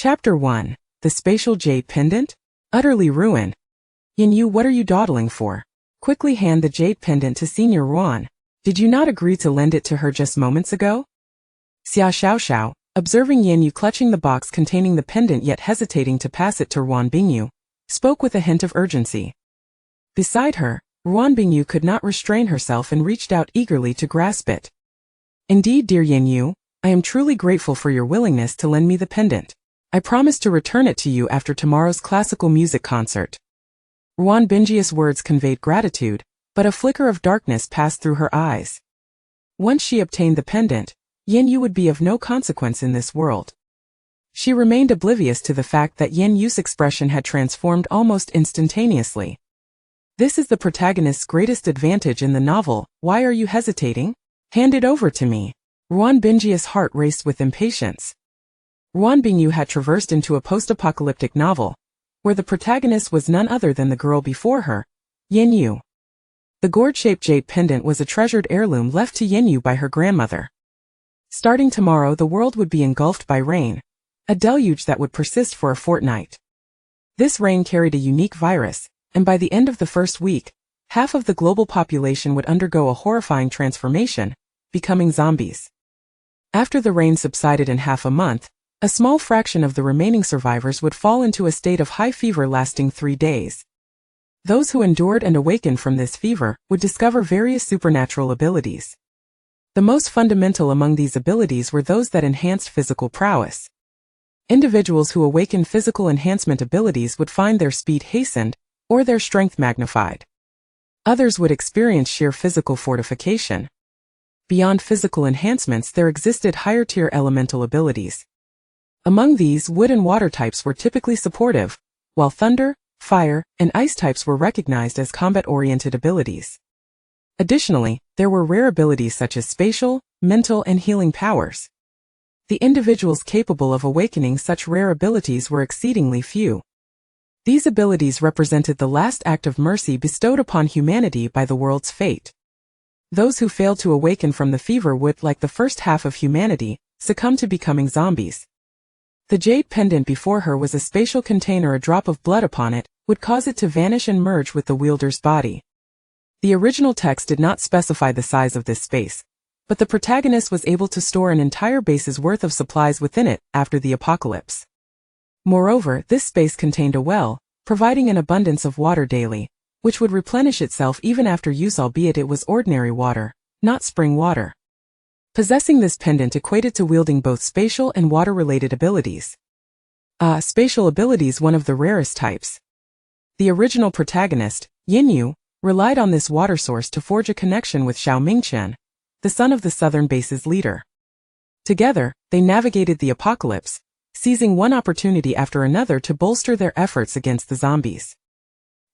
Chapter 1. The Spatial Jade Pendant? Utterly ruined. Yan Yue, what are you dawdling for? Quickly hand the jade pendant to Senior Ruan. Did you not agree to lend it to her just moments ago? Xia Xiaoxiao, observing Yan Yue clutching the box containing the pendant yet hesitating to pass it to Ruan Bingyu, spoke with a hint of urgency. Beside her, Ruan Bingyu could not restrain herself and reached out eagerly to grasp it. Indeed, dear Yan Yue, I am truly grateful for your willingness to lend me the pendant. I promise to return it to you after tomorrow's classical music concert. Ruan Bingyi's words conveyed gratitude, but a flicker of darkness passed through her eyes. Once she obtained the pendant, Yan Yue would be of no consequence in this world. She remained oblivious to the fact that Yan Yue's expression had transformed almost instantaneously. This is the protagonist's greatest advantage in the novel. Why are you hesitating? Hand it over to me. Ruan Bingyi's heart raced with impatience. Ruan Bingyu had traversed into a post-apocalyptic novel, where the protagonist was none other than the girl before her, Yan Yue. The gourd-shaped jade pendant was a treasured heirloom left to Yan Yue by her grandmother. Starting tomorrow, the world would be engulfed by rain, a deluge that would persist for a fortnight. This rain carried a unique virus, and by the end of the first week, half of the global population would undergo a horrifying transformation, becoming zombies. After the rain subsided in half a month, a small fraction of the remaining survivors would fall into a state of high fever lasting 3 days. Those who endured and awakened from this fever would discover various supernatural abilities. The most fundamental among these abilities were those that enhanced physical prowess. Individuals who awakened physical enhancement abilities would find their speed hastened, or their strength magnified. Others would experience sheer physical fortification. Beyond physical enhancements, there existed higher-tier elemental abilities. Among these, wood and water types were typically supportive, while thunder, fire, and ice types were recognized as combat-oriented abilities. Additionally, there were rare abilities such as spatial, mental, and healing powers. The individuals capable of awakening such rare abilities were exceedingly few. These abilities represented the last act of mercy bestowed upon humanity by the world's fate. Those who failed to awaken from the fever would, like the first half of humanity, succumb to becoming zombies. The jade pendant before her was a spatial container. A drop of blood upon it would cause it to vanish and merge with the wielder's body. The original text did not specify the size of this space, but the protagonist was able to store an entire base's worth of supplies within it after the apocalypse. Moreover, this space contained a well, providing an abundance of water daily, which would replenish itself even after use, albeit it was ordinary water, not spring water. Possessing this pendant equated to wielding both spatial and water-related abilities. Spatial abilities, one of the rarest types. The original protagonist, Yan Yue, relied on this water source to forge a connection with Xiao Mingchen, the son of the southern base's leader. Together, they navigated the apocalypse, seizing one opportunity after another to bolster their efforts against the zombies.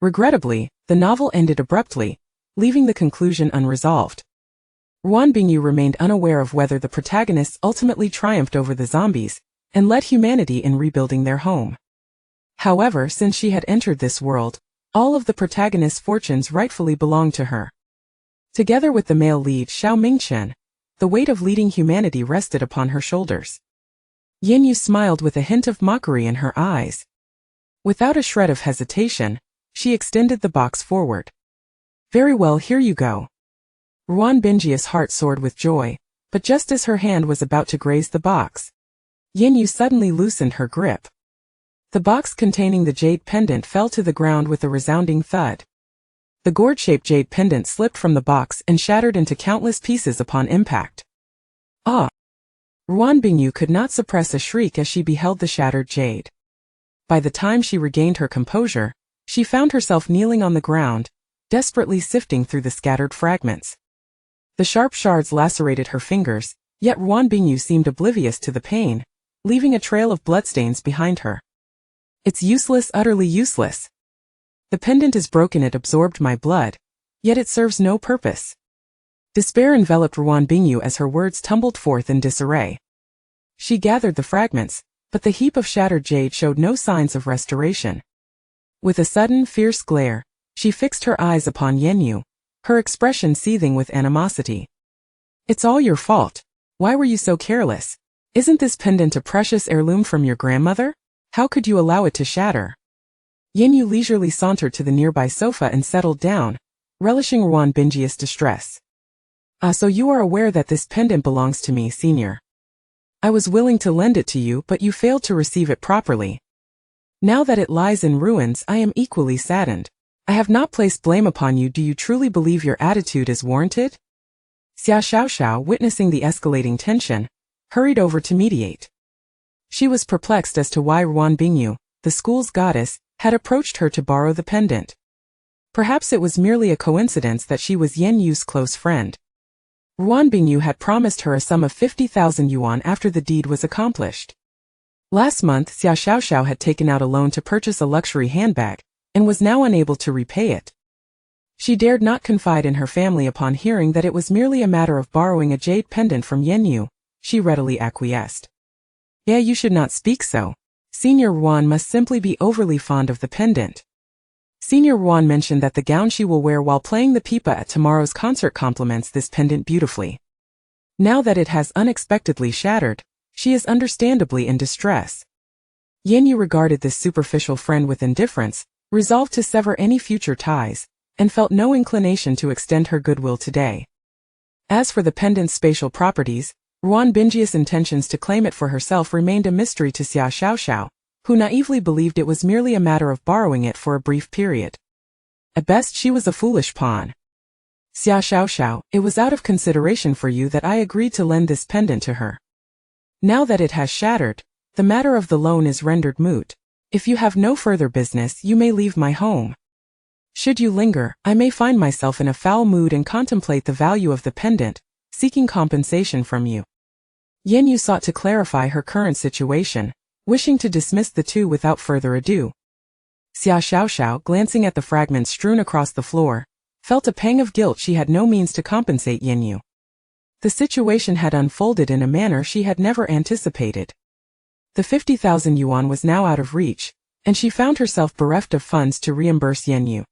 Regrettably, the novel ended abruptly, leaving the conclusion unresolved. Ruan Bingyu remained unaware of whether the protagonists ultimately triumphed over the zombies and led humanity in rebuilding their home. However, since she had entered this world, all of the protagonist's fortunes rightfully belonged to her. Together with the male lead Xiao Mingchen, the weight of leading humanity rested upon her shoulders. Yan Yue smiled with a hint of mockery in her eyes. Without a shred of hesitation, she extended the box forward. Very well, here you go. Ruan Bingyi's heart soared with joy, but just as her hand was about to graze the box, Yan Yue suddenly loosened her grip. The box containing the jade pendant fell to the ground with a resounding thud. The gourd-shaped jade pendant slipped from the box and shattered into countless pieces upon impact. Ah! Ruan Bingyu could not suppress a shriek as she beheld the shattered jade. By the time she regained her composure, she found herself kneeling on the ground, desperately sifting through the scattered fragments. The sharp shards lacerated her fingers, yet Ruan Bingyu seemed oblivious to the pain, leaving a trail of bloodstains behind her. It's useless, utterly useless. The pendant is broken, it absorbed my blood, yet it serves no purpose. Despair enveloped Ruan Bingyu as her words tumbled forth in disarray. She gathered the fragments, but the heap of shattered jade showed no signs of restoration. With a sudden, fierce glare, she fixed her eyes upon Yan Yue, her expression seething with animosity. It's all your fault. Why were you so careless? Isn't this pendant a precious heirloom from your grandmother? How could you allow it to shatter? Yan Yue leisurely sauntered to the nearby sofa and settled down, relishing Ruan Bingyi's distress. So you are aware that this pendant belongs to me, senior. I was willing to lend it to you, but you failed to receive it properly. Now that it lies in ruins, I am equally saddened. I have not placed blame upon you. Do you truly believe your attitude is warranted? Xia Xiaoxiao, witnessing the escalating tension, hurried over to mediate. She was perplexed as to why Ruan Bingyu, the school's goddess, had approached her to borrow the pendant. Perhaps it was merely a coincidence that she was Yan Yue's close friend. Ruan Bingyu had promised her a sum of 50,000 yuan after the deed was accomplished. Last month, Xia Xiaoxiao had taken out a loan to purchase a luxury handbag, and was now unable to repay it. She dared not confide in her family upon hearing that it was merely a matter of borrowing a jade pendant from Yan Yue. She readily acquiesced. Yeah, you should not speak so. Senior Ruan must simply be overly fond of the pendant. Senior Ruan mentioned that the gown she will wear while playing the pipa at tomorrow's concert complements this pendant beautifully. Now that it has unexpectedly shattered, she is understandably in distress. Yan Yue regarded this superficial friend with indifference, resolved to sever any future ties, and felt no inclination to extend her goodwill today. As for the pendant's spatial properties, Ruan Bingyi's intentions to claim it for herself remained a mystery to Xia Xiaoxiao, who naively believed it was merely a matter of borrowing it for a brief period. At best, she was a foolish pawn. Xia Xiaoxiao, it was out of consideration for you that I agreed to lend this pendant to her. Now that it has shattered, the matter of the loan is rendered moot. If you have no further business, you may leave my home. Should you linger, I may find myself in a foul mood and contemplate the value of the pendant, seeking compensation from you. Yan Yue sought to clarify her current situation, wishing to dismiss the two without further ado. Xia Xiaoxiao, glancing at the fragments strewn across the floor, felt a pang of guilt. She had no means to compensate Yan Yue. The situation had unfolded in a manner she had never anticipated. The 50,000 yuan was now out of reach, and she found herself bereft of funds to reimburse Yan Yue.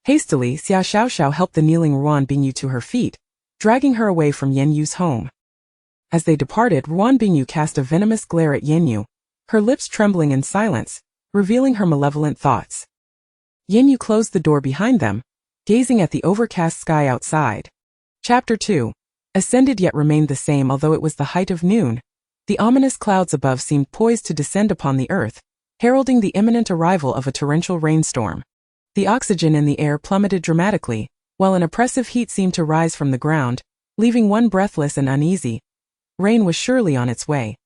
Hastily, Xia Xiaoxiao helped the kneeling Ruan Bingyu to her feet, dragging her away from Yan Yue's home. As they departed, Ruan Bingyu cast a venomous glare at Yan Yue, her lips trembling in silence, revealing her malevolent thoughts. Yan Yue closed the door behind them, gazing at the overcast sky outside. Chapter 2. Ascended yet remained the same although it was the height of noon. The ominous clouds above seemed poised to descend upon the earth, heralding the imminent arrival of a torrential rainstorm. The oxygen in the air plummeted dramatically, while an oppressive heat seemed to rise from the ground, leaving one breathless and uneasy. Rain was surely on its way.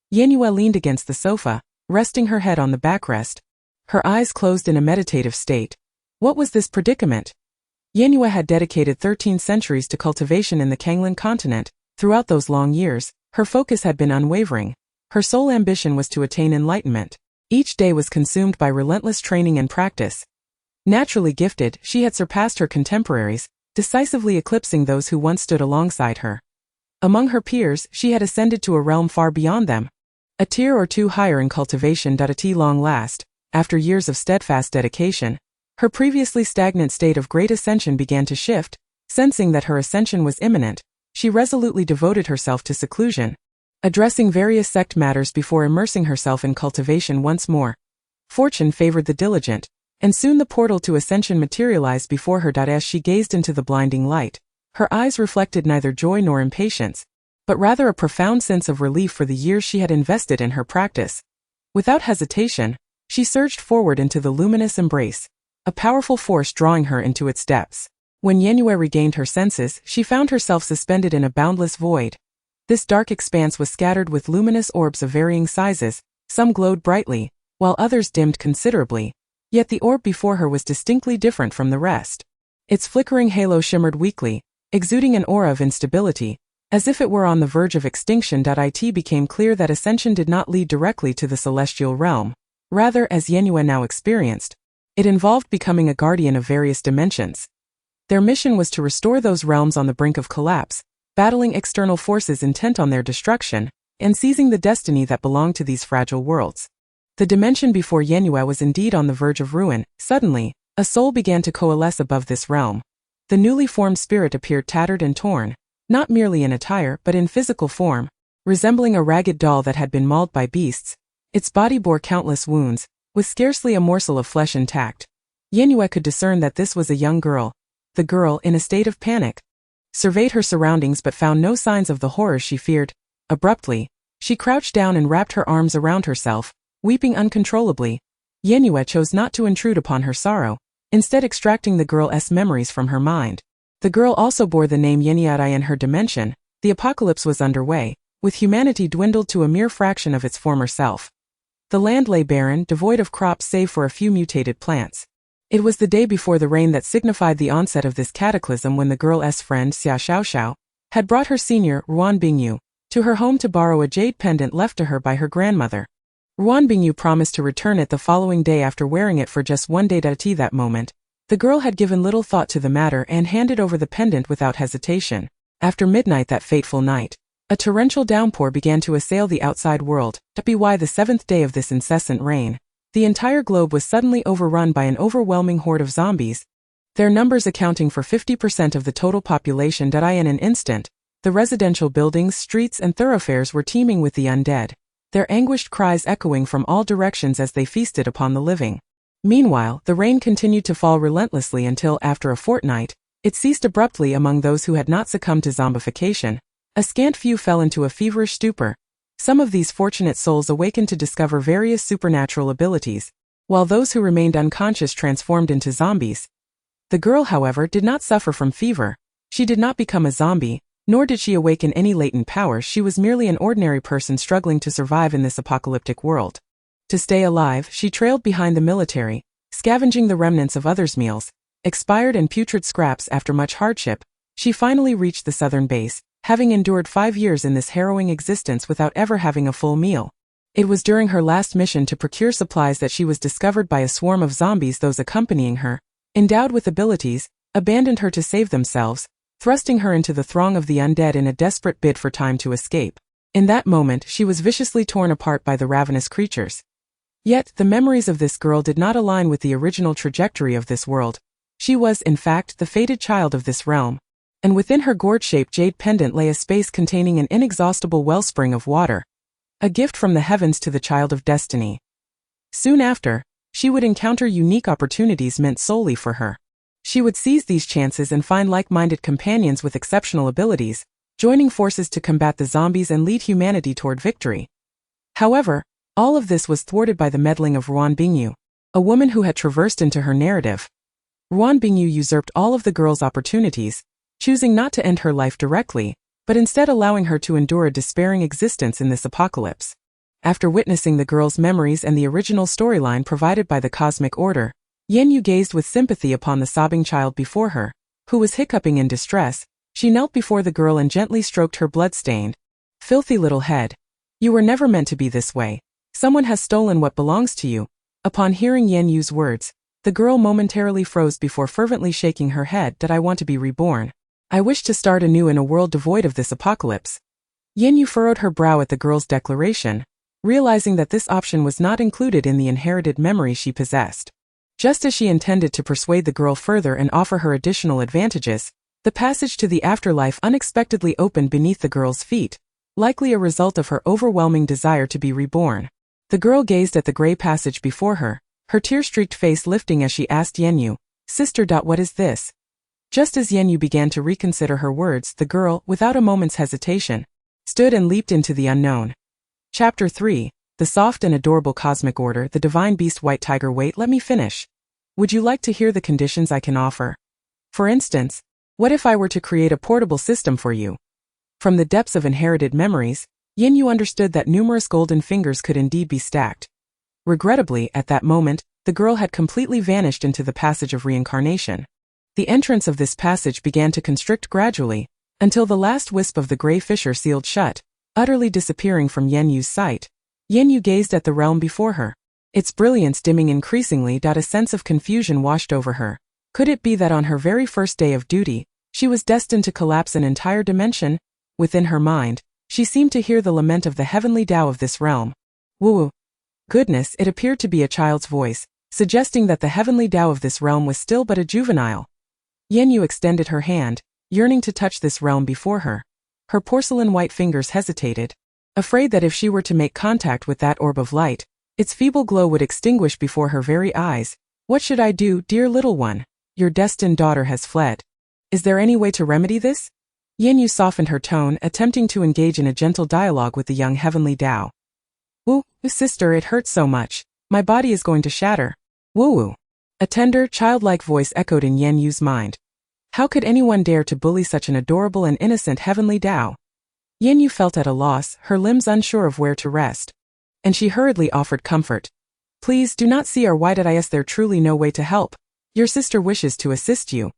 Yan Yue leaned against the sofa, resting her head on the backrest, her eyes closed in a meditative state. What was this predicament? Yan Yue had dedicated 13 centuries to cultivation in the Kanglan continent. Throughout those long years, her focus had been unwavering. Her sole ambition was to attain enlightenment. Each day was consumed by relentless training and practice. Naturally gifted, she had surpassed her contemporaries, decisively eclipsing those who once stood alongside her. Among her peers, she had ascended to a realm far beyond them. A tier or two higher in cultivation. At long last, after years of steadfast dedication, her previously stagnant state of great ascension began to shift. Sensing that her ascension was imminent, she resolutely devoted herself to seclusion, addressing various sect matters before immersing herself in cultivation once more. Fortune favored the diligent, and soon the portal to ascension materialized before her. As she gazed into the blinding light, her eyes reflected neither joy nor impatience, but rather a profound sense of relief for the years she had invested in her practice. Without hesitation, she surged forward into the luminous embrace, a powerful force drawing her into its depths. When Yan Yue regained her senses, she found herself suspended in a boundless void. This dark expanse was scattered with luminous orbs of varying sizes. Some glowed brightly, while others dimmed considerably. Yet the orb before her was distinctly different from the rest. Its flickering halo shimmered weakly, exuding an aura of instability, as if it were on the verge of extinction. It became clear that ascension did not lead directly to the celestial realm. Rather, as Yan Yue now experienced, it involved becoming a guardian of various dimensions. Their mission was to restore those realms on the brink of collapse, battling external forces intent on their destruction, and seizing the destiny that belonged to these fragile worlds. The dimension before Yan Yue was indeed on the verge of ruin. Suddenly, a soul began to coalesce above this realm. The newly formed spirit appeared tattered and torn, not merely in attire but in physical form. Resembling a ragged doll that had been mauled by beasts, its body bore countless wounds, with scarcely a morsel of flesh intact. Yan Yue could discern that this was a young girl. The girl, in a state of panic, surveyed her surroundings but found no signs of the horrors she feared. Abruptly, she crouched down and wrapped her arms around herself, weeping uncontrollably. Yan Yue chose not to intrude upon her sorrow, instead extracting the girl's memories from her mind. The girl also bore the name Yan Yue in her dimension. The apocalypse was underway, with humanity dwindled to a mere fraction of its former self. The land lay barren, devoid of crops save for a few mutated plants. It was the day before the rain that signified the onset of this cataclysm when the girl's friend Xia Xiaoxiao had brought her senior, Ruan Bingyu, to her home to borrow a jade pendant left to her by her grandmother. Ruan Bingyu promised to return it the following day after wearing it for just one day. At that moment, the girl had given little thought to the matter and handed over the pendant without hesitation. After midnight that fateful night, a torrential downpour began to assail the outside world. By the seventh day of this incessant rain, the entire globe was suddenly overrun by an overwhelming horde of zombies, their numbers accounting for 50% of the total population. In an instant, the residential buildings, streets, and thoroughfares were teeming with the undead, their anguished cries echoing from all directions as they feasted upon the living. Meanwhile, the rain continued to fall relentlessly until, after a fortnight, it ceased abruptly. Among those who had not succumbed to zombification, a scant few fell into a feverish stupor. Some of these fortunate souls awakened to discover various supernatural abilities, while those who remained unconscious transformed into zombies. The girl, however, did not suffer from fever. She did not become a zombie, nor did she awaken any latent powers. She was merely an ordinary person struggling to survive in this apocalyptic world. To stay alive, she trailed behind the military, scavenging the remnants of others' meals, expired and putrid scraps. After much hardship, she finally reached the southern base, having endured 5 years in this harrowing existence without ever having a full meal. It was during her last mission to procure supplies that she was discovered by a swarm of zombies. Those accompanying her, endowed with abilities, abandoned her to save themselves, thrusting her into the throng of the undead in a desperate bid for time to escape. In that moment, she was viciously torn apart by the ravenous creatures. Yet, the memories of this girl did not align with the original trajectory of this world. She was, in fact, the fated child of this realm. And within her gourd-shaped jade pendant lay a space containing an inexhaustible wellspring of water, a gift from the heavens to the child of destiny. Soon after, she would encounter unique opportunities meant solely for her. She would seize these chances and find like-minded companions with exceptional abilities, joining forces to combat the zombies and lead humanity toward victory. However, all of this was thwarted by the meddling of Ruan Bingyu, a woman who had traversed into her narrative. Ruan Bingyu usurped all of the girl's opportunities, choosing not to end her life directly, but instead allowing her to endure a despairing existence in this apocalypse. After witnessing the girl's memories and the original storyline provided by the cosmic order, Yan Yue gazed with sympathy upon the sobbing child before her, who was hiccuping in distress. She knelt before the girl and gently stroked her blood-stained, filthy little head. "You were never meant to be this way. Someone has stolen what belongs to you." Upon hearing Yan Yue's words, the girl momentarily froze before fervently shaking her head. "I want to be reborn. I wish to start anew in a world devoid of this apocalypse." Yan Yue furrowed her brow at the girl's declaration, realizing that this option was not included in the inherited memory she possessed. Just as she intended to persuade the girl further and offer her additional advantages, the passage to the afterlife unexpectedly opened beneath the girl's feet, likely a result of her overwhelming desire to be reborn. The girl gazed at the gray passage before her, her tear-streaked face lifting as she asked Yan Yue, "Sister, what is this?" Just as Yan Yue began to reconsider her words, the girl, without a moment's hesitation, stood and leaped into the unknown. Chapter 3, The Soft and Adorable Cosmic Order, the Divine Beast White Tiger. Wait, let me finish. Would you like to hear the conditions I can offer? For instance, what if I were to create a portable system for you? From the depths of inherited memories, Yan Yue understood that numerous golden fingers could indeed be stacked. Regrettably, at that moment, the girl had completely vanished into the passage of reincarnation. The entrance of this passage began to constrict gradually, until the last wisp of the gray fissure sealed shut, utterly disappearing from Yan Yue's sight. Yan Yue gazed at the realm before her, its brilliance dimming increasingly. A sense of confusion washed over her. Could it be that on her very first day of duty, she was destined to collapse an entire dimension? Within her mind, she seemed to hear the lament of the heavenly Tao of this realm. Woo! Goodness, it appeared to be a child's voice, suggesting that the heavenly Tao of this realm was still but a juvenile. Yan Yue extended her hand, yearning to touch this realm before her. Her porcelain white fingers hesitated, afraid that if she were to make contact with that orb of light, its feeble glow would extinguish before her very eyes. What should I do, dear little one? Your destined daughter has fled. Is there any way to remedy this? Yan Yue softened her tone, attempting to engage in a gentle dialogue with the young heavenly Tao. Woo, sister, it hurts so much. My body is going to shatter. Woo-woo. A tender, childlike voice echoed in Yan Yue's mind. How could anyone dare to bully such an adorable and innocent heavenly Tao? Yan Yue felt at a loss, her limbs unsure of where to rest. And she hurriedly offered comfort. Please do not see or why did I ask, there truly no way to help. Your sister wishes to assist you.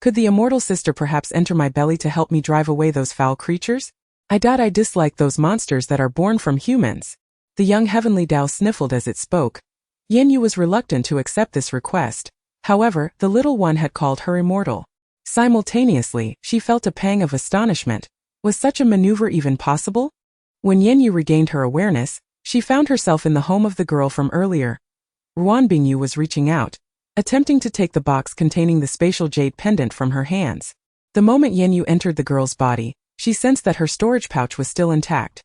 Could the immortal sister perhaps enter my belly to help me drive away those foul creatures? I doubt I dislike those monsters that are born from humans. The young heavenly Tao sniffled as it spoke. Yan Yue was reluctant to accept this request. However, the little one had called her immortal. Simultaneously, she felt a pang of astonishment. Was such a maneuver even possible? When Yan Yue regained her awareness, she found herself in the home of the girl from earlier. Ruan Bingyu was reaching out, attempting to take the box containing the spatial jade pendant from her hands. The moment Yan Yue entered the girl's body, she sensed that her storage pouch was still intact.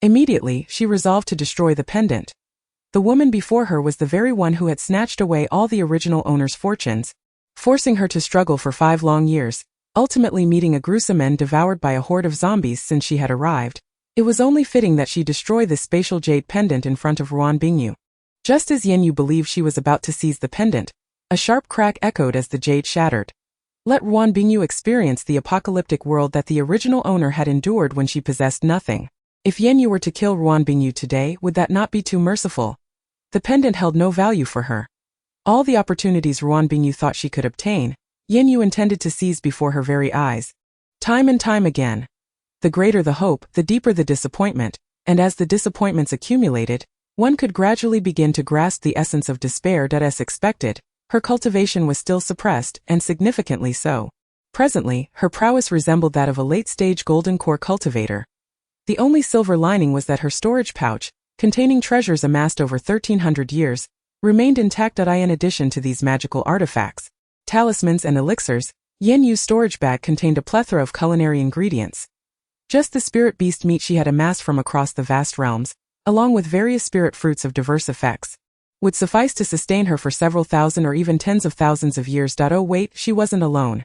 Immediately, she resolved to destroy the pendant. The woman before her was the very one who had snatched away all the original owner's fortunes, forcing her to struggle for 5 long years, ultimately meeting a gruesome end devoured by a horde of zombies since she had arrived. It was only fitting that she destroy this spatial jade pendant in front of Ruan Bingyu. Just as Yan Yue believed she was about to seize the pendant, a sharp crack echoed as the jade shattered. Let Ruan Bingyu experience the apocalyptic world that the original owner had endured when she possessed nothing. If Yan Yue were to kill Ruan Bingyu today, would that not be too merciful? The pendant held no value for her. All the opportunities Ruan Bingyu thought she could obtain, Yan Yue intended to seize before her very eyes. Time and time again. The greater the hope, the deeper the disappointment, and as the disappointments accumulated, one could gradually begin to grasp the essence of despair that, as expected, her cultivation was still suppressed, and significantly so. Presently, her prowess resembled that of a late-stage golden core cultivator. The only silver lining was that her storage pouch, containing treasures amassed over 1,300 years, remained intact. In addition to these magical artifacts, talismans and elixirs, Yan Yue's storage bag contained a plethora of culinary ingredients. Just the spirit beast meat she had amassed from across the vast realms, along with various spirit fruits of diverse effects, would suffice to sustain her for several thousand or even tens of thousands of years. Oh wait, she wasn't alone.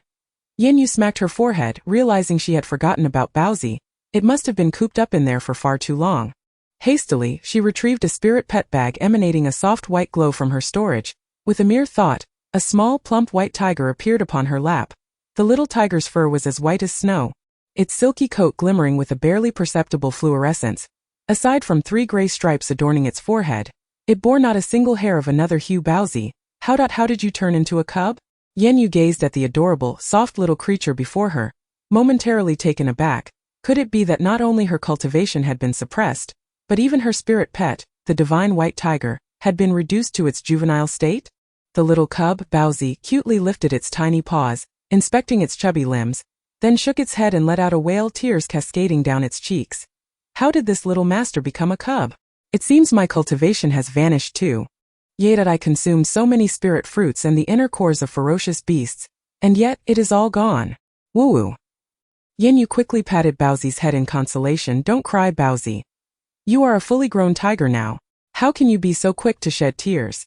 Yan Yue smacked her forehead, realizing she had forgotten about Baozi. It must have been cooped up in there for far too long. Hastily, she retrieved a spirit pet bag emanating a soft white glow from her storage. With a mere thought, a small, plump white tiger appeared upon her lap. The little tiger's fur was as white as snow, its silky coat glimmering with a barely perceptible fluorescence. Aside from 3 gray stripes adorning its forehead, it bore not a single hair of another hue. Baozi, how did you turn into a cub? Yan Yue gazed at the adorable, soft little creature before her, momentarily taken aback. Could it be that not only her cultivation had been suppressed, but even her spirit pet, the divine white tiger, had been reduced to its juvenile state? The little cub, Baozi, cutely lifted its tiny paws, inspecting its chubby limbs, then shook its head and let out a wail, tears cascading down its cheeks. How did this little master become a cub? It seems my cultivation has vanished too. Yet I consumed so many spirit fruits and the inner cores of ferocious beasts, and yet it is all gone. Woo-woo. Yan Yue quickly patted Baozi's head in consolation. Don't cry, Baozi. You are a fully grown tiger now. How can you be so quick to shed tears?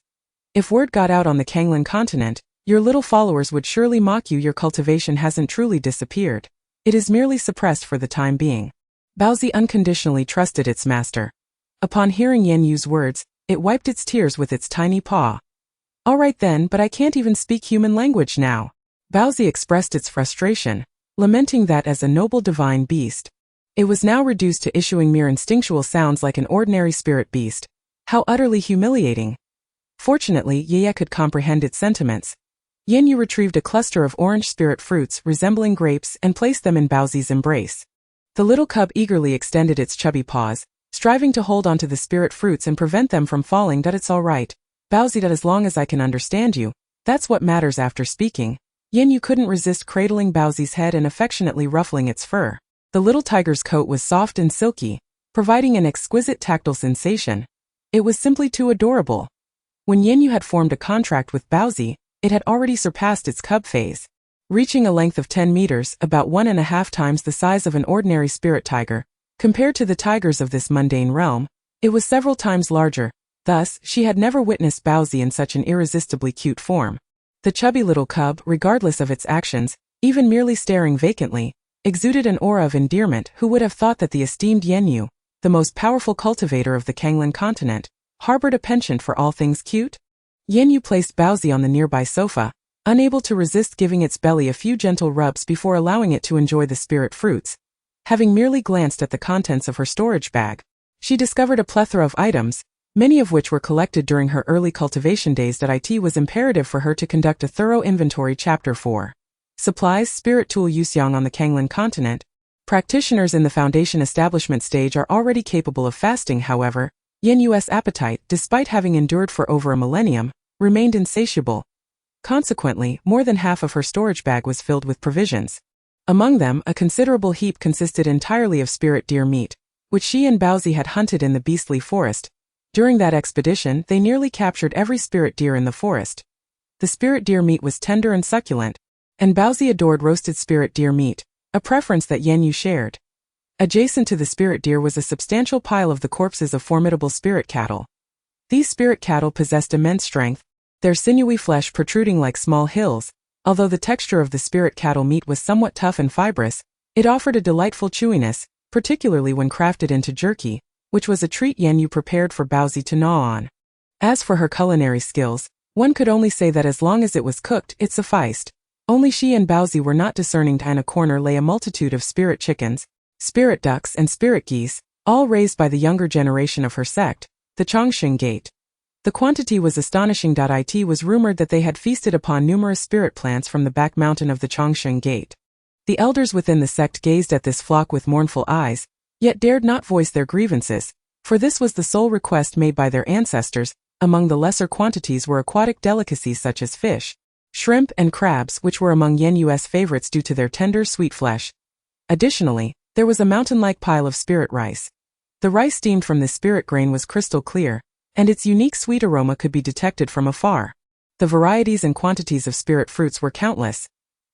If word got out on the Kanglan continent, your little followers would surely mock you. Your cultivation hasn't truly disappeared. It is merely suppressed for the time being. Baozi unconditionally trusted its master. Upon hearing Yan Yue's words, it wiped its tears with its tiny paw. All right then, but I can't even speak human language now. Baozi expressed its frustration, lamenting that as a noble divine beast, it was now reduced to issuing mere instinctual sounds like an ordinary spirit beast. How utterly humiliating. Fortunately, Ye could comprehend its sentiments. Yan Yue retrieved a cluster of orange spirit fruits resembling grapes and placed them in Baozi's embrace. The little cub eagerly extended its chubby paws, striving to hold onto the spirit fruits and prevent them from falling. It's all right, Baozi, as long as I can understand you, that's what matters. After speaking, Yan Yue couldn't resist cradling Baozi's head and affectionately ruffling its fur. The little tiger's coat was soft and silky, providing an exquisite tactile sensation. It was simply too adorable. When Yan Yue had formed a contract with Baozi, it had already surpassed its cub phase. Reaching a length of 10 meters, about 1.5 times the size of an ordinary spirit tiger, Compared to the tigers of this mundane realm, it was several times larger, thus, she had never witnessed Baozi in such an irresistibly cute form. The chubby little cub, regardless of its actions, even merely staring vacantly, exuded an aura of endearment. Who would have thought that the esteemed Yan Yue, the most powerful cultivator of the Kanglan continent, harbored a penchant for all things cute? Yan Yue placed Baozi on the nearby sofa, unable to resist giving its belly a few gentle rubs before allowing it to enjoy the spirit fruits. Having merely glanced at the contents of her storage bag, she discovered a plethora of items, many of which were collected during her early cultivation days. It was imperative for her to conduct a thorough inventory. Chapter 4. Supplies. Spirit tool Yuxiang. On the Kanglan continent, practitioners in the foundation establishment stage are already capable of fasting. However, Yan Yue's appetite, despite having endured for over a millennium, remained insatiable. Consequently, more than half of her storage bag was filled with provisions. Among them, a considerable heap consisted entirely of spirit deer meat, which she and Baozi had hunted in the beastly forest. During that expedition, they nearly captured every spirit deer in the forest. The spirit deer meat was tender and succulent, and Baozi adored roasted spirit deer meat, a preference that Yan Yue shared. Adjacent to the spirit deer was a substantial pile of the corpses of formidable spirit cattle. These spirit cattle possessed immense strength, their sinewy flesh protruding like small hills. Although the texture of the spirit cattle meat was somewhat tough and fibrous, it offered a delightful chewiness, particularly when crafted into jerky, which was a treat Yan Yue prepared for Baozi to gnaw on. As for her culinary skills, one could only say that as long as it was cooked, it sufficed. Only she and Baozi were not discerning. In a corner lay a multitude of spirit chickens, spirit ducks and spirit geese, all raised by the younger generation of her sect, the Chongsheng Gate. The quantity was astonishing. It was rumored that they had feasted upon numerous spirit plants from the back mountain of the Chongsheng Gate. The elders within the sect gazed at this flock with mournful eyes, yet dared not voice their grievances, for this was the sole request made by their ancestors. Among the lesser quantities were aquatic delicacies such as fish, shrimp, and crabs, which were among Yan Yue's favorites due to their tender, sweet flesh. Additionally, there was a mountain-like pile of spirit rice. The rice steamed from this spirit grain was crystal clear, and its unique sweet aroma could be detected from afar. The varieties and quantities of spirit fruits were countless.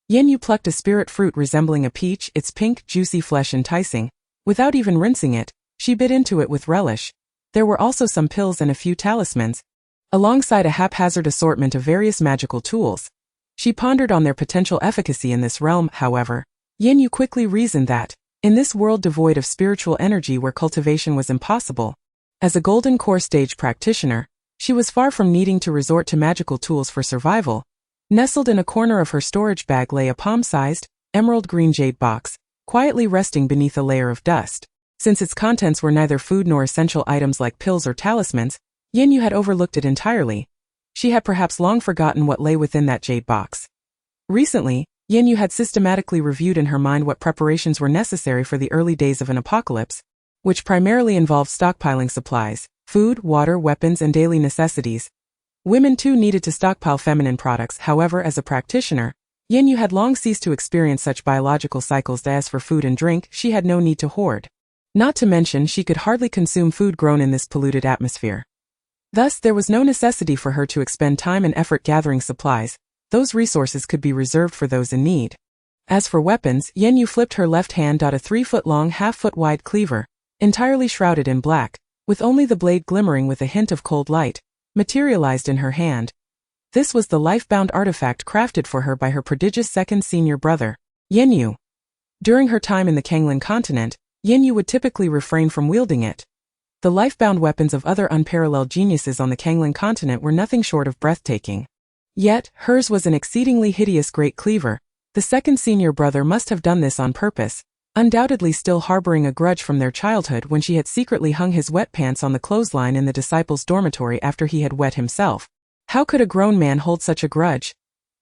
Yan Yue plucked a spirit fruit resembling a peach, its pink, juicy flesh enticing. Without even rinsing it, she bit into it with relish. There were also some pills and a few talismans, alongside a haphazard assortment of various magical tools. She pondered on their potential efficacy in this realm. However, Yan Yue quickly reasoned that, in this world devoid of spiritual energy where cultivation was impossible, as a golden core stage practitioner, she was far from needing to resort to magical tools for survival. Nestled in a corner of her storage bag lay a palm-sized, emerald-green jade box, quietly resting beneath a layer of dust. Since its contents were neither food nor essential items like pills or talismans, Yan Yue had overlooked it entirely. She had perhaps long forgotten what lay within that jade box. Recently, Yan Yue had systematically reviewed in her mind what preparations were necessary for the early days of an apocalypse, which primarily involved stockpiling supplies, food, water, weapons, and daily necessities. Women too needed to stockpile feminine products. However, as a practitioner, Yan Yue had long ceased to experience such biological cycles. As for food and drink, she had no need to hoard. Not to mention, she could hardly consume food grown in this polluted atmosphere. Thus, there was no necessity for her to expend time and effort gathering supplies. Those resources could be reserved for those in need. As for weapons, Yan Yue flipped her left hand. A 3-foot-long, half-foot-wide cleaver, entirely shrouded in black, with only the blade glimmering with a hint of cold light, materialized in her hand. This was the life-bound artifact crafted for her by her prodigious second senior brother, Yan Yue. During her time in the Kanglan continent, Yan Yue would typically refrain from wielding it. The life-bound weapons of other unparalleled geniuses on the Kanglan continent were nothing short of breathtaking. Yet, hers was an exceedingly hideous great cleaver. The second senior brother must have done this on purpose, undoubtedly still harboring a grudge from their childhood when she had secretly hung his wet pants on the clothesline in the disciples' dormitory after he had wet himself. How could a grown man hold such a grudge?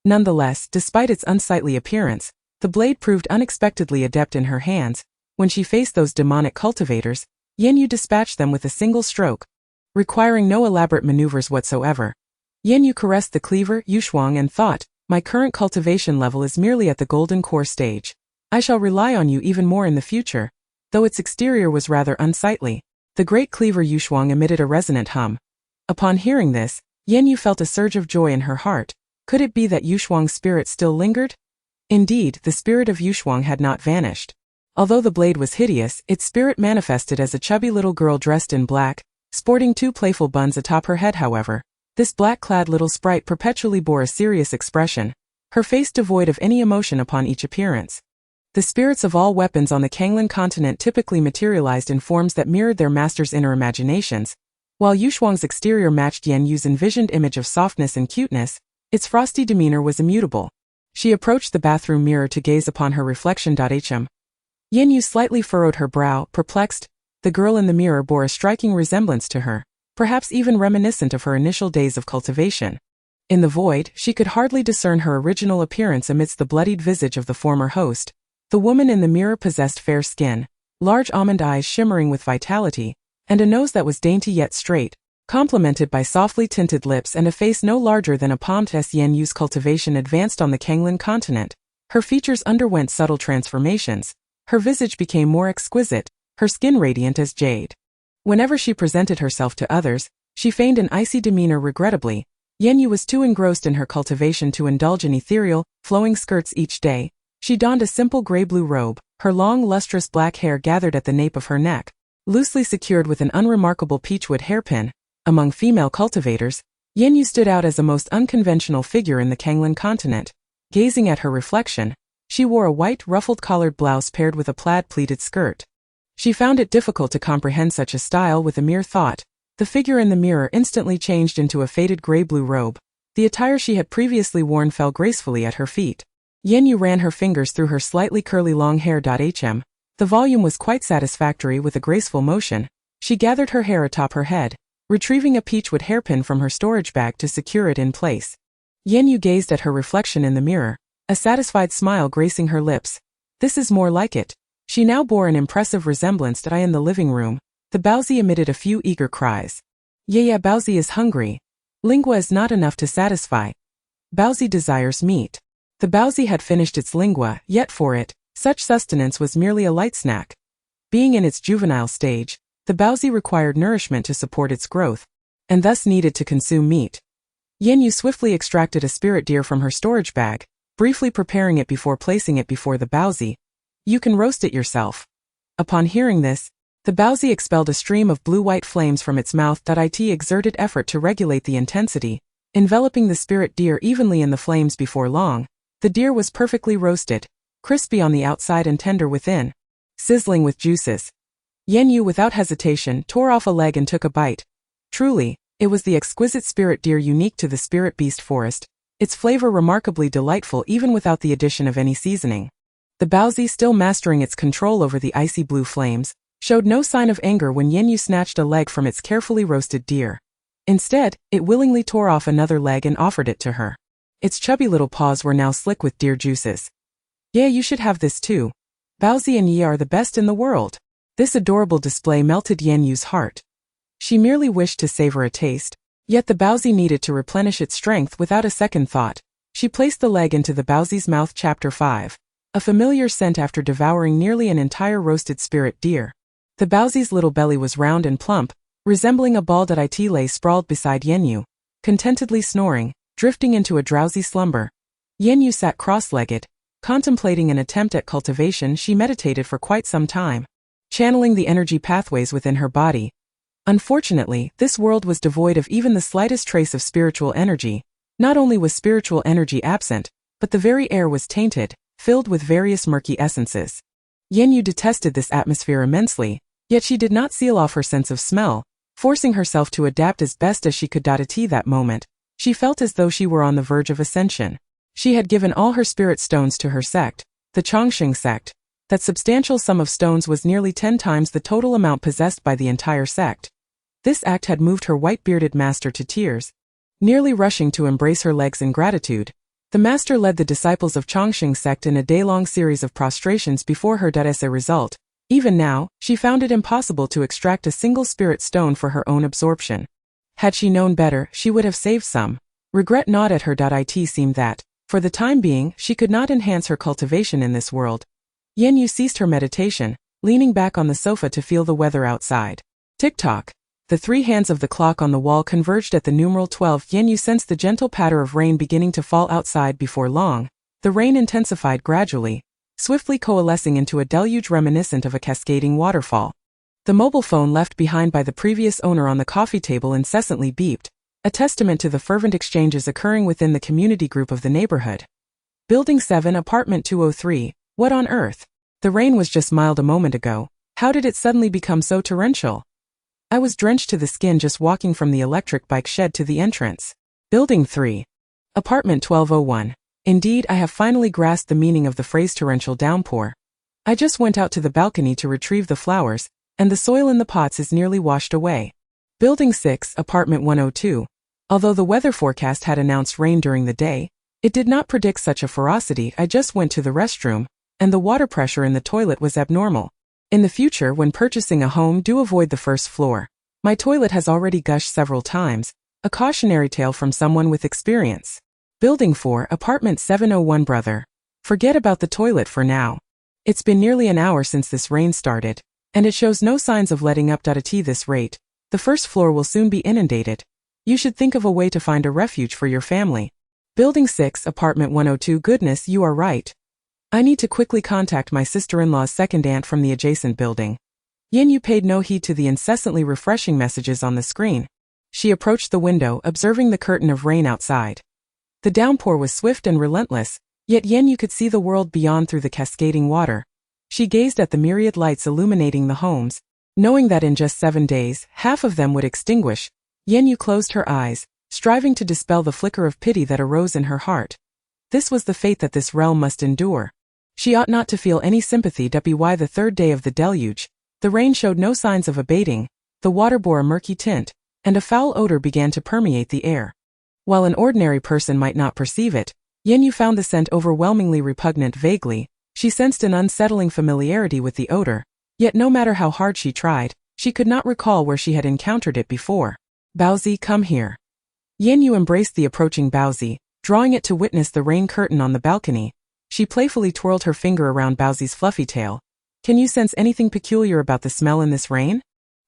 Nonetheless, despite its unsightly appearance, the blade proved unexpectedly adept in her hands. When she faced those demonic cultivators, Yan Yue dispatched them with a single stroke, requiring no elaborate maneuvers whatsoever. Yan Yue caressed the cleaver, Yushuang, and thought, "My current cultivation level is merely at the golden core stage. I shall rely on you even more in the future." Though its exterior was rather unsightly, the great cleaver Yushuang emitted a resonant hum. Upon hearing this, Yan Yue felt a surge of joy in her heart. Could it be that Yushuang's spirit still lingered? Indeed, the spirit of Yushuang had not vanished. Although the blade was hideous, its spirit manifested as a chubby little girl dressed in black, sporting 2 playful buns atop her head. However, this black-clad little sprite perpetually bore a serious expression, her face devoid of any emotion upon each appearance. The spirits of all weapons on the Kanglan continent typically materialized in forms that mirrored their master's inner imaginations. While Yushuang's exterior matched Yan Yue's envisioned image of softness and cuteness, its frosty demeanor was immutable. She approached the bathroom mirror to gaze upon her reflection. Yan Yue slightly furrowed her brow, perplexed. The girl in the mirror bore a striking resemblance to her, perhaps even reminiscent of her initial days of cultivation. In the void, she could hardly discern her original appearance amidst the bloodied visage of the former host. The woman in the mirror possessed fair skin, large almond eyes shimmering with vitality, and a nose that was dainty yet straight, complemented by softly tinted lips and a face no larger than a palm. As Yan Yue's cultivation advanced on the Kanglan continent, her features underwent subtle transformations. Her visage became more exquisite, her skin radiant as jade. Whenever she presented herself to others, she feigned an icy demeanor. Regrettably, Yan Yue was too engrossed in her cultivation to indulge in ethereal, flowing skirts each day. She donned a simple gray-blue robe, her long lustrous black hair gathered at the nape of her neck, loosely secured with an unremarkable peachwood hairpin. Among female cultivators, Yan Yue stood out as a most unconventional figure in the Kanglan continent. Gazing at her reflection, she wore a white ruffled-collared blouse paired with a plaid pleated skirt. She found it difficult to comprehend such a style with a mere thought. The figure in the mirror instantly changed into a faded gray-blue robe. The attire she had previously worn fell gracefully at her feet. Yan Yue ran her fingers through her slightly curly long hair. The volume was quite satisfactory. With a graceful motion, she gathered her hair atop her head, retrieving a peachwood hairpin from her storage bag to secure it in place. Yan Yue gazed at her reflection in the mirror, a satisfied smile gracing her lips. This is more like it. She now bore an impressive resemblance to I in the living room. The Baozi emitted a few eager cries. Yeah, Baozi is hungry. Lingua is not enough to satisfy. Baozi desires meat. The Baozi had finished its lingua, yet for it, such sustenance was merely a light snack. Being in its juvenile stage, the Baozi required nourishment to support its growth, and thus needed to consume meat. Yan Yue swiftly extracted a spirit deer from her storage bag, briefly preparing it before placing it before the Baozi. You can roast it yourself. Upon hearing this, the Baozi expelled a stream of blue-white flames from its mouth. It exerted effort to regulate the intensity, enveloping the spirit deer evenly in the flames. Before long, the deer was perfectly roasted, crispy on the outside and tender within, sizzling with juices. Yan Yue without hesitation tore off a leg and took a bite. Truly, it was the exquisite spirit deer unique to the spirit beast forest, its flavor remarkably delightful even without the addition of any seasoning. The Baozi, still mastering its control over the icy blue flames, showed no sign of anger when Yan Yue snatched a leg from its carefully roasted deer. Instead, it willingly tore off another leg and offered it to her. Its chubby little paws were now slick with deer juices. Yeah, you should have this too. Baozi and Yi are the best in the world. This adorable display melted Yan Yue's heart. She merely wished to savor a taste, yet the Baozi needed to replenish its strength. Without a second thought, she placed the leg into the Baozi's mouth. Chapter 5. A familiar scent after devouring nearly an entire roasted spirit deer. The Baozi's little belly was round and plump, resembling a ball. It lay sprawled beside Yan Yue, contentedly snoring, drifting into a drowsy slumber. Yan Yue sat cross-legged, contemplating an attempt at cultivation. She meditated for quite some time, channeling the energy pathways within her body. Unfortunately, this world was devoid of even the slightest trace of spiritual energy. Not only was spiritual energy absent, but the very air was tainted, filled with various murky essences. Yan Yue detested this atmosphere immensely, yet she did not seal off her sense of smell, forcing herself to adapt as best as she could. At that moment, she felt as though she were on the verge of ascension. She had given all her spirit stones to her sect, the Chongqing sect. That substantial sum of stones was nearly 10 times the total amount possessed by the entire sect. This act had moved her white-bearded master to tears. Nearly rushing to embrace her legs in gratitude, the master led the disciples of Chongqing sect in a day-long series of prostrations before her. As a result, even now, she found it impossible to extract a single spirit stone for her own absorption. Had she known better, she would have saved some. Regret gnawed at her. It seemed that, for the time being, she could not enhance her cultivation in this world. Yan Yue ceased her meditation, leaning back on the sofa to feel the weather outside. Tick-tock. The 3 hands of the clock on the wall converged at the numeral 12. Yan Yue sensed the gentle patter of rain beginning to fall outside. Before long, the rain intensified gradually, swiftly coalescing into a deluge reminiscent of a cascading waterfall. The mobile phone left behind by the previous owner on the coffee table incessantly beeped, a testament to the fervent exchanges occurring within the community group of the neighborhood. Building 7, Apartment 203, what on earth? The rain was just mild a moment ago. How did it suddenly become so torrential? I was drenched to the skin just walking from the electric bike shed to the entrance. Building 3. Apartment 1201. Indeed, I have finally grasped the meaning of the phrase torrential downpour. I just went out to the balcony to retrieve the flowers, and the soil in the pots is nearly washed away. Building 6, Apartment 102. Although the weather forecast had announced rain during the day, it did not predict such a ferocity. I just went to the restroom, and the water pressure in the toilet was abnormal. In the future, when purchasing a home, do avoid the first floor. My toilet has already gushed several times, a cautionary tale from someone with experience. Building 4, Apartment 701. Brother, forget about the toilet for now. It's been nearly an hour since this rain started, and it shows no signs of letting up. At this rate, the first floor will soon be inundated. You should think of a way to find a refuge for your family. Building 6, Apartment 102. Goodness, you are right. I need to quickly contact my sister-in-law's second aunt from the adjacent building. Yan Yue paid no heed to the incessantly refreshing messages on the screen. She approached the window, observing the curtain of rain outside. The downpour was swift and relentless, yet Yan Yue could see the world beyond through the cascading water. She gazed at the myriad lights illuminating the homes, knowing that in just 7 days, half of them would extinguish. Yan Yue closed her eyes, striving to dispel the flicker of pity that arose in her heart. This was the fate that this realm must endure. She ought not to feel any sympathy. By the third day of the deluge, the rain showed no signs of abating, the water bore a murky tint, and a foul odor began to permeate the air. While an ordinary person might not perceive it, Yan Yue found the scent overwhelmingly repugnant. Vaguely, she sensed an unsettling familiarity with the odor, yet no matter how hard she tried, she could not recall where she had encountered it before. Baozi, come here. Yan Yue embraced the approaching Baozi, drawing it to witness the rain curtain on the balcony. She playfully twirled her finger around Baozi's fluffy tail. Can you sense anything peculiar about the smell in this rain?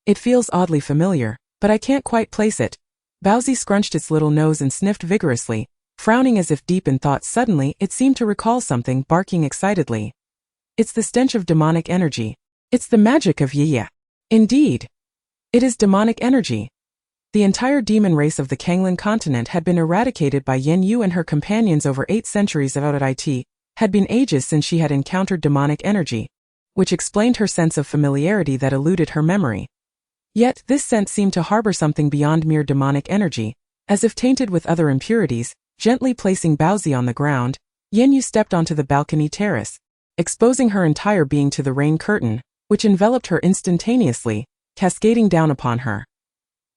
It feels oddly familiar, but I can't quite place it. Baozi scrunched its little nose and sniffed vigorously, frowning as if deep in thought. Suddenly, it seemed to recall something, barking excitedly. It's the stench of demonic energy. It's the magic of Yi. Indeed. It is demonic energy. The entire demon race of the Kanglan continent had been eradicated by Yan Yue and her companions over 8 centuries. It had been ages since she had encountered demonic energy, which explained her sense of familiarity that eluded her memory. Yet, this scent seemed to harbor something beyond mere demonic energy, as if tainted with other impurities. Gently placing Baozi on the ground, Yan Yue stepped onto the balcony terrace, exposing her entire being to the rain curtain, which enveloped her instantaneously, cascading down upon her.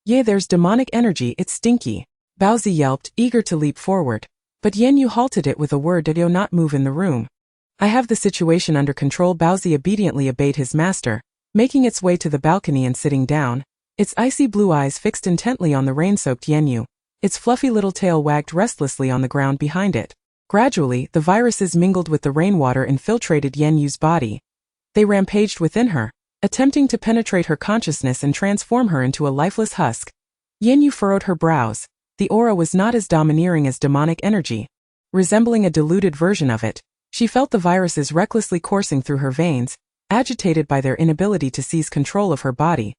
Yeah, there's demonic energy, it's stinky. Baozi yelped, eager to leap forward, but Yan Yue halted it with a word: "Do not move in the room. I have the situation under control." Baozi obediently obeyed his master, making its way to the balcony and sitting down, its icy blue eyes fixed intently on the rain-soaked Yan Yue. Its fluffy little tail wagged restlessly on the ground behind it. Gradually, the viruses mingled with the rainwater infiltrated Yan Yue's body. They rampaged within her, attempting to penetrate her consciousness and transform her into a lifeless husk. Yan Yue furrowed her brows. The aura was not as domineering as demonic energy. Resembling a diluted version of it, she felt the viruses recklessly coursing through her veins, agitated by their inability to seize control of her body.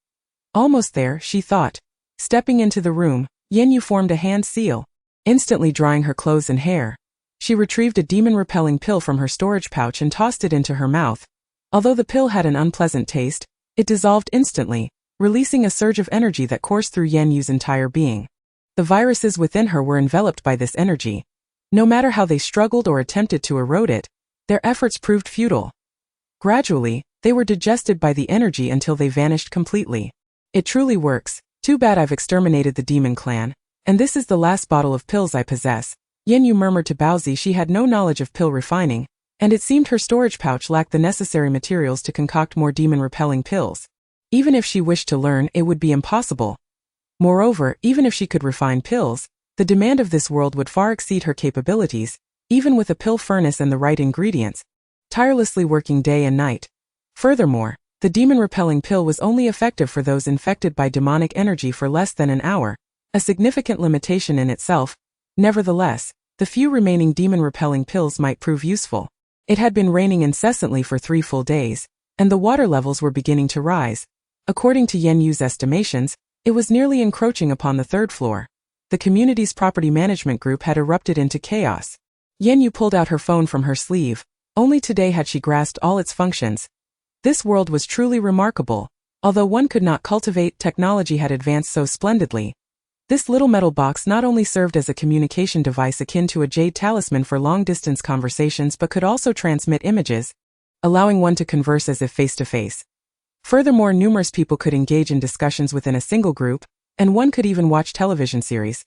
Almost there, she thought. Stepping into the room, Yan Yue formed a hand seal, instantly drying her clothes and hair. She retrieved a demon-repelling pill from her storage pouch and tossed it into her mouth. Although the pill had an unpleasant taste, it dissolved instantly, releasing a surge of energy that coursed through Yan Yue's entire being. The viruses within her were enveloped by this energy. No matter how they struggled or attempted to erode it, their efforts proved futile. Gradually, they were digested by the energy until they vanished completely. It truly works. Too bad I've exterminated the demon clan, and this is the last bottle of pills I possess. Yan Yue murmured to Baozi she had no knowledge of pill refining, and it seemed her storage pouch lacked the necessary materials to concoct more demon-repelling pills. Even if she wished to learn, it would be impossible. Moreover, even if she could refine pills, the demand of this world would far exceed her capabilities, even with a pill furnace and the right ingredients, tirelessly working day and night. Furthermore, the demon-repelling pill was only effective for those infected by demonic energy for less than an hour, a significant limitation in itself. Nevertheless, the few remaining demon-repelling pills might prove useful. It had been raining incessantly for 3 full days, and the water levels were beginning to rise. According to Yan Yue's estimations, it was nearly encroaching upon the 3rd floor. The community's property management group had erupted into chaos. Yan Yue pulled out her phone from her sleeve. Only today had she grasped all its functions. This world was truly remarkable. Although one could not cultivate, technology had advanced so splendidly. This little metal box not only served as a communication device akin to a jade talisman for long-distance conversations but could also transmit images, allowing one to converse as if face-to-face. Furthermore, numerous people could engage in discussions within a single group, and one could even watch television series.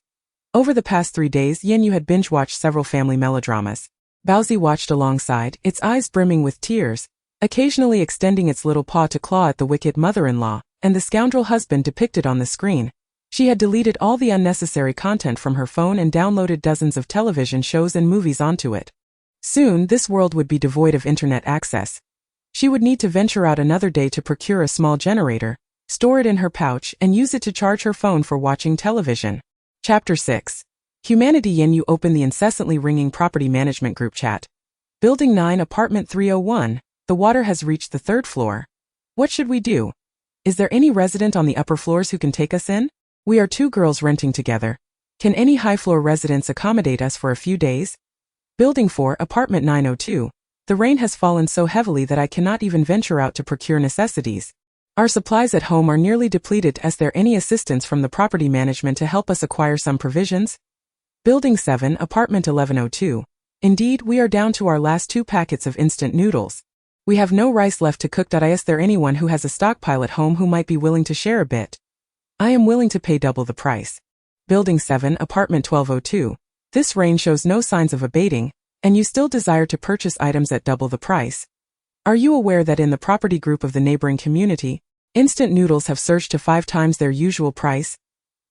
Over the past 3 days, Yan Yue had binge-watched several family melodramas. Baozi watched alongside, its eyes brimming with tears, occasionally extending its little paw to claw at the wicked mother-in-law and the scoundrel husband depicted on the screen. She had deleted all the unnecessary content from her phone and downloaded dozens of television shows and movies onto it. Soon, this world would be devoid of internet access. She would need to venture out another day to procure a small generator, store it in her pouch, and use it to charge her phone for watching television. Chapter 6. Humanity. Yan Yue opened the incessantly ringing property management group chat. Building 9, Apartment 301. The water has reached the 3rd floor. What should we do? Is there any resident on the upper floors who can take us in? We are 2 girls renting together. Can any high-floor residents accommodate us for a few days? Building 4, Apartment 902. The rain has fallen so heavily that I cannot even venture out to procure necessities. Our supplies at home are nearly depleted. Is there any assistance from the property management to help us acquire some provisions? Building 7, Apartment 1102. Indeed, we are down to our last 2 packets of instant noodles. We have no rice left to cook. Is there anyone who has a stockpile at home who might be willing to share a bit? I am willing to pay double the price. Building 7, Apartment 1202. This rain shows no signs of abating, and you still desire to purchase items at double the price. Are you aware that in the property group of the neighboring community, instant noodles have surged to 5 times their usual price?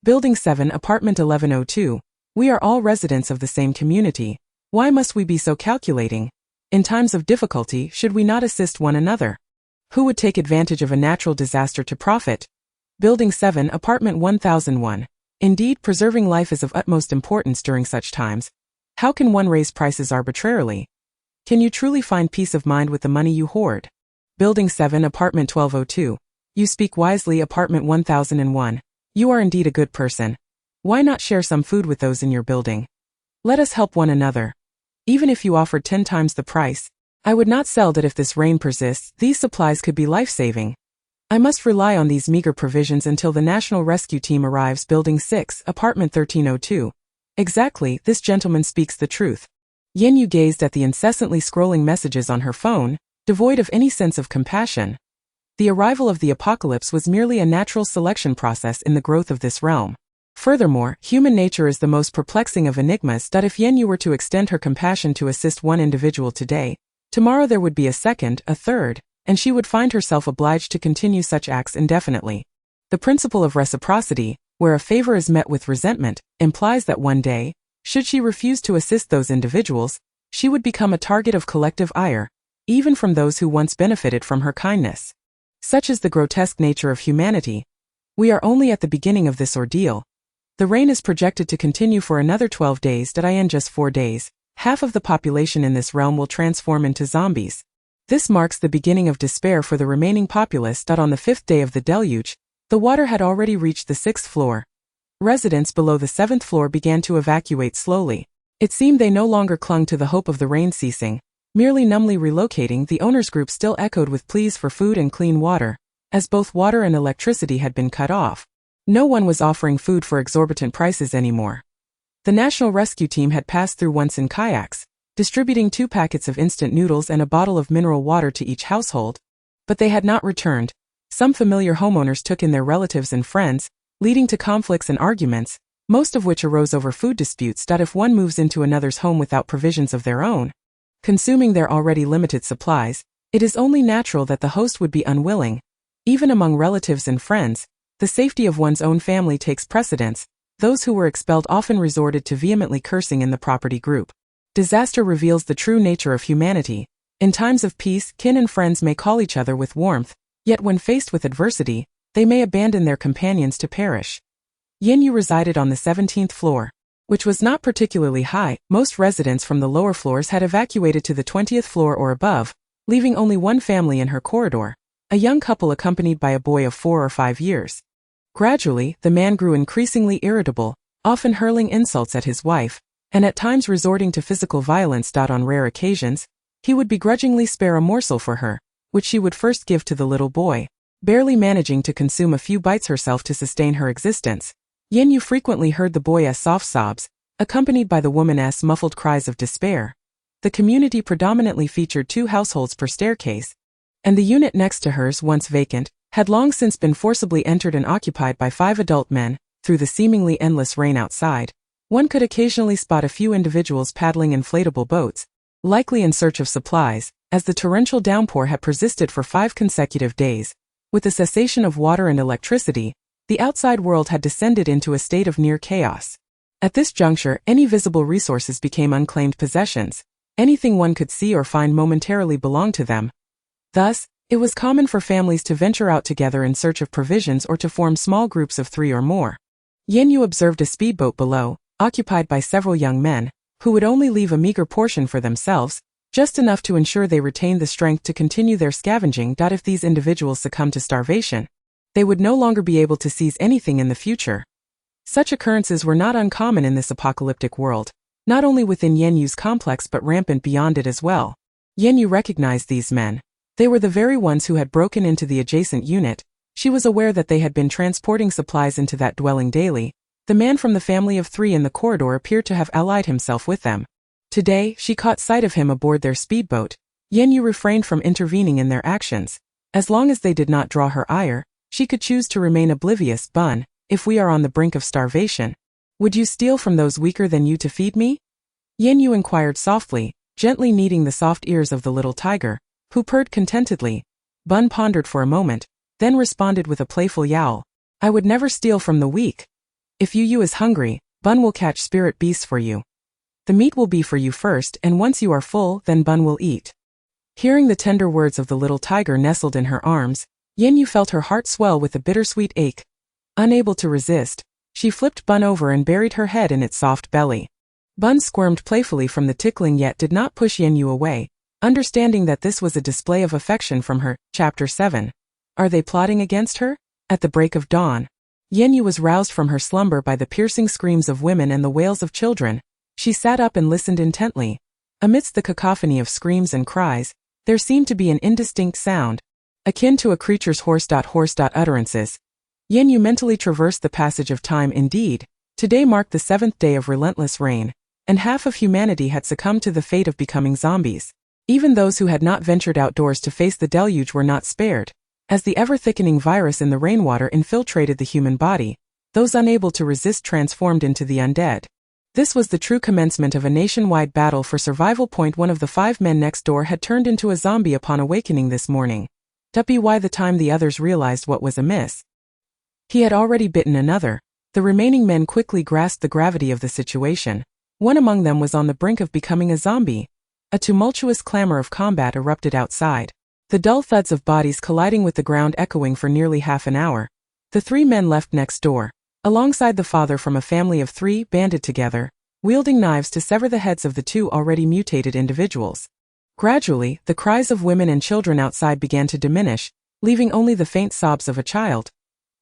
Building 7, Apartment 1102. We are all residents of the same community. Why must we be so calculating? In times of difficulty, should we not assist one another? Who would take advantage of a natural disaster to profit? Building 7, Apartment 1001. Indeed, preserving life is of utmost importance during such times. How can one raise prices arbitrarily? Can you truly find peace of mind with the money you hoard? Building 7, Apartment 1202. You speak wisely. Apartment 1001. You are indeed a good person. Why not share some food with those in your building? Let us help one another. Even if you offered 10 times the price, I would not sell that. If this rain persists, these supplies could be life-saving. I must rely on these meager provisions until the National Rescue Team arrives. Building 6, Apartment 1302. Exactly, this gentleman speaks the truth. Yan Yue gazed at the incessantly scrolling messages on her phone, devoid of any sense of compassion. The arrival of the apocalypse was merely a natural selection process in the growth of this realm. Furthermore, human nature is the most perplexing of enigmas. If Yan Yue were to extend her compassion to assist one individual today, tomorrow there would be a second, a third, and she would find herself obliged to continue such acts indefinitely. The principle of reciprocity, where a favor is met with resentment, implies that one day, should she refuse to assist those individuals, she would become a target of collective ire, even from those who once benefited from her kindness. Such is the grotesque nature of humanity. We are only at the beginning of this ordeal. The rain is projected to continue for another 12 days. In just 4 days, half of the population in this realm will transform into zombies. This marks the beginning of despair for the remaining populace. On the 5th day of the deluge, the water had already reached the 6th floor. Residents below the 7th floor began to evacuate slowly. It seemed they no longer clung to the hope of the rain ceasing, merely numbly relocating. The owners' group still echoed with pleas for food and clean water, as both water and electricity had been cut off. No one was offering food for exorbitant prices anymore. The National Rescue Team had passed through once in kayaks, distributing 2 packets of instant noodles and a bottle of mineral water to each household, but they had not returned. Some familiar homeowners took in their relatives and friends, leading to conflicts and arguments, most of which arose over food disputes. If one moves into another's home without provisions of their own, consuming their already limited supplies, it is only natural that the host would be unwilling. Even among relatives and friends, the safety of one's own family takes precedence. Those who were expelled often resorted to vehemently cursing in the property group. Disaster reveals the true nature of humanity. In times of peace, kin and friends may call each other with warmth, yet when faced with adversity, they may abandon their companions to perish. Yan Yue resided on the 17th floor. which was not particularly high. Most residents from the lower floors had evacuated to the 20th floor or above, leaving only one family in her corridor, a young couple accompanied by a boy of 4 or 5 years. Gradually, the man grew increasingly irritable, often hurling insults at his wife, and at times resorting to physical violence. On rare occasions, he would begrudgingly spare a morsel for her, which she would first give to the little boy, barely managing to consume a few bites herself to sustain her existence. Yan Yue frequently heard the boy's soft sobs, accompanied by the woman's muffled cries of despair. The community predominantly featured 2 households per staircase, and the unit next to hers, once vacant, had long since been forcibly entered and occupied by 5 adult men. Through the seemingly endless rain outside, one could occasionally spot a few individuals paddling inflatable boats, likely in search of supplies, as the torrential downpour had persisted for 5 consecutive days. With the cessation of water and electricity, the outside world had descended into a state of near chaos. At this juncture, any visible resources became unclaimed possessions. Anything one could see or find momentarily belonged to them. Thus, it was common for families to venture out together in search of provisions or to form small groups of 3 or more. Yan Yue observed a speedboat below, occupied by several young men, who would only leave a meager portion for themselves, just enough to ensure they retained the strength to continue their scavenging. If these individuals succumbed to starvation, they would no longer be able to seize anything in the future. Such occurrences were not uncommon in this apocalyptic world, not only within Yan Yue's complex but rampant beyond it as well. Yan Yue recognized these men. They were the very ones who had broken into the adjacent unit. She was aware that they had been transporting supplies into that dwelling daily. The man from the family of 3 in the corridor appeared to have allied himself with them. Today, she caught sight of him aboard their speedboat. Yan Yue refrained from intervening in their actions. As long as they did not draw her ire, she could choose to remain oblivious. Bun, if we are on the brink of starvation, would you steal from those weaker than you to feed me? Yan Yue inquired softly, gently kneading the soft ears of the little tiger, who purred contentedly. Bun pondered for a moment, then responded with a playful yowl. I would never steal from the weak. If you is hungry, Bun will catch spirit beasts for you. The meat will be for you first, and once you are full, then Bun will eat. Hearing the tender words of the little tiger nestled in her arms, Yan Yue felt her heart swell with a bittersweet ache. Unable to resist, she flipped Bun over and buried her head in its soft belly. Bun squirmed playfully from the tickling yet did not push Yan Yue away, understanding that this was a display of affection from her. Chapter 7. Are they plotting against her? At the break of dawn, Yan Yue was roused from her slumber by the piercing screams of women and the wails of children. She sat up and listened intently. Amidst the cacophony of screams and cries, there seemed to be an indistinct sound, akin to a creature's hoarse utterances. Yan Yue mentally traversed the passage of time. Indeed, today marked the 7th day of relentless rain, and half of humanity had succumbed to the fate of becoming zombies. Even those who had not ventured outdoors to face the deluge were not spared. As the ever-thickening virus in the rainwater infiltrated the human body, those unable to resist transformed into the undead. This was the true commencement of a nationwide battle for survival. One of the 5 men next door had turned into a zombie upon awakening this morning. By the time the others realized what was amiss, he had already bitten another. The remaining men quickly grasped the gravity of the situation. One among them was on the brink of becoming a zombie. A tumultuous clamor of combat erupted outside, the dull thuds of bodies colliding with the ground echoing for nearly half an hour. The 3 men left next door, alongside the father from a family of 3, banded together, wielding knives to sever the heads of the 2 already mutated individuals. Gradually, the cries of women and children outside began to diminish, leaving only the faint sobs of a child.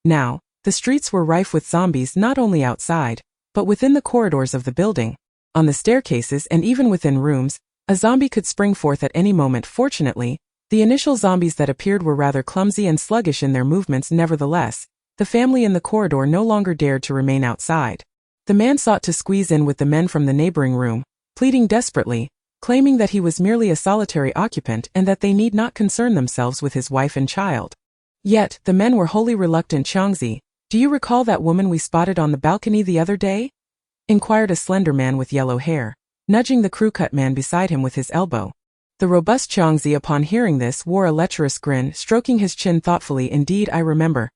Now, the streets were rife with zombies not only outside, but within the corridors of the building. On the staircases and even within rooms, a zombie could spring forth at any moment. Fortunately, the initial zombies that appeared were rather clumsy and sluggish in their movements. Nevertheless, the family in the corridor no longer dared to remain outside. The man sought to squeeze in with the men from the neighboring room, pleading desperately, claiming that he was merely a solitary occupant and that they need not concern themselves with his wife and child. Yet, the men were wholly reluctant. Changzi, do you recall that woman we spotted on the balcony the other day? Inquired a slender man with yellow hair, nudging the crew-cut man beside him with his elbow. The robust Changzi, upon hearing this, wore a lecherous grin, stroking his chin thoughtfully. Indeed, I remember.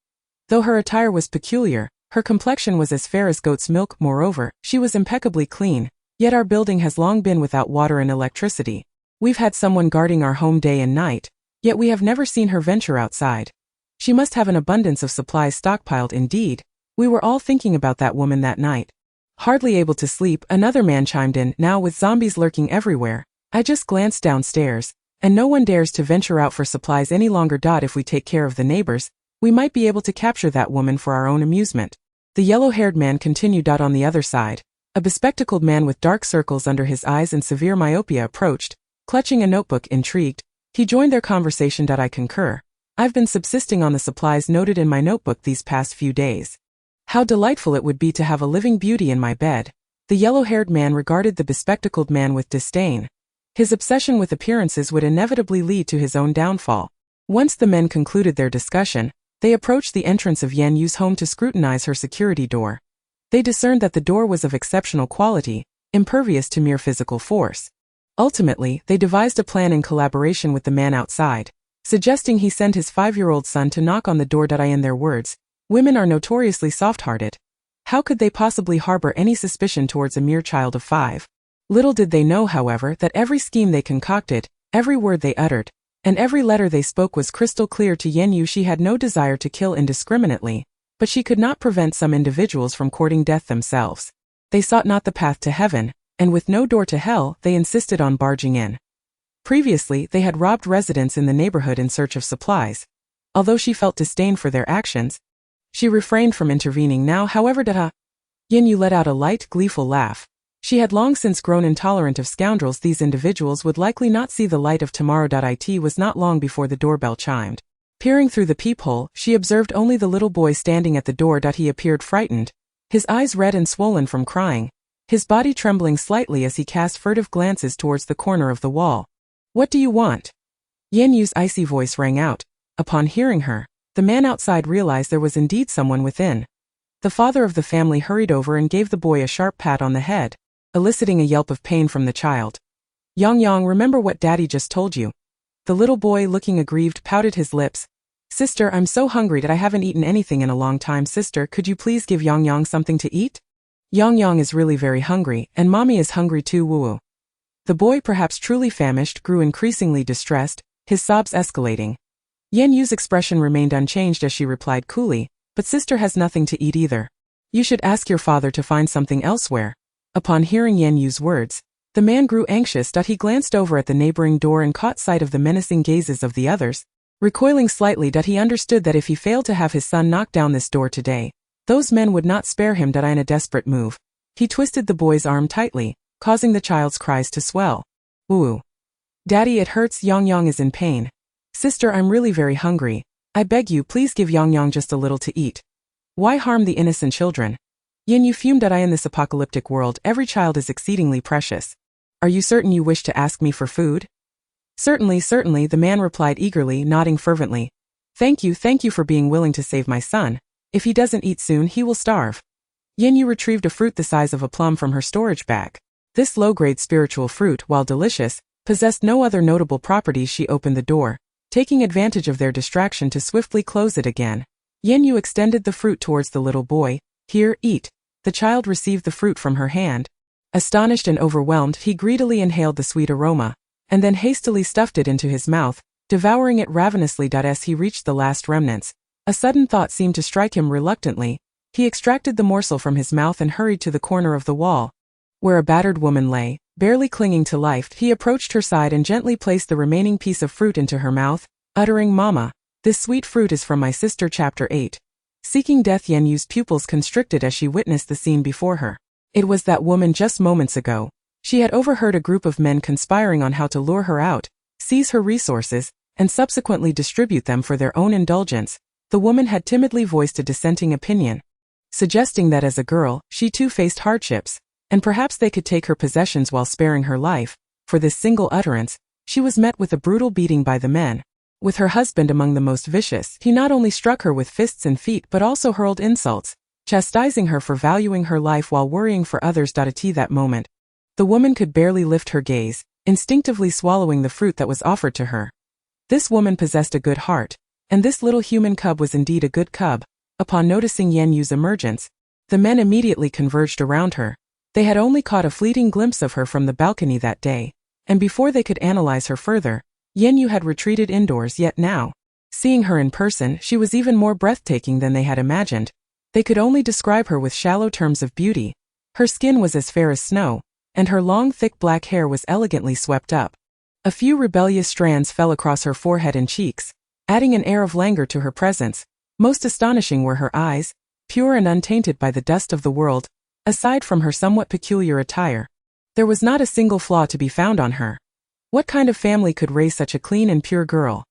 Though her attire was peculiar, her complexion was as fair as goat's milk. Moreover, she was impeccably clean. Yet our building has long been without water and electricity. We've had someone guarding our home day and night, yet we have never seen her venture outside. She must have an abundance of supplies stockpiled. Indeed, we were all thinking about that woman that night. Hardly able to sleep, another man chimed in, now with zombies lurking everywhere. I just glanced downstairs, and no one dares to venture out for supplies any longer. If we take care of the neighbors, we might be able to capture that woman for our own amusement. The yellow-haired man continued. On the other side, a bespectacled man with dark circles under his eyes and severe myopia approached, clutching a notebook. Intrigued, he joined their conversation. I concur. I've been subsisting on the supplies noted in my notebook these past few days. How delightful it would be to have a living beauty in my bed. The yellow-haired man regarded the bespectacled man with disdain. His obsession with appearances would inevitably lead to his own downfall. Once the men concluded their discussion, they approached the entrance of Yan Yue's home to scrutinize her security door. They discerned that the door was of exceptional quality, impervious to mere physical force. Ultimately, they devised a plan in collaboration with the man outside, suggesting he send his 5-year-old son to knock on the door. In their words, women are notoriously soft-hearted. How could they possibly harbor any suspicion towards a mere child of 5? Little did they know, however, that every scheme they concocted, every word they uttered, and every letter they spoke was crystal clear to Yan Yue. She had no desire to kill indiscriminately, but she could not prevent some individuals from courting death themselves. They sought not the path to heaven, and with no door to hell, they insisted on barging in. Previously, they had robbed residents in the neighborhood in search of supplies. Although she felt disdain for their actions, she refrained from intervening. Now, however, Yan Yue let out a light, gleeful laugh. She had long since grown intolerant of scoundrels. These individuals would likely not see the light of tomorrow. It was not long before the doorbell chimed. Peering through the peephole, she observed only the little boy standing at the door. He appeared frightened, his eyes red and swollen from crying, his body trembling slightly as he cast furtive glances towards the corner of the wall. What do you want? Yan Yue's icy voice rang out. Upon hearing her, the man outside realized there was indeed someone within. The father of the family hurried over and gave the boy a sharp pat on the head, eliciting a yelp of pain from the child. Yang, remember what Daddy just told you? The little boy, looking aggrieved, pouted his lips. Sister, I'm so hungry that I haven't eaten anything in a long time. Sister, could you please give Yang something to eat? Yang is really very hungry, and Mommy is hungry too. Woo. The boy, perhaps truly famished, grew increasingly distressed, his sobs escalating. Yan Yue's expression remained unchanged as she replied coolly, but sister has nothing to eat either. You should ask your father to find something elsewhere. Upon hearing Yan Yue's words, the man grew anxious. He glanced over at the neighboring door and caught sight of the menacing gazes of the others. Recoiling slightly, he understood that if he failed to have his son knock down this door today, those men would not spare him. In a desperate move, he twisted the boy's arm tightly, causing the child's cries to swell. Ooh. Daddy, it hurts. Yang is in pain. Sister, I'm really very hungry. I beg you, please give Yang just a little to eat. Why harm the innocent children? Yan Yue fumed. In this apocalyptic world, every child is exceedingly precious. Are you certain you wish to ask me for food? Certainly, the man replied eagerly, nodding fervently. Thank you for being willing to save my son. If he doesn't eat soon, he will starve. Yan Yue retrieved a fruit the size of a plum from her storage bag. This low-grade spiritual fruit, while delicious, possessed no other notable properties. She opened the door, taking advantage of their distraction to swiftly close it again. Yan Yue extended the fruit towards the little boy. Here, eat. The child received the fruit from her hand. Astonished and overwhelmed, he greedily inhaled the sweet aroma, and then hastily stuffed it into his mouth, devouring it ravenously. As he reached the last remnants, a sudden thought seemed to strike him. Reluctantly, he extracted the morsel from his mouth and hurried to the corner of the wall, where a battered woman lay, barely clinging to life. He approached her side and gently placed the remaining piece of fruit into her mouth, uttering, "Mama, this sweet fruit is from my sister." Chapter 8. Seeking death. Yan Yue's pupils constricted as she witnessed the scene before her. It was that woman just moments ago. She had overheard a group of men conspiring on how to lure her out, seize her resources, and subsequently distribute them for their own indulgence. The woman had timidly voiced a dissenting opinion, suggesting that as a girl, she too faced hardships, and perhaps they could take her possessions while sparing her life. For this single utterance, she was met with a brutal beating by the men. With her husband among the most vicious, he not only struck her with fists and feet but also hurled insults, chastising her for valuing her life while worrying for others. At that moment, the woman could barely lift her gaze, instinctively swallowing the fruit that was offered to her. This woman possessed a good heart, and this little human cub was indeed a good cub. Upon noticing Yan Yue's emergence, the men immediately converged around her. They had only caught a fleeting glimpse of her from the balcony that day, and before they could analyze her further, Yan Yue had retreated indoors. Yet now, seeing her in person, she was even more breathtaking than they had imagined. They could only describe her with shallow terms of beauty. Her skin was as fair as snow, and her long thick black hair was elegantly swept up. A few rebellious strands fell across her forehead and cheeks, adding an air of languor to her presence. Most astonishing were her eyes, pure and untainted by the dust of the world, aside from her somewhat peculiar attire. There was not a single flaw to be found on her. What kind of family could raise such a clean and pure girl?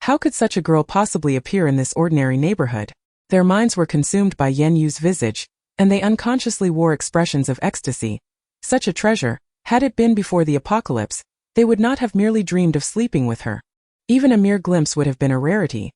How could such a girl possibly appear in this ordinary neighborhood? Their minds were consumed by Yan Yue's visage, and they unconsciously wore expressions of ecstasy. Such a treasure, had it been before the apocalypse, they would not have merely dreamed of sleeping with her. Even a mere glimpse would have been a rarity.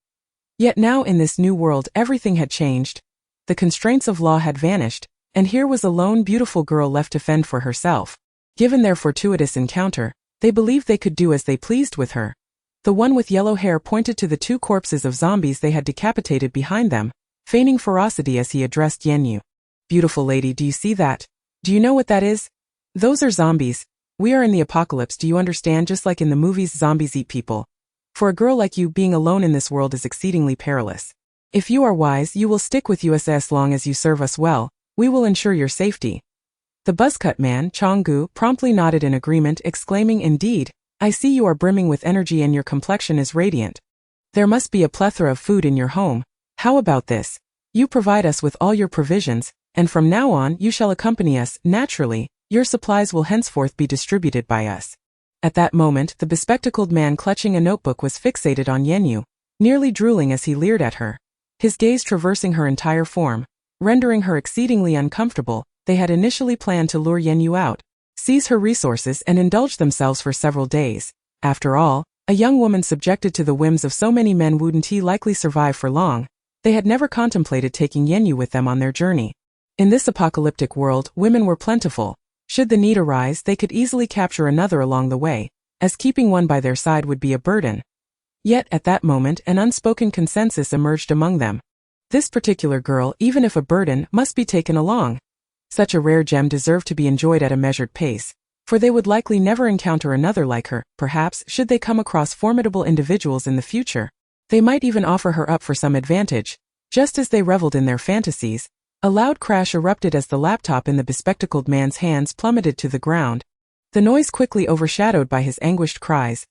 Yet now in this new world everything had changed. The constraints of law had vanished, and here was a lone beautiful girl left to fend for herself. Given their fortuitous encounter, they believed they could do as they pleased with her. The one with yellow hair pointed to the two corpses of zombies they had decapitated behind them, feigning ferocity as he addressed Yan Yue. "Beautiful lady, do you see that? Do you know what that is? Those are zombies. We are in the apocalypse, do you understand? Just like in the movies, zombies eat people. For a girl like you, being alone in this world is exceedingly perilous. If you are wise, you will stick with us as long as you serve us well. We will ensure your safety." The buzzcut man, Changgu, promptly nodded in agreement, exclaiming, "Indeed, I see you are brimming with energy and your complexion is radiant. There must be a plethora of food in your home. How about this? You provide us with all your provisions, and from now on you shall accompany us. Naturally, your supplies will henceforth be distributed by us." At that moment, the bespectacled man clutching a notebook was fixated on Yan Yue, nearly drooling as he leered at her. His gaze traversing her entire form, rendering her exceedingly uncomfortable. They had initially planned to lure Yan Yue out, seize her resources and indulge themselves for several days. After all, a young woman subjected to the whims of so many men wouldn't likely survive for long. They had never contemplated taking Yan Yue with them on their journey. In this apocalyptic world, women were plentiful. Should the need arise, they could easily capture another along the way, as keeping one by their side would be a burden. Yet at that moment an unspoken consensus emerged among them. This particular girl, even if a burden, must be taken along. Such a rare gem deserved to be enjoyed at a measured pace, for they would likely never encounter another like her. Perhaps, should they come across formidable individuals in the future, they might even offer her up for some advantage. Just as they reveled in their fantasies, a loud crash erupted as the laptop in the bespectacled man's hands plummeted to the ground. The noise quickly overshadowed by his anguished cries.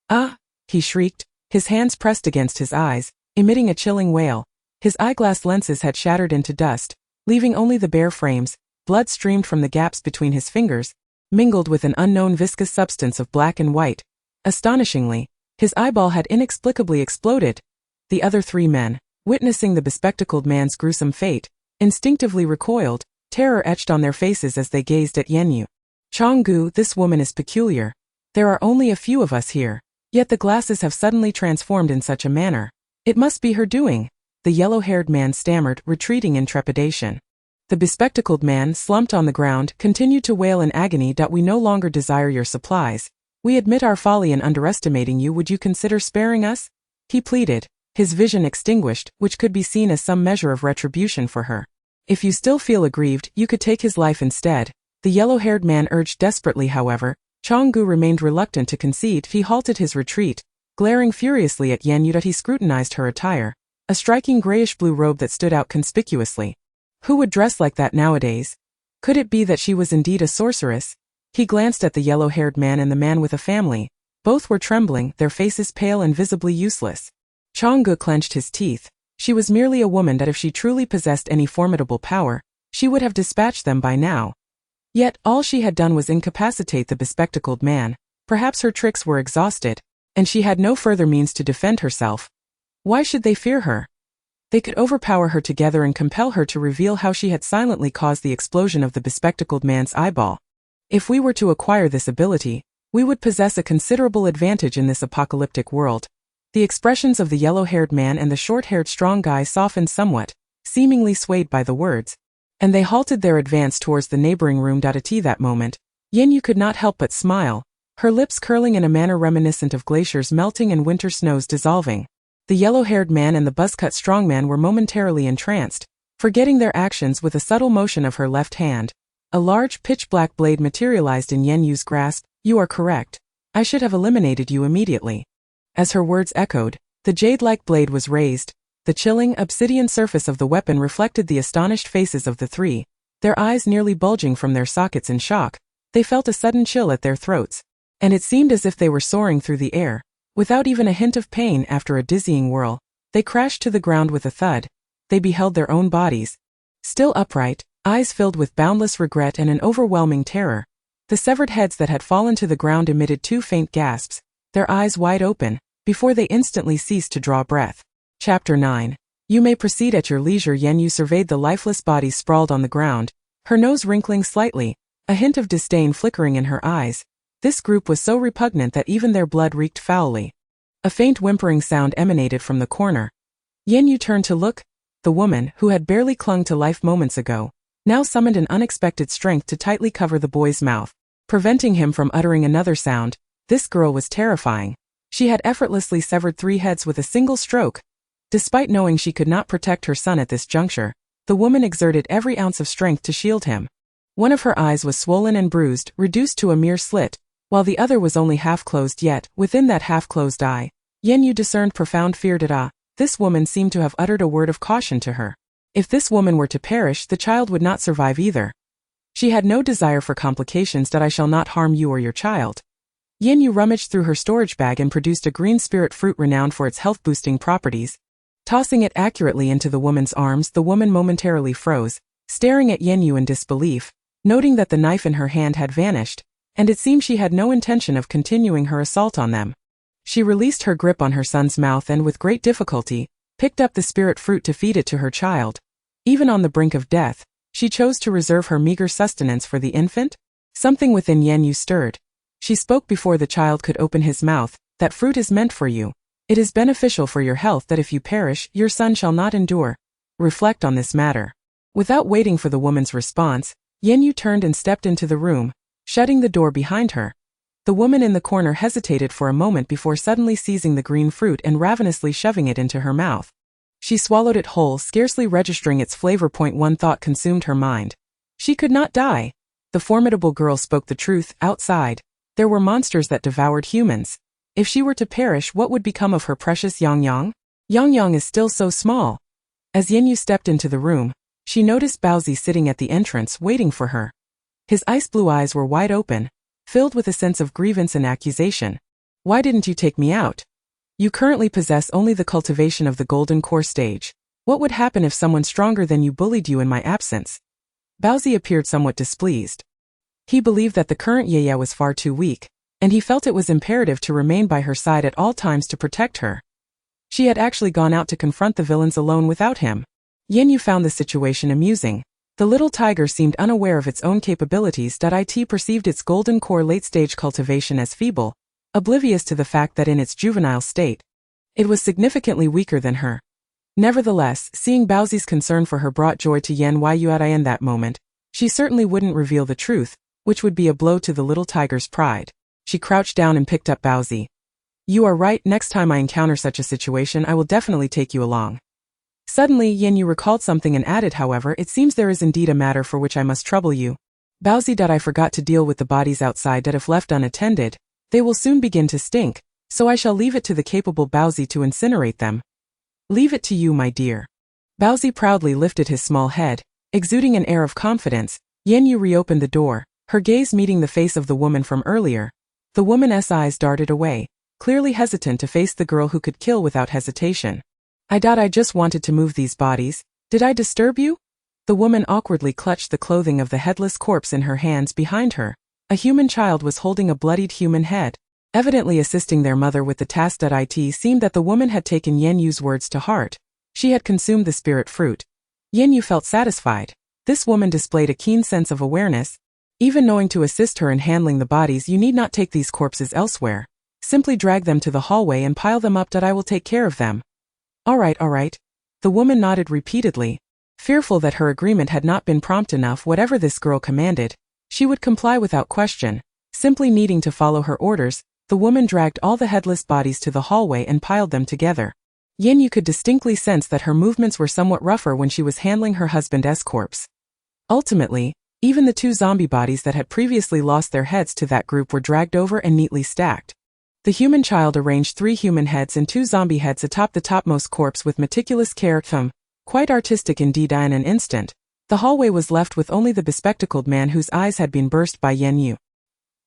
"Ah!" he shrieked, his hands pressed against his eyes, emitting a chilling wail. His eyeglass lenses had shattered into dust, leaving only the bare frames. Blood streamed from the gaps between his fingers, mingled with an unknown viscous substance of black and white. Astonishingly, his eyeball had inexplicably exploded. The other three men, witnessing the bespectacled man's gruesome fate, instinctively recoiled, terror etched on their faces as they gazed at Yan Yue. "Changgu, this woman is peculiar. There are only a few of us here, yet the glasses have suddenly transformed in such a manner. It must be her doing," the yellow-haired man stammered, retreating in trepidation. The bespectacled man, slumped on the ground, continued to wail in agony. "We no longer desire your supplies. We admit our folly in underestimating you. Would you consider sparing us?" he pleaded, his vision extinguished, which could be seen as some measure of retribution for her. "If you still feel aggrieved, you could take his life instead," the yellow-haired man urged desperately. However, Changgu remained reluctant to concede. He halted his retreat, glaring furiously at Yan Yue. He scrutinized her attire, a striking grayish-blue robe that stood out conspicuously. Who would dress like that nowadays? Could it be that she was indeed a sorceress? He glanced at the yellow-haired man and the man with a family. Both were trembling, their faces pale and visibly useless. Changgu clenched his teeth. She was merely a woman that if she truly possessed any formidable power, she would have dispatched them by now. Yet, all she had done was incapacitate the bespectacled man. Perhaps her tricks were exhausted, and she had no further means to defend herself. Why should they fear her? They could overpower her together and compel her to reveal how she had silently caused the explosion of the bespectacled man's eyeball. If we were to acquire this ability, we would possess a considerable advantage in this apocalyptic world. The expressions of the yellow-haired man and the short-haired strong guy softened somewhat, seemingly swayed by the words, and they halted their advance towards the neighboring room. At that moment, Yan Yue could not help but smile, her lips curling in a manner reminiscent of glaciers melting and winter snows dissolving. The yellow-haired man and the buzz-cut strongman were momentarily entranced, forgetting their actions. With a subtle motion of her left hand, a large pitch-black blade materialized in Yan Yue's grasp. "You are correct. I should have eliminated you immediately." As her words echoed, the jade-like blade was raised. The chilling, obsidian surface of the weapon reflected the astonished faces of the three. their eyes nearly bulging from their sockets in shock. They felt a sudden chill at their throats, and it seemed as if they were soaring through the air. Without even a hint of pain after a dizzying whirl, they crashed to the ground with a thud. They beheld their own bodies, still upright, eyes filled with boundless regret and an overwhelming terror. The severed heads that had fallen to the ground emitted 2 faint gasps, their eyes wide open, before they instantly ceased to draw breath. Chapter 9. You may proceed at your leisure. Yan Yue surveyed the lifeless bodies sprawled on the ground, her nose wrinkling slightly, a hint of disdain flickering in her eyes. This group was so repugnant that even their blood reeked foully. A faint whimpering sound emanated from the corner. Yan Yue turned to look. The woman, who had barely clung to life moments ago, now summoned an unexpected strength to tightly cover the boy's mouth, preventing him from uttering another sound. This girl was terrifying. She had effortlessly severed 3 heads with a single stroke. Despite knowing she could not protect her son at this juncture, the woman exerted every ounce of strength to shield him. One of her eyes was swollen and bruised, reduced to a mere slit, while the other was only half-closed. Yet, within that half-closed eye, Yan Yue discerned profound fear. This woman seemed to have uttered a word of caution to her. If this woman were to perish, the child would not survive either. She had no desire for complications. I shall not harm you or your child. Yan Yue rummaged through her storage bag and produced a green spirit fruit renowned for its health-boosting properties. Tossing it accurately into the woman's arms, the woman momentarily froze, staring at Yan Yue in disbelief, noting that the knife in her hand had vanished, and it seemed she had no intention of continuing her assault on them. She released her grip on her son's mouth and with great difficulty, picked up the spirit fruit to feed it to her child. Even on the brink of death, she chose to reserve her meager sustenance for the infant. Something within Yan Yue stirred. She spoke before the child could open his mouth. That fruit is meant for you. It is beneficial for your health. That if you perish, your son shall not endure. Reflect on this matter. Without waiting for the woman's response, Yan Yue turned and stepped into the room, shutting the door behind her. The woman in the corner hesitated for a moment before suddenly seizing the green fruit and ravenously shoving it into her mouth. She swallowed it whole, scarcely registering its flavor. One thought consumed her mind. She could not die. The formidable girl spoke the truth. Outside, there were monsters that devoured humans. If she were to perish, what would become of her precious Yang Yang? Yang Yang is still so small. As Yan Yue stepped into the room, she noticed Baozi sitting at the entrance waiting for her. His ice-blue eyes were wide open, filled with a sense of grievance and accusation. Why didn't you take me out? You currently possess only the cultivation of the golden core stage. What would happen if someone stronger than you bullied you in my absence? Baozi appeared somewhat displeased. He believed that the current Yaya was far too weak, and he felt it was imperative to remain by her side at all times to protect her. She had actually gone out to confront the villains alone without him. Yan Yue found the situation amusing. The little tiger seemed unaware of its own capabilities. It perceived its golden core late-stage cultivation as feeble, oblivious to the fact that in its juvenile state, it was significantly weaker than her. Nevertheless, seeing Baozi's concern for her brought joy to Yan Yue. In that moment, she certainly wouldn't reveal the truth, which would be a blow to the little tiger's pride. She crouched down and picked up Baozi. You are right. Next time I encounter such a situation, I will definitely take you along. Suddenly, Yan Yue recalled something and added, however, it seems there is indeed a matter for which I must trouble you. Baozi. I forgot to deal with the bodies outside. If left unattended, they will soon begin to stink, so I shall leave it to the capable Baozi to incinerate them. Leave it to you, my dear. Baozi proudly lifted his small head, exuding an air of confidence. Yan Yue reopened the door, her gaze meeting the face of the woman from earlier. The woman's eyes darted away, clearly hesitant to face the girl who could kill without hesitation. I just wanted to move these bodies. Did I disturb you? The woman awkwardly clutched the clothing of the headless corpse in her hands behind her. A human child was holding a bloodied human head, evidently assisting their mother with the task. It seemed that the woman had taken Yan Yue's words to heart. She had consumed the spirit fruit. Yan Yue felt satisfied. This woman displayed a keen sense of awareness. Even knowing to assist her in handling the bodies, you need not take these corpses elsewhere. Simply drag them to the hallway and pile them up. I will take care of them. All right. The woman nodded repeatedly. Fearful that her agreement had not been prompt enough, whatever this girl commanded, she would comply without question. Simply needing to follow her orders, the woman dragged all the headless bodies to the hallway and piled them together. Yan Yue could distinctly sense that her movements were somewhat rougher when she was handling her husband's corpse. Ultimately, even the 2 zombie bodies that had previously lost their heads to that group were dragged over and neatly stacked. The human child arranged 3 human heads and 2 zombie heads atop the topmost corpse with meticulous care. Quite artistic indeed. In an instant, The hallway was left with only the bespectacled man whose eyes had been burst by Yan Yue.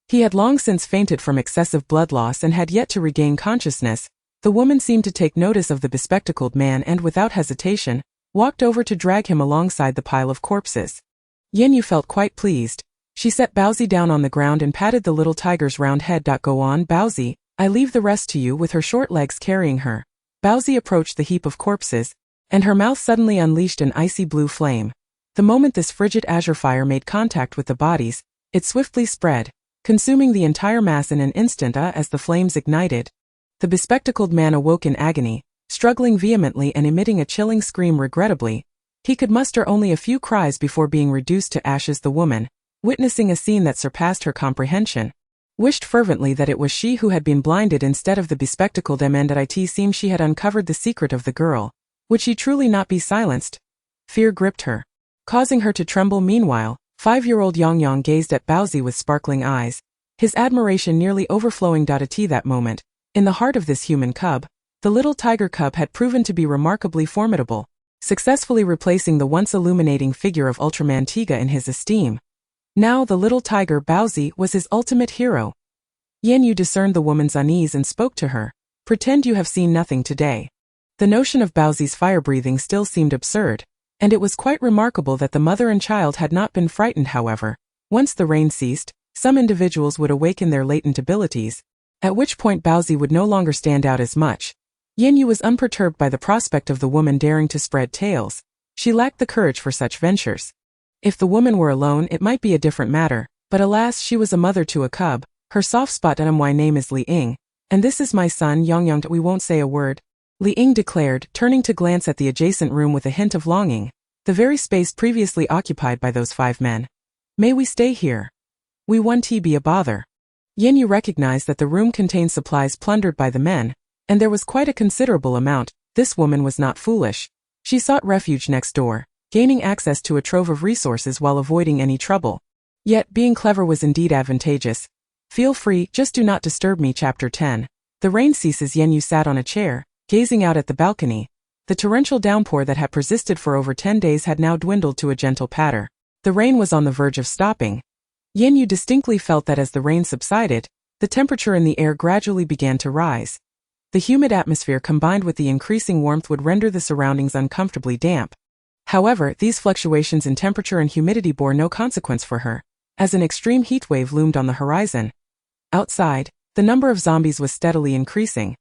He had long since fainted from excessive blood loss and had yet to regain consciousness. The woman seemed to take notice of the bespectacled man and, without hesitation, walked over to drag him alongside the pile of corpses. Yan Yue felt quite pleased. She set Baozi down on the ground and patted the little tiger's round head. Go on, Baozi, I leave the rest to you. With her short legs carrying her, Baozi approached the heap of corpses, and her mouth suddenly unleashed an icy blue flame. The moment this frigid azure fire made contact with the bodies, it swiftly spread, consuming the entire mass in an instant. As the flames ignited, the bespectacled man awoke in agony, struggling vehemently and emitting a chilling scream. Regrettably, he could muster only a few cries before being reduced to ashes. The woman, witnessing a scene that surpassed her comprehension, wished fervently that it was she who had been blinded instead of the bespectacled man. It seemed she had uncovered the secret of the girl. Would she truly not be silenced? Fear gripped her, causing her to tremble. Meanwhile, 5-year-old Yang Yang gazed at Baozi with sparkling eyes, his admiration nearly overflowing. At that moment, in the heart of this human cub, the little tiger cub had proven to be remarkably formidable, successfully replacing the once illuminating figure of Ultraman Tiga in his esteem. Now the little tiger Baozi was his ultimate hero. Yan Yue discerned the woman's unease and spoke to her. Pretend you have seen nothing today. The notion of Baozi's fire-breathing still seemed absurd, and it was quite remarkable that the mother and child had not been frightened. However, once the rain ceased, some individuals would awaken their latent abilities, at which point Baozi would no longer stand out as much. Yan Yue was unperturbed by the prospect of the woman daring to spread tales. She lacked the courage for such ventures. If the woman were alone, it might be a different matter, but alas, she was a mother to a cub. Her soft spot. My name is Li Ying, and this is my son Yang Yang. We won't say a word, Li Ying declared, turning to glance at the adjacent room with a hint of longing, the very space previously occupied by those 5 men. May we stay here? We won't be a bother. Yan Yue recognized that the room contained supplies plundered by the men, and there was quite a considerable amount. This woman was not foolish. She sought refuge next door, gaining access to a trove of resources while avoiding any trouble. Yet, being clever was indeed advantageous. Feel free, just do not disturb me. Chapter 10. The rain ceases. Yan Yue sat on a chair, gazing out at the balcony. The torrential downpour that had persisted for over 10 days had now dwindled to a gentle patter. The rain was on the verge of stopping. Yan Yue distinctly felt that as the rain subsided, the temperature in the air gradually began to rise. The humid atmosphere combined with the increasing warmth would render the surroundings uncomfortably damp. However, these fluctuations in temperature and humidity bore no consequence for her, as an extreme heat wave loomed on the horizon. Outside, the number of zombies was steadily increasing.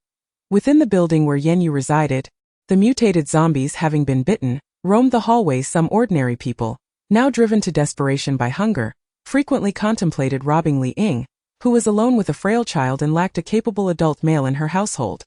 Within the building where Yan Yue resided, the mutated zombies, having been bitten, roamed the hallways. Some ordinary people, now driven to desperation by hunger, frequently contemplated robbing Li Ying, who was alone with a frail child and lacked a capable adult male in her household.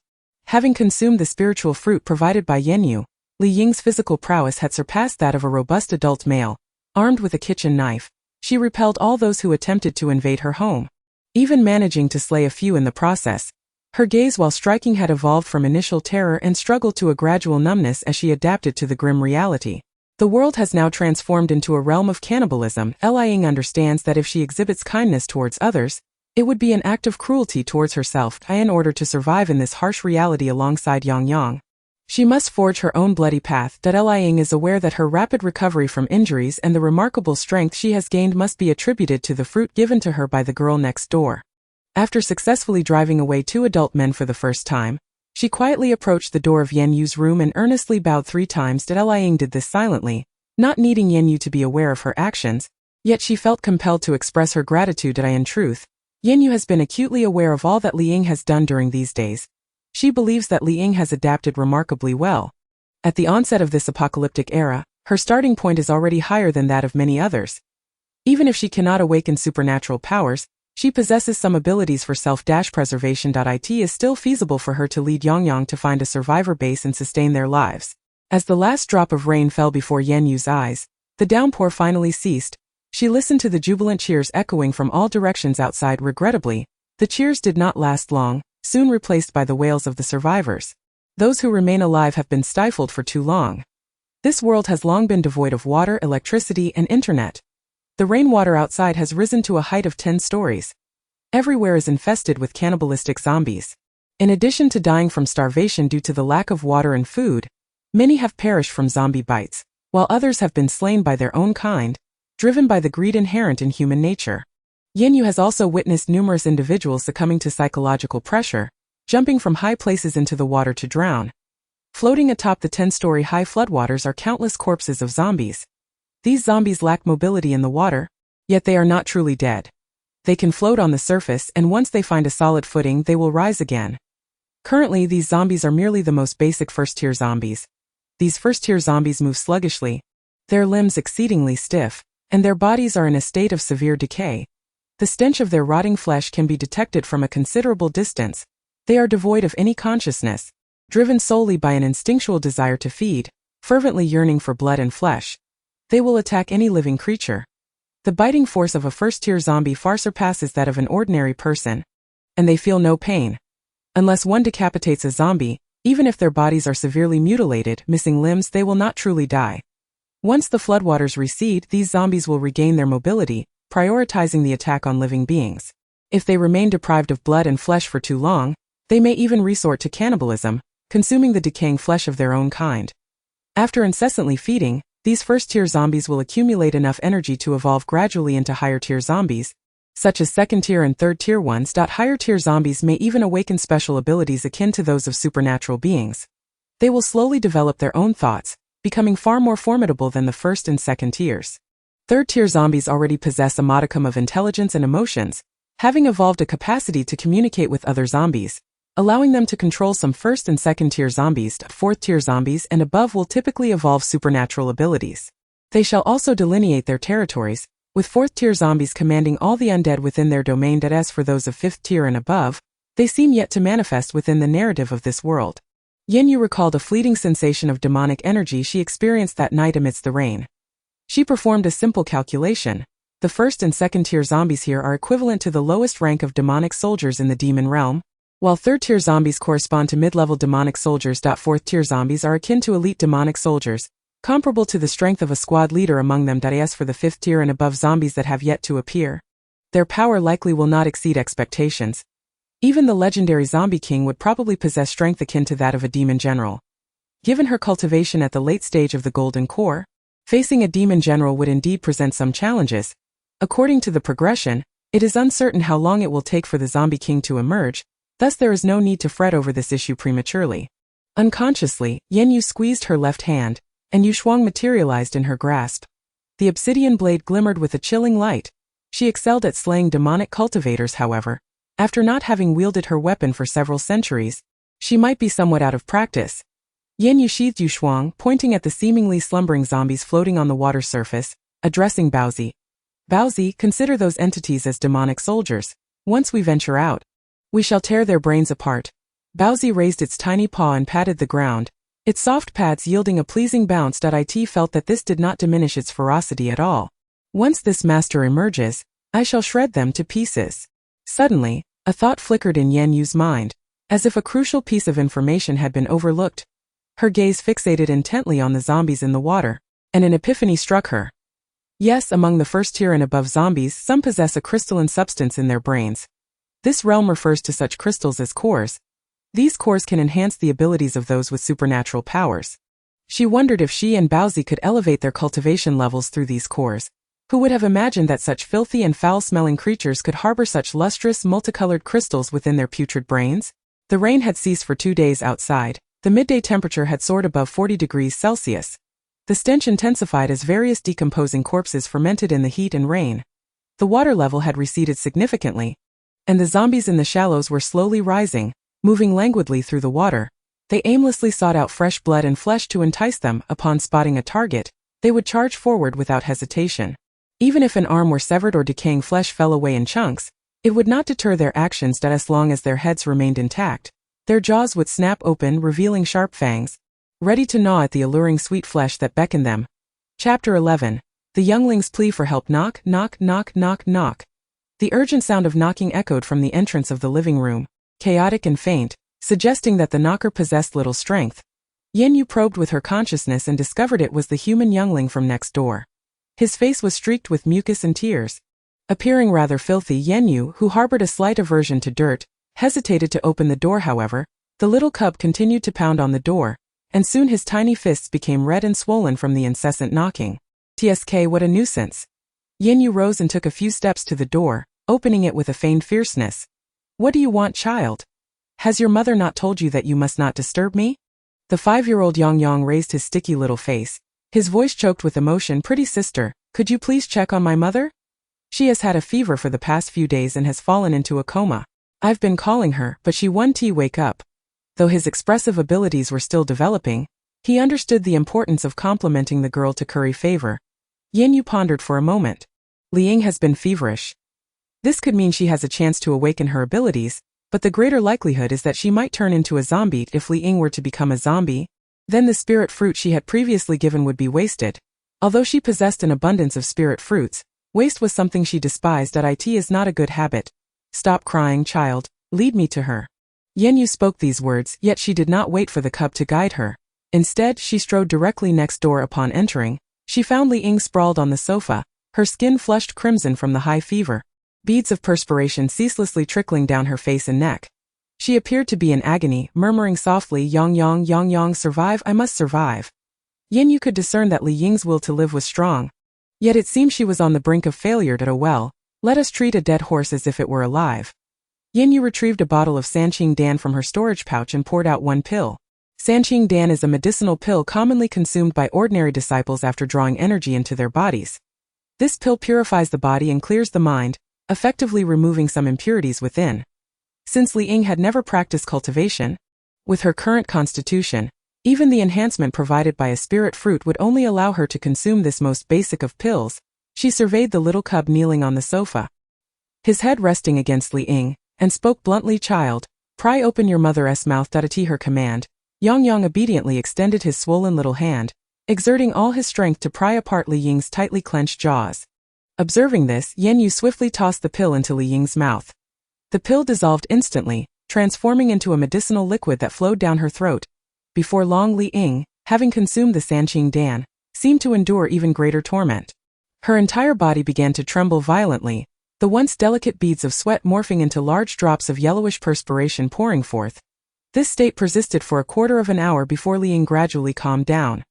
Having consumed the spiritual fruit provided by Yan Yue, Li Ying's physical prowess had surpassed that of a robust adult male. Armed with a kitchen knife, she repelled all those who attempted to invade her home, even managing to slay a few in the process. Her gaze while striking had evolved from initial terror and struggle to a gradual numbness as she adapted to the grim reality. The world has now transformed into a realm of cannibalism. Li Ying understands that if she exhibits kindness towards others, it would be an act of cruelty towards herself. In order to survive in this harsh reality alongside Yang Yang, she must forge her own bloody path. Li Ying is aware that her rapid recovery from injuries and the remarkable strength she has gained must be attributed to the fruit given to her by the girl next door. After successfully driving away 2 adult men for the first time, she quietly approached the door of Yan Yue's room and earnestly bowed 3 times. Li Ying did this silently, not needing Yan Yue to be aware of her actions, yet she felt compelled to express her gratitude. In truth, Yan Yue has been acutely aware of all that Li Ying has done during these days. She believes that Li Ying has adapted remarkably well. At the onset of this apocalyptic era, her starting point is already higher than that of many others. Even if she cannot awaken supernatural powers, she possesses some abilities for self-preservation. It is still feasible for her to lead Yang Yang to find a survivor base and sustain their lives. As the last drop of rain fell before Yan Yue's eyes, the downpour finally ceased. She listened to the jubilant cheers echoing from all directions outside. Regrettably, the cheers did not last long, soon replaced by the wails of the survivors. Those who remain alive have been stifled for too long. This world has long been devoid of water, electricity, and internet. The rainwater outside has risen to a height of 10 stories. Everywhere is infested with cannibalistic zombies. In addition to dying from starvation due to the lack of water and food, many have perished from zombie bites. while others have been slain by their own kind, driven by the greed inherent in human nature. Yan Yue has also witnessed numerous individuals succumbing to psychological pressure, jumping from high places into the water to drown. Floating atop the 10-story high floodwaters are countless corpses of zombies. These zombies lack mobility in the water, yet they are not truly dead. They can float on the surface, and once they find a solid footing, they will rise again. Currently, these zombies are merely the most basic first-tier zombies. These first-tier zombies move sluggishly, their limbs exceedingly stiff, and their bodies are in a state of severe decay. The stench of their rotting flesh can be detected from a considerable distance. They are devoid of any consciousness, driven solely by an instinctual desire to feed, fervently yearning for blood and flesh. They will attack any living creature. The biting force of a first-tier zombie far surpasses that of an ordinary person, and they feel no pain. Unless one decapitates a zombie, even if their bodies are severely mutilated, missing limbs, they will not truly die. Once the floodwaters recede, these zombies will regain their mobility, prioritizing the attack on living beings. If they remain deprived of blood and flesh for too long, they may even resort to cannibalism, consuming the decaying flesh of their own kind. After incessantly feeding, these first-tier zombies will accumulate enough energy to evolve gradually into higher-tier zombies, such as second-tier and third-tier ones. Higher-tier zombies may even awaken special abilities akin to those of supernatural beings. They will slowly develop their own thoughts, becoming far more formidable than the first and second tiers. Third-tier zombies already possess a modicum of intelligence and emotions, having evolved a capacity to communicate with other zombies, allowing them to control some first and second-tier zombies. Fourth-tier zombies and above will typically evolve supernatural abilities. They shall also delineate their territories, with fourth-tier zombies commanding all the undead within their domain. As for those of fifth tier and above, they seem yet to manifest within the narrative of this world. Yan Yue recalled a fleeting sensation of demonic energy she experienced that night amidst the rain. She performed a simple calculation. The first and second-tier zombies here are equivalent to the lowest rank of demonic soldiers in the demon realm, while third-tier zombies correspond to mid-level demonic soldiers. Fourth-tier zombies are akin to elite demonic soldiers, comparable to the strength of a squad leader among them. As for the fifth-tier and above zombies that have yet to appear, their power likely will not exceed expectations. Even the legendary Zombie King would probably possess strength akin to that of a demon general. Given her cultivation at the late stage of the Golden Core, facing a demon general would indeed present some challenges. According to the progression, it is uncertain how long it will take for the Zombie King to emerge, thus there is no need to fret over this issue prematurely. Unconsciously, Yan Yue squeezed her left hand, and Yushuang materialized in her grasp. The obsidian blade glimmered with a chilling light. She excelled at slaying demonic cultivators, however. After not having wielded her weapon for several centuries, she might be somewhat out of practice. Yan Yue sheathed Yushuang, pointing at the seemingly slumbering zombies floating on the water surface, addressing Baozi. Baozi, consider those entities as demonic soldiers. Once we venture out, we shall tear their brains apart. Baozi raised its tiny paw and patted the ground, its soft pads yielding a pleasing bounce. It felt that this did not diminish its ferocity at all. Once this master emerges, I shall shred them to pieces. Suddenly, a thought flickered in Yan Yue's mind, as if a crucial piece of information had been overlooked. Her gaze fixated intently on the zombies in the water, and an epiphany struck her. Yes, among the first tier and above zombies, some possess a crystalline substance in their brains. This realm refers to such crystals as cores. These cores can enhance the abilities of those with supernatural powers. She wondered if she and Baozi could elevate their cultivation levels through these cores. Who would have imagined that such filthy and foul-smelling creatures could harbor such lustrous, multicolored crystals within their putrid brains? The rain had ceased for 2 days outside. The midday temperature had soared above 40 degrees Celsius. The stench intensified as various decomposing corpses fermented in the heat and rain. The water level had receded significantly, and the zombies in the shallows were slowly rising, moving languidly through the water. They aimlessly sought out fresh blood and flesh to entice them. Upon spotting a target, they would charge forward without hesitation. Even if an arm were severed or decaying flesh fell away in chunks, it would not deter their actions as long as their heads remained intact. Their jaws would snap open, revealing sharp fangs, ready to gnaw at the alluring sweet flesh that beckoned them. Chapter 11. The youngling's plea for help. Knock, knock, knock, knock, knock. The urgent sound of knocking echoed from the entrance of the living room, chaotic and faint, suggesting that the knocker possessed little strength. Yan Yue probed with her consciousness and discovered it was the human youngling from next door. His face was streaked with mucus and tears. Appearing rather filthy, Yan Yue, who harbored a slight aversion to dirt, hesitated to open the door. However, the little cub continued to pound on the door, and soon his tiny fists became red and swollen from the incessant knocking. TSK, what a nuisance. Yan Yue rose and took a few steps to the door, opening it with a feigned fierceness. What do you want, child? Has your mother not told you that you must not disturb me? The 5-year-old Yang Yang raised his sticky little face, his voice choked with emotion. Pretty sister, could you please check on my mother? She has had a fever for the past few days and has fallen into a coma. I've been calling her, but she won't wake up. Though his expressive abilities were still developing, he understood the importance of complimenting the girl to curry favor. Yan Yue pondered for a moment. Li Ying has been feverish. This could mean she has a chance to awaken her abilities, but the greater likelihood is that she might turn into a zombie. If Li Ying were to become a zombie, then the spirit fruit she had previously given would be wasted. Although she possessed an abundance of spirit fruits, waste was something she despised. It is not a good habit. Stop crying, child, lead me to her. Yan Yue spoke these words, yet she did not wait for the cub to guide her. Instead, she strode directly next door. Upon entering, she found Li Ying sprawled on the sofa, her skin flushed crimson from the high fever, beads of perspiration ceaselessly trickling down her face and neck. She appeared to be in agony, murmuring softly, Yang Yang, survive, I must survive. Yan Yue could discern that Li Ying's will to live was strong. Yet it seemed she was on the brink of failure. Well, let us treat a dead horse as if it were alive. Yan Yue retrieved a bottle of Sanqing Dan from her storage pouch and poured out one pill. Sanqing Dan is a medicinal pill commonly consumed by ordinary disciples after drawing energy into their bodies. This pill purifies the body and clears the mind, effectively removing some impurities within. Since Li Ying had never practiced cultivation, with her current constitution, even the enhancement provided by a spirit fruit would only allow her to consume this most basic of pills. She surveyed the little cub kneeling on the sofa, his head resting against Li Ying, and spoke bluntly, child, pry open your mother's mouth. At her command, Yang Yang obediently extended his swollen little hand, exerting all his strength to pry apart Li Ying's tightly clenched jaws. Observing this, Yan Yue swiftly tossed the pill into Li Ying's mouth. The pill dissolved instantly, transforming into a medicinal liquid that flowed down her throat. Before long, Li Ying, having consumed the Sanqing Dan, seemed to endure even greater torment. Her entire body began to tremble violently, the once delicate beads of sweat morphing into large drops of yellowish perspiration pouring forth. This state persisted for a quarter of an hour before Li Ying gradually calmed down.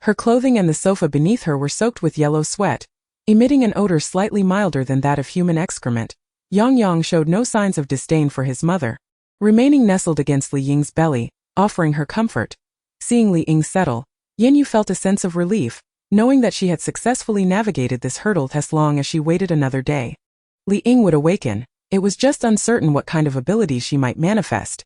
Her clothing and the sofa beneath her were soaked with yellow sweat, emitting an odor slightly milder than that of human excrement. Yang Yang showed no signs of disdain for his mother, remaining nestled against Li Ying's belly, offering her comfort. Seeing Li Ying settle, Yan Yue felt a sense of relief, knowing that she had successfully navigated this hurdle as long as she waited another day. Li Ying would awaken, it was just uncertain what kind of abilities she might manifest.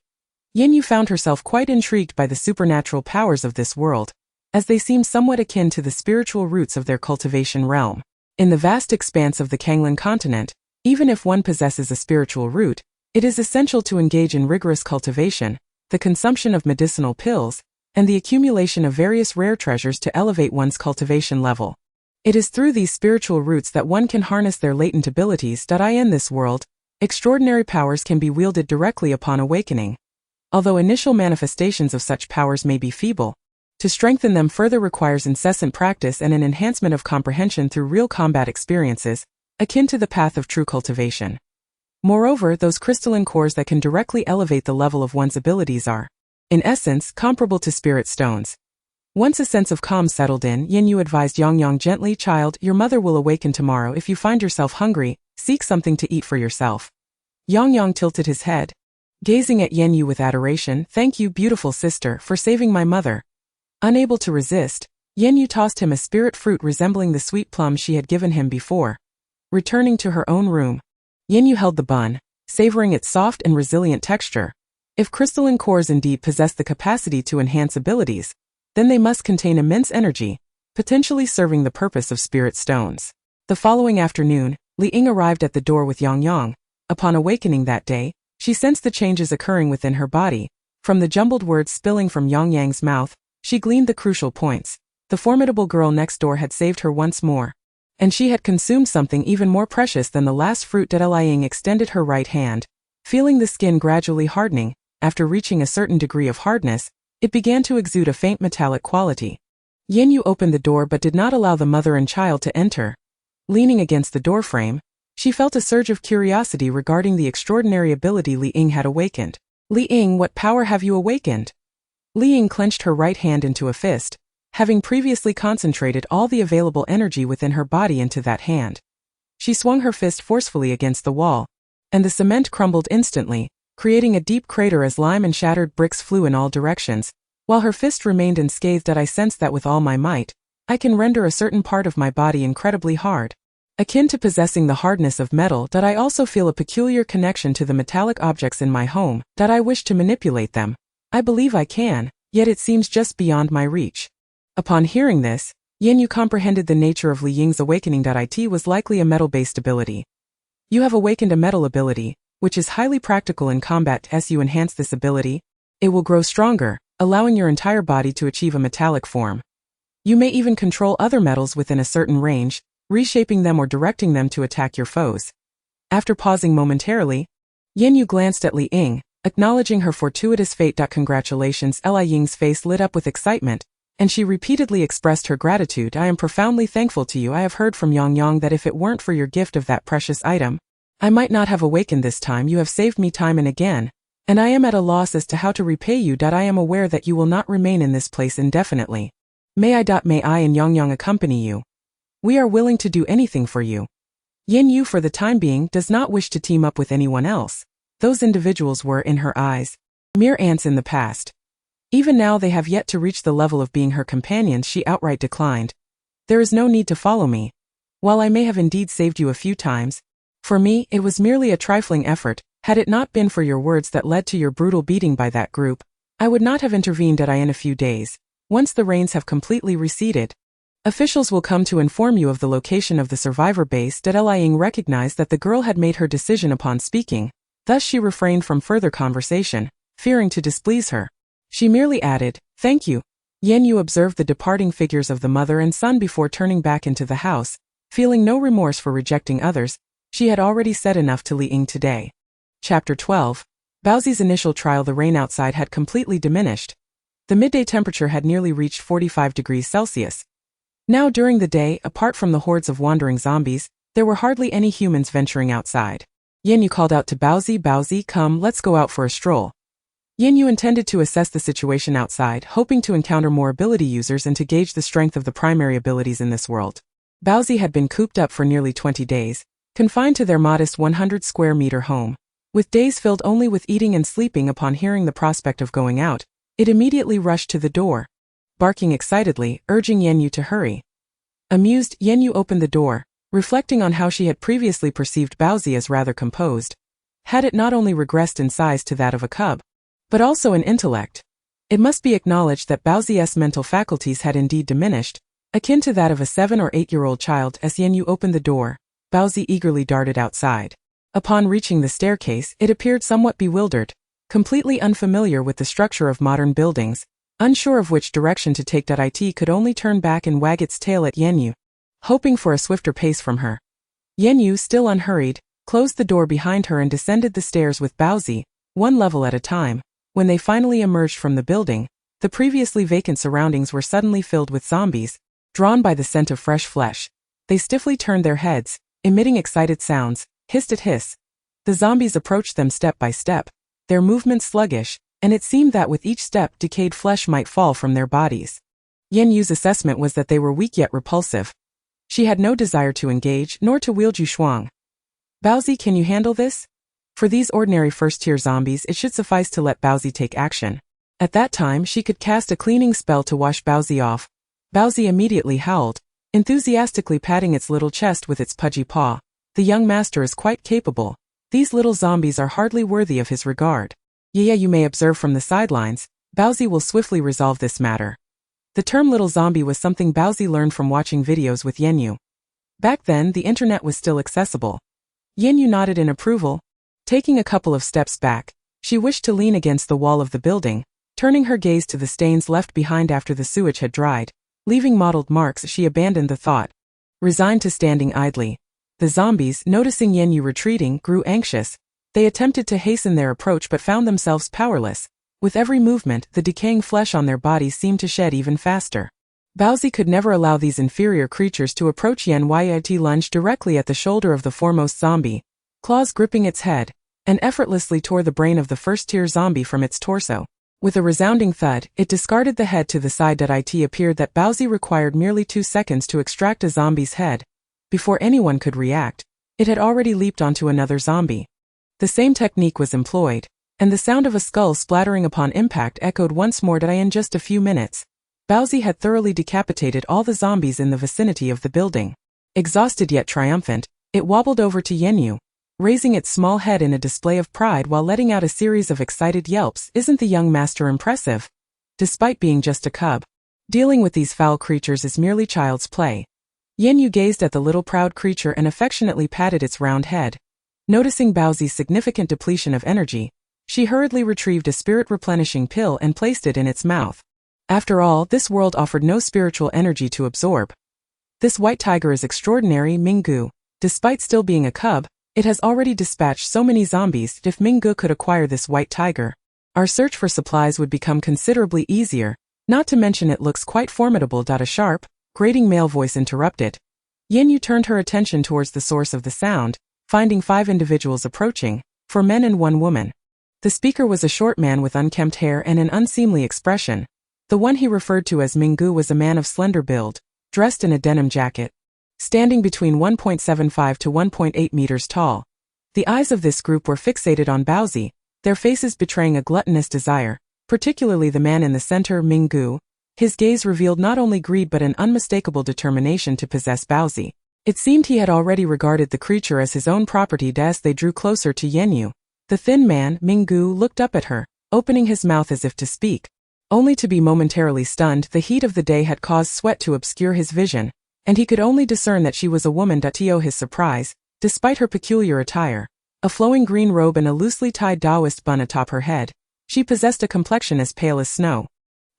Yan Yue found herself quite intrigued by the supernatural powers of this world, as they seemed somewhat akin to the spiritual roots of their cultivation realm. In the vast expanse of the Kanglan continent, even if one possesses a spiritual root, it is essential to engage in rigorous cultivation, the consumption of medicinal pills, and the accumulation of various rare treasures to elevate one's cultivation level. It is through these spiritual roots that one can harness their latent abilities. In this world, extraordinary powers can be wielded directly upon awakening. Although initial manifestations of such powers may be feeble, to strengthen them further requires incessant practice and an enhancement of comprehension through real combat experiences, akin to the path of true cultivation. Moreover, those crystalline cores that can directly elevate the level of one's abilities are, in essence, comparable to spirit stones. Once a sense of calm settled in, Yan Yue advised Yang Yang gently, child, your mother will awaken tomorrow. If you find yourself hungry, seek something to eat for yourself. Yang Yang tilted his head, gazing at Yan Yue with adoration. Thank you, beautiful sister, for saving my mother. Unable to resist, Yan Yue tossed him a spirit fruit resembling the sweet plum she had given him before. Returning to her own room, Yan Yue held the bun, savoring its soft and resilient texture. If crystalline cores indeed possess the capacity to enhance abilities, then they must contain immense energy, potentially serving the purpose of spirit stones. The following afternoon, Li Ying arrived at the door with Yang Yang. Upon awakening that day, she sensed the changes occurring within her body. From the jumbled words spilling from Yang Yang's mouth, she gleaned the crucial points. The formidable girl next door had saved her once more, and she had consumed something even more precious than the last fruit. Li Ying extended her right hand, feeling the skin gradually hardening. After reaching a certain degree of hardness, it began to exude a faint metallic quality. Yan Yue opened the door but did not allow the mother and child to enter. Leaning against the doorframe, she felt a surge of curiosity regarding the extraordinary ability Li Ying had awakened. Li Ying, what power have you awakened? Li Ying clenched her right hand into a fist, having previously concentrated all the available energy within her body into that hand. She swung her fist forcefully against the wall, and the cement crumbled instantly, creating a deep crater as lime and shattered bricks flew in all directions. While her fist remained unscathed, I sensed that with all my might, I can render a certain part of my body incredibly hard. Akin to possessing the hardness of metal, that I also feel a peculiar connection to the metallic objects in my home, that I wish to manipulate them. I believe I can, yet it seems just beyond my reach. Upon hearing this, Yan Yue comprehended the nature of Li Ying's awakening. It was likely a metal-based ability. You have awakened a metal ability, which is highly practical in combat. As you enhance this ability, it will grow stronger, allowing your entire body to achieve a metallic form. You may even control other metals within a certain range, reshaping them or directing them to attack your foes. After pausing momentarily, Yan Yue glanced at Li Ying, acknowledging her fortuitous fate. Congratulations. Li Ying's face lit up with excitement, and she repeatedly expressed her gratitude. I am profoundly thankful to you. I have heard from Yang that if it weren't for your gift of that precious item, I might not have awakened this time. You have saved me time and again, and I am at a loss as to how to repay you. I am aware that you will not remain in this place indefinitely. May I and Yang accompany you? We are willing to do anything for you. Yan Yue for the time being does not wish to team up with anyone else. Those individuals were, in her eyes, mere ants in the past. Even now they have yet to reach the level of being her companions. She outright declined. There is no need to follow me. While I may have indeed saved you a few times, for me it was merely a trifling effort. Had it not been for your words that led to your brutal beating by that group, I would not have intervened in a few days. Once the rains have completely receded, officials will come to inform you of the location of the survivor base. Li Ying recognized that the girl had made her decision upon speaking, thus she refrained from further conversation, fearing to displease her. She merely added, "Thank you." Yan Yue observed the departing figures of the mother and son before turning back into the house, feeling no remorse for rejecting others. She had already said enough to Li Ying today. Chapter 12. Baozi's initial trial. The rain outside had completely diminished. The midday temperature had nearly reached 45 degrees Celsius. Now during the day, apart from the hordes of wandering zombies, there were hardly any humans venturing outside. Yan Yue called out to Baozi, "Baozi, come, let's go out for a stroll." Yan Yue intended to assess the situation outside, hoping to encounter more ability users and to gauge the strength of the primary abilities in this world. Baozi had been cooped up for nearly 20 days, confined to their modest 100 square meter home. With days filled only with eating and sleeping. Upon hearing the prospect of going out, it immediately rushed to the door, barking excitedly, urging Yan Yue to hurry. Amused, Yan Yue opened the door, reflecting on how she had previously perceived Baozi as rather composed. Had it not only regressed in size to that of a cub, but also in intellect. It must be acknowledged that Baozi's mental faculties had indeed diminished, akin to that of a 7 or 8-year-old child. As Yan Yue opened the door, Baozi eagerly darted outside. Upon reaching the staircase, it appeared somewhat bewildered, completely unfamiliar with the structure of modern buildings, unsure of which direction to take. It could only turn back and wag its tail at Yan Yue, hoping for a swifter pace from her. Yan Yue, still unhurried, closed the door behind her and descended the stairs with Baozi, one level at a time. When they finally emerged from the building, the previously vacant surroundings were suddenly filled with zombies, drawn by the scent of fresh flesh. They stiffly turned their heads, emitting excited sounds, hissed at hiss. The zombies approached them step by step, their movements sluggish, and it seemed that with each step decayed flesh might fall from their bodies. Yan Yue's assessment was that they were weak yet repulsive. She had no desire to engage, nor to wield Jushuang. "Baozi, can you handle this?" For these ordinary first-tier zombies, it should suffice to let Baozi take action. At that time, she could cast a cleaning spell to wash Baozi off. Baozi immediately howled, enthusiastically patting its little chest with its pudgy paw. "The young master is quite capable. These little zombies are hardly worthy of his regard. Yeah, you may observe from the sidelines, Baozi will swiftly resolve this matter." The term little zombie was something Baozi learned from watching videos with Yan Yue. Back then, the internet was still accessible. Yan Yue nodded in approval. Taking a couple of steps back, she wished to lean against the wall of the building, turning her gaze to the stains left behind after the sewage had dried, leaving mottled marks. She abandoned the thought, resigned to standing idly. The zombies, noticing Yan Yue retreating, grew anxious. They attempted to hasten their approach but found themselves powerless. With every movement, the decaying flesh on their bodies seemed to shed even faster. Baozi could never allow these inferior creatures to approach. Yan Yue lunged directly at the shoulder of the foremost zombie, claws gripping its head, and effortlessly tore the brain of the first-tier zombie from its torso. With a resounding thud, it discarded the head to the side. It appeared that Baozi required merely 2 seconds to extract a zombie's head. Before anyone could react, it had already leaped onto another zombie. The same technique was employed, and the sound of a skull splattering upon impact echoed once more. In just a few minutes, Baozi had thoroughly decapitated all the zombies in the vicinity of the building. Exhausted yet triumphant, it wobbled over to Yan Yue, raising its small head in a display of pride while letting out a series of excited yelps. Isn't the young master impressive? Despite being just a cub, dealing with these foul creatures is merely child's play. Yan Yue gazed at the little proud creature and affectionately patted its round head. Noticing Baozi's significant depletion of energy, she hurriedly retrieved a spirit-replenishing pill and placed it in its mouth. After all, this world offered no spiritual energy to absorb. This white tiger is extraordinary. Minggu, despite still being a cub, it has already dispatched so many zombies. If Minggu could acquire this white tiger, our search for supplies would become considerably easier, not to mention it looks quite formidable. A sharp, grating male voice interrupted. Yan Yue turned her attention towards the source of the sound, finding 5 individuals approaching, 4 men and 1 woman. The speaker was a short man with unkempt hair and an unseemly expression. The one he referred to as Minggu was a man of slender build, dressed in a denim jacket, standing between 1.75 to 1.8 meters tall. The eyes of this group were fixated on Baozi, their faces betraying a gluttonous desire, particularly the man in the center, Minggu. His gaze revealed not only greed but an unmistakable determination to possess Baozi. It seemed he had already regarded the creature as his own property. As they drew closer to Yan Yue, the thin man, Minggu, looked up at her, opening his mouth as if to speak, only to be momentarily stunned. The heat of the day had caused sweat to obscure his vision, and he could only discern that she was a woman. To his surprise, despite her peculiar attire, a flowing green robe and a loosely tied Taoist bun atop her head, she possessed a complexion as pale as snow.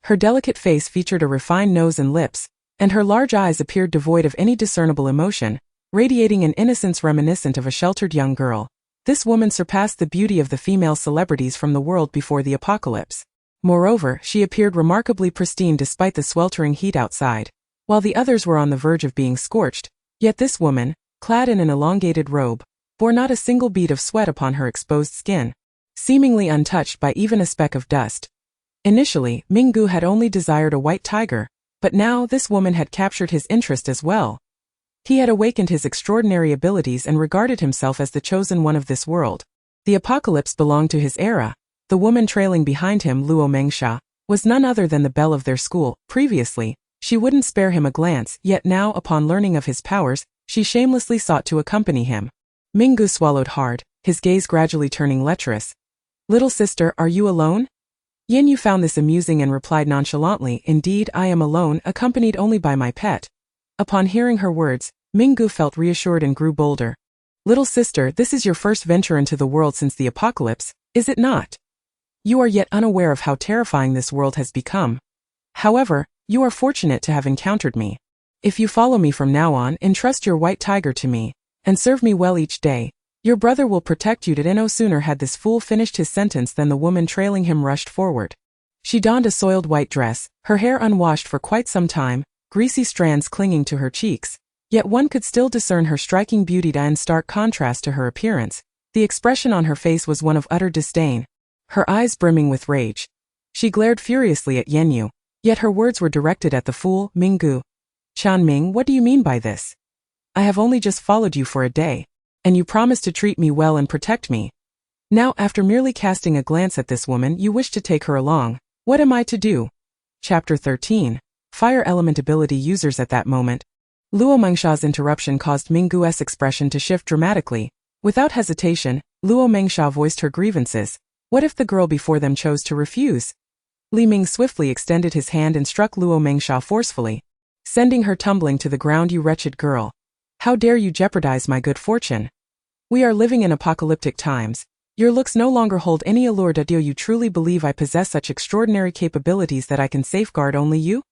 Her delicate face featured a refined nose and lips, and her large eyes appeared devoid of any discernible emotion, radiating an innocence reminiscent of a sheltered young girl. This woman surpassed the beauty of the female celebrities from the world before the apocalypse. Moreover, she appeared remarkably pristine despite the sweltering heat outside. While the others were on the verge of being scorched, yet this woman, clad in an elongated robe, bore not a single bead of sweat upon her exposed skin, seemingly untouched by even a speck of dust. Initially, Minggu had only desired a white tiger, but now this woman had captured his interest as well. He had awakened his extraordinary abilities and regarded himself as the chosen one of this world. The apocalypse belonged to his era. The woman trailing behind him, Luo Mengsha, was none other than the belle of their school. Previously, she wouldn't spare him a glance, yet now, upon learning of his powers, she shamelessly sought to accompany him. Minggu swallowed hard, his gaze gradually turning lecherous. "Little sister, are you alone?" Yan Yue found this amusing and replied nonchalantly, "Indeed, I am alone, accompanied only by my pet." Upon hearing her words, Minggu felt reassured and grew bolder. "Little sister, this is your first venture into the world since the apocalypse, is it not? You are yet unaware of how terrifying this world has become. However, you are fortunate to have encountered me. If you follow me from now on, entrust your white tiger to me, and serve me well each day. Your brother will protect you." No sooner had this fool finished his sentence than the woman trailing him rushed forward. She donned a soiled white dress, her hair unwashed for quite some time, greasy strands clinging to her cheeks. Yet one could still discern her striking beauty. In stark contrast to her appearance, the expression on her face was one of utter disdain, her eyes brimming with rage. She glared furiously at Yan Yue, yet her words were directed at the fool, Minggu. "Chanming, what do you mean by this? I have only just followed you for a day, and you promised to treat me well and protect me. Now, after merely casting a glance at this woman, you wish to take her along. What am I to do?" Chapter 13. Fire Element Ability Users. At that moment, Luo Mengsha's interruption caused Minggu's expression to shift dramatically. Without hesitation, Luo Mengsha voiced her grievances. What if the girl before them chose to refuse? Li Ming swiftly extended his hand and struck Luo Mengsha forcefully, sending her tumbling to the ground. "You wretched girl! How dare you jeopardize my good fortune? We are living in apocalyptic times. Your looks no longer hold any allure. Do you truly believe I possess such extraordinary capabilities that I can safeguard only you?"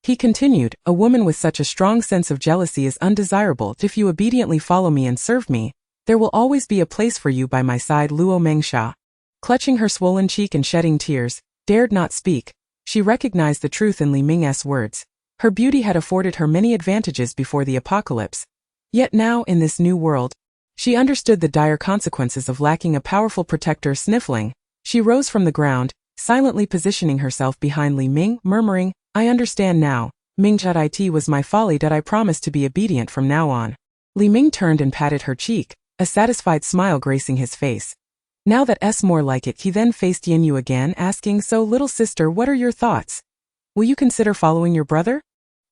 He continued, "A woman with such a strong sense of jealousy is undesirable. If you obediently follow me and serve me, there will always be a place for you by my side." Luo Mengsha, clutching her swollen cheek and shedding tears, dared not speak. She recognized the truth in Li Ming's words. Her beauty had afforded her many advantages before the apocalypse. Yet now, in this new world, she understood the dire consequences of lacking a powerful protector. Sniffling, she rose from the ground, silently positioning herself behind Li Ming, murmuring, "I understand now. Ming Chad it was my folly that I promised to be obedient from now on." Li Ming turned and patted her cheek, a satisfied smile gracing his face. "Now that's more like it." He then faced Yan Yue again, asking, "So, little sister, what are your thoughts? Will you consider following your brother?"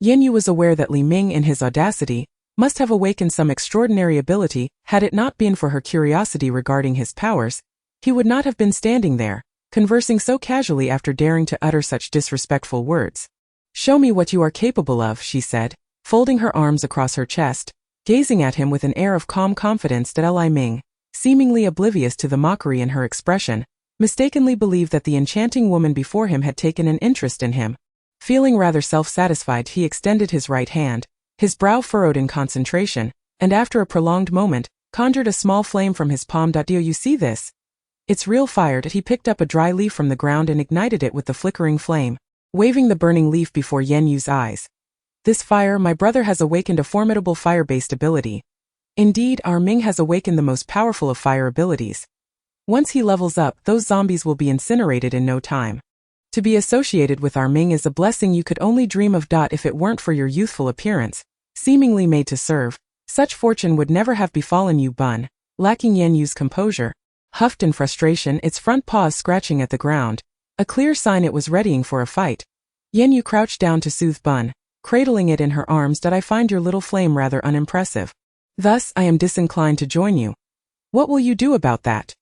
Yan Yue was aware that Li Ming, in his audacity, must have awakened some extraordinary ability. Had it not been for her curiosity regarding his powers, he would not have been standing there, conversing so casually after daring to utter such disrespectful words. "Show me what you are capable of," she said, folding her arms across her chest, gazing at him with an air of calm confidence. That Li Ming, seemingly oblivious to the mockery in her expression, mistakenly believed that the enchanting woman before him had taken an interest in him. Feeling rather self-satisfied, he extended his right hand, his brow furrowed in concentration, and after a prolonged moment, conjured a small flame from his palm. "Do you see this? It's real fire." He picked up a dry leaf from the ground and ignited it with the flickering flame, waving the burning leaf before Yan Yue's eyes. "This fire, my brother has awakened a formidable fire-based ability. Indeed, our Ming has awakened the most powerful of fire abilities. Once he levels up, those zombies will be incinerated in no time. To be associated with our Ming is a blessing you could only dream of. If it weren't for your youthful appearance, seemingly made to serve, such fortune would never have befallen you." Bun, lacking Yan Yue's composure, huffed in frustration, its front paws scratching at the ground, a clear sign it was readying for a fight. Yan Yue crouched down to soothe Bun, cradling it in her arms. "I find your little flame rather unimpressive. Thus, I am disinclined to join you. What will you do about that?"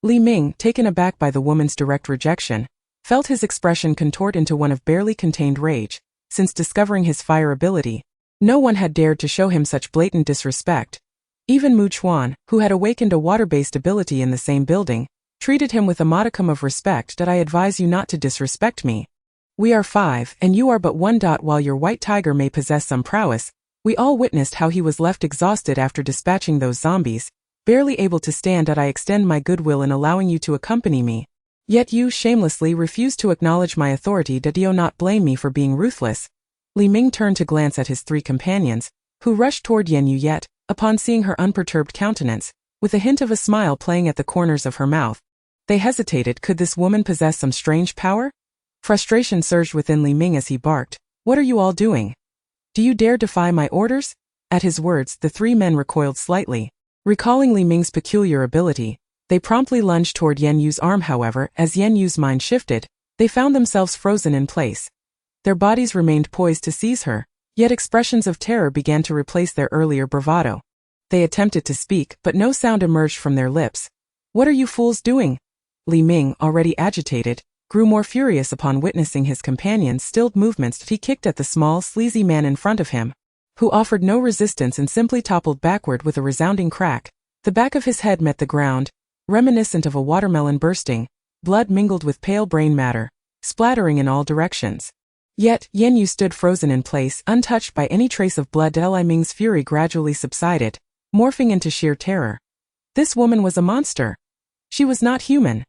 Li Ming, taken aback by the woman's direct rejection, felt his expression contort into one of barely contained rage. Since discovering his fire ability, no one had dared to show him such blatant disrespect. Even Mu Chuan, who had awakened a water-based ability in the same building, treated him with a modicum of respect. "I advise you not to disrespect me. We are 5, and you are but 1. While your white tiger may possess some prowess, we all witnessed how he was left exhausted after dispatching those zombies, barely able to stand. I extend my goodwill in allowing you to accompany me. Yet you shamelessly refuse to acknowledge my authority. Do you not blame me for being ruthless?" Li Ming turned to glance at his 3 companions, who rushed toward Yan Yue. Yet, upon seeing her unperturbed countenance, with a hint of a smile playing at the corners of her mouth, they hesitated. Could this woman possess some strange power? Frustration surged within Li Ming as he barked, "What are you all doing? Do you dare defy my orders?" At his words, the 3 men recoiled slightly. Recalling Li Ming's peculiar ability, they promptly lunged toward Yan Yue's arm. However, as Yan Yue's mind shifted, they found themselves frozen in place. Their bodies remained poised to seize her, yet expressions of terror began to replace their earlier bravado. They attempted to speak, but no sound emerged from their lips. "What are you fools doing?" Li Ming, already agitated, grew more furious upon witnessing his companion's stilled movements. He kicked at the small, sleazy man in front of him, who offered no resistance and simply toppled backward with a resounding crack. The back of his head met the ground, reminiscent of a watermelon bursting, blood mingled with pale brain matter, splattering in all directions. Yet, Yan Yue stood frozen in place, untouched by any trace of blood. Li Ming's fury gradually subsided, morphing into sheer terror. This woman was a monster. She was not human.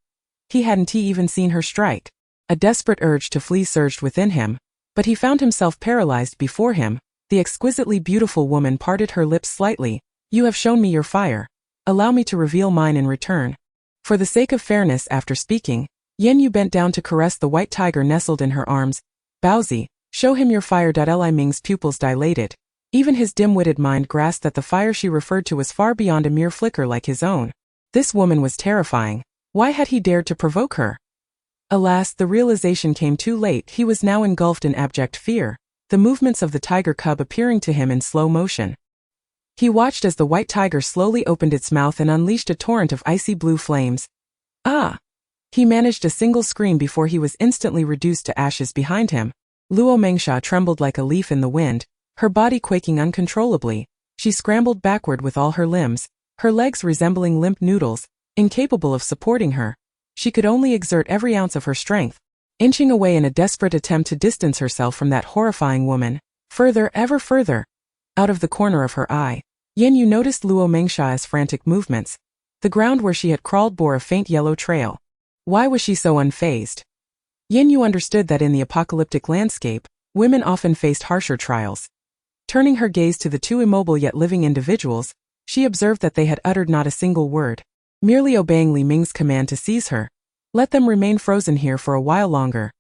He hadn't even seen her strike. A desperate urge to flee surged within him, but he found himself paralyzed before him. The exquisitely beautiful woman parted her lips slightly. "You have shown me your fire. Allow me to reveal mine in return." For the sake of fairness, after speaking, Yan Yue bent down to caress the white tiger nestled in her arms. "Baozi, show him your fire." Li Ming's pupils dilated. Even his dim-witted mind grasped that the fire she referred to was far beyond a mere flicker like his own. This woman was terrifying. Why had he dared to provoke her? Alas, the realization came too late. He was now engulfed in abject fear, the movements of the tiger cub appearing to him in slow motion. He watched as the white tiger slowly opened its mouth and unleashed a torrent of icy blue flames. "Ah!" He managed a single scream before he was instantly reduced to ashes behind him. Luo Mengsha trembled like a leaf in the wind, her body quaking uncontrollably. She scrambled backward with all her limbs, her legs resembling limp noodles, incapable of supporting her. She could only exert every ounce of her strength, inching away in a desperate attempt to distance herself from that horrifying woman. Further, ever further. Out of the corner of her eye, Yan Yue noticed Luo Mengsha's frantic movements. The ground where she had crawled bore a faint yellow trail. Why was she so unfazed? Yan Yue understood that in the apocalyptic landscape, women often faced harsher trials. Turning her gaze to the 2 immobile yet living individuals, she observed that they had uttered not a single word, merely obeying Li Ming's command to seize her. Let them remain frozen here for a while longer.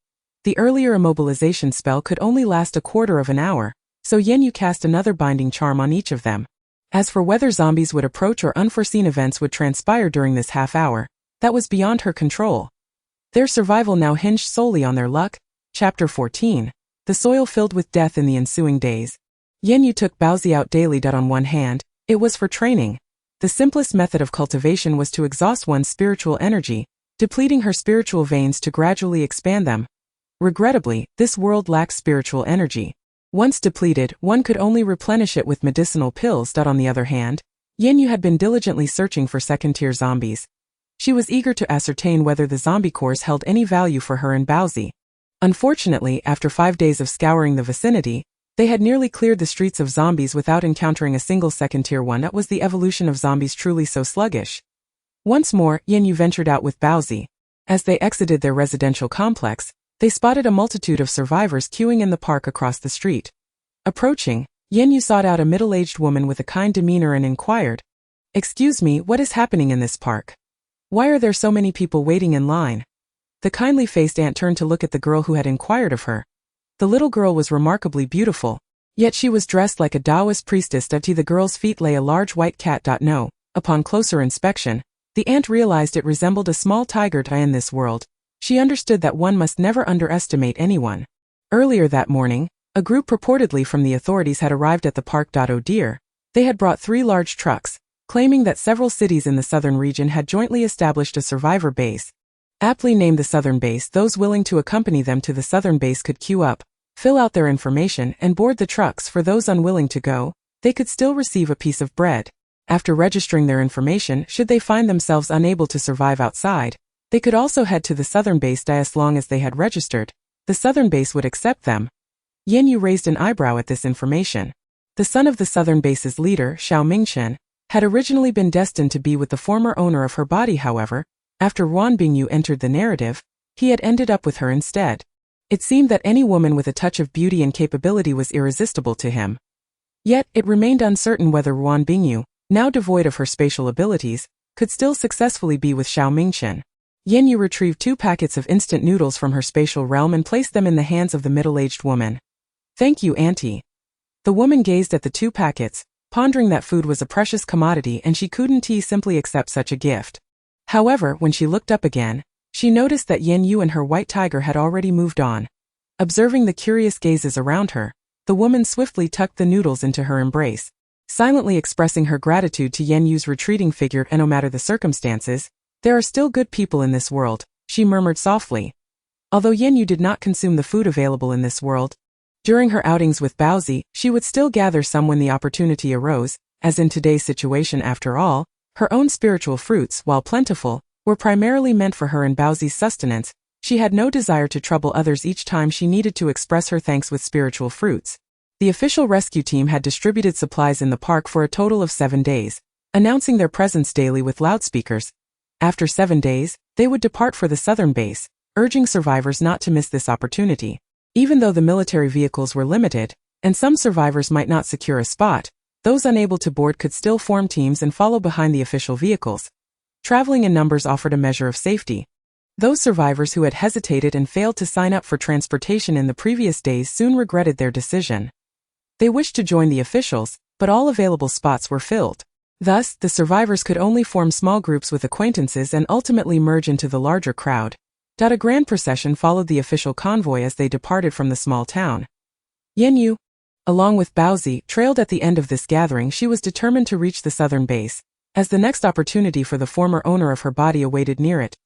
The earlier immobilization spell could only last a quarter of an hour, so Yan Yue cast another binding charm on each of them. As for whether zombies would approach or unforeseen events would transpire during this half hour, that was beyond her control. Their survival now hinged solely on their luck. Chapter 14. The soil filled with death in the ensuing days. Yan Yue took Baozi out daily. On one hand, it was for training. The simplest method of cultivation was to exhaust one's spiritual energy, depleting her spiritual veins to gradually expand them. Regrettably, this world lacks spiritual energy. Once depleted, one could only replenish it with medicinal pills. On the other hand, Yan Yue had been diligently searching for second-tier zombies. She was eager to ascertain whether the zombie cores held any value for her and Baozi. Unfortunately, after 5 days of scouring the vicinity, they had nearly cleared the streets of zombies without encountering a single second-tier one. That was the evolution of zombies truly so sluggish. Once more, Yan Yue ventured out with Baozi. As they exited their residential complex, they spotted a multitude of survivors queuing in the park across the street. Approaching, Yan Yue sought out a middle-aged woman with a kind demeanor and inquired, "Excuse me, what is happening in this park? Why are there so many people waiting in line?" The kindly-faced aunt turned to look at the girl who had inquired of her. The little girl was remarkably beautiful, yet she was dressed like a Taoist priestess. At the girl's feet lay a large white cat. No, upon closer inspection, the aunt realized it resembled a small tiger. In this world, she understood that one must never underestimate anyone. Earlier that morning, a group purportedly from the authorities had arrived at the park. Oh dear. They had brought 3 large trucks, claiming that several cities in the southern region had jointly established a survivor base. Aptly named the Southern Base, those willing to accompany them to the Southern Base could queue up, fill out their information, and board the trucks. For those unwilling to go, they could still receive a piece of bread. After registering their information, should they find themselves unable to survive outside, they could also head to the Southern Base. As long as they had registered, the Southern Base would accept them. Yan Yue raised an eyebrow at this information. The son of the Southern Base's leader, Xiao Mingchen, had originally been destined to be with the former owner of her body. However, after Wan Bingyu entered the narrative, he had ended up with her instead. It seemed that any woman with a touch of beauty and capability was irresistible to him. Yet, it remained uncertain whether Wan Bingyu, now devoid of her spatial abilities, could still successfully be with Xiao Mingchen. Yan Yue retrieved 2 packets of instant noodles from her spatial realm and placed them in the hands of the middle-aged woman. "Thank you, Auntie." The woman gazed at the 2 packets, pondering that food was a precious commodity and she couldn't simply accept such a gift. However, when she looked up again, she noticed that Yan Yue and her white tiger had already moved on. Observing the curious gazes around her, the woman swiftly tucked the noodles into her embrace, silently expressing her gratitude to Yan Yue's retreating figure. "And no matter the circumstances, there are still good people in this world," she murmured softly. Although Yan Yue did not consume the food available in this world, during her outings with Baozi, she would still gather some when the opportunity arose, as in today's situation. After all, her own spiritual fruits, while plentiful, were primarily meant for her and Baozi's sustenance. She had no desire to trouble others each time she needed to express her thanks with spiritual fruits. The official rescue team had distributed supplies in the park for a total of 7 days, announcing their presence daily with loudspeakers. After 7 days, they would depart for the Southern Base, urging survivors not to miss this opportunity. Even though the military vehicles were limited, and some survivors might not secure a spot, those unable to board could still form teams and follow behind the official vehicles. Traveling in numbers offered a measure of safety. Those survivors who had hesitated and failed to sign up for transportation in the previous days soon regretted their decision. They wished to join the officials, but all available spots were filled. Thus, the survivors could only form small groups with acquaintances and ultimately merge into the larger crowd. A grand procession followed the official convoy as they departed from the small town. Yan Yue, along with Baozi, trailed at the end of this gathering. She was determined to reach the Southern Base, as the next opportunity for the former owner of her body awaited near it.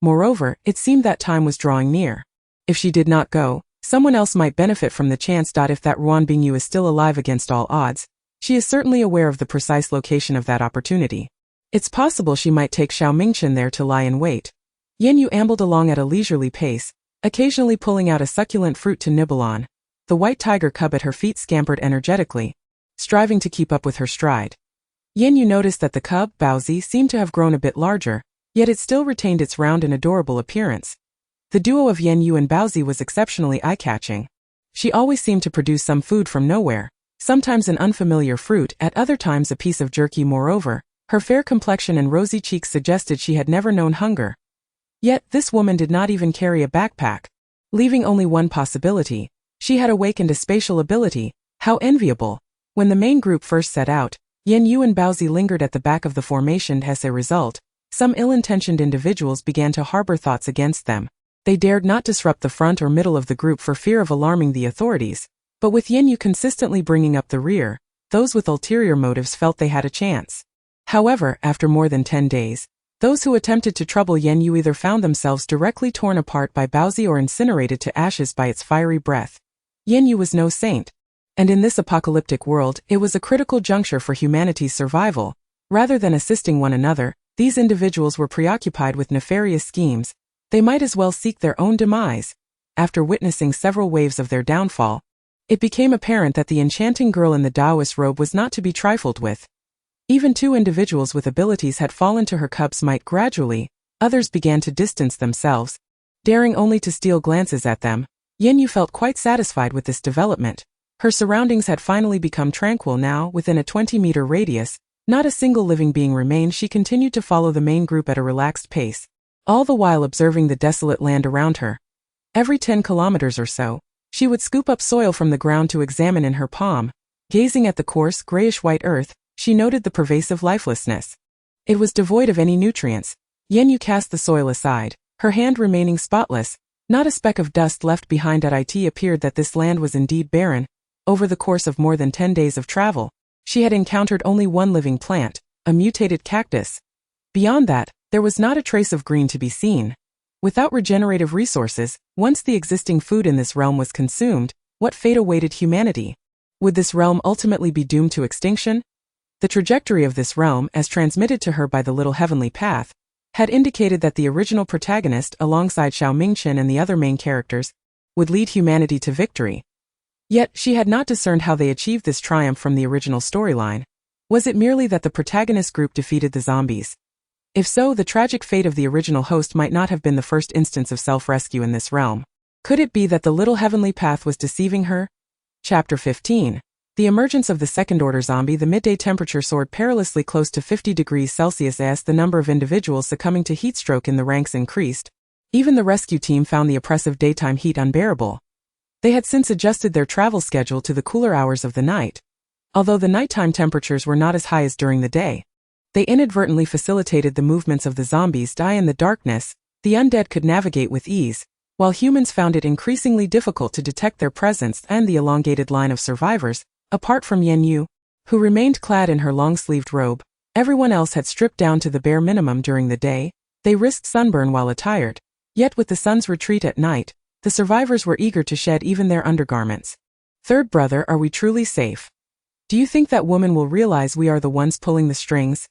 Moreover, it seemed that time was drawing near. If she did not go, someone else might benefit from the chance. If that Wan Bingyu is still alive against all odds, she is certainly aware of the precise location of that opportunity. It's possible she might take Xiao Mingchen there to lie in wait. Yan Yue ambled along at a leisurely pace, occasionally pulling out a succulent fruit to nibble on. The white tiger cub at her feet scampered energetically, striving to keep up with her stride. Yan Yue noticed that the cub, Baozi, seemed to have grown a bit larger, yet it still retained its round and adorable appearance. The duo of Yan Yue and Baozi was exceptionally eye-catching. She always seemed to produce some food from nowhere, sometimes an unfamiliar fruit, at other times a piece of jerky. Moreover, her fair complexion and rosy cheeks suggested she had never known hunger. Yet, this woman did not even carry a backpack, leaving only one possibility. She had awakened a spatial ability. How enviable. When the main group first set out, Yan Yue and Baozi lingered at the back of the formation. As a result, some ill-intentioned individuals began to harbor thoughts against them. They dared not disrupt the front or middle of the group for fear of alarming the authorities, but with Yan Yue consistently bringing up the rear, those with ulterior motives felt they had a chance. However, after more than 10 days, those who attempted to trouble Yan Yue either found themselves directly torn apart by Baozi or incinerated to ashes by its fiery breath. Yan Yue was no saint, and in this apocalyptic world, it was a critical juncture for humanity's survival. Rather than assisting one another, these individuals were preoccupied with nefarious schemes. They might as well seek their own demise. After witnessing several waves of their downfall, it became apparent that the enchanting girl in the Taoist robe was not to be trifled with. Even two individuals with abilities had fallen to her cub's might gradually. Others began to distance themselves, daring only to steal glances at them. Yan Yue felt quite satisfied with this development. Her surroundings had finally become tranquil now. Within a 20-meter radius, not a single living being remained. She continued to follow the main group at a relaxed pace, all the while observing the desolate land around her. Every 10 kilometers or so, she would scoop up soil from the ground to examine in her palm. Gazing at the coarse, grayish-white earth, she noted the pervasive lifelessness. It was devoid of any nutrients. Yan Yue cast the soil aside, her hand remaining spotless. Not a speck of dust left behind. It appeared that this land was indeed barren. Over the course of more than 10 days of travel, she had encountered only one living plant, a mutated cactus. Beyond that, there was not a trace of green to be seen. Without regenerative resources, once the existing food in this realm was consumed, what fate awaited humanity? Would this realm ultimately be doomed to extinction? The trajectory of this realm, as transmitted to her by the little heavenly path, had indicated that the original protagonist, alongside Xiao Mingchen and the other main characters, would lead humanity to victory. Yet, she had not discerned how they achieved this triumph from the original storyline. Was it merely that the protagonist group defeated the zombies? If so, the tragic fate of the original host might not have been the first instance of self-rescue in this realm. Could it be that the little heavenly path was deceiving her? Chapter 15. The emergence of the second-order zombie. The midday temperature soared perilously close to 50 degrees Celsius as the number of individuals succumbing to heatstroke in the ranks increased. Even the rescue team found the oppressive daytime heat unbearable. They had since adjusted their travel schedule to the cooler hours of the night. Although the nighttime temperatures were not as high as during the day, they inadvertently facilitated the movements of the zombies. In the darkness, the undead could navigate with ease, while humans found it increasingly difficult to detect their presence. And the elongated line of survivors, apart from Yan Yue, who remained clad in her long-sleeved robe, everyone else had stripped down to the bare minimum during the day. They risked sunburn while attired. Yet with the sun's retreat at night, the survivors were eager to shed even their undergarments. Third brother, are we truly safe? Do you think that woman will realize we are the ones pulling the strings?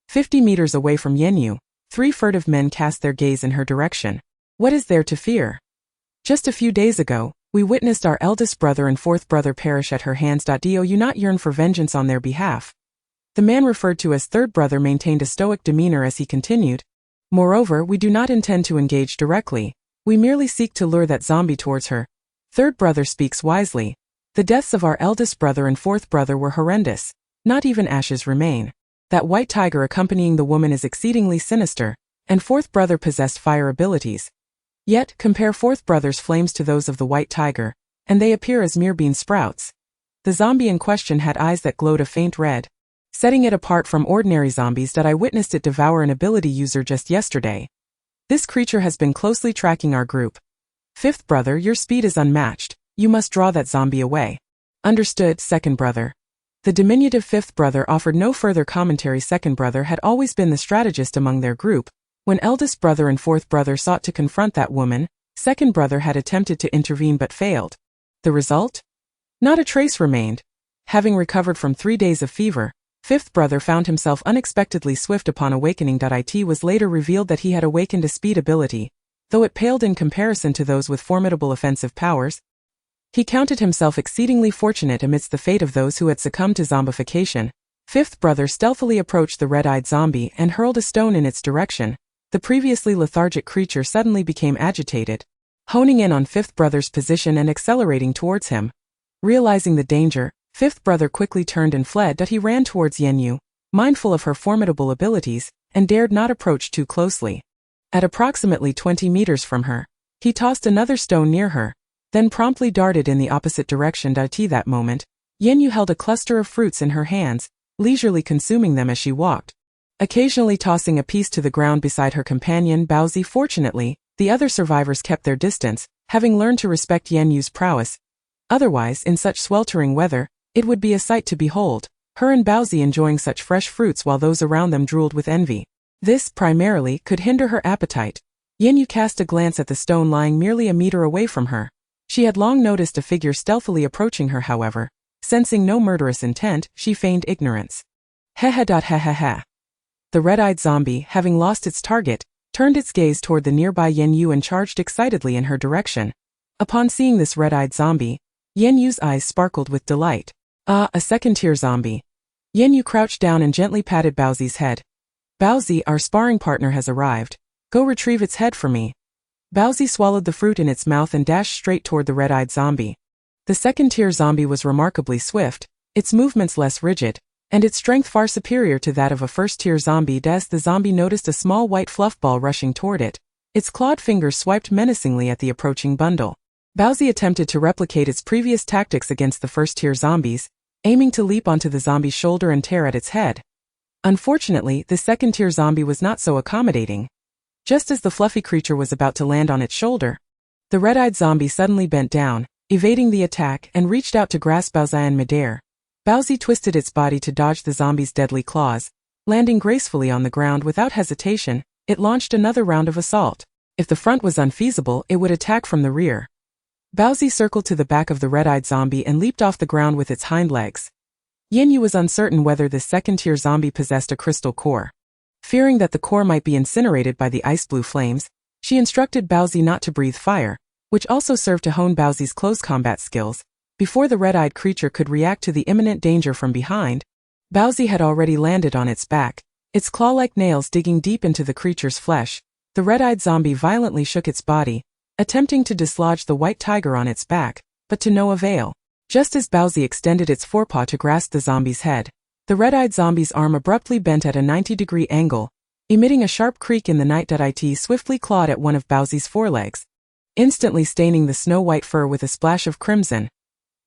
50 meters away from Yan Yue, 3 furtive men cast their gaze in her direction. What is there to fear? Just a few days ago, we witnessed our eldest brother and fourth brother perish at her hands. Do you not yearn for vengeance on their behalf? The man referred to as third brother maintained a stoic demeanor as he continued. Moreover, we do not intend to engage directly. We merely seek to lure that zombie towards her. Third brother speaks wisely. The deaths of our eldest brother and fourth brother were horrendous. Not even ashes remain. That white tiger accompanying the woman is exceedingly sinister, and fourth brother possessed fire abilities. Yet, compare fourth brother's flames to those of the white tiger, and they appear as mere bean sprouts. The zombie in question had eyes that glowed a faint red, setting it apart from ordinary zombies. I witnessed it devour an ability user just yesterday. This creature has been closely tracking our group. Fifth brother, your speed is unmatched. You must draw that zombie away. Understood, second brother. The diminutive fifth brother offered no further commentary. Second brother had always been the strategist among their group. When eldest brother and fourth brother sought to confront that woman, second brother had attempted to intervene but failed. The result? Not a trace remained. Having recovered from 3 days of fever, fifth brother found himself unexpectedly swift upon awakening. It was later revealed that he had awakened a speed ability, though it paled in comparison to those with formidable offensive powers. He counted himself exceedingly fortunate amidst the fate of those who had succumbed to zombification. Fifth brother stealthily approached the red-eyed zombie and hurled a stone in its direction. The previously lethargic creature suddenly became agitated, honing in on fifth brother's position and accelerating towards him. Realizing the danger, fifth brother quickly turned and fled. He ran towards Yan Yue, mindful of her formidable abilities, and dared not approach too closely. At approximately 20 meters from her, he tossed another stone near her, then promptly darted in the opposite direction. At that moment, Yan Yue held a cluster of fruits in her hands, leisurely consuming them as she walked, occasionally tossing a piece to the ground beside her companion Baozi. Fortunately, the other survivors kept their distance, having learned to respect Yan Yue's prowess. Otherwise, in such sweltering weather, it would be a sight to behold, her and Baozi enjoying such fresh fruits while those around them drooled with envy. This, primarily, could hinder her appetite. Yan Yue cast a glance at the stone lying merely a meter away from her. She had long noticed a figure stealthily approaching her. However, sensing no murderous intent, she feigned ignorance. Heh. The red-eyed zombie, having lost its target, turned its gaze toward the nearby Yan Yue and charged excitedly in her direction. Upon seeing this red-eyed zombie, Yan Yue's eyes sparkled with delight. Ah, a second-tier zombie. Yan Yue crouched down and gently patted Baozi's head. Baozi, our sparring partner has arrived. Go retrieve its head for me. Baozi swallowed the fruit in its mouth and dashed straight toward the red-eyed zombie. The second-tier zombie was remarkably swift, its movements less rigid, and its strength far superior to that of a first-tier zombie. As the zombie noticed a small white fluff ball rushing toward it, its clawed fingers swiped menacingly at the approaching bundle. Baozi attempted to replicate its previous tactics against the first-tier zombies, aiming to leap onto the zombie's shoulder and tear at its head. Unfortunately, the second-tier zombie was not so accommodating. Just as the fluffy creature was about to land on its shoulder, the red-eyed zombie suddenly bent down, evading the attack, and reached out to grasp Baozi in midair. Baozi twisted its body to dodge the zombie's deadly claws. Landing gracefully on the ground without hesitation, it launched another round of assault. If the front was unfeasible, it would attack from the rear. Baozi circled to the back of the red-eyed zombie and leaped off the ground with its hind legs. Yan Yue was uncertain whether this second-tier zombie possessed a crystal core. Fearing that the core might be incinerated by the ice-blue flames, she instructed Baozi not to breathe fire, which also served to hone Baozi's close combat skills. Before the red-eyed creature could react to the imminent danger from behind, Baozi had already landed on its back, its claw-like nails digging deep into the creature's flesh. The red-eyed zombie violently shook its body, attempting to dislodge the white tiger on its back, but to no avail. Just as Baozi extended its forepaw to grasp the zombie's head, the red-eyed zombie's arm abruptly bent at a 90-degree angle, emitting a sharp creak in the night. It swiftly clawed at one of Baozi's forelegs, instantly staining the snow-white fur with a splash of crimson.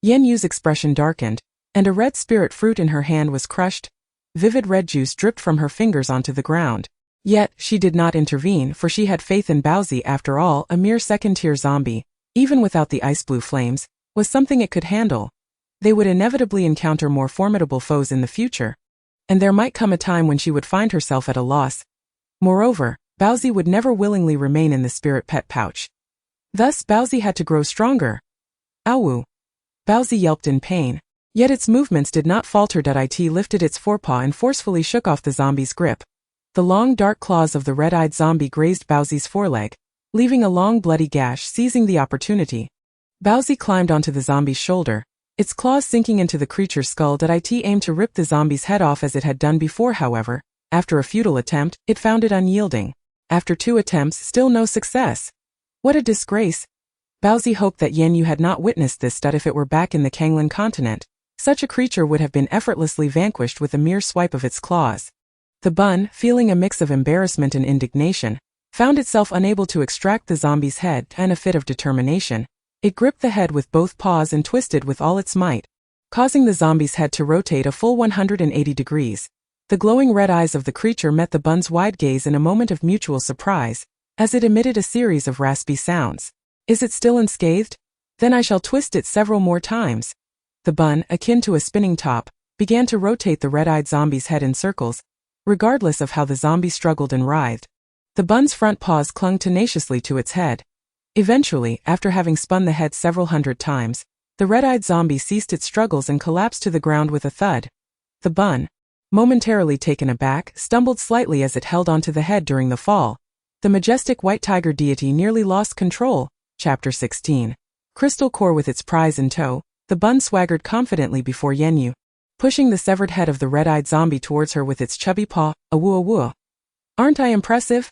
Yan Yue's expression darkened, and a red spirit fruit in her hand was crushed. Vivid red juice dripped from her fingers onto the ground. Yet, she did not intervene, for she had faith in Baozi. After all, a mere second-tier zombie, even without the ice-blue flames, was something it could handle. They would inevitably encounter more formidable foes in the future, and there might come a time when she would find herself at a loss. Moreover, Baozi would never willingly remain in the spirit pet pouch. Thus, Baozi had to grow stronger. Ow! Baozi yelped in pain, yet its movements did not falter. It lifted its forepaw and forcefully shook off the zombie's grip. The long dark claws of the red-eyed zombie grazed Baozi's foreleg, leaving a long bloody gash. Seizing the opportunity, Baozi climbed onto the zombie's shoulder, its claws sinking into the creature's skull. It aimed to rip the zombie's head off as it had done before. However, after a futile attempt, it found it unyielding. After 2 attempts, still no success. What a disgrace! Baozi hoped that Yan Yue had not witnessed this. If it were back in the Kanglan continent, such a creature would have been effortlessly vanquished with a mere swipe of its claws. The bun, feeling a mix of embarrassment and indignation, found itself unable to extract the zombie's head. In a fit of determination, it gripped the head with both paws and twisted with all its might, causing the zombie's head to rotate a full 180 degrees. The glowing red eyes of the creature met the bun's wide gaze in a moment of mutual surprise, as it emitted a series of raspy sounds. Is it still unscathed? Then I shall twist it several more times. The bun, akin to a spinning top, began to rotate the red-eyed zombie's head in circles, regardless of how the zombie struggled and writhed. The bun's front paws clung tenaciously to its head. Eventually, after having spun the head several hundred times, the red-eyed zombie ceased its struggles and collapsed to the ground with a thud. The bun, momentarily taken aback, stumbled slightly as it held onto the head during the fall. The majestic white tiger deity nearly lost control. Chapter 16. Crystal core. With its prize in tow, the bun swaggered confidently before Yan Yue, pushing the severed head of the red-eyed zombie towards her with its chubby paw. Awoo. Aren't I impressive?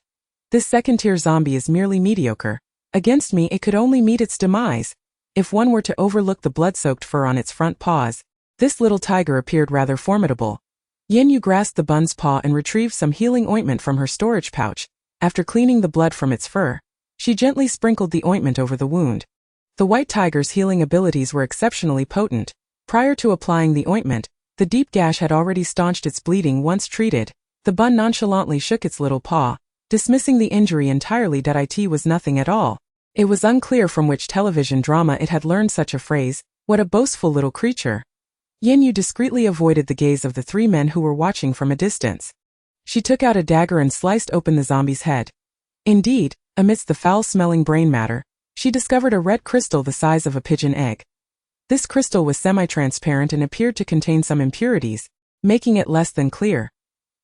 This second-tier zombie is merely mediocre. Against me, it could only meet its demise. If one were to overlook the blood-soaked fur on its front paws, this little tiger appeared rather formidable. Yan Yue grasped the bun's paw and retrieved some healing ointment from her storage pouch. After cleaning the blood from its fur, she gently sprinkled the ointment over the wound. The white tiger's healing abilities were exceptionally potent. Prior to applying the ointment, the deep gash had already staunched its bleeding once treated. The bun nonchalantly shook its little paw, dismissing the injury entirely. It was nothing at all. It was unclear from which television drama it had learned such a phrase. What a boastful little creature. Yan Yue discreetly avoided the gaze of the three men who were watching from a distance. She took out a dagger and sliced open the zombie's head. Indeed, amidst the foul-smelling brain matter, she discovered a red crystal the size of a pigeon egg. This crystal was semi-transparent and appeared to contain some impurities, making it less than clear.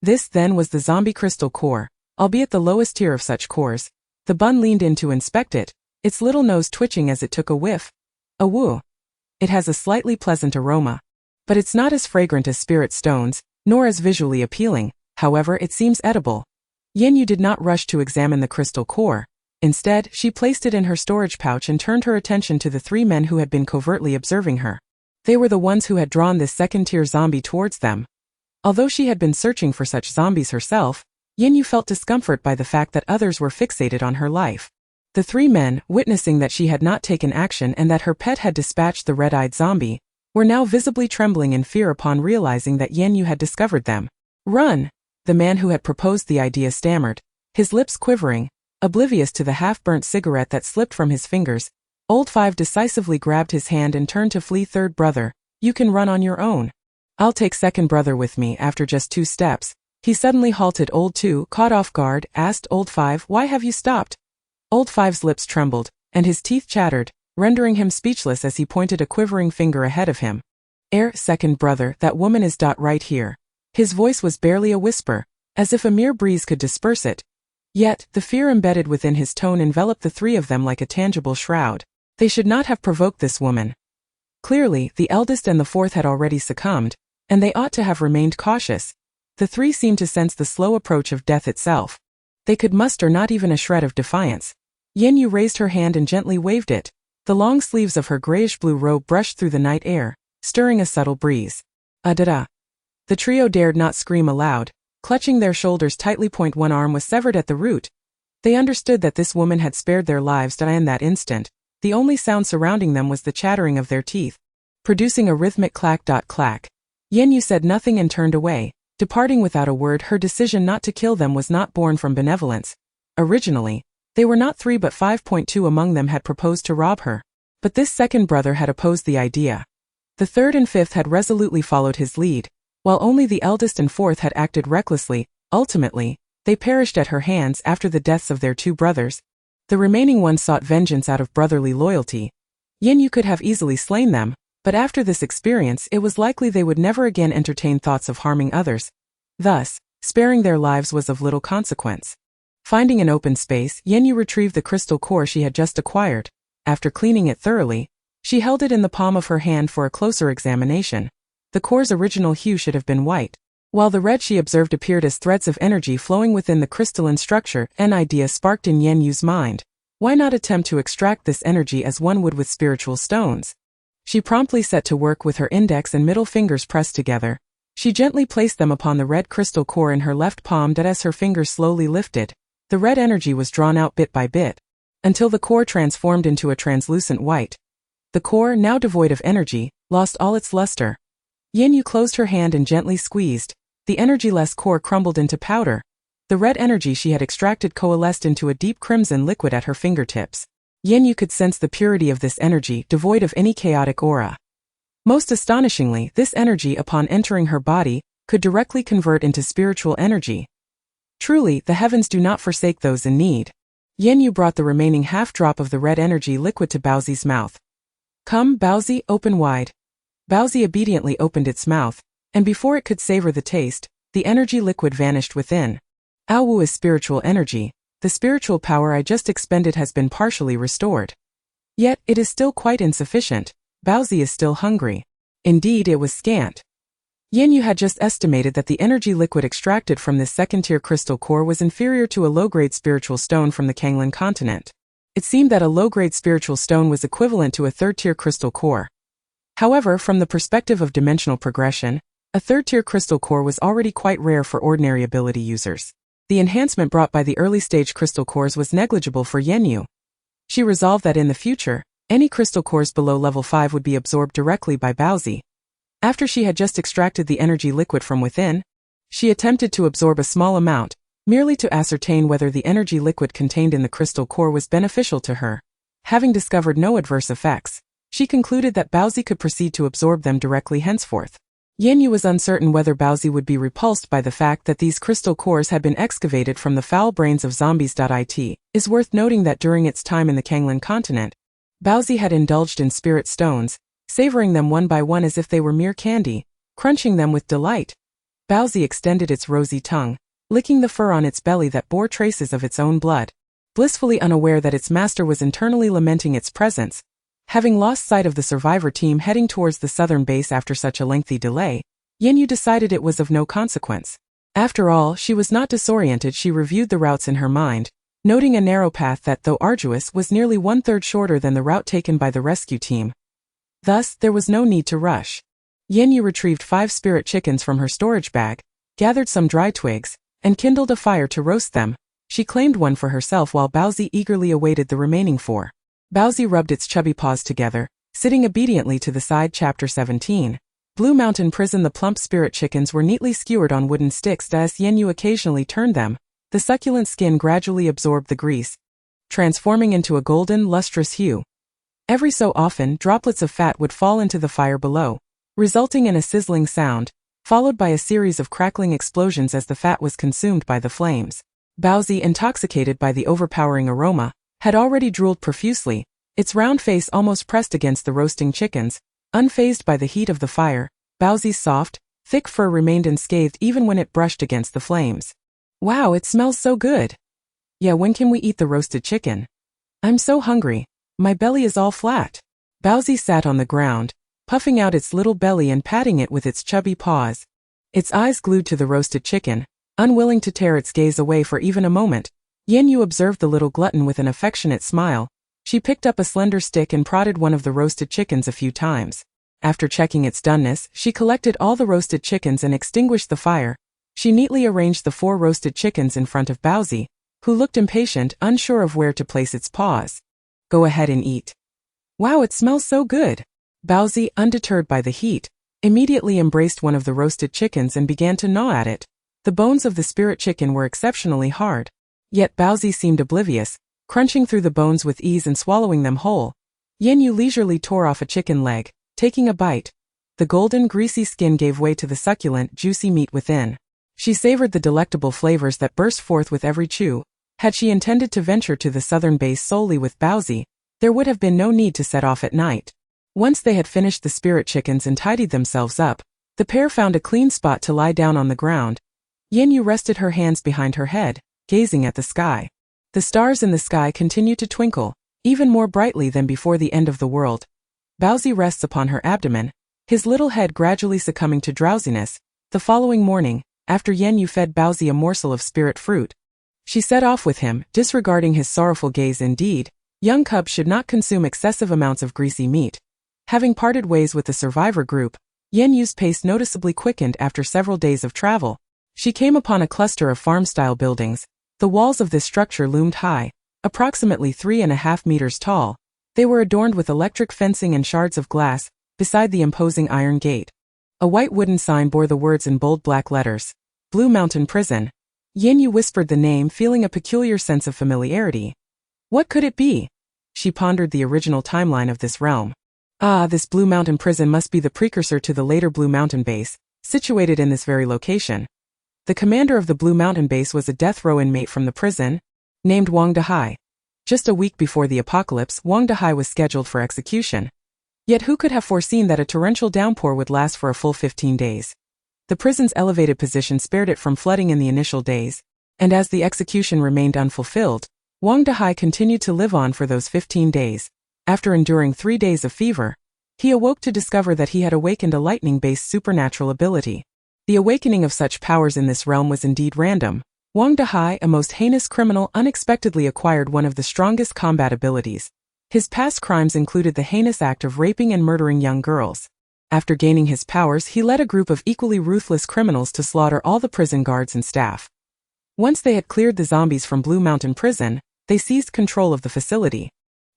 This, then, was the zombie crystal core, albeit the lowest tier of such cores. The bun leaned in to inspect it, its little nose twitching as it took a whiff. Woo! It has a slightly pleasant aroma. But it's not as fragrant as spirit stones, nor as visually appealing. However, it seems edible. Yan Yue did not rush to examine the crystal core. Instead, she placed it in her storage pouch and turned her attention to the three men who had been covertly observing her. They were the ones who had drawn this second-tier zombie towards them. Although she had been searching for such zombies herself, Yan Yue felt discomfort by the fact that others were fixated on her life. The three men, witnessing that she had not taken action and that her pet had dispatched the red-eyed zombie, were now visibly trembling in fear upon realizing that Yan Yue had discovered them. "Run!" The man who had proposed the idea stammered, his lips quivering, oblivious to the half-burnt cigarette that slipped from his fingers. Old Five decisively grabbed his hand and turned to flee. "Third brother, you can run on your own. I'll take second brother with me." After just 2 steps, he suddenly halted. Old Two, caught off guard, asked Old Five, "Why have you stopped?" Old Five's lips trembled, and his teeth chattered, rendering him speechless as he pointed a quivering finger ahead of him. Second brother, that woman is right here." His voice was barely a whisper, as if a mere breeze could disperse it. Yet, the fear embedded within his tone enveloped the three of them like a tangible shroud. They should not have provoked this woman. Clearly, the eldest and the fourth had already succumbed, and they ought to have remained cautious. The three seemed to sense the slow approach of death itself. They could muster not even a shred of defiance. Yan Yue raised her hand and gently waved it. The long sleeves of her grayish-blue robe brushed through the night air, stirring a subtle breeze. Da-da. The trio dared not scream aloud, clutching their shoulders tightly. One arm was severed at the root. They understood that this woman had spared their lives, and in that instant, the only sound surrounding them was the chattering of their teeth, producing a rhythmic clack-clack. Yan Yue said nothing and turned away, departing without a word. Her decision not to kill them was not born from benevolence. Originally, they were not 3 but 5.2 among them had proposed to rob her. But this second brother had opposed the idea. The third and fifth had resolutely followed his lead, while only the eldest and fourth had acted recklessly. Ultimately, they perished at her hands after the deaths of their 2 brothers. The remaining ones sought vengeance out of brotherly loyalty. Yan Yue could have easily slain them, but after this experience it was likely they would never again entertain thoughts of harming others. Thus, sparing their lives was of little consequence. Finding an open space, Yan Yue retrieved the crystal core she had just acquired. After cleaning it thoroughly, she held it in the palm of her hand for a closer examination. The core's original hue should have been white, while the red she observed appeared as threads of energy flowing within the crystalline structure. An idea sparked in Yan Yue's mind. Why not attempt to extract this energy as one would with spiritual stones? She promptly set to work with her index and middle fingers pressed together. She gently placed them upon the red crystal core in her left palm. As her fingers slowly lifted, the red energy was drawn out bit by bit, until the core transformed into a translucent white. The core, now devoid of energy, lost all its luster. Yan Yue closed her hand and gently squeezed. The energyless core crumbled into powder. The red energy she had extracted coalesced into a deep crimson liquid at her fingertips. Yan Yue could sense the purity of this energy, devoid of any chaotic aura. Most astonishingly, this energy, upon entering her body, could directly convert into spiritual energy. Truly, the heavens do not forsake those in need. Yan Yue brought the remaining half-drop of the red energy liquid to Baozi's mouth. "Come, Baozi, open wide." Baozi obediently opened its mouth, and before it could savor the taste, the energy liquid vanished within. Aowu is spiritual energy. The spiritual power I just expended has been partially restored. Yet, it is still quite insufficient. Baozi is still hungry. Indeed, it was scant. Yan Yue had just estimated that the energy liquid extracted from this second-tier crystal core was inferior to a low-grade spiritual stone from the Kanglan continent. It seemed that a low-grade spiritual stone was equivalent to a third-tier crystal core. However, from the perspective of dimensional progression, a third-tier crystal core was already quite rare for ordinary ability users. The enhancement brought by the early-stage crystal cores was negligible for Yan Yue. She resolved that in the future, any crystal cores below level 5 would be absorbed directly by Baozi. After she had just extracted the energy liquid from within, she attempted to absorb a small amount, merely to ascertain whether the energy liquid contained in the crystal core was beneficial to her. Having discovered no adverse effects, she concluded that Baozi could proceed to absorb them directly henceforth. Yan Yue was uncertain whether Baozi would be repulsed by the fact that these crystal cores had been excavated from the foul brains of zombies. It is worth noting that during its time in the Kanglin continent, Baozi had indulged in spirit stones, savoring them one by one as if they were mere candy, crunching them with delight. Baozi extended its rosy tongue, licking the fur on its belly that bore traces of its own blood. Blissfully unaware that its master was internally lamenting its presence, having lost sight of the survivor team heading towards the southern base after such a lengthy delay, Yan Yue decided it was of no consequence. After all, she was not disoriented. She reviewed the routes in her mind, noting a narrow path that, though arduous, was nearly 1/3 shorter than the route taken by the rescue team. Thus, there was no need to rush. Yan Yue retrieved 5 spirit chickens from her storage bag, gathered some dry twigs, and kindled a fire to roast them. She claimed one for herself while Baozi eagerly awaited the remaining 4. Baozi rubbed its chubby paws together, sitting obediently to the side. Chapter 17. Blue Mountain Prison. The plump spirit chickens were neatly skewered on wooden sticks. As Yan Yue occasionally turned them, the succulent skin gradually absorbed the grease, transforming into a golden, lustrous hue. Every so often, droplets of fat would fall into the fire below, resulting in a sizzling sound, followed by a series of crackling explosions as the fat was consumed by the flames. Baozi, intoxicated by the overpowering aroma, had already drooled profusely, its round face almost pressed against the roasting chickens. Unfazed by the heat of the fire, Baozi's soft, thick fur remained unscathed even when it brushed against the flames. Wow, it smells so good. Yeah, when can we eat the roasted chicken? I'm so hungry. My belly is all flat. Baozi sat on the ground, puffing out its little belly and patting it with its chubby paws. Its eyes glued to the roasted chicken, unwilling to tear its gaze away for even a moment. Yan Yue observed the little glutton with an affectionate smile. She picked up a slender stick and prodded one of the roasted chickens a few times. After checking its doneness, she collected all the roasted chickens and extinguished the fire. She neatly arranged the 4 roasted chickens in front of Baozi, who looked impatient, unsure of where to place its paws. Go ahead and eat. Wow, it smells so good. Baozi, undeterred by the heat, immediately embraced one of the roasted chickens and began to gnaw at it. The bones of the spirit chicken were exceptionally hard. Yet Baozi seemed oblivious, crunching through the bones with ease and swallowing them whole. Yan Yue leisurely tore off a chicken leg, taking a bite. The golden, greasy skin gave way to the succulent, juicy meat within. She savored the delectable flavors that burst forth with every chew. Had she intended to venture to the southern base solely with Baozi, there would have been no need to set off at night. Once they had finished the spirit chickens and tidied themselves up, the pair found a clean spot to lie down on the ground. Yan Yue rested her hands behind her head, gazing at the sky. The stars in the sky continued to twinkle, even more brightly than before the end of the world. Baozi rests upon her abdomen, his little head gradually succumbing to drowsiness. The following morning, after Yan Yue fed Baozi a morsel of spirit fruit, she set off with him, disregarding his sorrowful gaze. Indeed, young cubs should not consume excessive amounts of greasy meat. Having parted ways with the survivor group, Yan Yue's pace noticeably quickened after several days of travel. She came upon a cluster of farm-style buildings. The walls of this structure loomed high, approximately 3.5 meters tall. They were adorned with electric fencing and shards of glass, beside the imposing iron gate. A white wooden sign bore the words in bold black letters, Blue Mountain Prison. Yan Yue whispered the name, feeling a peculiar sense of familiarity. What could it be? She pondered the original timeline of this realm. Ah, this Blue Mountain Prison must be the precursor to the later Blue Mountain Base, situated in this very location. The commander of the Blue Mountain Base was a death row inmate from the prison, named Wang Dehai. Just a week before the apocalypse, Wang Dehai was scheduled for execution. Yet who could have foreseen that a torrential downpour would last for a full 15 days? The prison's elevated position spared it from flooding in the initial days, and as the execution remained unfulfilled, Wang Dehai continued to live on for those 15 days. After enduring 3 days of fever, he awoke to discover that he had awakened a lightning-based supernatural ability. The awakening of such powers in this realm was indeed random. Wang Dehai, a most heinous criminal, unexpectedly acquired one of the strongest combat abilities. His past crimes included the heinous act of raping and murdering young girls. After gaining his powers, he led a group of equally ruthless criminals to slaughter all the prison guards and staff. Once they had cleared the zombies from Blue Mountain Prison, they seized control of the facility.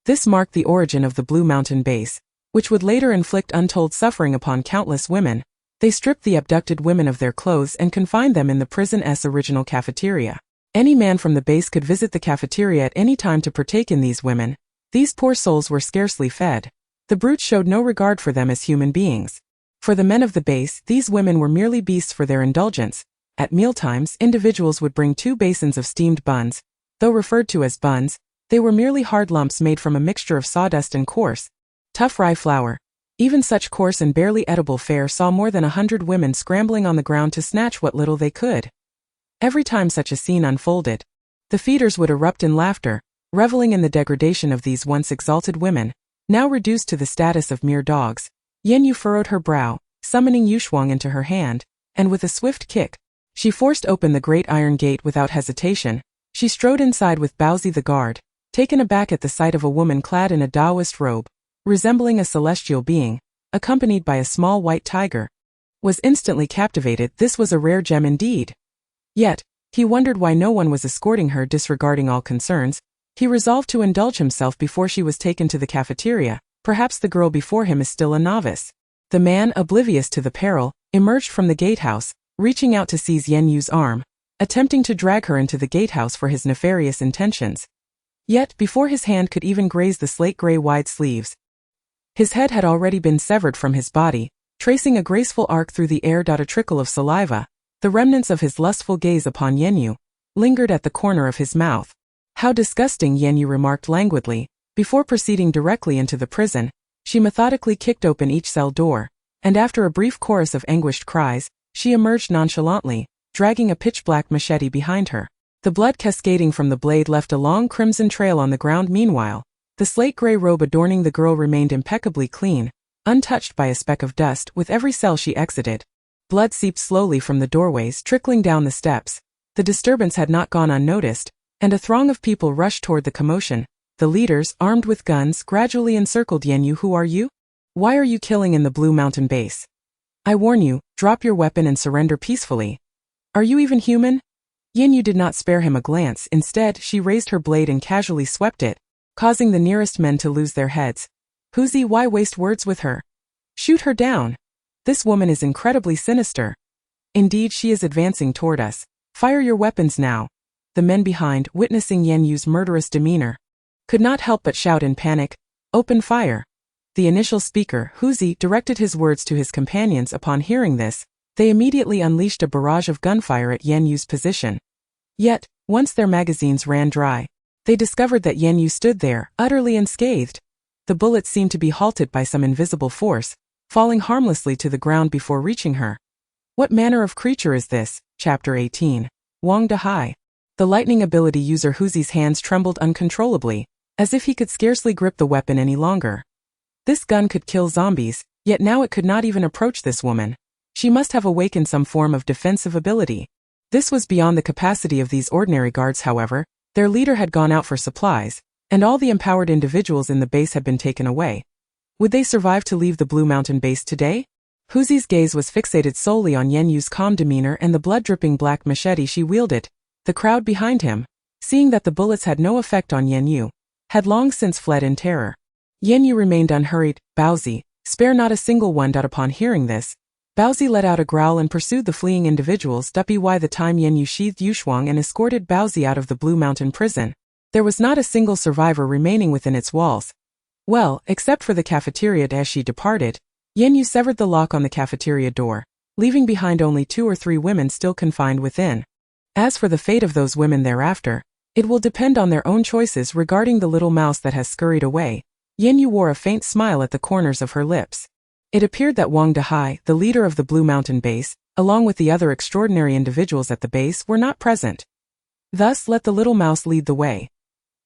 This marked the origin of the Blue Mountain Base, which would later inflict untold suffering upon countless women. They stripped the abducted women of their clothes and confined them in the prison's original cafeteria. Any man from the base could visit the cafeteria at any time to partake in these women. These poor souls were scarcely fed. The brutes showed no regard for them as human beings. For the men of the base, these women were merely beasts for their indulgence. At mealtimes, individuals would bring 2 basins of steamed buns. Though referred to as buns, they were merely hard lumps made from a mixture of sawdust and coarse, tough rye flour. Even such coarse and barely edible fare saw more than 100 women scrambling on the ground to snatch what little they could. Every time such a scene unfolded, the feeders would erupt in laughter, reveling in the degradation of these once exalted women, now reduced to the status of mere dogs. Yan Yue furrowed her brow, summoning Yushuang into her hand, and with a swift kick, she forced open the great iron gate without hesitation. She strode inside with Baozi the guard, taken aback at the sight of a woman clad in a Taoist robe, resembling a celestial being, accompanied by a small white tiger. Was instantly captivated. This was a rare gem indeed. Yet, he wondered why no one was escorting her. Disregarding all concerns, he resolved to indulge himself before she was taken to the cafeteria. Perhaps the girl before him is still a novice. The man, oblivious to the peril, emerged from the gatehouse, reaching out to seize Yan Yue's arm, attempting to drag her into the gatehouse for his nefarious intentions. Yet, before his hand could even graze the slate-gray wide sleeves, his head had already been severed from his body, tracing a graceful arc through the air. A trickle of saliva, the remnants of his lustful gaze upon Yan Yue, lingered at the corner of his mouth. How disgusting, Yan Yue remarked languidly. Before proceeding directly into the prison, she methodically kicked open each cell door, and after a brief chorus of anguished cries, she emerged nonchalantly, dragging a pitch-black machete behind her. The blood cascading from the blade left a long crimson trail on the ground. Meanwhile, the slate-gray robe adorning the girl remained impeccably clean, untouched by a speck of dust. With every cell she exited, blood seeped slowly from the doorways, trickling down the steps. The disturbance had not gone unnoticed, and a throng of people rushed toward the commotion. The leaders, armed with guns, gradually encircled Yan Yue. Who are you? Why are you killing in the Blue Mountain Base? I warn you, drop your weapon and surrender peacefully. Are you even human? Yan Yue did not spare him a glance. Instead, she raised her blade and casually swept it, causing the nearest men to lose their heads. Huzi, why waste words with her? Shoot her down. This woman is incredibly sinister. Indeed, she is advancing toward us. Fire your weapons now. The men behind, witnessing Yan Yue's murderous demeanor, could not help but shout in panic, "Open fire!" The initial speaker, Huzi, directed his words to his companions. Upon hearing this, they immediately unleashed a barrage of gunfire at Yan Yue's position. Yet, once their magazines ran dry, they discovered that Yan Yue stood there, utterly unscathed. The bullets seemed to be halted by some invisible force, falling harmlessly to the ground before reaching her. What manner of creature is this? Chapter 18. Wang Dahai. The lightning ability user Huzi's hands trembled uncontrollably, as if he could scarcely grip the weapon any longer. This gun could kill zombies, yet now it could not even approach this woman. She must have awakened some form of defensive ability. This was beyond the capacity of these ordinary guards. However, their leader had gone out for supplies, and all the empowered individuals in the base had been taken away. Would they survive to leave the Blue Mountain Base today? Huzi's gaze was fixated solely on Yan Yue's calm demeanor and the blood-dripping black machete she wielded. The crowd behind him, seeing that the bullets had no effect on Yan Yue, had long since fled in terror. Yan Yue remained unhurried. Baozi, spare not a single one. Upon hearing this, Baozi let out a growl and pursued the fleeing individuals. By the time Yan Yue sheathed Yushuang and escorted Baozi out of the Blue Mountain Prison, there was not a single survivor remaining within its walls. Well, except for the cafeteria. As she departed, Yan Yue severed the lock on the cafeteria door, leaving behind only 2 or 3 women still confined within. As for the fate of those women thereafter, it will depend on their own choices regarding the little mouse that has scurried away. Yan Yue wore a faint smile at the corners of her lips. It appeared that Wang Dahai, the leader of the Blue Mountain Base, along with the other extraordinary individuals at the base, were not present. Thus, let the little mouse lead the way.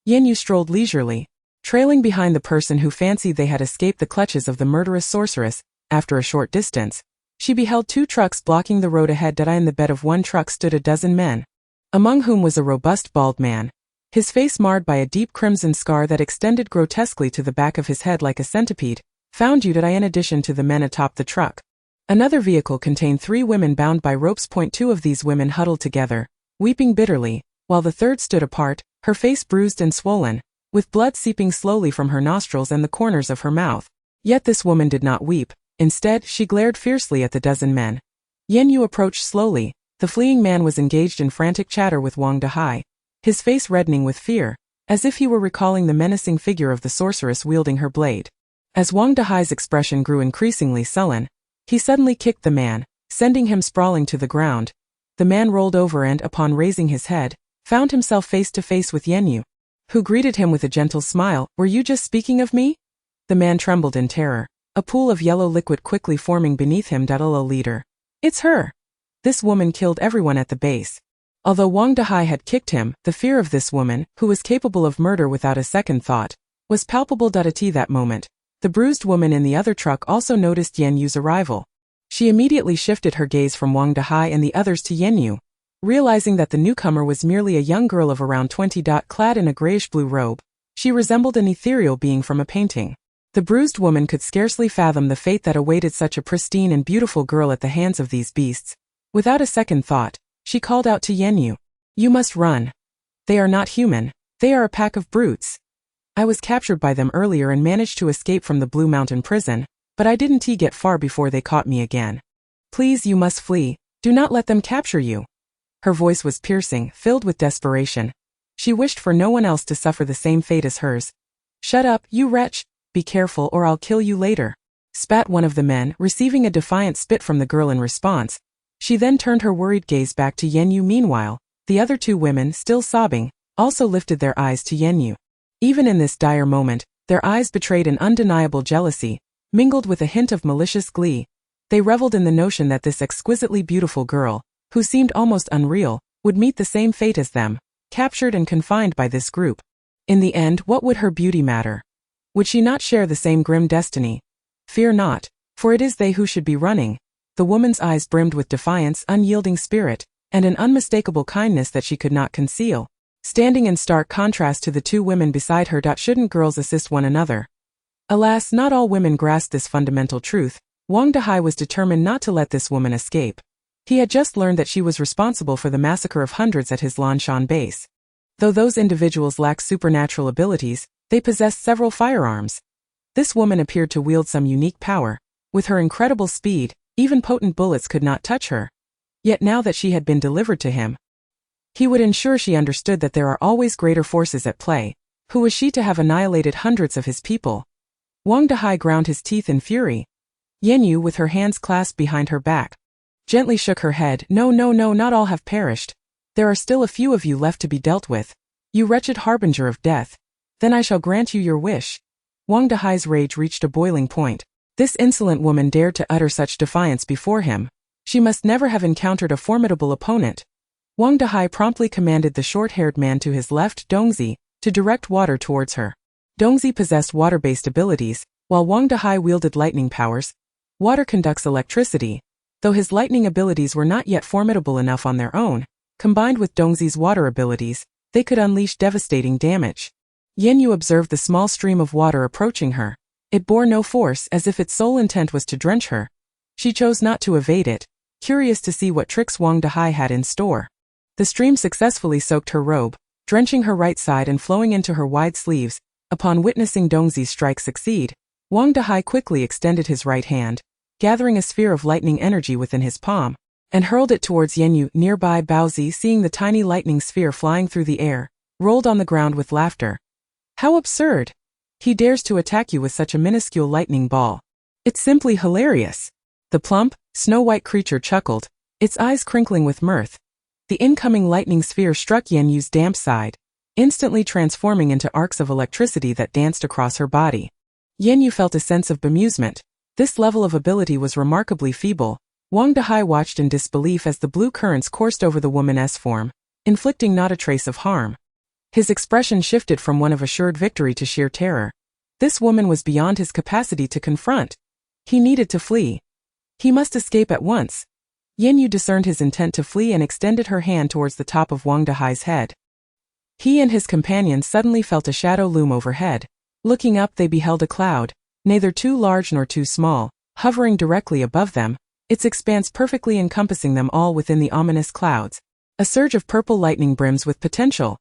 Yan Yue strolled leisurely, trailing behind the person who fancied they had escaped the clutches of the murderous sorceress. After a short distance, she beheld 2 trucks blocking the road ahead. In the bed of one truck stood a dozen men, among whom was a robust bald man, his face marred by a deep crimson scar that extended grotesquely to the back of his head like a centipede. Found you. In addition to the men atop the truck, another vehicle contained 3 women bound by ropes. 2 of these women huddled together, weeping bitterly, while the third stood apart, her face bruised and swollen, with blood seeping slowly from her nostrils and the corners of her mouth. Yet this woman did not weep. Instead, she glared fiercely at the dozen men. Yan Yue approached slowly. The fleeing man was engaged in frantic chatter with Wang Dahai, his face reddening with fear, as if he were recalling the menacing figure of the sorceress wielding her blade. As Wang Dahai's expression grew increasingly sullen, he suddenly kicked the man, sending him sprawling to the ground. The man rolled over and, upon raising his head, found himself face to face with Yan Yue, who greeted him with a gentle smile. "Were you just speaking of me?" The man trembled in terror, a pool of yellow liquid quickly forming beneath him. Leader. "It's her. This woman killed everyone at the base." Although Wang Dahai had kicked him, the fear of this woman, who was capable of murder without a second thought, was palpable. At that moment, the bruised woman in the other truck also noticed Yan Yue's arrival. She immediately shifted her gaze from Wang Dahai and the others to Yan Yue, realizing that the newcomer was merely a young girl of around 20. Clad in a grayish-blue robe, she resembled an ethereal being from a painting. The bruised woman could scarcely fathom the fate that awaited such a pristine and beautiful girl at the hands of these beasts. Without a second thought, she called out to Yan Yue, "You must run. They are not human. They are a pack of brutes. I was captured by them earlier and managed to escape from the Blue Mountain prison, but I didn't get far before they caught me again. Please, you must flee. Do not let them capture you." Her voice was piercing, filled with desperation. She wished for no one else to suffer the same fate as hers. "Shut up, you wretch. Be careful or I'll kill you later," spat one of the men, receiving a defiant spit from the girl in response. She then turned her worried gaze back to Yan Yue. Meanwhile, the other two women, still sobbing, also lifted their eyes to Yan Yue. Even in this dire moment, their eyes betrayed an undeniable jealousy, mingled with a hint of malicious glee. They reveled in the notion that this exquisitely beautiful girl, who seemed almost unreal, would meet the same fate as them, captured and confined by this group. In the end, what would her beauty matter? Would she not share the same grim destiny? Fear not, for it is they who should be running. The woman's eyes brimmed with defiance, unyielding spirit, and an unmistakable kindness that she could not conceal, standing in stark contrast to the two women beside her. Shouldn't girls assist one another? Alas, not all women grasped this fundamental truth. Wang Dahai was determined not to let this woman escape. He had just learned that she was responsible for the massacre of hundreds at his Lanshan base. Though those individuals lacked supernatural abilities, they possessed several firearms. This woman appeared to wield some unique power. With her incredible speed, even potent bullets could not touch her. Yet now that she had been delivered to him, he would ensure she understood that there are always greater forces at play. Who was she to have annihilated hundreds of his people? Wang Dahai ground his teeth in fury. Yan Yue, with her hands clasped behind her back, gently shook her head. No, not all have perished. There are still a few of you left to be dealt with. You wretched harbinger of death. Then I shall grant you your wish. Wang Dahai's rage reached a boiling point. This insolent woman dared to utter such defiance before him. She must never have encountered a formidable opponent. Wang Dahai promptly commanded the short-haired man to his left, Dongzi, to direct water towards her. Dongzi possessed water-based abilities, while Wang Dahai wielded lightning powers. Water conducts electricity. Though his lightning abilities were not yet formidable enough on their own, combined with Dongzi's water abilities, they could unleash devastating damage. Yan Yue observed the small stream of water approaching her. It bore no force, as if its sole intent was to drench her. She chose not to evade it, curious to see what tricks Wang Dahai had in store. The stream successfully soaked her robe, drenching her right side and flowing into her wide sleeves. Upon witnessing Dongzi's strike succeed, Wang Dahai quickly extended his right hand, gathering a sphere of lightning energy within his palm, and hurled it towards Yan Yue. Nearby, Baozi, seeing the tiny lightning sphere flying through the air, rolled on the ground with laughter. "How absurd! He dares to attack you with such a minuscule lightning ball. It's simply hilarious." The plump, snow-white creature chuckled, its eyes crinkling with mirth. The incoming lightning sphere struck Yan Yue's damp side, instantly transforming into arcs of electricity that danced across her body. Yan Yue felt a sense of bemusement. This level of ability was remarkably feeble. Wang Dahai watched in disbelief as the blue currents coursed over the woman's form, inflicting not a trace of harm. His expression shifted from one of assured victory to sheer terror. This woman was beyond his capacity to confront. He needed to flee. He must escape at once. Yan Yue discerned his intent to flee and extended her hand towards the top of Wang Dahai's head. He and his companion suddenly felt a shadow loom overhead. Looking up, they beheld a cloud, neither too large nor too small, hovering directly above them, its expanse perfectly encompassing them all within the ominous clouds. A surge of purple lightning brims with potential.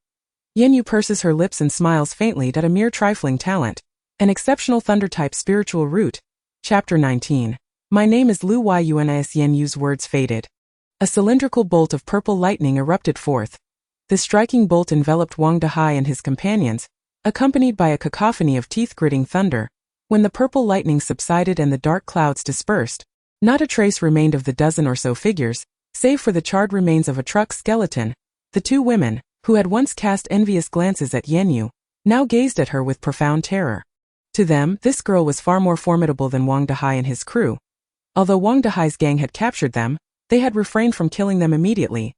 Yan Yue purses her lips and smiles faintly at a mere trifling talent. An exceptional thunder-type spiritual root. Chapter 19. My name is Lu Yuns. Yan Yue's words faded. A cylindrical bolt of purple lightning erupted forth. This striking bolt enveloped Wang Dahai and his companions, accompanied by a cacophony of teeth-gritting thunder. When the purple lightning subsided and the dark clouds dispersed, not a trace remained of the dozen or so figures, save for the charred remains of a truck skeleton. The two women, who had once cast envious glances at Yan Yue, now gazed at her with profound terror. To them, this girl was far more formidable than Wang Dahai and his crew. Although Wang Dahai's gang had captured them, they had refrained from killing them immediately.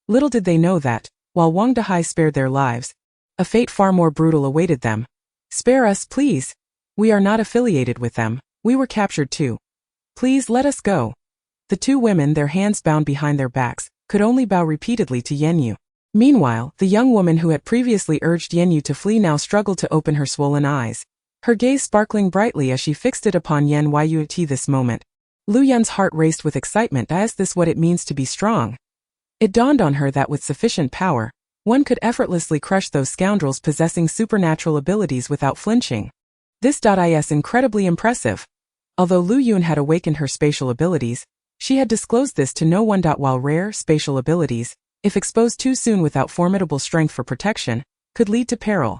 Little did they know that, while Wang Dahai spared their lives, a fate far more brutal awaited them. Spare us, please. We are not affiliated with them. We were captured too. Please let us go. The two women, their hands bound behind their backs, could only bow repeatedly to Yan Yue. Meanwhile, the young woman who had previously urged Yan Yue to flee now struggled to open her swollen eyes, her gaze sparkling brightly as she fixed it upon Yan Yue. This moment, Lu Yun's heart raced with excitement. Is this what it means to be strong? It dawned on her that with sufficient power, one could effortlessly crush those scoundrels possessing supernatural abilities without flinching. This is incredibly impressive. Although Lu Yun had awakened her spatial abilities, she had disclosed this to no one. While rare spatial abilities, if exposed too soon without formidable strength for protection, could lead to peril.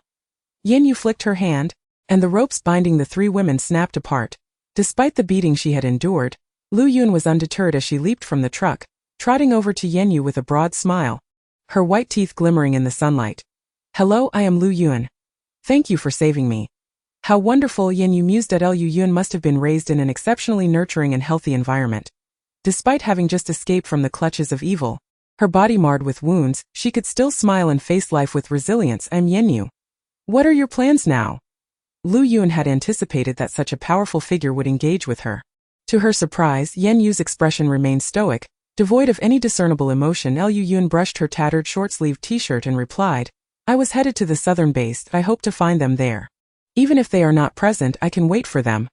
Yan Yue flicked her hand, and the ropes binding the three women snapped apart. Despite the beating she had endured, Lu Yun was undeterred as she leaped from the truck, trotting over to Yan Yue with a broad smile, her white teeth glimmering in the sunlight. Hello, I am Lu Yun. Thank you for saving me. How wonderful. Yan Yue mused that Lu Yun must have been raised in an exceptionally nurturing and healthy environment. Despite having just escaped from the clutches of evil, her body marred with wounds, she could still smile and face life with resilience. I'm Yan Yue. What are your plans now? Lu Yun had anticipated that such a powerful figure would engage with her. To her surprise, Yan Yue's expression remained stoic, devoid of any discernible emotion. Lu Yun brushed her tattered short-sleeved t-shirt and replied, I was headed to the southern base. I hope to find them there. Even if they are not present, I can wait for them.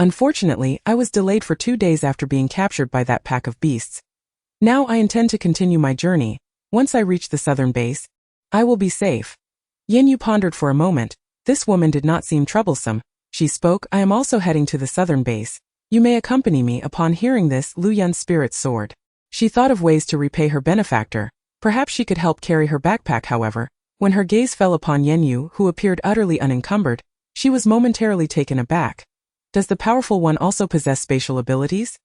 Unfortunately, I was delayed for 2 days after being captured by that pack of beasts. Now I intend to continue my journey. Once I reach the southern base, I will be safe. Yan Yue pondered for a moment. This woman did not seem troublesome. She spoke, I am also heading to the southern base. You may accompany me. Upon hearing this, Lu Yun's spirits soared. She thought of ways to repay her benefactor. Perhaps she could help carry her backpack. However, when her gaze fell upon Yan Yue, who appeared utterly unencumbered, she was momentarily taken aback. Does the powerful one also possess spatial abilities?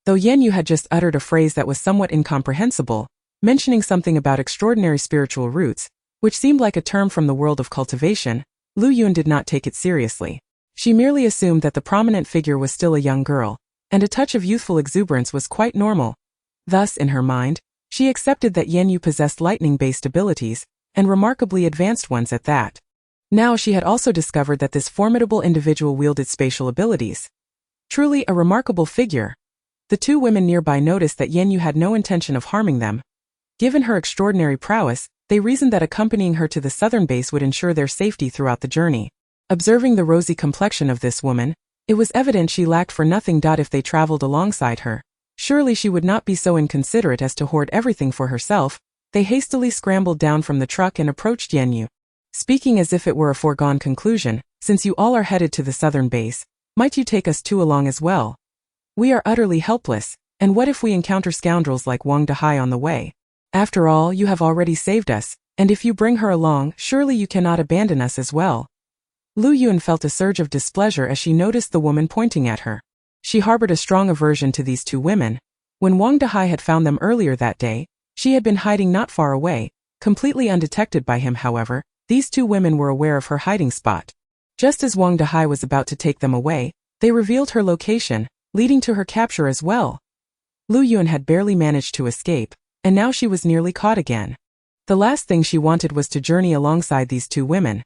Though Yan Yue had just uttered a phrase that was somewhat incomprehensible, mentioning something about extraordinary spiritual roots, which seemed like a term from the world of cultivation, Lu Yun did not take it seriously. She merely assumed that the prominent figure was still a young girl, and a touch of youthful exuberance was quite normal. Thus, in her mind, she accepted that Yan Yue possessed lightning-based abilities, and remarkably advanced ones at that. Now she had also discovered that this formidable individual wielded spatial abilities. Truly a remarkable figure. The two women nearby noticed that Yan Yue had no intention of harming them. Given her extraordinary prowess, they reasoned that accompanying her to the southern base would ensure their safety throughout the journey. Observing the rosy complexion of this woman, it was evident she lacked for nothing. If they traveled alongside her, surely she would not be so inconsiderate as to hoard everything for herself. They hastily scrambled down from the truck and approached Yan Yue. Speaking as if it were a foregone conclusion, since you all are headed to the southern base, might you take us two along as well? We are utterly helpless, and what if we encounter scoundrels like Wang Dahai on the way? After all, you have already saved us, and if you bring her along, surely you cannot abandon us as well. Lu Yun felt a surge of displeasure as she noticed the woman pointing at her. She harbored a strong aversion to these two women. When Wang Dahai had found them earlier that day, she had been hiding not far away, completely undetected by him. However, these two women were aware of her hiding spot. Just as Wang Dahai was about to take them away, they revealed her location, leading to her capture as well. Lu Yun had barely managed to escape, and now she was nearly caught again. The last thing she wanted was to journey alongside these two women.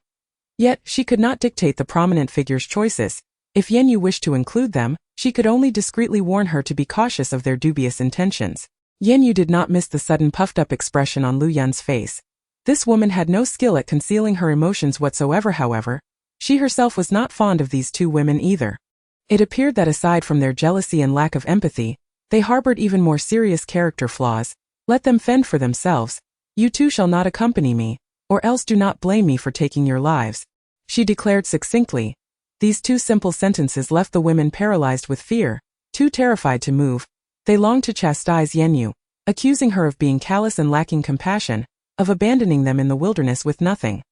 Yet, she could not dictate the prominent figure's choices. If Yan Yue wished to include them, she could only discreetly warn her to be cautious of their dubious intentions. Yan Yue did not miss the sudden puffed-up expression on Lu Yun's face. This woman had no skill at concealing her emotions whatsoever. However, she herself was not fond of these two women either. It appeared that aside from their jealousy and lack of empathy, they harbored even more serious character flaws, Let them fend for themselves. You two shall not accompany me, or else do not blame me for taking your lives," she declared succinctly. These two simple sentences left the women paralyzed with fear, too terrified to move. They longed to chastise Yan Yue, accusing her of being callous and lacking compassion, of abandoning them in the wilderness with nothing.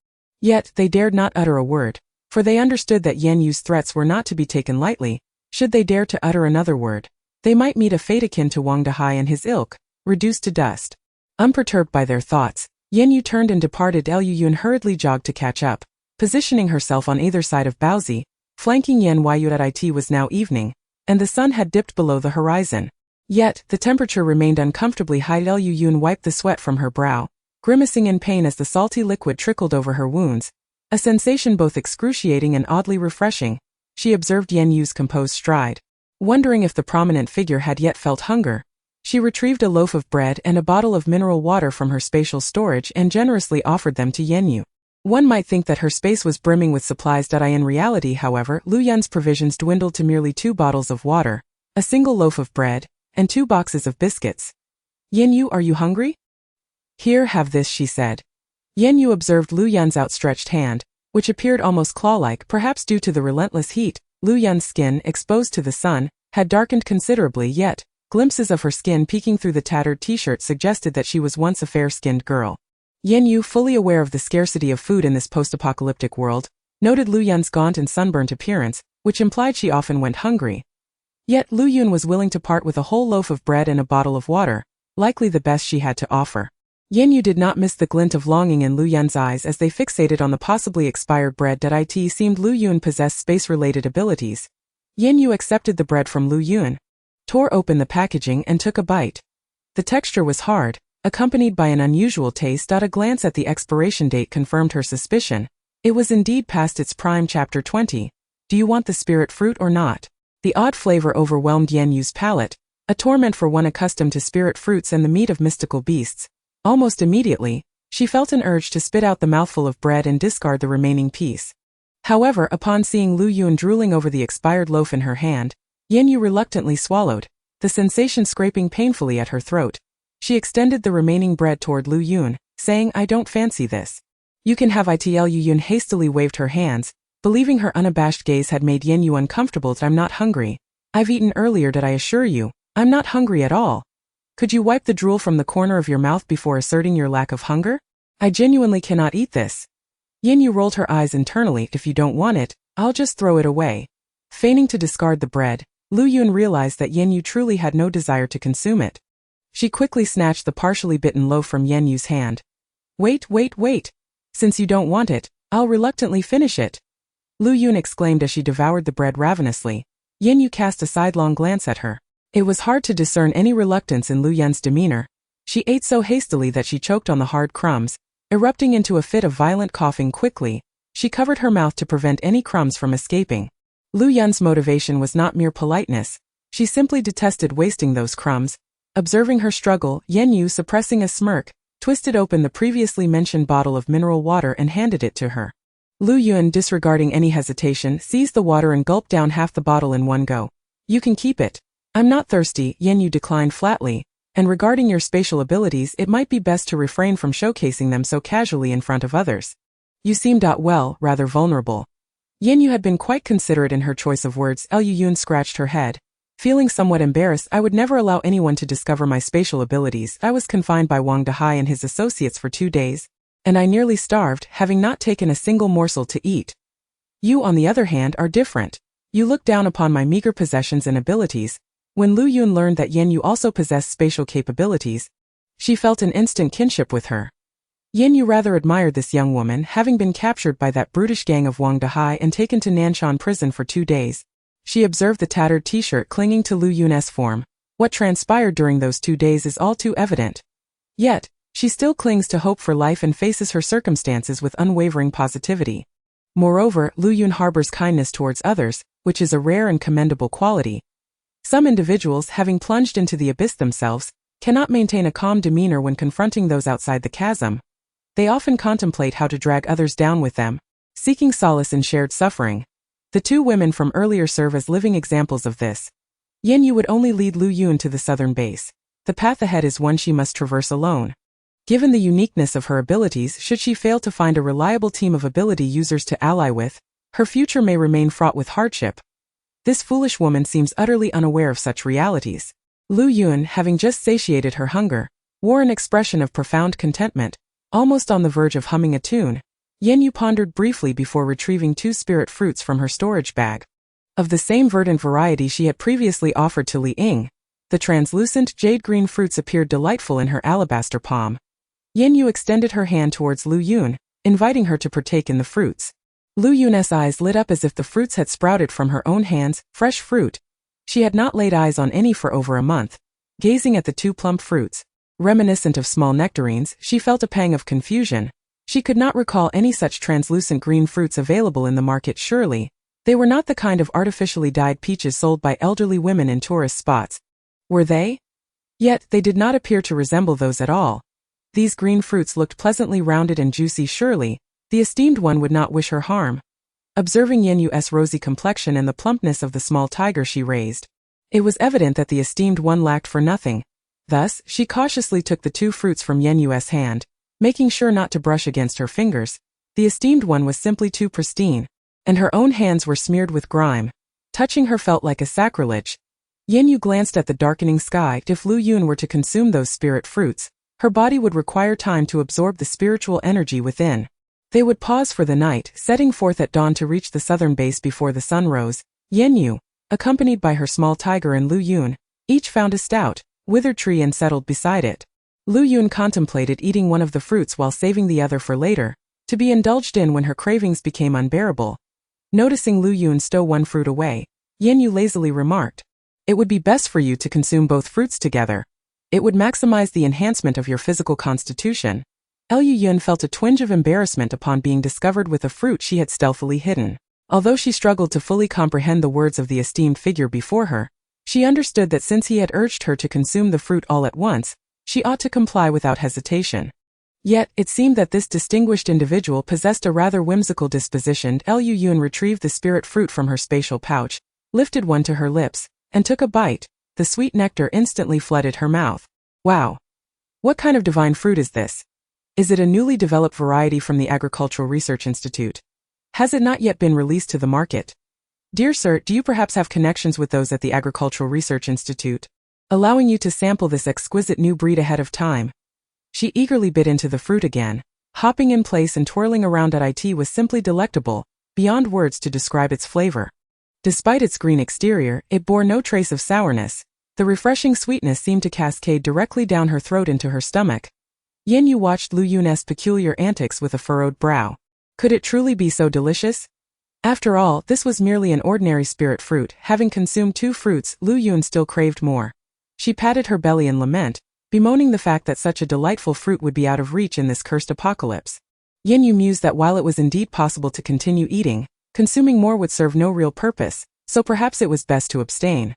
Yet they dared not utter a word, for they understood that Yan Yue's threats were not to be taken lightly. Should they dare to utter another word, they might meet a fate akin to Wang Dehai and his ilk, reduced to dust. Unperturbed by their thoughts, Yan Yue turned and departed. Lu Yun hurriedly jogged to catch up, positioning herself on either side of Baozi, flanking Yan Yue. It was now evening, and the sun had dipped below the horizon. Yet, the temperature remained uncomfortably high. Lu Yun wiped the sweat from her brow, grimacing in pain as the salty liquid trickled over her wounds, a sensation both excruciating and oddly refreshing. She observed Yan Yue's composed stride. Wondering if the prominent figure had yet felt hunger, she retrieved a loaf of bread and a bottle of mineral water from her spatial storage and generously offered them to Yan Yue. One might think that her space was brimming with supplies. In reality, however, Lu Yun's provisions dwindled to merely 2 bottles of water, a single loaf of bread, and 2 boxes of biscuits. "Yan Yue, are you hungry?" "Here, have this," she said. Yan Yue observed Lu Yun's outstretched hand, which appeared almost claw-like, perhaps due to the relentless heat. Lu Yun's skin, exposed to the sun, had darkened considerably, yet glimpses of her skin peeking through the tattered t-shirt suggested that she was once a fair-skinned girl. Yan Yue, fully aware of the scarcity of food in this post-apocalyptic world, noted Lu Yun's gaunt and sunburnt appearance, which implied she often went hungry. Yet Lu Yun was willing to part with a whole loaf of bread and a bottle of water, likely the best she had to offer. Yan Yue did not miss the glint of longing in Lu Yun's eyes as they fixated on the possibly expired bread. It seemed Lu Yun possessed space-related abilities. Yan Yue accepted the bread from Lu Yun, tore open the packaging and took a bite. The texture was hard, accompanied by an unusual taste. A glance at the expiration date confirmed her suspicion. It was indeed past its prime. Chapter 20. Do you want the spirit fruit or not? The odd flavor overwhelmed Yan Yue's palate, a torment for one accustomed to spirit fruits and the meat of mystical beasts. Almost immediately, she felt an urge to spit out the mouthful of bread and discard the remaining piece. However, upon seeing Lu Yun drooling over the expired loaf in her hand, Yan Yue reluctantly swallowed, the sensation scraping painfully at her throat. She extended the remaining bread toward Lu Yun, saying, "I don't fancy this. You can have it." Lu Yun hastily waved her hands, believing her unabashed gaze had made Yan Yue uncomfortable. "I'm not hungry. I've eaten earlier. I assure you, I'm not hungry at all. Could you wipe the drool from the corner of your mouth before asserting your lack of hunger? I genuinely cannot eat this." Yan Yue rolled her eyes internally. "If you don't want it, I'll just throw it away." Feigning to discard the bread, Lu Yun realized that Yan Yue truly had no desire to consume it. She quickly snatched the partially bitten loaf from Yan Yue's hand. Wait. Since you don't want it, I'll reluctantly finish it," Lu Yun exclaimed as she devoured the bread ravenously. Yan Yue cast a sidelong glance at her. It was hard to discern any reluctance in Lu Yun's demeanor. She ate so hastily that she choked on the hard crumbs, erupting into a fit of violent coughing. Quickly, she covered her mouth to prevent any crumbs from escaping. Lu Yun's motivation was not mere politeness. She simply detested wasting those crumbs. Observing her struggle, Yan Yue, suppressing a smirk, twisted open the previously mentioned bottle of mineral water and handed it to her. Lu Yun, disregarding any hesitation, seized the water and gulped down half the bottle in one go. "You can keep it. I'm not thirsty," Yan Yue declined flatly, "and regarding your spatial abilities, it might be best to refrain from showcasing them so casually in front of others. You seem rather vulnerable." Yan Yue had been quite considerate in her choice of words. Lu Yun scratched her head. Feeling somewhat embarrassed, "I would never allow anyone to discover my spatial abilities. I was confined by Wang Dehai and his associates for 2 days, and I nearly starved, having not taken a single morsel to eat. You, on the other hand, are different. You look down upon my meager possessions and abilities." When Lu Yun learned that Yan Yue also possessed spatial capabilities, she felt an instant kinship with her. Yan Yue rather admired this young woman, having been captured by that brutish gang of Wang Dehai and taken to Nanshan prison for 2 days. She observed the tattered t-shirt clinging to Lu Yun's form. What transpired during those 2 days is all too evident. Yet, she still clings to hope for life and faces her circumstances with unwavering positivity. Moreover, Lu Yun harbors kindness towards others, which is a rare and commendable quality. Some individuals, having plunged into the abyss themselves, cannot maintain a calm demeanor when confronting those outside the chasm. They often contemplate how to drag others down with them, seeking solace in shared suffering. The 2 women from earlier serve as living examples of this. Yan Yue would only lead Lu Yun to the southern base. the path ahead is one she must traverse alone. Given the uniqueness of her abilities, should she fail to find a reliable team of ability users to ally with, her future may remain fraught with hardship. This foolish woman seems utterly unaware of such realities. Lu Yun, having just satiated her hunger, wore an expression of profound contentment, almost on the verge of humming a tune. Yan Yue pondered briefly before retrieving 2 spirit fruits from her storage bag. Of the same verdant variety she had previously offered to Li Ying, the translucent jade-green fruits appeared delightful in her alabaster palm. Yan Yue extended her hand towards Lu Yun, inviting her to partake in the fruits. Lu Yun's eyes lit up as if the fruits had sprouted from her own hands, fresh fruit. She had not laid eyes on any for over a month. Gazing at the 2 plump fruits, reminiscent of small nectarines, she felt a pang of confusion. She could not recall any such translucent green fruits available in the market. Surely, they were not the kind of artificially dyed peaches sold by elderly women in tourist spots. Were they? Yet, they did not appear to resemble those at all. These green fruits looked pleasantly rounded and juicy. Surely, the esteemed one would not wish her harm. Observing Yan Yue's rosy complexion and the plumpness of the small tiger she raised, it was evident that the esteemed one lacked for nothing. Thus, she cautiously took the 2 fruits from Yan Yue's hand, making sure not to brush against her fingers. The esteemed one was simply too pristine, and her own hands were smeared with grime. Touching her felt like a sacrilege. Yan Yue glanced at the darkening sky. If Lu Yun were to consume those spirit fruits, her body would require time to absorb the spiritual energy within. They would pause for the night, setting forth at dawn to reach the southern base before the sun rose. Yan Yue, accompanied by her small tiger and Lu Yun, each found a stout, withered tree and settled beside it. Lu Yun contemplated eating one of the fruits while saving the other for later, to be indulged in when her cravings became unbearable. Noticing Lu Yun stow one fruit away, Yan Yue lazily remarked, "It would be best for you to consume both fruits together. It would maximize the enhancement of your physical constitution." Lu Yun felt a twinge of embarrassment upon being discovered with a fruit she had stealthily hidden. Although she struggled to fully comprehend the words of the esteemed figure before her, she understood that since he had urged her to consume the fruit all at once, she ought to comply without hesitation. Yet, it seemed that this distinguished individual possessed a rather whimsical disposition. Lu Yun retrieved the spirit fruit from her spatial pouch, lifted one to her lips, and took a bite. The sweet nectar instantly flooded her mouth. Wow! What kind of divine fruit is this? Is it a newly developed variety from the Agricultural Research Institute? Has it not yet been released to the market? Dear sir, do you perhaps have connections with those at the Agricultural Research Institute, allowing you to sample this exquisite new breed ahead of time? She eagerly bit into the fruit again. Hopping in place and twirling around at it was simply delectable, beyond words to describe its flavor. Despite its green exterior, it bore no trace of sourness. The refreshing sweetness seemed to cascade directly down her throat into her stomach. Yan Yue watched Lu Yun's peculiar antics with a furrowed brow. Could it truly be so delicious? After all, this was merely an ordinary spirit fruit. Having consumed 2 fruits, Lu Yun still craved more. She patted her belly in lament, bemoaning the fact that such a delightful fruit would be out of reach in this cursed apocalypse. Yan Yue mused that while it was indeed possible to continue eating, consuming more would serve no real purpose, so perhaps it was best to abstain.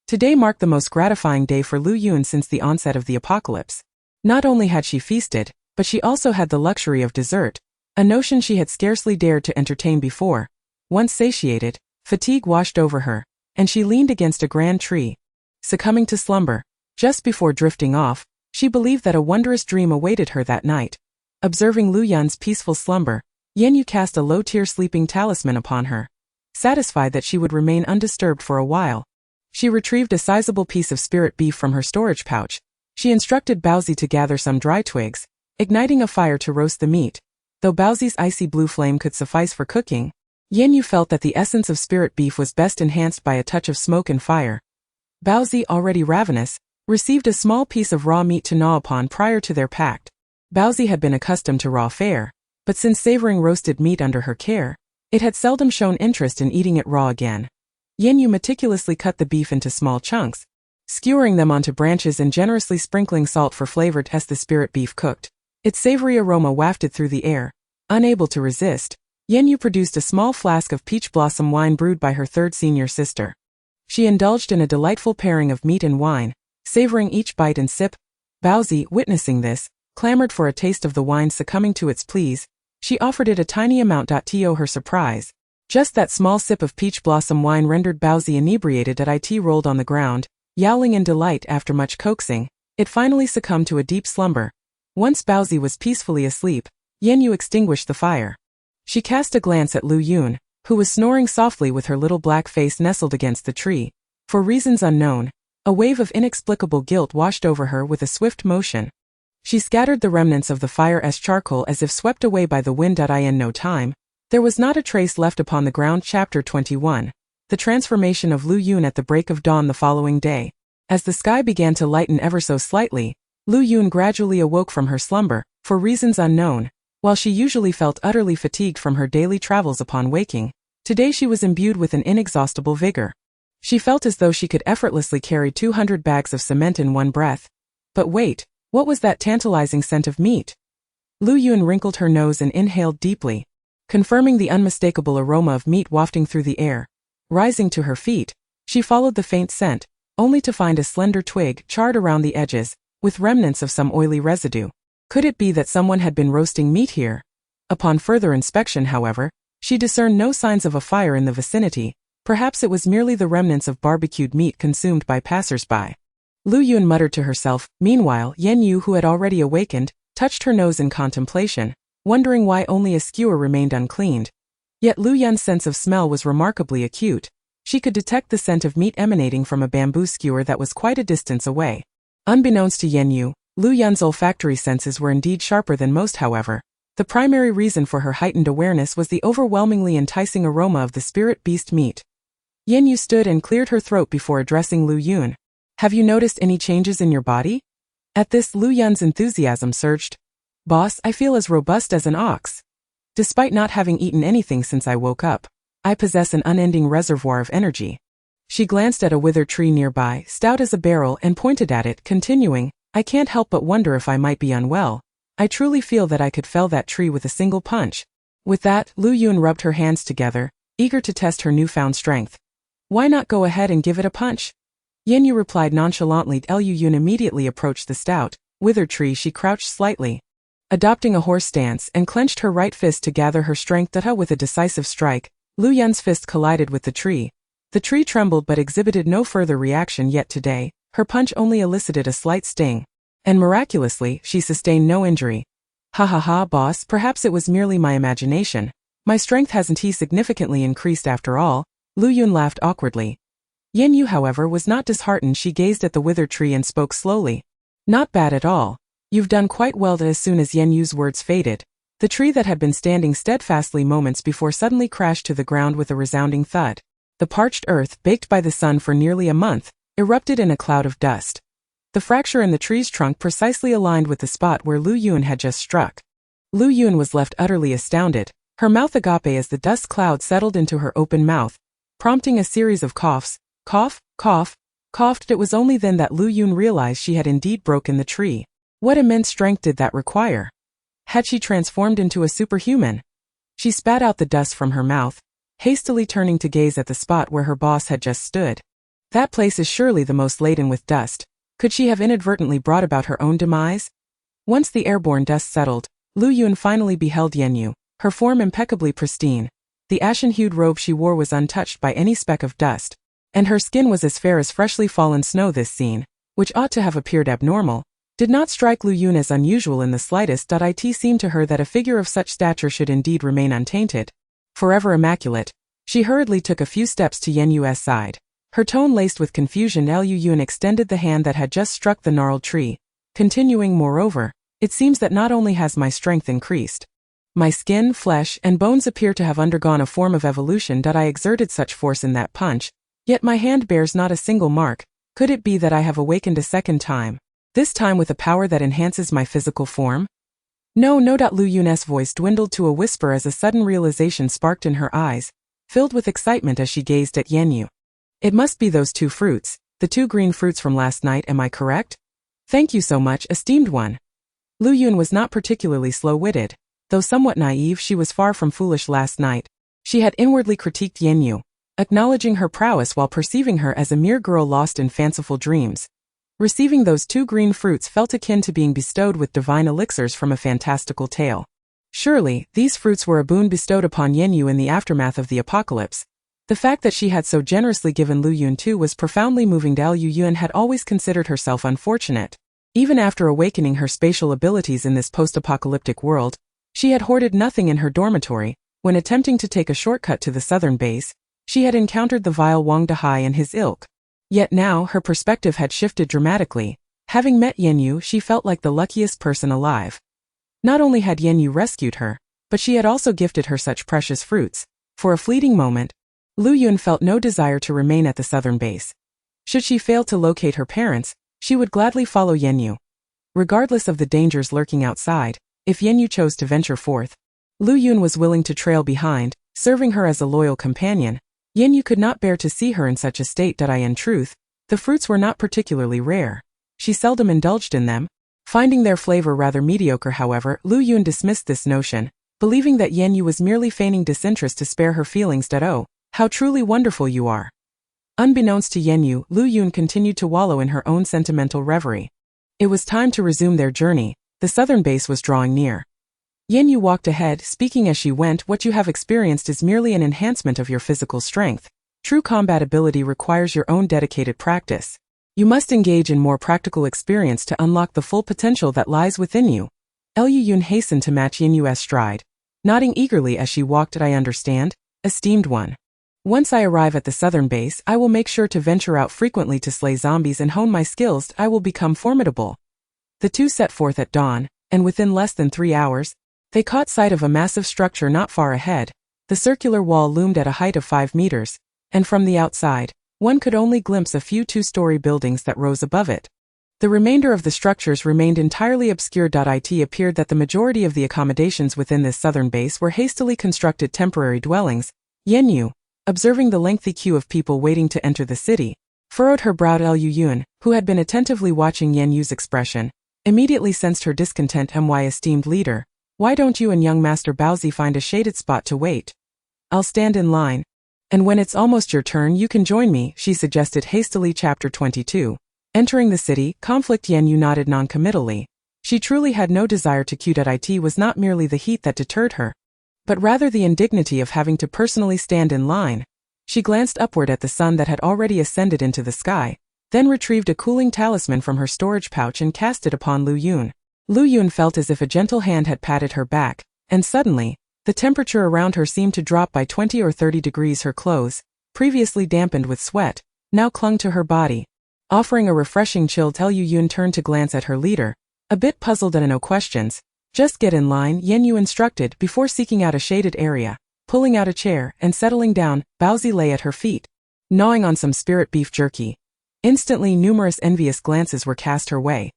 Today marked the most gratifying day for Lu Yun since the onset of the apocalypse. Not only had she feasted, but she also had the luxury of dessert, a notion she had scarcely dared to entertain before. Once satiated, fatigue washed over her, and she leaned against a grand tree, succumbing to slumber. Just before drifting off, she believed that a wondrous dream awaited her that night. Observing Lu Yun's peaceful slumber, Yan Yue cast a low-tier sleeping talisman upon her. Satisfied that she would remain undisturbed for a while, she retrieved a sizable piece of spirit beef from her storage pouch. She instructed Baozi to gather some dry twigs, igniting a fire to roast the meat. Though Baozi's icy blue flame could suffice for cooking, Yan Yue felt that the essence of spirit beef was best enhanced by a touch of smoke and fire. Baozi, already ravenous, received a small piece of raw meat to gnaw upon prior to their pact. Baozi had been accustomed to raw fare, but since savoring roasted meat under her care, it had seldom shown interest in eating it raw again. Yan Yue meticulously cut the beef into small chunks, skewering them onto branches and generously sprinkling salt for flavor as the spirit beef cooked. Its savory aroma wafted through the air. Unable to resist, Yan Yue produced a small flask of peach blossom wine brewed by her third senior sister. She indulged in a delightful pairing of meat and wine, savoring each bite and sip. Baozi, witnessing this, clamored for a taste of the wine. Succumbing to its pleas, she offered it a tiny amount. To her surprise, just that small sip of peach blossom wine rendered Baozi inebriated. It rolled on the ground, yowling in delight. After much coaxing, It finally succumbed to a deep slumber. Once Baozi was peacefully asleep, Yan Yue extinguished the fire. She cast a glance at Lu Yun, who was snoring softly with her little black face nestled against the tree. For reasons unknown, a wave of inexplicable guilt washed over her with a swift motion. She scattered the remnants of the fire as charcoal as if swept away by the wind. In no time, there was not a trace left upon the ground. Chapter 21. The transformation of Lu Yun at the break of dawn the following day. As the sky began to lighten ever so slightly, Lu Yun gradually awoke from her slumber, for reasons unknown. While she usually felt utterly fatigued from her daily travels upon waking, today she was imbued with an inexhaustible vigor. She felt as though she could effortlessly carry 200 bags of cement in one breath. But wait, what was that tantalizing scent of meat? Lu Yun wrinkled her nose and inhaled deeply, confirming the unmistakable aroma of meat wafting through the air. Rising to her feet, she followed the faint scent, only to find a slender twig charred around the edges, with remnants of some oily residue. Could it be that someone had been roasting meat here? Upon further inspection, however, she discerned no signs of a fire in the vicinity. Perhaps it was merely the remnants of barbecued meat consumed by passers-by. Lu Yun muttered to herself. Meanwhile, Yan Yue, who had already awakened, touched her nose in contemplation, wondering why only a skewer remained uncleaned. Yet Lu Yun's sense of smell was remarkably acute. She could detect the scent of meat emanating from a bamboo skewer that was quite a distance away. Unbeknownst to Yan Yue, Lu Yun's olfactory senses were indeed sharper than most. However, the primary reason for her heightened awareness was the overwhelmingly enticing aroma of the spirit beast meat. Yan Yue stood and cleared her throat before addressing Lu Yun. Have you noticed any changes in your body? At this, Lu Yun's enthusiasm surged. Boss, I feel as robust as an ox. Despite not having eaten anything since I woke up, I possess an unending reservoir of energy. She glanced at a withered tree nearby, stout as a barrel, and pointed at it, continuing, I can't help but wonder if I might be unwell. I truly feel that I could fell that tree with a single punch. With that, Lu Yun rubbed her hands together, eager to test her newfound strength. Why not go ahead and give it a punch? Yan Yue replied nonchalantly. Lu Yun immediately approached the stout, withered tree. She crouched slightly, adopting a horse stance, and clenched her right fist to gather her strength. With a decisive strike, Lu Yun's fist collided with the tree. The tree trembled but exhibited no further reaction. Yet today, her punch only elicited a slight sting. And miraculously, she sustained no injury. Ha ha ha, boss, perhaps it was merely my imagination. My strength hasn't significantly increased after all. Lu Yun laughed awkwardly. Yan Yue, however, was not disheartened. She gazed at the withered tree and spoke slowly. Not bad at all. You've done quite well. As soon as Yan Yue's words faded, the tree that had been standing steadfastly moments before suddenly crashed to the ground with a resounding thud. The parched earth, baked by the sun for nearly a month, erupted in a cloud of dust. The fracture in the tree's trunk precisely aligned with the spot where Lu Yun had just struck. Lu Yun was left utterly astounded, her mouth agape as the dust cloud settled into her open mouth, prompting a series of coughs. Cough, cough, coughed. It was only then that Lu Yun realized she had indeed broken the tree. What immense strength did that require? Had she transformed into a superhuman? She spat out the dust from her mouth, hastily turning to gaze at the spot where her boss had just stood. That place is surely the most laden with dust. Could she have inadvertently brought about her own demise? Once the airborne dust settled, Lu Yun finally beheld Yan Yue, her form impeccably pristine. The ashen-hued robe she wore was untouched by any speck of dust, and her skin was as fair as freshly fallen snow. This scene, which ought to have appeared abnormal, did not strike Lu Yun as unusual in the slightest. It seemed to her that a figure of such stature should indeed remain untainted, forever immaculate. She hurriedly took a few steps to Yan Yue's side, her tone laced with confusion. Lu Yun extended the hand that had just struck the gnarled tree, continuing, moreover, it seems that not only has my strength increased, my skin, flesh, and bones appear to have undergone a form of evolution. I exerted such force in that punch, yet my hand bears not a single mark. Could it be that I have awakened a second time, this time with a power that enhances my physical form? No. Lu Yun's voice dwindled to a whisper as a sudden realization sparked in her eyes, filled with excitement as she gazed at Yan Yue. It must be those two fruits, the two green fruits from last night. Am I correct? Thank you so much, esteemed one. Lu Yun was not particularly slow-witted. Though somewhat naive, she was far from foolish. Last night, she had inwardly critiqued Yan Yue, acknowledging her prowess while perceiving her as a mere girl lost in fanciful dreams. Receiving those two green fruits felt akin to being bestowed with divine elixirs from a fantastical tale. Surely, these fruits were a boon bestowed upon Yan Yue in the aftermath of the apocalypse. The fact that she had so generously given Lu Yun too was profoundly moving. Lu Yun had always considered herself unfortunate. Even after awakening her spatial abilities in this post-apocalyptic world, she had hoarded nothing in her dormitory. When attempting to take a shortcut to the southern base, she had encountered the vile Wang Dahai and his ilk. Yet now her perspective had shifted dramatically. Having met Yan Yue, she felt like the luckiest person alive. Not only had Yan Yue rescued her, but she had also gifted her such precious fruits. For a fleeting moment, Lu Yun felt no desire to remain at the southern base. Should she fail to locate her parents, she would gladly follow Yan Yue. Regardless of the dangers lurking outside, if Yan Yue chose to venture forth, Lu Yun was willing to trail behind, serving her as a loyal companion. Yan Yue could not bear to see her in such a state. In truth, the fruits were not particularly rare. She seldom indulged in them, finding their flavor rather mediocre. However, Lu Yun dismissed this notion, believing that Yan Yue was merely feigning disinterest to spare her feelings. Oh, how truly wonderful you are. Unbeknownst to Yan Yue, Lu Yun continued to wallow in her own sentimental reverie. It was time to resume their journey. The southern base was drawing near. Yan Yue walked ahead, speaking as she went. What you have experienced is merely an enhancement of your physical strength. True combat ability requires your own dedicated practice. You must engage in more practical experience to unlock the full potential that lies within you. Lu Yun hastened to match Yan Yue's stride, nodding eagerly as she walked. I understand, esteemed one. Once I arrive at the southern base, I will make sure to venture out frequently to slay zombies and hone my skills. I will become formidable. The two set forth at dawn, and within less than 3 hours, they caught sight of a massive structure not far ahead. The circular wall loomed at a height of 5 meters, and from the outside, one could only glimpse a few 2-story buildings that rose above it. The remainder of the structures remained entirely obscured. It appeared that the majority of the accommodations within this southern base were hastily constructed temporary dwellings. Yan Yue, observing the lengthy queue of people waiting to enter the city, furrowed her brow. Lu Yun, who had been attentively watching Yan Yue's expression, immediately sensed her discontent. My esteemed leader, why don't you and young Master Baozi find a shaded spot to wait? I'll stand in line. And when it's almost your turn you can join me, she suggested hastily. Chapter 22. Entering the city, conflict. Yan Yue nodded non-committally. She truly had no desire to queue. It was not merely the heat that deterred her, but rather the indignity of having to personally stand in line. She glanced upward at the sun that had already ascended into the sky, then retrieved a cooling talisman from her storage pouch and cast it upon Lu Yun. Lu Yun felt as if a gentle hand had patted her back, and suddenly, the temperature around her seemed to drop by 20 or 30 degrees. Her clothes, previously dampened with sweat, now clung to her body, offering a refreshing chill. Lu Yun turned to glance at her leader, a bit puzzled. No questions. Just get in line, Yan Yue instructed before seeking out a shaded area, pulling out a chair and settling down. Baozi lay at her feet, gnawing on some spirit beef jerky. Instantly numerous envious glances were cast her way.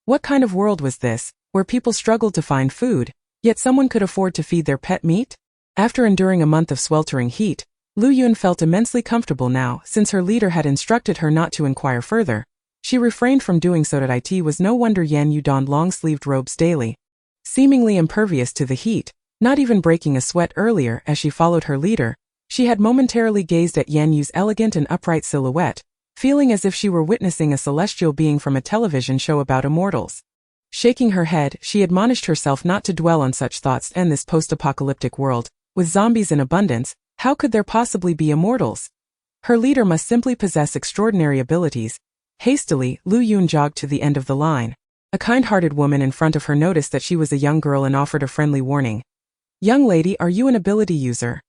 What kind of world was this, where people struggled to find food, yet someone could afford to feed their pet meat? After enduring a month of sweltering heat, Lu Yun felt immensely comfortable now. Since her leader had instructed her not to inquire further, she refrained from doing so. It was no wonder Yan Yue donned long-sleeved robes daily, seemingly impervious to the heat, not even breaking a sweat. Earlier, as she followed her leader, she had momentarily gazed at Yan Yue's elegant and upright silhouette, feeling as if she were witnessing a celestial being from a television show about immortals. Shaking her head, she admonished herself not to dwell on such thoughts. In this post-apocalyptic world, with zombies in abundance, how could there possibly be immortals? Her leader must simply possess extraordinary abilities. Hastily, Lu Yun jogged to the end of the line. A kind-hearted woman in front of her noticed that she was a young girl and offered a friendly warning. Young lady, are you an ability user?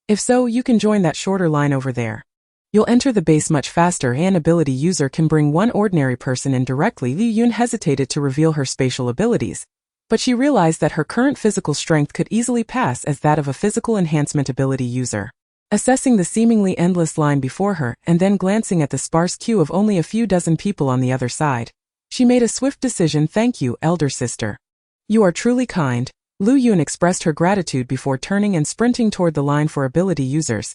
If so, you can join that shorter line over there. You'll enter the base much faster. An ability user can bring one ordinary person in directly. Lu Yun hesitated to reveal her spatial abilities, but she realized that her current physical strength could easily pass as that of a physical enhancement ability user. Assessing the seemingly endless line before her and then glancing at the sparse queue of only a few dozen people on the other side, she made a swift decision. Thank you, elder sister. You are truly kind. Lu Yun expressed her gratitude before turning and sprinting toward the line for ability users.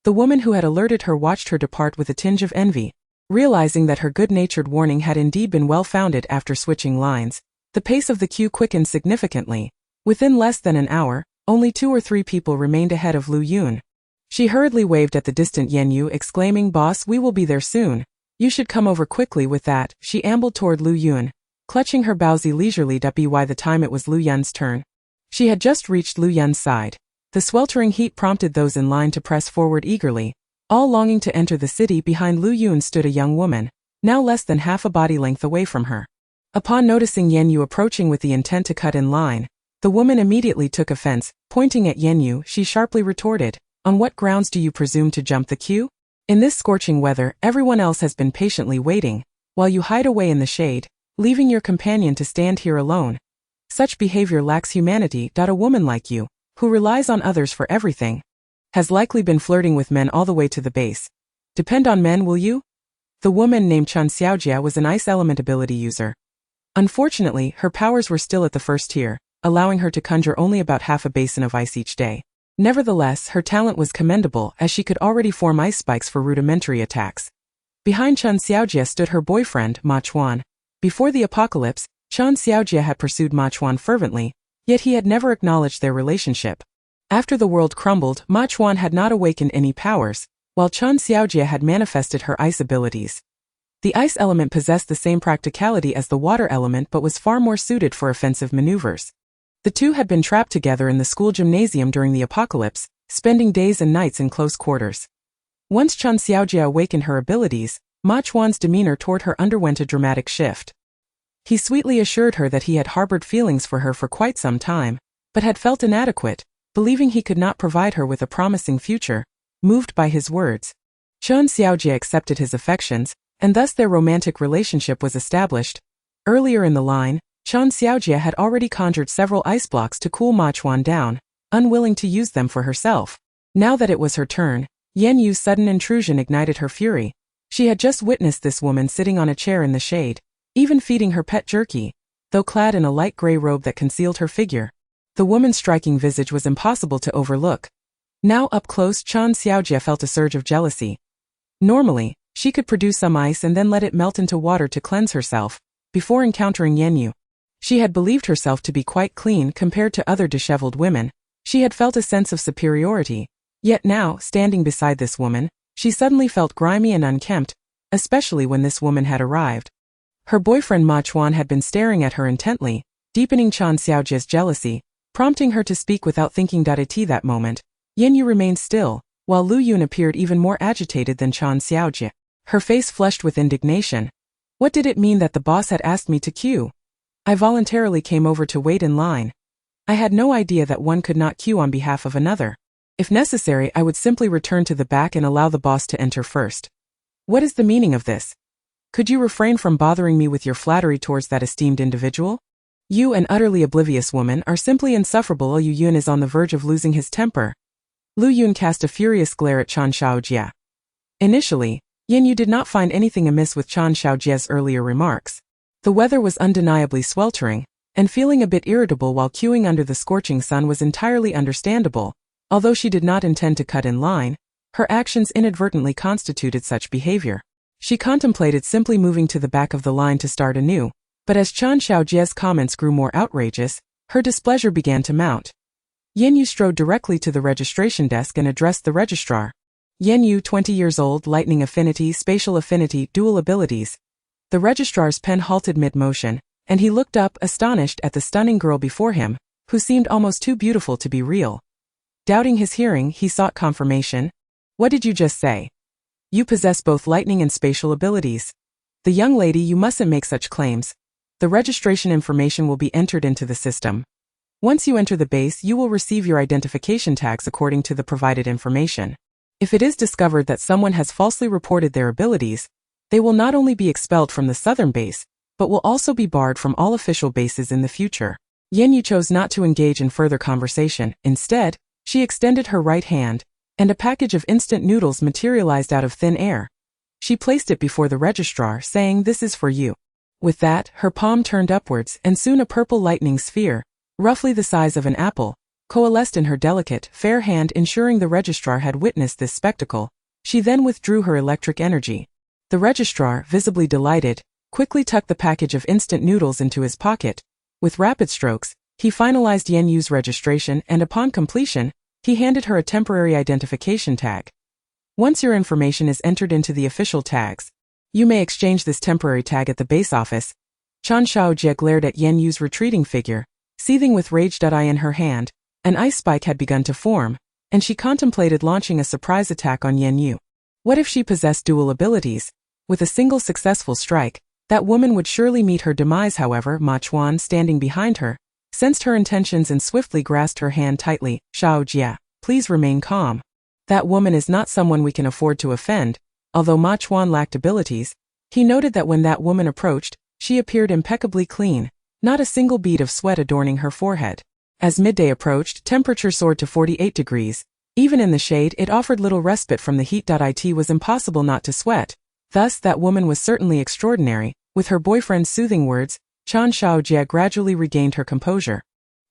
The woman who had alerted her watched her depart with a tinge of envy. Realizing that her good-natured warning had indeed been well-founded. After switching lines, the pace of the queue quickened significantly. Within less than an hour, only 2 or 3 people remained ahead of Lu Yun. She hurriedly waved at the distant Yan Yue, exclaiming, "Boss, we will be there soon. You should come over quickly." With that, she ambled toward Lu Yun, clutching her Baozi leisurely. By the time it was Lu Yun's turn, she had just reached Lu Yun's side. The sweltering heat prompted those in line to press forward eagerly, all longing to enter the city. Behind Lu Yun stood a young woman, now less than half a body length away from her. Upon noticing Yan Yue approaching with the intent to cut in line, the woman immediately took offense. Pointing at Yan Yue, she sharply retorted, "On what grounds do you presume to jump the queue? In this scorching weather, everyone else has been patiently waiting, while you hide away in the shade, leaving your companion to stand here alone. Such behavior lacks humanity. A woman like you, who relies on others for everything, has likely been flirting with men all the way to the base. Depend on men, will you?" The woman named Chen Xiaojia was an ice element ability user. Unfortunately, her powers were still at the first tier, allowing her to conjure only about half a basin of ice each day. Nevertheless, her talent was commendable as she could already form ice spikes for rudimentary attacks. Behind Chen Xiaojia stood her boyfriend, Ma Chuan. Before the apocalypse, Chen Xiaojia had pursued Ma Chuan fervently, yet he had never acknowledged their relationship. After the world crumbled, Ma Chuan had not awakened any powers, while Chen Xiaojia had manifested her ice abilities. The ice element possessed the same practicality as the water element but was far more suited for offensive maneuvers. The two had been trapped together in the school gymnasium during the apocalypse, spending days and nights in close quarters. Once Chen Xiaojia awakened her abilities, Ma Chuan's demeanor toward her underwent a dramatic shift. He sweetly assured her that he had harbored feelings for her for quite some time, but had felt inadequate, believing he could not provide her with a promising future. Moved by his words, Chen Xiaojia accepted his affections, and thus their romantic relationship was established. Earlier in the line, Chen Xiaojia had already conjured several ice blocks to cool Ma Chuan down, unwilling to use them for herself. Now that it was her turn, Yan Yue's sudden intrusion ignited her fury. She had just witnessed this woman sitting on a chair in the shade, even feeding her pet jerky, though clad in a light gray robe that concealed her figure. The woman's striking visage was impossible to overlook. Now up close, Chen Xiaojia felt a surge of jealousy. Normally, she could produce some ice and then let it melt into water to cleanse herself, before encountering Yan Yue. She had believed herself to be quite clean compared to other disheveled women. She had felt a sense of superiority. Yet now, standing beside this woman, she suddenly felt grimy and unkempt, especially when this woman had arrived. Her boyfriend Ma Chuan had been staring at her intently, deepening Chen Xiaojia's jealousy, prompting her to speak without thinking. At that moment, Yan Yue remained still, while Lu Yun appeared even more agitated than Chen Xiaojia. Her face flushed with indignation. What did it mean that the boss had asked me to queue? I voluntarily came over to wait in line. I had no idea that one could not queue on behalf of another. If necessary, I would simply return to the back and allow the boss to enter first. What is the meaning of this? Could you refrain from bothering me with your flattery towards that esteemed individual? You, an utterly oblivious woman, are simply insufferable. Lu Yun is on the verge of losing his temper. Lu Yun cast a furious glare at Chen Xiaojia. Initially, Yan Yue did not find anything amiss with Chen Xiaojia's earlier remarks. The weather was undeniably sweltering, and feeling a bit irritable while queuing under the scorching sun was entirely understandable. Although she did not intend to cut in line, her actions inadvertently constituted such behavior. She contemplated simply moving to the back of the line to start anew, but as Chen Xiaojia's comments grew more outrageous, her displeasure began to mount. Yan Yue strode directly to the registration desk and addressed the registrar. Yan Yue, 20 years old, lightning affinity, spatial affinity, dual abilities. The registrar's pen halted mid-motion, and he looked up, astonished at the stunning girl before him, who seemed almost too beautiful to be real. Doubting his hearing, he sought confirmation. What did you just say? You possess both lightning and spatial abilities. The young lady, you mustn't make such claims. The registration information will be entered into the system. Once you enter the base, you will receive your identification tags according to the provided information. If it is discovered that someone has falsely reported their abilities, they will not only be expelled from the southern base, but will also be barred from all official bases in the future. Yan Yue chose not to engage in further conversation. Instead, she extended her right hand, and a package of instant noodles materialized out of thin air. She placed it before the registrar, saying, "This is for you." With that, her palm turned upwards, and soon a purple lightning sphere, roughly the size of an apple, coalesced in her delicate, fair hand, ensuring the registrar had witnessed this spectacle. She then withdrew her electric energy. The registrar, visibly delighted, quickly tucked the package of instant noodles into his pocket. With rapid strokes, he finalized Yan Yue's registration, and upon completion, he handed her a temporary identification tag. Once your information is entered into the official tags, you may exchange this temporary tag at the base office. Chen Xiaojia glared at Yan Yue's retreating figure, seething with rage. In her hand, an ice spike had begun to form, and she contemplated launching a surprise attack on Yan Yue. What if she possessed dual abilities? With a single successful strike, That woman would surely meet her demise. However, Ma Chuan, standing behind her, sensed her intentions and swiftly grasped her hand tightly. Xiao Jia, please remain calm. That woman is not someone we can afford to offend. Although Ma Chuan lacked abilities, he noted that when that woman approached, she appeared impeccably clean, not a single bead of sweat adorning her forehead. As midday approached, temperature soared to 48 degrees. Even in the shade, it offered little respite from the heat. It was impossible not to sweat. Thus, that woman was certainly extraordinary. With her boyfriend's soothing words, Xiao Jia gradually regained her composure.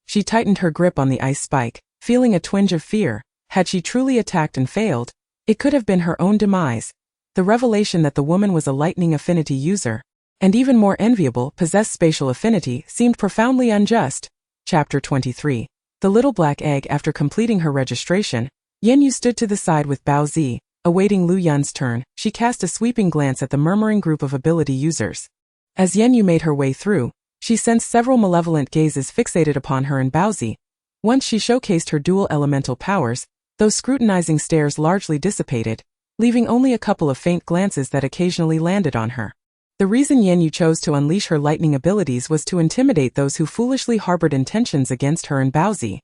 She tightened her grip on the ice spike, feeling a twinge of fear. Had she truly attacked and failed, it could have been her own demise. The revelation that the woman was a lightning affinity user, and even more enviable, possessed spatial affinity, seemed profoundly unjust. Chapter 23. The Little Black Egg. After completing her registration, Yan Yue stood to the side with Bao Zi, awaiting Lu Yun's turn. She cast a sweeping glance at the murmuring group of ability users. As Yan Yue made her way through, she sensed several malevolent gazes fixated upon her and Bao Zi. Once she showcased her dual elemental powers, those scrutinizing stares largely dissipated, leaving only a couple of faint glances that occasionally landed on her. The reason Yan Yue chose to unleash her lightning abilities was to intimidate those who foolishly harbored intentions against her and Bao Zi.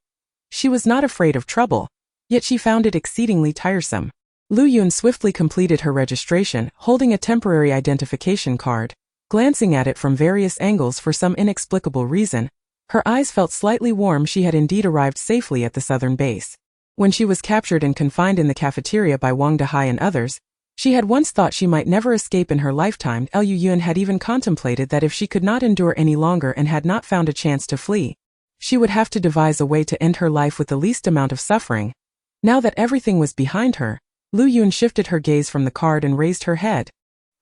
She was not afraid of trouble, yet she found it exceedingly tiresome. Lu Yun swiftly completed her registration, holding a temporary identification card. Glancing at it from various angles for some inexplicable reason, her eyes felt slightly warm. She had indeed arrived safely at the southern base. When she was captured and confined in the cafeteria by Wang Dehai and others, she had once thought she might never escape in her lifetime. Lu Yun had even contemplated that if she could not endure any longer and had not found a chance to flee, she would have to devise a way to end her life with the least amount of suffering. Now that everything was behind her, Lu Yun shifted her gaze from the card and raised her head,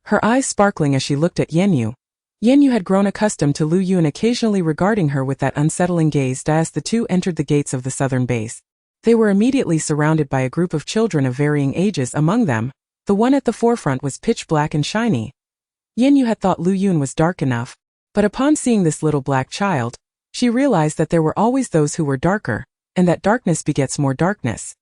her eyes sparkling as she looked at Yan Yue. Yan Yue had grown accustomed to Lu Yun occasionally regarding her with that unsettling gaze. As the two entered the gates of the southern base, they were immediately surrounded by a group of children of varying ages. Among them, the one at the forefront was pitch black and shiny. Yan Yue had thought Lu Yun was dark enough, but upon seeing this little black child, she realized that there were always those who were darker, and that darkness begets more darkness.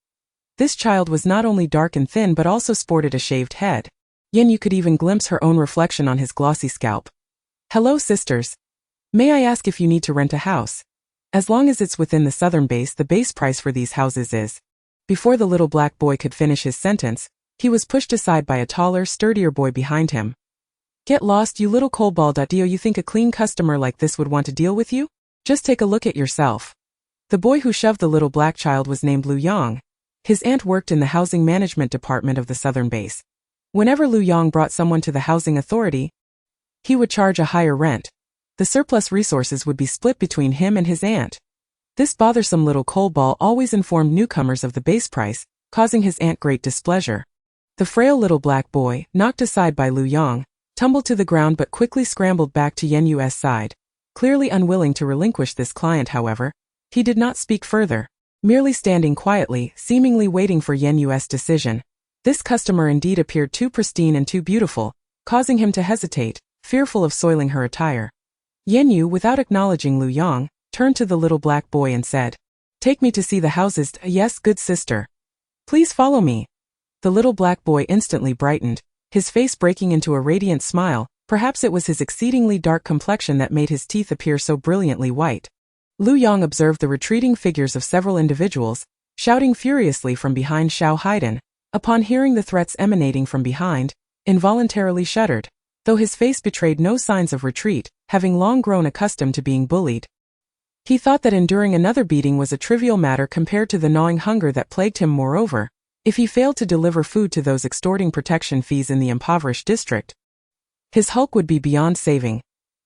This child was not only dark and thin but also sported a shaved head. Yan Yue could even glimpse her own reflection on his glossy scalp. Hello, sisters. May I ask if you need to rent a house? As long as it's within the southern base, the base price for these houses is. Before the little black boy could finish his sentence, he was pushed aside by a taller, sturdier boy behind him. Get lost, you little coldball. Do you think a clean customer like this would want to deal with you? Just take a look at yourself. The boy who shoved the little black child was named Lu Yang. His aunt worked in the housing management department of the southern base. Whenever Lu Yang brought someone to the housing authority, he would charge a higher rent. The surplus resources would be split between him and his aunt. This bothersome little coldball always informed newcomers of the base price, causing his aunt great displeasure. The frail little black boy, knocked aside by Lu Yang, tumbled to the ground but quickly scrambled back to Yan Yue's side. Clearly unwilling to relinquish this client, however, he did not speak further, merely standing quietly, seemingly waiting for Yan Yue's decision. This customer indeed appeared too pristine and too beautiful, causing him to hesitate, fearful of soiling her attire. Yan Yue, without acknowledging Lu Yang, turned to the little black boy and said, "Take me to see the houses." "Yes, good sister. Please follow me." The little black boy instantly brightened, his face breaking into a radiant smile. Perhaps it was his exceedingly dark complexion that made his teeth appear so brilliantly white. Lu Yang observed the retreating figures of several individuals, shouting furiously from behind. Xiao Haiden, upon hearing the threats emanating from behind, involuntarily shuddered, though his face betrayed no signs of retreat, having long grown accustomed to being bullied. He thought that enduring another beating was a trivial matter compared to the gnawing hunger that plagued him. Moreover, if he failed to deliver food to those extorting protection fees in the impoverished district, his hulk would be beyond saving.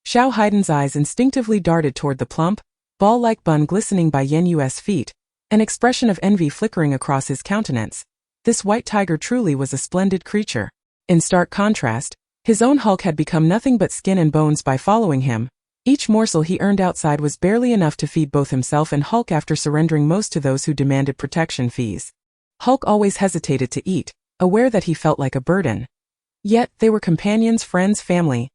Xiao Haiden's eyes instinctively darted toward the plump, ball-like bun glistening by Yan Yue's feet, an expression of envy flickering across his countenance. This white tiger truly was a splendid creature. In stark contrast, his own hulk had become nothing but skin and bones by following him. Each morsel he earned outside was barely enough to feed both himself and Hulk after surrendering most to those who demanded protection fees. Hulk always hesitated to eat, aware that he felt like a burden. Yet, they were companions, friends, family.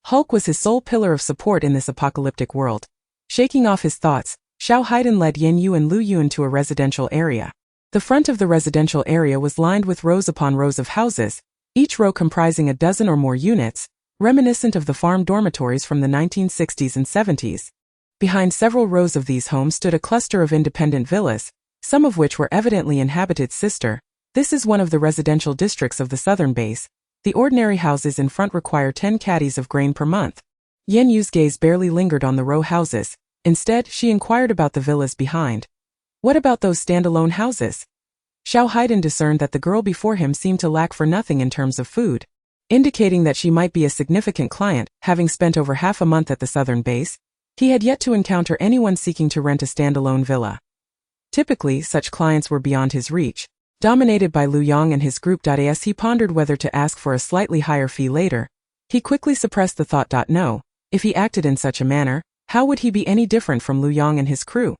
Hulk was his sole pillar of support in this apocalyptic world. Shaking off his thoughts, Xiao Haiden led Yan Yue and Lu Yun to a residential area. The front of the residential area was lined with rows upon rows of houses, each row comprising a dozen or more units, reminiscent of the farm dormitories from the 1960s and 70s. Behind several rows of these homes stood a cluster of independent villas, some of which were evidently inhabited. Sister, this is one of the residential districts of the southern base. The ordinary houses in front require 10 caddies of grain per month. Yan Yue's gaze barely lingered on the row houses. Instead, she inquired about the villas behind. What about those standalone houses? Xiao Haiden discerned that the girl before him seemed to lack for nothing in terms of food, indicating that she might be a significant client. Having spent over half a month at the southern base, he had yet to encounter anyone seeking to rent a standalone villa. Typically, such clients were beyond his reach. Dominated by Lu Yang and his group. As he pondered whether to ask for a slightly higher fee later, he quickly suppressed the thought. No, if he acted in such a manner, how would he be any different from Lu Yang and his crew?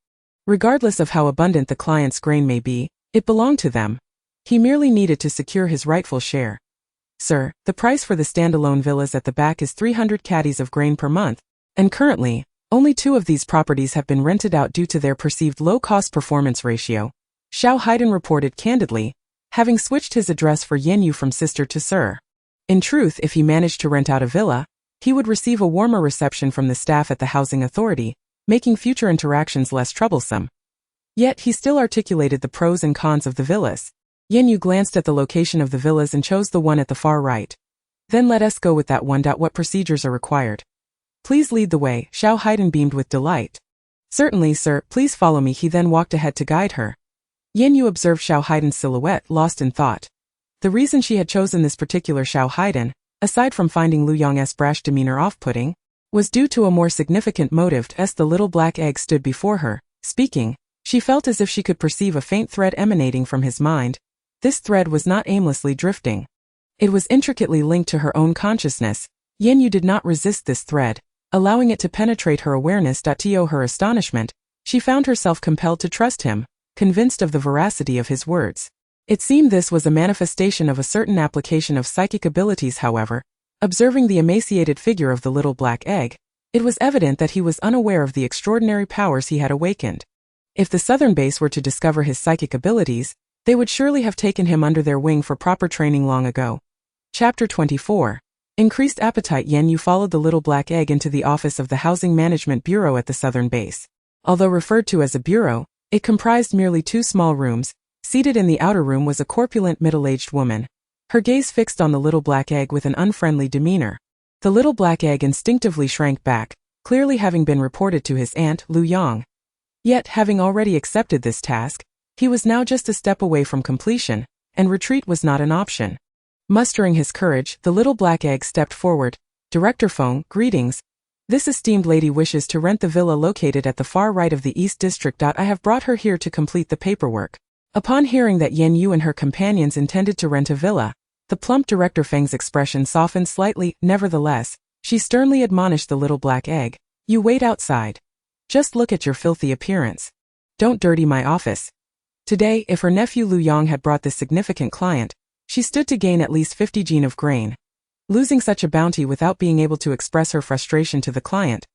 Regardless of how abundant the client's grain may be, it belonged to them. He merely needed to secure his rightful share. Sir, the price for the standalone villas at the back is 300 caddies of grain per month, and currently, only 2 of these properties have been rented out due to their perceived low-cost performance ratio, Xiao Haiden reported candidly, having switched his address for Yan Yue from sister to sir. In truth, if he managed to rent out a villa, he would receive a warmer reception from the staff at the housing authority, making future interactions less troublesome. Yet he still articulated the pros and cons of the villas. Yan Yue glanced at the location of the villas and chose the one at the far right. Then let us go with that one. What procedures are required? Please lead the way. Xiao Haiden beamed with delight. Certainly, sir, please follow me. He then walked ahead to guide her. Yan Yue observed Xiao Haiden's silhouette, lost in thought. The reason she had chosen this particular Xiao Haiden, aside from finding Lu Yang's brash demeanor off-putting, was due to a more significant motive. As the little black egg stood before her, speaking, she felt as if she could perceive a faint thread emanating from his mind. This thread was not aimlessly drifting. It was intricately linked to her own consciousness. Yan Yue did not resist this thread, allowing it to penetrate her awareness. To her astonishment, she found herself compelled to trust him, convinced of the veracity of his words. It seemed this was a manifestation of a certain application of psychic abilities. However, observing the emaciated figure of the little black egg, it was evident that he was unaware of the extraordinary powers he had awakened. If the southern base were to discover his psychic abilities, they would surely have taken him under their wing for proper training long ago. Chapter 24. Increased appetite. Yan Yue followed the little black egg into the office of the Housing Management Bureau at the southern base. Although referred to as a bureau, it comprised merely 2 small rooms. Seated in the outer room was a corpulent middle-aged woman, her gaze fixed on the little black egg with an unfriendly demeanor. The little black egg instinctively shrank back, clearly having been reported to his aunt, Lu Yang. Yet, having already accepted this task, he was now just a step away from completion, and retreat was not an option. Mustering his courage, the little black egg stepped forward. Director Feng, greetings. This esteemed lady wishes to rent the villa located at the far right of the East District. I have brought her here to complete the paperwork. Upon hearing that Yan Yue and her companions intended to rent a villa, the plump Director Feng's expression softened slightly. Nevertheless, she sternly admonished the little black egg. You wait outside. Just look at your filthy appearance. Don't dirty my office. Today, if her nephew Lu Yang had brought this significant client, she stood to gain at least 50 jin of grain. Losing such a bounty without being able to express her frustration to the client,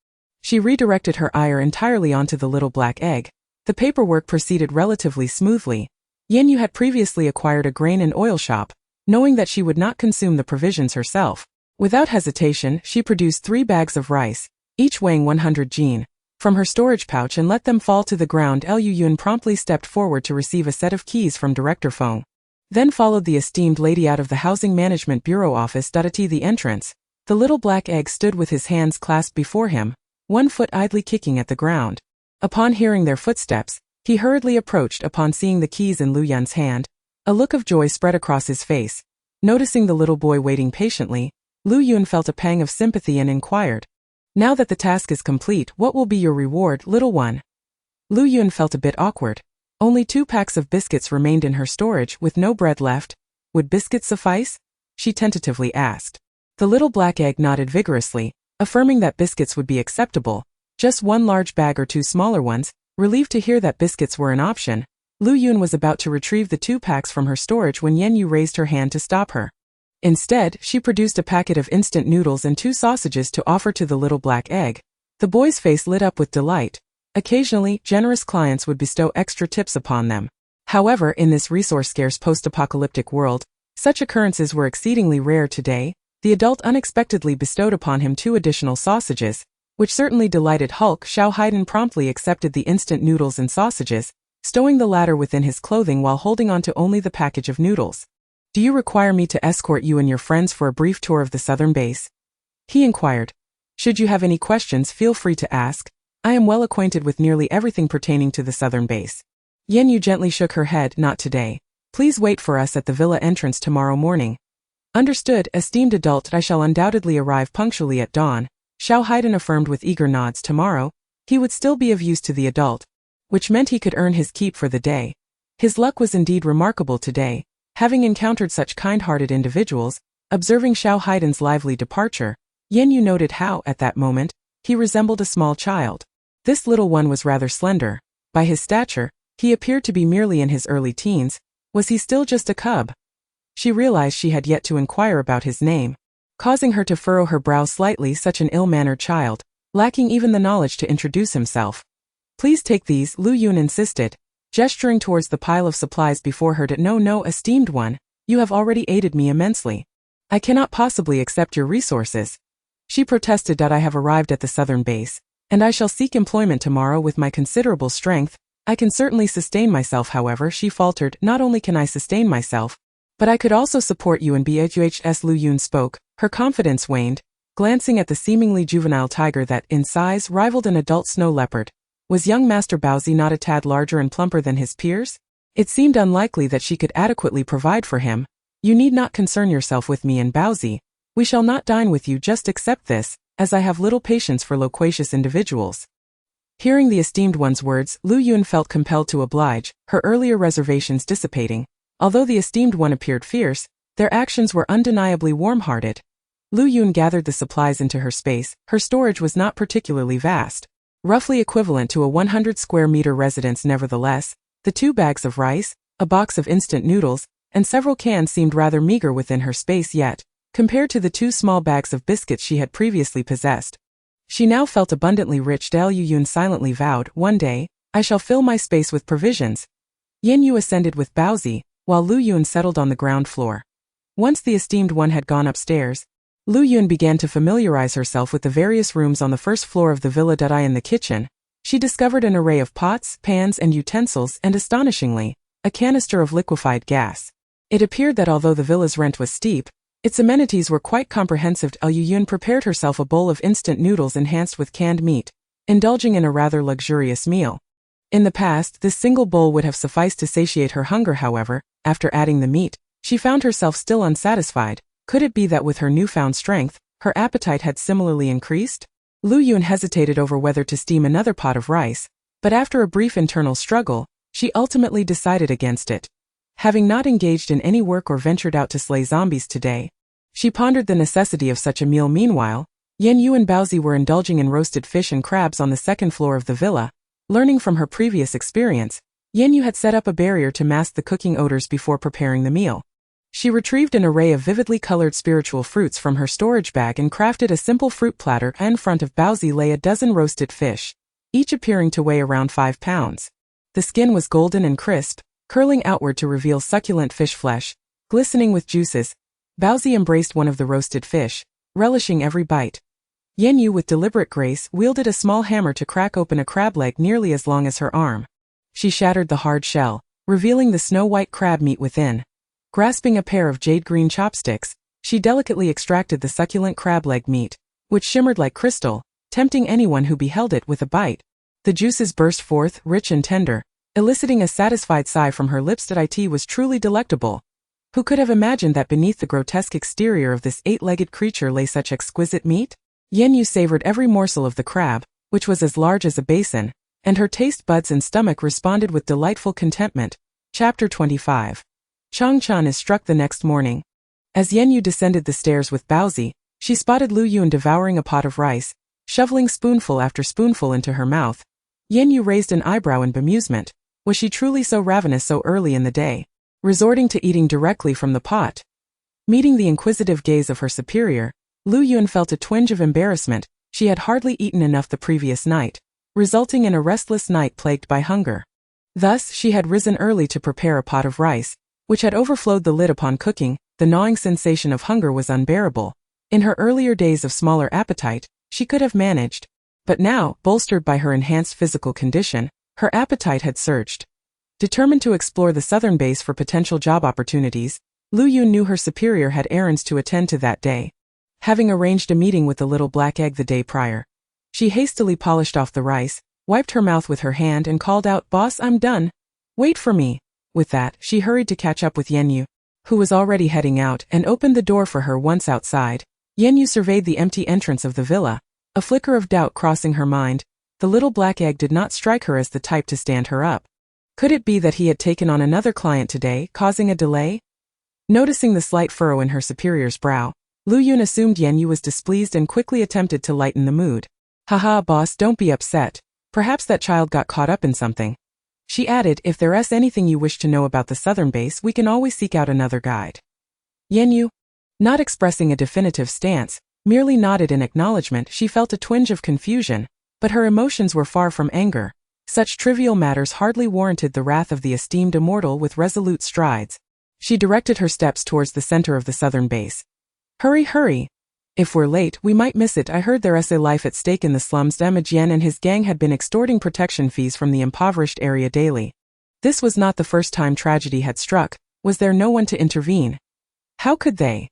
she redirected her ire entirely onto the little black egg. The paperwork proceeded relatively smoothly. Yan Yue had previously acquired a grain and oil shop, knowing that she would not consume the provisions herself. Without hesitation, she produced 3 bags of rice, each weighing 100 jin, from her storage pouch and let them fall to the ground. Lu Yun promptly stepped forward to receive a set of keys from Director Feng. Then followed the esteemed lady out of the Housing Management Bureau office. At the entrance, the little black egg stood with his hands clasped before him, one foot idly kicking at the ground. Upon hearing their footsteps, he hurriedly approached. Upon seeing the keys in Lu Yun's hand, a look of joy spread across his face. Noticing the little boy waiting patiently, Lu Yun felt a pang of sympathy and inquired, "Now that the task is complete, what will be your reward, little one?" Lu Yun felt a bit awkward. Only 2 packs of biscuits remained in her storage, with no bread left. Would biscuits suffice? She tentatively asked. The little black egg nodded vigorously, affirming that biscuits would be acceptable. Just 1 large bag or 2 smaller ones. Relieved to hear that biscuits were an option, Lu Yun was about to retrieve the 2 packs from her storage when Yan Yue raised her hand to stop her. Instead, she produced a packet of instant noodles and 2 sausages to offer to the little black egg. The boy's face lit up with delight. Occasionally, generous clients would bestow extra tips upon them. However, in this resource-scarce post-apocalyptic world, such occurrences were exceedingly rare. Today, The adult unexpectedly bestowed upon him 2 additional sausages, which certainly delighted Hulk. Xiao Haiden promptly accepted the instant noodles and sausages, stowing the latter within his clothing while holding on to only the package of noodles. Do you require me to escort you and your friends for a brief tour of the southern base? He inquired. Should you have any questions, feel free to ask. I am well acquainted with nearly everything pertaining to the southern base. Yan Yue gently shook her head. Not today. Please wait for us at the villa entrance tomorrow morning. Understood, esteemed adult. I shall undoubtedly arrive punctually at dawn, Xiao Haiden affirmed with eager nods. Tomorrow, he would still be of use to the adult, which meant he could earn his keep for the day. His luck was indeed remarkable today, having encountered such kind-hearted individuals. Observing Xiao Haiden's lively departure, Yan Yue noted how, at that moment, he resembled a small child. This little one was rather slender. By his stature, he appeared to be merely in his early teens. Was he still just a cub? She realized she had yet to inquire about his name, causing her to furrow her brow slightly. Such an ill-mannered child, lacking even the knowledge to introduce himself. Please take these, Lu Yun insisted, gesturing towards the pile of supplies before her. No, esteemed one, you have already aided me immensely. I cannot possibly accept your resources. She protested. I have arrived at the southern base, and I shall seek employment tomorrow. With my considerable strength, I can certainly sustain myself. However, she faltered, not only can I sustain myself, but I could also support you and BHUHS. Lu Yun spoke, her confidence waned, glancing at the seemingly juvenile tiger that, in size, rivaled an adult snow leopard. Was young Master Baozi not a tad larger and plumper than his peers? It seemed unlikely that she could adequately provide for him. You need not concern yourself with me and Baozi. We shall not dine with you, just accept this, as I have little patience for loquacious individuals. Hearing the esteemed one's words, Lu Yun felt compelled to oblige, her earlier reservations dissipating. Although the esteemed one appeared fierce, their actions were undeniably warm-hearted. Lu Yun gathered the supplies into her space. Her storage was not particularly vast, roughly equivalent to a 100 square meter residence. Nevertheless, the 2 bags of rice, a box of instant noodles, and several cans seemed rather meager within her space, yet, compared to the 2 small bags of biscuits she had previously possessed, she now felt abundantly rich. Lu Yun silently vowed, one day, I shall fill my space with provisions. Yan Yue ascended with Baozi, while Lu Yun settled on the ground floor. Once the esteemed one had gone upstairs, Lu Yun began to familiarize herself with the various rooms on the first floor of the villa. In the kitchen, she discovered an array of pots, pans, and utensils, and astonishingly, a canister of liquefied gas. It appeared that although the villa's rent was steep, its amenities were quite comprehensive. Lu Yun prepared herself a bowl of instant noodles enhanced with canned meat, indulging in a rather luxurious meal. In the past, this single bowl would have sufficed to satiate her hunger. However, after adding the meat, she found herself still unsatisfied. Could it be that with her newfound strength, her appetite had similarly increased? Lu Yun hesitated over whether to steam another pot of rice, but after a brief internal struggle, she ultimately decided against it. Having not engaged in any work or ventured out to slay zombies today, she pondered the necessity of such a meal. Meanwhile, Yan Yue and Baozi were indulging in roasted fish and crabs on the second floor of the villa. Learning from her previous experience, Yan Yue had set up a barrier to mask the cooking odors before preparing the meal. She retrieved an array of vividly colored spiritual fruits from her storage bag and crafted a simple fruit platter. In front of Baozi lay a dozen roasted fish, each appearing to weigh around 5 pounds. The skin was golden and crisp, curling outward to reveal succulent fish flesh, glistening with juices. Baozi embraced one of the roasted fish, relishing every bite. Yan Yue, with deliberate grace, wielded a small hammer to crack open a crab leg nearly as long as her arm. She shattered the hard shell, revealing the snow-white crab meat within. Grasping a pair of jade-green chopsticks, she delicately extracted the succulent crab leg meat, which shimmered like crystal, tempting anyone who beheld it with a bite. The juices burst forth, rich and tender, eliciting a satisfied sigh from her lips. It was truly delectable. Who could have imagined that beneath the grotesque exterior of this 8-legged creature lay such exquisite meat? Yan Yue savored every morsel of the crab, which was as large as a basin, and her taste buds and stomach responded with delightful contentment. Chapter 25. Changchan is struck. The next morning, as Yan Yue descended the stairs with Baozi, she spotted Lu Yun devouring a pot of rice, shoveling spoonful after spoonful into her mouth. Yan Yue raised an eyebrow in bemusement. Was she truly so ravenous so early in the day, resorting to eating directly from the pot? Meeting the inquisitive gaze of her superior, Lu Yun felt a twinge of embarrassment. She had hardly eaten enough the previous night, resulting in a restless night plagued by hunger. Thus, she had risen early to prepare a pot of rice, which had overflowed the lid upon cooking. The gnawing sensation of hunger was unbearable. In her earlier days of smaller appetite, she could have managed. But now, bolstered by her enhanced physical condition, her appetite had surged. Determined to explore the southern base for potential job opportunities, Lu Yun knew her superior had errands to attend to that day. Having arranged a meeting with the little black egg the day prior, she hastily polished off the rice, wiped her mouth with her hand and called out, "Boss, I'm done. Wait for me." With that, she hurried to catch up with Yan Yue, who was already heading out, and opened the door for her. Once outside, Yan Yue surveyed the empty entrance of the villa, a flicker of doubt crossing her mind. The little black egg did not strike her as the type to stand her up. Could it be that he had taken on another client today, causing a delay? Noticing the slight furrow in her superior's brow, Lu Yun assumed Yan Yue was displeased and quickly attempted to lighten the mood. "Haha, boss, don't be upset. Perhaps that child got caught up in something." She added, "If there's anything you wish to know about the southern base, we can always seek out another guide." Yan Yue, not expressing a definitive stance, merely nodded in acknowledgement. She felt a twinge of confusion, but her emotions were far from anger. Such trivial matters hardly warranted the wrath of the esteemed immortal. With resolute strides, she directed her steps towards the center of the southern base. "Hurry, hurry. If we're late, we might miss it. I heard there's a life at stake in the slums. Jian and his gang had been extorting protection fees from the impoverished area daily. This was not the first time tragedy had struck. Was there no one to intervene? How could they?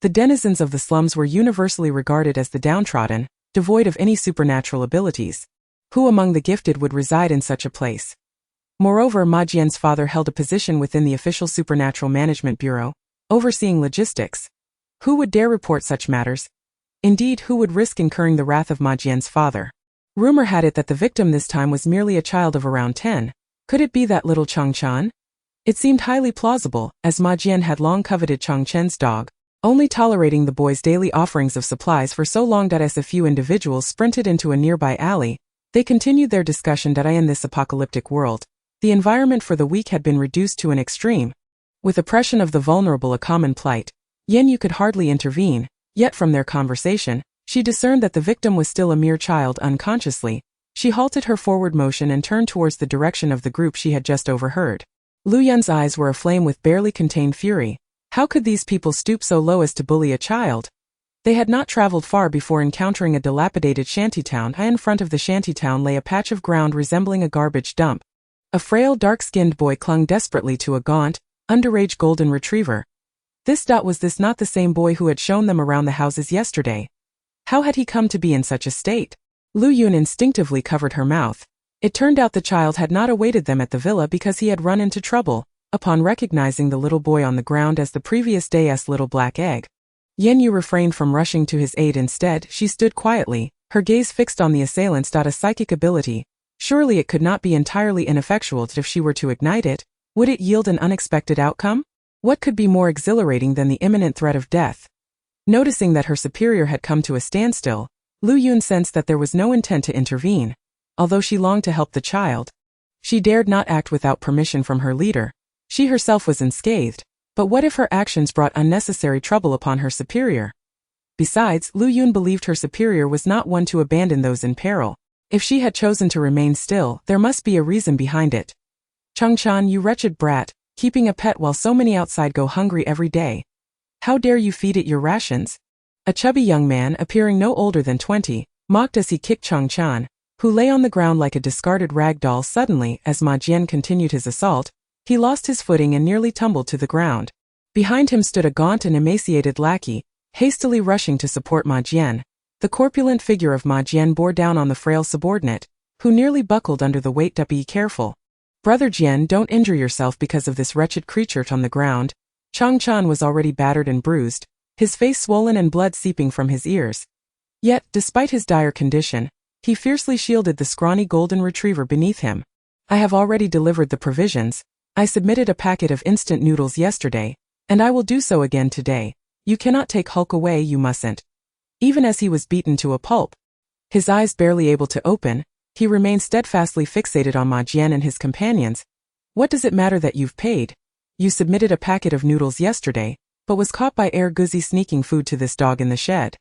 The denizens of the slums were universally regarded as the downtrodden, devoid of any supernatural abilities. Who among the gifted would reside in such a place? Moreover, Ma Jian's father held a position within the official Supernatural Management Bureau, overseeing logistics. Who would dare report such matters? Indeed, who would risk incurring the wrath of Ma Jian's father? Rumor had it that the victim this time was merely a child of around 10. Could it be that little Chang Chan? It seemed highly plausible, as Ma Jian had long coveted Chang Chen's dog, only tolerating the boy's daily offerings of supplies for so long that as a few individuals sprinted into a nearby alley, they continued their discussion that in this apocalyptic world, the environment for the weak had been reduced to an extreme. With oppression of the vulnerable a common plight, Yan Yue could hardly intervene, yet from their conversation, she discerned that the victim was still a mere child. Unconsciously, she halted her forward motion and turned towards the direction of the group she had just overheard. Lu Yun's eyes were aflame with barely contained fury. How could these people stoop so low as to bully a child? They had not traveled far before encountering a dilapidated shantytown. In front of the shantytown lay a patch of ground resembling a garbage dump. A frail, dark-skinned boy clung desperately to a gaunt, underage golden retriever. Was this not the same boy who had shown them around the houses yesterday? How had he come to be in such a state? Lu Yun instinctively covered her mouth. It turned out the child had not awaited them at the villa because he had run into trouble, upon recognizing the little boy on the ground as the previous day's little black egg. Yan Yue refrained from rushing to his aid. Instead, she stood quietly, her gaze fixed on the assailants. A psychic ability. Surely it could not be entirely ineffectual. If she were to ignite it, would it yield an unexpected outcome? What could be more exhilarating than the imminent threat of death? Noticing that her superior had come to a standstill, Lu Yun sensed that there was no intent to intervene. Although she longed to help the child, she dared not act without permission from her leader. She herself was unscathed, but what if her actions brought unnecessary trouble upon her superior? Besides, Lu Yun believed her superior was not one to abandon those in peril. If she had chosen to remain still, there must be a reason behind it. "Chang Chan, you wretched brat, keeping a pet while so many outside go hungry every day. How dare you feed it your rations?" A chubby young man, appearing no older than 20, mocked as he kicked Chang Chan, who lay on the ground like a discarded rag doll. Suddenly, as Ma Jian continued his assault, he lost his footing and nearly tumbled to the ground. Behind him stood a gaunt and emaciated lackey, hastily rushing to support Ma Jian. The corpulent figure of Ma Jian bore down on the frail subordinate, who nearly buckled under the weight. "Be careful. Brother Jian, don't injure yourself because of this wretched creature." On the ground, Chang Chan was already battered and bruised, his face swollen and blood seeping from his ears. Yet, despite his dire condition, he fiercely shielded the scrawny golden retriever beneath him. "I have already delivered the provisions. I submitted a packet of instant noodles yesterday, and I will do so again today. You cannot take Hulk away, you mustn't." Even as he was beaten to a pulp, his eyes barely able to open, he remained steadfastly fixated on Ma Jian and his companions. "What does it matter that you've paid? You submitted a packet of noodles yesterday, but was caught by Guzi sneaking food to this dog in the shed.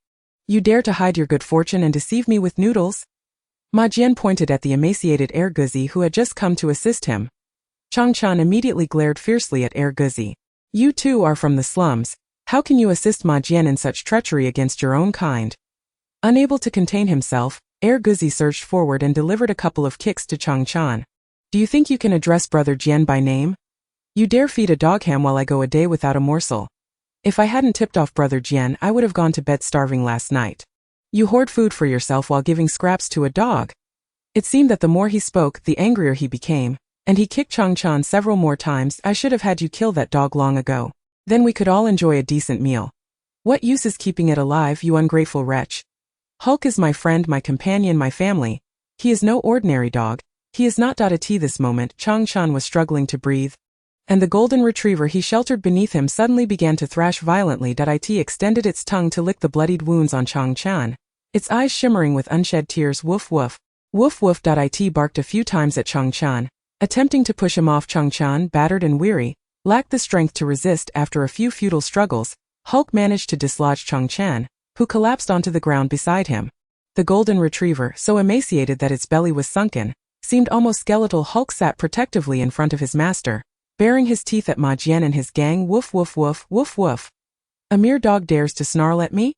You dare to hide your good fortune and deceive me with noodles?" Ma Jian pointed at the emaciated Guzi who had just come to assist him. Chang Chan immediately glared fiercely at Guzi. "You too are from the slums. How can you assist Ma Jian in such treachery against your own kind? Unable to contain himself, Guzi surged forward and delivered a couple of kicks to Chang Chan. Do you think you can address Brother Jian by name? You dare feed a dog ham while I go a day without a morsel. If I hadn't tipped off Brother Jian, I would have gone to bed starving last night. You hoard food for yourself while giving scraps to a dog. It seemed that the more he spoke, the angrier he became, and he kicked Chang Chan several more times. I should have had you kill that dog long ago. Then we could all enjoy a decent meal. What use is keeping it alive, you ungrateful wretch? Hulk is my friend, my companion, my family. He is no ordinary dog. He is not. At this moment, Chang Chan was struggling to breathe, and the golden retriever he sheltered beneath him suddenly began to thrash violently. It extended its tongue to lick the bloodied wounds on Chang Chan, its eyes shimmering with unshed tears. Woof woof. Woof woof. It barked a few times at Chang Chan, attempting to push him off. Chang Chan, battered and weary, lacked the strength to resist. After a few futile struggles, Hulk managed to dislodge Chang Chan, who collapsed onto the ground beside him. The golden retriever, so emaciated that its belly was sunken, seemed almost skeletal. Hulk sat protectively in front of his master, baring his teeth at Ma Jian and his gang. Woof woof woof, woof woof. A mere dog dares to snarl at me?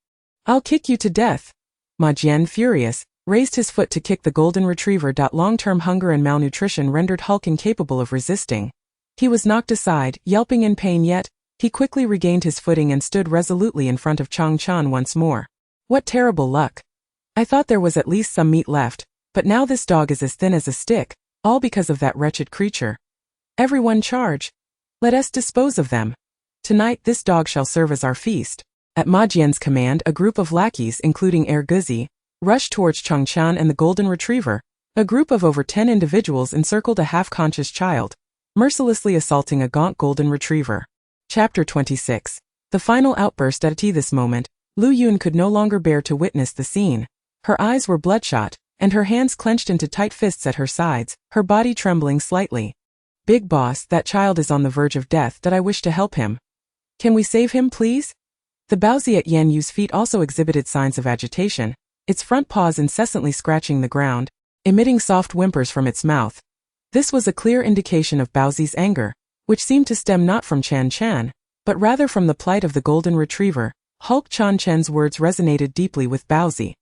I'll kick you to death. Ma Jian, furious, raised his foot to kick the golden retriever. Long-term hunger and malnutrition rendered Hulk incapable of resisting. He was knocked aside, yelping in pain, yet he quickly regained his footing and stood resolutely in front of Chang Chan once more. What terrible luck. I thought there was at least some meat left, but now this dog is as thin as a stick, all because of that wretched creature. Everyone charge. Let us dispose of them. Tonight this dog shall serve as our feast. At Ma Jian's command, a group of lackeys, including Guzi, rushed towards Chang Chan and the golden retriever. A group of over 10 individuals encircled a half-conscious child, mercilessly assaulting a gaunt golden retriever. Chapter 26. The final outburst. At this moment, Lu Yun could no longer bear to witness the scene. Her eyes were bloodshot, and her hands clenched into tight fists at her sides, her body trembling slightly. Big boss, that child is on the verge of death. I wish to help him. Can we save him, please? The Baozi at Yan Yu's feet also exhibited signs of agitation, its front paws incessantly scratching the ground, emitting soft whimpers from its mouth. This was a clear indication of Baozi's anger, which seemed to stem not from Chan Chan, but rather from the plight of the golden retriever. Hulk Chan Chen's words resonated deeply with Baozi.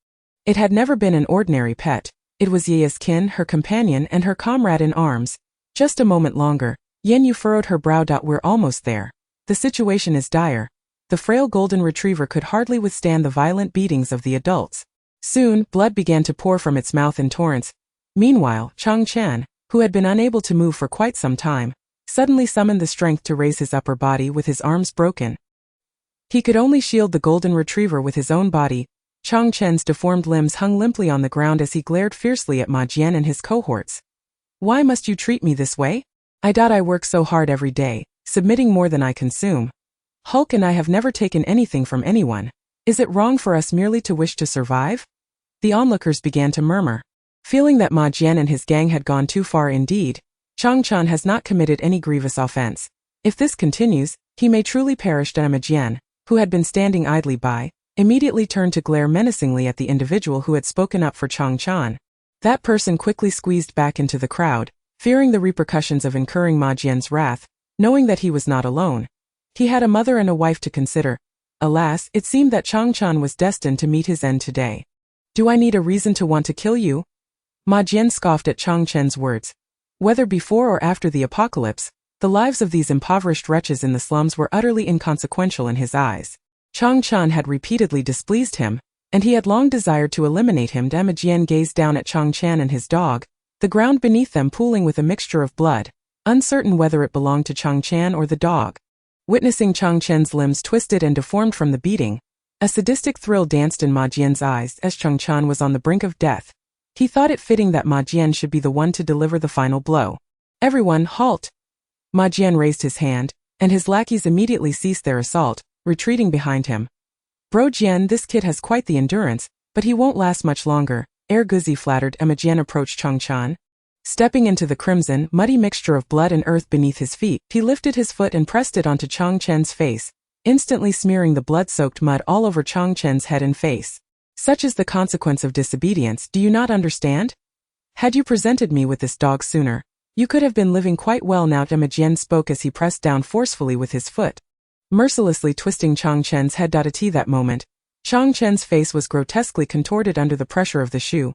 It had never been an ordinary pet. It was Ye's kin, her companion, and her comrade in arms. Just a moment longer. Yan Yue furrowed her brow. We're almost there. The situation is dire. The frail golden retriever could hardly withstand the violent beatings of the adults. Soon, blood began to pour from its mouth in torrents. Meanwhile, Chang Chan, who had been unable to move for quite some time, suddenly summoned the strength to raise his upper body with his arms broken. He could only shield the golden retriever with his own body. Chang Chen's deformed limbs hung limply on the ground as he glared fiercely at Ma Jian and his cohorts. Why must you treat me this way? I work so hard every day, submitting more than I consume. Hulk and I have never taken anything from anyone. Is it wrong for us merely to wish to survive? The onlookers began to murmur. Feeling that Ma Jian and his gang had gone too far indeed, Chang Chan has not committed any grievous offense. If this continues, he may truly perish. Ma Jian, who had been standing idly by, immediately turned to glare menacingly at the individual who had spoken up for Chang Chan. That person quickly squeezed back into the crowd, fearing the repercussions of incurring Ma Jian's wrath, knowing that he was not alone. He had a mother and a wife to consider. Alas, it seemed that Chang Chan was destined to meet his end today. Do I need a reason to want to kill you? Ma Jian scoffed at Chang Chen's words. Whether before or after the apocalypse, the lives of these impoverished wretches in the slums were utterly inconsequential in his eyes. Chang Chan had repeatedly displeased him, and he had long desired to eliminate him. Ma Jian gazed down at Chang Chan and his dog, the ground beneath them pooling with a mixture of blood, uncertain whether it belonged to Chang Chan or the dog. Witnessing Chang Chen's limbs twisted and deformed from the beating, a sadistic thrill danced in Ma Jian's eyes as Chang Chan was on the brink of death. He thought it fitting that Ma Jian should be the one to deliver the final blow. Everyone, halt! Ma Jian raised his hand, and his lackeys immediately ceased their assault, retreating behind him. Bro Jian, this kid has quite the endurance, but he won't last much longer, Guzi flattered. Ma Jian approached Chang Chan. Stepping into the crimson, muddy mixture of blood and earth beneath his feet, he lifted his foot and pressed it onto Chang Chen's face, instantly smearing the blood-soaked mud all over Chang Chen's head and face. Such is the consequence of disobedience, do you not understand? Had you presented me with this dog sooner, you could have been living quite well now. Ma Jian spoke as he pressed down forcefully with his foot. mercilessly twisting Chang Chen's head. At that moment, Chang Chen's face was grotesquely contorted under the pressure of the shoe.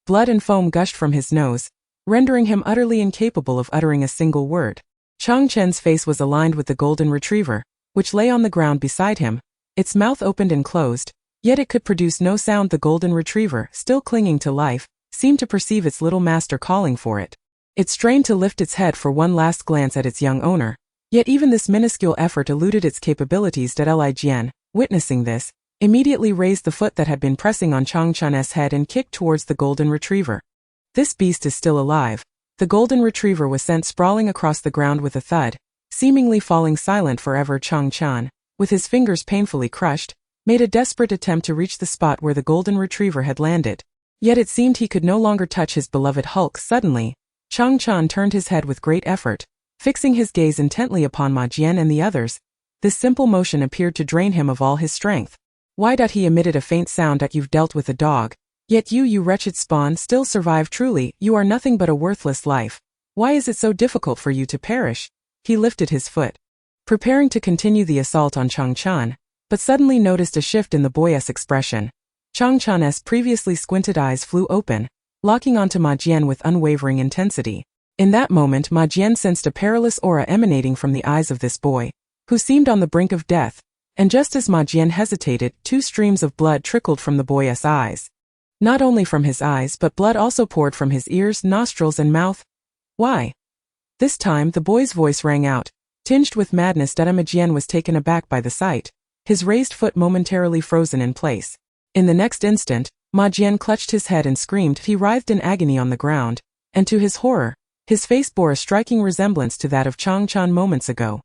Blood and foam gushed from his nose, rendering him utterly incapable of uttering a single word. Chang Chen's face was aligned with the golden retriever, which lay on the ground beside him, its mouth opened and closed, yet it could produce no sound. The golden retriever, still clinging to life, seemed to perceive its little master calling for it. It strained to lift its head for one last glance at its young owner, yet even this minuscule effort eluded its capabilities. Li Jian, witnessing this, immediately raised the foot that had been pressing on Chang Chen's head and kicked towards the golden retriever. This beast is still alive. The golden retriever was sent sprawling across the ground with a thud, seemingly falling silent forever. Chang Chen, with his fingers painfully crushed, made a desperate attempt to reach the spot where the golden retriever had landed. Yet it seemed he could no longer touch his beloved Hulk. Suddenly, Chang Chen turned his head with great effort, fixing his gaze intently upon Ma Jian and the others. This simple motion appeared to drain him of all his strength. Why? He emitted a faint sound. You've dealt with a dog. Yet you wretched spawn, still survive. Truly, you are nothing but a worthless life. Why is it so difficult for you to perish? He lifted his foot, preparing to continue the assault on Chang Chen, but suddenly noticed a shift in the boy's expression. Chang Chen's previously squinted eyes flew open, locking onto Ma Jian with unwavering intensity. In that moment, Ma Jian sensed a perilous aura emanating from the eyes of this boy, who seemed on the brink of death, and just as Ma Jian hesitated, 2 streams of blood trickled from the boy's eyes. Not only from his eyes, but blood also poured from his ears, nostrils, and mouth. Why? This time, the boy's voice rang out, tinged with madness. Ma Jian was taken aback by the sight, his raised foot momentarily frozen in place. In the next instant, Ma Jian clutched his head and screamed. He writhed in agony on the ground, and to his horror, his face bore a striking resemblance to that of Chang Chen moments ago.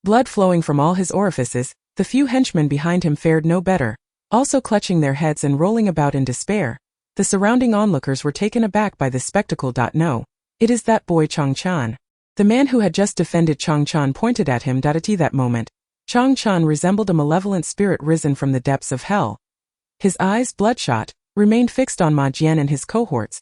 Blood flowing from all his orifices, the few henchmen behind him fared no better, also clutching their heads and rolling about in despair. The surrounding onlookers were taken aback by this spectacle. No, it is that boy Chang Chen. The man who had just defended Chang Chen pointed at him. At that moment, Chang Chen resembled a malevolent spirit risen from the depths of hell. His eyes, bloodshot, remained fixed on Ma Jian and his cohorts,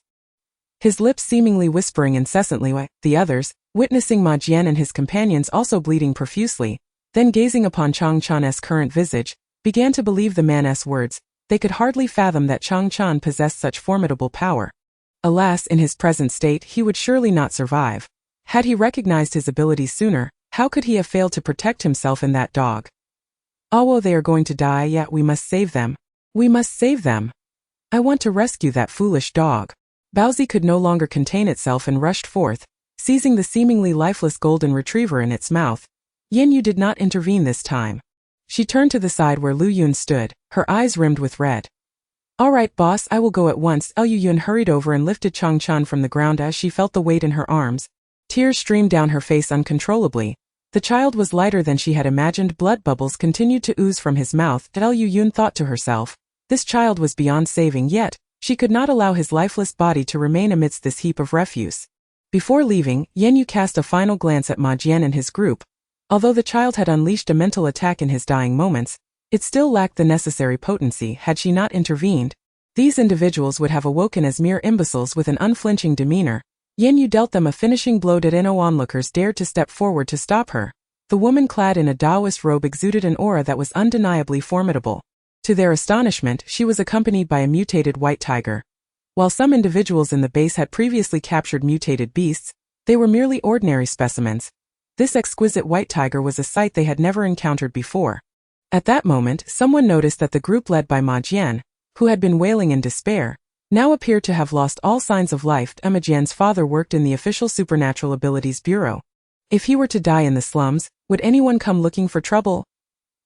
his lips seemingly whispering incessantly. The others, witnessing Ma Jian and his companions also bleeding profusely, then gazing upon Chang Chen's current visage, began to believe the man's words. They could hardly fathom that Chang Chen possessed such formidable power. Alas, in his present state he would surely not survive. Had he recognized his abilities sooner, how could he have failed to protect himself and that dog? Oh, they are going to die. Yet we must save them. We must save them. I want to rescue that foolish dog. Baozi could no longer contain itself and rushed forth, seizing the seemingly lifeless golden retriever in its mouth. Yan Yue did not intervene this time. She turned to the side where Lu Yun stood, her eyes rimmed with red. All right, boss, I will go at once. Lu Yun hurried over and lifted Chang Chen from the ground. As she felt the weight in her arms, tears streamed down her face uncontrollably. The child was lighter than she had imagined. Blood bubbles continued to ooze from his mouth. Lu Yun thought to herself, this child was beyond saving, yet she could not allow his lifeless body to remain amidst this heap of refuse. Before leaving, Yan Yue cast a final glance at Ma Jian and his group. Although the child had unleashed a mental attack in his dying moments, it still lacked the necessary potency. Had she not intervened, these individuals would have awoken as mere imbeciles. With an unflinching demeanor, Yan Yue dealt them a finishing blow. No onlookers dared to step forward to stop her. The woman clad in a Taoist robe exuded an aura that was undeniably formidable. To their astonishment, she was accompanied by a mutated white tiger. While some individuals in the base had previously captured mutated beasts, they were merely ordinary specimens. This exquisite white tiger was a sight they had never encountered before. At that moment, someone noticed that the group led by Ma Jian, who had been wailing in despair, now appeared to have lost all signs of life. Ma Jian's father worked in the official Supernatural Abilities Bureau. If he were to die in the slums, would anyone come looking for trouble?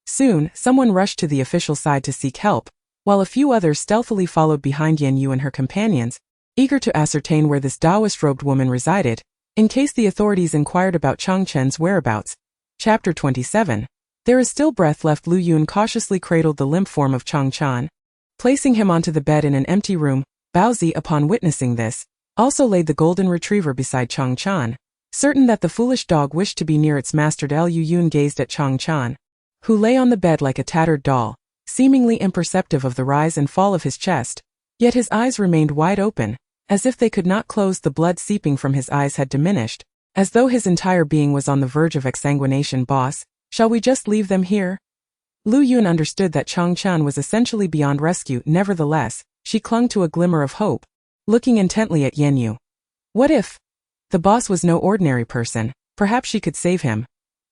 Soon, someone rushed to the official side to seek help, while a few others stealthily followed behind Yan Yue and her companions, eager to ascertain where this Taoist-robed woman resided, in case the authorities inquired about Chang Chen's whereabouts. Chapter 27. There is still breath left. Lu Yun cautiously cradled the limp form of Chang Chen, placing him onto the bed in an empty room. Baozi, upon witnessing this, also laid the golden retriever beside Chang Chen, certain that the foolish dog wished to be near its master. Lu Yun gazed at Chang Chen, who lay on the bed like a tattered doll, seemingly imperceptive of the rise and fall of his chest, yet his eyes remained wide open, as if they could not close. The blood seeping from his eyes had diminished, as though his entire being was on the verge of exsanguination. Boss, Shall we just leave them here? Lu Yun understood that Changchan was essentially beyond rescue. Nevertheless, she clung to a glimmer of hope, looking intently at Yan Yue. What if the boss was no ordinary person? Perhaps she could save him.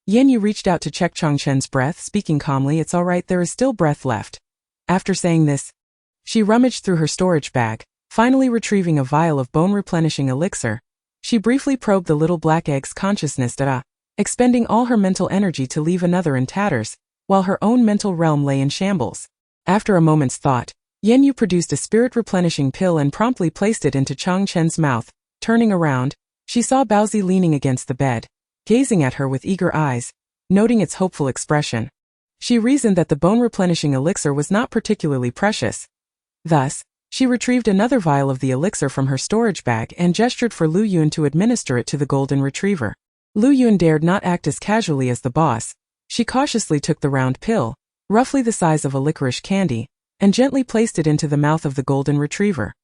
Yan Yue reached out to check Changchen's breath, speaking calmly, "It's all right, there is still breath left." After saying this, she rummaged through her storage bag, finally retrieving a vial of bone-replenishing elixir. She briefly probed the little black egg's consciousness, expending all her mental energy to leave another in tatters, while her own mental realm lay in shambles. After a moment's thought, Yan Yue produced a spirit-replenishing pill and promptly placed it into Changchen's mouth. Turning around, she saw Baozi leaning against the bed, gazing at her with eager eyes, noting its hopeful expression. She reasoned that the bone-replenishing elixir was not particularly precious. Thus, she retrieved another vial of the elixir from her storage bag and gestured for Lu Yun to administer it to the golden retriever. Lu Yun dared not act as casually as the boss. She cautiously took the round pill, roughly the size of a licorice candy, and gently placed it into the mouth of the golden retriever.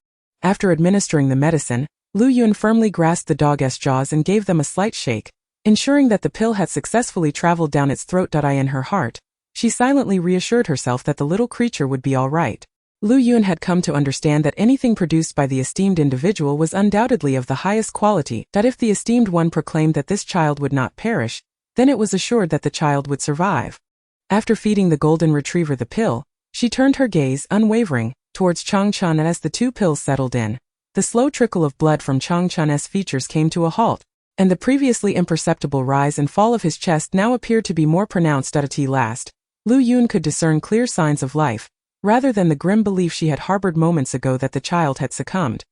After administering the medicine, Lu Yun firmly grasped the dog's jaws and gave them a slight shake, ensuring that the pill had successfully traveled down its throat. In her heart, she silently reassured herself that the little creature would be all right. Lu Yun had come to understand that anything produced by the esteemed individual was undoubtedly of the highest quality, that if the esteemed one proclaimed that this child would not perish, then it was assured that the child would survive. After feeding the golden retriever the pill, she turned her gaze, unwavering, towards Changchan, and as the two pills settled in, the slow trickle of blood from Changchan's features came to a halt, and the previously imperceptible rise and fall of his chest now appeared to be more pronounced. At last, Lu Yun could discern clear signs of life, rather than the grim belief she had harbored moments ago that the child had succumbed.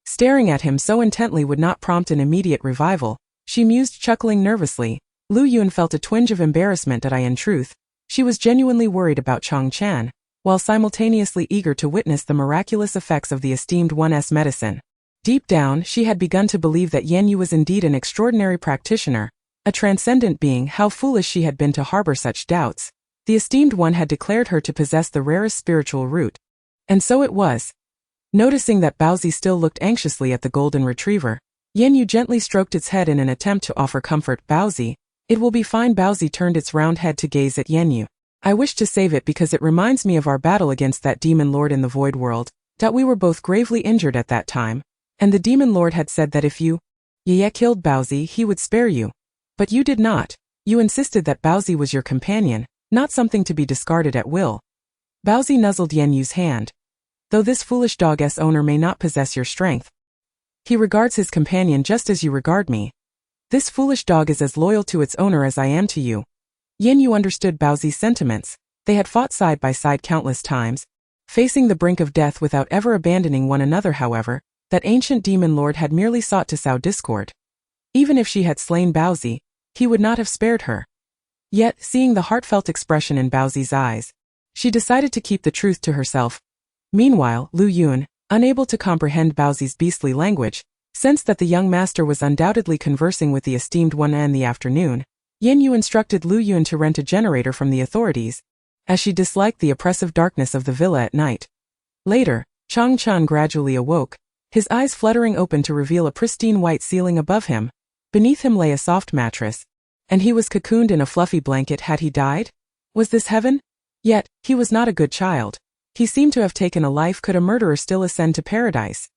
Staring at him so intently would not prompt an immediate revival, she mused, chuckling nervously. Lu Yun felt a twinge of embarrassment. In truth, she was genuinely worried about Changchan, while simultaneously eager to witness the miraculous effects of the esteemed one's medicine. Deep down, she had begun to believe that Yan Yue was indeed an extraordinary practitioner, a transcendent being. How foolish she had been to harbor such doubts. The esteemed one had declared her to possess the rarest spiritual root. And so it was. Noticing that Baozi still looked anxiously at the golden retriever, Yan Yue gently stroked its head in an attempt to offer comfort. "Baozi, it will be fine." Baozi turned its round head to gaze at Yan Yue. "I wish to save it because it reminds me of our battle against that demon lord in the void world. We were both gravely injured at that time, and the demon lord had said that if you killed Baozi, he would spare you. But you did not. You insisted that Baozi was your companion, not something to be discarded at will." Baozi nuzzled Yan Yue's hand. "Though this foolish dog's owner may not possess your strength, he regards his companion just as you regard me. This foolish dog is as loyal to its owner as I am to you." Yan Yue understood Baozi's sentiments. They had fought side by side countless times, facing the brink of death without ever abandoning one another. However, that ancient demon lord had merely sought to sow discord. Even if she had slain Baozi, he would not have spared her. Yet, seeing the heartfelt expression in Baozi's eyes, she decided to keep the truth to herself. Meanwhile, Lu Yun, unable to comprehend Baozi's beastly language, sensed that the young master was undoubtedly conversing with the esteemed one. In the afternoon, Yan Yue instructed Lu Yun to rent a generator from the authorities, as she disliked the oppressive darkness of the villa at night. Later, Changchan gradually awoke, his eyes fluttering open to reveal a pristine white ceiling above him. Beneath him lay a soft mattress, and he was cocooned in a fluffy blanket. Had he died? Was this heaven? Yet, he was not a good child. He seemed to have taken a life. Could a murderer still ascend to paradise?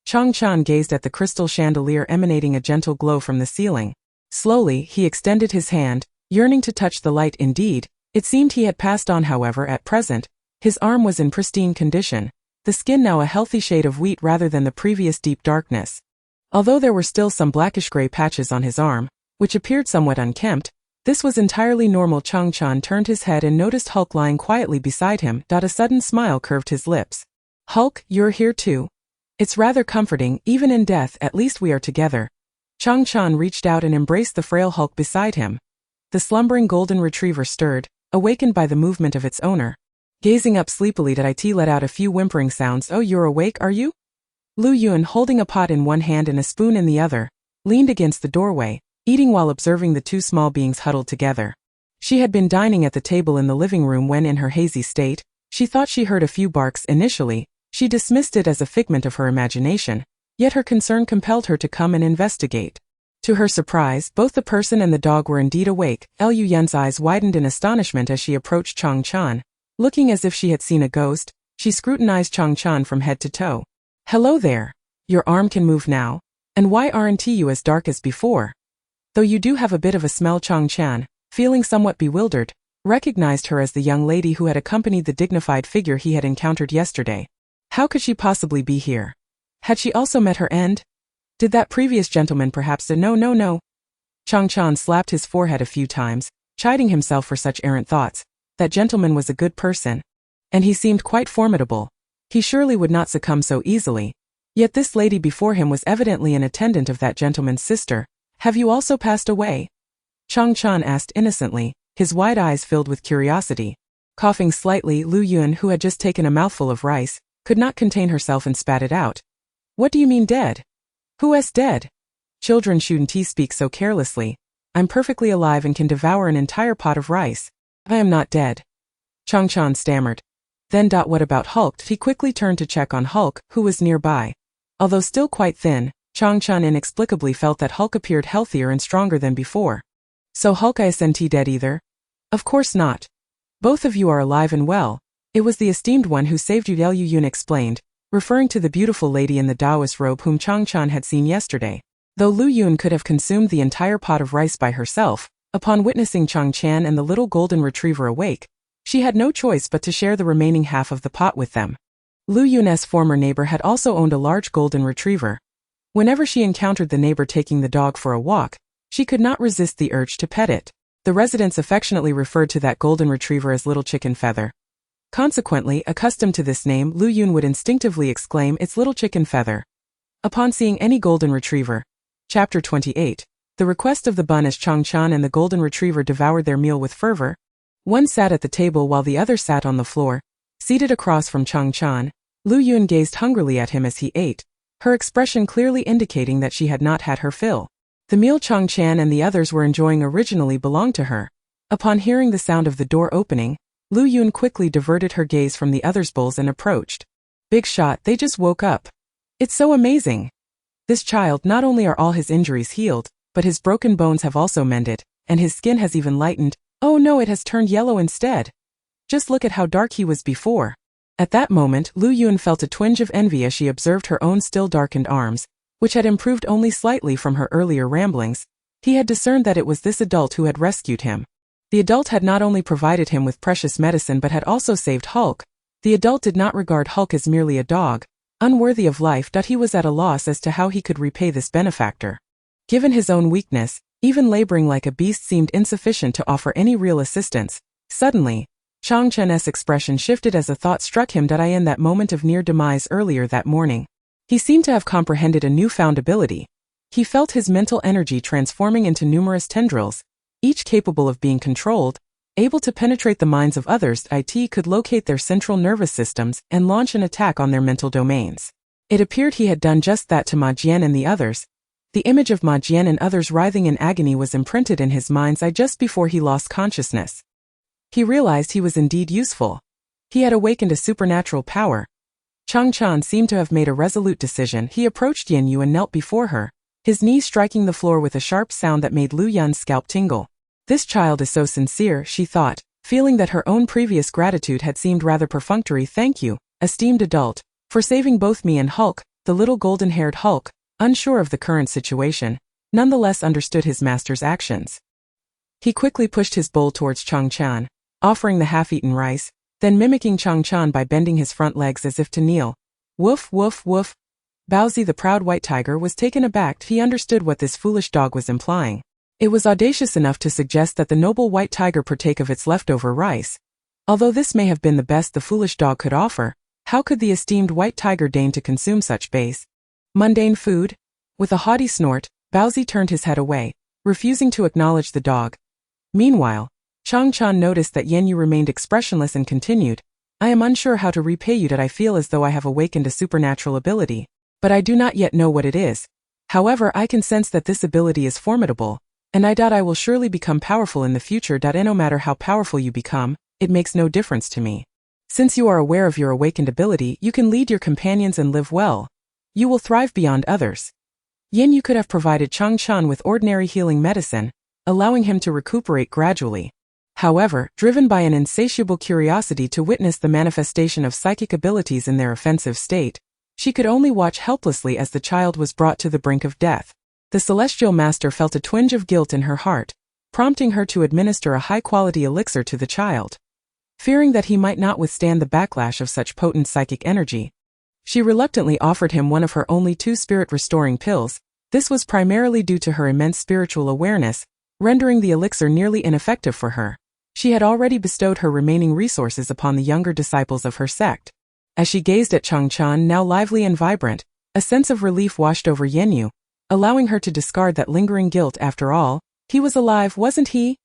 Changchan gazed at the crystal chandelier emanating a gentle glow from the ceiling. Slowly, he extended his hand, yearning to touch the light. Indeed, it seemed he had passed on. However, at present, his arm was in pristine condition, the skin now a healthy shade of wheat rather than the previous deep darkness. Although there were still some blackish-gray patches on his arm, which appeared somewhat unkempt, this was entirely normal. Changchan turned his head and noticed Hulk lying quietly beside him. A sudden smile curved his lips. "Hulk, you're here too? It's rather comforting. Even in death, at least we are together." Changchan reached out and embraced the frail Hulk beside him. The slumbering golden retriever stirred, awakened by the movement of its owner. Gazing up sleepily, it let out a few whimpering sounds. "Oh, you're awake, are you?" Lu Yun, holding a pot in one hand and a spoon in the other, leaned against the doorway, eating while observing the two small beings huddled together. She had been dining at the table in the living room when, in her hazy state, she thought she heard a few barks. Initially, she dismissed it as a figment of her imagination, yet her concern compelled her to come and investigate. To her surprise, both the person and the dog were indeed awake. Lu Yun's eyes widened in astonishment as she approached Chang Chan. Looking as if she had seen a ghost, she scrutinized Chang Chan from head to toe. Hello there. Your arm can move now? And why aren't you as dark as before? Though you do have a bit of a smell. Chang Chan, feeling somewhat bewildered, recognized her as the young lady who had accompanied the dignified figure he had encountered yesterday. How could she possibly be here? Had she also met her end? Did that previous gentleman perhaps No. Chang Chan slapped his forehead a few times, chiding himself for such errant thoughts. That gentleman was a good person. And he seemed quite formidable. He surely would not succumb so easily. Yet this lady before him was evidently an attendant of that gentleman's sister. Have you also passed away? Chang Chan asked innocently, his wide eyes filled with curiosity. Coughing slightly, Lu Yun, who had just taken a mouthful of rice, could not contain herself and spat it out. What do you mean dead? Who is dead? Children shouldn't speak so carelessly. I'm perfectly alive and can devour an entire pot of rice. I am not dead. Chang Chan stammered. Then what about Hulk? He quickly turned to check on Hulk, who was nearby. Although still quite thin, Chang Chan inexplicably felt that Hulk appeared healthier and stronger than before. So Hulk isn't dead either? Of course not. Both of you are alive and well. It was the esteemed one who saved you, Lu Yun explained, referring to the beautiful lady in the Taoist robe whom Chang Chan had seen yesterday. Though Lu Yun could have consumed the entire pot of rice by herself, upon witnessing Chang Chan and the little golden retriever awake, she had no choice but to share the remaining half of the pot with them. Lu Yun's former neighbor had also owned a large golden retriever. Whenever she encountered the neighbor taking the dog for a walk, she could not resist the urge to pet it. The residents affectionately referred to that golden retriever as Little Chicken Feather. Consequently, accustomed to this name, Lu Yun would instinctively exclaim, "It's Little Chicken Feather." Upon seeing any golden retriever. Chapter 28. The request of the bun. As Chang Chan and the golden retriever devoured their meal with fervor. One sat at the table while the other sat on the floor. Seated across from Chang Chan, Lu Yun gazed hungrily at him as he ate, her expression clearly indicating that she had not had her fill. The meal Chang Chan and the others were enjoying originally belonged to her. Upon hearing the sound of the door opening, Lu Yun quickly diverted her gaze from the others' bowls and approached. Big shot, they just woke up. It's so amazing. This child, not only are all his injuries healed, but his broken bones have also mended, and his skin has even lightened. Oh no, it has turned yellow instead. Just look at how dark he was before. At that moment, Lu Yun felt a twinge of envy as she observed her own still darkened arms, which had improved only slightly from her earlier ramblings. He had discerned that it was this adult who had rescued him. The adult had not only provided him with precious medicine but had also saved Hulk. The adult did not regard Hulk as merely a dog, unworthy of life. He was at a loss as to how he could repay this benefactor. Given his own weakness, even laboring like a beast seemed insufficient to offer any real assistance. Suddenly, Chang Chan's expression shifted as a thought struck him. In that moment of near demise earlier that morning, he seemed to have comprehended a newfound ability. He felt his mental energy transforming into numerous tendrils, each capable of being controlled, able to penetrate the minds of others. It could locate their central nervous systems and launch an attack on their mental domains. It appeared he had done just that to Ma Jian and the others. The image of Ma Jian and others writhing in agony was imprinted in his mind's eye just before he lost consciousness. He realized he was indeed useful. He had awakened a supernatural power. Chang Chan seemed to have made a resolute decision. He approached Yan Yue and knelt before her, his knees striking the floor with a sharp sound that made Lu Yun's scalp tingle. This child is so sincere, she thought, feeling that her own previous gratitude had seemed rather perfunctory. Thank you, esteemed adult, for saving both me and Hulk. The little golden-haired Hulk, unsure of the current situation, nonetheless understood his master's actions. He quickly pushed his bowl towards Chang Chan, offering the half-eaten rice, then mimicking Chang Chan by bending his front legs as if to kneel. Woof, woof, woof. Baozi, the proud white tiger, was taken aback. He understood what this foolish dog was implying. It was audacious enough to suggest that the noble white tiger partake of its leftover rice. Although this may have been the best the foolish dog could offer, how could the esteemed white tiger deign to consume such base, mundane food? With a haughty snort, Baozi turned his head away, refusing to acknowledge the dog. Meanwhile, Chang Chan noticed that Yan Yue remained expressionless and continued, I am unsure how to repay you. I feel as though I have awakened a supernatural ability, but I do not yet know what it is. However, I can sense that this ability is formidable, and I will surely become powerful in the future. And no matter how powerful you become, it makes no difference to me. Since you are aware of your awakened ability, you can lead your companions and live well. You will thrive beyond others. Yan Yue could have provided Changchan with ordinary healing medicine, allowing him to recuperate gradually. However, driven by an insatiable curiosity to witness the manifestation of psychic abilities in their offensive state, she could only watch helplessly as the child was brought to the brink of death. The celestial master felt a twinge of guilt in her heart, prompting her to administer a high-quality elixir to the child. Fearing that he might not withstand the backlash of such potent psychic energy, she reluctantly offered him one of her only 2 spirit-restoring pills. This was primarily due to her immense spiritual awareness, rendering the elixir nearly ineffective for her. She had already bestowed her remaining resources upon the younger disciples of her sect. As she gazed at Changchan, now lively and vibrant, a sense of relief washed over Yan Yue, allowing her to discard that lingering guilt. After all, he was alive, wasn't he?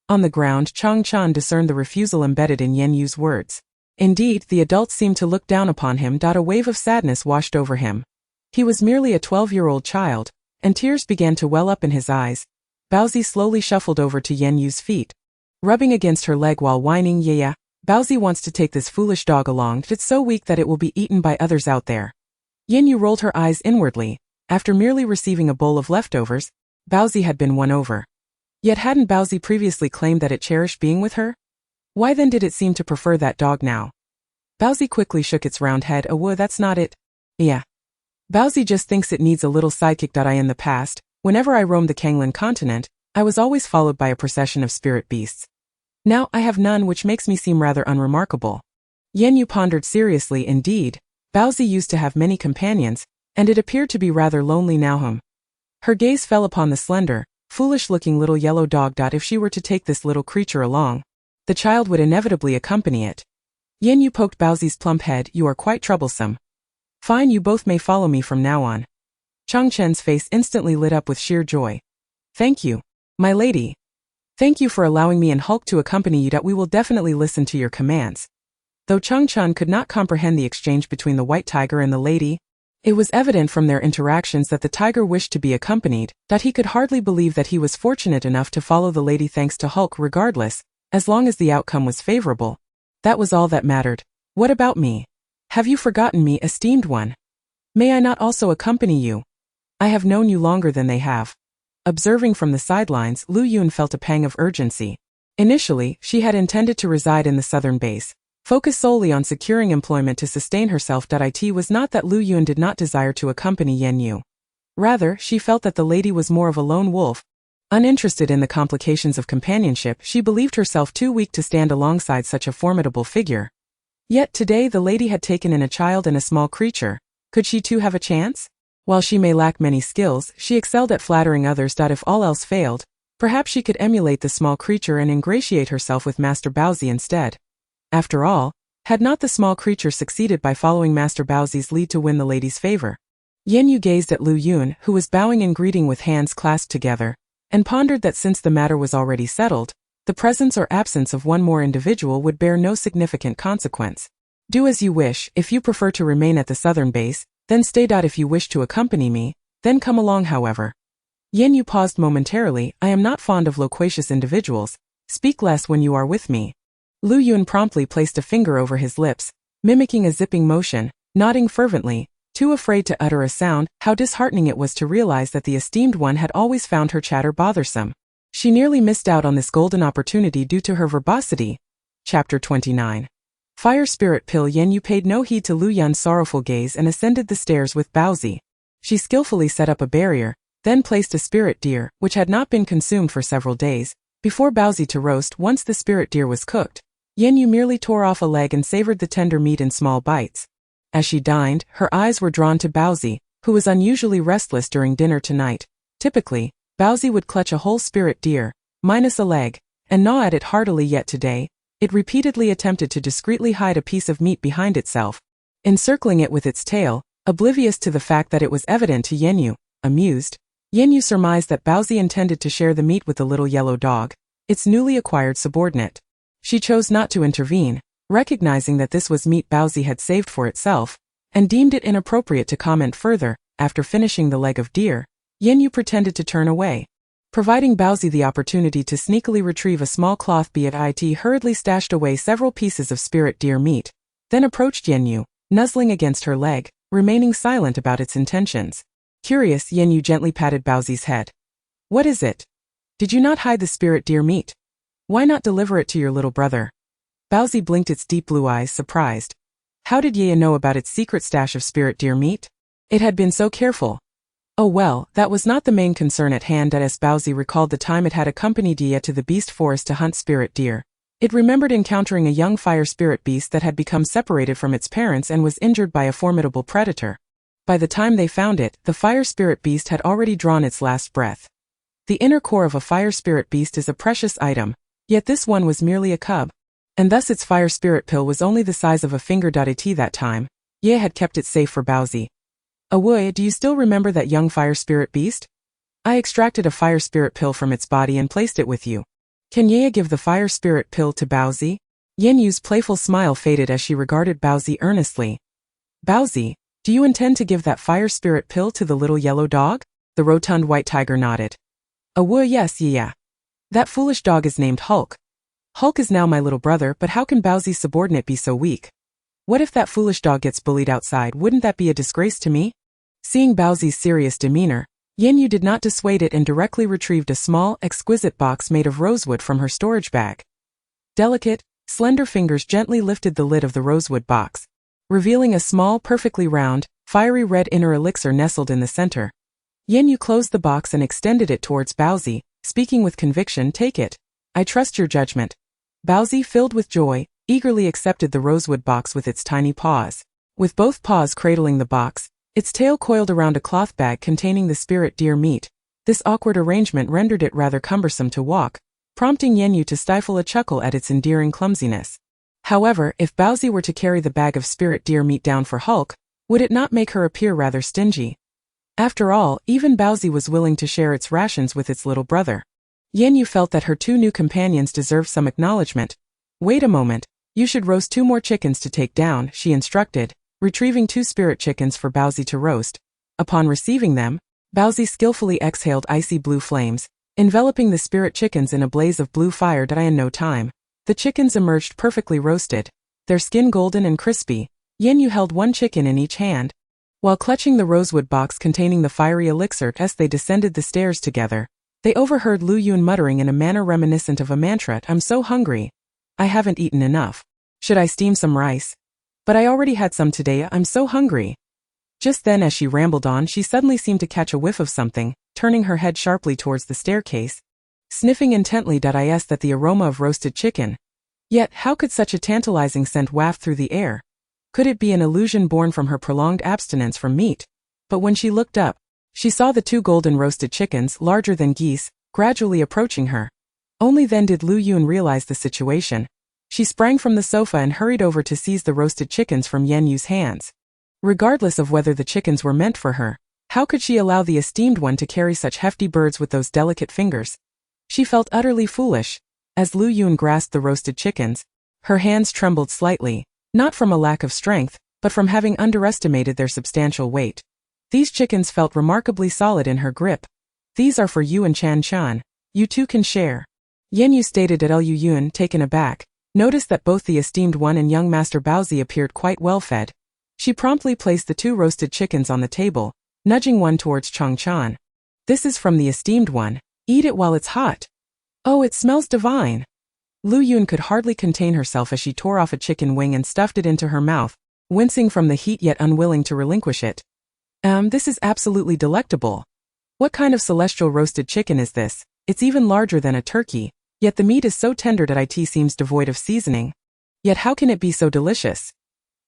On the ground, Changchan discerned the refusal embedded in Yan Yue's words. Indeed, the adults seemed to look down upon him. A wave of sadness washed over him. He was merely a 12-year-old child, and tears began to well up in his eyes. Baozi slowly shuffled over to Yan Yue's feet, rubbing against her leg while whining, "Yeah, Baozi wants to take this foolish dog along. It's so weak that it will be eaten by others out there." Yan Yue rolled her eyes inwardly. After merely receiving a bowl of leftovers, Baozi had been won over. Yet hadn't Baozi previously claimed that it cherished being with her? Why then did it seem to prefer that dog now? Baozi quickly shook its round head. "Oh, that's not it. Yeah. Baozi just thinks it needs a little sidekick. In the past, whenever I roamed the Kanglan continent, I was always followed by a procession of spirit beasts. Now I have none, which makes me seem rather unremarkable." Yan Yue pondered seriously. Indeed, Baozi used to have many companions, and it appeared to be rather lonely now. Her gaze fell upon the slender, foolish-looking little yellow dog. If she were to take this little creature along, the child would inevitably accompany it. Yan Yue poked Baozi's plump head. "You are quite troublesome. Fine, you both may follow me from now on." Changchen's face instantly lit up with sheer joy. "Thank you, my lady. Thank you for allowing me and Hulk to accompany you. We will definitely listen to your commands." Though Changchen could not comprehend the exchange between the white tiger and the lady, it was evident from their interactions that the tiger wished to be accompanied. He could hardly believe that he was fortunate enough to follow the lady thanks to Hulk. Regardless, as long as the outcome was favorable, that was all that mattered. "What about me? Have you forgotten me, esteemed one? May I not also accompany you? I have known you longer than they have." Observing from the sidelines, Lu Yun felt a pang of urgency. Initially, she had intended to reside in the southern base, focus solely on securing employment to sustain herself. It was not that Lu Yun did not desire to accompany Yan Yue. Rather, she felt that the lady was more of a lone wolf, uninterested in the complications of companionship. She believed herself too weak to stand alongside such a formidable figure. Yet today the lady had taken in a child and a small creature. Could she too have a chance? While she may lack many skills, she excelled at flattering others. If all else failed, perhaps she could emulate the small creature and ingratiate herself with Master Baozi instead. After all, had not the small creature succeeded by following Master Baozi's lead to win the lady's favor? Yan Yue gazed at Lu Yun, who was bowing in greeting with hands clasped together, and pondered that since the matter was already settled, the presence or absence of one more individual would bear no significant consequence. "Do as you wish. If you prefer to remain at the southern base, then stay. If you wish to accompany me, then come along. However." Yan Yue paused momentarily. "I am not fond of loquacious individuals. Speak less when you are with me." Lu Yun promptly placed a finger over his lips, mimicking a zipping motion, nodding fervently, too afraid to utter a sound. How disheartening it was to realize that the esteemed one had always found her chatter bothersome. She nearly missed out on this golden opportunity due to her verbosity. Chapter 29. Fire Spirit Pill. Yan Yue paid no heed to Lu Yun's sorrowful gaze and ascended the stairs with Baozi. She skillfully set up a barrier, then placed a spirit deer, which had not been consumed for several days, before Baozi to roast. Once the spirit deer was cooked, Yan Yue merely tore off a leg and savored the tender meat in small bites. As she dined, her eyes were drawn to Baozi, who was unusually restless during dinner tonight. Typically, Baozi would clutch a whole spirit deer, minus a leg, and gnaw at it heartily. Yet today, it repeatedly attempted to discreetly hide a piece of meat behind itself, encircling it with its tail, oblivious to the fact that it was evident to Yan Yue. Amused, Yan Yue surmised that Baozi intended to share the meat with the little yellow dog, its newly acquired subordinate. She chose not to intervene, recognizing that this was meat Baozi had saved for itself, and deemed it inappropriate to comment further. After finishing the leg of deer, Yan Yue pretended to turn away, providing Baozi the opportunity to sneakily retrieve a small cloth. It hurriedly stashed away several pieces of spirit deer meat, then approached Yan Yue, nuzzling against her leg, remaining silent about its intentions. Curious, Yan Yue gently patted Baozi's head. What is it? Did you not hide the spirit deer meat? Why not deliver it to your little brother? Baozi blinked its deep blue eyes, surprised. How did Ye know about its secret stash of spirit deer meat? It had been so careful. Oh well, that was not the main concern at hand as Baozi recalled the time it had accompanied Ye to the beast forest to hunt spirit deer. It remembered encountering a young fire spirit beast that had become separated from its parents and was injured by a formidable predator. By the time they found it, the fire spirit beast had already drawn its last breath. The inner core of a fire spirit beast is a precious item, yet this one was merely a cub. And thus its fire spirit pill was only the size of a finger. At that time, Ye had kept it safe for Baozi. Awui, do you still remember that young fire spirit beast? I extracted a fire spirit pill from its body and placed it with you. Can Ye give the fire spirit pill to Baozi? Yan Yue's playful smile faded as she regarded Baozi earnestly. Baozi, do you intend to give that fire spirit pill to the little yellow dog? The rotund white tiger nodded. Awui, yes, yeah. That foolish dog is named Hulk. Hulk is now my little brother, but how can Baozi's subordinate be so weak? What if that foolish dog gets bullied outside? Wouldn't that be a disgrace to me? Seeing Baozi's serious demeanor, Yan Yue did not dissuade it and directly retrieved a small, exquisite box made of rosewood from her storage bag. Delicate, slender fingers gently lifted the lid of the rosewood box, revealing a small, perfectly round, fiery red inner elixir nestled in the center. Yan Yue closed the box and extended it towards Baozi, speaking with conviction, take it. I trust your judgment. Baozi, filled with joy, eagerly accepted the rosewood box with its tiny paws. With both paws cradling the box, its tail coiled around a cloth bag containing the spirit deer meat. This awkward arrangement rendered it rather cumbersome to walk, prompting Yan Yue to stifle a chuckle at its endearing clumsiness. However, if Baozi were to carry the bag of spirit deer meat down for Hulk, would it not make her appear rather stingy? After all, even Baozi was willing to share its rations with its little brother. Yan Yue felt that her two new companions deserved some acknowledgement. Wait a moment, you should roast 2 more chickens to take down, she instructed, retrieving 2 spirit chickens for Baozi to roast. Upon receiving them, Baozi skillfully exhaled icy blue flames, enveloping the spirit chickens in a blaze of blue fire. In no time, the chickens emerged perfectly roasted, their skin golden and crispy. Yan Yue held 1 chicken in each hand. While clutching the rosewood box containing the fiery elixir as they descended the stairs together, they overheard Lu Yun muttering in a manner reminiscent of a mantra, I'm so hungry. I haven't eaten enough. Should I steam some rice? But I already had some today, I'm so hungry. Just then as she rambled on, she suddenly seemed to catch a whiff of something, turning her head sharply towards the staircase, sniffing intently. Is that the aroma of roasted chicken? Yet, how could such a tantalizing scent waft through the air? Could it be an illusion born from her prolonged abstinence from meat? But when she looked up, she saw the 2 golden roasted chickens, larger than geese, gradually approaching her. Only then did Lu Yun realize the situation. She sprang from the sofa and hurried over to seize the roasted chickens from Yan Yue's hands. Regardless of whether the chickens were meant for her, how could she allow the esteemed one to carry such hefty birds with those delicate fingers? She felt utterly foolish. As Lu Yun grasped the roasted chickens, her hands trembled slightly, not from a lack of strength, but from having underestimated their substantial weight. These chickens felt remarkably solid in her grip. These are for you and Chan Chan. You two can share. Yan Yue stated. Lu Yun, taken aback, noticed that both the esteemed one and young Master Baozi appeared quite well fed. She promptly placed the 2 roasted chickens on the table, nudging one towards Chang Chan. This is from the esteemed one. Eat it while it's hot. Oh, it smells divine. Lu Yun could hardly contain herself as she tore off a chicken wing and stuffed it into her mouth, wincing from the heat yet unwilling to relinquish it. This is absolutely delectable. What kind of celestial roasted chicken is this? It's even larger than a turkey, yet the meat is so tender that it seems devoid of seasoning. Yet how can it be so delicious?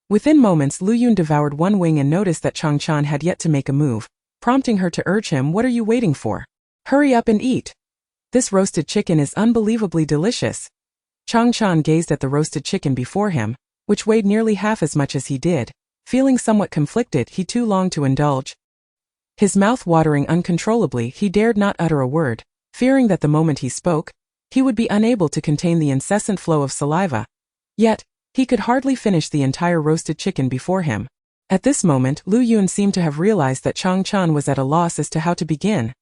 Within moments Lu Yun devoured 1 wing and noticed that Chang Chan had yet to make a move, prompting her to urge him, what are you waiting for? Hurry up and eat. This roasted chicken is unbelievably delicious. Chang Chan gazed at the roasted chicken before him, which weighed nearly half as much as he did. Feeling somewhat conflicted, he too longed to indulge. His mouth watering uncontrollably, he dared not utter a word, fearing that the moment he spoke, he would be unable to contain the incessant flow of saliva. Yet, he could hardly finish the entire roasted chicken before him. At this moment, Lu Yun seemed to have realized that Chang Chan was at a loss as to how to begin.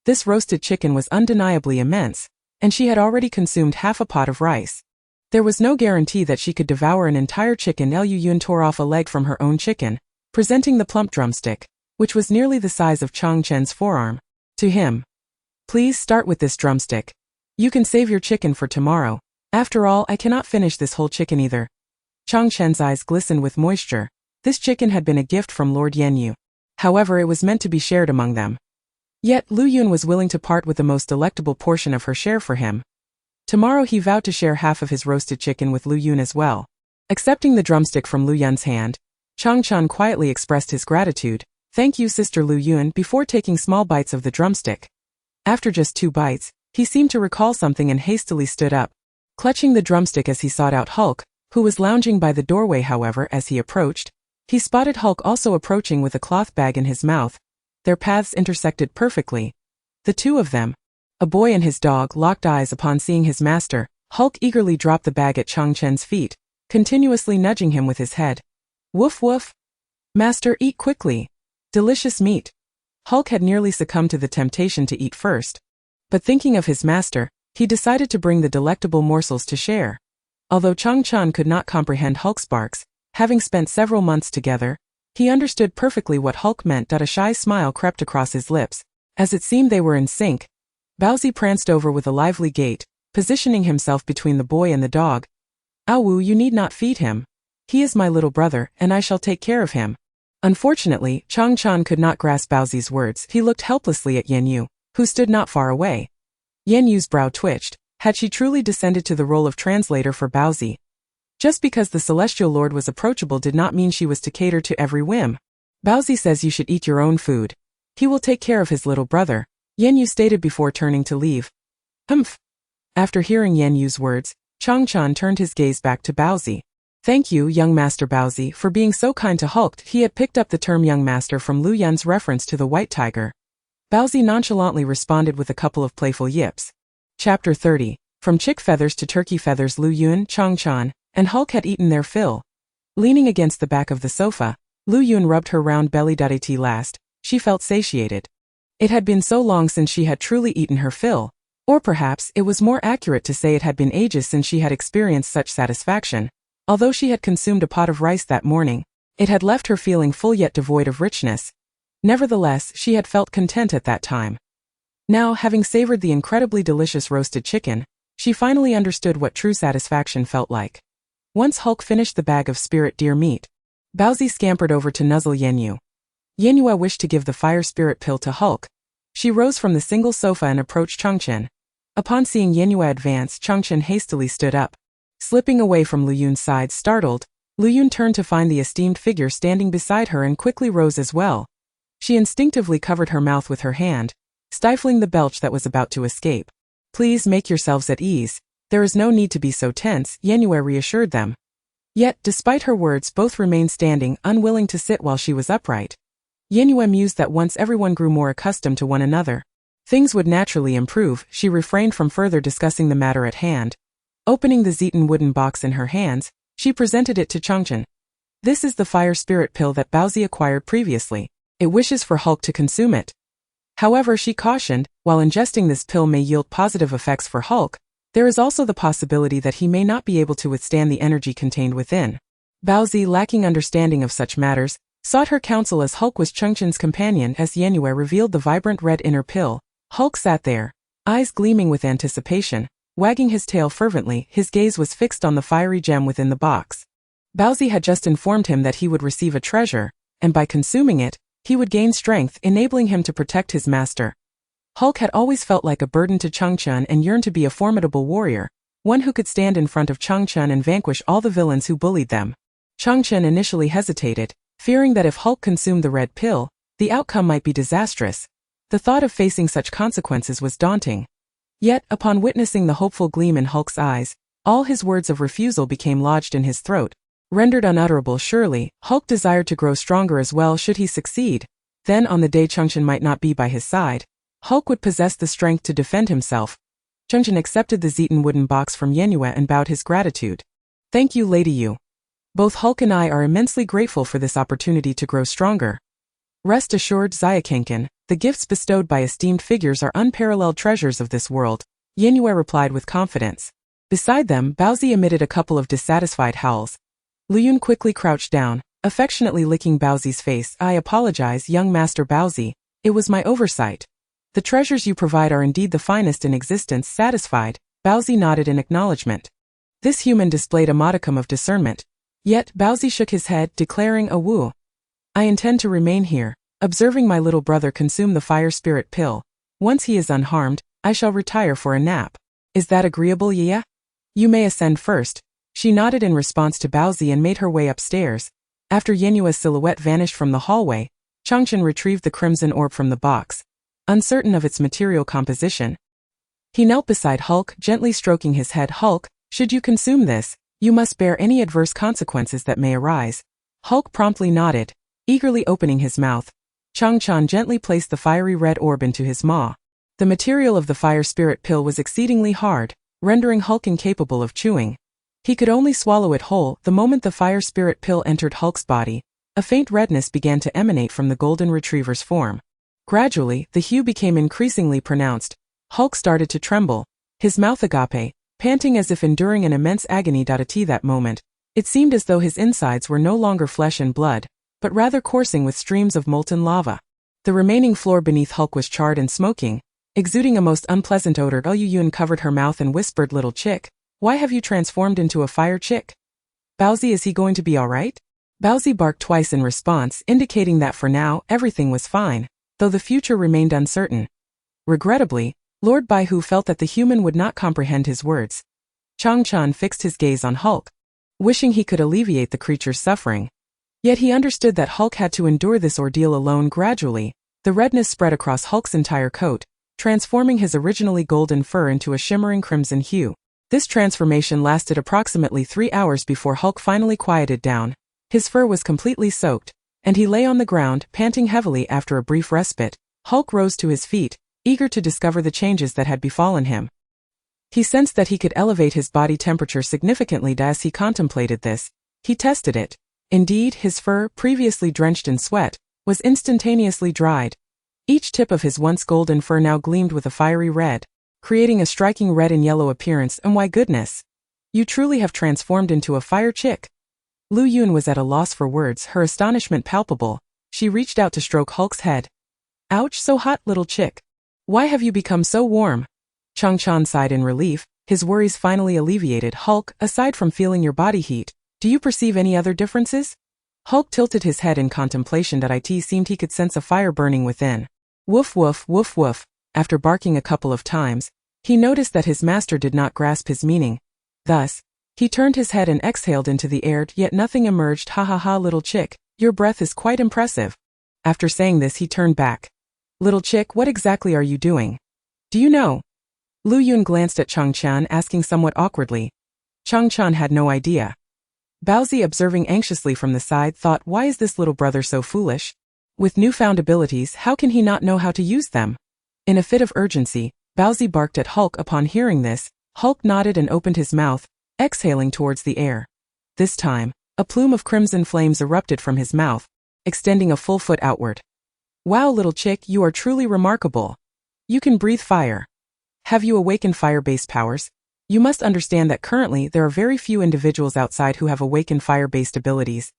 This roasted chicken was undeniably immense, and she had already consumed half a pot of rice. There was no guarantee that she could devour an entire chicken. Lu Yun tore off a leg from her own chicken, presenting the plump drumstick. which was nearly the size of Chang Chen's forearm. To him, "Please start with this drumstick. You can save your chicken for tomorrow. After all, I cannot finish this whole chicken either." Chang Chen's eyes glistened with moisture. This chicken had been a gift from Lord Yan Yue. However, it was meant to be shared among them. Yet, Lu Yun was willing to part with the most delectable portion of her share for him. Tomorrow he vowed to share half of his roasted chicken with Lu Yun as well. Accepting the drumstick from Lu Yun's hand, Chang Chen quietly expressed his gratitude. "Thank you, Sister Lu Yun," before taking small bites of the drumstick. After just 2 bites, he seemed to recall something and hastily stood up, clutching the drumstick as he sought out Hulk, who was lounging by the doorway. However, as he approached, he spotted Hulk also approaching with a cloth bag in his mouth. Their paths intersected perfectly. The two of them, a boy and his dog, locked eyes upon seeing his master. Hulk eagerly dropped the bag at Chang Chen's feet, continuously nudging him with his head. "Woof woof. Master, eat quickly. Delicious meat." Hulk had nearly succumbed to the temptation to eat first. But thinking of his master, he decided to bring the delectable morsels to share. Although Chang Chen could not comprehend Hulk's barks, having spent several months together, he understood perfectly what Hulk meant. A shy smile crept across his lips. As it seemed they were in sync, Baozi pranced over with a lively gait, positioning himself between the boy and the dog. "Awu, you need not feed him. He is my little brother, and I shall take care of him." Unfortunately, Chang Chen could not grasp Baozi's words. He looked helplessly at Yan Yue, who stood not far away. Yan Yue's brow twitched. Had she truly descended to the role of translator for Baozi? Just because the Celestial Lord was approachable did not mean she was to cater to every whim. "Baozi says you should eat your own food. He will take care of his little brother," Yan Yue stated before turning to leave. "Humph." After hearing Yan Yue's words, Chang Chen turned his gaze back to Baozi. "Thank you, young Master Baozi, for being so kind to Hulk." He had picked up the term young master from Lu Yun's reference to the white tiger. Baozi nonchalantly responded with a couple of playful yips. Chapter 30. From chick feathers to turkey feathers. Lu Yun, Chang Chen, and Hulk had eaten their fill. Leaning against the back of the sofa, Lu Yun rubbed her round belly. At last, she felt satiated. It had been so long since she had truly eaten her fill, or perhaps it was more accurate to say it had been ages since she had experienced such satisfaction. Although she had consumed a pot of rice that morning, it had left her feeling full yet devoid of richness. Nevertheless, she had felt content at that time. Now, having savored the incredibly delicious roasted chicken, she finally understood what true satisfaction felt like. Once Hulk finished the bag of spirit deer meat, Baozi scampered over to nuzzle Yan Yue. Yan Yue wished to give the fire spirit pill to Hulk. She rose from the single sofa and approached Chang Chen. Upon seeing Yan Yue advance, Chang Chen hastily stood up. Slipping away from Lu Yun's side, startled, Lu Yun turned to find the esteemed figure standing beside her and quickly rose as well. She instinctively covered her mouth with her hand, stifling the belch that was about to escape. "Please make yourselves at ease. There is no need to be so tense," Yan Yue reassured them. Yet, despite her words, both remained standing, unwilling to sit while she was upright. Yan Yue mused that once everyone grew more accustomed to one another, things would naturally improve. She refrained from further discussing the matter at hand. Opening the Zeton wooden box in her hands, she presented it to Chang Chen. "This is the fire spirit pill that Baozi acquired previously. It wishes for Hulk to consume it. However," she cautioned, "while ingesting this pill may yield positive effects for Hulk, there is also the possibility that he may not be able to withstand the energy contained within." Baozi, lacking understanding of such matters, sought her counsel as Hulk was Chang Chen's companion. As Yan Yue revealed the vibrant red inner pill, Hulk sat there, eyes gleaming with anticipation. Wagging his tail fervently, his gaze was fixed on the fiery gem within the box. Baozi had just informed him that he would receive a treasure, and by consuming it, he would gain strength, enabling him to protect his master. Hulk had always felt like a burden to Chang Chen and yearned to be a formidable warrior, one who could stand in front of Chang Chen and vanquish all the villains who bullied them. Chang Chen initially hesitated, fearing that if Hulk consumed the red pill, the outcome might be disastrous. The thought of facing such consequences was daunting. Yet, upon witnessing the hopeful gleam in Hulk's eyes, all his words of refusal became lodged in his throat. Rendered unutterable. Surely, Hulk desired to grow stronger as well should he succeed. Then on the day Chang Chen might not be by his side, Hulk would possess the strength to defend himself. Chang Chen accepted the Zeton wooden box from Yan Yue and bowed his gratitude. "Thank you, Lady Yu. Both Hulk and I are immensely grateful for this opportunity to grow stronger. Rest assured, Xiaokenken, the gifts bestowed by esteemed figures are unparalleled treasures of this world," Yan Yue replied with confidence. Beside them, Baozi emitted a couple of dissatisfied howls. Lu Yun quickly crouched down, affectionately licking Baozi's face. I apologize, young Master Baozi. It was my oversight. The treasures you provide are indeed the finest in existence. Satisfied, Baozi nodded in acknowledgement. This human displayed a modicum of discernment. Yet, Baozi shook his head, declaring a woo. I intend to remain here, observing my little brother consume the fire spirit pill. Once he is unharmed, I shall retire for a nap. Is that agreeable, Yia? You may ascend first. She nodded in response to Baozi and made her way upstairs. After Yan Yue's silhouette vanished from the hallway, Changchen retrieved the crimson orb from the box. Uncertain of its material composition, he knelt beside Hulk, gently stroking his head. Hulk, should you consume this, you must bear any adverse consequences that may arise. Hulk promptly nodded, eagerly opening his mouth. Changchen gently placed the fiery red orb into his maw. The material of the fire spirit pill was exceedingly hard, rendering Hulk incapable of chewing. He could only swallow it whole. The moment the fire spirit pill entered Hulk's body, a faint redness began to emanate from the golden retriever's form. Gradually, the hue became increasingly pronounced. Hulk started to tremble, his mouth agape, panting as if enduring an immense agony. At that moment, it seemed as though his insides were no longer flesh and blood, but rather coursing with streams of molten lava. The remaining floor beneath Hulk was charred and smoking, exuding a most unpleasant odor. Liu Yun covered her mouth and whispered, "Little chick, why have you transformed into a fire chick? Baozi, is he going to be alright?" Baozi barked twice in response, indicating that for now, everything was fine, though the future remained uncertain. Regrettably, Lord Baihu felt that the human would not comprehend his words. Changchen fixed his gaze on Hulk, wishing he could alleviate the creature's suffering. Yet he understood that Hulk had to endure this ordeal alone. Gradually, the redness spread across Hulk's entire coat, transforming his originally golden fur into a shimmering crimson hue. This transformation lasted approximately 3 hours before Hulk finally quieted down. His fur was completely soaked, and he lay on the ground, panting heavily. After a brief respite, Hulk rose to his feet, eager to discover the changes that had befallen him. He sensed that he could elevate his body temperature significantly. As he contemplated this, he tested it. Indeed, his fur, previously drenched in sweat, was instantaneously dried. Each tip of his once golden fur now gleamed with a fiery red, creating a striking red and yellow appearance. And my goodness! You truly have transformed into a fire chick. Liu Yun was at a loss for words, her astonishment palpable. She reached out to stroke Hulk's head. Ouch, so hot, little chick. Why have you become so warm? Changchen sighed in relief, his worries finally alleviated. Hulk, aside from feeling your body heat, do you perceive any other differences? Hulk tilted his head in contemplation. It seemed he could sense a fire burning within. Woof woof woof woof. After barking a couple of times, he noticed that his master did not grasp his meaning. Thus, he turned his head and exhaled into the air, yet nothing emerged. Ha ha ha, little chick, your breath is quite impressive. After saying this, he turned back. Little chick, what exactly are you doing? Do you know? Liu Yun glanced at Changchen, asking somewhat awkwardly. Changchen had no idea. Baozi, observing anxiously from the side, thought, why is this little brother so foolish? With newfound abilities, how can he not know how to use them? In a fit of urgency, Baozi barked at Hulk. Upon hearing this, Hulk nodded and opened his mouth, exhaling towards the air. This time, a plume of crimson flames erupted from his mouth, extending a full foot outward. Wow, little chick, you are truly remarkable. You can breathe fire. Have you awakened fire-based powers? You must understand that currently there are very few individuals outside who have awakened fire-based abilities.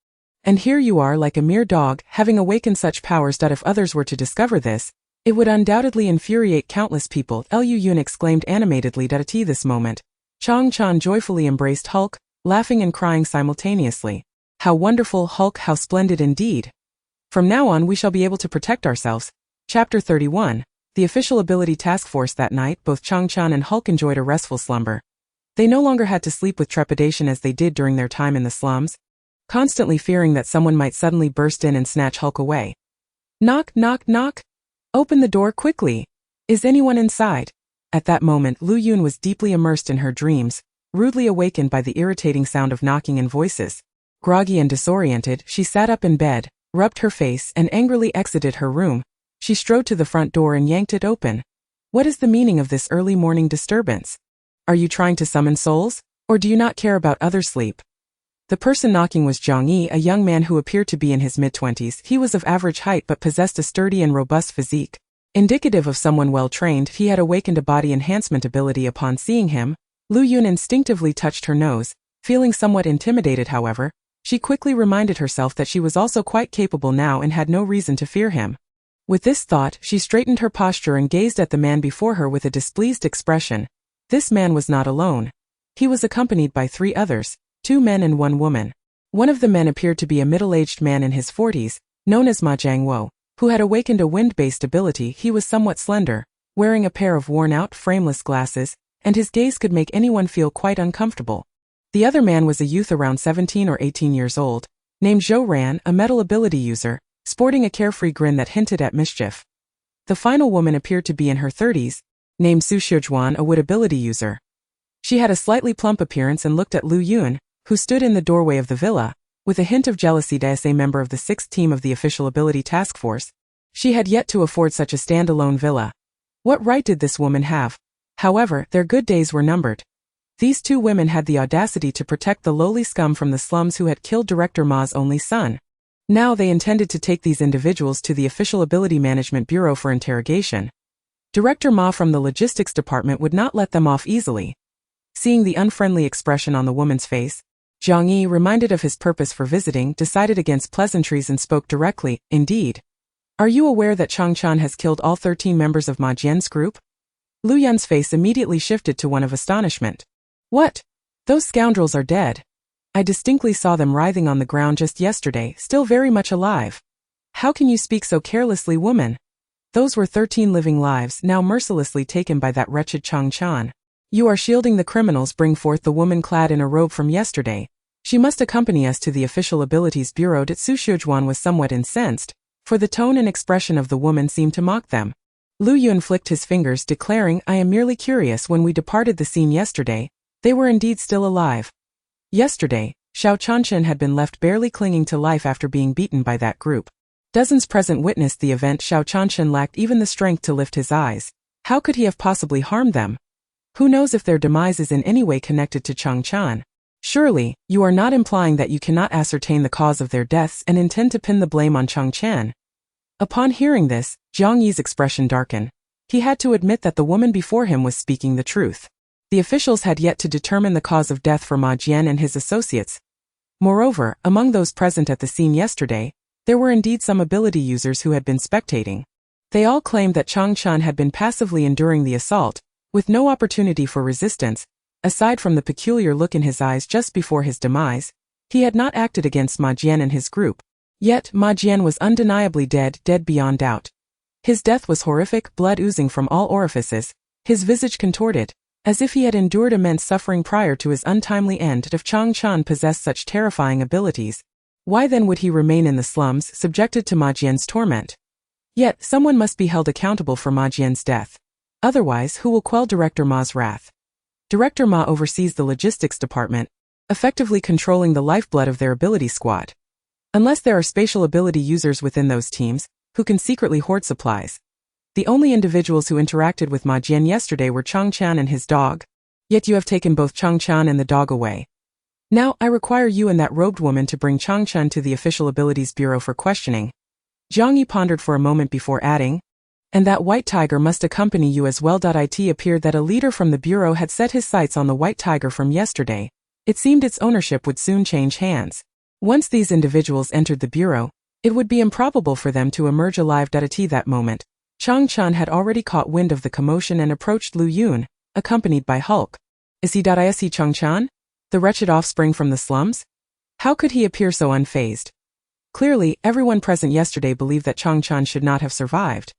And here you are like a mere dog, having awakened such powers that if others were to discover this, it would undoubtedly infuriate countless people. Liu Yun exclaimed animatedly. At this moment, Changchen joyfully embraced Hulk, laughing and crying simultaneously. How wonderful, Hulk, how splendid indeed. From now on we shall be able to protect ourselves. Chapter 31. The official ability task force. That night, both Changchen and Hulk enjoyed a restful slumber. They no longer had to sleep with trepidation as they did during their time in the slums, constantly fearing that someone might suddenly burst in and snatch Hulk away. Knock, knock, knock. Open the door quickly. Is anyone inside? At that moment, Liu Yun was deeply immersed in her dreams, rudely awakened by the irritating sound of knocking and voices. Groggy and disoriented, she sat up in bed, rubbed her face, and angrily exited her room. She strode to the front door and yanked it open. What is the meaning of this early morning disturbance? Are you trying to summon souls, or do you not care about others' sleep? The person knocking was Zhang Yi, a young man who appeared to be in his mid-20s. He was of average height but possessed a sturdy and robust physique. Indicative of someone well-trained, he had awakened a body enhancement ability. Upon seeing him, Liu Yun instinctively touched her nose. Feeling somewhat intimidated, however, She quickly reminded herself that she was also quite capable now and had no reason to fear him. With this thought, she straightened her posture and gazed at the man before her with a displeased expression. This man was not alone. He was accompanied by 3 others, 2 men and 1 woman. One of the men appeared to be a middle-aged man in his 40s, known as Yan Yue, who had awakened a wind-based ability. He was somewhat slender, wearing a pair of worn-out, frameless glasses, and his gaze could make anyone feel quite uncomfortable. The other man was a youth around 17 or 18 years old, named Zhou Ran, a metal ability user, sporting a carefree grin that hinted at mischief. The final woman appeared to be in her 30s, named Su Xiujuan, a wood ability user. She had a slightly plump appearance and looked at Lu Yun, who stood in the doorway of the villa, with a hint of jealousy as a member of the 6th team of the official ability task force. She had yet to afford such a standalone villa. What right did this woman have? However, their good days were numbered. These 2 women had the audacity to protect the lowly scum from the slums who had killed Director Ma's only son. Now they intended to take these individuals to the Official Ability Management Bureau for interrogation. Director Ma from the logistics department would not let them off easily. Seeing the unfriendly expression on the woman's face, Zhang Yi, reminded of his purpose for visiting, decided against pleasantries and spoke directly. Indeed. Are you aware that Changchan has killed all 13 members of Ma Jian's group? Lu Yun's face immediately shifted to one of astonishment. What? Those scoundrels are dead. I distinctly saw them writhing on the ground just yesterday, still very much alive. How can you speak so carelessly, woman? Those were 13 living lives now mercilessly taken by that wretched Changchan. You are shielding the criminals. Bring forth the woman clad in a robe from yesterday. She must accompany us to the Official Abilities Bureau. Su Xiujuan was somewhat incensed, for the tone and expression of the woman seemed to mock them. Lu Yun flicked his fingers, declaring, I am merely curious. When we departed the scene yesterday, they were indeed still alive. Yesterday, Xiao Changchen had been left barely clinging to life after being beaten by that group. Dozens present witnessed the event. Xiao Changchen lacked even the strength to lift his eyes. How could he have possibly harmed them? Who knows if their demise is in any way connected to Changchan? Surely, you are not implying that you cannot ascertain the cause of their deaths and intend to pin the blame on Changchan. Upon hearing this, Zhang Yi's expression darkened. He had to admit that the woman before him was speaking the truth. The officials had yet to determine the cause of death for Ma Jian and his associates. Moreover, among those present at the scene yesterday, there were indeed some ability users who had been spectating. They all claimed that Changchan had been passively enduring the assault, with no opportunity for resistance. Aside from the peculiar look in his eyes just before his demise, he had not acted against Ma Jian and his group. Yet, Ma Jian was undeniably dead beyond doubt. His death was horrific, blood oozing from all orifices, his visage contorted, as if he had endured immense suffering prior to his untimely end. If Changchan possessed such terrifying abilities, why then would he remain in the slums, subjected to Ma Jian's torment? Yet, someone must be held accountable for Ma Jian's death. Otherwise, who will quell Director Ma's wrath? Director Ma oversees the logistics department, effectively controlling the lifeblood of their ability squad. Unless there are spatial ability users within those teams, who can secretly hoard supplies. The only individuals who interacted with Ma Jian yesterday were Changchan and his dog. Yet you have taken both Changchan and the dog away. Now, I require you and that robed woman to bring Changchan to the Official Abilities Bureau for questioning. Zhang Yi pondered for a moment before adding, and that white tiger must accompany you as well. It appeared that a leader from the bureau had set his sights on the white tiger from yesterday. It seemed its ownership would soon change hands. Once these individuals entered the bureau, it would be improbable for them to emerge alive. At that moment, Changchan had already caught wind of the commotion and approached Lu Yun, accompanied by Hulk. Is he Changchan? The wretched offspring from the slums? How could he appear so unfazed? Clearly, everyone present yesterday believed that Changchan should not have survived.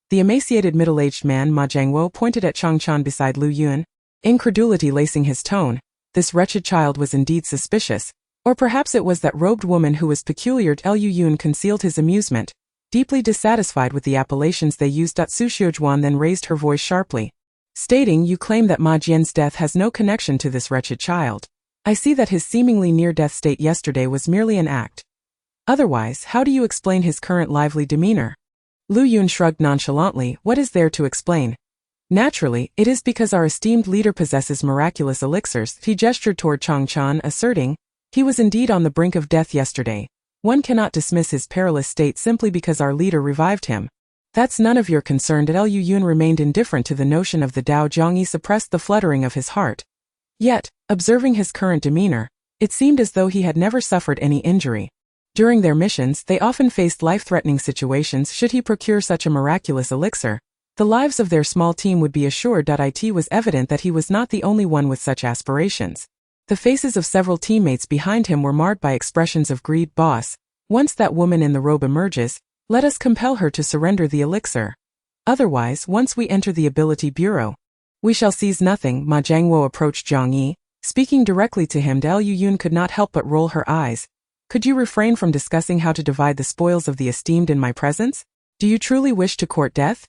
The emaciated middle-aged man Ma Jiangwo pointed at Changchan beside Lu Yun, incredulity lacing his tone. This wretched child was indeed suspicious. Or perhaps it was that robed woman who was peculiar. Lu Yun concealed his amusement, deeply dissatisfied with the appellations they used. Su Xiujuan then raised her voice sharply, stating, you claim that Ma Jian's death has no connection to this wretched child. I see that his seemingly near-death state yesterday was merely an act. Otherwise, how do you explain his current lively demeanor? Lu Yun shrugged nonchalantly. What is there to explain? Naturally, it is because our esteemed leader possesses miraculous elixirs. He gestured toward Changchan, asserting, he was indeed on the brink of death yesterday. One cannot dismiss his perilous state simply because our leader revived him. That's none of your concern. Lu Yun remained indifferent to the notion of the Dao. Zhang Yi suppressed the fluttering of his heart. Yet, observing his current demeanor, It seemed as though he had never suffered any injury. During their missions, they often faced life-threatening situations should he procure such a miraculous elixir. The lives of their small team would be assured. It was evident that he was not the only one with such aspirations. The faces of several teammates behind him were marred by expressions of greed. Boss, once that woman in the robe emerges, let us compel her to surrender the elixir. Otherwise, once we enter the ability bureau, we shall seize nothing. Ma Jiangwo approached Zhang Yi, speaking directly to him. Liu Yun could not help but roll her eyes. Could you refrain from discussing how to divide the spoils of the esteemed in my presence? Do you truly wish to court death?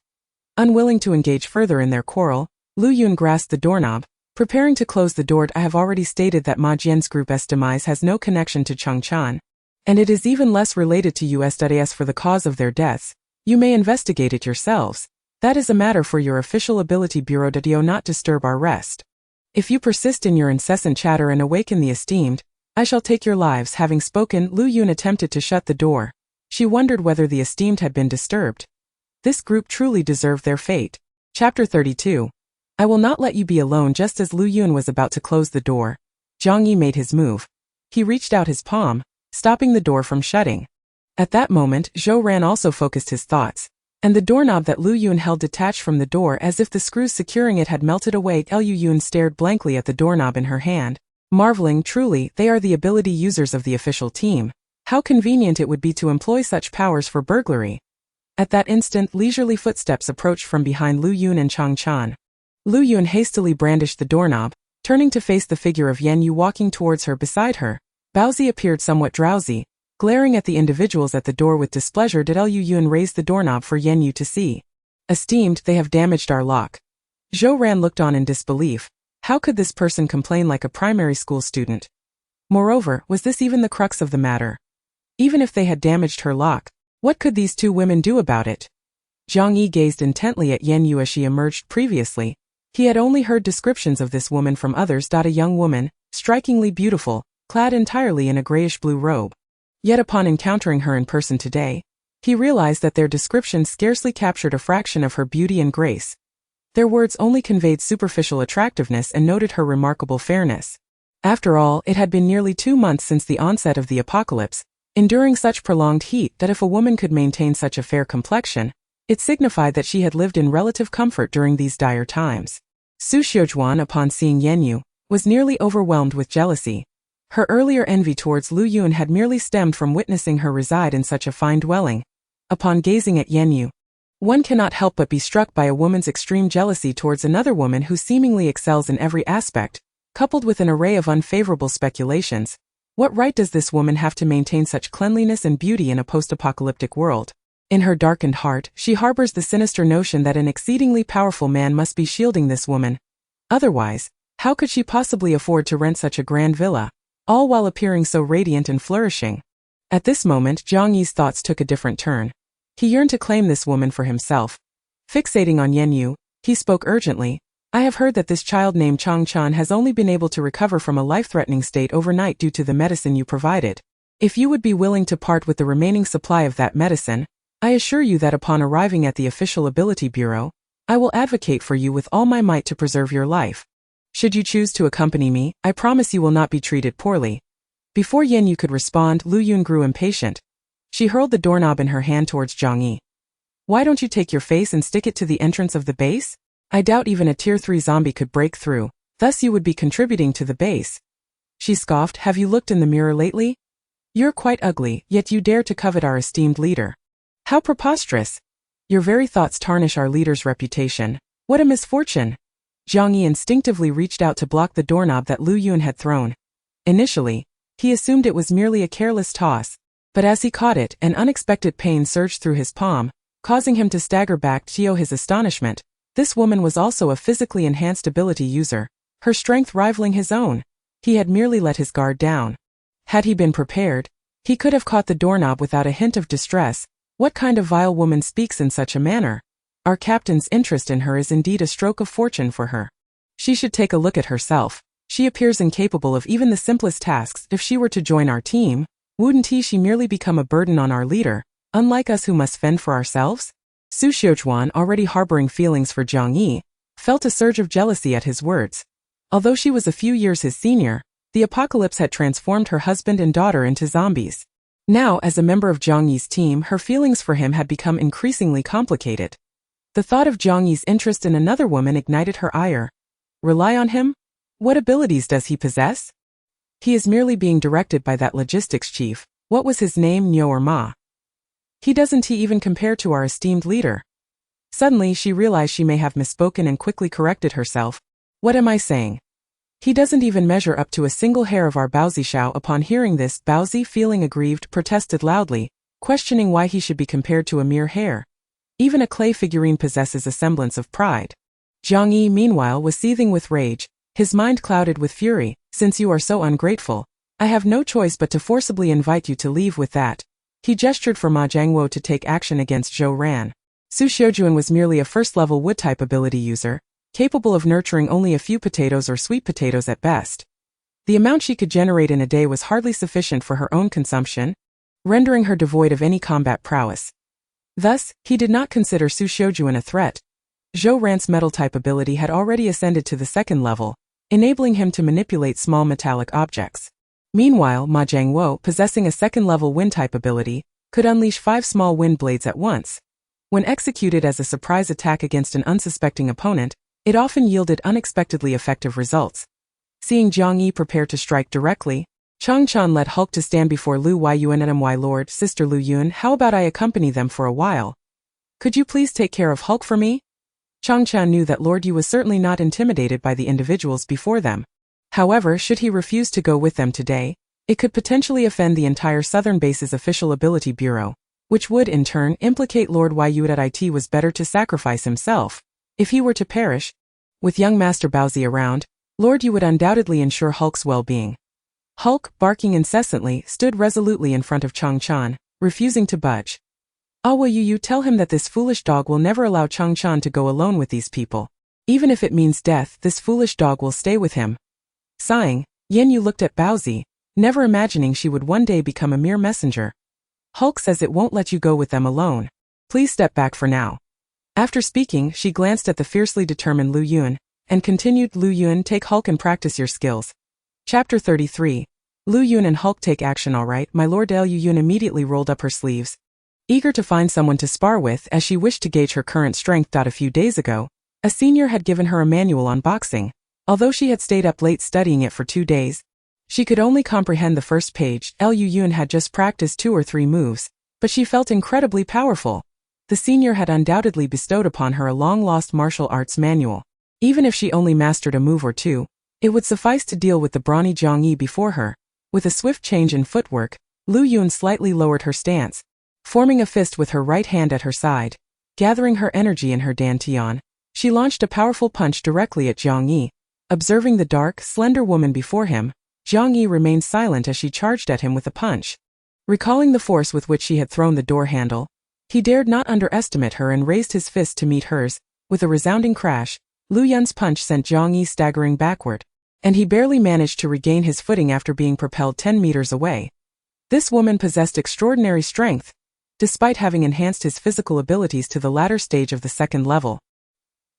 Unwilling to engage further in their quarrel, Liu Yun grasped the doorknob, preparing to close the door. I have already stated that Ma Jian's group's demise has no connection to Changchan, and it is even less related to us. As for the cause of their deaths, you may investigate it yourselves. That is a matter for your official ability bureau. Do not disturb our rest. If you persist in your incessant chatter and awaken the esteemed, I shall take your lives. Having spoken, Liu Yun attempted to shut the door. She wondered whether the esteemed had been disturbed. This group truly deserved their fate. Chapter 32. I will not let you be alone. Just as Liu Yun was about to close the door, Zhang Yi made his move. He reached out his palm, stopping the door from shutting. At that moment, Zhou Ran also focused his thoughts, and the doorknob that Liu Yun held detached from the door as if the screws securing it had melted away. Liu Yun stared blankly at the doorknob in her hand, marveling. Truly, they are the ability users of the official team. How convenient it would be to employ such powers for burglary. At that instant, leisurely footsteps approached from behind Liu Yun and Changchan. Liu Yun hastily brandished the doorknob, turning to face the figure of Yan Yue walking towards her. Beside her, Baozi appeared somewhat drowsy, glaring at the individuals at the door with displeasure. Did Liu Yun raise the doorknob for Yan Yue to see? Esteemed, they have damaged our lock. Zhou Ran looked on in disbelief. How could this person complain like a primary school student? Moreover, was this even the crux of the matter? Even if they had damaged her lock, what could these two women do about it? Zhang Yi gazed intently at Yan Yue as she emerged. Previously, he had only heard descriptions of this woman from others. A young woman, strikingly beautiful, clad entirely in a grayish-blue robe. Yet upon encountering her in person today, he realized that their descriptions scarcely captured a fraction of her beauty and grace. Their words only conveyed superficial attractiveness and noted her remarkable fairness. After all, it had been nearly 2 months since the onset of the apocalypse, enduring such prolonged heat that if a woman could maintain such a fair complexion, it signified that she had lived in relative comfort during these dire times. Su Xiujuan, upon seeing Yan Yue, was nearly overwhelmed with jealousy. Her earlier envy towards Liu Yun had merely stemmed from witnessing her reside in such a fine dwelling. Upon gazing at Yan Yue, one cannot help but be struck by a woman's extreme jealousy towards another woman who seemingly excels in every aspect, coupled with an array of unfavorable speculations. What right does this woman have to maintain such cleanliness and beauty in a post-apocalyptic world? In her darkened heart, she harbors the sinister notion that an exceedingly powerful man must be shielding this woman. Otherwise, how could she possibly afford to rent such a grand villa, all while appearing so radiant and flourishing? At this moment, Zhang Yi's thoughts took a different turn. He yearned to claim this woman for himself. Fixating on Yan Yue, he spoke urgently. I have heard that this child named Changchan has only been able to recover from a life-threatening state overnight due to the medicine you provided. If you would be willing to part with the remaining supply of that medicine, I assure you that upon arriving at the official ability bureau, I will advocate for you with all my might to preserve your life. Should you choose to accompany me, I promise you will not be treated poorly. Before Yan Yue could respond, Liu Yun grew impatient. She hurled the doorknob in her hand towards Zhang Yi. Why don't you take your face and stick it to the entrance of the base? I doubt even a tier 3 zombie could break through, thus you would be contributing to the base. She scoffed. Have you looked in the mirror lately? You're quite ugly, yet you dare to covet our esteemed leader. How preposterous! Your very thoughts tarnish our leader's reputation. What a misfortune! Zhang Yi instinctively reached out to block the doorknob that Liu Yun had thrown. Initially, he assumed it was merely a careless toss, but as he caught it, an unexpected pain surged through his palm, causing him to stagger back. To his astonishment, this woman was also a physically enhanced ability user, her strength rivaling his own. He had merely let his guard down. Had he been prepared, he could have caught the doorknob without a hint of distress. What kind of vile woman speaks in such a manner? Our captain's interest in her is indeed a stroke of fortune for her. She should take a look at herself. She appears incapable of even the simplest tasks. If she were to join our team, wouldn't she merely become a burden on our leader, unlike us who must fend for ourselves? Su Xiujuan, already harboring feelings for Zhang Yi, felt a surge of jealousy at his words. Although she was a few years his senior, The apocalypse had transformed her husband and daughter into zombies. Now, as a member of Zhang Yi's team, her feelings for him had become increasingly complicated. The thought of Zhang Yi's interest in another woman ignited her ire. Rely on him? What abilities does he possess? He is merely being directed by that logistics chief. What was his name, Nyo or Ma? Doesn't he even compare to our esteemed leader? Suddenly she realized she may have misspoken and quickly corrected herself. What am I saying? He doesn't even measure up to a single hair of our Baozi Xiao. Upon hearing this, Baozi, feeling aggrieved, protested loudly, questioning why he should be compared to a mere hair. Even a clay figurine possesses a semblance of pride. Zhang Yi, meanwhile, was seething with rage, his mind clouded with fury. Since you are so ungrateful, I have no choice but to forcibly invite you to leave. With that, he gestured for Ma Jiangwo to take action against Zhou Ran. Su Xiujuan was merely a first-level wood-type ability user, capable of nurturing only a few potatoes or sweet potatoes at best. The amount she could generate in a day was hardly sufficient for her own consumption, rendering her devoid of any combat prowess. Thus, he did not consider Su Xiujuan a threat. Zhou Ran's metal-type ability had already ascended to the second level, enabling him to manipulate small metallic objects. Meanwhile, Ma Jiangwo, possessing a second-level wind-type ability, could unleash 5 small wind blades at once. When executed as a surprise attack against an unsuspecting opponent, it often yielded unexpectedly effective results. Seeing Zhang Yi prepare to strike directly, Changchan led Hulk to stand before Lu Yuan and my lord, Sister Lu Yun, how about I accompany them for a while? Could you please take care of Hulk for me? Changchan knew that Lord Yu was certainly not intimidated by the individuals before them. However, should he refuse to go with them today, it could potentially offend the entire Southern Base's official ability bureau, which would in turn implicate Lord Yu. It was better to sacrifice himself. If he were to perish, with young Master Baozi around, Lord Yu would undoubtedly ensure Hulk's well-being. Hulk, barking incessantly, stood resolutely in front of Changchan, refusing to budge. Will you tell him that this foolish dog will never allow Changchan to go alone with these people. Even if it means death, this foolish dog will stay with him. Sighing, Yan Yue looked at Baozi, never imagining she would one day become a mere messenger. Hulk says it won't let you go with them alone. Please step back for now. After speaking, she glanced at the fiercely determined Lu Yun, and continued, Lu Yun, take Hulk and practice your skills. Chapter 33. Lu Yun and Hulk take action. Alright, my lord. Lu Yun immediately rolled up her sleeves, eager to find someone to spar with as she wished to gauge her current strength. A few days ago, a senior had given her a manual on boxing. Although she had stayed up late studying it for 2 days, she could only comprehend the first page. Lu Yun had just practiced 2 or 3 moves, but she felt incredibly powerful. The senior had undoubtedly bestowed upon her a long-lost martial arts manual. Even if she only mastered a move or 2, it would suffice to deal with the brawny Zhang Yi before her. With a swift change in footwork, Lu Yun slightly lowered her stance, forming a fist with her right hand at her side. Gathering her energy in her dantian, she launched a powerful punch directly at Zhang Yi. Observing the dark, slender woman before him, Zhang Yi remained silent as she charged at him with a punch. Recalling the force with which she had thrown the door handle, he dared not underestimate her and raised his fist to meet hers. With a resounding crash, Lu Yun's punch sent Zhang Yi staggering backward, and he barely managed to regain his footing after being propelled 10 meters away. This woman possessed extraordinary strength, despite having enhanced his physical abilities to the latter stage of the second level.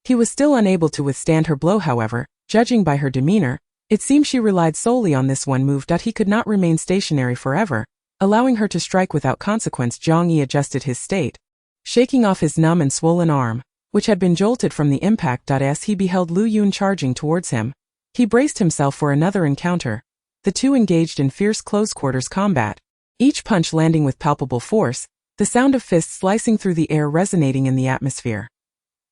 He was still unable to withstand her blow. However, judging by her demeanor, it seemed she relied solely on this one move. He could not remain stationary forever, allowing her to strike without consequence. Zhang Yi adjusted his state, shaking off his numb and swollen arm, which had been jolted from the impact. As he beheld Lu Yun charging towards him, he braced himself for another encounter. The two engaged in fierce close-quarters combat, each punch landing with palpable force, the sound of fists slicing through the air resonating in the atmosphere.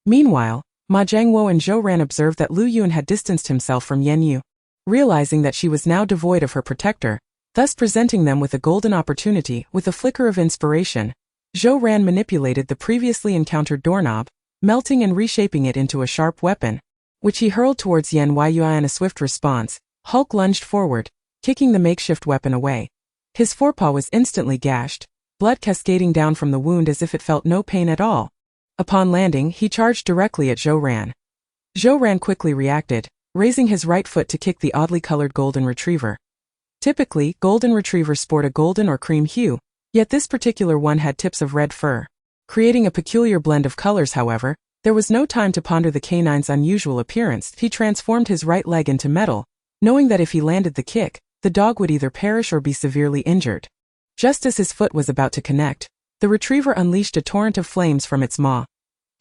Meanwhile, Ma Jiangwo and Zhou Ran observed that Lu Yun had distanced himself from Yan Yue. Realizing that she was now devoid of her protector, thus presenting them with a golden opportunity, with a flicker of inspiration, Zhou Ran manipulated the previously encountered doorknob, melting and reshaping it into a sharp weapon, which he hurled towards Yan Yue. In a swift response, Hulk lunged forward, kicking the makeshift weapon away. His forepaw was instantly gashed, blood cascading down from the wound as if it felt no pain at all. Upon landing, he charged directly at Zhou Ran. Zhou Ran quickly reacted, raising his right foot to kick the oddly colored golden retriever. Typically, golden retrievers sport a golden or cream hue, yet this particular one had tips of red fur, creating a peculiar blend of colors. However, there was no time to ponder the canine's unusual appearance. He transformed his right leg into metal, knowing that if he landed the kick, the dog would either perish or be severely injured. Just as his foot was about to connect, the retriever unleashed a torrent of flames from its maw.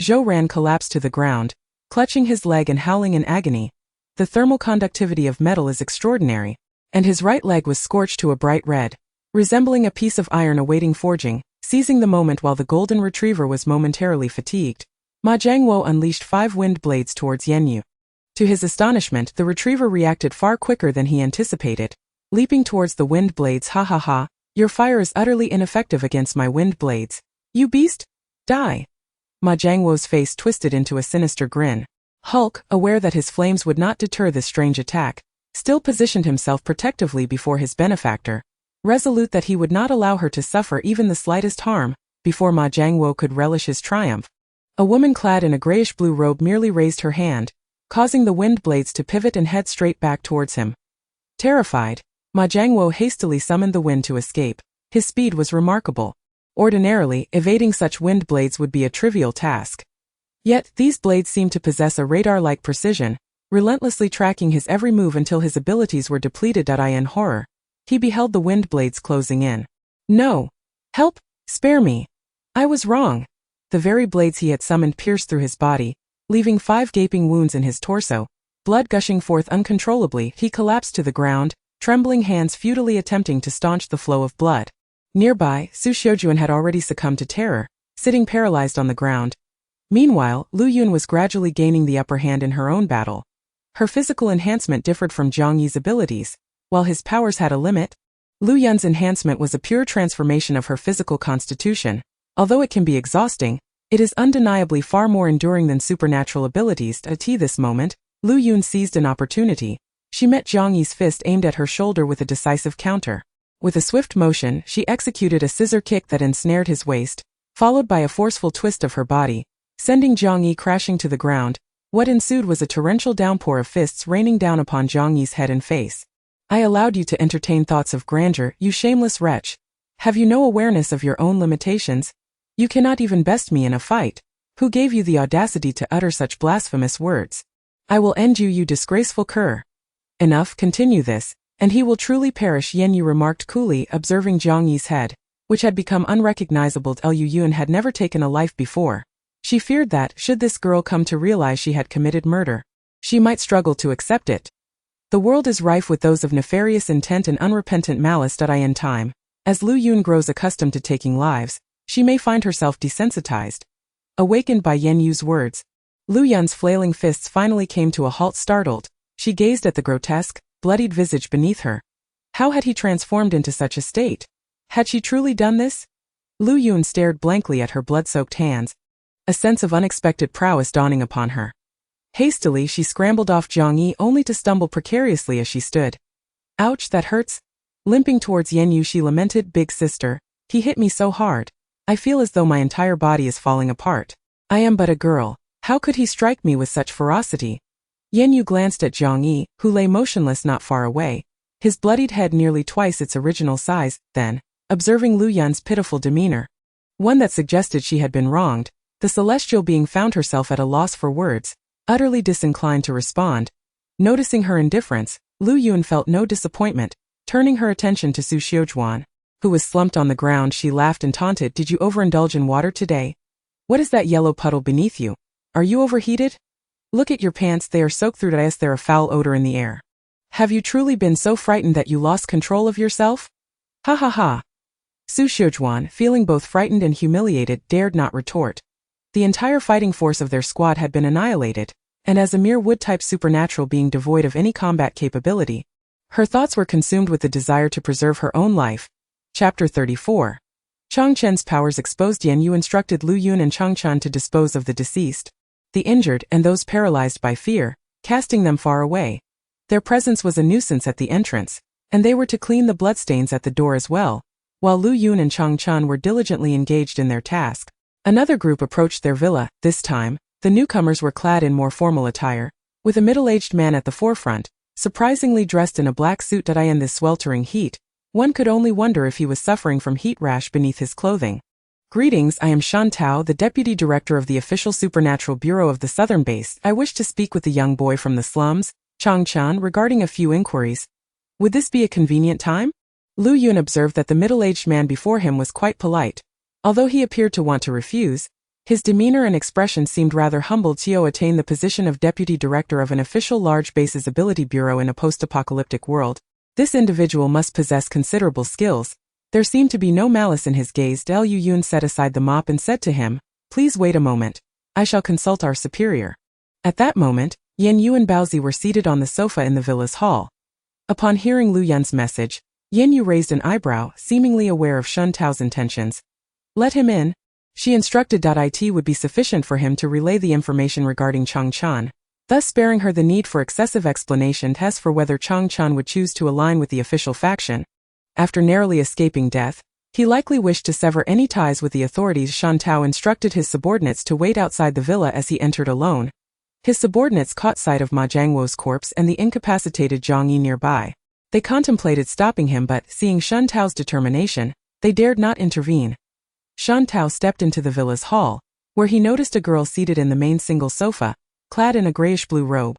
Zhou Ran collapsed to the ground, clutching his leg and howling in agony. The thermal conductivity of metal is extraordinary, and his right leg was scorched to a bright red, resembling a piece of iron awaiting forging. Seizing the moment while the golden retriever was momentarily fatigued, Ma Jiangwo unleashed 5 wind blades towards Yan Yue. To his astonishment, the retriever reacted far quicker than he anticipated, leaping towards the wind blades. Ha ha ha, your fire is utterly ineffective against my wind blades. You beast! Die! Ma Jiangwo's face twisted into a sinister grin. Hulk, aware that his flames would not deter this strange attack, still positioned himself protectively before his benefactor, resolute that he would not allow her to suffer even the slightest harm. Before Ma Jiangwo could relish his triumph, a woman clad in a grayish-blue robe merely raised her hand, causing the wind blades to pivot and head straight back towards him. Terrified, Ma Jiangwo hastily summoned the wind to escape. His speed was remarkable. Ordinarily, evading such wind blades would be a trivial task. Yet, these blades seemed to possess a radar-like precision, relentlessly tracking his every move until his abilities were depleted. In horror, he beheld the wind blades closing in. No! Help! Spare me! I was wrong! The very blades he had summoned pierced through his body, leaving 5 gaping wounds in his torso. Blood gushing forth uncontrollably, he collapsed to the ground, trembling hands futilely attempting to staunch the flow of blood. Nearby, Su Xiujuan had already succumbed to terror, sitting paralyzed on the ground. Meanwhile, Lu Yun was gradually gaining the upper hand in her own battle. Her physical enhancement differed from Zhang Yi's abilities. While his powers had a limit, Lu Yun's enhancement was a pure transformation of her physical constitution. Although it can be exhausting, it is undeniably far more enduring than supernatural abilities. At this moment, Lu Yun seized an opportunity. She met Zhang Yi's fist aimed at her shoulder with a decisive counter. With a swift motion, she executed a scissor kick that ensnared his waist, followed by a forceful twist of her body, sending Zhang Yi crashing to the ground. What ensued was a torrential downpour of fists raining down upon Zhang Yi's head and face. I allowed you to entertain thoughts of grandeur, you shameless wretch. Have you no awareness of your own limitations? You cannot even best me in a fight. Who gave you the audacity to utter such blasphemous words? I will end you, you disgraceful cur. Enough, continue this, and he will truly perish, Yan Yue remarked coolly, observing Zhang Yi's head, which had become unrecognizable. Lu Yun had never taken a life before. She feared that, should this girl come to realize she had committed murder, she might struggle to accept it. The world is rife with those of nefarious intent and unrepentant malice. In time, as Lu Yun grows accustomed to taking lives, she may find herself desensitized. Awakened by Yan Yu's words, Lu Yun's flailing fists finally came to a halt. Startled, she gazed at the grotesque, bloodied visage beneath her. How had he transformed into such a state? Had she truly done this? Lu Yun stared blankly at her blood-soaked hands, a sense of unexpected prowess dawning upon her. Hastily she scrambled off Zhang Yi only to stumble precariously as she stood. Ouch, that hurts. Limping towards Yan Yue she lamented, big sister, he hit me so hard. I feel as though my entire body is falling apart. I am but a girl. How could he strike me with such ferocity? Yan Yue glanced at Zhang Yi, who lay motionless not far away, his bloodied head nearly twice its original size. Then, observing Lu Yun's pitiful demeanor, one that suggested she had been wronged, the celestial being found herself at a loss for words, utterly disinclined to respond. Noticing her indifference, Lu Yun felt no disappointment. Turning her attention to Su Xiujuan, who was slumped on the ground, she laughed and taunted, did you overindulge in water today? What is that yellow puddle beneath you? Are you overheated? Look at your pants, they are soaked through. Is there a foul odor in the air? Have you truly been so frightened that you lost control of yourself? Ha ha ha. Su Xiujuan, feeling both frightened and humiliated, dared not retort. The entire fighting force of their squad had been annihilated, and as a mere wood-type supernatural being devoid of any combat capability, her thoughts were consumed with the desire to preserve her own life. Chapter 34. Changchen's powers exposed. Yan Yue instructed Lu Yun and Changchen to dispose of the deceased, the injured and those paralyzed by fear, casting them far away. Their presence was a nuisance at the entrance, and they were to clean the bloodstains at the door as well. While Lu Yun and Changchen were diligently engaged in their task, another group approached their villa. This time, the newcomers were clad in more formal attire, with a middle-aged man at the forefront, surprisingly dressed in a black suit. In this sweltering heat, one could only wonder if he was suffering from heat rash beneath his clothing. Greetings, I am Shan Tao, the Deputy Director of the Official Supernatural Bureau of the Southern Base. I wish to speak with the young boy from the slums, Changchan, regarding a few inquiries. Would this be a convenient time? Lu Yun observed that the middle-aged man before him was quite polite. Although he appeared to want to refuse, his demeanor and expression seemed rather humble. To attain the position of deputy director of an official large bases ability bureau in a post-apocalyptic world, this individual must possess considerable skills. There seemed to be no malice in his gaze. Lu Yun set aside the mop and said to him, "Please wait a moment. I shall consult our superior." At that moment, Yan Yue and Baozi were seated on the sofa in the villa's hall. Upon hearing Lu Yun's message, Yan Yue raised an eyebrow, seemingly aware of Shun Tao's intentions. "Let him in." She instructed. It would be sufficient for him to relay the information regarding Changchan, thus sparing her the need for excessive explanation as for whether Changchan would choose to align with the official faction. After narrowly escaping death, he likely wished to sever any ties with the authorities. Shun Tao instructed his subordinates to wait outside the villa as he entered alone. His subordinates caught sight of Ma Jiangwo's corpse and the incapacitated Zhang Yi nearby. They contemplated stopping him, but, seeing Shun Tao's determination, they dared not intervene. Shun Tao stepped into the villa's hall, where he noticed a girl seated in the main single sofa, clad in a grayish-blue robe.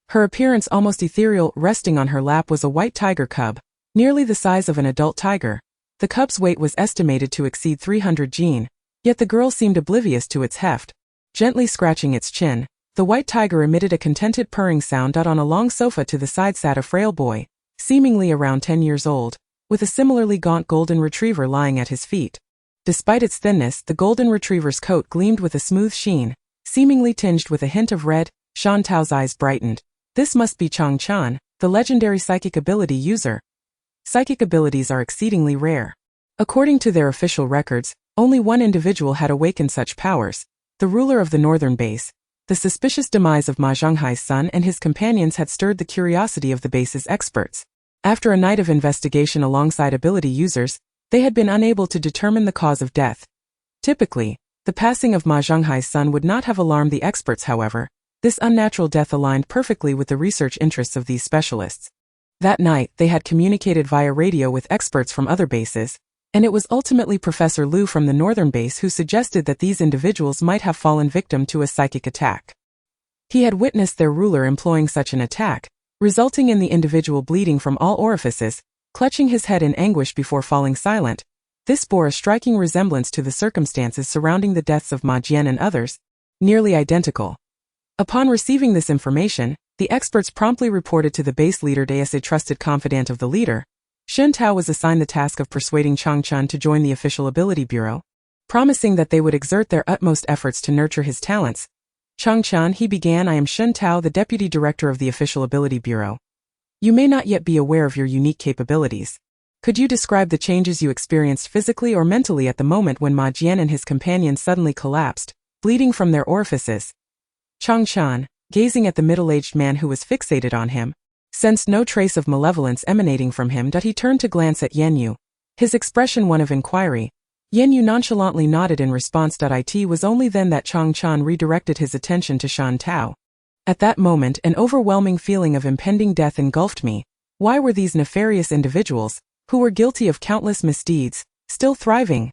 Her appearance almost ethereal. Resting on her lap was a white tiger cub, nearly the size of an adult tiger. The cub's weight was estimated to exceed 300 jin, yet the girl seemed oblivious to its heft. Gently scratching its chin, the white tiger emitted a contented purring sound. On a long sofa to the side sat a frail boy, seemingly around 10 years old, with a similarly gaunt golden retriever lying at his feet. Despite its thinness, the golden retriever's coat gleamed with a smooth sheen, seemingly tinged with a hint of red. Shun Tao's eyes brightened. This must be Changchan, the legendary psychic ability user. Psychic abilities are exceedingly rare. According to their official records, only one individual had awakened such powers, the ruler of the northern base. The suspicious demise of Ma Zhonghai's son and his companions had stirred the curiosity of the base's experts. After a night of investigation alongside ability users, they had been unable to determine the cause of death. Typically, the passing of Ma Zhonghai's son would not have alarmed the experts. However, this unnatural death aligned perfectly with the research interests of these specialists. That night, they had communicated via radio with experts from other bases, and it was ultimately Professor Liu from the northern base who suggested that these individuals might have fallen victim to a psychic attack. He had witnessed their ruler employing such an attack, resulting in the individual bleeding from all orifices, clutching his head in anguish before falling silent. This bore a striking resemblance to the circumstances surrounding the deaths of Ma Jian and others, nearly identical. Upon receiving this information, the experts promptly reported to the base leader. As a trusted confidant of the leader, Shun Tao was assigned the task of persuading Changchan to join the official ability bureau. Promising that they would exert their utmost efforts to nurture his talents, Changchan, he began, "I am Shun Tao, the deputy director of the official ability bureau. You may not yet be aware of your unique capabilities. Could you describe the changes you experienced physically or mentally at the moment when Ma Jian and his companions suddenly collapsed, bleeding from their orifices?" Changchan, gazing at the middle-aged man who was fixated on him, sensed no trace of malevolence emanating from him. He turned to glance at Yan Yue, his expression one of inquiry. Yan Yue nonchalantly nodded in response. It was only then that Changchan redirected his attention to Shun Tao. At that moment, an overwhelming feeling of impending death engulfed me. Why were these nefarious individuals, who were guilty of countless misdeeds, still thriving?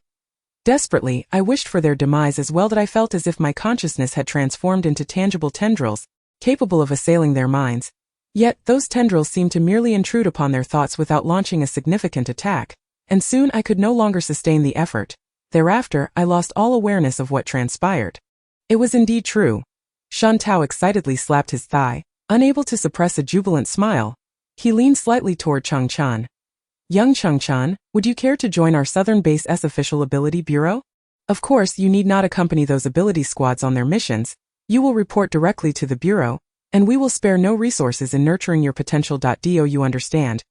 Desperately, I wished for their demise as well. That I felt as if my consciousness had transformed into tangible tendrils, capable of assailing their minds. Yet, those tendrils seemed to merely intrude upon their thoughts without launching a significant attack, and soon I could no longer sustain the effort. Thereafter, I lost all awareness of what transpired. It was indeed true. Shun Tao excitedly slapped his thigh, unable to suppress a jubilant smile. He leaned slightly toward Changchan. "Young Changchan, would you care to join our Southern Base's official ability bureau? Of course, you need not accompany those ability squads on their missions. You will report directly to the bureau, and we will spare no resources in nurturing your potential. Do you understand?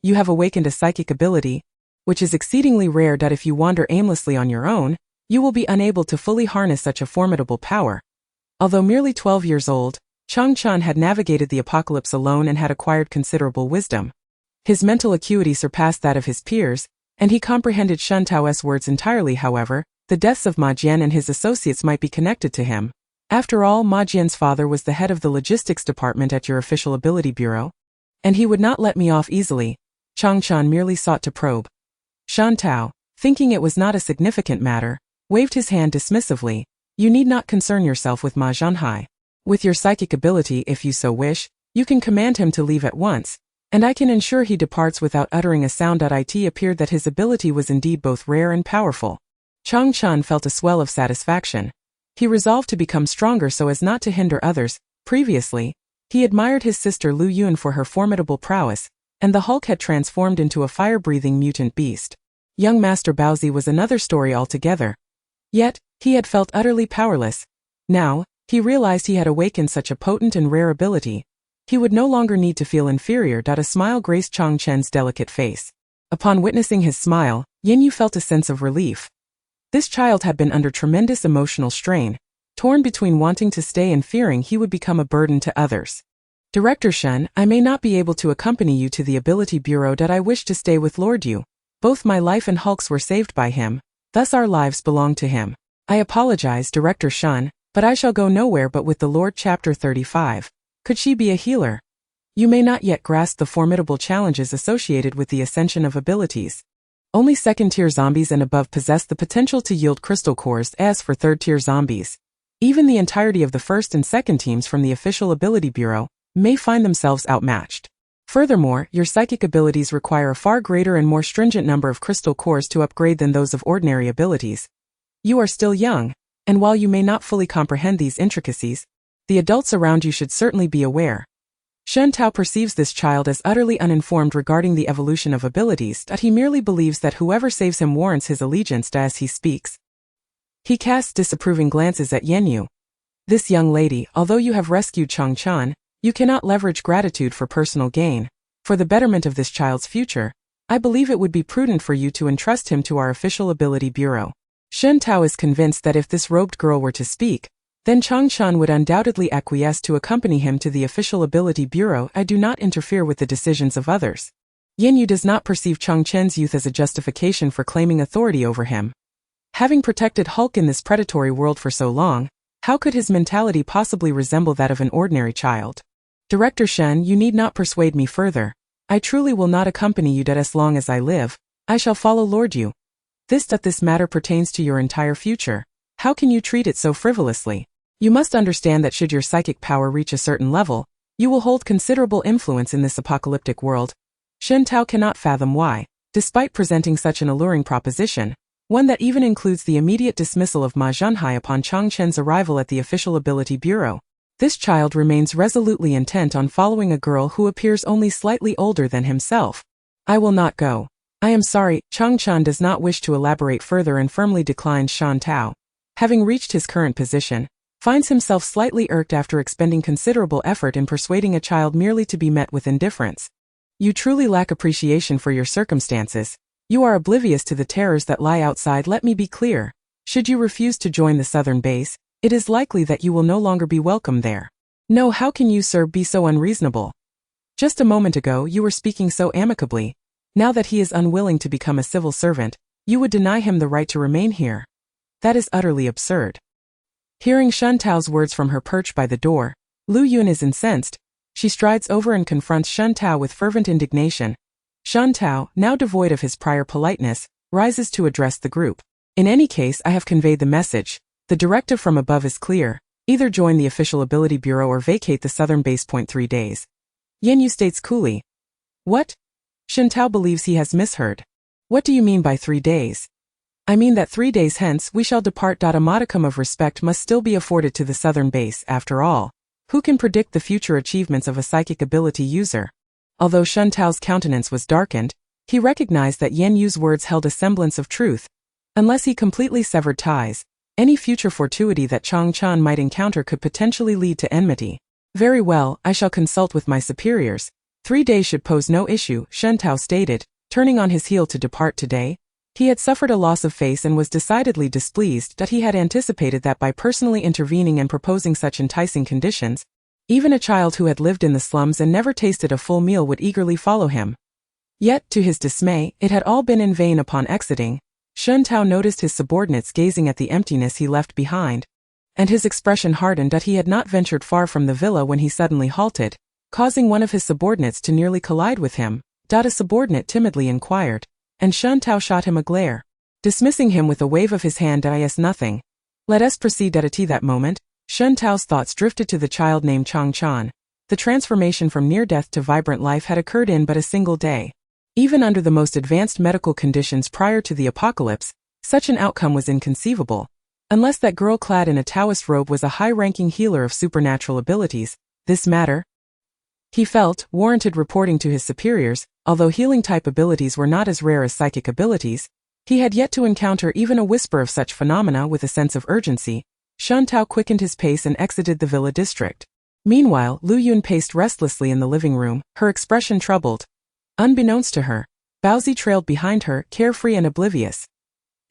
You have awakened a psychic ability, which is exceedingly rare. If you wander aimlessly on your own, you will be unable to fully harness such a formidable power." Although merely 12 years old, Changchan had navigated the apocalypse alone and had acquired considerable wisdom. His mental acuity surpassed that of his peers, and he comprehended Shun Tao's words entirely. However, the deaths of Ma Jian and his associates might be connected to him. After all, Ma Jian's father was the head of the logistics department at your official ability bureau, and he would not let me off easily. Changchan merely sought to probe. Shun Tao, thinking it was not a significant matter, waved his hand dismissively. "You need not concern yourself with Ma Zhonghai. With your psychic ability, if you so wish, You can command him to leave at once, and I can ensure he departs without uttering a sound. It appeared that his ability was indeed both rare and powerful. Chang Chan felt a swell of satisfaction. He resolved to become stronger so as not to hinder others. Previously, he admired his sister Lu Yun for her formidable prowess, and the Hulk had transformed into a fire-breathing mutant beast. Young Master Baozi was another story altogether. Yet, he had felt utterly powerless. Now, he realized he had awakened such a potent and rare ability. He would no longer need to feel inferior. A smile graced Chang Chen's delicate face. Upon witnessing his smile, Yan Yue felt a sense of relief. This child had been under tremendous emotional strain, torn between wanting to stay and fearing he would become a burden to others. Director Shen, I may not be able to accompany you to the Ability Bureau. I wish to stay with Lord Yu. Both my life and Hulk's were saved by him, thus our lives belong to him. I apologize, Director Shen, but I shall go nowhere but with the Lord. Chapter 35. Could she be a healer? You may not yet grasp the formidable challenges associated with the ascension of abilities. Only second-tier zombies and above possess the potential to yield crystal cores. As for third-tier zombies, even the entirety of the first and second teams from the official Ability Bureau may find themselves outmatched. Furthermore, your psychic abilities require a far greater and more stringent number of crystal cores to upgrade than those of ordinary abilities. You are still young, and while you may not fully comprehend these intricacies, the adults around you should certainly be aware. Shen Tao perceives this child as utterly uninformed regarding the evolution of abilities. He merely believes that whoever saves him warrants his allegiance. As he speaks, he casts disapproving glances at Yan Yue. This young lady, although you have rescued Chang Chan, you cannot leverage gratitude for personal gain. For the betterment of this child's future, I believe it would be prudent for you to entrust him to our official Ability Bureau. Shen Tao is convinced that if this robed girl were to speak, then Chang Chan would undoubtedly acquiesce to accompany him to the official Ability Bureau. I do not interfere with the decisions of others. Yan Yue does not perceive Chang Chen's youth as a justification for claiming authority over him. Having protected Hulk in this predatory world for so long, how could his mentality possibly resemble that of an ordinary child? Director Shen, you need not persuade me further. I truly will not accompany you. As long as I live, I shall follow Lord Yu. This matter pertains to your entire future. How can you treat it so frivolously? You must understand that should your psychic power reach a certain level, you will hold considerable influence in this apocalyptic world. Shen Tao cannot fathom why, despite presenting such an alluring proposition, one that even includes the immediate dismissal of Ma Zhenhai upon Chang Chen's arrival at the official Ability Bureau, this child remains resolutely intent on following a girl who appears only slightly older than himself. I will not go. I am sorry. Chang Chan does not wish to elaborate further and firmly declines. Shen Tao, having reached his current position, finds himself slightly irked after expending considerable effort in persuading a child merely to be met with indifference. You truly lack appreciation for your circumstances. You are oblivious to the terrors that lie outside. Let me be clear. Should you refuse to join the southern base, it is likely that you will no longer be welcome there. No, how can you, sir, be so unreasonable? Just a moment ago you were speaking so amicably. Now that he is unwilling to become a civil servant, you would deny him the right to remain here. That is utterly absurd. Hearing Shen Tao's words from her perch by the door, Lu Yun is incensed. She strides over and confronts Shen Tao with fervent indignation. Shen Tao, now devoid of his prior politeness, rises to address the group. In any case, I have conveyed the message. The directive from above is clear. Either join the official Ability Bureau or vacate the southern base. 3 days. Yan Yue states coolly. What? Shen Tao believes he has misheard. What do you mean by 3 days? I mean that 3 days hence we shall depart. A modicum of respect must still be afforded to the southern base. After all, who can predict the future achievements of a psychic ability user? Although Shen Tao's countenance was darkened, he recognized that Yan Yue's words held a semblance of truth. Unless he completely severed ties, any future fortuity that Chang Chan might encounter could potentially lead to enmity. Very well, I shall consult with my superiors. 3 days should pose no issue, Shen Tao stated, turning on his heel to depart. Today, he had suffered a loss of face and was decidedly displeased that he had anticipated that by personally intervening and proposing such enticing conditions, even a child who had lived in the slums and never tasted a full meal would eagerly follow him. Yet, to his dismay, it had all been in vain. Upon exiting, Shen Tao noticed his subordinates gazing at the emptiness he left behind, and his expression hardened. He had not ventured far from the villa when he suddenly halted, causing one of his subordinates to nearly collide with him. A subordinate timidly inquired, and Shen Tao shot him a glare, dismissing him with a wave of his hand. Yes, nothing. Let us proceed. At that moment, Shen Tao's thoughts drifted to the child named Chang Chan. The transformation from near death to vibrant life had occurred in but a single day. Even under the most advanced medical conditions prior to the apocalypse, such an outcome was inconceivable. Unless that girl clad in a Taoist robe was a high-ranking healer of supernatural abilities, this matter, he felt, warranted reporting to his superiors. Although healing-type abilities were not as rare as psychic abilities, he had yet to encounter even a whisper of such phenomena. With a sense of urgency, Shen Tao quickened his pace and exited the villa district. Meanwhile, Lu Yun paced restlessly in the living room, her expression troubled. Unbeknownst to her, Baozi trailed behind her, carefree and oblivious.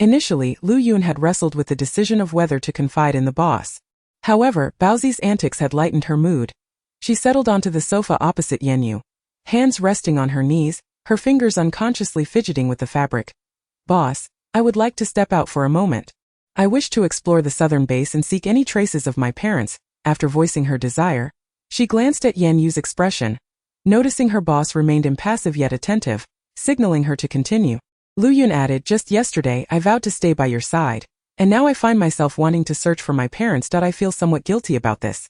Initially, Lu Yun had wrestled with the decision of whether to confide in the boss. However, Baozi's antics had lightened her mood. She settled onto the sofa opposite Yan Yue, hands resting on her knees, her fingers unconsciously fidgeting with the fabric. "Boss, I would like to step out for a moment. I wish to explore the southern base and seek any traces of my parents." After voicing her desire, she glanced at Yan Yue's expression. Noticing her boss remained impassive yet attentive, signaling her to continue, Lu Yun added, "Just yesterday I vowed to stay by your side, and now I find myself wanting to search for my parents. I feel somewhat guilty about this.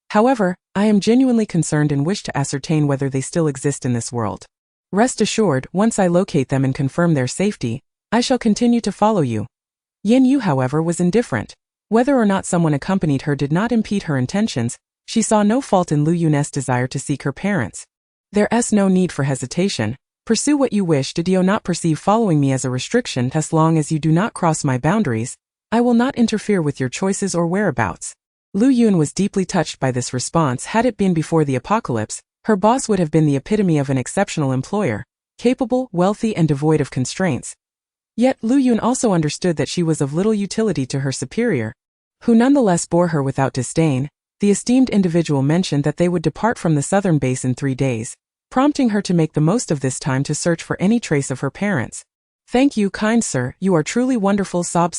However, I am genuinely concerned and wish to ascertain whether they still exist in this world. Rest assured, once I locate them and confirm their safety, I shall continue to follow you." Yan Yue, however, was indifferent. Whether or not someone accompanied her did not impede her intentions. She saw no fault in Lu Yun's desire to seek her parents. "There's no need for hesitation. Pursue what you wish. Do you not perceive following me as a restriction? As long as you do not cross my boundaries, I will not interfere with your choices or whereabouts." Lu Yun was deeply touched by this response. Had it been before the apocalypse, her boss would have been the epitome of an exceptional employer, capable, wealthy, and devoid of constraints. Yet Lu Yun also understood that she was of little utility to her superior, who nonetheless bore her without disdain. The esteemed individual mentioned that they would depart from the southern base in 3 days, prompting her to make the most of this time to search for any trace of her parents. "Thank you, kind sir, you are truly wonderful." Sob.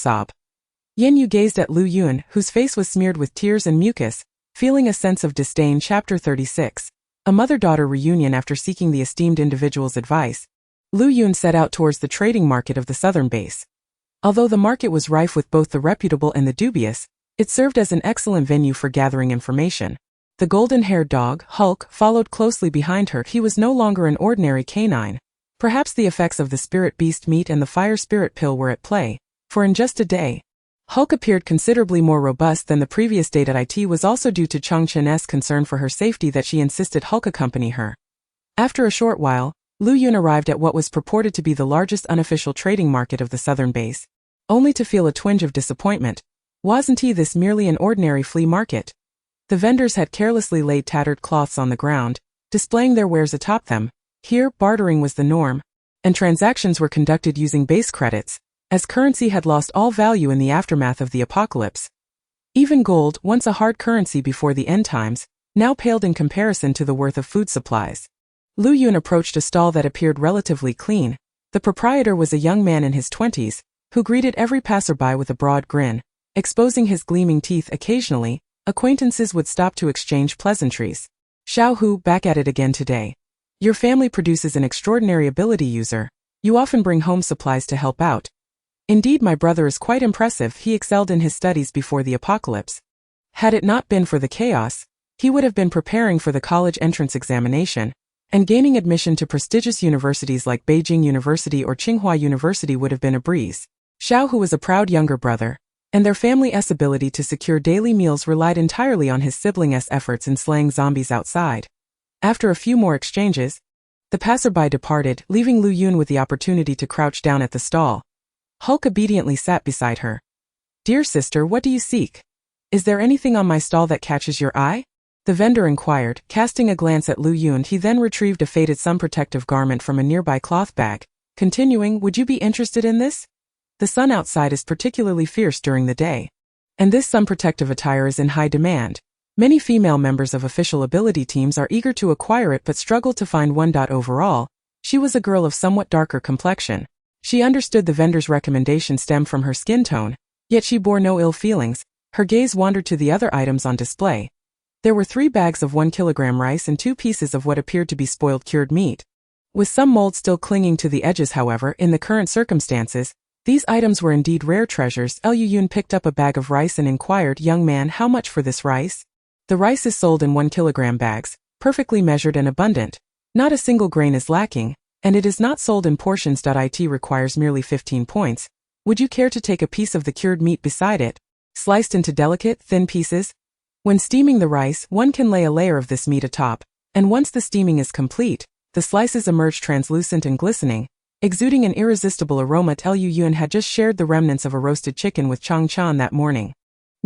Yan Yue gazed at Lu Yun, whose face was smeared with tears and mucus, feeling a sense of disdain. Chapter 36. A mother-daughter reunion. After seeking the esteemed individual's advice, Lu Yun set out towards the trading market of the southern base. Although the market was rife with both the reputable and the dubious, it served as an excellent venue for gathering information. The golden-haired dog, Hulk, followed closely behind her. He was no longer an ordinary canine. Perhaps the effects of the spirit beast meat and the fire spirit pill were at play, for in just a day, Hulk appeared considerably more robust than the previous day. It was also due to Cheng Chen's concern for her safety that she insisted Hulk accompany her. After a short while, Lu Yun arrived at what was purported to be the largest unofficial trading market of the southern base, only to feel a twinge of disappointment. Wasn't this merely an ordinary flea market? The vendors had carelessly laid tattered cloths on the ground, displaying their wares atop them. Here, bartering was the norm, and transactions were conducted using base credits, as currency had lost all value in the aftermath of the apocalypse. Even gold, once a hard currency before the end times, now paled in comparison to the worth of food supplies. Lu Yun approached a stall that appeared relatively clean. The proprietor was a young man in his 20s, who greeted every passerby with a broad grin, exposing his gleaming teeth. Occasionally, acquaintances would stop to exchange pleasantries. "Xiao Hu, back at it again today. Your family produces an extraordinary ability, user. You often bring home supplies to help out." "Indeed, my brother is quite impressive. He excelled in his studies before the apocalypse. Had it not been for the chaos, he would have been preparing for the college entrance examination, and gaining admission to prestigious universities like Beijing University or Tsinghua University would have been a breeze." Xiao Hu was a proud younger brother, and their family's ability to secure daily meals relied entirely on his siblings' efforts in slaying zombies outside. After a few more exchanges, the passerby departed, leaving Lu Yun with the opportunity to crouch down at the stall. Hulk obediently sat beside her. "Dear sister, what do you seek? Is there anything on my stall that catches your eye?" the vendor inquired, casting a glance at Lu Yun. He then retrieved a faded sun protective garment from a nearby cloth bag, continuing, "Would you be interested in this? The sun outside is particularly fierce during the day, and this sun protective attire is in high demand. Many female members of official ability teams are eager to acquire it but struggle to find one. Overall, she was a girl of somewhat darker complexion. She understood the vendor's recommendation stemmed from her skin tone, yet she bore no ill feelings. Her gaze wandered to the other items on display. There were 3 bags of 1 kilogram rice and 2 pieces of what appeared to be spoiled cured meat. With some mold still clinging to the edges, however, in the current circumstances, these items were indeed rare treasures. Lu Yun picked up a bag of rice and inquired, "Young man, how much for this rice?" "The rice is sold in 1 kilogram bags, perfectly measured and abundant. Not a single grain is lacking, and it is not sold in portions. It requires merely 15 points. Would you care to take a piece of the cured meat beside it, sliced into delicate, thin pieces? When steaming the rice, one can lay a layer of this meat atop, and once the steaming is complete, the slices emerge translucent and glistening, exuding an irresistible aroma. Liu Yun had just shared the remnants of a roasted chicken with Chang Chan that morning.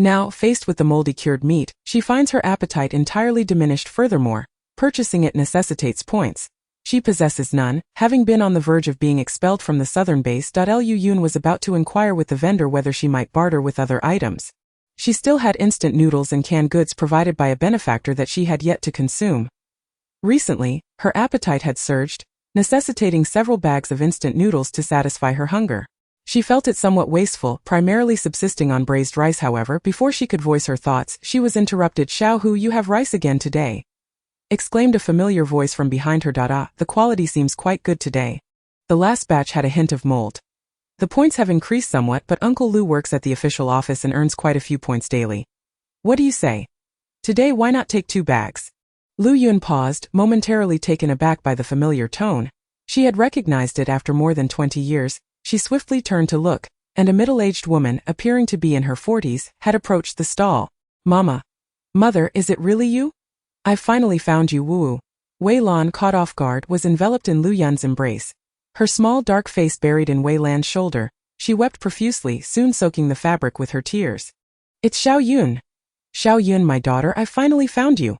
Now, faced with the moldy cured meat, she finds her appetite entirely diminished. Furthermore, purchasing it necessitates points. She possesses none, having been on the verge of being expelled from the southern base. Liu Yun was about to inquire with the vendor whether she might barter with other items. She still had instant noodles and canned goods provided by a benefactor that she had yet to consume. Recently, her appetite had surged, necessitating several bags of instant noodles to satisfy her hunger. She felt it somewhat wasteful, primarily subsisting on braised rice. However, before she could voice her thoughts, she was interrupted. "Xiao Hu, you have rice again today," exclaimed a familiar voice from behind her. The quality seems quite good today. The last batch had a hint of mold. The points have increased somewhat, but Uncle Lu works at the official office and earns quite a few points daily. What do you say? Today, why not take 2 bags? Lu Yun paused, momentarily taken aback by the familiar tone. She had recognized it after more than 20 years. She swiftly turned to look, and a middle-aged woman, appearing to be in her 40s, had approached the stall. "Mama. Mother, is it really you? I've finally found you." Woo. Wei Lan, caught off guard, was enveloped in Lu Yun's embrace. Her small dark face buried in Wei Lan's shoulder, she wept profusely, soon soaking the fabric with her tears. "It's Xiao Yun. Xiao Yun, my daughter, I finally found you."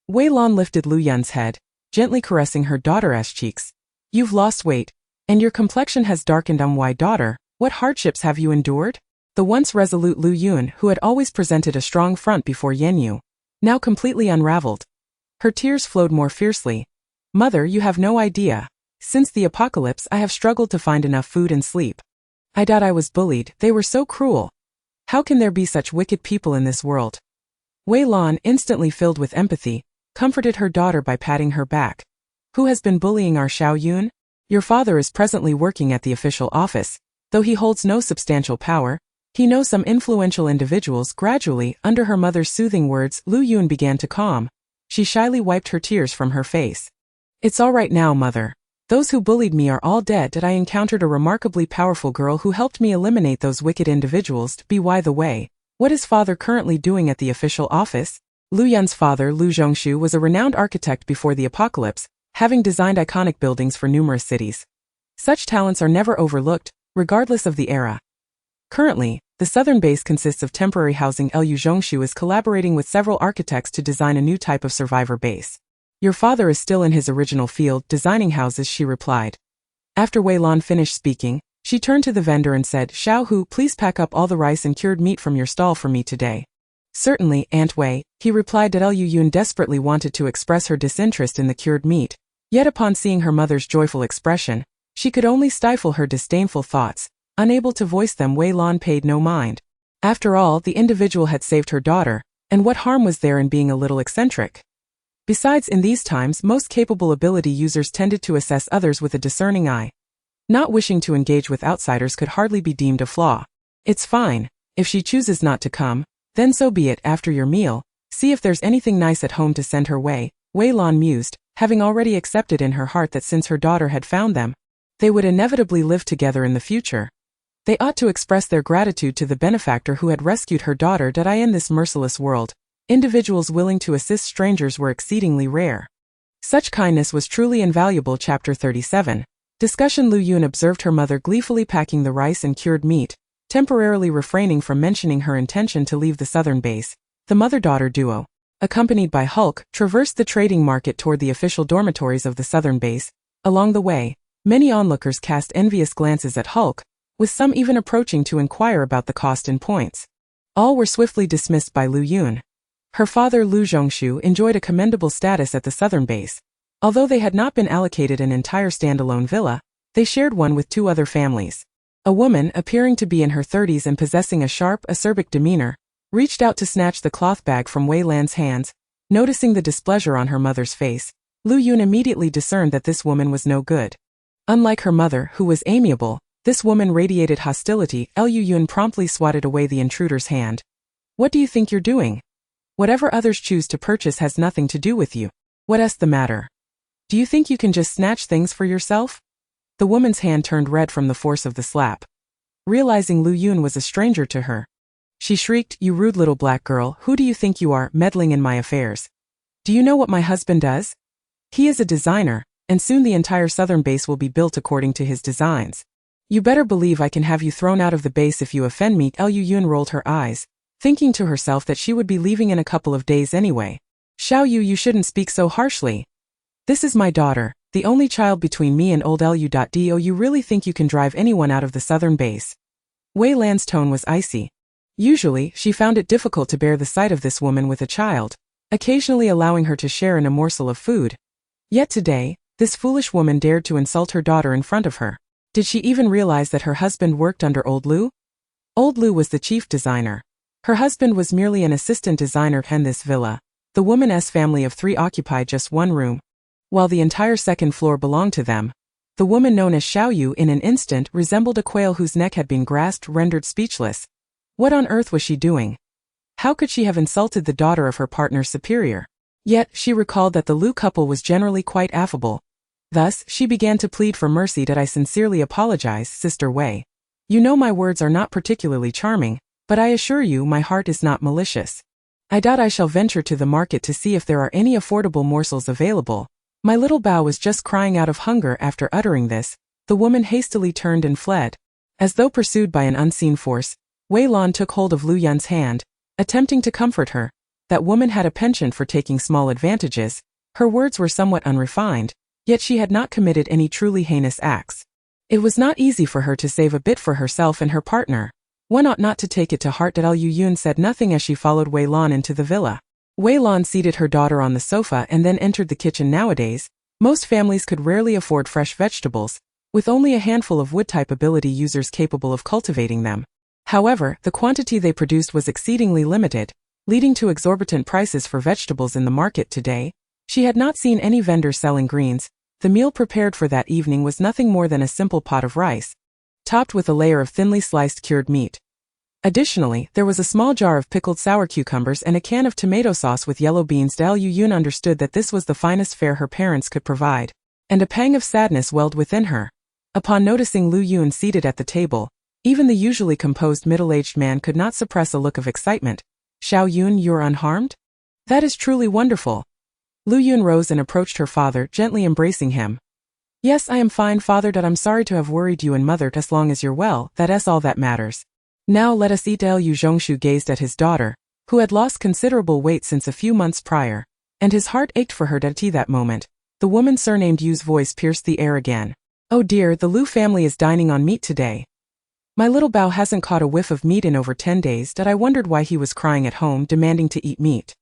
Wei Lan lifted Lu Yun's head, gently caressing her daughter's cheeks. "You've lost weight, and your complexion has darkened. Why, daughter, what hardships have you endured?" The once resolute Lu Yun, who had always presented a strong front before Yan Yue, now completely unraveled. Her tears flowed more fiercely. "Mother, you have no idea. Since the apocalypse, I have struggled to find enough food and sleep. I was bullied. They were so cruel. How can there be such wicked people in this world?" Wei Lan, instantly filled with empathy, comforted her daughter by patting her back. "Who has been bullying our Xiao Yun? Your father is presently working at the official office. Though he holds no substantial power, he knows some influential individuals." Gradually, under her mother's soothing words, Lu Yun began to calm. She shyly wiped her tears from her face. "It's all right now, mother. Those who bullied me are all dead. I encountered a remarkably powerful girl who helped me eliminate those wicked individuals. By the way, what is father currently doing at the official office?" Lu Yun's father, Lu Zhongshu, was a renowned architect before the apocalypse, having designed iconic buildings for numerous cities. Such talents are never overlooked, regardless of the era. Currently, the southern base consists of temporary housing. Lu Zhongshu is collaborating with several architects to design a new type of survivor base. "Your father is still in his original field, designing houses," she replied. After Wei Lan finished speaking, she turned to the vendor and said, "Xiao Hu, please pack up all the rice and cured meat from your stall for me today." "Certainly, Aunt Wei," he replied. Liu Yun desperately wanted to express her disinterest in the cured meat, yet upon seeing her mother's joyful expression, she could only stifle her disdainful thoughts. Unable to voice them, Wei Lan paid no mind. After all, the individual had saved her daughter, and what harm was there in being a little eccentric? Besides, in these times, most capable ability users tended to assess others with a discerning eye. Not wishing to engage with outsiders could hardly be deemed a flaw. "It's fine. If she chooses not to come, then so be it. After your meal, see if there's anything nice at home to send her way," Wei Lan mused, having already accepted in her heart that since her daughter had found them, they would inevitably live together in the future. They ought to express their gratitude to the benefactor who had rescued her daughter. In this merciless world, individuals willing to assist strangers were exceedingly rare. Such kindness was truly invaluable. Chapter 37. Discussion. Lu Yun observed her mother gleefully packing the rice and cured meat, temporarily refraining from mentioning her intention to leave the southern base. The mother-daughter duo, accompanied by Hulk, traversed the trading market toward the official dormitories of the southern base. Along the way, many onlookers cast envious glances at Hulk, with some even approaching to inquire about the cost in points. All were swiftly dismissed by Lu Yun. Her father, Lu Zhongshu, enjoyed a commendable status at the southern base. Although they had not been allocated an entire standalone villa, they shared one with 2 other families. A woman, appearing to be in her 30s and possessing a sharp, acerbic demeanor, reached out to snatch the cloth bag from Wei Lan's hands. Noticing the displeasure on her mother's face, Lu Yun immediately discerned that this woman was no good. Unlike her mother, who was amiable, this woman radiated hostility. Lu Yun promptly swatted away the intruder's hand. "What do you think you're doing? Whatever others choose to purchase has nothing to do with you. What's the matter? Do you think you can just snatch things for yourself? The woman's hand turned red from the force of the slap. Realizing Lu Yun was a stranger to her, she shrieked, "You rude little black girl, who do you think you are, meddling in my affairs? Do you know what my husband does? He is a designer, and soon the entire southern base will be built according to his designs. You better believe I can have you thrown out of the base if you offend me." Lu Yun rolled her eyes, thinking to herself that she would be leaving in a couple of days anyway. "Xiao Yu, you shouldn't speak so harshly. This is my daughter, the only child between me and old Lu. Do you really think you can drive anyone out of the southern base?" Wei Lan's tone was icy. Usually, she found it difficult to bear the sight of this woman with a child, occasionally allowing her to share in a morsel of food. Yet today, this foolish woman dared to insult her daughter in front of her. Did she even realize that her husband worked under old Lu? Old Lu was the chief designer. Her husband was merely an assistant designer, and this villa, the woman's family of 3 occupied just one room, while the entire second floor belonged to them. The woman known as Xiao Yu in an instant resembled a quail whose neck had been grasped, rendered speechless. What on earth was she doing? How could she have insulted the daughter of her partner's superior? Yet, she recalled that the Lu couple was generally quite affable. Thus, she began to plead for mercy. "Did I sincerely apologize, Sister Wei? You know my words are not particularly charming, but I assure you my heart is not malicious. I doubt I shall venture to the market to see if there are any affordable morsels available." My little Bao was just crying out of hunger. After uttering this, the woman hastily turned and fled. As though pursued by an unseen force, Wei Lan took hold of Lu Yun's hand, attempting to comfort her. That woman had a penchant for taking small advantages. Her words were somewhat unrefined, yet she had not committed any truly heinous acts. It was not easy for her to save a bit for herself and her partner. One ought not to take it to heart. Lu Yun said nothing as she followed Wei Lan into the villa. Wei Lan seated her daughter on the sofa and then entered the kitchen. Nowadays, most families could rarely afford fresh vegetables, with only a handful of wood-type ability users capable of cultivating them. However, the quantity they produced was exceedingly limited, leading to exorbitant prices for vegetables in the market today. She had not seen any vendors selling greens. The meal prepared for that evening was nothing more than a simple pot of rice, topped with a layer of thinly sliced cured meat. Additionally, there was a small jar of pickled sour cucumbers and a can of tomato sauce with yellow beans. Lu Yun understood that this was the finest fare her parents could provide, and a pang of sadness welled within her. Upon noticing Lu Yun seated at the table, even the usually composed middle-aged man could not suppress a look of excitement. "Xiao Yun, you're unharmed? That is truly wonderful." Lu Yun rose and approached her father, gently embracing him. "Yes, I am fine, father. I'm sorry to have worried you and mother. As long as you're well, that's all that matters. Now let us eat." Lu Zhongshu gazed at his daughter, who had lost considerable weight since a few months prior, and his heart ached for her. That moment, the woman surnamed Yu's voice pierced the air again. "Oh dear, the Lu family is dining on meat today. My little Bao hasn't caught a whiff of meat in over 10 days. I wondered why he was crying at home, demanding to eat meat."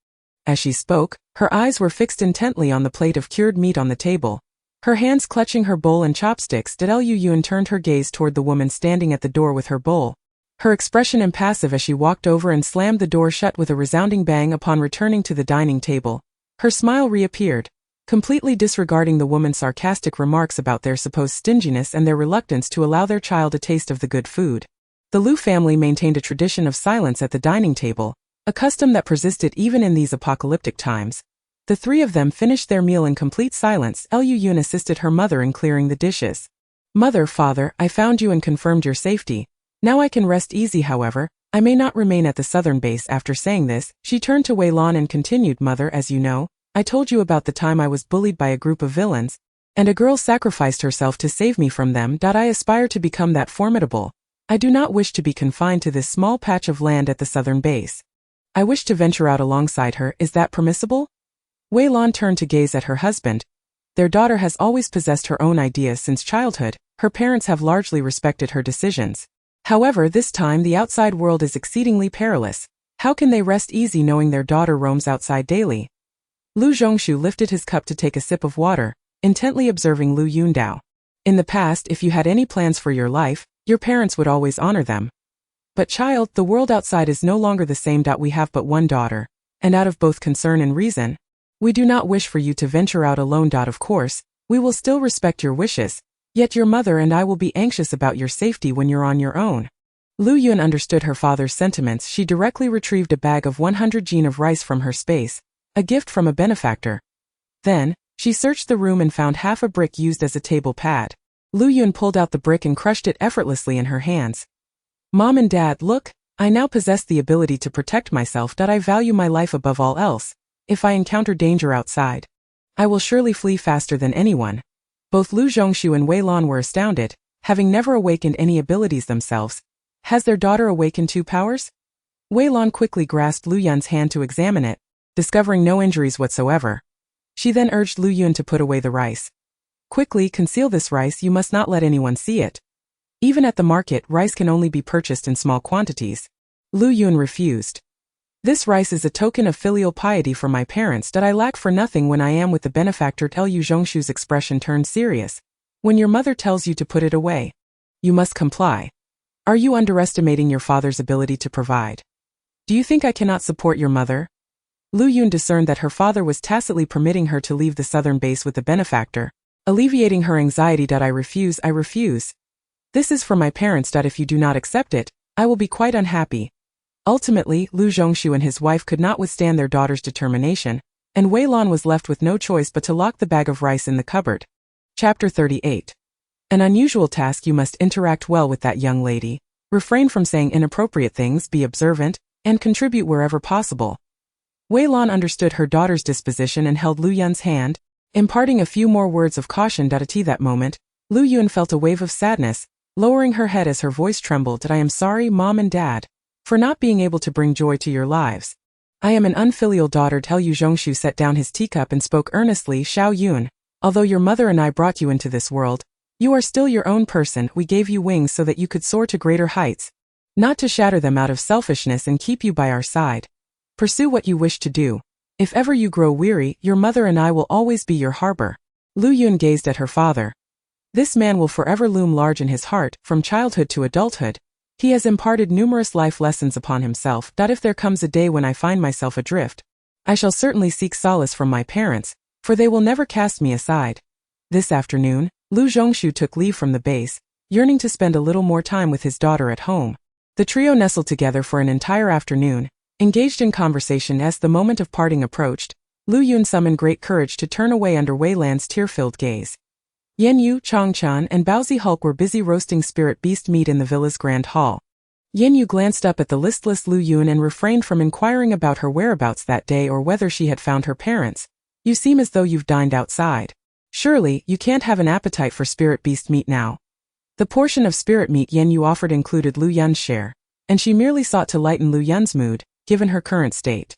As she spoke, her eyes were fixed intently on the plate of cured meat on the table, her hands clutching her bowl and chopsticks. Lu Yun turned her gaze toward the woman standing at the door with her bowl, her expression impassive as she walked over and slammed the door shut with a resounding bang. Upon returning to the dining table, her smile reappeared, completely disregarding the woman's sarcastic remarks about their supposed stinginess and their reluctance to allow their child a taste of the good food. The Lu family maintained a tradition of silence at the dining table, a custom that persisted even in these apocalyptic times. The 3 of them finished their meal in complete silence. Lu Yun assisted her mother in clearing the dishes. "Mother, father, I found you and confirmed your safety. Now I can rest easy. However, I may not remain at the southern base." After saying this, she turned to Wei Lan and continued, "Mother, as you know, I told you about the time I was bullied by a group of villains, and a girl sacrificed herself to save me from them. I aspire to become that formidable. I do not wish to be confined to this small patch of land at the southern base. I wish to venture out alongside her. Is that permissible?" Wei Lan turned to gaze at her husband. Their daughter has always possessed her own ideas since childhood. Her parents have largely respected her decisions. However, this time the outside world is exceedingly perilous. How can they rest easy knowing their daughter roams outside daily? Lu Zhongshu lifted his cup to take a sip of water, intently observing Lu Yundao. "In the past, if you had any plans for your life, your parents would always honor them. But child, the world outside is no longer the same. We have but one daughter, and out of both concern and reason, we do not wish for you to venture out alone. Of course, we will still respect your wishes, yet your mother and I will be anxious about your safety when you're on your own." Lu Yun understood her father's sentiments. She directly retrieved a bag of 100 jin of rice from her space, a gift from a benefactor. Then, she searched the room and found half a brick used as a table pad. Lu Yun pulled out the brick and crushed it effortlessly in her hands. Mom and Dad, look, I now possess the ability to protect myself. I value my life above all else. If I encounter danger outside, I will surely flee faster than anyone. Both Lu Zhongshu and Wei Lan were astounded, having never awakened any abilities themselves. Has their daughter awakened 2 powers? Wei Lan quickly grasped Lu Yun's hand to examine it, discovering no injuries whatsoever. She then urged Lu Yun to put away the rice. Quickly conceal this rice, you must not let anyone see it. Even at the market, rice can only be purchased in small quantities. Lu Yun refused. This rice is a token of filial piety for my parents that I lack for nothing when I am with the benefactor. Lu Zhongshu's expression turned serious. When your mother tells you to put it away, you must comply. Are you underestimating your father's ability to provide? Do you think I cannot support your mother? Lu Yun discerned that her father was tacitly permitting her to leave the southern base with the benefactor, alleviating her anxiety. I refuse. This is for my parents. If you do not accept it, I will be quite unhappy. Ultimately, Lu Zhongshu and his wife could not withstand their daughter's determination, and Wei Lan was left with no choice but to lock the bag of rice in the cupboard. Chapter 38. An unusual task. You must interact well with that young lady, refrain from saying inappropriate things, be observant, and contribute wherever possible. Wei Lan understood her daughter's disposition and held Lu Yun's hand, imparting a few more words of caution. At that moment, Lu Yun felt a wave of sadness, lowering her head as her voice trembled. I am sorry, Mom and Dad, for not being able to bring joy to your lives. I am an unfilial daughter. Lu Zhongshu set down his teacup and spoke earnestly. Xiao Yun, although your mother and I brought you into this world, you are still your own person. We gave you wings so that you could soar to greater heights, not to shatter them out of selfishness and keep you by our side. Pursue what you wish to do. If ever you grow weary, your mother and I will always be your harbor. Lu Yun gazed at her father. This man will forever loom large in his heart. From childhood to adulthood, he has imparted numerous life lessons upon himself. If there comes a day when I find myself adrift, I shall certainly seek solace from my parents, for they will never cast me aside. This afternoon, Lu Zhongshu took leave from the base, yearning to spend a little more time with his daughter at home. The trio nestled together for an entire afternoon, engaged in conversation. As the moment of parting approached, Lu Yun summoned great courage to turn away under Wei Lan's tear-filled gaze. Yan Yue, Changchan, and Baozi Hulk were busy roasting spirit beast meat in the villa's grand hall. Yan Yue glanced up at the listless Lu Yun and refrained from inquiring about her whereabouts that day or whether she had found her parents. You seem as though you've dined outside. Surely, you can't have an appetite for spirit beast meat now. The portion of spirit meat Yan Yue offered included Lu Yun's share, and she merely sought to lighten Lu Yun's mood, given her current state.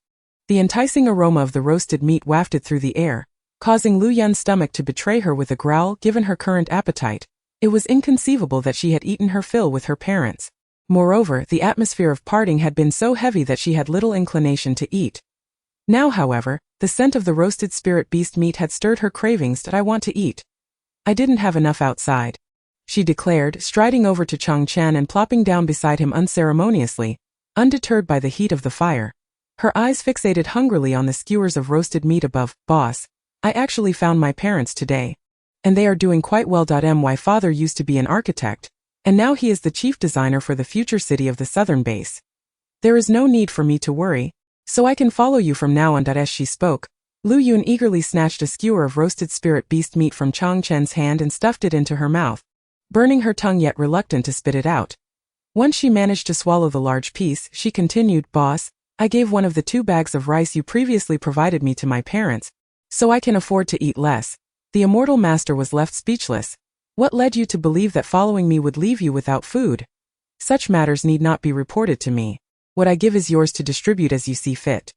The enticing aroma of the roasted meat wafted through the air, causing Lu Yun's stomach to betray her with a growl. Given her current appetite, it was inconceivable that she had eaten her fill with her parents. Moreover, the atmosphere of parting had been so heavy that she had little inclination to eat. Now, however, the scent of the roasted spirit beast meat had stirred her cravings. I want to eat. I didn't have enough outside, she declared, striding over to Changchan and plopping down beside him unceremoniously, undeterred by the heat of the fire. Her eyes fixated hungrily on the skewers of roasted meat above. Boss, I actually found my parents today, and they are doing quite well. My father used to be an architect, and now he is the chief designer for the future city of the southern base. There is no need for me to worry, so I can follow you from now on. As she spoke, Lu Yun eagerly snatched a skewer of roasted spirit beast meat from Changchen's hand and stuffed it into her mouth, burning her tongue yet reluctant to spit it out. Once she managed to swallow the large piece, she continued, Boss, I gave one of the 2 bags of rice you previously provided me to my parents, so I can afford to eat less. The immortal master was left speechless. What led you to believe that following me would leave you without food? Such matters need not be reported to me. What I give is yours to distribute as you see fit.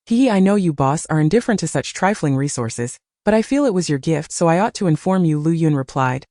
I know you, boss, are indifferent to such trifling resources, but I feel it was your gift, so I ought to inform you, Lu Yun replied,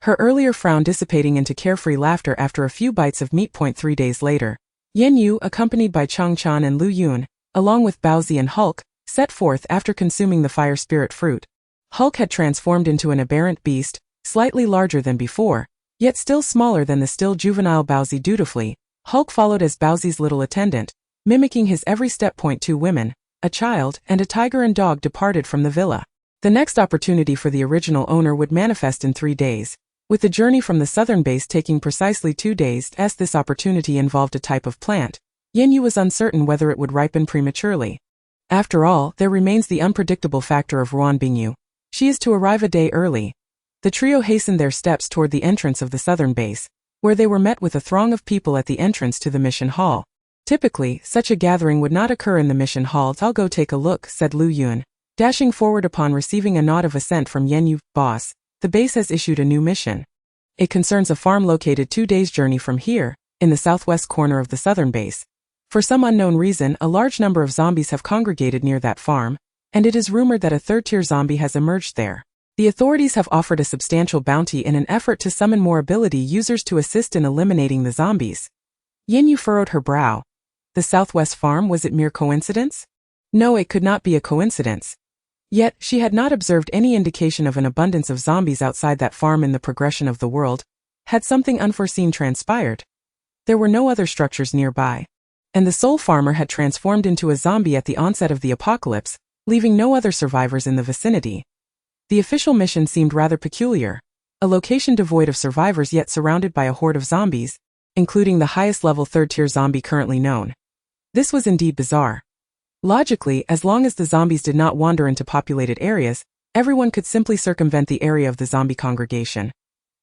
her earlier frown dissipating into carefree laughter after a few bites of meat. 3 days later, Yan Yue, accompanied by Changchan and Lu Yun, along with Baozi and Hulk, set forth after consuming the fire spirit fruit. Hulk had transformed into an aberrant beast, slightly larger than before, yet still smaller than the still juvenile Baozi. Dutifully, Hulk followed as Baozi's little attendant, mimicking his every step. 2 women, a child, and a tiger and dog departed from the villa. The next opportunity for the original owner would manifest in 3 days, with the journey from the southern base taking precisely 2 days. As this opportunity involved a type of plant, Yan Yue was uncertain whether it would ripen prematurely. After all, there remains the unpredictable factor of Ruan Bingyu. She is to arrive a day early. The trio hastened their steps toward the entrance of the southern base, where they were met with a throng of people at the entrance to the mission hall. Typically, such a gathering would not occur in the mission hall. "I'll go take a look," said Lu Yun, dashing forward upon receiving a nod of assent from Yan Yue. "Boss, the base has issued a new mission. It concerns a farm located 2 days' journey from here, in the southwest corner of the southern base. For some unknown reason, a large number of zombies have congregated near that farm, and it is rumored that a third-tier zombie has emerged there. The authorities have offered a substantial bounty in an effort to summon more ability users to assist in eliminating the zombies." Yan Yue furrowed her brow. The southwest farm, was it mere coincidence? No, it could not be a coincidence. Yet, she had not observed any indication of an abundance of zombies outside that farm in the progression of the world. Had something unforeseen transpired? There were no other structures nearby. And the soul farmer had transformed into a zombie at the onset of the apocalypse, leaving no other survivors in the vicinity. The official mission seemed rather peculiar. A location devoid of survivors yet surrounded by a horde of zombies, including the highest-level third-tier zombie currently known. This was indeed bizarre. Logically, as long as the zombies did not wander into populated areas, everyone could simply circumvent the area of the zombie congregation.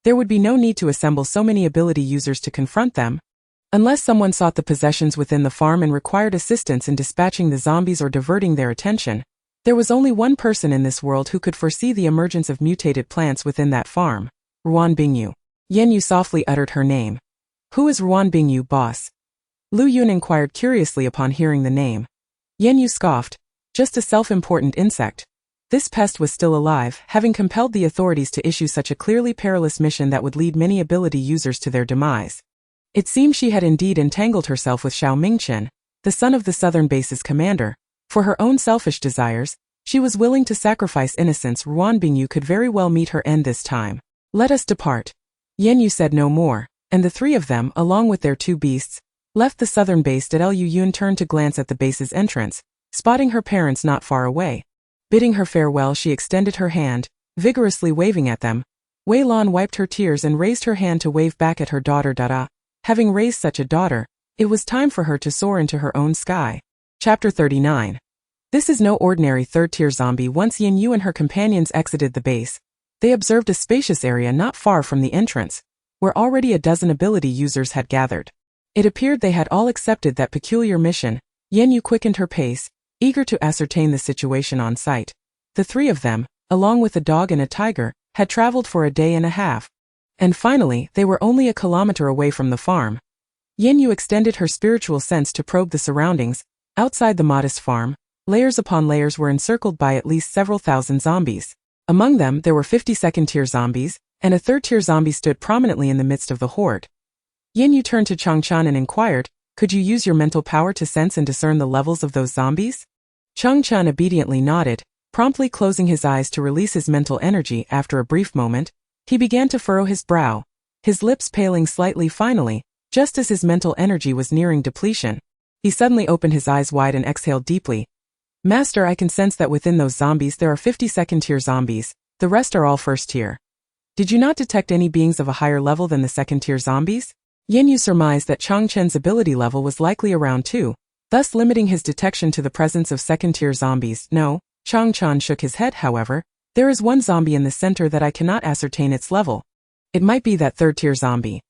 There would be no need to assemble so many ability users to confront them, unless someone sought the possessions within the farm and required assistance in dispatching the zombies or diverting their attention. There was only one person in this world who could foresee the emergence of mutated plants within that farm: Ruan Bingyu. Yan Yue softly uttered her name. "Who is Ruan Bingyu, boss?" Lu Yun inquired curiously upon hearing the name. Yan Yue scoffed. "Just a self-important insect." This pest was still alive, having compelled the authorities to issue such a clearly perilous mission that would lead many ability users to their demise. It seemed she had indeed entangled herself with Xiao Mingchen, the son of the southern base's commander. For her own selfish desires, she was willing to sacrifice innocence. Ruan Bingyu could very well meet her end this time. "Let us depart." Yan Yue said no more, and the 3 of them, along with their 2 beasts, left the southern base. Lu Yun turned to glance at the base's entrance, spotting her parents not far away. Bidding her farewell, she extended her hand, vigorously waving at them. Wei Lan wiped her tears and raised her hand to wave back at her daughter Dada. Having raised such a daughter, it was time for her to soar into her own sky. Chapter 39. This is no ordinary third-tier zombie. Once Yan Yue and her companions exited the base, they observed a spacious area not far from the entrance, where already a dozen ability users had gathered. It appeared they had all accepted that peculiar mission. Yan Yue quickened her pace, eager to ascertain the situation on site. The 3 of them, along with a dog and a tiger, had traveled for a day and a half. And finally, they were only a kilometer away from the farm. Yan Yue extended her spiritual sense to probe the surroundings. Outside the modest farm, layers upon layers were encircled by at least several thousand zombies. Among them, there were 50 second-tier zombies, and a third-tier zombie stood prominently in the midst of the horde. Yan Yue turned to Changchan and inquired, "Could you use your mental power to sense and discern the levels of those zombies?" Changchan obediently nodded, promptly closing his eyes to release his mental energy. After a brief moment, he began to furrow his brow, his lips paling slightly. Finally, just as his mental energy was nearing depletion, he suddenly opened his eyes wide and exhaled deeply. "Master, I can sense that within those zombies there are 50 second-tier zombies. The rest are all first-tier. Did you not detect any beings of a higher level than the second-tier zombies?" Yan Yue surmised that Changchen's ability level was likely around 2, thus limiting his detection to the presence of second-tier zombies. "No." Changchen shook his head. "However, there is one zombie in the center that I cannot ascertain its level. It might be that third-tier zombie."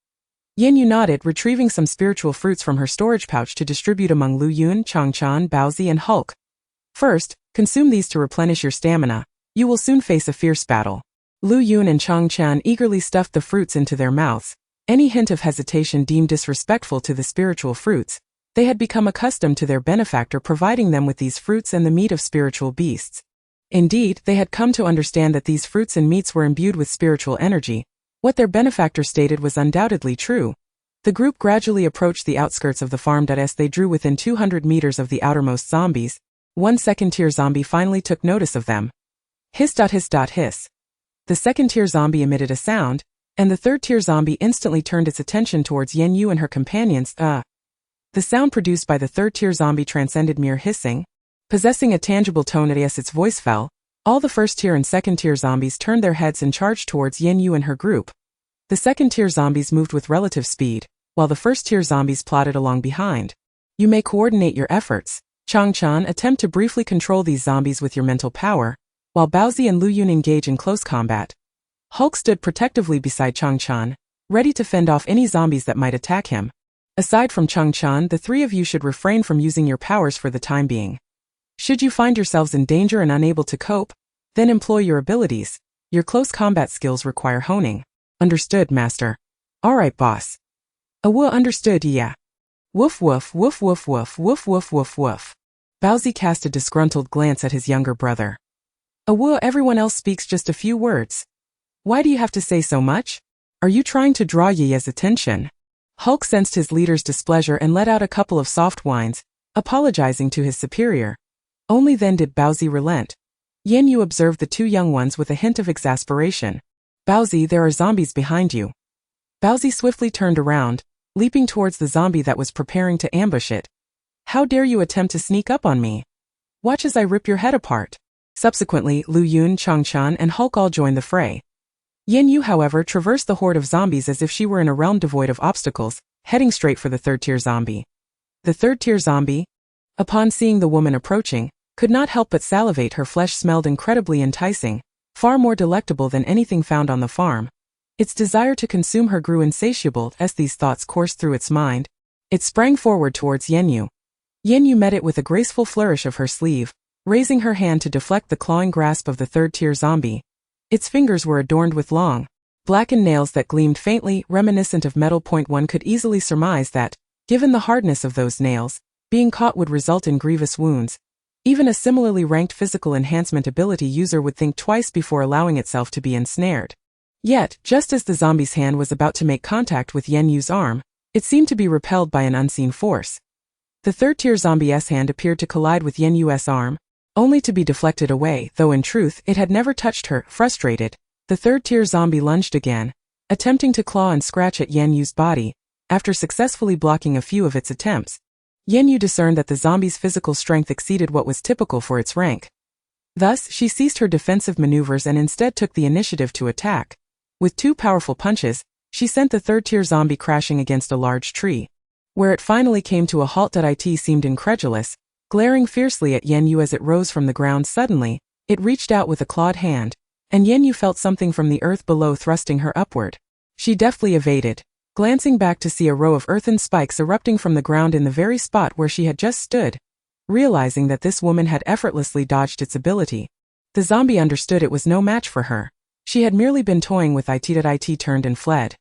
Yan Yue nodded, retrieving some spiritual fruits from her storage pouch to distribute among Lu Yun, Changchan, Baozi, and Hulk. "First, consume these to replenish your stamina. You will soon face a fierce battle." Lu Yun and Changchan eagerly stuffed the fruits into their mouths. Any hint of hesitation deemed disrespectful to the spiritual fruits. They had become accustomed to their benefactor providing them with these fruits and the meat of spiritual beasts. Indeed, they had come to understand that these fruits and meats were imbued with spiritual energy. What their benefactor stated was undoubtedly true. The group gradually approached the outskirts of the farm. As they drew within 200 meters of the outermost zombies, one second-tier zombie finally took notice of them. Hiss. Hiss. The second-tier zombie emitted a sound, and the third-tier zombie instantly turned its attention towards Yan Yue and her companions. The sound produced by the third-tier zombie transcended mere hissing, possessing a tangible tone. As its voice fell, all the first-tier and second-tier zombies turned their heads and charged towards Yan Yue and her group. The second-tier zombies moved with relative speed, while the first-tier zombies plodded along behind. "You may coordinate your efforts," Changchan, attempt to briefly control these zombies with your mental power, while Baozi and Lu Yun engage in close combat. Hulk stood protectively beside Changchan, ready to fend off any zombies that might attack him. Aside from Changchan, the three of you should refrain from using your powers for the time being. Should you find yourselves in danger and unable to cope, then employ your abilities. Your close combat skills require honing. Understood, Master. Alright, boss. Awu understood, yeah. Woof woof woof woof woof woof woof woof woof. Baozi cast a disgruntled glance at his younger brother. Awu, everyone else speaks just a few words. Why do you have to say so much? Are you trying to draw Ye's attention? Hulk sensed his leader's displeasure and let out a couple of soft whines, apologizing to his superior. Only then did Baozi relent. Yan Yue observed the two young ones with a hint of exasperation. Baozi, there are zombies behind you. Baozi swiftly turned around, leaping towards the zombie that was preparing to ambush it. How dare you attempt to sneak up on me? Watch as I rip your head apart. Subsequently, Lu Yun, Changchan, and Hulk all joined the fray. Yan Yue, however, traversed the horde of zombies as if she were in a realm devoid of obstacles, heading straight for the third-tier zombie. The third-tier zombie, upon seeing the woman approaching, could not help but salivate. Her flesh smelled incredibly enticing, far more delectable than anything found on the farm. Its desire to consume her grew insatiable as these thoughts coursed through its mind. It sprang forward towards Yan Yue. Yan Yue met it with a graceful flourish of her sleeve, raising her hand to deflect the clawing grasp of the third-tier zombie. Its fingers were adorned with long, blackened nails that gleamed faintly, reminiscent of metal. One could easily surmise that, given the hardness of those nails, being caught would result in grievous wounds. Even a similarly ranked physical enhancement ability user would think twice before allowing itself to be ensnared. Yet, just as the zombie's hand was about to make contact with Yan Yu's arm, it seemed to be repelled by an unseen force. The third-tier zombie's hand appeared to collide with Yan Yu's arm, only to be deflected away, though in truth it had never touched her. Frustrated, the third-tier zombie lunged again, attempting to claw and scratch at Yan Yu's body. After successfully blocking a few of its attempts, Yan Yue discerned that the zombie's physical strength exceeded what was typical for its rank. Thus, she ceased her defensive maneuvers and instead took the initiative to attack. With two powerful punches, she sent the third-tier zombie crashing against a large tree. Where it finally came to a halt. It seemed incredulous, glaring fiercely at Yan Yue as it rose from the ground. Suddenly, it reached out with a clawed hand, and Yan Yue felt something from the earth below thrusting her upward. She deftly evaded, glancing back to see a row of earthen spikes erupting from the ground in the very spot where she had just stood. Realizing that this woman had effortlessly dodged its ability, the zombie understood it was no match for her. She had merely been toying with it. It turned and fled.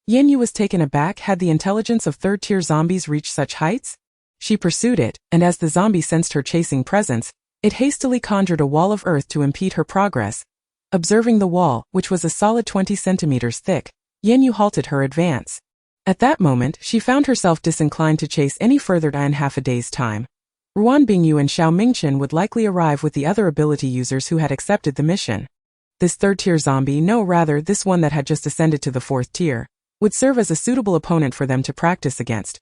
Yan Yue was taken aback. Had the intelligence of third-tier zombies reached such heights? She pursued it, and as the zombie sensed her chasing presence, it hastily conjured a wall of earth to impede her progress. Observing the wall, which was a solid 20 centimeters thick, Yan Yue halted her advance. At that moment, she found herself disinclined to chase any further. In half a day's time, Ruan Bingyu and Xiao Mingchen would likely arrive with the other ability users who had accepted the mission. This third-tier zombie, this one that had just ascended to the fourth tier, would serve as a suitable opponent for them to practice against.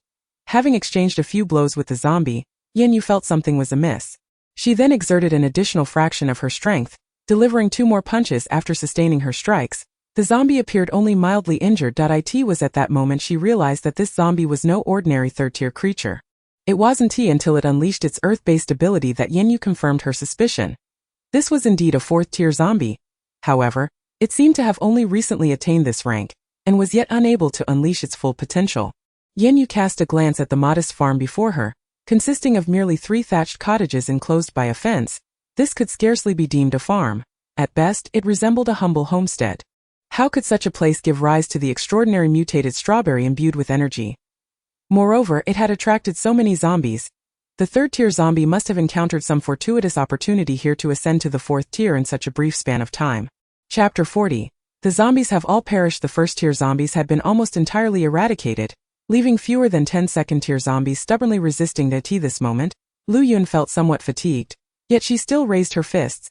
Having exchanged a few blows with the zombie, Yan Yue felt something was amiss. She then exerted an additional fraction of her strength, delivering 2 more punches. After sustaining her strikes, the zombie appeared only mildly injured. It was at that moment she realized that this zombie was no ordinary third-tier creature. It wasn't until it unleashed its earth-based ability that Yan Yue confirmed her suspicion. This was indeed a fourth-tier zombie. However, it seemed to have only recently attained this rank, and was yet unable to unleash its full potential. Yan Yue cast a glance at the modest farm before her, consisting of merely 3 thatched cottages enclosed by a fence. This could scarcely be deemed a farm. At best, it resembled a humble homestead. How could such a place give rise to the extraordinary mutated strawberry imbued with energy? Moreover, it had attracted so many zombies. The third-tier zombie must have encountered some fortuitous opportunity here to ascend to the fourth tier in such a brief span of time. Chapter 40. The zombies have all perished. The first-tier zombies had been almost entirely eradicated, leaving fewer than 10 second-tier zombies stubbornly resisting this moment. Lu Yun felt somewhat fatigued, yet she still raised her fists,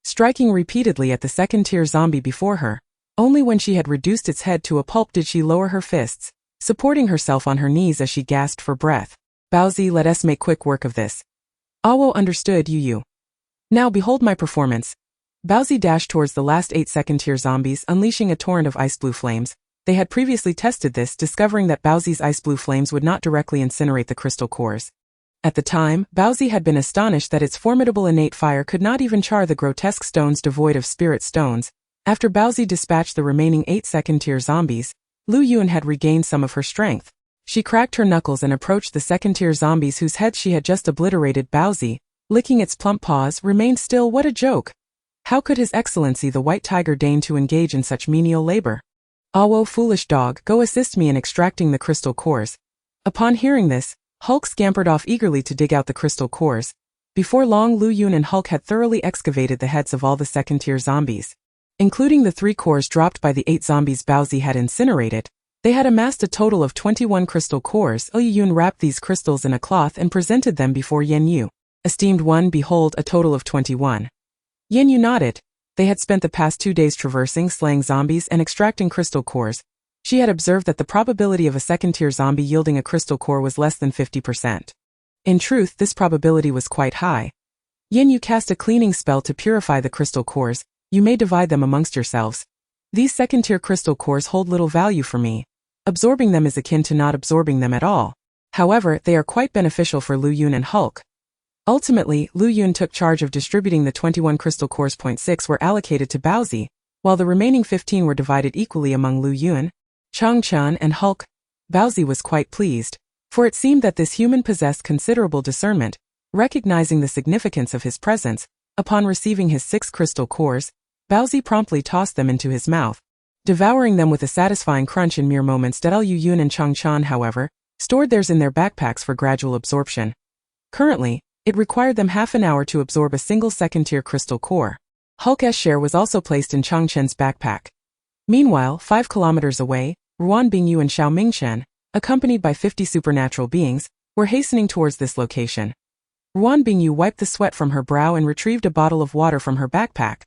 striking repeatedly at the second-tier zombie before her. Only when she had reduced its head to a pulp did she lower her fists, supporting herself on her knees as she gasped for breath. Baozi, let us make quick work of this. Awo understood. Yu. Now behold my performance. Baozi dashed towards the last 8 second-tier zombies, unleashing a torrent of ice-blue flames. They had previously tested this, discovering that Baozi's ice-blue flames would not directly incinerate the crystal cores. At the time, Baozi had been astonished that its formidable innate fire could not even char the grotesque stones devoid of spirit stones. After Baozi dispatched the remaining 8 second-tier zombies, Lu Yun had regained some of her strength. She cracked her knuckles and approached the second-tier zombies whose heads she had just obliterated. Baozi, licking its plump paws, remained still. What a joke! How could His Excellency the White Tiger deign to engage in such menial labor? Awo, foolish dog, go assist me in extracting the crystal cores. Upon hearing this, Hulk scampered off eagerly to dig out the crystal cores. Before long, Lu Yun and Hulk had thoroughly excavated the heads of all the second-tier zombies. Including the 3 cores dropped by the 8 zombies Baozi had incinerated, they had amassed a total of 21 crystal cores. Lu Yun wrapped these crystals in a cloth and presented them before Yan Yue. Esteemed one, behold, a total of 21. Yan Yue nodded. They had spent the past 2 days traversing, slaying zombies, and extracting crystal cores. She had observed that the probability of a second-tier zombie yielding a crystal core was less than 50%. In truth, this probability was quite high. Yan Yue cast a cleaning spell to purify the crystal cores. You may divide them amongst yourselves. These second-tier crystal cores hold little value for me. Absorbing them is akin to not absorbing them at all. However, they are quite beneficial for Lu Yun and Hulk. Ultimately, Lu Yun took charge of distributing the 21 crystal cores. 6 were allocated to Baozi, while the remaining 15 were divided equally among Lu Yun, Changchun, and Hulk. Baozi was quite pleased, for it seemed that this human possessed considerable discernment. Recognizing the significance of his presence, upon receiving his 6 crystal cores, Baozi promptly tossed them into his mouth, devouring them with a satisfying crunch in mere moments. Lu Yun and Changchun, however, stored theirs in their backpacks for gradual absorption. Currently, it required them half an hour to absorb a single second-tier crystal core. Hulk's share was also placed in Changchen's backpack. Meanwhile, 5 kilometers away, Ruan Bingyu and Xiao Mingchen, accompanied by 50 supernatural beings, were hastening towards this location. Ruan Bingyu wiped the sweat from her brow and retrieved a bottle of water from her backpack,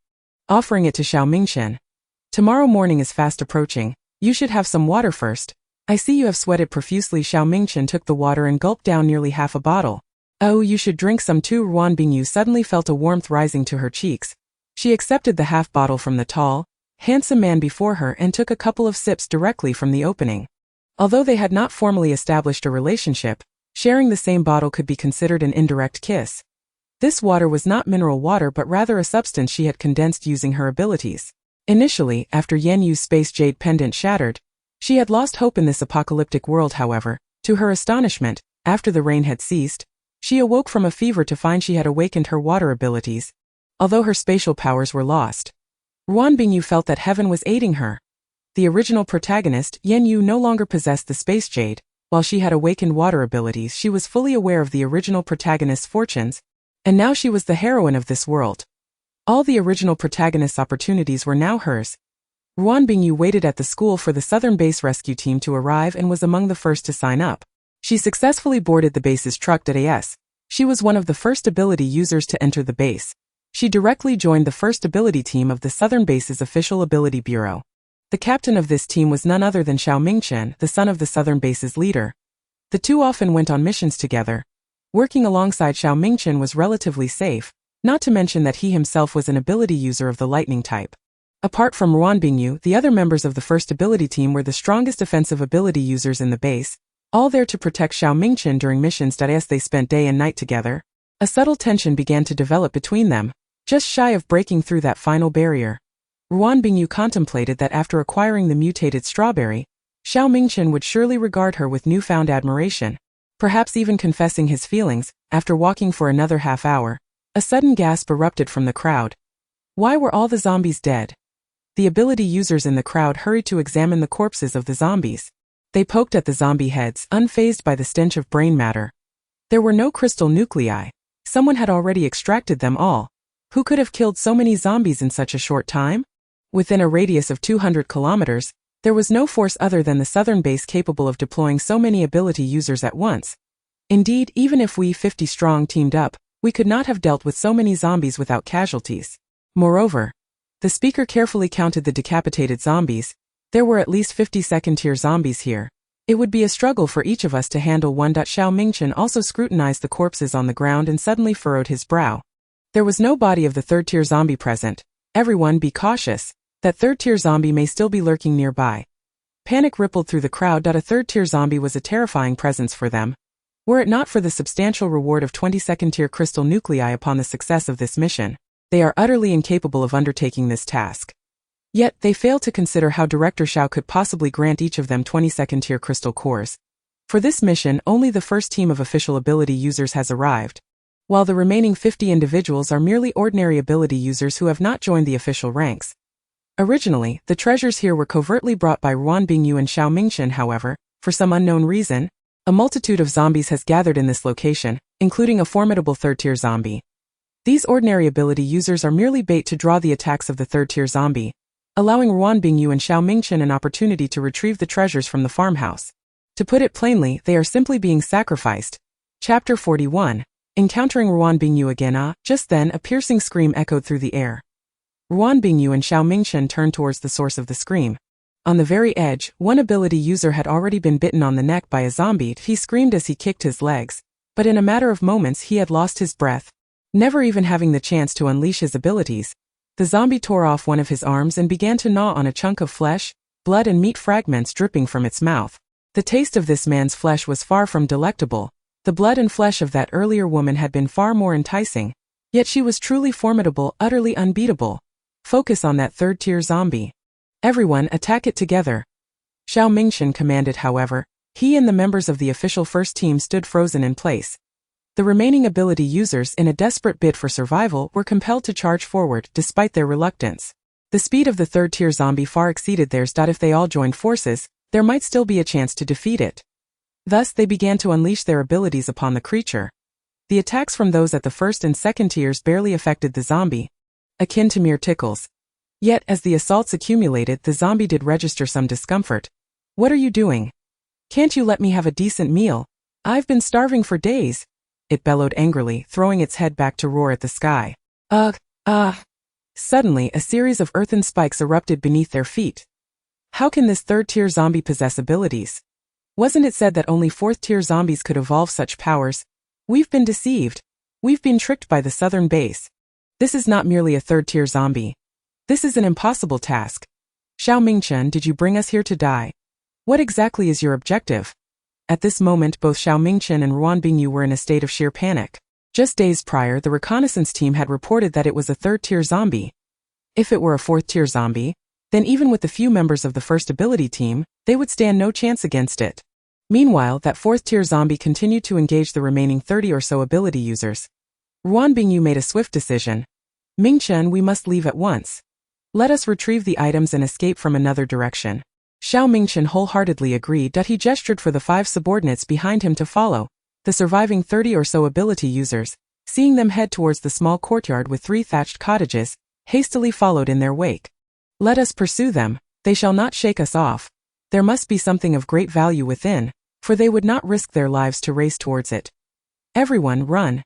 offering it to Xiao Mingchen. Tomorrow morning is fast approaching. You should have some water first. I see you have sweated profusely. Xiao Mingchen took the water and gulped down nearly half a bottle. Oh, you should drink some too. Ruan Bingyu suddenly felt a warmth rising to her cheeks. She accepted the half bottle from the tall, handsome man before her and took a couple of sips directly from the opening. Although they had not formally established a relationship, sharing the same bottle could be considered an indirect kiss. This water was not mineral water but rather a substance she had condensed using her abilities. Initially, after Yan Yue's space jade pendant shattered, she had lost hope in this apocalyptic world. However, to her astonishment, after the rain had ceased, she awoke from a fever to find she had awakened her water abilities. Although her spatial powers were lost, Ruan Bingyu felt that heaven was aiding her. The original protagonist, Yan Yue, no longer possessed the space jade. While she had awakened water abilities, she was fully aware of the original protagonist's fortunes, and now she was the heroine of this world. All the original protagonist's opportunities were now hers. Ruan Bingyu waited at the school for the Southern Base rescue team to arrive and was among the first to sign up. She successfully boarded the base's truck AS. She was one of the first ability users to enter the base. She directly joined the first ability team of the Southern Base's official ability bureau. The captain of this team was none other than Xiao Mingchen, the son of the Southern Base's leader. The two often went on missions together. Working alongside Xiao Mingchen was relatively safe, not to mention that he himself was an ability user of the lightning type. Apart from Ruan Bingyu, the other members of the first ability team were the strongest offensive ability users in the base, all there to protect Xiao Mingchen during missions. As they spent day and night together, a subtle tension began to develop between them, just shy of breaking through that final barrier. Ruan Bingyu contemplated that after acquiring the mutated strawberry, Xiao Mingchen would surely regard her with newfound admiration, perhaps even confessing his feelings. After walking for another half hour, a sudden gasp erupted from the crowd. Why were all the zombies dead? The ability users in the crowd hurried to examine the corpses of the zombies. They poked at the zombie heads, unfazed by the stench of brain matter. There were no crystal nuclei. Someone had already extracted them all. Who could have killed so many zombies in such a short time? Within a radius of 200 kilometers, there was no force other than the southern base capable of deploying so many ability users at once. Indeed, even if we 50 strong teamed up, we could not have dealt with so many zombies without casualties. Moreover, the speaker carefully counted the decapitated zombies. There were at least 50 second-tier zombies here. It would be a struggle for each of us to handle one. Xiao Mingchen also scrutinized the corpses on the ground and suddenly furrowed his brow. There was no body of the third-tier zombie present. Everyone be cautious. That third-tier zombie may still be lurking nearby. Panic rippled through the crowd. A third-tier zombie was a terrifying presence for them. Were it not for the substantial reward of 20 second-tier crystal nuclei upon the success of this mission, they are utterly incapable of undertaking this task. Yet, they fail to consider how Director Shao could possibly grant each of them 20 second-tier crystal cores. For this mission, only the first team of official ability users has arrived, while the remaining 50 individuals are merely ordinary ability users who have not joined the official ranks. Originally, the treasures here were covertly brought by Ruan Bingyu and Xiao Mingchen. However, for some unknown reason, a multitude of zombies has gathered in this location, including a formidable third-tier zombie. These ordinary ability users are merely bait to draw the attacks of the third-tier zombie, allowing Ruan Bingyu and Xiao Mingchen an opportunity to retrieve the treasures from the farmhouse. To put it plainly, they are simply being sacrificed. Chapter 41. Encountering Ruan Bingyu again. Just then a piercing scream echoed through the air. Ruan Bingyu and Xiao Mingchen turned towards the source of the scream. On the very edge, one ability user had already been bitten on the neck by a zombie. He screamed as he kicked his legs, but in a matter of moments he had lost his breath. Never even having the chance to unleash his abilities, the zombie tore off one of his arms and began to gnaw on a chunk of flesh, blood and meat fragments dripping from its mouth. The taste of this man's flesh was far from delectable. The blood and flesh of that earlier woman had been far more enticing. Yet she was truly formidable, utterly unbeatable. Focus on that third-tier zombie. Everyone attack it together. Xiao Mingchen commanded. However, he and the members of the official first team stood frozen in place. The remaining ability users, in a desperate bid for survival, were compelled to charge forward, despite their reluctance. The speed of the third-tier zombie far exceeded theirs. If they all joined forces, there might still be a chance to defeat it. Thus they began to unleash their abilities upon the creature. The attacks from those at the first and second tiers barely affected the zombie, akin to mere tickles. Yet, as the assaults accumulated, the zombie did register some discomfort. "What are you doing? Can't you let me have a decent meal? I've been starving for days," it bellowed angrily, throwing its head back to roar at the sky. Suddenly, a series of earthen spikes erupted beneath their feet. How can this third-tier zombie possess abilities? Wasn't it said that only fourth-tier zombies could evolve such powers? We've been deceived. We've been tricked by the southern base. This is not merely a third-tier zombie. This is an impossible task. Xiao Mingchen, did you bring us here to die? What exactly is your objective? At this moment, both Xiao Mingchen and Ruan Bingyu were in a state of sheer panic. Just days prior, the reconnaissance team had reported that it was a third-tier zombie. If it were a fourth-tier zombie, then even with the few members of the first ability team, they would stand no chance against it. Meanwhile, that fourth-tier zombie continued to engage the remaining 30 or so ability users. Ruan Bingyu made a swift decision. "Mingchen, we must leave at once. Let us retrieve the items and escape from another direction." Xiao Mingchen wholeheartedly agreed. He gestured for the 5 subordinates behind him to follow. The surviving 30 or so ability users, seeing them head towards the small courtyard with 3 thatched cottages, hastily followed in their wake. "Let us pursue them. They shall not shake us off. There must be something of great value within, for they would not risk their lives to race towards it. Everyone, run.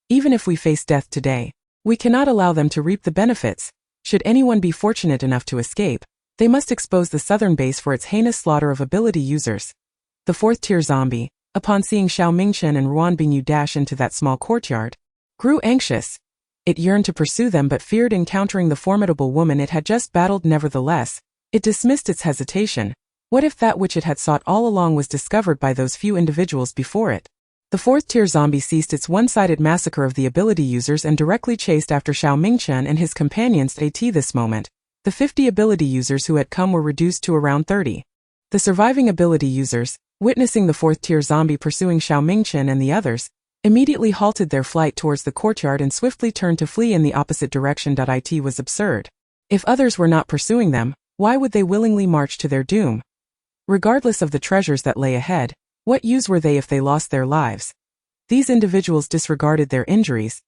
Even if we face death today, we cannot allow them to reap the benefits. Should anyone be fortunate enough to escape, they must expose the southern base for its heinous slaughter of ability users." The fourth-tier zombie, upon seeing Xiao Mingchen and Ruan Bingyu dash into that small courtyard, grew anxious. It yearned to pursue them but feared encountering the formidable woman it had just battled. Nevertheless, it dismissed its hesitation. What if that which it had sought all along was discovered by those few individuals before it? The fourth-tier zombie ceased its one-sided massacre of the ability users and directly chased after Xiao Mingchen and his companions. At this moment, the 50 ability users who had come were reduced to around 30. The surviving ability users, witnessing the fourth-tier zombie pursuing Xiao Mingchen and the others, immediately halted their flight towards the courtyard and swiftly turned to flee in the opposite direction. It was absurd. If others were not pursuing them, why would they willingly march to their doom? Regardless of the treasures that lay ahead, what use were they if they lost their lives? These individuals disregarded their injuries,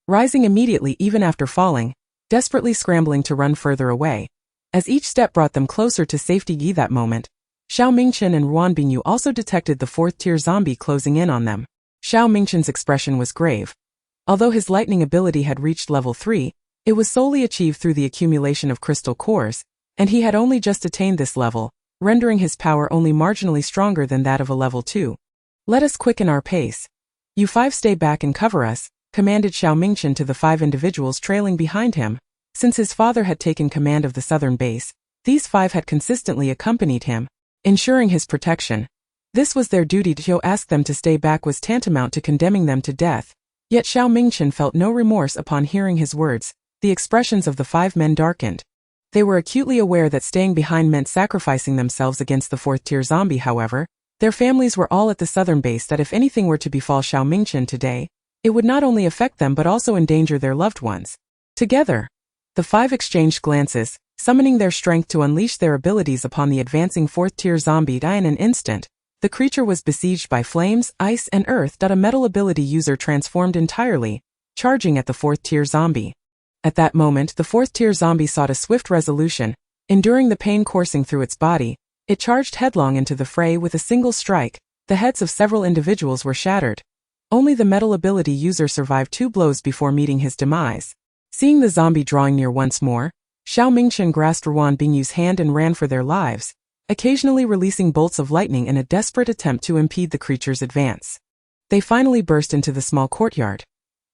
rising immediately even after falling, desperately scrambling to run further away, as each step brought them closer to safety. That moment, Xiao Mingchen and Ruan Bingyu also detected the fourth-tier zombie closing in on them. Xiao Mingchen's expression was grave. Although his lightning ability had reached level 3, it was solely achieved through the accumulation of crystal cores, and he had only just attained this level, rendering his power only marginally stronger than that of a level 2. "Let us quicken our pace. You 5 stay back and cover us," commanded Xiao Mingchen to the 5 individuals trailing behind him. Since his father had taken command of the southern base, these 5 had consistently accompanied him, ensuring his protection. This was their duty to ask them to stay back was tantamount to condemning them to death. Yet Xiao Mingchen felt no remorse upon hearing his words. The expressions of the 5 men darkened. They were acutely aware that staying behind meant sacrificing themselves against the 4th-tier zombie. However, their families were all at the southern base, that if anything were to befall Xiao Mingchen today, it would not only affect them but also endanger their loved ones. Together, the 5 exchanged glances, summoning their strength to unleash their abilities upon the advancing 4th-tier zombie. In an instant, the creature was besieged by flames, ice, and earth. A metal ability user transformed entirely, charging at the 4th-tier zombie. At that moment, the 4th-tier zombie sought a swift resolution. Enduring the pain coursing through its body, it charged headlong into the fray with a single strike. The heads of several individuals were shattered. Only the metal ability user survived 2 blows before meeting his demise. Seeing the zombie drawing near once more, Xiao Mingchen grasped Ruan Bingyu's hand and ran for their lives, occasionally releasing bolts of lightning in a desperate attempt to impede the creature's advance. They finally burst into the small courtyard.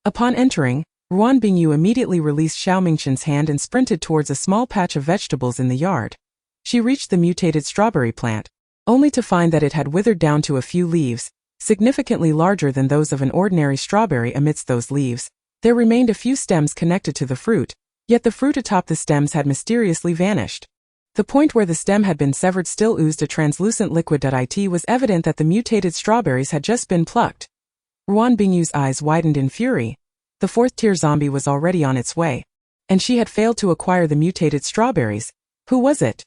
Upon entering, Ruan Bingyu immediately released Xiao Mingchen's hand and sprinted towards a small patch of vegetables in the yard. She reached the mutated strawberry plant, only to find that it had withered down to a few leaves, significantly larger than those of an ordinary strawberry. Amidst those leaves, there remained a few stems connected to the fruit, yet the fruit atop the stems had mysteriously vanished. The point where the stem had been severed still oozed a translucent liquid. It was evident that the mutated strawberries had just been plucked. Ruan Bingyu's eyes widened in fury. The 4th-tier zombie was already on its way, and she had failed to acquire the mutated strawberries. Who was it?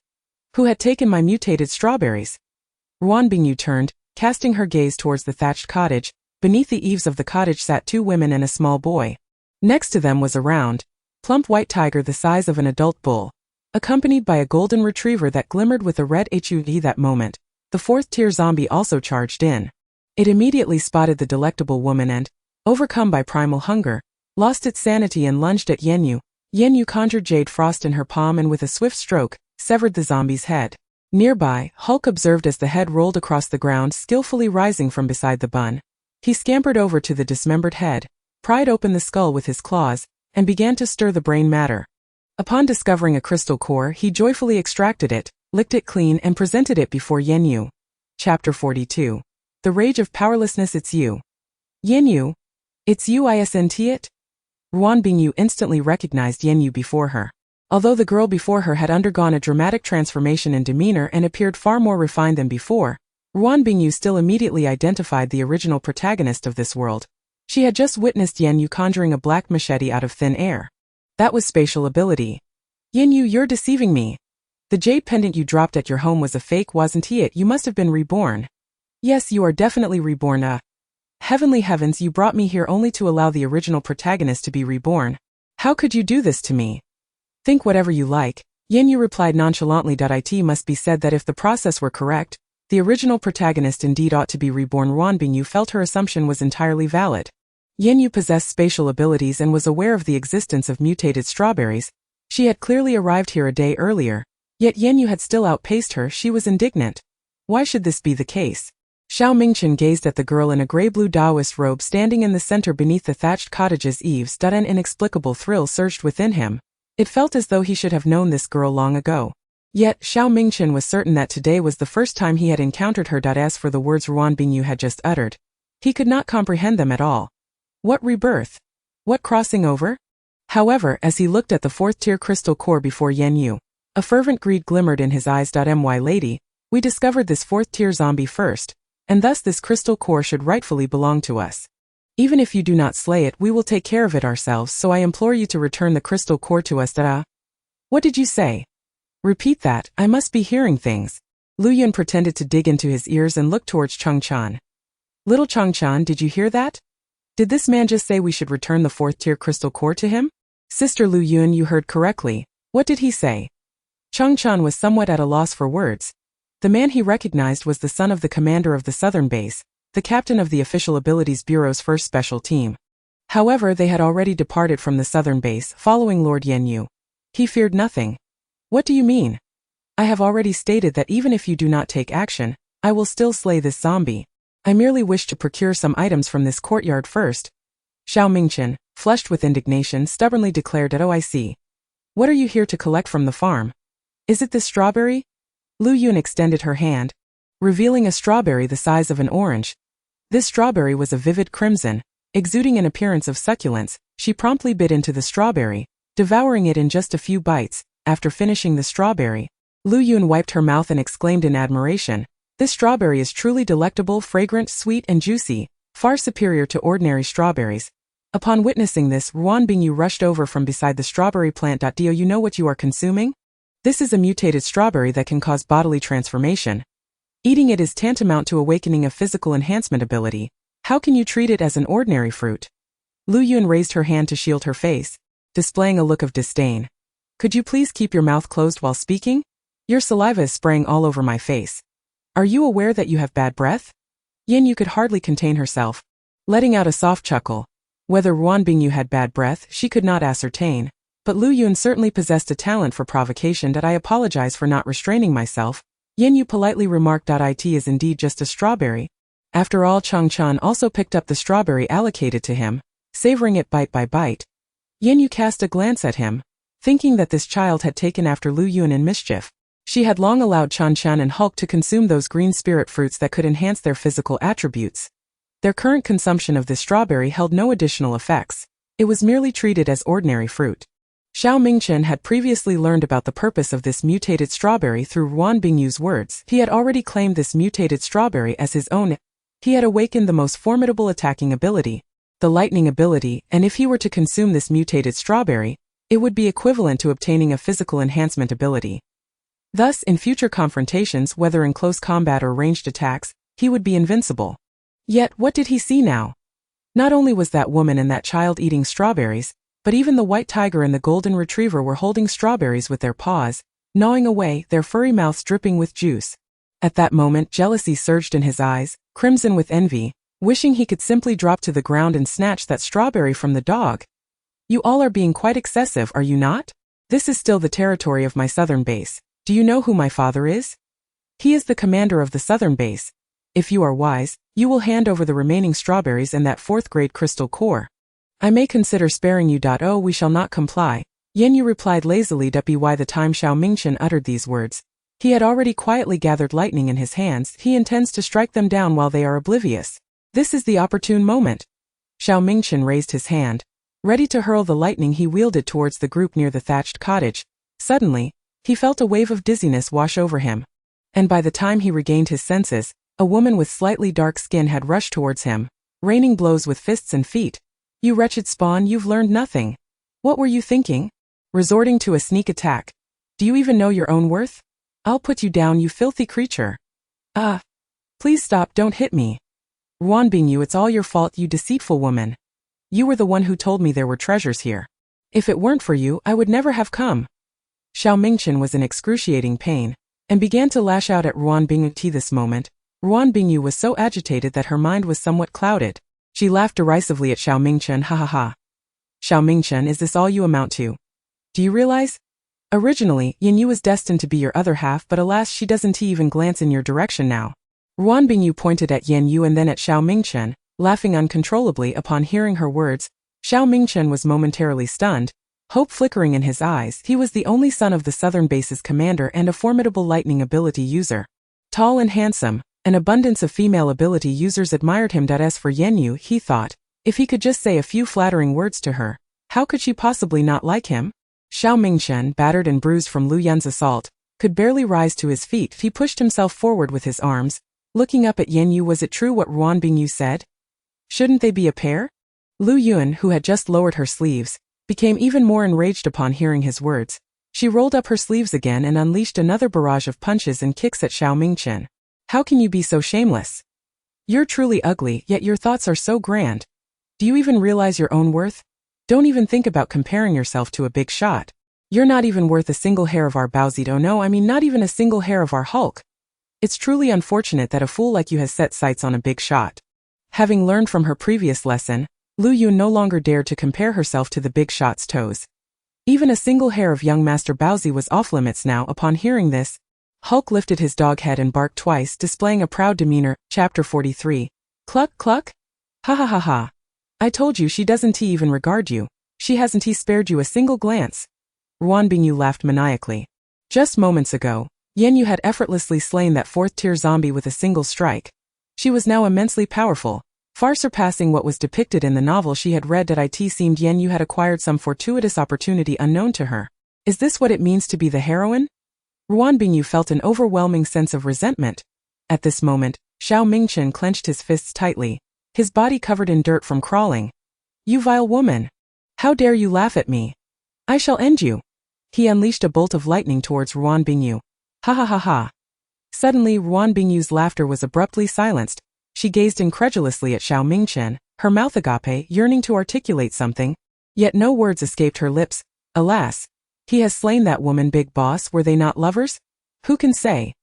Who had taken my mutated strawberries? Ruan Bingyu turned, casting her gaze towards the thatched cottage. Beneath the eaves of the cottage sat 2 women and a small boy. Next to them was a round, plump white tiger the size of an adult bull, accompanied by a golden retriever that glimmered with a red HUD. That moment, the 4th-tier zombie also charged in. It immediately spotted the delectable woman and, overcome by primal hunger, lost its sanity and lunged at Yan Yue. Yan Yue conjured jade frost in her palm and with a swift stroke, severed the zombie's head. Nearby, Hulk observed as the head rolled across the ground, skillfully rising from beside the bun. He scampered over to the dismembered head, pried open the skull with his claws, and began to stir the brain matter. Upon discovering a crystal core, he joyfully extracted it, licked it clean, and presented it before Yan Yue. Chapter 42. The Rage of Powerlessness. It's you. Yan Yue. It's you, isn't it? Ruan Bingyu instantly recognized Yan Yue before her. Although the girl before her had undergone a dramatic transformation in demeanor and appeared far more refined than before, Ruan Bingyu still immediately identified the original protagonist of this world. She had just witnessed Yan Yue conjuring a black machete out of thin air. That was spatial ability. Yan Yue, you're deceiving me. The jade pendant you dropped at your home was a fake, wasn't it? You must have been reborn. Yes, you are definitely reborn. Heavenly heavens, you brought me here only to allow the original protagonist to be reborn. How could you do this to me? Think whatever you like, Yan Yue replied nonchalantly. It must be said that if the process were correct, the original protagonist indeed ought to be reborn. Ruan Bingyu felt her assumption was entirely valid. Yan Yue possessed spatial abilities and was aware of the existence of mutated strawberries. She had clearly arrived here a day earlier, yet Yan Yue had still outpaced her. She was indignant. Why should this be the case? Xiao Mingchen gazed at the girl in a gray-blue Taoist robe standing in the center beneath the thatched cottage's eaves. An inexplicable thrill surged within him. It felt as though he should have known this girl long ago. Yet, Xiao Mingchen was certain that today was the first time he had encountered her. As for the words Ruan Bingyu had just uttered, he could not comprehend them at all. What rebirth? What crossing over? However, as he looked at the 4th-tier crystal core before Yan Yue, a fervent greed glimmered in his eyes. My lady, we discovered this 4th-tier zombie first, and thus this crystal core should rightfully belong to us. Even if you do not slay it, we will take care of it ourselves, so I implore you to return the crystal core to us. What did you say? Repeat that, I must be hearing things. Lu Yun pretended to dig into his ears and looked towards Changchan. Little Changchan, did you hear that? Did this man just say we should return the 4th-tier crystal core to him? Sister Lu Yun, you heard correctly. What did he say? Changchan was somewhat at a loss for words. The man he recognized was the son of the commander of the southern base, the captain of the Official Abilities Bureau's first special team. However, they had already departed from the southern base, following Lord Yan Yue. He feared nothing. What do you mean? I have already stated that even if you do not take action, I will still slay this zombie. I merely wish to procure some items from this courtyard first. Xiao Mingchen, flushed with indignation, stubbornly declared that, oh, I see. What are you here to collect from the farm? Is it this strawberry? Lu Yun extended her hand. revealing a strawberry the size of an orange. This strawberry was a vivid crimson, exuding an appearance of succulence. She promptly bit into the strawberry, devouring it in just a few bites. After finishing the strawberry, Lu Yun wiped her mouth and exclaimed in admiration, "This strawberry is truly delectable, fragrant, sweet, and juicy, far superior to ordinary strawberries." Upon witnessing this, Ruan Bingyu rushed over from beside the strawberry plant. Do you know what you are consuming? This is a mutated strawberry that can cause bodily transformation. Eating it is tantamount to awakening a physical enhancement ability. How can you treat it as an ordinary fruit? Lu Yun raised her hand to shield her face, displaying a look of disdain. Could you please keep your mouth closed while speaking? Your saliva is spraying all over my face. Are you aware that you have bad breath? Yan Yue could hardly contain herself, letting out a soft chuckle. Whether Ruan Bingyu had bad breath, she could not ascertain, but Lu Yun certainly possessed a talent for provocation. I apologize for not restraining myself, Yan Yue politely remarked. It is indeed just a strawberry. After all, Changchan also picked up the strawberry allocated to him, savoring it bite by bite. Yan Yue cast a glance at him, thinking that this child had taken after Lu Yun in mischief. She had long allowed Changchan and Hulk to consume those green spirit fruits that could enhance their physical attributes. Their current consumption of this strawberry held no additional effects. It was merely treated as ordinary fruit. Xiao Mingchen had previously learned about the purpose of this mutated strawberry through Ruan Bingyu's words. He had already claimed this mutated strawberry as his own. He had awakened the most formidable attacking ability, the lightning ability, and if he were to consume this mutated strawberry, it would be equivalent to obtaining a physical enhancement ability. Thus, in future confrontations, whether in close combat or ranged attacks, he would be invincible. Yet, what did he see now? Not only was that woman and that child eating strawberries, but even the white tiger and the golden retriever were holding strawberries with their paws, gnawing away, their furry mouths dripping with juice. At that moment, jealousy surged in his eyes, crimson with envy, wishing he could simply drop to the ground and snatch that strawberry from the dog. You all are being quite excessive, are you not? This is still the territory of my southern base. Do you know who my father is? He is the commander of the southern base. If you are wise, you will hand over the remaining strawberries and that 4th grade crystal core. I may consider sparing you. Oh, we shall not comply, Yan Yue replied lazily. By the time Xiao Mingchen uttered these words, he had already quietly gathered lightning in his hands. He intends to strike them down while they are oblivious. This is the opportune moment. Xiao Mingchen raised his hand, ready to hurl the lightning. He wielded towards the group near the thatched cottage. Suddenly, he felt a wave of dizziness wash over him. And by the time he regained his senses, a woman with slightly dark skin had rushed towards him, raining blows with fists and feet. You wretched spawn, you've learned nothing. What were you thinking? Resorting to a sneak attack. Do you even know your own worth? I'll put you down, you filthy creature. Please stop, don't hit me. Ruan Bingyu, it's all your fault, you deceitful woman. You were the one who told me there were treasures here. If it weren't for you, I would never have come. Xiao Mingchen was in excruciating pain, and began to lash out at Ruan Bingyu. This moment, Ruan Bingyu was so agitated that her mind was somewhat clouded. She laughed derisively at Xiao Mingchen. Ha ha ha. Xiao Mingchen, is this all you amount to? Do you realize? Originally, Yan Yue was destined to be your other half, but alas, she doesn't even glance in your direction now. Ruan Bingyu pointed at Yan Yue and then at Xiao Mingchen, laughing uncontrollably. Upon hearing her words, Xiao Mingchen was momentarily stunned, hope flickering in his eyes. He was the only son of the southern base's commander and a formidable lightning ability user. Tall and handsome, an abundance of female ability users admired him. As for Yan Yue, he thought, if he could just say a few flattering words to her, how could she possibly not like him? Xiao Mingchen, battered and bruised from Lu Yun's assault, could barely rise to his feet. He pushed himself forward with his arms, looking up at Yan Yue. Was it true what Ruan Bingyu said? Shouldn't they be a pair? Lu Yun, who had just lowered her sleeves, became even more enraged upon hearing his words. She rolled up her sleeves again and unleashed another barrage of punches and kicks at Xiao Mingchen. How can you be so shameless? You're truly ugly, yet your thoughts are so grand. Do you even realize your own worth? Don't even think about comparing yourself to a big shot. You're not even worth a single hair of our Baozid. Oh no, I mean not even a single hair of our Hulk. It's truly unfortunate that a fool like you has set sights on a big shot. Having learned from her previous lesson, Lu Yun no longer dared to compare herself to the big shot's toes. Even a single hair of young Master Baozi was off limits now. Upon hearing this, Hulk lifted his dog head and barked twice, displaying a proud demeanor. Chapter 43. Cluck cluck? Ha ha ha ha. I told you she doesn't even regard you. She hasn't spared you a single glance. Ruan Bingyu laughed maniacally. Just moments ago, Yan Yue had effortlessly slain that fourth-tier zombie with a single strike. She was now immensely powerful, far surpassing what was depicted in the novel she had read. It seemed Yan Yue had acquired some fortuitous opportunity unknown to her. Is this what it means to be the heroine? Ruan Bingyu felt an overwhelming sense of resentment. At this moment, Xiao Mingchen clenched his fists tightly, his body covered in dirt from crawling. You vile woman! How dare you laugh at me? I shall end you! He unleashed a bolt of lightning towards Ruan Bingyu. Ha ha ha ha! Suddenly Ruan Bingyu's laughter was abruptly silenced. She gazed incredulously at Xiao Mingchen, her mouth agape yearning to articulate something. Yet no words escaped her lips. Alas! He has slain that woman, big boss. Were they not lovers? Who can say?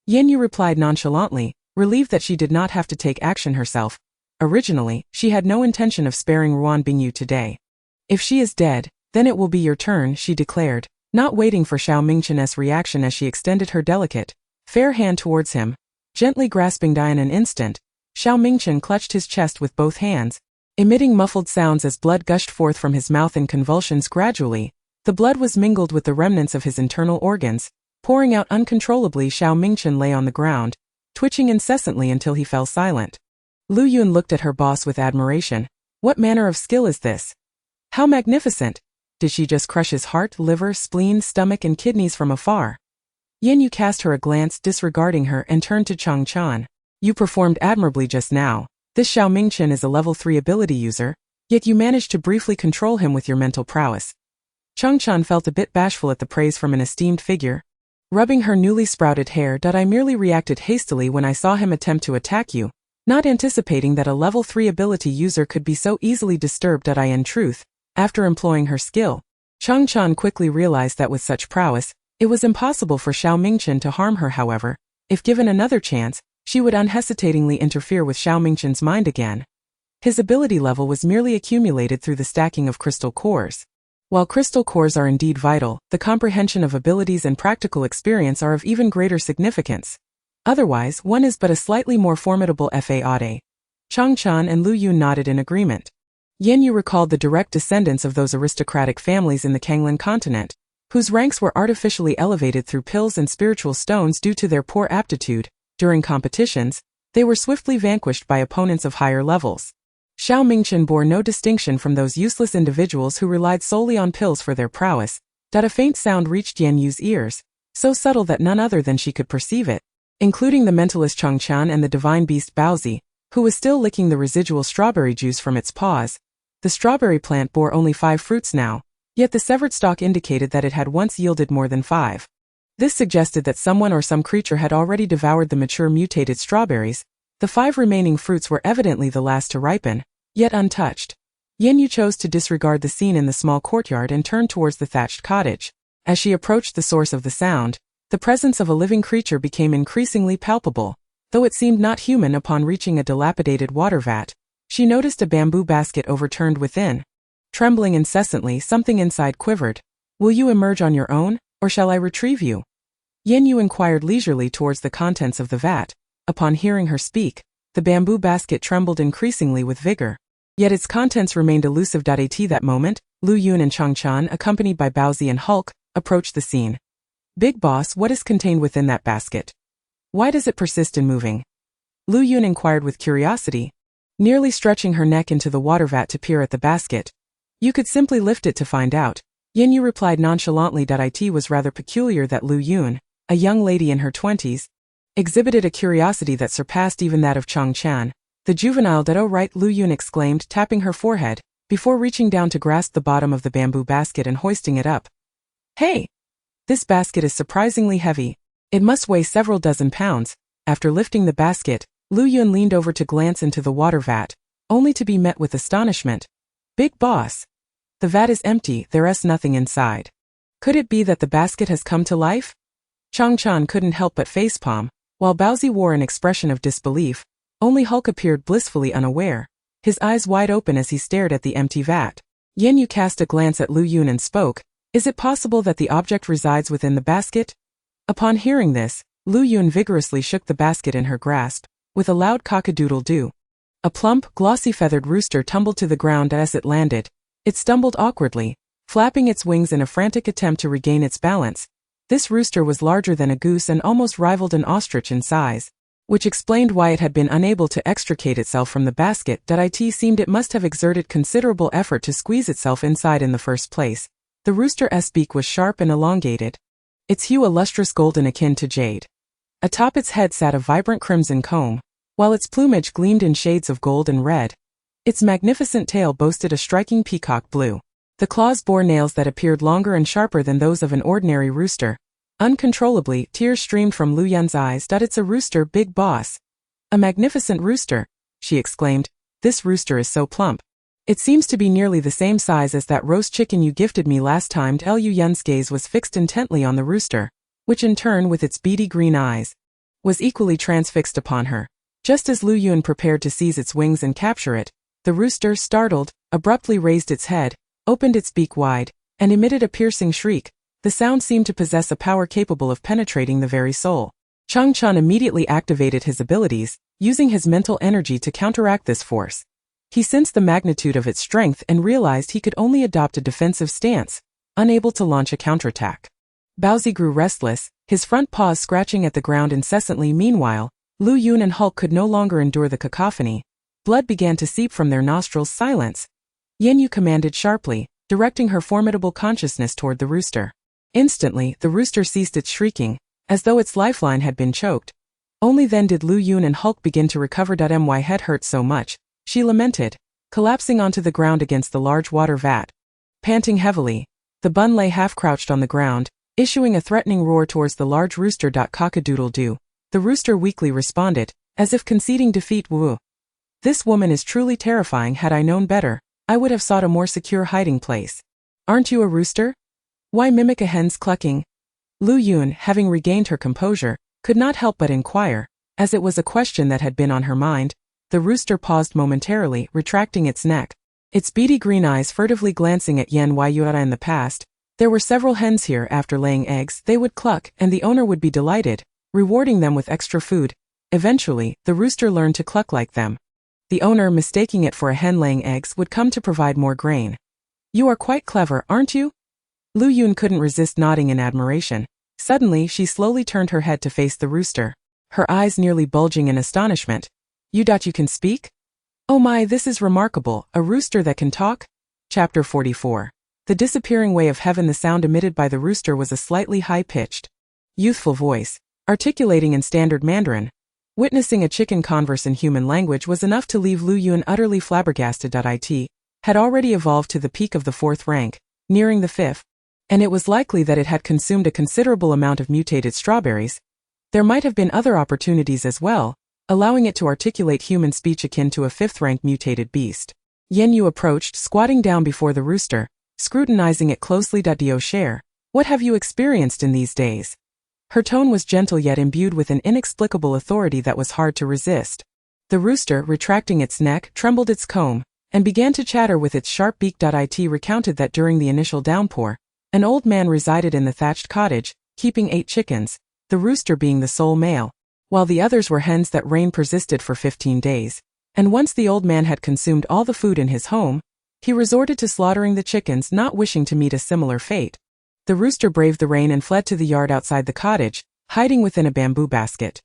Yan Yue replied nonchalantly, relieved that she did not have to take action herself. Originally, she had no intention of sparing Ruan Bingyu today. If she is dead, then it will be your turn, she declared, not waiting for Xiao Mingchen's reaction as she extended her delicate, fair hand towards him, gently grasping Dian an instant. Xiao Mingchen clutched his chest with both hands, emitting muffled sounds as blood gushed forth from his mouth in convulsions. Gradually, the blood was mingled with the remnants of his internal organs, pouring out uncontrollably. Xiao Mingchen lay on the ground, twitching incessantly until he fell silent. Lu Yun looked at her boss with admiration. What manner of skill is this? How magnificent! Did she just crush his heart, liver, spleen, stomach and kidneys from afar? Yan Yue cast her a glance disregarding her and turned to Chang Chan. You performed admirably just now. This Xiao Mingchen is a level 3 ability user, yet you managed to briefly control him with your mental prowess. Chang Chan felt a bit bashful at the praise from an esteemed figure. Rubbing her newly sprouted hair, I merely reacted hastily when I saw him attempt to attack you, not anticipating that a level 3 ability user could be so easily disturbed. In truth, after employing her skill, Chang Chan quickly realized that with such prowess, it was impossible for Xiao Mingchen to harm her. However, if given another chance, she would unhesitatingly interfere with Xiao Mingchen's mind again. His ability level was merely accumulated through the stacking of crystal cores. While crystal cores are indeed vital, the comprehension of abilities and practical experience are of even greater significance. Otherwise, one is but a slightly more formidable Fade. Chang Chan and Lu Yun nodded in agreement. Yan Yue recalled the direct descendants of those aristocratic families in the Kanglan continent, whose ranks were artificially elevated through pills and spiritual stones due to their poor aptitude. During competitions, they were swiftly vanquished by opponents of higher levels. Xiao Mingchen bore no distinction from those useless individuals who relied solely on pills for their prowess. A faint sound reached Yan Yue's ears, so subtle that none other than she could perceive it, including the mentalist Chang Chan and the divine beast Baozi, who was still licking the residual strawberry juice from its paws. The strawberry plant bore only 5 fruits now, yet the severed stalk indicated that it had once yielded more than 5. This suggested that someone or some creature had already devoured the mature mutated strawberries. The 5 remaining fruits were evidently the last to ripen, yet untouched. Yan Yue chose to disregard the scene in the small courtyard and turned towards the thatched cottage. As she approached the source of the sound, the presence of a living creature became increasingly palpable, though it seemed not human. Upon reaching a dilapidated water vat, she noticed a bamboo basket overturned within. Trembling incessantly, something inside quivered. Will you emerge on your own, or shall I retrieve you? Yan Yue inquired leisurely towards the contents of the vat. Upon hearing her speak, the bamboo basket trembled increasingly with vigor. Yet its contents remained elusive. At that moment, Lu Yun and Chang Chan, accompanied by Baozi and Hulk, approached the scene. Big boss, what is contained within that basket? Why does it persist in moving? Lu Yun inquired with curiosity, nearly stretching her neck into the water vat to peer at the basket. You could simply lift it to find out. Yan Yue replied nonchalantly. It was rather peculiar that Lu Yun, a young lady in her 20s, exhibited a curiosity that surpassed even that of Chang Chan. The juvenile. Oh right, Lu Yun exclaimed, tapping her forehead, before reaching down to grasp the bottom of the bamboo basket and hoisting it up. Hey! This basket is surprisingly heavy. It must weigh several dozen pounds. After lifting the basket, Lu Yun leaned over to glance into the water vat, only to be met with astonishment. Big boss! The vat is empty, there's nothing inside. Could it be that the basket has come to life? Chang Chan couldn't help but facepalm, while Baozi wore an expression of disbelief. Only Hulk appeared blissfully unaware, his eyes wide open as he stared at the empty vat. Yan Yue cast a glance at Lu Yun and spoke, is it possible that the object resides within the basket? Upon hearing this, Lu Yun vigorously shook the basket in her grasp, with a loud cock-a-doodle-doo. A plump, glossy-feathered rooster tumbled to the ground. As it landed, it stumbled awkwardly, flapping its wings in a frantic attempt to regain its balance. This rooster was larger than a goose and almost rivaled an ostrich in size, which explained why it had been unable to extricate itself from the basket. It seemed it must have exerted considerable effort to squeeze itself inside in the first place. The rooster's beak was sharp and elongated, its hue a lustrous golden akin to jade. Atop its head sat a vibrant crimson comb, while its plumage gleamed in shades of gold and red. Its magnificent tail boasted a striking peacock blue. The claws bore nails that appeared longer and sharper than those of an ordinary rooster. Uncontrollably, tears streamed from Lu Yun's eyes. It's a rooster, big boss. A magnificent rooster, she exclaimed. This rooster is so plump. It seems to be nearly the same size as that roast chicken you gifted me last time. Lu Yun's gaze was fixed intently on the rooster, which in turn, with its beady green eyes, was equally transfixed upon her. Just as Lu Yun prepared to seize its wings and capture it, the rooster, startled, abruptly raised its head, opened its beak wide, and emitted a piercing shriek. The sound seemed to possess a power capable of penetrating the very soul. Changchan immediately activated his abilities, using his mental energy to counteract this force. He sensed the magnitude of its strength and realized he could only adopt a defensive stance, unable to launch a counterattack. Baozi grew restless, his front paws scratching at the ground incessantly. Meanwhile, Lu Yun and Hulk could no longer endure the cacophony. Blood began to seep from their nostrils. Silence! Yan Yue commanded sharply, directing her formidable consciousness toward the rooster. Instantly, the rooster ceased its shrieking, as though its lifeline had been choked. Only then did Lu Yun and Hulk begin to recover. My head hurt so much, she lamented, collapsing onto the ground against the large water vat. Panting heavily, the bun lay half-crouched on the ground, issuing a threatening roar towards the large rooster. Cock-a-doodle-doo. The rooster weakly responded, as if conceding defeat. Woo. This woman is truly terrifying. Had I known better, I would have sought a more secure hiding place. Aren't you a rooster? Why mimic a hen's clucking? Lu Yun, having regained her composure, could not help but inquire, as it was a question that had been on her mind. The rooster paused momentarily, retracting its neck, its beady green eyes furtively glancing at Yan Yue. In the past, there were several hens here. After laying eggs, they would cluck, and the owner would be delighted, rewarding them with extra food. Eventually, the rooster learned to cluck like them. The owner, mistaking it for a hen laying eggs, would come to provide more grain. You are quite clever, aren't you? Lu Yun couldn't resist nodding in admiration. Suddenly, she slowly turned her head to face the rooster, her eyes nearly bulging in astonishment. You can speak? Oh my, this is remarkable, a rooster that can talk? Chapter 44. The disappearing way of heaven. The sound emitted by the rooster was a slightly high-pitched, youthful voice, articulating in standard Mandarin. Witnessing a chicken converse in human language was enough to leave Lu Yun utterly flabbergasted. It had already evolved to the peak of the 4th rank, nearing the 5th. And it was likely that it had consumed a considerable amount of mutated strawberries. There might have been other opportunities as well, allowing it to articulate human speech akin to a 5th-rank mutated beast. Yan Yue approached, squatting down before the rooster, scrutinizing it closely. Share, what have you experienced in these days? Her tone was gentle yet imbued with an inexplicable authority that was hard to resist. The rooster, retracting its neck, trembled its comb, and began to chatter with its sharp beak. It recounted that during the initial downpour, an old man resided in the thatched cottage, keeping 8 chickens, the rooster being the sole male, while the others were hens. That rain persisted for 15 days, and once the old man had consumed all the food in his home, he resorted to slaughtering the chickens, not wishing to meet a similar fate. The rooster braved the rain and fled to the yard outside the cottage, hiding within a bamboo basket.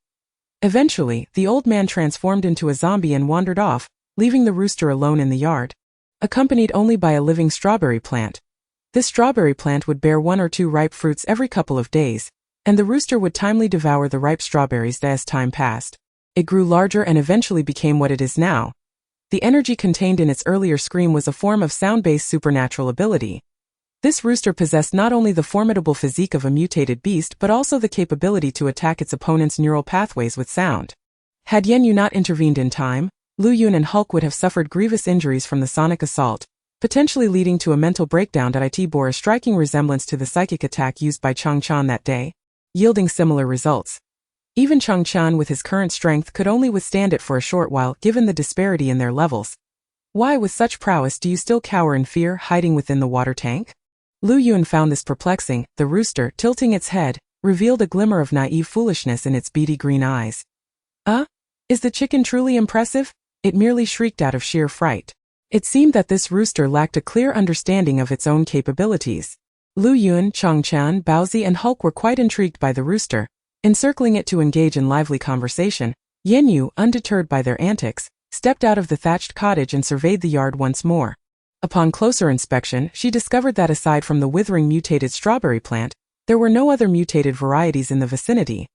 Eventually, the old man transformed into a zombie and wandered off, leaving the rooster alone in the yard, accompanied only by a living strawberry plant. This strawberry plant would bear 1 or 2 ripe fruits every couple of days, and the rooster would timely devour the ripe strawberries as time passed. It grew larger and eventually became what it is now. The energy contained in its earlier scream was a form of sound-based supernatural ability. This rooster possessed not only the formidable physique of a mutated beast but also the capability to attack its opponent's neural pathways with sound. Had Yan Yue not intervened in time, Lu Yun and Hulk would have suffered grievous injuries from the sonic assault, potentially leading to a mental breakdown. It bore a striking resemblance to the psychic attack used by Changchan that day, yielding similar results. Even Changchan with his current strength could only withstand it for a short while given the disparity in their levels. Why with such prowess do you still cower in fear, hiding within the water tank? Lu Yun found this perplexing. The rooster, tilting its head, revealed a glimmer of naive foolishness in its beady green eyes. Is the chicken truly impressive? It merely shrieked out of sheer fright. It seemed that this rooster lacked a clear understanding of its own capabilities. Lu Yun, Changchan, Baozi and Hulk were quite intrigued by the rooster, encircling it to engage in lively conversation. Yan Yue, undeterred by their antics, stepped out of the thatched cottage and surveyed the yard once more. Upon closer inspection, she discovered that aside from the withering mutated strawberry plant, there were no other mutated varieties in the vicinity.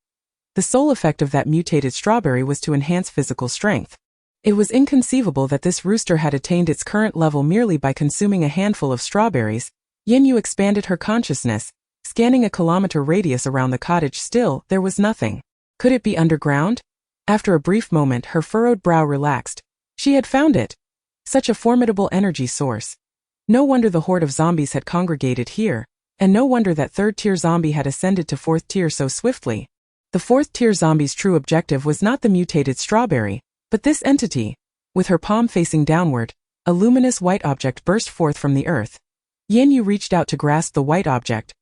The sole effect of that mutated strawberry was to enhance physical strength. It was inconceivable that this rooster had attained its current level merely by consuming a handful of strawberries. Yan Yue expanded her consciousness, scanning a kilometer radius around the cottage. Still, there was nothing. Could it be underground? After a brief moment, her furrowed brow relaxed. She had found it. Such a formidable energy source. No wonder the horde of zombies had congregated here, and no wonder that third-tier zombie had ascended to fourth tier so swiftly. The fourth-tier zombie's true objective was not the mutated strawberry, but this entity. With her palm facing downward, a luminous white object burst forth from the earth. Yan Yue reached out to grasp the white object,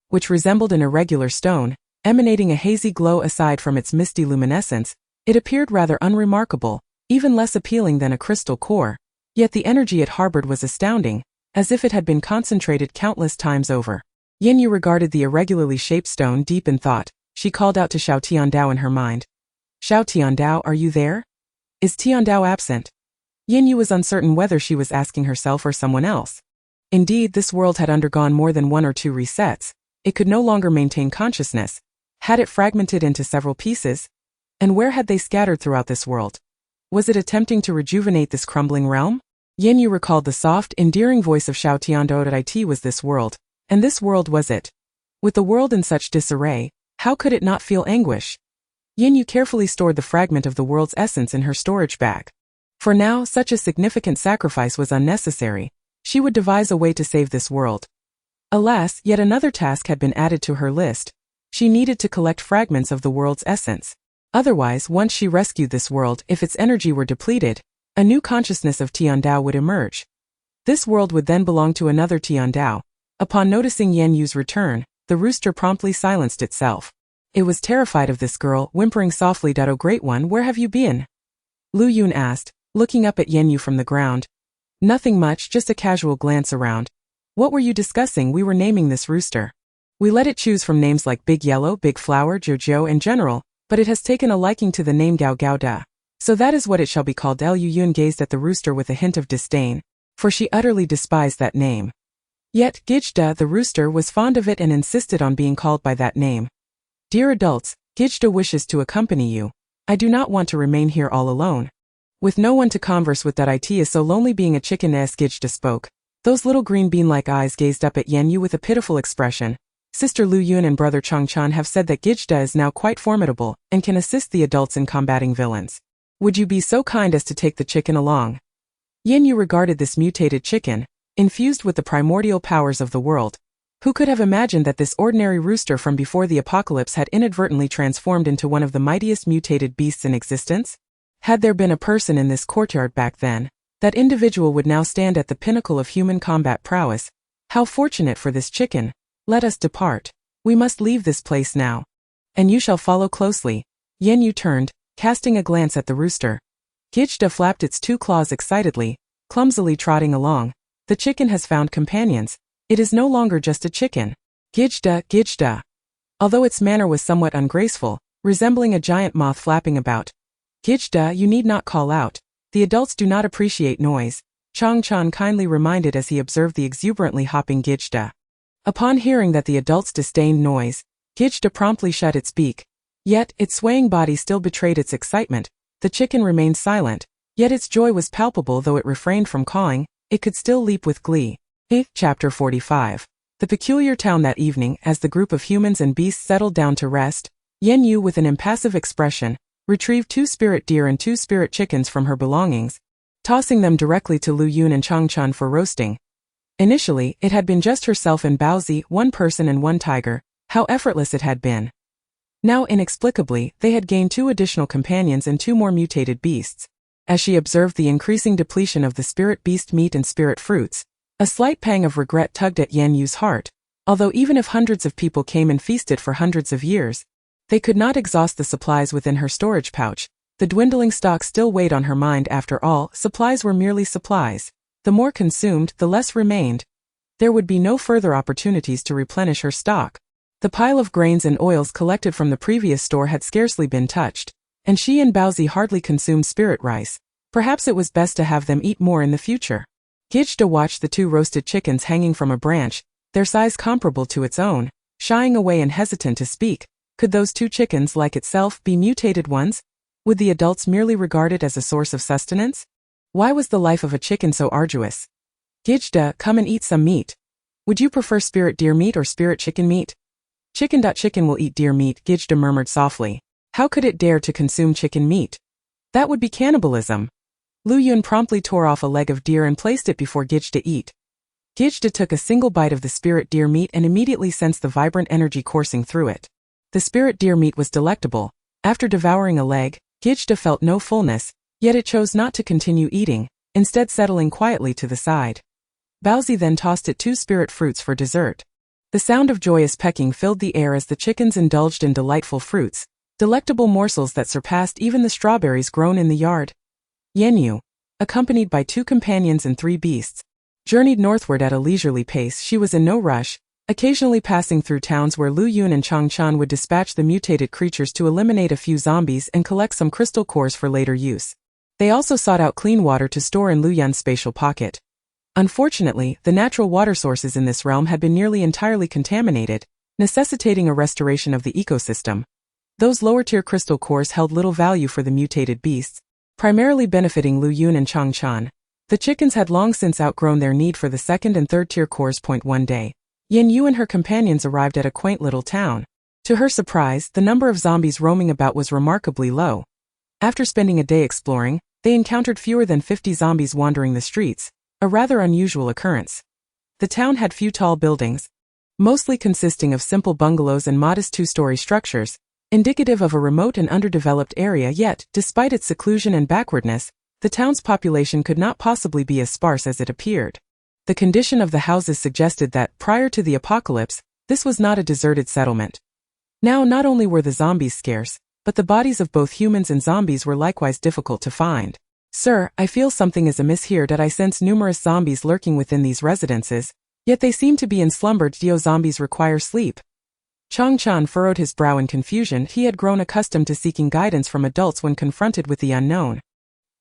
which resembled an irregular stone, emanating a hazy glow. Aside from its misty luminescence, it appeared rather unremarkable, even less appealing than a crystal core, yet the energy it harbored was astounding, as if it had been concentrated countless times over. Yan Yue regarded the irregularly shaped stone deep in thought. She called out to Xiao Tiandao in her mind. Xiao Tiandao, are you there? Is Tiandao absent? Yan Yue was uncertain whether she was asking herself or someone else. Indeed, this world had undergone more than one or two resets. It could no longer maintain consciousness. Had it fragmented into several pieces? And where had they scattered throughout this world? Was it attempting to rejuvenate this crumbling realm? Yan Yue recalled the soft, endearing voice of Xiao Tiandao. It was this world, and this world was it. With the world in such disarray, how could it not feel anguish? Yan Yue carefully stored the fragment of the world's essence in her storage bag. For now, such a significant sacrifice was unnecessary. She would devise a way to save this world. Alas, yet another task had been added to her list. She needed to collect fragments of the world's essence. Otherwise, once she rescued this world, if its energy were depleted, a new consciousness of Tiandao would emerge. This world would then belong to another Tiandao. Upon noticing Yan Yue's return, the rooster promptly silenced itself. It was terrified of this girl, whimpering softly. "Oh great one, where have you been?" Lu Yun asked, looking up at Yan Yue from the ground. "Nothing much, just a casual glance around." "What were you discussing?" "We were naming this rooster. We let it choose from names like Big Yellow, Big Flower, Jojo in general, but it has taken a liking to the name Gao Gao Da. So that is what it shall be called." Lu Yun gazed at the rooster with a hint of disdain, for she utterly despised that name. Yet, Gijda, the rooster, was fond of it and insisted on being called by that name. "Dear adults, Gijda wishes to accompany you. I do not want to remain here all alone. With no one to converse with. It is so lonely being a chicken." Gijda spoke. Those little green bean-like eyes gazed up at Yan Yue with a pitiful expression. Sister Lu Yun and brother Changchan have said that Gijda is now quite formidable and can assist the adults in combating villains. Would you be so kind as to take the chicken along? Yan Yue regarded this mutated chicken, infused with the primordial powers of the world. Who could have imagined that this ordinary rooster from before the apocalypse had inadvertently transformed into one of the mightiest mutated beasts in existence? Had there been a person in this courtyard back then, that individual would now stand at the pinnacle of human combat prowess. How fortunate for this chicken. Let us depart. We must leave this place now. And you shall follow closely. Yan Yue turned, casting a glance at the rooster. Gijda flapped its two claws excitedly, clumsily trotting along. The chicken has found companions. It is no longer just a chicken. Gijda, Gijda. Although its manner was somewhat ungraceful, resembling a giant moth flapping about. Gijda, you need not call out. The adults do not appreciate noise, Changchan kindly reminded as he observed the exuberantly hopping Gijda. Upon hearing that the adults disdained noise, Gijda promptly shut its beak. Yet, its swaying body still betrayed its excitement. The chicken remained silent, yet its joy was palpable. Though it refrained from cawing, it could still leap with glee. Chapter 45. The peculiar town. That evening, as the group of humans and beasts settled down to rest, Yan Yue, with an impassive expression, retrieved 2 spirit deer and 2 spirit chickens from her belongings, tossing them directly to Lu Yun and Changchan for roasting. Initially, it had been just herself and Baozi, 1 person and 1 tiger. How effortless it had been. Now, inexplicably, they had gained 2 additional companions and 2 more mutated beasts. As she observed the increasing depletion of the spirit beast meat and spirit fruits, a slight pang of regret tugged at Yan Yue's heart. Although even if hundreds of people came and feasted for hundreds of years, they could not exhaust the supplies within her storage pouch. The dwindling stock still weighed on her mind. After all, supplies were merely supplies. The more consumed, the less remained. there would be no further opportunities to replenish her stock. The pile of grains and oils collected from the previous store had scarcely been touched, and she and Baozi hardly consumed spirit rice. Perhaps it was best to have them eat more in the future. Gijda watched the 2 roasted chickens hanging from a branch, their size comparable to its own, shying away and hesitant to speak. Could those 2 chickens, like itself, be mutated ones? Would the adults merely regard it as a source of sustenance? Why was the life of a chicken so arduous? Gijda, come and eat some meat. Would you prefer spirit deer meat or spirit chicken meat? Chicken will eat deer meat, Gijda murmured softly. How could it dare to consume chicken meat? That would be cannibalism. Lu Yun promptly tore off a leg of deer and placed it before Gijda to eat. Gijda took a single bite of the spirit deer meat and immediately sensed the vibrant energy coursing through it. The spirit deer meat was delectable. After devouring a leg, Gijda felt no fullness, yet it chose not to continue eating, instead settling quietly to the side. Baozi then tossed it 2 spirit fruits for dessert. The sound of joyous pecking filled the air as the chickens indulged in delightful fruits, delectable morsels that surpassed even the strawberries grown in the yard. Yan Yue, accompanied by 2 companions and 3 beasts, journeyed northward at a leisurely pace. She was in no rush, occasionally passing through towns where Lu Yun and Changchan would dispatch the mutated creatures to eliminate a few zombies and collect some crystal cores for later use. They also sought out clean water to store in Lu Yun's spatial pocket. Unfortunately, the natural water sources in this realm had been nearly entirely contaminated, necessitating a restoration of the ecosystem. Those lower-tier crystal cores held little value for the mutated beasts, primarily benefiting Lu Yun and Changchan. The chickens had long since outgrown their need for the 2nd and 3rd-tier cores. One day, Yan Yue and her companions arrived at a quaint little town. To her surprise, the number of zombies roaming about was remarkably low. After spending a day exploring, they encountered fewer than 50 zombies wandering the streets, a rather unusual occurrence. The town had few tall buildings, mostly consisting of simple bungalows and modest 2-story structures, indicative of a remote and underdeveloped area. Yet, despite its seclusion and backwardness, the town's population could not possibly be as sparse as it appeared. The condition of the houses suggested that, prior to the apocalypse, this was not a deserted settlement. Now not only were the zombies scarce, but the bodies of both humans and zombies were likewise difficult to find. Sir, I feel something is amiss here. That I sense numerous zombies lurking within these residences, yet they seem to be in slumber. Do zombies require sleep? Changchan furrowed his brow in confusion. He had grown accustomed to seeking guidance from adults when confronted with the unknown.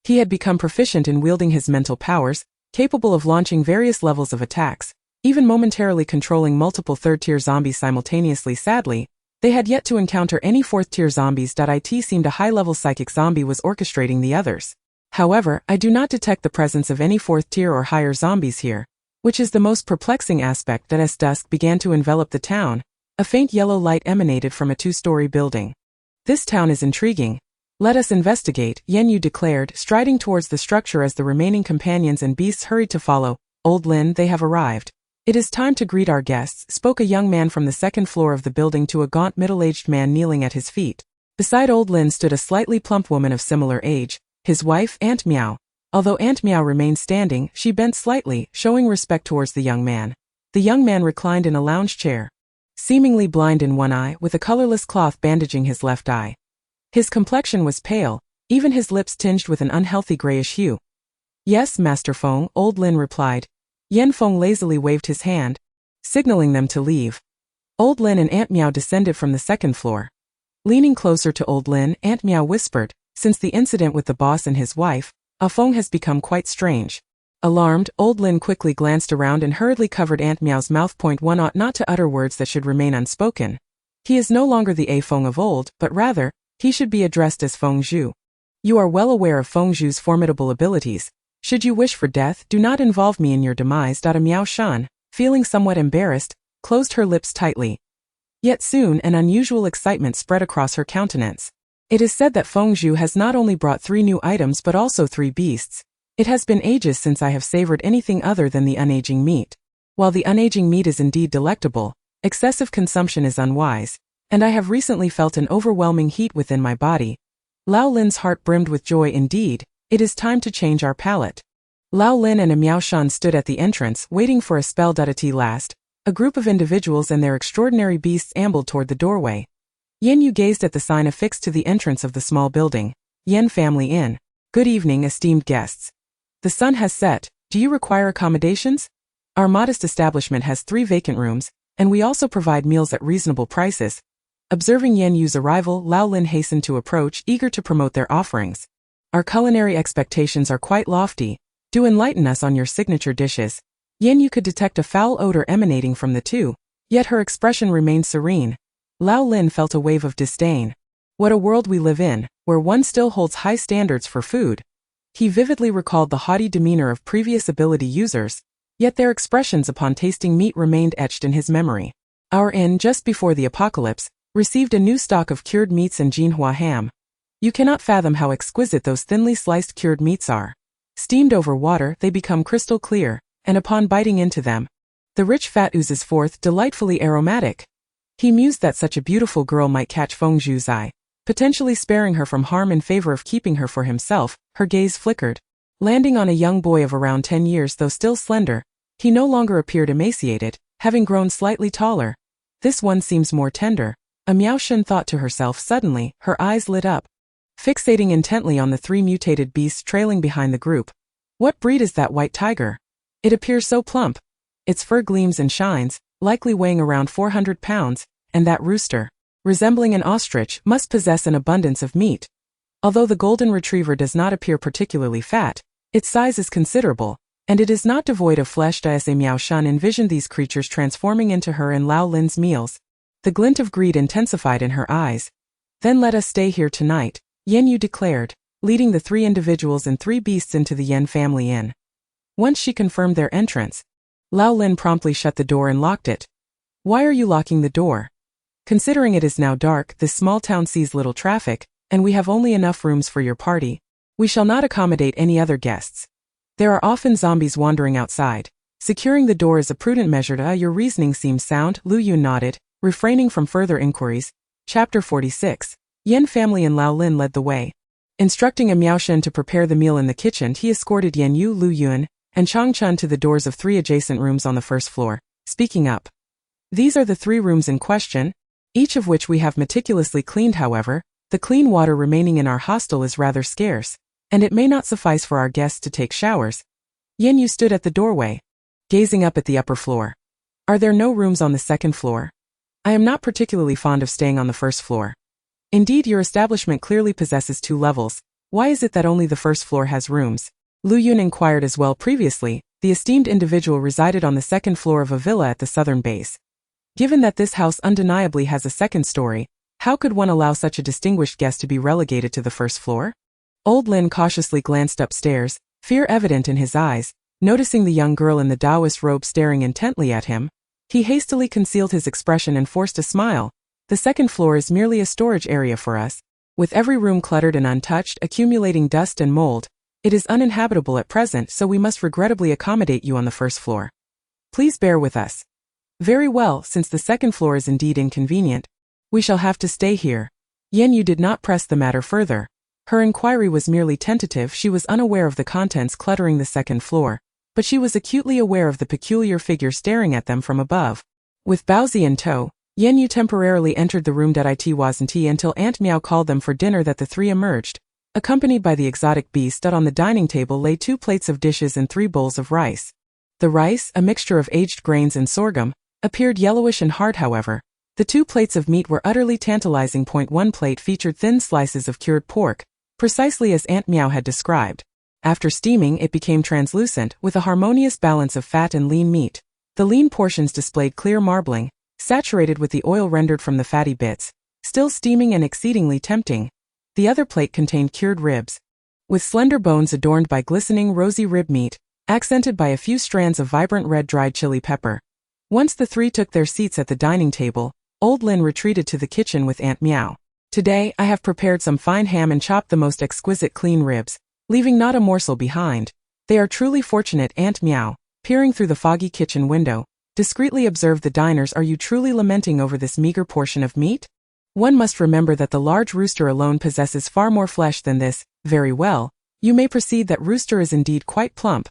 He had become proficient in wielding his mental powers, capable of launching various levels of attacks, even momentarily controlling multiple 3rd-tier zombies simultaneously. Sadly, they had yet to encounter any 4th-tier zombies. It seemed a high-level psychic zombie was orchestrating the others. However, I do not detect the presence of any 4th-tier or higher zombies here, which is the most perplexing aspect. As dusk began to envelop the town, a faint yellow light emanated from a 2-story building. This town is intriguing. Let us investigate, Yan Yue declared, striding towards the structure as the remaining companions and beasts hurried to follow. Old Lin, they have arrived. It is time to greet our guests, spoke a young man from the 2nd floor of the building to a gaunt middle-aged man kneeling at his feet. Beside Old Lin stood a slightly plump woman of similar age, his wife, Aunt Miao. Although Aunt Miao remained standing, she bent slightly, showing respect towards the young man. The young man reclined in a lounge chair, seemingly blind in one eye, with a colorless cloth bandaging his left eye. His complexion was pale, even his lips tinged with an unhealthy grayish hue. Yes, Master Feng, Old Lin replied. Yan Feng lazily waved his hand, signaling them to leave. Old Lin and Aunt Miao descended from the 2nd floor. Leaning closer to Old Lin, Aunt Miao whispered, since the incident with the boss and his wife, Feng has become quite strange. Alarmed, Old Lin quickly glanced around and hurriedly covered Aunt Miao's mouth. One ought not to utter words that should remain unspoken. He is no longer the Feng of old, but rather, he should be addressed as Feng Zhu. You are well aware of Feng Zhu's formidable abilities. Should you wish for death, do not involve me in your demise. Miao Shan, feeling somewhat embarrassed, closed her lips tightly. Yet soon an unusual excitement spread across her countenance. It is said that Feng Zhu has not only brought 3 new items but also 3 beasts. It has been ages since I have savored anything other than the unaging meat. While the unaging meat is indeed delectable, excessive consumption is unwise, and I have recently felt an overwhelming heat within my body. Lao Lin's heart brimmed with joy. Indeed, it is time to change our palate. Lao Lin and Miao Shan stood at the entrance, waiting for a spell. At last, a group of individuals and their extraordinary beasts ambled toward the doorway. Yan Yue gazed at the sign affixed to the entrance of the small building. Yan Family Inn. Good evening, esteemed guests. The sun has set. Do you require accommodations? Our modest establishment has 3 vacant rooms, and we also provide meals at reasonable prices. Observing Yan Yue's arrival, Lao Lin hastened to approach, eager to promote their offerings. Our culinary expectations are quite lofty. Do enlighten us on your signature dishes. Yan Yue could detect a foul odor emanating from the two, yet her expression remained serene. Lao Lin felt a wave of disdain. What a world we live in, where one still holds high standards for food. He vividly recalled the haughty demeanor of previous ability users, yet their expressions upon tasting meat remained etched in his memory. Our inn, just before the apocalypse, received a new stock of cured meats and Jinhua ham. You cannot fathom how exquisite those thinly sliced cured meats are. Steamed over water, they become crystal clear, and upon biting into them, the rich fat oozes forth, delightfully aromatic. He mused that such a beautiful girl might catch Feng Zhu's eye, potentially sparing her from harm in favor of keeping her for himself. Her gaze flickered, landing on a young boy of around 10 years. Though still slender, he no longer appeared emaciated, having grown slightly taller. This one seems more tender, Miaoshen thought to herself. Suddenly, her eyes lit up, fixating intently on the 3 mutated beasts trailing behind the group. What breed is that white tiger? It appears so plump. Its fur gleams and shines, likely weighing around 400 pounds, and that rooster, resembling an ostrich, must possess an abundance of meat. Although the golden retriever does not appear particularly fat, its size is considerable, and it is not devoid of flesh. Miaoshen envisioned these creatures transforming into her and Lao Lin's meals. The glint of greed intensified in her eyes. Then let us stay here tonight, Yan Yue declared, leading the 3 individuals and 3 beasts into the Yan family inn. Once she confirmed their entrance, Lao Lin promptly shut the door and locked it. Why are you locking the door? Considering it is now dark, this small town sees little traffic, and we have only enough rooms for your party. We shall not accommodate any other guests. There are often zombies wandering outside. Securing the door is a prudent measure. Your reasoning seems sound, Lu Yun nodded, refraining from further inquiries. Chapter 46. Yan family and Lao Lin led the way. Instructing Miaoshen to prepare the meal in the kitchen, he escorted Yan Yue, Lu Yun, and Changchun to the doors of 3 adjacent rooms on the first floor, speaking up. These are the 3 rooms in question, each of which we have meticulously cleaned. However, the clean water remaining in our hostel is rather scarce, and it may not suffice for our guests to take showers. Yan Yue stood at the doorway, gazing up at the upper floor. Are there no rooms on the second floor? I am not particularly fond of staying on the first floor. Indeed, your establishment clearly possesses 2 levels. Why is it that only the first floor has rooms? Lu Yun inquired as well. Previously, the esteemed individual resided on the second floor of a villa at the southern base. Given that this house undeniably has a second story, how could one allow such a distinguished guest to be relegated to the first floor? Old Lin cautiously glanced upstairs, fear evident in his eyes. Noticing the young girl in the Taoist robe staring intently at him, he hastily concealed his expression and forced a smile. The second floor is merely a storage area for us. With every room cluttered and untouched, accumulating dust and mold, it is uninhabitable at present, so we must regrettably accommodate you on the first floor. Please bear with us. Very well, since the second floor is indeed inconvenient, we shall have to stay here. Yan Yue did not press the matter further. Her inquiry was merely tentative. She was unaware of the contents cluttering the second floor, but she was acutely aware of the peculiar figure staring at them from above. With Baozi in tow, Yan Yue temporarily entered the room. It wasn't until Aunt Miao called them for dinner that the 3 emerged, accompanied by the exotic beast. On the dining table lay 2 plates of dishes and 3 bowls of rice. The rice, a mixture of aged grains and sorghum, appeared yellowish and hard. However, the 2 plates of meat were utterly tantalizing. One plate featured thin slices of cured pork, precisely as Aunt Miao had described. After steaming, it became translucent, with a harmonious balance of fat and lean meat. The lean portions displayed clear marbling, saturated with the oil rendered from the fatty bits, still steaming and exceedingly tempting. The other plate contained cured ribs, with slender bones adorned by glistening rosy rib meat, accented by a few strands of vibrant red dried chili pepper. Once the 3 took their seats at the dining table, Old Lin retreated to the kitchen with Aunt Miao. Today, I have prepared some fine ham and chopped the most exquisite clean ribs, leaving not a morsel behind. They are truly fortunate. Aunt Miao, peering through the foggy kitchen window, discreetly observed the diners. Are you truly lamenting over this meager portion of meat? One must remember that the large rooster alone possesses far more flesh than this. Very well, you may proceed. That rooster is indeed quite plump.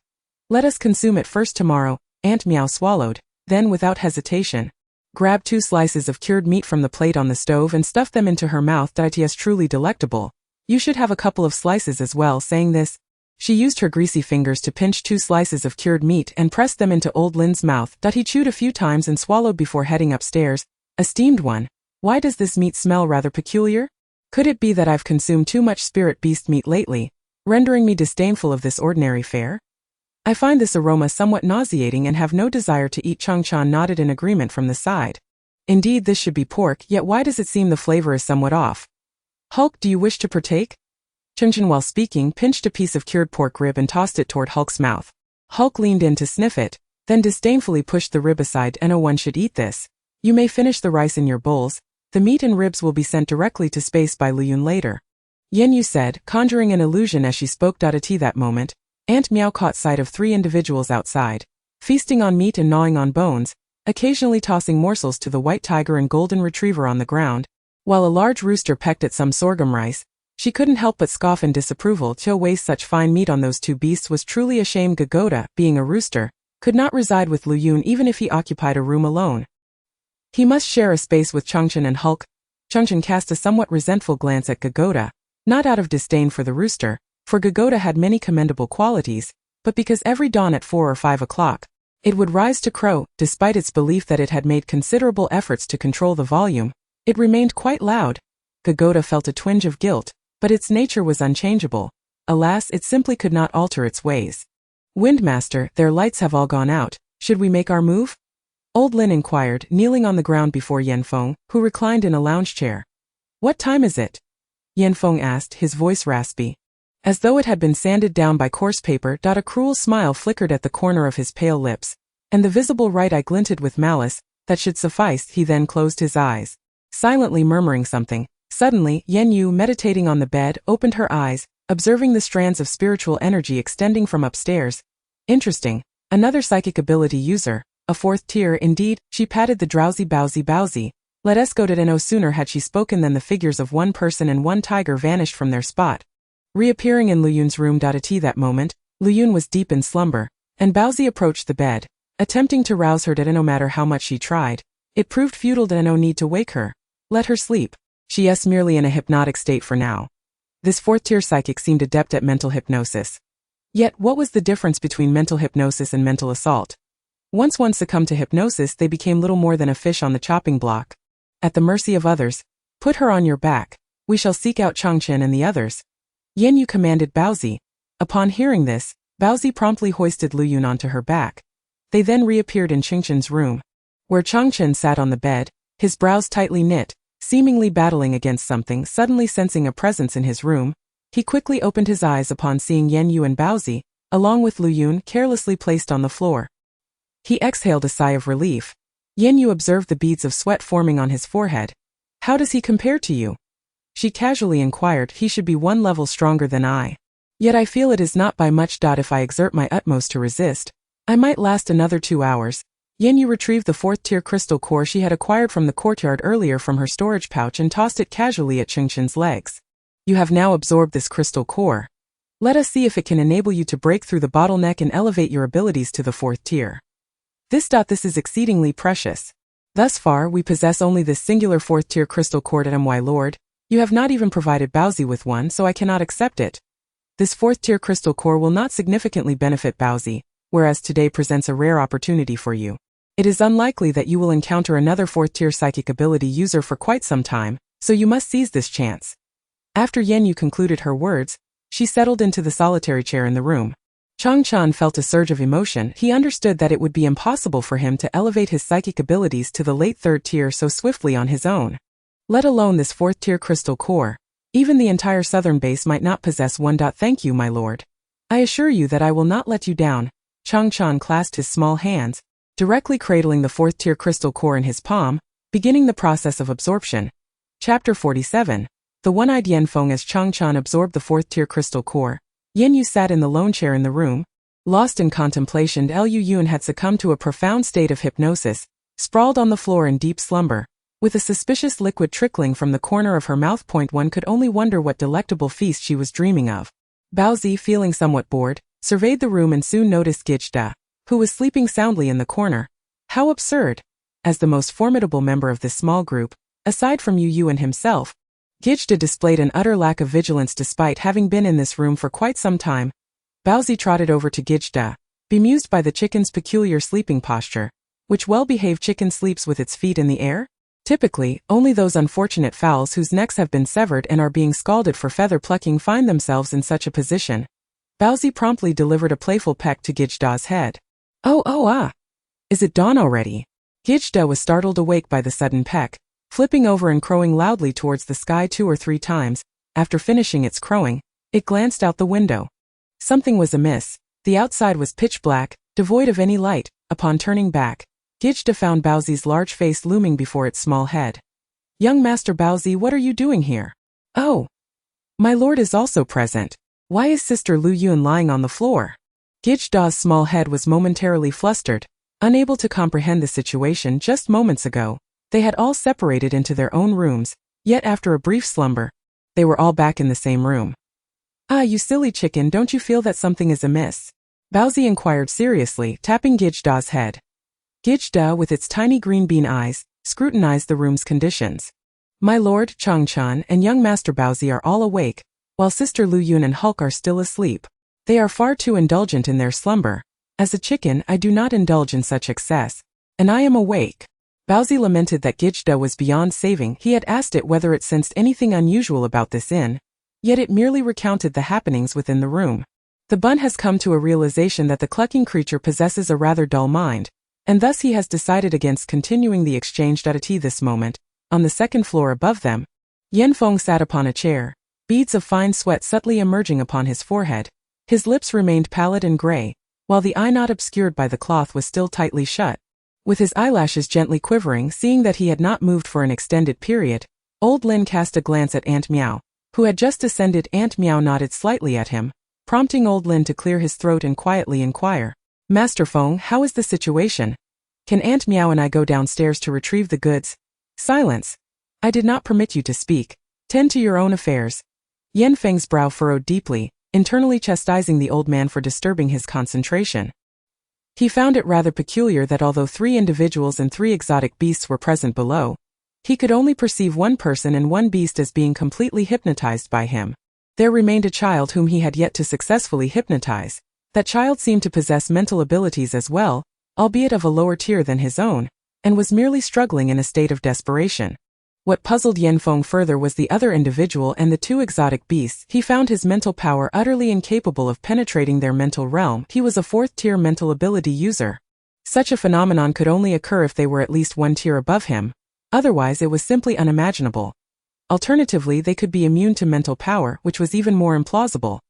Let us consume it first tomorrow. Aunt Miao swallowed, then without hesitation, grabbed 2 slices of cured meat from the plate on the stove and stuffed them into her mouth. It is truly delectable. You should have a couple of slices as well. Saying this, She used her greasy fingers to pinch 2 slices of cured meat and pressed them into old Lin's mouth that he chewed a few times and swallowed before heading upstairs. A steamed one. Why does this meat smell rather peculiar? Could it be that I've consumed too much spirit beast meat lately, rendering me disdainful of this ordinary fare? I find this aroma somewhat nauseating and have no desire to eat. Changchan nodded in agreement from the side. Indeed, this should be pork, yet why does it seem the flavor is somewhat off? Hulk, do you wish to partake? Changchan, while speaking, pinched a piece of cured pork rib and tossed it toward Hulk's mouth. Hulk leaned in to sniff it, then disdainfully pushed the rib aside. No one should eat this. You may finish the rice in your bowls. The meat and ribs will be sent directly to space by Lu Yun later. Yan Yue said, conjuring an illusion as she spoke. At that moment, Aunt Meow caught sight of 3 individuals outside, feasting on meat and gnawing on bones, occasionally tossing morsels to the white tiger and golden retriever on the ground, while a large rooster pecked at some sorghum rice. She couldn't help but scoff in disapproval. To waste such fine meat on those 2 beasts was truly a shame. Gagoda, being a rooster, could not reside with Lu Yun even if he occupied a room alone. He must share a space with Changchan and Hulk. Changchan cast a somewhat resentful glance at Gagoda, not out of disdain for the rooster, for Gagoda had many commendable qualities, but because every dawn at 4 or 5 o'clock, it would rise to crow. Despite its belief that it had made considerable efforts to control the volume, it remained quite loud. Gagoda felt a twinge of guilt, but its nature was unchangeable. Alas, it simply could not alter its ways. Windmaster, their lights have all gone out. Should we make our move? Old Lin inquired, kneeling on the ground before Yanfeng, who reclined in a lounge chair. What time is it? Yanfeng asked, his voice raspy, as though it had been sanded down by coarse paper. A cruel smile flickered at the corner of his pale lips, and the visible right eye glinted with malice. That should suffice. He then closed his eyes, silently murmuring something. Suddenly, Yan Yue, meditating on the bed, opened her eyes, observing the strands of spiritual energy extending from upstairs. Interesting. Another psychic ability user. A 4th tier indeed. She patted the drowsy Bowsy. Let us go. No sooner had she spoken than the figures of 1 person and 1 tiger vanished from their spot, reappearing in Lu Yun's room. At that moment, Lu Yun was deep in slumber, and Bowsy approached the bed, attempting to rouse her. No matter how much she tried, it proved futile. No need to wake her. Let her sleep. She is merely in a hypnotic state for now. This 4th tier psychic seemed adept at mental hypnosis. Yet, what was the difference between mental hypnosis and mental assault? Once one succumbed to hypnosis, they became little more than a fish on the chopping block, at the mercy of others. Put her on your back. We shall seek out Changchan and the others. Yan Yue commanded Bowsy. Upon hearing this, Bowsy promptly hoisted Lu Yun onto her back. They then reappeared in Changchan's room, where Changchan sat on the bed, his brows tightly knit, seemingly battling against something. Suddenly sensing a presence in his room, he quickly opened his eyes upon seeing Yan Yue and Bowsy, along with Lu Yun, carelessly placed on the floor. He exhaled a sigh of relief. Yan Yue observed the beads of sweat forming on his forehead. How does he compare to you? She casually inquired. He should be 1 level stronger than I. Yet I feel it is not by much. If I exert my utmost to resist, I might last another 2 hours. Yan Yue retrieved the 4th tier crystal core she had acquired from the courtyard earlier from her storage pouch and tossed it casually at Changchan's legs. You have now absorbed this crystal core. Let us see if it can enable you to break through the bottleneck and elevate your abilities to the 4th tier. This is exceedingly precious. Thus far, we possess only this singular 4th tier crystal core. My lord, you have not even provided Bowsy with one, so I cannot accept it. This 4th tier crystal core will not significantly benefit Bowsy, whereas today presents a rare opportunity for you. It is unlikely that you will encounter another 4th tier psychic ability user for quite some time, so you must seize this chance. After Yan Yue concluded her words, she settled into the solitary chair in the room. Changchan felt a surge of emotion. He understood that it would be impossible for him to elevate his psychic abilities to the late 3rd tier so swiftly on his own. Let alone this 4th tier crystal core. Even the entire southern base might not possess one. Thank you, my lord. I assure you that I will not let you down. Changchan clasped his small hands, directly cradling the 4th tier crystal core in his palm, beginning the process of absorption. Chapter 47. The One-Eyed Yanfeng. As Changchan absorbed the 4th tier crystal core, Yan Yue sat in the lone chair in the room, lost in contemplation. Lu Yun had succumbed to a profound state of hypnosis, sprawled on the floor in deep slumber, with a suspicious liquid trickling from the corner of her mouth. One could only wonder what delectable feast she was dreaming of. Bowsy, feeling somewhat bored, surveyed the room and soon noticed Gijda, who was sleeping soundly in the corner. How absurd! As the most formidable member of this small group, aside from Yu and himself, Gijda displayed an utter lack of vigilance despite having been in this room for quite some time. Baozi trotted over to Gijda, bemused by the chicken's peculiar sleeping posture. Which well-behaved chicken sleeps with its feet in the air? Typically, only those unfortunate fowls whose necks have been severed and are being scalded for feather plucking find themselves in such a position. Baozi promptly delivered a playful peck to Gijda's head. Oh, is it dawn already? Gijda was startled awake by the sudden peck, flipping over and crowing loudly towards the sky 2 or 3 times. After finishing its crowing, it glanced out the window. Something was amiss. The outside was pitch black, devoid of any light. Upon turning back, Gijda found Baozi's large face looming before its small head. Young Master Baozi, what are you doing here? Oh, my lord is also present. Why is Sister Lu Yun lying on the floor? Gijda's small head was momentarily flustered, unable to comprehend the situation. Just moments ago, they had all separated into their own rooms, yet after a brief slumber, they were all back in the same room. Ah, you silly chicken, don't you feel that something is amiss? Baozi inquired seriously, tapping Gijda's head. Gijda, with its tiny green bean eyes, scrutinized the room's conditions. My lord, Changchan, and young Master Baozi are all awake, while Sister Lu Yun and Hulk are still asleep. They are far too indulgent in their slumber. As a chicken, I do not indulge in such excess, and I am awake. Baozi lamented that Gijda was beyond saving. He had asked it whether it sensed anything unusual about this inn, yet it merely recounted the happenings within the room. The bun has come to a realization that the clucking creature possesses a rather dull mind, and thus he has decided against continuing the exchange. At this moment, on the second floor above them, Yan Feng sat upon a chair, beads of fine sweat subtly emerging upon his forehead. His lips remained pallid and gray, while the eye not obscured by the cloth was still tightly shut. With his eyelashes gently quivering, seeing that he had not moved for an extended period, old Lin cast a glance at Aunt Miao, who had just descended. Aunt Miao nodded slightly at him, prompting old Lin to clear his throat and quietly inquire, Master Feng, how is the situation? Can Aunt Miao and I go downstairs to retrieve the goods? Silence. I did not permit you to speak. Tend to your own affairs. Yan Feng's brow furrowed deeply, internally chastising the old man for disturbing his concentration. He found it rather peculiar that although 3 individuals and 3 exotic beasts were present below, he could only perceive 1 person and 1 beast as being completely hypnotized by him. There remained a child whom he had yet to successfully hypnotize. That child seemed to possess mental abilities as well, albeit of a lower tier than his own, and was merely struggling in a state of desperation. What puzzled Yan Feng further was the other individual and the 2 exotic beasts. He found his mental power utterly incapable of penetrating their mental realm. He was a 4th-tier mental ability user. Such a phenomenon could only occur if they were at least 1 tier above him. Otherwise it was simply unimaginable. Alternatively, they could be immune to mental power, which was even more implausible.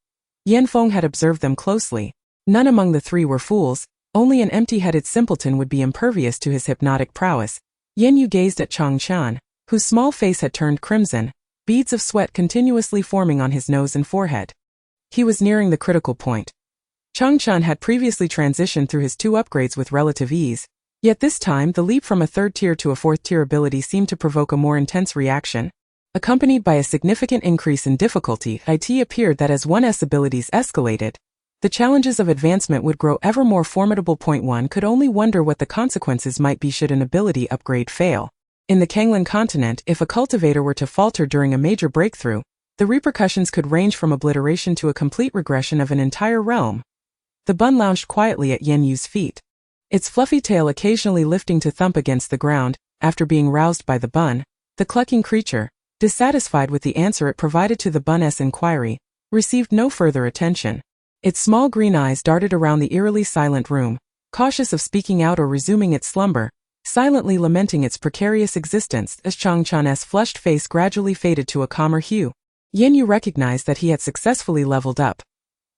Yan Feng had observed them closely. None among the 3 were fools. Only an empty-headed simpleton would be impervious to his hypnotic prowess. Yan Yue gazed at Changchan, whose small face had turned crimson, beads of sweat continuously forming on his nose and forehead. He was nearing the critical point. Changchan had previously transitioned through his 2 upgrades with relative ease, yet this time the leap from a 3rd tier to a 4th tier ability seemed to provoke a more intense reaction. Accompanied by a significant increase in difficulty, it appeared that as 1's abilities escalated, the challenges of advancement would grow ever more formidable. One could only wonder what the consequences might be should an ability upgrade fail. In the Kanglan continent, if a cultivator were to falter during a major breakthrough, the repercussions could range from obliteration to a complete regression of an entire realm. The bun lounged quietly at Yan Yu's feet, its fluffy tail occasionally lifting to thump against the ground. After being roused by the bun, the clucking creature, dissatisfied with the answer it provided to the bun's inquiry, received no further attention. Its small green eyes darted around the eerily silent room, cautious of speaking out or resuming its slumber, silently lamenting its precarious existence as Changchan's flushed face gradually faded to a calmer hue. Yan Yue recognized that he had successfully leveled up.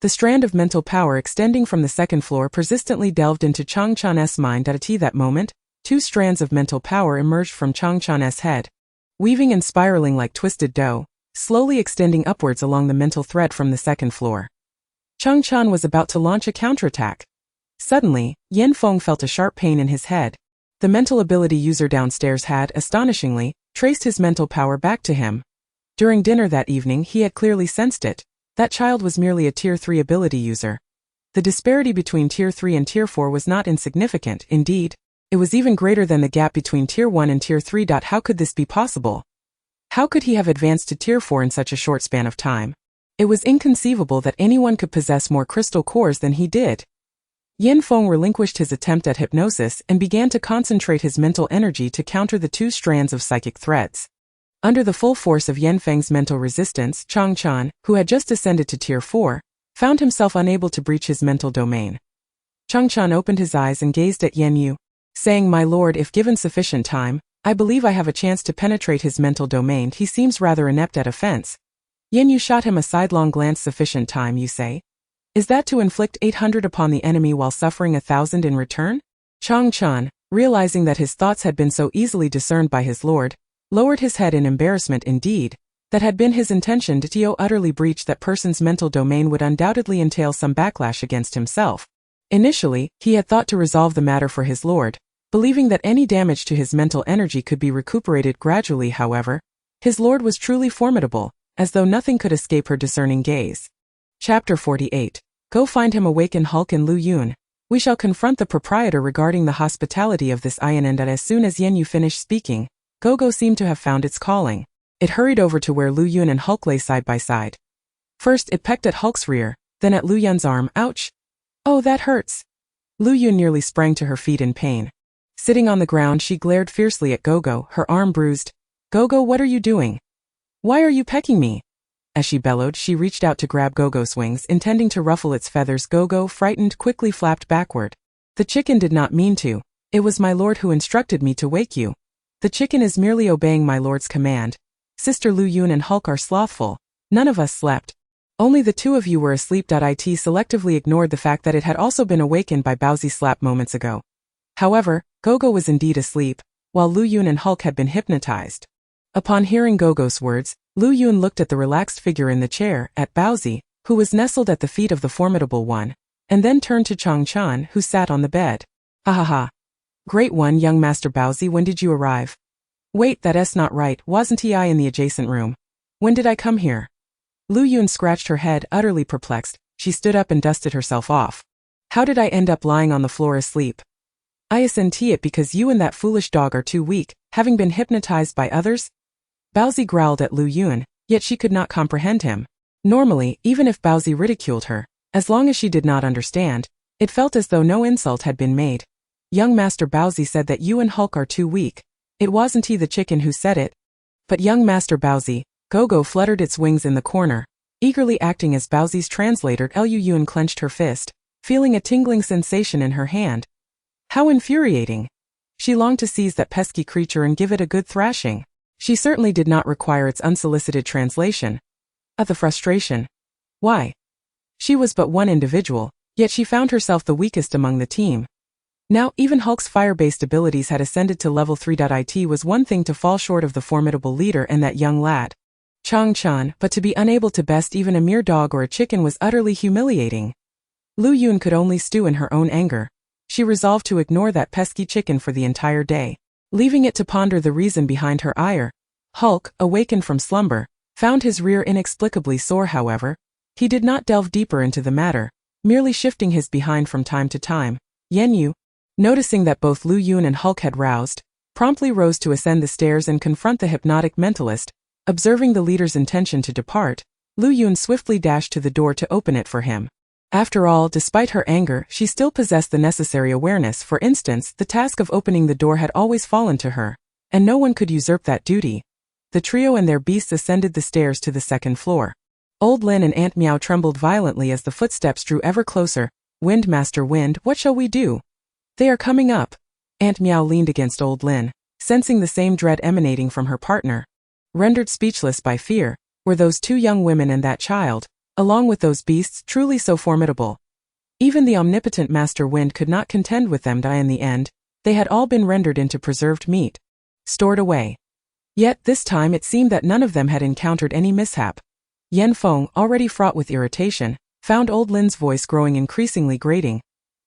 The strand of mental power extending from the 2nd floor persistently delved into Changchan's mind. At that moment, 2 strands of mental power emerged from Changchan's head, weaving and spiraling like twisted dough, slowly extending upwards along the mental thread from the 2nd floor. Changchan was about to launch a counterattack. Suddenly, Yan Feng felt a sharp pain in his head. The mental ability user downstairs had, astonishingly, traced his mental power back to him. During dinner that evening he had clearly sensed it. That child was merely a Tier 3 ability user. The disparity between Tier 3 and Tier 4 was not insignificant. Indeed, it was even greater than the gap between Tier 1 and Tier 3. How could this be possible? How could he have advanced to Tier 4 in such a short span of time? It was inconceivable that anyone could possess more crystal cores than he did. Yan Feng relinquished his attempt at hypnosis and began to concentrate his mental energy to counter the two strands of psychic threats. Under the full force of Yan Feng's mental resistance, Chang Chan, who had just ascended to Tier 4, found himself unable to breach his mental domain. Chang Chan opened his eyes and gazed at Yan Yue, saying, "My lord, if given sufficient time, I believe I have a chance to penetrate his mental domain. He seems rather inept at offense." Yan Yue shot him a sidelong glance. "Sufficient time, you say? Is that to inflict 800 upon the enemy while suffering 1,000 in return?" Chang Chan, realizing that his thoughts had been so easily discerned by his lord, lowered his head in embarrassment. Indeed, that had been his intention. To utterly breach that person's mental domain would undoubtedly entail some backlash against himself. Initially, he had thought to resolve the matter for his lord, believing that any damage to his mental energy could be recuperated gradually. However, his lord was truly formidable, as though nothing could escape her discerning gaze. Chapter 48. Go find him. Awaken Hulk and Lu Yun. We shall confront the proprietor regarding the hospitality of this island. As soon as Yan Yue finished speaking, Gogo seemed to have found its calling. It hurried over to where Lu Yun and Hulk lay side by side. First it pecked at Hulk's rear, then at Lu Yun's arm. "Ouch! Oh, that hurts!" Lu Yun nearly sprang to her feet in pain. Sitting on the ground, she glared fiercely at Gogo, her arm bruised. "Gogo, what are you doing? Why are you pecking me?" As she bellowed, she reached out to grab Gogo's wings, intending to ruffle its feathers. Gogo, frightened, quickly flapped backward. "The chicken did not mean to. It was my lord who instructed me to wake you. The chicken is merely obeying my lord's command. Sister Lu Yun and Hulk are slothful. None of us slept. Only the two of you were asleep." It selectively ignored the fact that it had also been awakened by Baozi's slap moments ago. However, Gogo was indeed asleep, while Lu Yun and Hulk had been hypnotized. Upon hearing Gogo's words, Lu Yun looked at the relaxed figure in the chair, at Baozi, who was nestled at the feet of the formidable one, and then turned to Chang Chan, who sat on the bed. "Ha ha ha. Great one, young Master Baozi, when did you arrive?" "Wait, that's not right, wasn't I in the adjacent room? When did I come here?" Lu Yun scratched her head, utterly perplexed. She stood up and dusted herself off. "How did I end up lying on the floor asleep?" "I assent it because you and that foolish dog are too weak, having been hypnotized by others?" Baozi growled at Lu Yun, yet she could not comprehend him. Normally, even if Baozi ridiculed her, as long as she did not understand, it felt as though no insult had been made. "Young Master Baozi said that you and Hulk are too weak. It wasn't he the chicken who said it." "But young Master Baozi," Gogo fluttered its wings in the corner, eagerly acting as Baozi's translator. Lu Yun clenched her fist, feeling a tingling sensation in her hand. How infuriating! She longed to seize that pesky creature and give it a good thrashing. She certainly did not require its unsolicited translation. The frustration. Why? She was but one individual, yet she found herself the weakest among the team. Now, even Hulk's fire-based abilities had ascended to level 3. It was one thing to fall short of the formidable leader and that young lad, Chang Chan, but to be unable to best even a mere dog or a chicken was utterly humiliating. Lu Yun could only stew in her own anger. She resolved to ignore that pesky chicken for the entire day, leaving it to ponder the reason behind her ire. Hulk, awakened from slumber, found his rear inexplicably sore. However, he did not delve deeper into the matter, merely shifting his behind from time to time. Yan Yue, noticing that both Lu Yun and Hulk had roused, promptly rose to ascend the stairs and confront the hypnotic mentalist. Observing the leader's intention to depart, Lu Yun swiftly dashed to the door to open it for him. After all, despite her anger, she still possessed the necessary awareness. For instance, the task of opening the door had always fallen to her, and no one could usurp that duty. The trio and their beasts ascended the stairs to the second floor. Old Lin and Aunt Meow trembled violently as the footsteps drew ever closer. "Wind, Master Wind, what shall we do?" "They are coming up." Aunt Meow leaned against Old Lin, sensing the same dread emanating from her partner. Rendered speechless by fear, were those two young women and that child, along with those beasts truly so formidable. Even the omnipotent Master Wind could not contend with them. In the end, they had all been rendered into preserved meat, stored away. Yet this time it seemed that none of them had encountered any mishap. Yan Feng, already fraught with irritation, found Old Lin's voice growing increasingly grating.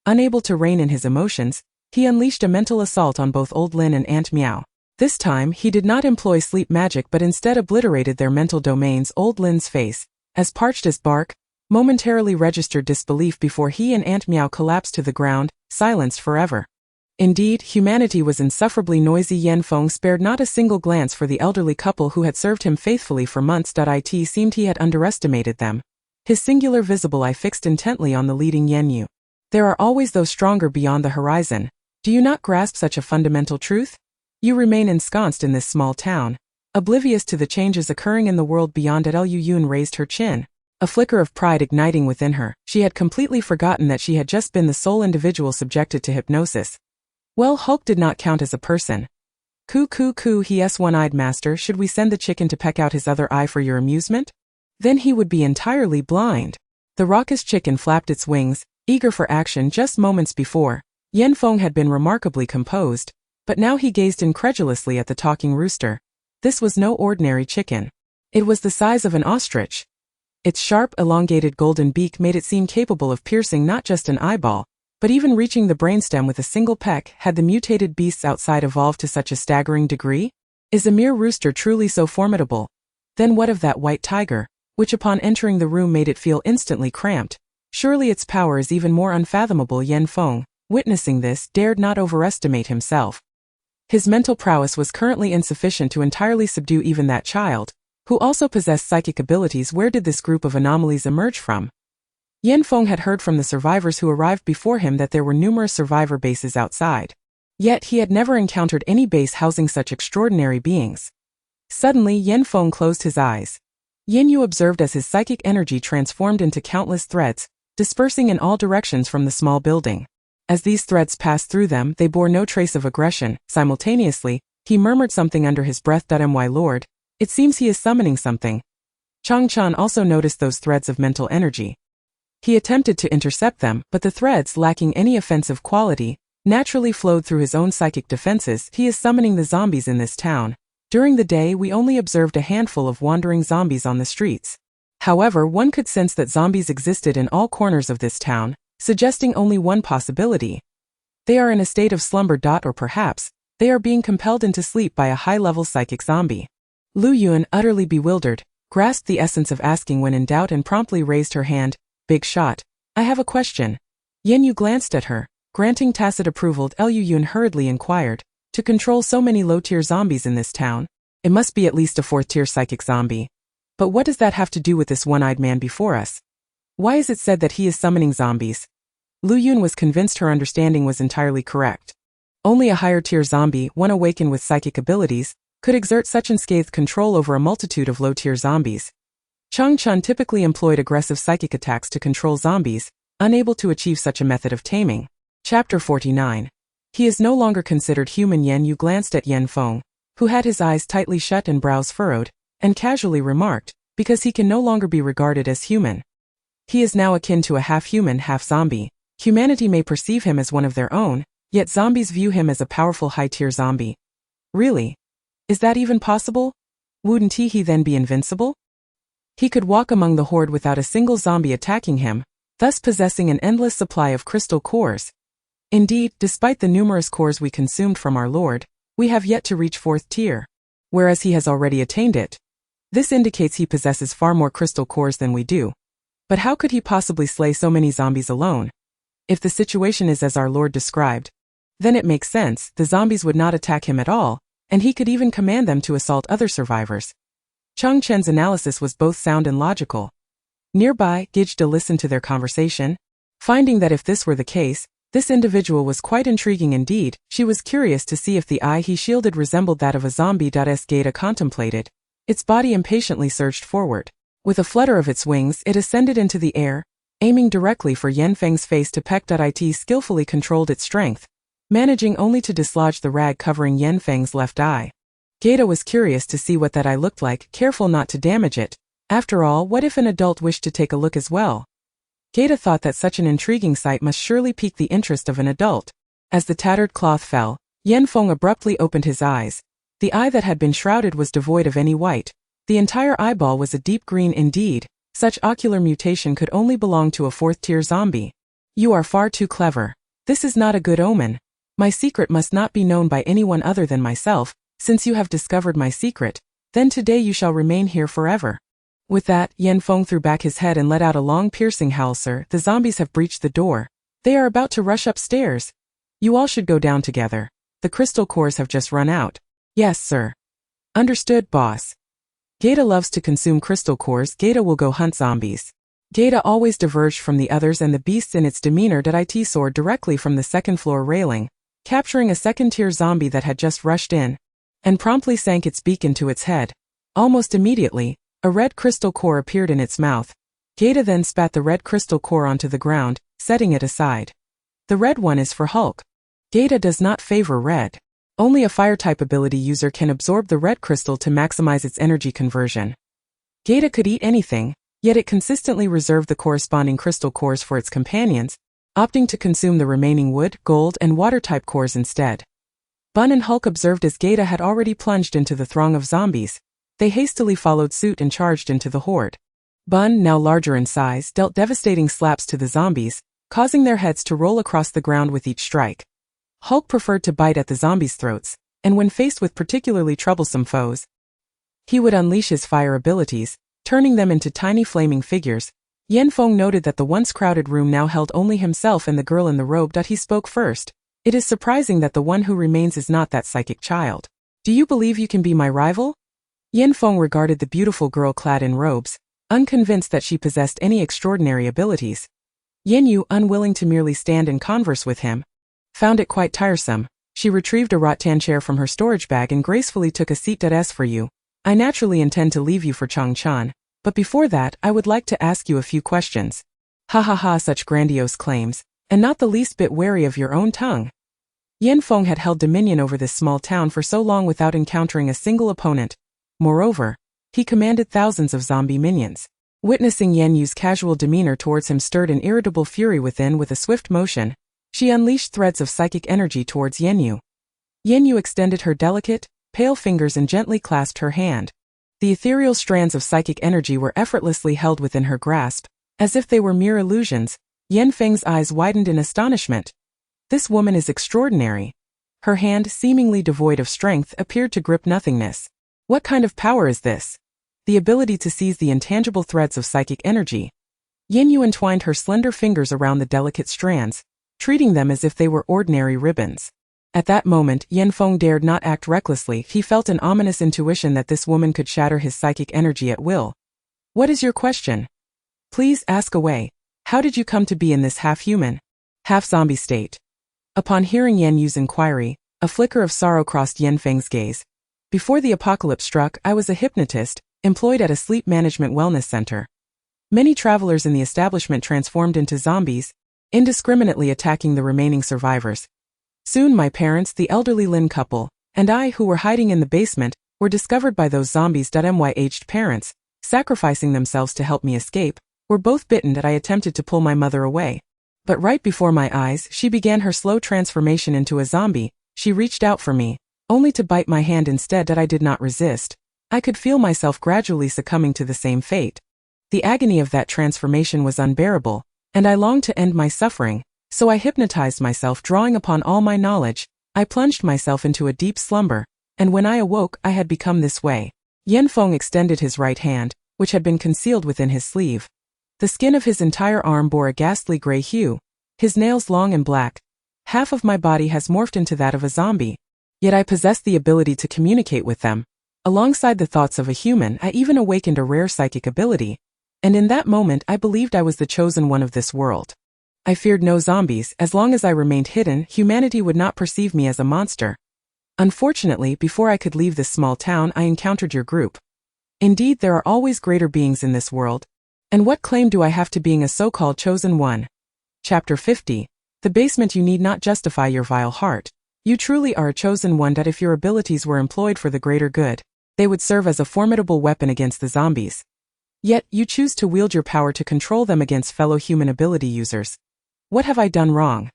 Unable to rein in his emotions, he unleashed a mental assault on both Old Lin and Aunt Meow. This time he did not employ sleep magic but instead obliterated their mental domains. Old Lin's face, as parched as bark, momentarily registered disbelief before he and Aunt Meow collapsed to the ground, silenced forever. Indeed, humanity was insufferably noisy. Yan Feng spared not a single glance for the elderly couple who had served him faithfully for months. It seemed he had underestimated them. His singular visible eye fixed intently on the leading Yan Yue. There are always those stronger beyond the horizon. Do you not grasp such a fundamental truth? You remain ensconced in this small town, oblivious to the changes occurring in the world beyond. Liu Yun raised her chin, a flicker of pride igniting within her. She had completely forgotten that she had just been the sole individual subjected to hypnosis. Well, Hulk did not count as a person. Coo, yes, one-eyed master, should we send the chicken to peck out his other eye for your amusement? Then he would be entirely blind. The raucous chicken flapped its wings, eager for action. Just moments before, Yan Feng had been remarkably composed, but now he gazed incredulously at the talking rooster. This was no ordinary chicken. It was the size of an ostrich. Its sharp, elongated golden beak made it seem capable of piercing not just an eyeball, but even reaching the brainstem with a single peck. Had the mutated beasts outside evolved to such a staggering degree? Is a mere rooster truly so formidable? Then what of that white tiger, which upon entering the room made it feel instantly cramped? Surely its power is even more unfathomable. Yan Feng, witnessing this, dared not overestimate himself. His mental prowess was currently insufficient to entirely subdue even that child, who also possessed psychic abilities. Where did this group of anomalies emerge from? Yan Feng had heard from the survivors who arrived before him that there were numerous survivor bases outside. Yet he had never encountered any base housing such extraordinary beings. Suddenly, Yan Feng closed his eyes. Yan Yue observed as his psychic energy transformed into countless threads, dispersing in all directions from the small building. As these threads passed through them, they bore no trace of aggression. Simultaneously, he murmured something under his breath. My lord, it seems he is summoning something. Changchan also noticed those threads of mental energy. He attempted to intercept them, but the threads, lacking any offensive quality, naturally flowed through his own psychic defenses. He is summoning the zombies in this town. During the day, we only observed a handful of wandering zombies on the streets. However, one could sense that zombies existed in all corners of this town, suggesting only one possibility. They are in a state of slumber. Or perhaps, they are being compelled into sleep by a high-level psychic zombie. Liu Yun, utterly bewildered, grasped the essence of asking when in doubt and promptly raised her hand. Big shot. I have a question. Yan Yue glanced at her, granting tacit approval. Liu Yun hurriedly inquired, to control so many low-tier zombies in this town, it must be at least a fourth-tier psychic zombie. But what does that have to do with this one-eyed man before us? Why is it said that he is summoning zombies? Liu Yun was convinced her understanding was entirely correct. Only a higher-tier zombie, one awakened with psychic abilities, could exert such unscathed control over a multitude of low-tier zombies. Changchun typically employed aggressive psychic attacks to control zombies, unable to achieve such a method of taming. Chapter 49. He is no longer considered human. Yan Yue glanced at Yan Feng, who had his eyes tightly shut and brows furrowed, and casually remarked, because he can no longer be regarded as human. He is now akin to a half-human, half-zombie. Humanity may perceive him as one of their own, yet zombies view him as a powerful high-tier zombie. Really? Is that even possible? Wouldn't he then be invincible? He could walk among the horde without a single zombie attacking him, thus possessing an endless supply of crystal cores. Indeed, despite the numerous cores we consumed from our Lord, we have yet to reach 4th tier, whereas he has already attained it. This indicates he possesses far more crystal cores than we do. But how could he possibly slay so many zombies alone? If the situation is as our Lord described, then it makes sense, the zombies would not attack him at all, and he could even command them to assault other survivors. Chang Chen's analysis was both sound and logical. Nearby, Gijda listened to their conversation. Finding that if this were the case, this individual was quite intriguing indeed, she was curious to see if the eye he shielded resembled that of a zombie. Gijda contemplated. Its body impatiently surged forward. With a flutter of its wings, it ascended into the air, aiming directly for Yan Feng's face to peck. It skillfully controlled its strength, managing only to dislodge the rag covering Yan Feng's left eye. Gijda was curious to see what that eye looked like, careful not to damage it. After all, what if an adult wished to take a look as well? Gijda thought that such an intriguing sight must surely pique the interest of an adult. As the tattered cloth fell, Yan Feng abruptly opened his eyes. The eye that had been shrouded was devoid of any white. The entire eyeball was a deep green indeed. Such ocular mutation could only belong to a 4th-tier zombie. You are far too clever. This is not a good omen. My secret must not be known by anyone other than myself. Since you have discovered my secret, then today you shall remain here forever. With that, Yan Feng threw back his head and let out a long piercing howl. Sir, the zombies have breached the door. They are about to rush upstairs. You all should go down together. The crystal cores have just run out. Yes, sir. Understood, boss. Gaeta loves to consume crystal cores. Gaeta will go hunt zombies. Gaeta always diverged from the others and the beasts in its demeanor. It soared directly from the second-floor railing, capturing a second-tier zombie that had just rushed in, and promptly sank its beak into its head. Almost immediately, a red crystal core appeared in its mouth. Gaeta then spat the red crystal core onto the ground, setting it aside. The red one is for Hulk. Gaeta does not favor red. Only a fire-type ability user can absorb the red crystal to maximize its energy conversion. Gaeta could eat anything, yet it consistently reserved the corresponding crystal cores for its companions, opting to consume the remaining wood, gold, and water-type cores instead. Bun and Hulk observed as Gaeta had already plunged into the throng of zombies. They hastily followed suit and charged into the horde. Bun, now larger in size, dealt devastating slaps to the zombies, causing their heads to roll across the ground with each strike. Hulk preferred to bite at the zombies' throats, and when faced with particularly troublesome foes, he would unleash his fire abilities, turning them into tiny flaming figures. Yanfeng noted that the once crowded room now held only himself and the girl in the robe. He spoke first. It is surprising that the one who remains is not that psychic child. Do you believe you can be my rival? Yanfeng regarded the beautiful girl clad in robes, unconvinced that she possessed any extraordinary abilities. Yan Yue, unwilling to merely stand and converse with him, found it quite tiresome. She retrieved a rattan chair from her storage bag and gracefully took a seat. As for you, I naturally intend to leave you for Changchan, but before that I would like to ask you a few questions. Ha ha ha, such grandiose claims, and not the least bit wary of your own tongue. Yanfeng had held dominion over this small town for so long without encountering a single opponent. Moreover, he commanded thousands of zombie minions. Witnessing Yan Yue's casual demeanor towards him stirred an irritable fury within. With a swift motion, she unleashed threads of psychic energy towards Yan Yue. Yan Yue extended her delicate, pale fingers and gently clasped her hand. The ethereal strands of psychic energy were effortlessly held within her grasp, as if they were mere illusions. Yanfeng's eyes widened in astonishment. This woman is extraordinary. Her hand, seemingly devoid of strength, appeared to grip nothingness. What kind of power is this? The ability to seize the intangible threads of psychic energy. Yan Yue entwined her slender fingers around the delicate strands, treating them as if they were ordinary ribbons. At that moment, Yanfeng dared not act recklessly. He felt an ominous intuition that this woman could shatter his psychic energy at will. What is your question? Please ask away. How did you come to be in this half-human, half-zombie state? Upon hearing Yan Yue's inquiry, a flicker of sorrow crossed Yanfeng's gaze. Before the apocalypse struck, I was a hypnotist, employed at a sleep management wellness center. Many travelers in the establishment transformed into zombies, indiscriminately attacking the remaining survivors. Soon my parents, the elderly Lin couple, and I, who were hiding in the basement, were discovered by those zombies. My aged parents, sacrificing themselves to help me escape, were both bitten. I attempted to pull my mother away. But right before my eyes, she began her slow transformation into a zombie. She reached out for me, only to bite my hand instead. I did not resist. I could feel myself gradually succumbing to the same fate. The agony of that transformation was unbearable, and I longed to end my suffering, so I hypnotized myself. Drawing upon all my knowledge, I plunged myself into a deep slumber, and when I awoke, I had become this way. Yanfeng extended his right hand, which had been concealed within his sleeve. The skin of his entire arm bore a ghastly gray hue, his nails long and black. Half of my body has morphed into that of a zombie, yet I possess the ability to communicate with them. Alongside the thoughts of a human, I even awakened a rare psychic ability, and in that moment I believed I was the chosen one of this world. I feared no zombies. As long as I remained hidden, humanity would not perceive me as a monster. Unfortunately, before I could leave this small town, I encountered your group. Indeed, there are always greater beings in this world. And what claim do I have to being a so-called chosen one? Chapter 50. The basement. You need not justify your vile heart. You truly are a chosen one. If your abilities were employed for the greater good, they would serve as a formidable weapon against the zombies. Yet, you choose to wield your power to control them against fellow human ability users. What have I done wrong?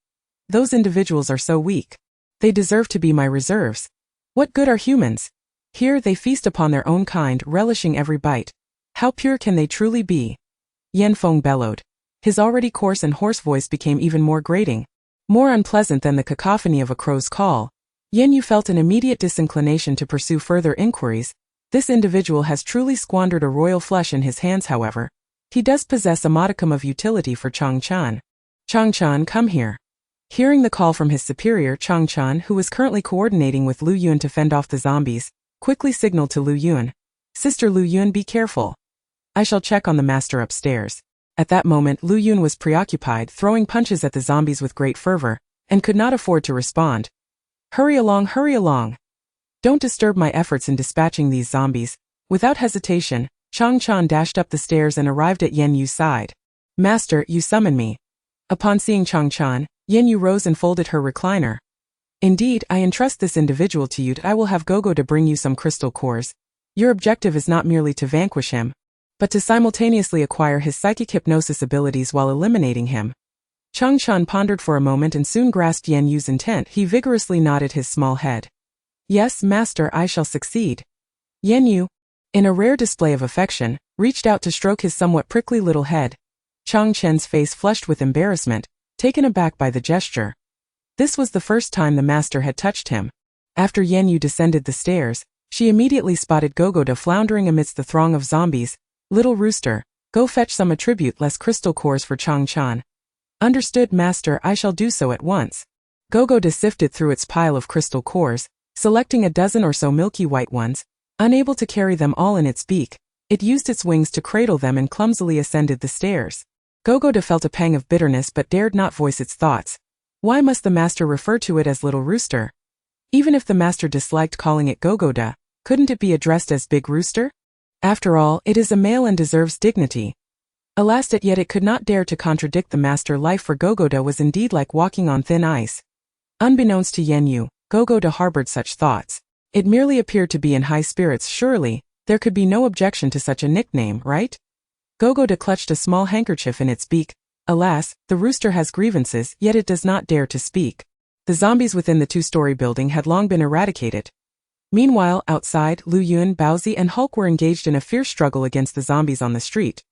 Those individuals are so weak. They deserve to be my reserves. What good are humans? Here they feast upon their own kind, relishing every bite. How pure can they truly be? Yanfeng bellowed. His already coarse and hoarse voice became even more grating, more unpleasant than the cacophony of a crow's call. Yan Yue felt an immediate disinclination to pursue further inquiries. This individual has truly squandered a royal flesh in his hands. However, he does possess a modicum of utility for Changchan. Changchan, come here. Hearing the call from his superior, Changchan, who was currently coordinating with Lu Yun to fend off the zombies, quickly signaled to Lu Yun, "Sister Lu Yun, be careful. I shall check on the master upstairs." At that moment, Lu Yun was preoccupied, throwing punches at the zombies with great fervor, and could not afford to respond. Hurry along, hurry along. Don't disturb my efforts in dispatching these zombies." Without hesitation, Changchan dashed up the stairs and arrived at Yan Yu's side. "Master, you summon me." Upon seeing Changchan, Yan Yue rose and folded her recliner. "Indeed, I entrust this individual to you. I will have Gogo to bring you some crystal cores. Your objective is not merely to vanquish him, but to simultaneously acquire his psychic hypnosis abilities while eliminating him." Changchan pondered for a moment and soon grasped Yan Yu's intent. He vigorously nodded his small head. "Yes, master, I shall succeed." Yan Yue, in a rare display of affection, reached out to stroke his somewhat prickly little head. Changchen's face flushed with embarrassment, taken aback by the gesture. This was the first time the master had touched him. After Yan Yue descended the stairs, she immediately spotted Gogoda floundering amidst the throng of zombies. "Little rooster, go fetch some attribute-less crystal cores for Changchan." "Understood, master, I shall do so at once." Gogoda sifted through its pile of crystal cores, selecting a dozen or so milky white ones. Unable to carry them all in its beak, it used its wings to cradle them and clumsily ascended the stairs. Gogoda felt a pang of bitterness but dared not voice its thoughts. Why must the master refer to it as Little Rooster? Even if the master disliked calling it Gogoda, couldn't it be addressed as Big Rooster? After all, it is a male and deserves dignity. Alas, yet it could not dare to contradict the master. Life for Gogoda was indeed like walking on thin ice. Unbeknownst to Yan Yue, Gogoda harbored such thoughts. It merely appeared to be in high spirits. Surely, there could be no objection to such a nickname, right? Gogoda clutched a small handkerchief in its beak. Alas, the rooster has grievances, yet it does not dare to speak. The zombies within the two-story building had long been eradicated. Meanwhile, outside, Lu Yun, Baozi, and Hulk were engaged in a fierce struggle against the zombies on the street.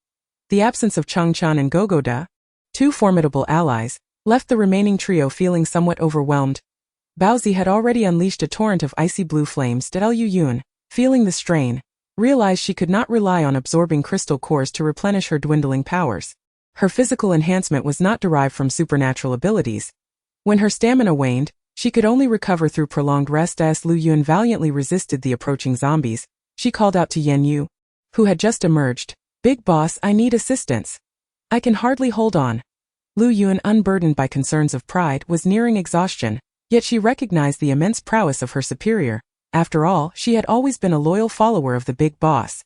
The absence of Changchan and Gogoda, two formidable allies, left the remaining trio feeling somewhat overwhelmed. Baozi had already unleashed a torrent of icy blue flames. Lu Yun, feeling the strain, realized she could not rely on absorbing crystal cores to replenish her dwindling powers. Her physical enhancement was not derived from supernatural abilities. When her stamina waned, she could only recover through prolonged rest. As Lu Yun valiantly resisted the approaching zombies, she called out to Yan Yue, who had just emerged. "Big boss, I need assistance. I can hardly hold on." Lu Yun, unburdened by concerns of pride, was nearing exhaustion. Yet she recognized the immense prowess of her superior. After all, she had always been a loyal follower of the big boss.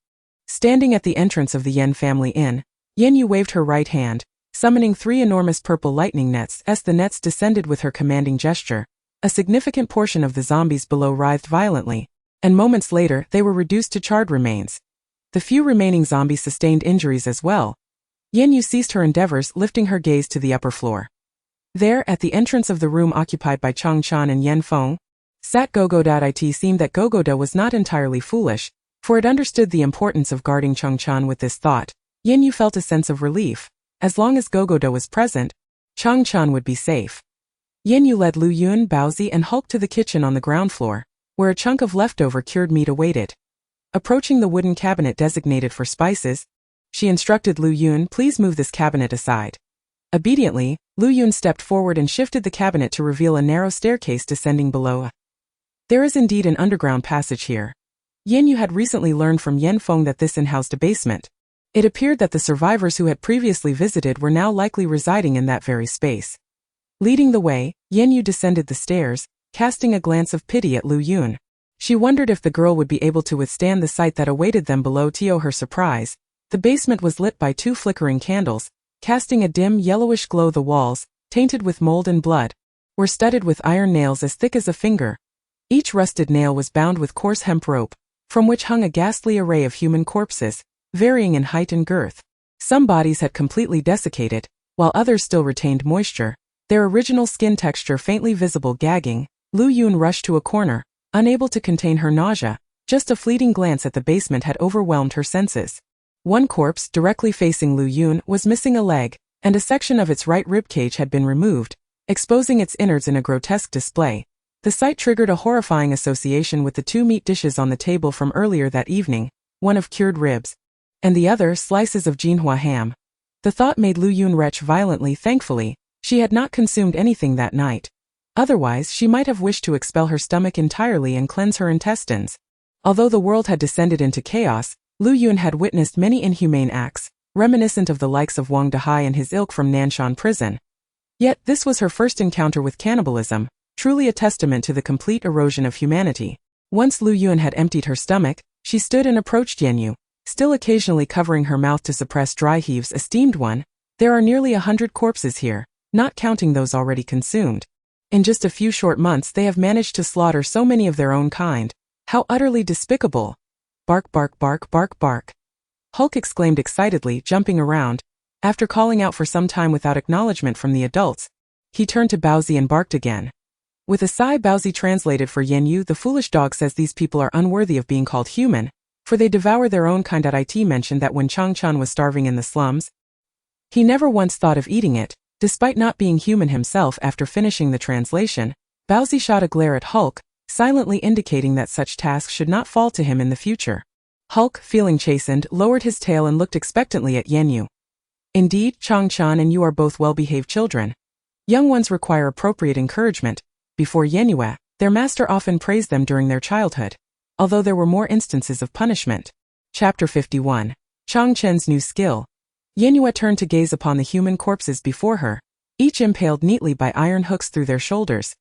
Standing at the entrance of the Yan family inn, Yan Yue waved her right hand, summoning 3 enormous purple lightning nets. As the nets descended with her commanding gesture, a significant portion of the zombies below writhed violently, and moments later they were reduced to charred remains. The few remaining zombies sustained injuries as well. Yan Yue ceased her endeavors, lifting her gaze to the upper floor. There, at the entrance of the room occupied by Changchan and Yan Feng, sat Gogoda. It seemed that Gogoda was not entirely foolish, for it understood the importance of guarding Changchan. With this thought, Yan Yue felt a sense of relief. As long as Gogoda was present, Changchan would be safe. Yan Yue led Lu Yun, Baozi, and Hulk to the kitchen on the ground floor, where a chunk of leftover cured meat awaited. Approaching the wooden cabinet designated for spices, she instructed Lu Yun, "Please move this cabinet aside." Obediently, Lu Yun stepped forward and shifted the cabinet to reveal a narrow staircase descending below. There is indeed an underground passage here. Yan Yue had recently learned from Yan Feng that this inn housed a basement. It appeared that the survivors who had previously visited were now likely residing in that very space. Leading the way, Yan Yue descended the stairs, casting a glance of pity at Lu Yun. She wondered if the girl would be able to withstand the sight that awaited them below. To her surprise, the basement was lit by 2 flickering candles, casting a dim yellowish glow. The walls, tainted with mold and blood, were studded with iron nails as thick as a finger. Each rusted nail was bound with coarse hemp rope, from which hung a ghastly array of human corpses, varying in height and girth. Some bodies had completely desiccated, while others still retained moisture, their original skin texture faintly visible. Gagging, Lu Yun rushed to a corner, unable to contain her nausea. Just a fleeting glance at the basement had overwhelmed her senses. One corpse, directly facing Lu Yun, was missing a leg, and a section of its right ribcage had been removed, exposing its innards in a grotesque display. The sight triggered a horrifying association with the 2 meat dishes on the table from earlier that evening, one of cured ribs, and the other slices of Jinhua ham. The thought made Lu Yun retch violently. Thankfully, She had not consumed anything that night. Otherwise, she might have wished to expel her stomach entirely and cleanse her intestines. Although the world had descended into chaos, Lu Yun had witnessed many inhumane acts, reminiscent of the likes of Wang Dahai and his ilk from Nanshan prison. Yet this was her first encounter with cannibalism, truly a testament to the complete erosion of humanity. Once Lu Yun had emptied her stomach, she stood and approached Yan Yue, still occasionally covering her mouth to suppress dry heaves. Esteemed one, there are nearly 100 corpses here, not counting those already consumed. In just a few short months they have managed to slaughter so many of their own kind. How utterly despicable! Bark, bark, bark, bark, bark. Hulk exclaimed excitedly, jumping around. After calling out for some time without acknowledgement from the adults, he turned to Baozi and barked again. With a sigh, Baozi translated for Yan Yue, the foolish dog says these people are unworthy of being called human, for they devour their own kind. It mentioned that when Changchan was starving in the slums, he never once thought of eating it. Despite not being human himself, after finishing the translation, Baozi shot a glare at Hulk, silently indicating that such tasks should not fall to him in the future. Hulk, feeling chastened, lowered his tail and looked expectantly at Yan Yue. Indeed, Changchan and you are both well-behaved children. Young ones require appropriate encouragement. Before Yan Yue, their master often praised them during their childhood, although there were more instances of punishment. Chapter 51. Changchen's new skill. Yan Yue turned to gaze upon the human corpses before her, each impaled neatly by iron hooks through their shoulders.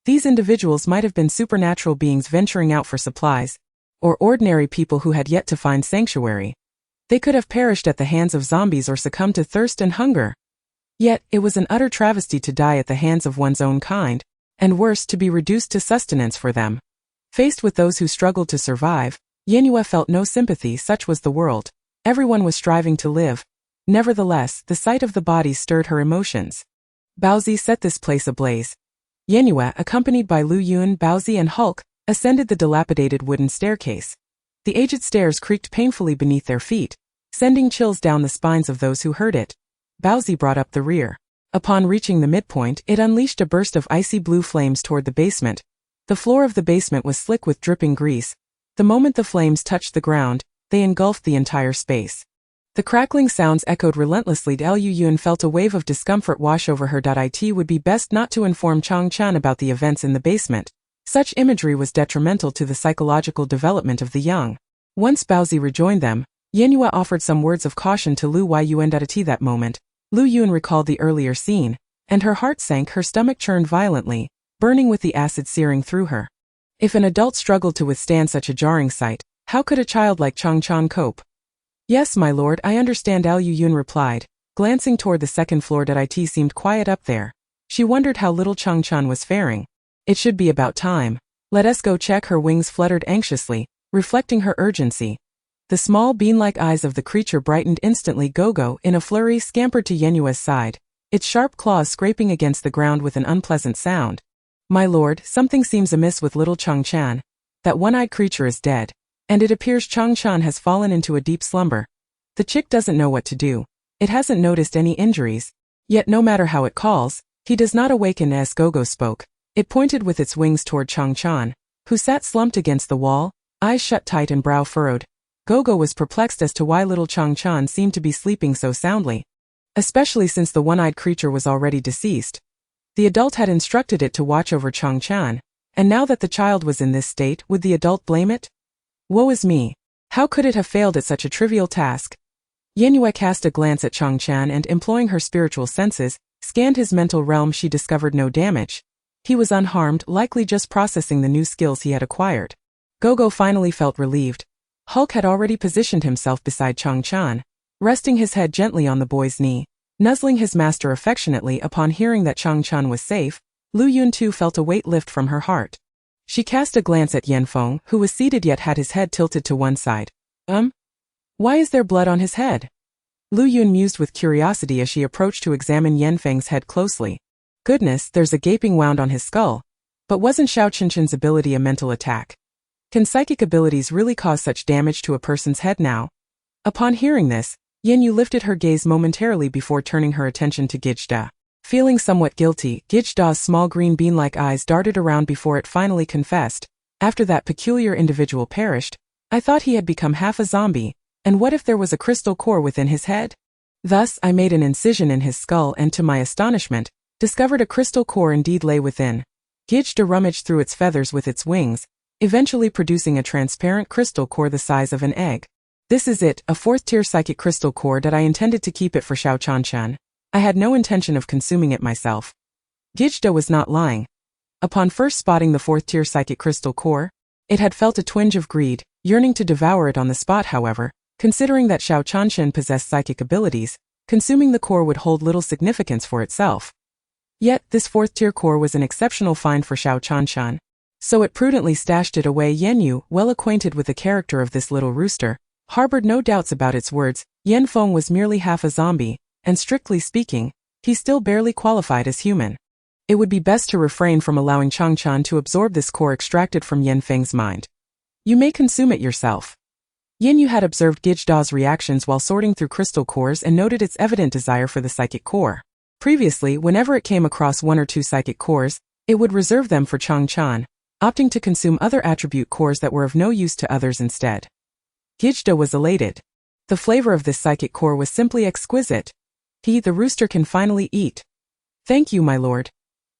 These individuals might have been supernatural beings venturing out for supplies, or ordinary people who had yet to find sanctuary. They could have perished at the hands of zombies or succumbed to thirst and hunger. Yet, it was an utter travesty to die at the hands of one's own kind, and worse, to be reduced to sustenance for them. Faced with those who struggled to survive, Yan Yue felt no sympathy. Such was the world. Everyone was striving to live. Nevertheless, the sight of the bodies stirred her emotions. Baozi set this place ablaze. Yan Yue, accompanied by Lu Yun, Baozi and Hulk, ascended the dilapidated wooden staircase. The aged stairs creaked painfully beneath their feet, sending chills down the spines of those who heard it. Baozi brought up the rear. Upon reaching the midpoint, it unleashed a burst of icy blue flames toward the basement. The floor of the basement was slick with dripping grease. The moment the flames touched the ground, they engulfed the entire space. The crackling sounds echoed relentlessly. Lu Yun felt a wave of discomfort wash over her. It would be best not to inform Changchan about the events in the basement. Such imagery was detrimental to the psychological development of the young. Once Baozi rejoined them, Yan Yue offered some words of caution to Lu Yun. That moment, Lu Yun recalled the earlier scene, and her heart sank. Her stomach churned violently, burning with the acid searing through her. If an adult struggled to withstand such a jarring sight, how could a child like Changchan cope? Yes, my lord, I understand, Lu Yun replied, glancing toward the second floor. It seemed quiet up there. She wondered how little Changchan was faring. It should be about time. Let us go check. Her wings fluttered anxiously, reflecting her urgency. The small bean-like eyes of the creature brightened instantly. Gogo, in a flurry, scampered to Yan Yue's side, its sharp claws scraping against the ground with an unpleasant sound. My lord, something seems amiss with little Changchan. That one-eyed creature is dead, and it appears Changchan has fallen into a deep slumber. The chick doesn't know what to do. It hasn't noticed any injuries. Yet no matter how it calls, he does not awaken. As Gogo spoke, it pointed with its wings toward Changchan, who sat slumped against the wall, eyes shut tight and brow furrowed. Gogo was perplexed as to why little Changchan seemed to be sleeping so soundly, especially since the one-eyed creature was already deceased. The adult had instructed it to watch over Changchan, and now that the child was in this state, would the adult blame it? Woe is me! How could it have failed at such a trivial task? Yan Yue cast a glance at Changchan and, employing her spiritual senses, scanned his mental realm. She discovered no damage. He was unharmed, likely just processing the new skills he had acquired. Gogo finally felt relieved. Hulk had already positioned himself beside Changchan, resting his head gently on the boy's knee, nuzzling his master affectionately. Upon hearing that Changchan was safe, Lu Yun too felt a weight lift from her heart. She cast a glance at Yanfeng, who was seated yet had his head tilted to one side. Why is there blood on his head? Lu Yun mused with curiosity as she approached to examine Yanfeng's head closely. Goodness, there's a gaping wound on his skull. But wasn't Xiao Qinshin's ability a mental attack? Can psychic abilities really cause such damage to a person's head now? Upon hearing this, Yan Yue lifted her gaze momentarily before turning her attention to Gijda. Feeling somewhat guilty, Gijda's small green bean-like eyes darted around before it finally confessed. After that peculiar individual perished, I thought he had become half a zombie, and what if there was a crystal core within his head? Thus, I made an incision in his skull and to my astonishment, discovered a crystal core indeed lay within. Gijda rummaged through its feathers with its wings, eventually producing a transparent crystal core the size of an egg. This is it, a 4th-tier psychic crystal core that I intended to keep it for Xiao Chanshan. I had no intention of consuming it myself. Gijda was not lying. Upon first spotting the 4th-tier psychic crystal core, it had felt a twinge of greed, yearning to devour it on the spot. However, considering that Xiao Chanshan possessed psychic abilities, consuming the core would hold little significance for itself. Yet, this 4th-tier core was an exceptional find for Xiao Chanshan, so it prudently stashed it away. Yan Yue, well acquainted with the character of this little rooster, harbored no doubts about its words. Yan Feng was merely half a zombie, and strictly speaking, he still barely qualified as human. It would be best to refrain from allowing Changshan to absorb this core extracted from Yan Feng's mind. You may consume it yourself. Yan Yue had observed Gijda's reactions while sorting through crystal cores and noted its evident desire for the psychic core. Previously, whenever it came across 1 or 2 psychic cores, it would reserve them for Changshan, opting to consume other attribute cores that were of no use to others instead. Gijda was elated. The flavor of this psychic core was simply exquisite. The rooster can finally eat. Thank you, my lord.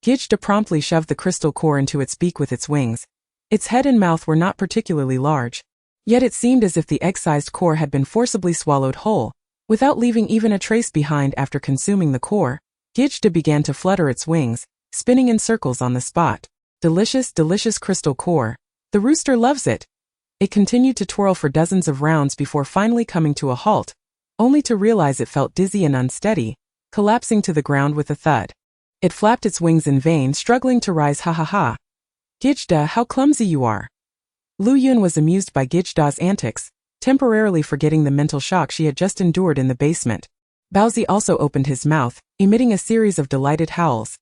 Gijda promptly shoved the crystal core into its beak with its wings. Its head and mouth were not particularly large, yet it seemed as if the egg-sized core had been forcibly swallowed whole, without leaving even a trace behind. After consuming the core, Gijda began to flutter its wings, spinning in circles on the spot. Delicious, delicious crystal core. The rooster loves it. It continued to twirl for dozens of rounds before finally coming to a halt, only to realize it felt dizzy and unsteady, collapsing to the ground with a thud. It flapped its wings in vain, struggling to rise. Ha ha ha. Gijda, how clumsy you are. Lu Yun was amused by Gijda's antics, temporarily forgetting the mental shock she had just endured in the basement. Baozi also opened his mouth, emitting a series of delighted howls.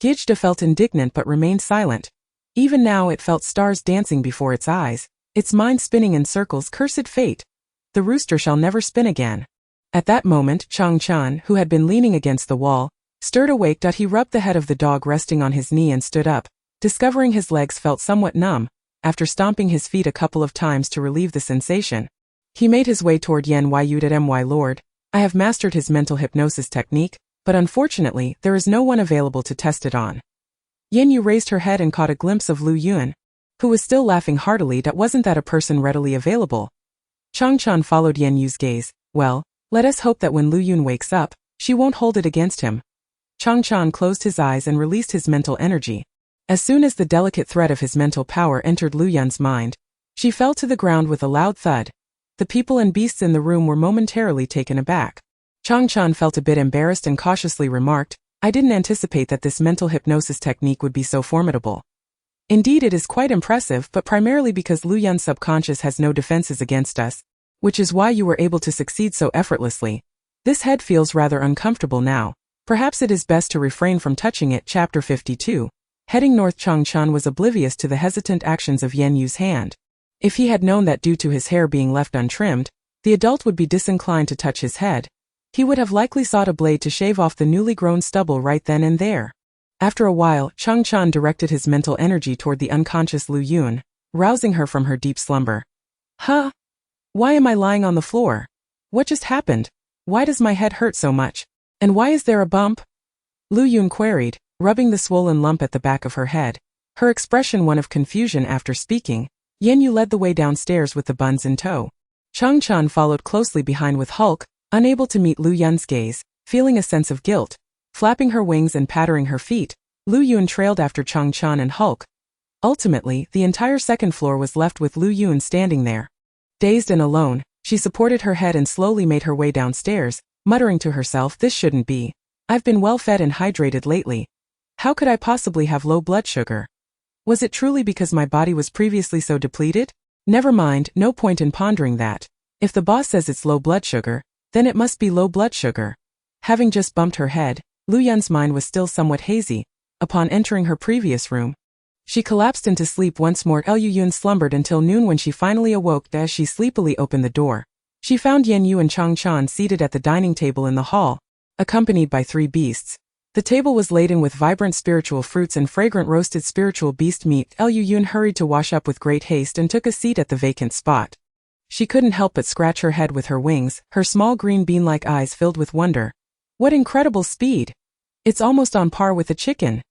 Gijda felt indignant but remained silent. Even now it felt stars dancing before its eyes, its mind spinning in circles. Cursed fate. The rooster shall never spin again. At that moment, Changshan, who had been leaning against the wall, stirred awake. He rubbed the head of the dog resting on his knee and stood up, discovering his legs felt somewhat numb. After stomping his feet a couple of times to relieve the sensation, he made his way toward Yan Yue. My lord, I have mastered his mental hypnosis technique, but unfortunately, there is no one available to test it on. Yan Yue raised her head and caught a glimpse of Lu Yun, who was still laughing heartily. Wasn't that a person readily available? Changshan followed Yan Yue's gaze. Well, let us hope that when Lu Yun wakes up, she won't hold it against him. Changshan closed his eyes and released his mental energy. As soon as the delicate thread of his mental power entered Lu Yun's mind, she fell to the ground with a loud thud. The people and beasts in the room were momentarily taken aback. Changshan felt a bit embarrassed and cautiously remarked, I didn't anticipate that this mental hypnosis technique would be so formidable. Indeed, it is quite impressive, but primarily because Lu Yun's subconscious has no defenses against us, which is why you were able to succeed so effortlessly. This head feels rather uncomfortable now. Perhaps it is best to refrain from touching it. Chapter 52. Heading north. Changshan was oblivious to the hesitant actions of Yan Yue's hand. If he had known that due to his hair being left untrimmed, the adult would be disinclined to touch his head, he would have likely sought a blade to shave off the newly grown stubble right then and there. After a while, Changshan directed his mental energy toward the unconscious Lu Yun, rousing her from her deep slumber. Huh? Why am I lying on the floor? What just happened? Why does my head hurt so much? And why is there a bump? Lu Yun queried, rubbing the swollen lump at the back of her head, her expression one of confusion. After speaking, Yan Yue led the way downstairs with the buns in tow. Changshan followed closely behind with Hulk, unable to meet Lu Yun's gaze, feeling a sense of guilt. Flapping her wings and pattering her feet, Lu Yun trailed after Changshan and Hulk. Ultimately, the entire second floor was left with Lu Yun standing there. Dazed and alone, she supported her head and slowly made her way downstairs, muttering to herself, this shouldn't be. I've been well fed and hydrated lately. How could I possibly have low blood sugar? Was it truly because my body was previously so depleted? Never mind, no point in pondering that. If the boss says it's low blood sugar, then it must be low blood sugar. Having just bumped her head, Lu Yun's mind was still somewhat hazy. Upon entering her previous room, she collapsed into sleep once more. Lu Yun slumbered until noon when she finally awoke. As she sleepily opened the door, she found Yan Yue and Changshan seated at the dining table in the hall, accompanied by 3 beasts. The table was laden with vibrant spiritual fruits and fragrant roasted spiritual beast meat. Lu Yun hurried to wash up with great haste and took a seat at the vacant spot. She couldn't help but scratch her head with her wings, her small green bean-like eyes filled with wonder. What incredible speed! It's almost on par with a chicken.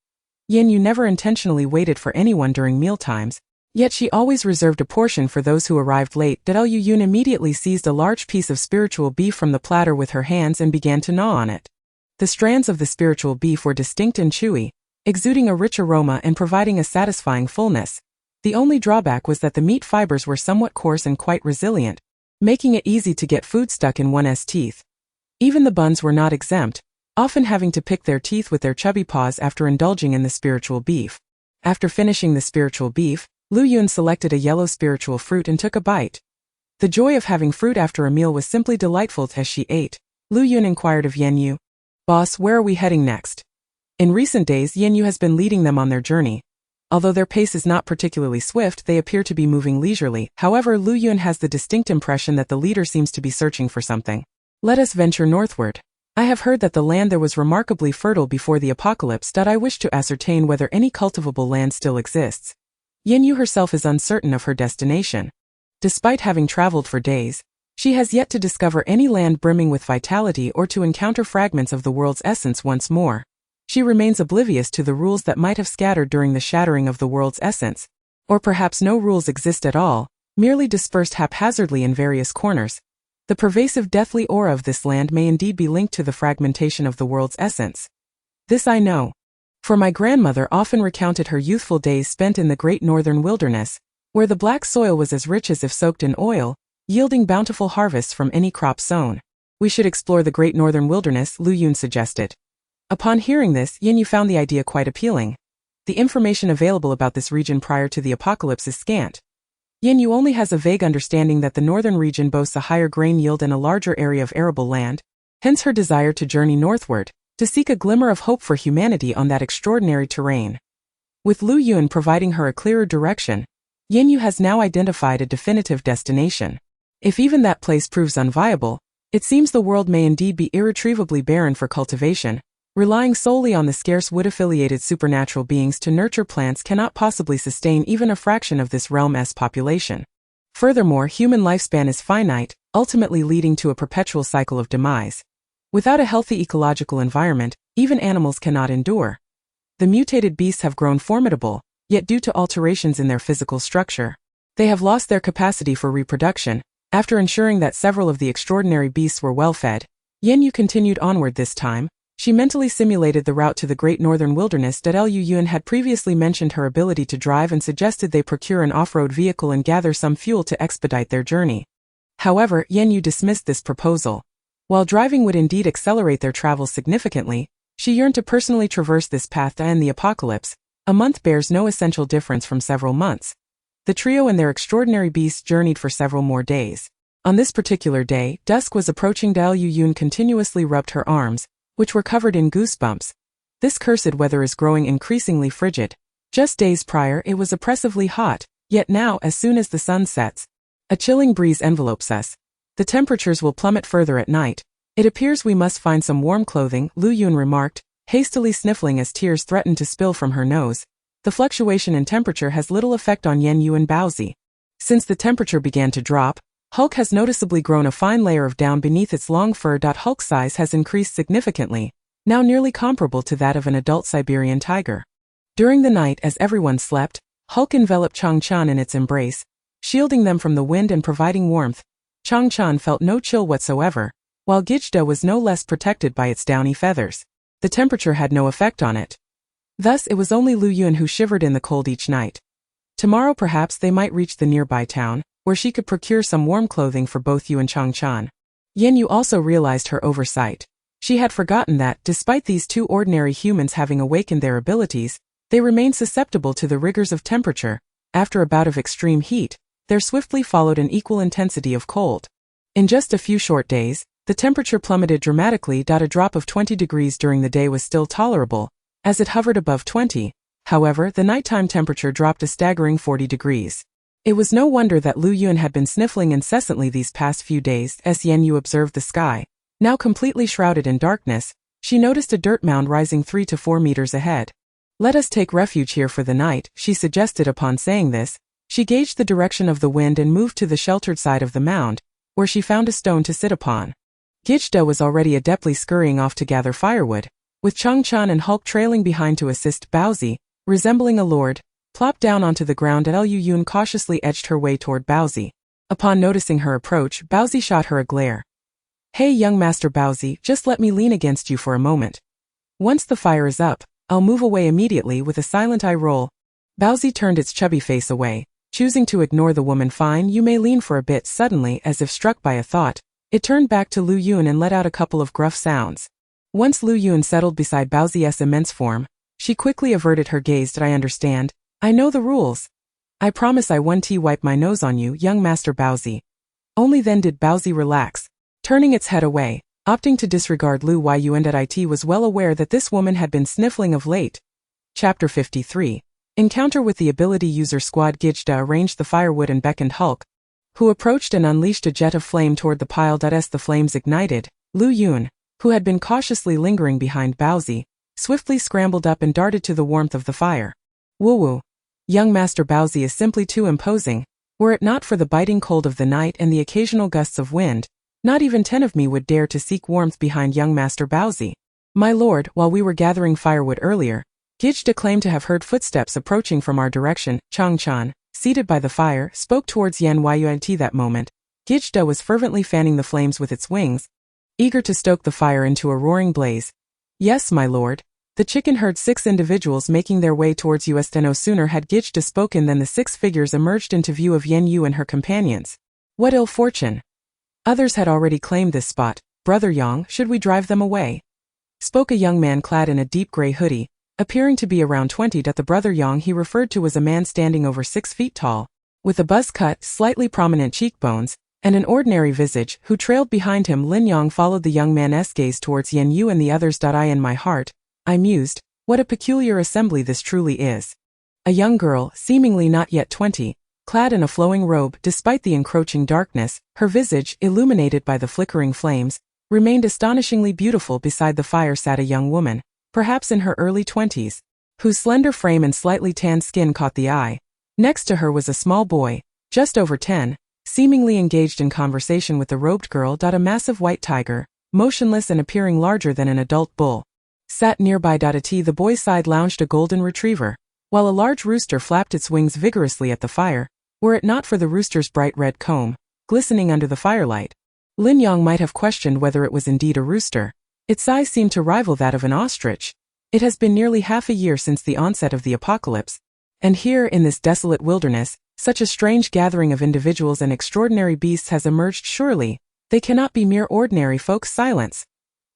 Yan Yue never intentionally waited for anyone during mealtimes, yet she always reserved a portion for those who arrived late. Liu Yun immediately seized a large piece of spiritual beef from the platter with her hands and began to gnaw on it. The strands of the spiritual beef were distinct and chewy, exuding a rich aroma and providing a satisfying fullness. The only drawback was that the meat fibers were somewhat coarse and quite resilient, making it easy to get food stuck in one's teeth. Even the buns were not exempt, often having to pick their teeth with their chubby paws after indulging in the spiritual beef. After finishing the spiritual beef, Liu Yun selected a yellow spiritual fruit and took a bite. The joy of having fruit after a meal was simply delightful. As she ate, Liu Yun inquired of Yan Yue, "Boss, where are we heading next?" In recent days, Yan Yue has been leading them on their journey. Although their pace is not particularly swift, they appear to be moving leisurely. However, Liu Yun has the distinct impression that the leader seems to be searching for something. "Let us venture northward. I have heard that the land there was remarkably fertile before the apocalypse. I wish to ascertain whether any cultivable land still exists." Yan Yue herself is uncertain of her destination. Despite having traveled for days, she has yet to discover any land brimming with vitality or to encounter fragments of the world's essence once more. She remains oblivious to the rules that might have scattered during the shattering of the world's essence. Or perhaps no rules exist at all, merely dispersed haphazardly in various corners. The pervasive deathly aura of this land may indeed be linked to the fragmentation of the world's essence. This I know, for my grandmother often recounted her youthful days spent in the great northern wilderness, where the black soil was as rich as if soaked in oil, yielding bountiful harvests from any crop sown. "We should explore the great northern wilderness," Liu Yun suggested. Upon hearing this, Yan Yue found the idea quite appealing. The information available about this region prior to the apocalypse is scant. Yan Yue only has a vague understanding that the northern region boasts a higher grain yield and a larger area of arable land, hence her desire to journey northward, to seek a glimmer of hope for humanity on that extraordinary terrain. With Liu Yun providing her a clearer direction, Yan Yue has now identified a definitive destination. If even that place proves unviable, it seems the world may indeed be irretrievably barren for cultivation. Relying solely on the scarce wood-affiliated supernatural beings to nurture plants cannot possibly sustain even a fraction of this realm's population. Furthermore, human lifespan is finite, ultimately leading to a perpetual cycle of demise. Without a healthy ecological environment, even animals cannot endure. The mutated beasts have grown formidable, yet due to alterations in their physical structure, they have lost their capacity for reproduction. After ensuring that several of the extraordinary beasts were well fed, Yan Yue continued onward. This time, she mentally simulated the route to the great northern wilderness. Liu Yun had previously mentioned her ability to drive and suggested they procure an off-road vehicle and gather some fuel to expedite their journey. However, Yan Yue dismissed this proposal. While driving would indeed accelerate their travels significantly, she yearned to personally traverse this path to end the apocalypse. A month bears no essential difference from several months. The trio and their extraordinary beasts journeyed for several more days. On this particular day, dusk was approaching. Liu Yun continuously rubbed her arms, which were covered in goosebumps. This cursed weather is growing increasingly frigid. Just days prior it was oppressively hot, yet now as soon as the sun sets, a chilling breeze envelopes us. The temperatures will plummet further at night. It appears we must find some warm clothing, Liu Yun remarked, hastily sniffling as tears threatened to spill from her nose. The fluctuation in temperature has little effect on Yan Yue and Baozi. Since the temperature began to drop, Hulk has noticeably grown a fine layer of down beneath its long fur. Hulk's size has increased significantly, now nearly comparable to that of an adult Siberian tiger. During the night as everyone slept, Hulk enveloped Changchan in its embrace, shielding them from the wind and providing warmth. Changchan felt no chill whatsoever, while Gijda was no less protected by its downy feathers. The temperature had no effect on it. Thus it was only Liu Yun who shivered in the cold each night. Tomorrow perhaps they might reach the nearby town, where she could procure some warm clothing for both Yue and Changchan. Yan Yue also realized her oversight. She had forgotten that, despite these two ordinary humans having awakened their abilities, they remained susceptible to the rigors of temperature. After a bout of extreme heat, there swiftly followed an equal intensity of cold. In just a few short days, the temperature plummeted dramatically. A drop of 20 degrees during the day was still tolerable, as it hovered above 20. However, the nighttime temperature dropped a staggering 40 degrees. It was no wonder that Liu Yun had been sniffling incessantly these past few days. As Yan Yue observed the sky, now completely shrouded in darkness, she noticed a dirt mound rising 3 to 4 meters ahead. "Let us take refuge here for the night," she suggested. Upon saying this, she gauged the direction of the wind and moved to the sheltered side of the mound, where she found a stone to sit upon. Gijda was already adeptly scurrying off to gather firewood. with Changchan and Hulk trailing behind to assist. Baozi, resembling a lord, plopped down onto the ground and Lu Yun cautiously edged her way toward Baozi. Upon noticing her approach, Baozi shot her a glare. Hey young Master Baozi, just let me lean against you for a moment. Once the fire is up, I'll move away immediately. With a silent eye roll, Baozi turned its chubby face away, choosing to ignore the woman. Fine, you may lean for a bit. Suddenly, as if struck by a thought, it turned back to Lu Yun and let out a couple of gruff sounds. Once Lu Yun settled beside Baozi's immense form, she quickly averted her gaze. I understand. I know the rules. I promise I won't wipe my nose on you, young Master Baozi. Only then did Baozi relax, turning its head away, opting to disregard Lu Yun. It was well aware that this woman had been sniffling of late. Chapter 53. Encounter with the ability user squad. Gijda arranged the firewood and beckoned Hulk, who approached and unleashed a jet of flame toward the pile. As the flames ignited, Lu Yun, who had been cautiously lingering behind Baozi, swiftly scrambled up and darted to the warmth of the fire. Woo-woo. Young Master Baozi is simply too imposing. Were it not for the biting cold of the night and the occasional gusts of wind, not even 10 of me would dare to seek warmth behind young Master Baozi. My lord, while we were gathering firewood earlier, Gijda claimed to have heard footsteps approaching from our direction. Changchan, seated by the fire, spoke towards Yan Yue. That moment, Gijda was fervently fanning the flames with its wings, eager to stoke the fire into a roaring blaze. Yes, my lord. The chicken heard 6 individuals making their way towards us. No sooner had Gijda spoken than the 6 figures emerged into view of Yan Yue and her companions. What ill fortune! Others had already claimed this spot. Brother Yang, should we drive them away? Spoke a young man clad in a deep gray hoodie, appearing to be around 20. The brother Yang he referred to was a man standing over 6 feet tall, with a buzz cut, slightly prominent cheekbones, and an ordinary visage, who trailed behind him. Lin Yang followed the young man's gaze towards Yan Yue and the others. In my heart, I mused, what a peculiar assembly this truly is. A young girl, seemingly not yet 20, clad in a flowing robe. Despite the encroaching darkness, her visage, illuminated by the flickering flames, remained astonishingly beautiful. Beside the fire sat a young woman, perhaps in her early 20s, whose slender frame and slightly tanned skin caught the eye. Next to her was a small boy, just over 10, seemingly engaged in conversation with the robed girl. A massive white tiger, motionless and appearing larger than an adult bull, sat nearby. At the boy's side lounged a golden retriever, while a large rooster flapped its wings vigorously at the fire. Were it not for the rooster's bright red comb, glistening under the firelight, Lin Yang might have questioned whether it was indeed a rooster. Its size seemed to rival that of an ostrich. It has been nearly half a year since the onset of the apocalypse, and here in this desolate wilderness, such a strange gathering of individuals and extraordinary beasts has emerged. Surely, they cannot be mere ordinary folks. Silence.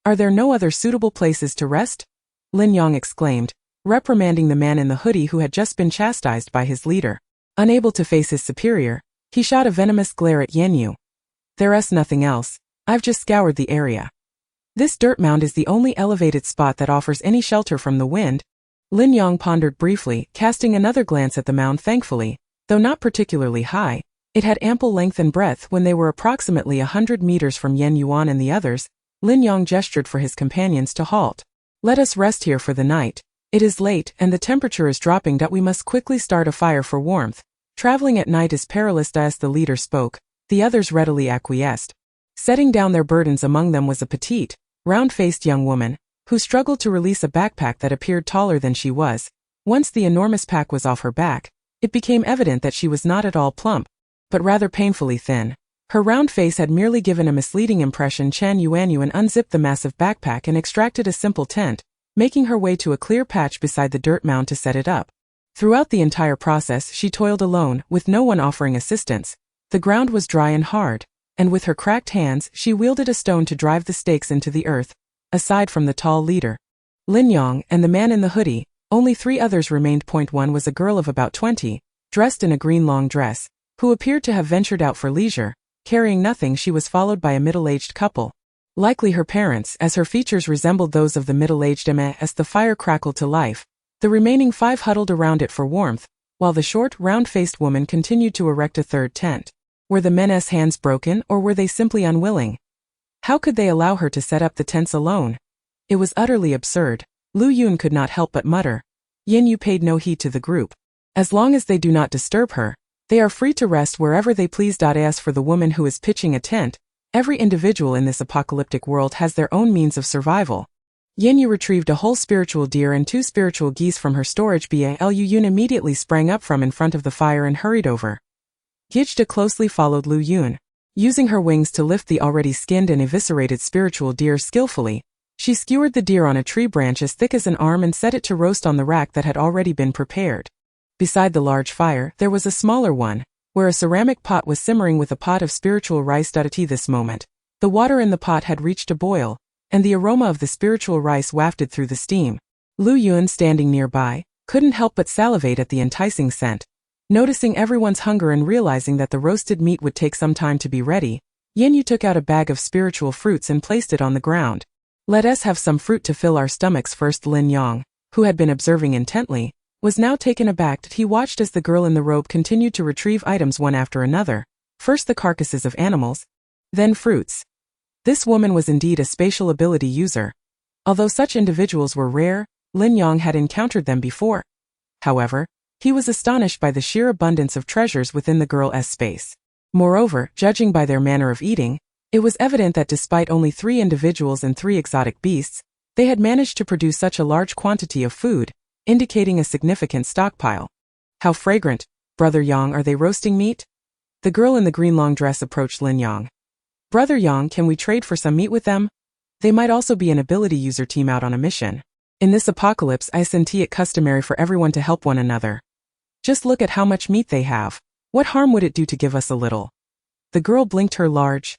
Are there no other suitable places to rest? Lin Yang exclaimed, reprimanding the man in the hoodie who had just been chastised by his leader. Unable to face his superior, he shot a venomous glare at Yan Yue. There's nothing else. I've just scoured the area. This dirt mound is the only elevated spot that offers any shelter from the wind. Lin Yang pondered briefly, casting another glance at the mound. Thankfully, though not particularly high, it had ample length and breadth. When they were approximately 100 meters from Yan Yue and the others, Lin Yang gestured for his companions to halt. Let us rest here for the night. It is late and the temperature is dropping. We must quickly start a fire for warmth. Traveling at night is perilous. As the leader spoke, the others readily acquiesced. Setting down their burdens, among them was a petite, round-faced young woman, who struggled to release a backpack that appeared taller than she was. Once the enormous pack was off her back, it became evident that she was not at all plump, but rather painfully thin. Her round face had merely given a misleading impression. Yan Yue unzipped the massive backpack and extracted a simple tent, making her way to a clear patch beside the dirt mound to set it up. Throughout the entire process she toiled alone, with no one offering assistance. The ground was dry and hard, and with her cracked hands she wielded a stone to drive the stakes into the earth. Aside from the tall leader, Lin Yang, and the man in the hoodie, only 3 others remained. One was a girl of about 20, dressed in a green long dress, who appeared to have ventured out for leisure. Carrying nothing, she was followed by a middle-aged couple, likely her parents, as her features resembled those of the middle-aged Emma. As the fire crackled to life, the remaining 5 huddled around it for warmth, while the short, round-faced woman continued to erect a third tent. Were the men's hands broken, or were they simply unwilling? How could they allow her to set up the tents alone? It was utterly absurd. Lu Yun could not help but mutter. Yan Yue paid no heed to the group. As long as they do not disturb her, they are free to rest wherever they please. As for the woman who is pitching a tent, every individual in this apocalyptic world has their own means of survival. Yan Yue retrieved a whole spiritual deer and 2 spiritual geese from her storage. Lu Yun immediately sprang up from in front of the fire and hurried over. Gijda closely followed Lu Yun. Using her wings to lift the already skinned and eviscerated spiritual deer skillfully, she skewered the deer on a tree branch as thick as an arm and set it to roast on the rack that had already been prepared. Beside the large fire, there was a smaller one, where a ceramic pot was simmering with a pot of spiritual rice. At this moment, the water in the pot had reached a boil, and the aroma of the spiritual rice wafted through the steam. Lu Yun, standing nearby, couldn't help but salivate at the enticing scent. Noticing everyone's hunger and realizing that the roasted meat would take some time to be ready, Yan Yue took out a bag of spiritual fruits and placed it on the ground. "Let us have some fruit to fill our stomachs first." Lin Yang, who had been observing intently, was now taken aback. He watched as the girl in the robe continued to retrieve items one after another, first the carcasses of animals, then fruits. This woman was indeed a spatial ability user. Although such individuals were rare, Lin Yang had encountered them before. However, he was astonished by the sheer abundance of treasures within the girl's space. Moreover, judging by their manner of eating, it was evident that despite only 3 individuals and 3 exotic beasts, they had managed to produce such a large quantity of food, indicating a significant stockpile. "How fragrant, Brother Yang, are they roasting meat?" The girl in the green long dress approached Lin Yang. "Brother Yang, can we trade for some meat with them? They might also be an ability user team out on a mission. In this apocalypse, I see it customary for everyone to help one another. Just look at how much meat they have. What harm would it do to give us a little?" The girl blinked her large,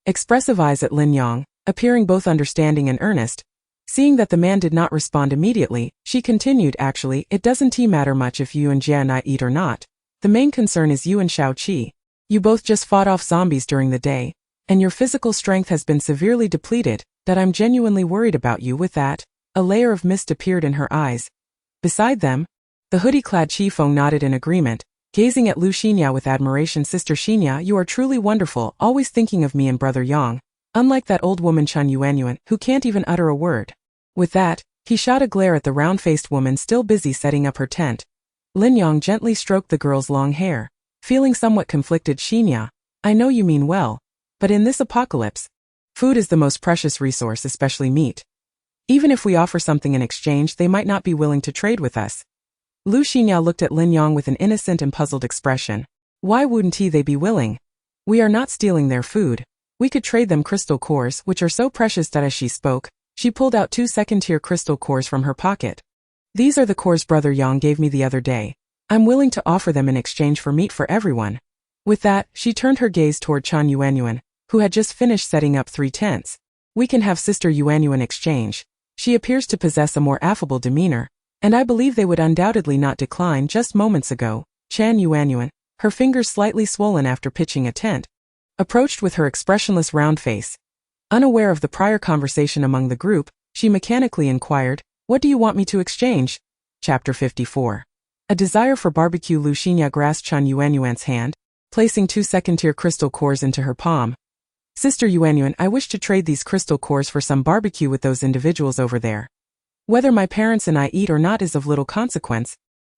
expressive eyes at Lin Yang, appearing both understanding and earnest. Seeing that the man did not respond immediately, she continued, "Actually, it doesn't matter much if you and Jia and I eat or not. The main concern is you and Shao Qi. You both just fought off zombies during the day, and your physical strength has been severely depleted, that I'm genuinely worried about you." With that, a layer of mist appeared in her eyes. Beside them, the hoodie-clad Qifeng nodded in agreement, gazing at Lu Xinya with admiration. "Sister Xinya, you are truly wonderful, always thinking of me and Brother Yang, unlike that old woman Chen Yuanyuan, who can't even utter a word." With that, he shot a glare at the round-faced woman still busy setting up her tent. Lin Yang gently stroked the girl's long hair, feeling somewhat conflicted. "Xinya, I know you mean well, but in this apocalypse, food is the most precious resource, especially meat. Even if we offer something in exchange, they might not be willing to trade with us." Lu Xinya looked at Lin Yang with an innocent and puzzled expression. "Why wouldn't they be willing? We are not stealing their food. We could trade them crystal cores, which are so precious." That as she spoke, she pulled out 2 second-tier crystal cores from her pocket. "These are the cores Brother Yang gave me the other day. I'm willing to offer them in exchange for meat for everyone." With that, she turned her gaze toward Chen Yuanyuan, who had just finished setting up 3 tents. "We can have Sister Yuanyuan exchange. She appears to possess a more affable demeanor, and I believe they would undoubtedly not decline." Just moments ago, Chen Yuanyuan, her fingers slightly swollen after pitching a tent, approached with her expressionless round face. Unaware of the prior conversation among the group, she mechanically inquired, "What do you want me to exchange?" Chapter 54. A desire for barbecue. Lu Xinya grasped Chen Yuanyuan's hand, placing 2 second-tier crystal cores into her palm. "Sister Yuanyuan, I wish to trade these crystal cores for some barbecue with those individuals over there. Whether my parents and I eat or not is of little consequence,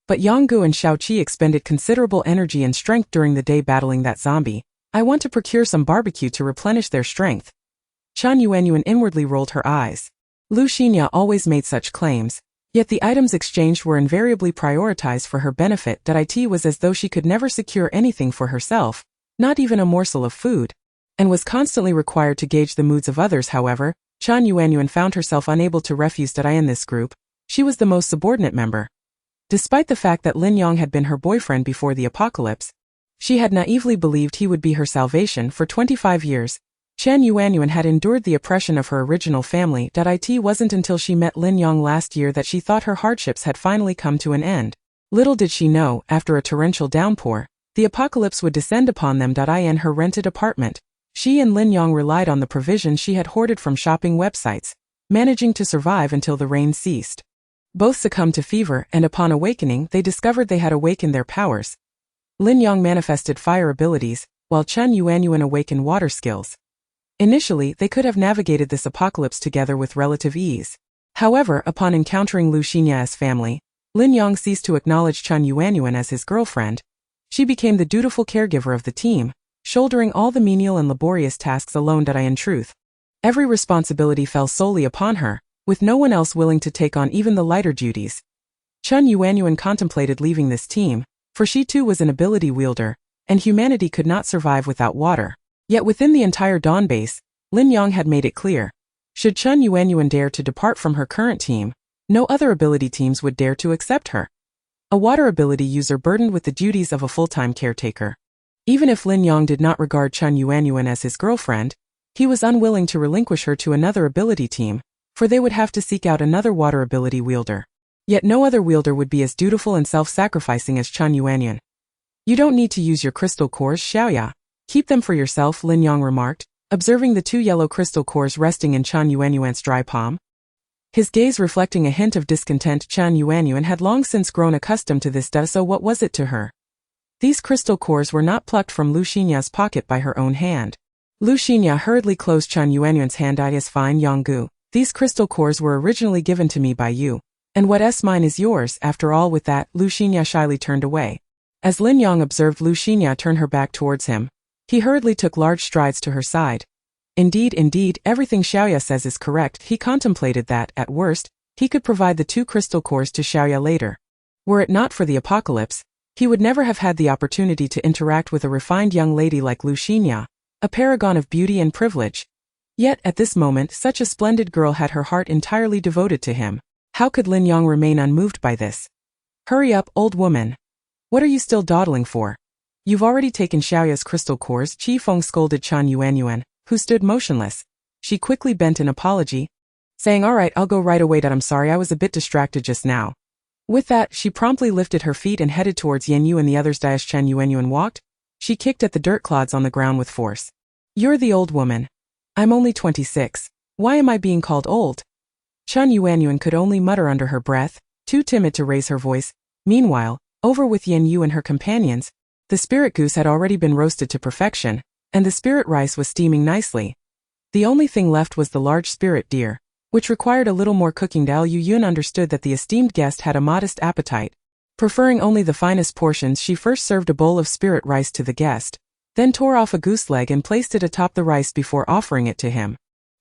but Yanggu and Shao Qi expended considerable energy and strength during the day battling that zombie. I want to procure some barbecue to replenish their strength." Chen Yuanyuan inwardly rolled her eyes. Lu Xinya always made such claims, yet the items exchanged were invariably prioritized for her benefit. It was as though she could never secure anything for herself, not even a morsel of food, and was constantly required to gauge the moods of others. However, Chen Yuanyuan found herself unable to refuse. In this group, she was the most subordinate member. Despite the fact that Lin Yang had been her boyfriend before the apocalypse, she had naively believed he would be her salvation. For 25 years, Chen Yuanyuan had endured the oppression of her original family. It wasn't until she met Lin Yang last year that she thought her hardships had finally come to an end. Little did she know, after a torrential downpour, the apocalypse would descend upon them. In her rented apartment, she and Lin Yang relied on the provisions she had hoarded from shopping websites, managing to survive until the rain ceased. Both succumbed to fever, and upon awakening, they discovered they had awakened their powers. Lin Yang manifested fire abilities, while Chen Yuanyuan awakened water skills. Initially, they could have navigated this apocalypse together with relative ease. However, upon encountering Lu Xinya's family, Lin Yang ceased to acknowledge Chen Yuanyuan as his girlfriend. She became the dutiful caregiver of the team, shouldering all the menial and laborious tasks alone. In truth, every responsibility fell solely upon her, with no one else willing to take on even the lighter duties. Chun Yuanyuan contemplated leaving this team, for she too was an ability wielder, and humanity could not survive without water. Yet within the entire Dawn base, Lin Yang had made it clear. Should Chun Yuanyuan dare to depart from her current team, no other ability teams would dare to accept her. A water ability user burdened with the duties of a full-time caretaker. Even if Lin Yang did not regard Chun Yuanyuan as his girlfriend, he was unwilling to relinquish her to another ability team, for they would have to seek out another water ability wielder. Yet no other wielder would be as dutiful and self-sacrificing as Chun Yuanyuan. You don't need to use your crystal cores, Xiaoya. Keep them for yourself, Lin Yang remarked, observing the 2 yellow crystal cores resting in Chun Yuanyuan's dry palm. His gaze reflecting a hint of discontent. Chun Yuanyuan had long since grown accustomed to this, so what was it to her? These crystal cores were not plucked from Lu Xinya's pocket by her own hand. Lu Xinya hurriedly closed Chun Yuanyuan's hand. "I is fine, Yanggu. These crystal cores were originally given to me by you. And what's mine is yours." After all, with that, Lu Xinya shyly turned away. As Lin Yang observed Lu Xinya turn her back towards him, he hurriedly took large strides to her side. Indeed, everything Xiaoya says is correct. He contemplated that, at worst, he could provide the 2 crystal cores to Xiaoya later. Were it not for the apocalypse, he would never have had the opportunity to interact with a refined young lady like Lu Xinya, a paragon of beauty and privilege. Yet, at this moment, such a splendid girl had her heart entirely devoted to him. How could Lin Yang remain unmoved by this? "Hurry up, old woman. What are you still dawdling for? You've already taken Xiaoya's crystal cores," Qi Feng scolded Chun Yuanyuan, who stood motionless. She quickly bent an apology, saying, "All right, I'll go right away. I'm sorry, I was a bit distracted just now." With that, she promptly lifted her feet and headed towards Yan Yue and the others. Chun Yuanyuan walked. She kicked at the dirt clods on the ground with force. "You're the old woman. I'm only 26. Why am I being called old?" Chun Yuanyuan could only mutter under her breath, too timid to raise her voice. Meanwhile, over with Yan Yue and her companions, the spirit goose had already been roasted to perfection, and the spirit rice was steaming nicely. The only thing left was the large spirit deer, which required a little more cooking. Liu Yun understood that the esteemed guest had a modest appetite. Preferring only the finest portions, she first served a bowl of spirit rice to the guest, then tore off a goose leg and placed it atop the rice before offering it to him.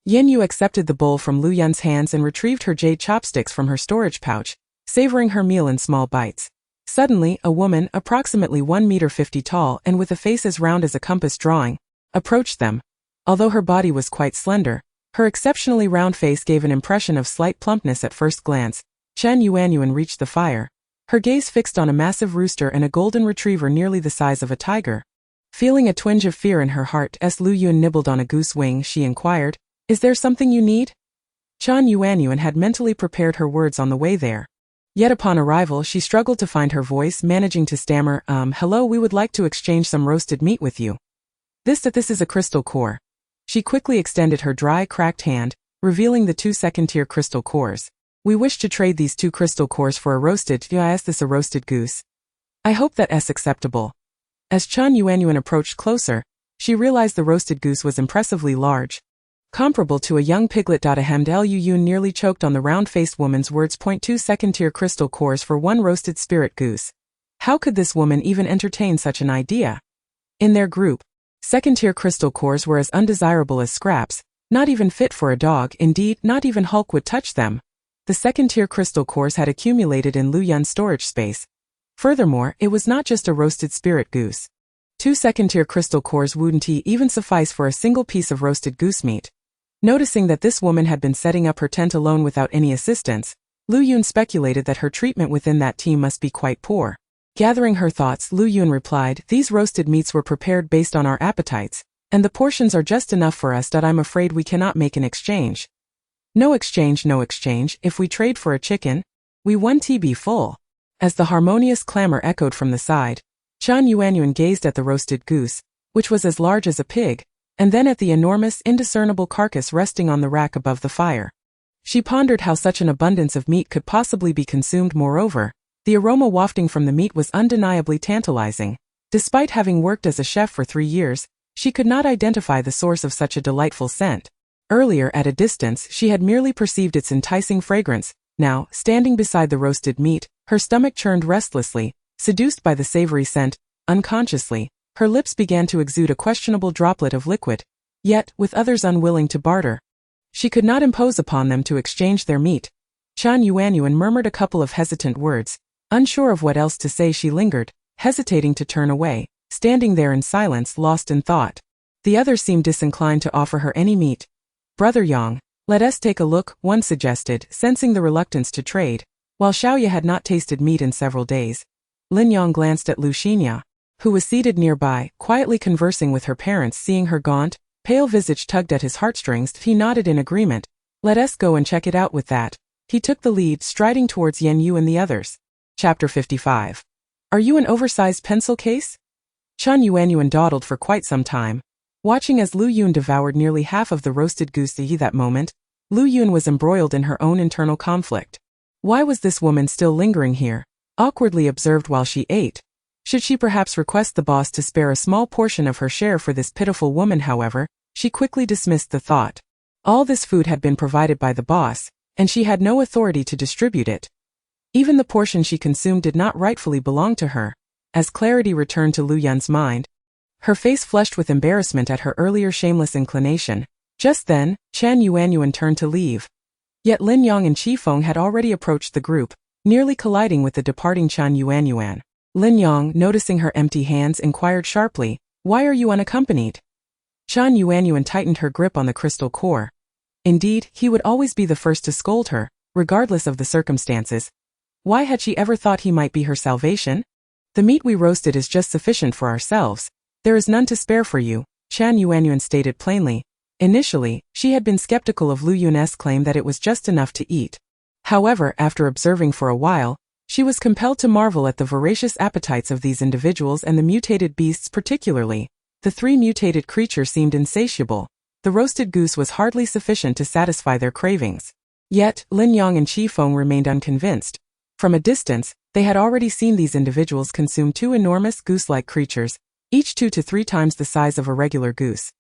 Yan Yue accepted the bowl from Lu Yun's hands and retrieved her jade chopsticks from her storage pouch, savoring her meal in small bites. Suddenly, a woman, approximately 1.50 meters tall and with a face as round as a compass drawing, approached them. Although her body was quite slender, her exceptionally round face gave an impression of slight plumpness at first glance. Chun Yuanyuan reached the fire, her gaze fixed on a massive rooster and a golden retriever nearly the size of a tiger. Feeling a twinge of fear in her heart as Lu Yun nibbled on a goose wing, she inquired, "Is there something you need?" Chun Yuanyuan had mentally prepared her words on the way there. Yet upon arrival she struggled to find her voice, managing to stammer, "Hello, we would like to exchange some roasted meat with you. This is a crystal core." She quickly extended her dry, cracked hand, revealing the 2 second-tier crystal cores. "We wish to trade these 2 crystal cores for a roasted, is this a roasted goose? I hope that's acceptable." As Chun Yuanyuan approached closer, she realized the roasted goose was impressively large. Comparable to a young piglet. Ahem. Liu Yun nearly choked on the round-faced woman's words. 2 second-tier crystal cores for 1 roasted spirit goose. How could this woman even entertain such an idea? In their group, second-tier crystal cores were as undesirable as scraps, not even fit for a dog. Indeed, not even Hulk would touch them. The second-tier crystal cores had accumulated in Lu Yun's storage space. Furthermore, it was not just a roasted spirit goose. 2 second-tier crystal cores wouldn't even suffice for a single piece of roasted goose meat. Noticing that this woman had been setting up her tent alone without any assistance, Lu Yun speculated that her treatment within that team must be quite poor. Gathering her thoughts, Lu Yun replied, "These roasted meats were prepared based on our appetites, and the portions are just enough for us. I'm afraid we cannot make an exchange." No exchange. If we trade for a chicken, we won't be full." As the harmonious clamor echoed from the side, Chun Yuanyuan gazed at the roasted goose, which was as large as a pig, and then at the enormous, indiscernible carcass resting on the rack above the fire. She pondered how such an abundance of meat could possibly be consumed. Moreover, the aroma wafting from the meat was undeniably tantalizing. Despite having worked as a chef for 3 years, she could not identify the source of such a delightful scent. Earlier, at a distance, she had merely perceived its enticing fragrance. Now, standing beside the roasted meat, her stomach churned restlessly, seduced by the savory scent. Unconsciously, her lips began to exude a questionable droplet of liquid, yet, with others unwilling to barter, She could not impose upon them to exchange their meat. Yan Yue murmured a couple of hesitant words. Unsure of what else to say, she lingered, hesitating to turn away, standing there in silence, lost in thought. The others seemed disinclined to offer her any meat. Brother Yang, let us take a look, one suggested, sensing the reluctance to trade. While Xiaoye had not tasted meat in several days, Lin Yang glanced at Lu Xinya, who was seated nearby, quietly conversing with her parents. Seeing her gaunt, pale visage tugged at his heartstrings, he nodded in agreement. Let us go and check it out. With that, he took the lead, striding towards Yan Yue and the others. Chapter 55. Are you an oversized pencil case? Yan Yue dawdled for quite some time, watching as Lu Yun devoured nearly half of the roasted goose. At that moment, Lu Yun was embroiled in her own internal conflict. Why was this woman still lingering here, awkwardly observed while she ate? Should she perhaps request the boss to spare a small portion of her share for this pitiful woman? However, she quickly dismissed the thought. All this food had been provided by the boss, and she had no authority to distribute it. Even the portion she consumed did not rightfully belong to her. As clarity returned to Lu Yun's mind, her face flushed with embarrassment at her earlier shameless inclination. Just then, Yan Yue turned to leave. Yet Lin Yang and Qi Feng had already approached the group, nearly colliding with the departing Yan Yue. Lin Yang, noticing her empty hands, inquired sharply, "Why are you unaccompanied?" Yan Yue tightened her grip on the crystal core. Indeed, he would always be the first to scold her, regardless of the circumstances. Why had she ever thought he might be her salvation? The meat we roasted is just sufficient for ourselves. There is none to spare for you, Yan Yue stated plainly. Initially, she had been skeptical of Lu Yun's claim that it was just enough to eat. However, after observing for a while, she was compelled to marvel at the voracious appetites of these individuals and the mutated beasts particularly. The three mutated creatures seemed insatiable. The roasted goose was hardly sufficient to satisfy their cravings. Yet, Lin Yang and Qi Feng remained unconvinced. From a distance, they had already seen these individuals consume two enormous goose-like creatures, each 2 to 3 times the size of a regular goose.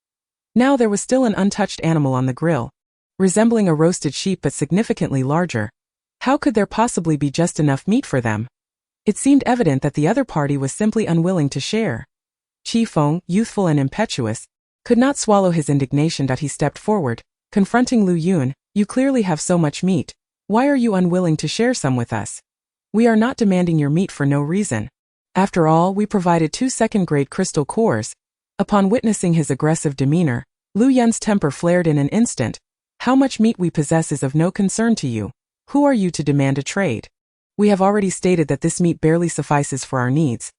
Now there was still an untouched animal on the grill, resembling a roasted sheep but significantly larger. How could there possibly be just enough meat for them? It seemed evident that the other party was simply unwilling to share. Qi Feng, youthful and impetuous, could not swallow his indignation. He stepped forward, confronting Lu Yun. "You clearly have so much meat. Why are you unwilling to share some with us? We are not demanding your meat for no reason. After all, we provided 2 second-grade crystal cores." Upon witnessing his aggressive demeanor, Lu Yun's temper flared in an instant. "How much meat we possess is of no concern to you. Who are you to demand a trade? We have already stated that this meat barely suffices for our needs.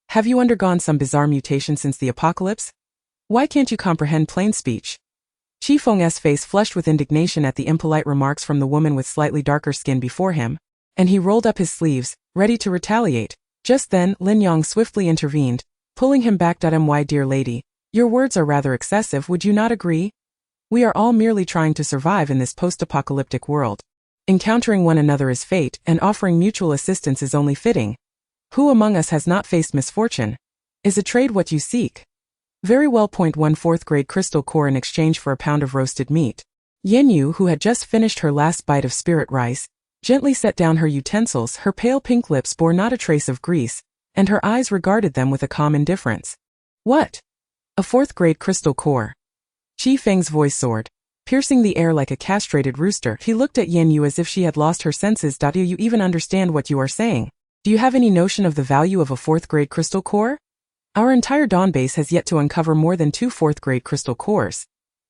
Have you undergone some bizarre mutation since the apocalypse? Why can't you comprehend plain speech?" Qi Feng's face flushed with indignation at the impolite remarks from the woman with slightly darker skin before him, and he rolled up his sleeves, ready to retaliate. Just then, Lin Yang swiftly intervened, pulling him back. "My dear lady, your words are rather excessive, would you not agree? We are all merely trying to survive in this post-apocalyptic world. Encountering one another is fate, and offering mutual assistance is only fitting. Who among us has not faced misfortune? Is a trade what you seek? Very well. 1 4th-grade crystal core in exchange for a pound of roasted meat." Yan Yue, who had just finished her last bite of spirit rice, gently set down her utensils. Her pale pink lips bore not a trace of grease, and her eyes regarded them with a calm indifference. "What? A 4th-grade crystal core?" Qi Feng's voice soared, piercing the air like a castrated rooster. He looked at Yan Yue as if she had lost her senses. "Do you even understand what you are saying? Do you have any notion of the value of a 4th-grade crystal core? Our entire dawn base has yet to uncover more than 2 4th-grade crystal cores.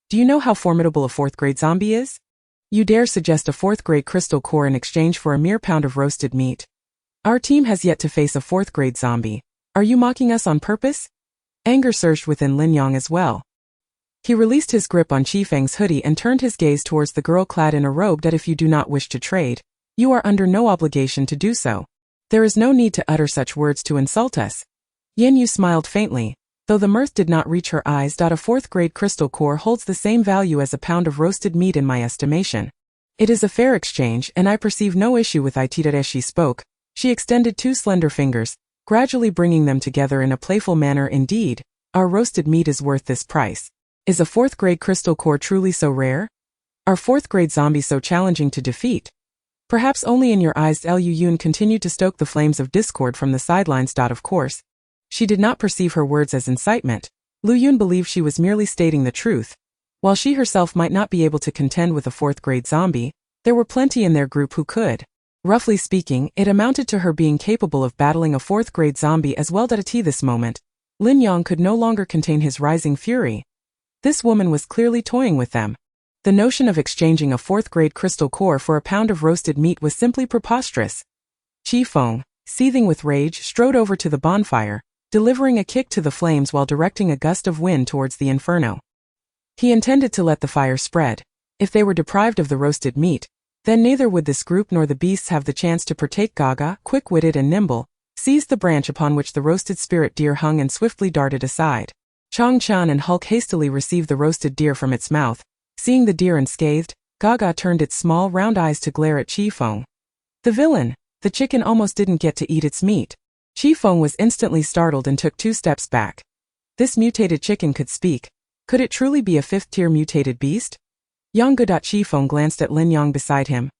Do you know how formidable a 4th-grade zombie is? You dare suggest a 4th-grade crystal core in exchange for a mere pound of roasted meat? Our team has yet to face a 4th-grade zombie. Are you mocking us on purpose?" Anger surged within Lin Yang as well. He released his grip on Qi Feng's hoodie and turned his gaze towards the girl clad in a robe. "That if you do not wish to trade, you are under no obligation to do so. There is no need to utter such words to insult us." Yan Yue smiled faintly, though the mirth did not reach her eyes. "A 4th-grade crystal core holds the same value as a pound of roasted meat in my estimation. It is a fair exchange, and I perceive no issue with it." As she spoke, she extended 2 slender fingers, gradually bringing them together in a playful manner. "Indeed, our roasted meat is worth this price. Is a 4th-grade crystal core truly so rare? Are 4th-grade zombies so challenging to defeat? Perhaps only in your eyes." Lu Yun continued to stoke the flames of discord from the sidelines. Of course, she did not perceive her words as incitement. Lu Yun believed she was merely stating the truth. While she herself might not be able to contend with a fourth-grade zombie, there were plenty in their group who could. Roughly speaking, it amounted to her being capable of battling a fourth-grade zombie as well. At this moment, Lin Yang could no longer contain his rising fury. This woman was clearly toying with them. The notion of exchanging a fourth-grade crystal core for a pound of roasted meat was simply preposterous. Qi Feng, seething with rage, strode over to the bonfire, delivering a kick to the flames while directing a gust of wind towards the inferno. He intended to let the fire spread. If they were deprived of the roasted meat, then neither would this group nor the beasts have the chance to partake. Gaga, quick-witted and nimble, seized the branch upon which the roasted spirit deer hung and swiftly darted aside. Chang Chan and Hulk hastily received the roasted deer from its mouth. Seeing the deer unscathed, Gaga turned its small round eyes to glare at Qi Feng. The villain! The chicken almost didn't get to eat its meat. Qi Feng was instantly startled and took 2 steps back. This mutated chicken could speak. Could it truly be a 5th-tier mutated beast? Yang Gu. Qi Feng glanced at Lin Yang beside him.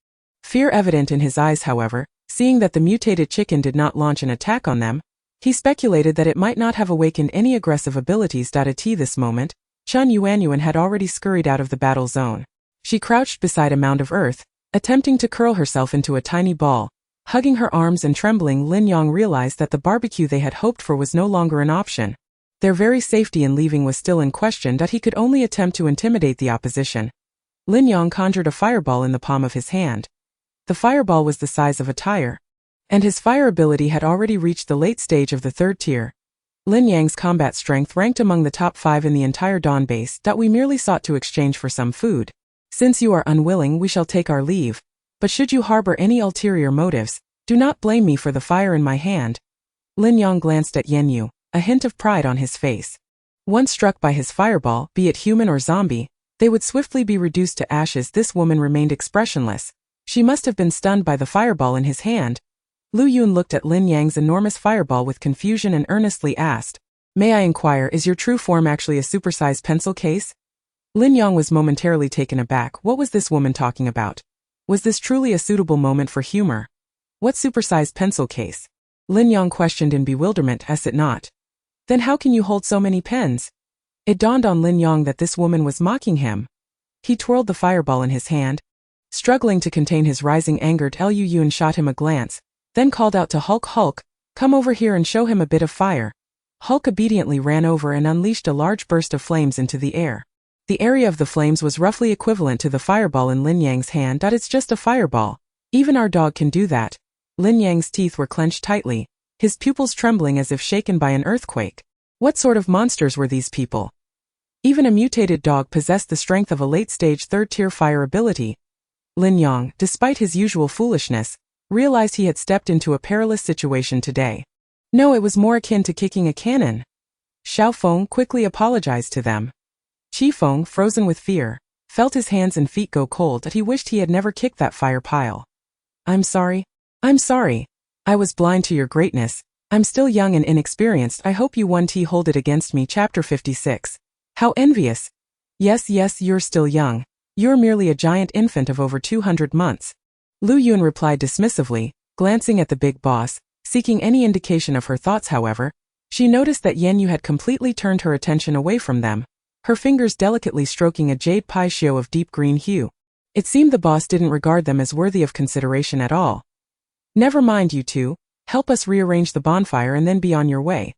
Fear evident in his eyes, however, seeing that the mutated chicken did not launch an attack on them, he speculated that it might not have awakened any aggressive abilities. At this moment, Yan Yue had already scurried out of the battle zone. She crouched beside a mound of earth, attempting to curl herself into a tiny ball. Hugging her arms and trembling, Lin Yang realized that the barbecue they had hoped for was no longer an option. Their very safety in leaving was still in question. He could only attempt to intimidate the opposition. Lin Yang conjured a fireball in the palm of his hand. The fireball was the size of a tire, and his fire ability had already reached the late stage of the 3rd tier. Lin Yang's combat strength ranked among the top 5 in the entire Dawn base. We merely sought to exchange for some food. Since you are unwilling, we shall take our leave. But should you harbor any ulterior motives, do not blame me for the fire in my hand. Lin Yang glanced at Yan Yue, a hint of pride on his face. Once struck by his fireball, be it human or zombie, they would swiftly be reduced to ashes. This woman remained expressionless. She must have been stunned by the fireball in his hand. Lu Yun looked at Lin Yang's enormous fireball with confusion and earnestly asked, "May I inquire, is your true form actually a supersized pencil case?" Lin Yang was momentarily taken aback. What was this woman talking about? Was this truly a suitable moment for humor? What supersized pencil case? Lin Yang questioned in bewilderment. Is it not? Then how can you hold so many pens? It dawned on Lin Yang that this woman was mocking him. He twirled the fireball in his hand. Struggling to contain his rising anger, Lu Yun shot him a glance, then called out to Hulk. "Hulk, come over here and show him a bit of fire." Hulk obediently ran over and unleashed a large burst of flames into the air. The area of the flames was roughly equivalent to the fireball in Lin Yang's hand. It's just a fireball. Even our dog can do that. Lin Yang's teeth were clenched tightly, his pupils trembling as if shaken by an earthquake. What sort of monsters were these people? Even a mutated dog possessed the strength of a late-stage 3rd-tier fire ability. Lin Yang, despite his usual foolishness, realized he had stepped into a perilous situation today. No, it was more akin to kicking a cannon. Xiao Feng quickly apologized to them. Qi Feng, frozen with fear, felt his hands and feet go cold. He wished he had never kicked that fire pile. I'm sorry. I was blind to your greatness. I'm still young and inexperienced. I hope you won't hold it against me. Chapter 56. How envious. Yes, you're still young. You're merely a giant infant of over 200 months. Lu Yun replied dismissively, glancing at the big boss, seeking any indication of her thoughts. However, she noticed that Yan Yue had completely turned her attention away from them, her fingers delicately stroking a jade paixio of deep green hue. It seemed the boss didn't regard them as worthy of consideration at all. Never mind, you two. Help us rearrange the bonfire and then be on your way.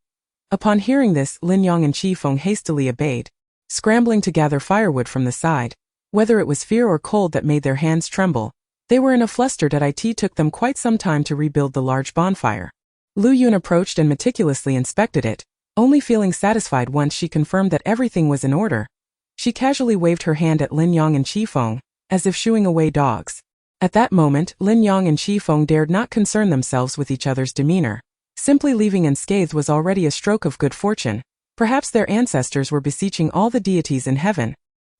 Upon hearing this, Lin Yang and Qi Feng hastily obeyed, scrambling to gather firewood from the side. Whether it was fear or cold that made their hands tremble, they were in a fluster. It took them quite some time to rebuild the large bonfire. Lu Yun approached and meticulously inspected it, only feeling satisfied once she confirmed that everything was in order. She casually waved her hand at Lin Yang and Qi Feng, as if shooing away dogs. At that moment, Lin Yang and Qi Feng dared not concern themselves with each other's demeanor. Simply leaving unscathed was already a stroke of good fortune. Perhaps their ancestors were beseeching all the deities in heaven,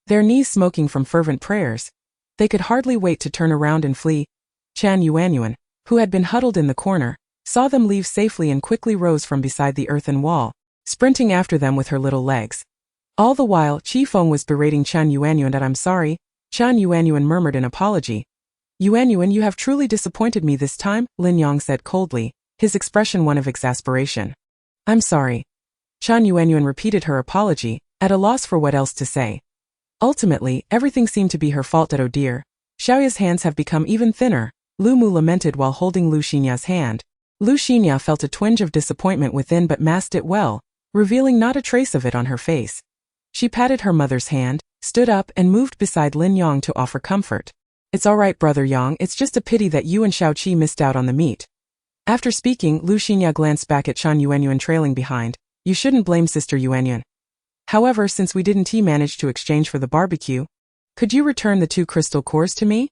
their knees smoking from fervent prayers. They could hardly wait to turn around and flee. Yan Yue, who had been huddled in the corner, saw them leave safely and quickly rose from beside the earthen wall, sprinting after them with her little legs. All the while, Qi Feng was berating Yan Yue that "I'm sorry." Yan Yue murmured an apology. "Yuan, you have truly disappointed me this time," Lin Yang said coldly, his expression one of exasperation. "I'm sorry." Yan Yue repeated her apology, at a loss for what else to say. Ultimately, everything seemed to be her fault. Oh dear. Xiaoya's hands have become even thinner, Lu Mu lamented while holding Lu Xinya's hand. Lu Xinya felt a twinge of disappointment within but masked it well, revealing not a trace of it on her face. She patted her mother's hand, stood up and moved beside Lin Yang to offer comfort. It's all right, brother Yang, it's just a pity that you and Xiao Qi missed out on the meat. After speaking, Lu Xinya glanced back at Chen Yuanyuan trailing behind. You shouldn't blame Sister Yuanyuan. However, since we didn't manage to exchange for the barbecue, could you return the 2 crystal cores to me?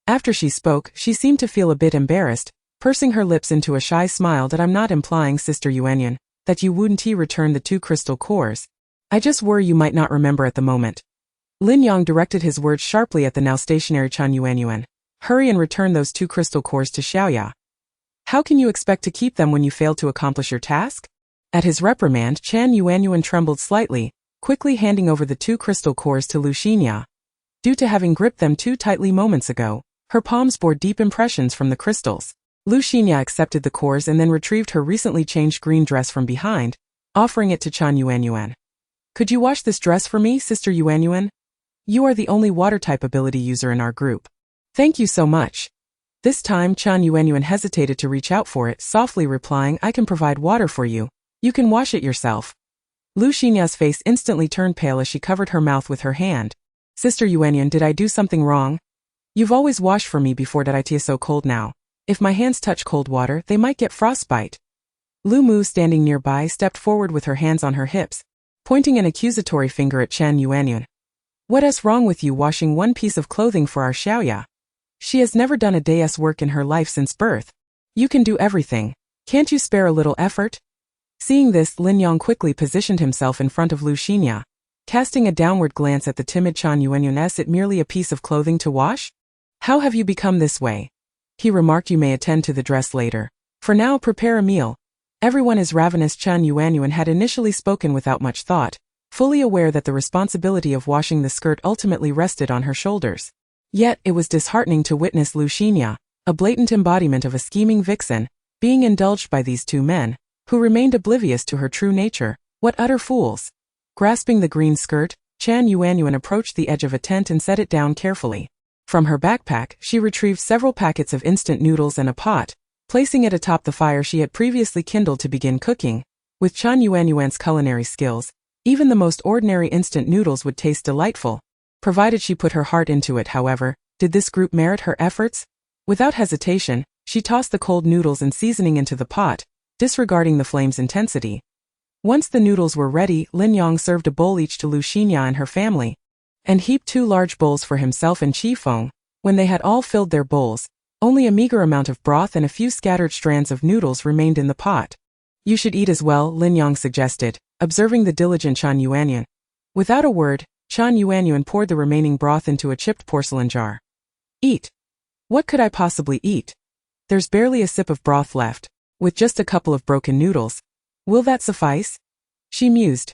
After she spoke, she seemed to feel a bit embarrassed, pursing her lips into a shy smile. That I'm not implying, Sister Yuanyuan, that you wouldn't return the 2 crystal cores. I just worry you might not remember at the moment. Lin Yang directed his words sharply at the now stationary Chen Yuanyuan. Hurry and return those 2 crystal cores to Xiaoya. How can you expect to keep them when you fail to accomplish your task? At his reprimand, Chen Yuanyuan trembled slightly, quickly handing over the 2 crystal cores to Lu Xinya. Due to having gripped them too tightly moments ago, her palms bore deep impressions from the crystals. Lu Xinya accepted the cores and then retrieved her recently changed green dress from behind, offering it to Chen Yuanyuan. Could you wash this dress for me, Sister Yuanyuan? You are the only water-type ability user in our group. Thank you so much. This time Chen Yuanyuan hesitated to reach out for it, softly replying, I can provide water for you. You can wash it yourself. Lu Xinya's face instantly turned pale as she covered her mouth with her hand. Sister Yuanyuan, did I do something wrong? You've always washed for me before. That it is so cold now. If my hands touch cold water, they might get frostbite. Lu Mu, standing nearby, stepped forward with her hands on her hips, pointing an accusatory finger at Chen Yuanyuan. What is wrong with you washing one piece of clothing for our Xiaoya? She has never done a day's work in her life since birth. You can do everything. Can't you spare a little effort? Seeing this, Lin Yang quickly positioned himself in front of Lu Xinya, casting a downward glance at the timid Chen Yuanyuan. Is it merely a piece of clothing to wash? How have you become this way? He remarked. You may attend to the dress later. For now, prepare a meal. Everyone is ravenous. Chen Yuanyuan had initially spoken without much thought, fully aware that the responsibility of washing the skirt ultimately rested on her shoulders. Yet, it was disheartening to witness Lu Xinya, a blatant embodiment of a scheming vixen, being indulged by these 2 men, who remained oblivious to her true nature. What utter fools! Grasping the green skirt, Chen Yuanyuan approached the edge of a tent and set it down carefully. From her backpack, she retrieved several packets of instant noodles and a pot, placing it atop the fire she had previously kindled to begin cooking. With Chen Yuanyuan's culinary skills, even the most ordinary instant noodles would taste delightful, provided she put her heart into it. However, did this group merit her efforts? Without hesitation, she tossed the cold noodles and seasoning into the pot, disregarding the flame's intensity. Once the noodles were ready, Lin Yang served a bowl each to Lu Xinya and her family, and heaped 2 large bowls for himself and Qifeng. When they had all filled their bowls, only a meager amount of broth and a few scattered strands of noodles remained in the pot. You should eat as well, Lin Yang suggested, observing the diligent Chen Yuanyuan. Without a word, Chen Yuanyuan poured the remaining broth into a chipped porcelain jar. Eat. What could I possibly eat? There's barely a sip of broth left, with just a couple of broken noodles. Will that suffice? She mused.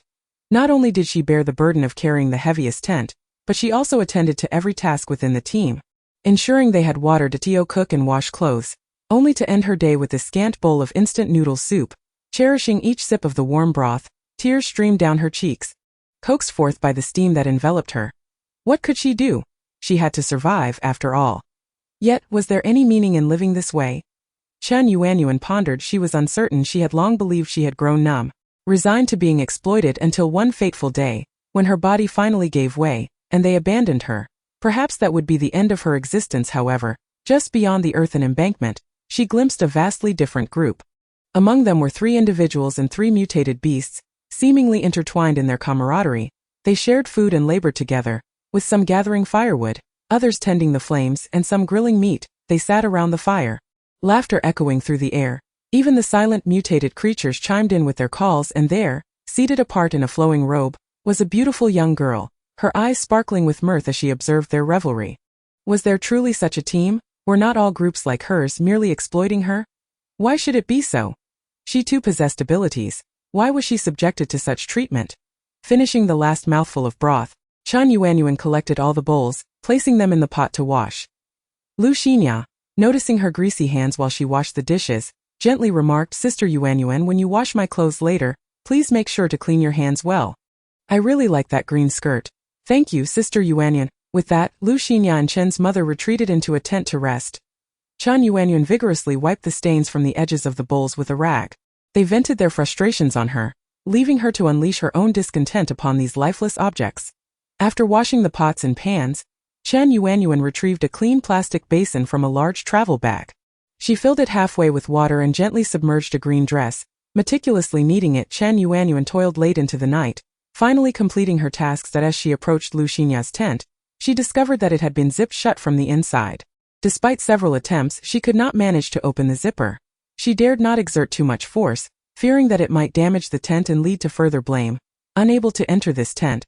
Not only did she bear the burden of carrying the heaviest tent, but she also attended to every task within the team, ensuring they had water to cook and wash clothes, only to end her day with a scant bowl of instant noodle soup. Cherishing each sip of the warm broth, tears streamed down her cheeks, coaxed forth by the steam that enveloped her. What could she do? She had to survive, after all. Yet, was there any meaning in living this way? Chen Yuanyuan pondered. She was uncertain. She had long believed she had grown numb, resigned to being exploited, until one fateful day, when her body finally gave way, and they abandoned her. Perhaps that would be the end of her existence. However, just beyond the earthen embankment, she glimpsed a vastly different group. Among them were 3 individuals and 3 mutated beasts, seemingly intertwined in their camaraderie. They shared food and labored together, with some gathering firewood, others tending the flames, and some grilling meat. They sat around the fire, laughter echoing through the air. Even the silent mutated creatures chimed in with their calls, and there, seated apart in a flowing robe, was a beautiful young girl, her eyes sparkling with mirth as she observed their revelry. Was there truly such a team? Were not all groups like hers merely exploiting her? Why should it be so? She too possessed abilities. Why was she subjected to such treatment? Finishing the last mouthful of broth, Chen Yuanyuan collected all the bowls, placing them in the pot to wash. Lu Xinya, noticing her greasy hands while she washed the dishes, gently remarked, Sister Yuanyuan, when you wash my clothes later, please make sure to clean your hands well. I really like that green skirt. Thank you, Sister Yuanyuan. With that, Lu Xinya and Chen's mother retreated into a tent to rest. Chan Yuanyuan vigorously wiped the stains from the edges of the bowls with a rag. They vented their frustrations on her, leaving her to unleash her own discontent upon these lifeless objects. After washing the pots and pans, Chan Yuanyuan retrieved a clean plastic basin from a large travel bag. She filled it halfway with water and gently submerged a green dress. Meticulously kneading it, Chan Yuanyuan toiled late into the night, finally completing her tasks. That as she approached Lu Xinya's tent, she discovered that it had been zipped shut from the inside. Despite several attempts, she could not manage to open the zipper. She dared not exert too much force, fearing that it might damage the tent and lead to further blame. Unable to enter this tent,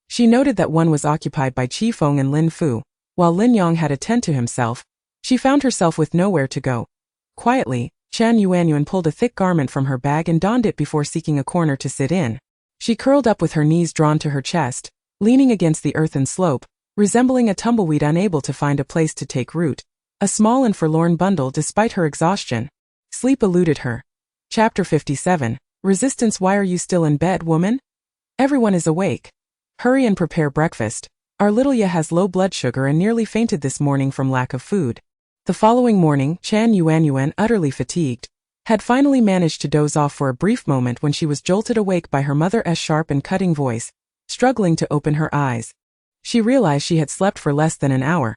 she noted that one was occupied by Qi Feng and Lin Fu, while Lin Yang had a tent to himself. She found herself with nowhere to go. Quietly, Chan Yuanyuan pulled a thick garment from her bag and donned it before seeking a corner to sit in. She curled up with her knees drawn to her chest, leaning against the earthen slope, resembling a tumbleweed unable to find a place to take root. A small and forlorn bundle despite her exhaustion. Sleep eluded her. Chapter 57. Resistance. Why are you still in bed, woman? Everyone is awake. Hurry and prepare breakfast. Our little Ye has low blood sugar and nearly fainted this morning from lack of food. The following morning, Chan Yuanyuan, utterly fatigued, had finally managed to doze off for a brief moment when she was jolted awake by her mother's sharp and cutting voice. Struggling to open her eyes, she realized she had slept for less than an hour.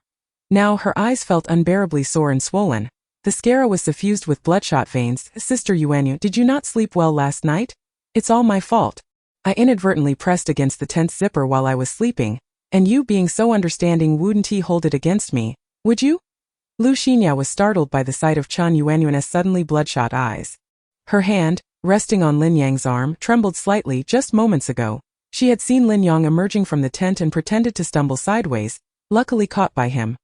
Now her eyes felt unbearably sore and swollen. The sclera was suffused with bloodshot veins. Sister Yuanyuan, did you not sleep well last night? It's all my fault. I inadvertently pressed against the tent's zipper while I was sleeping, and you being so understanding wouldn't hold it against me, would you? Lu Xinya was startled by the sight of Chan Yuanyuan's suddenly bloodshot eyes. Her hand, resting on Lin Yang's arm, trembled slightly. Just moments ago, she had seen Lin Yang emerging from the tent and pretended to stumble sideways, luckily caught by him.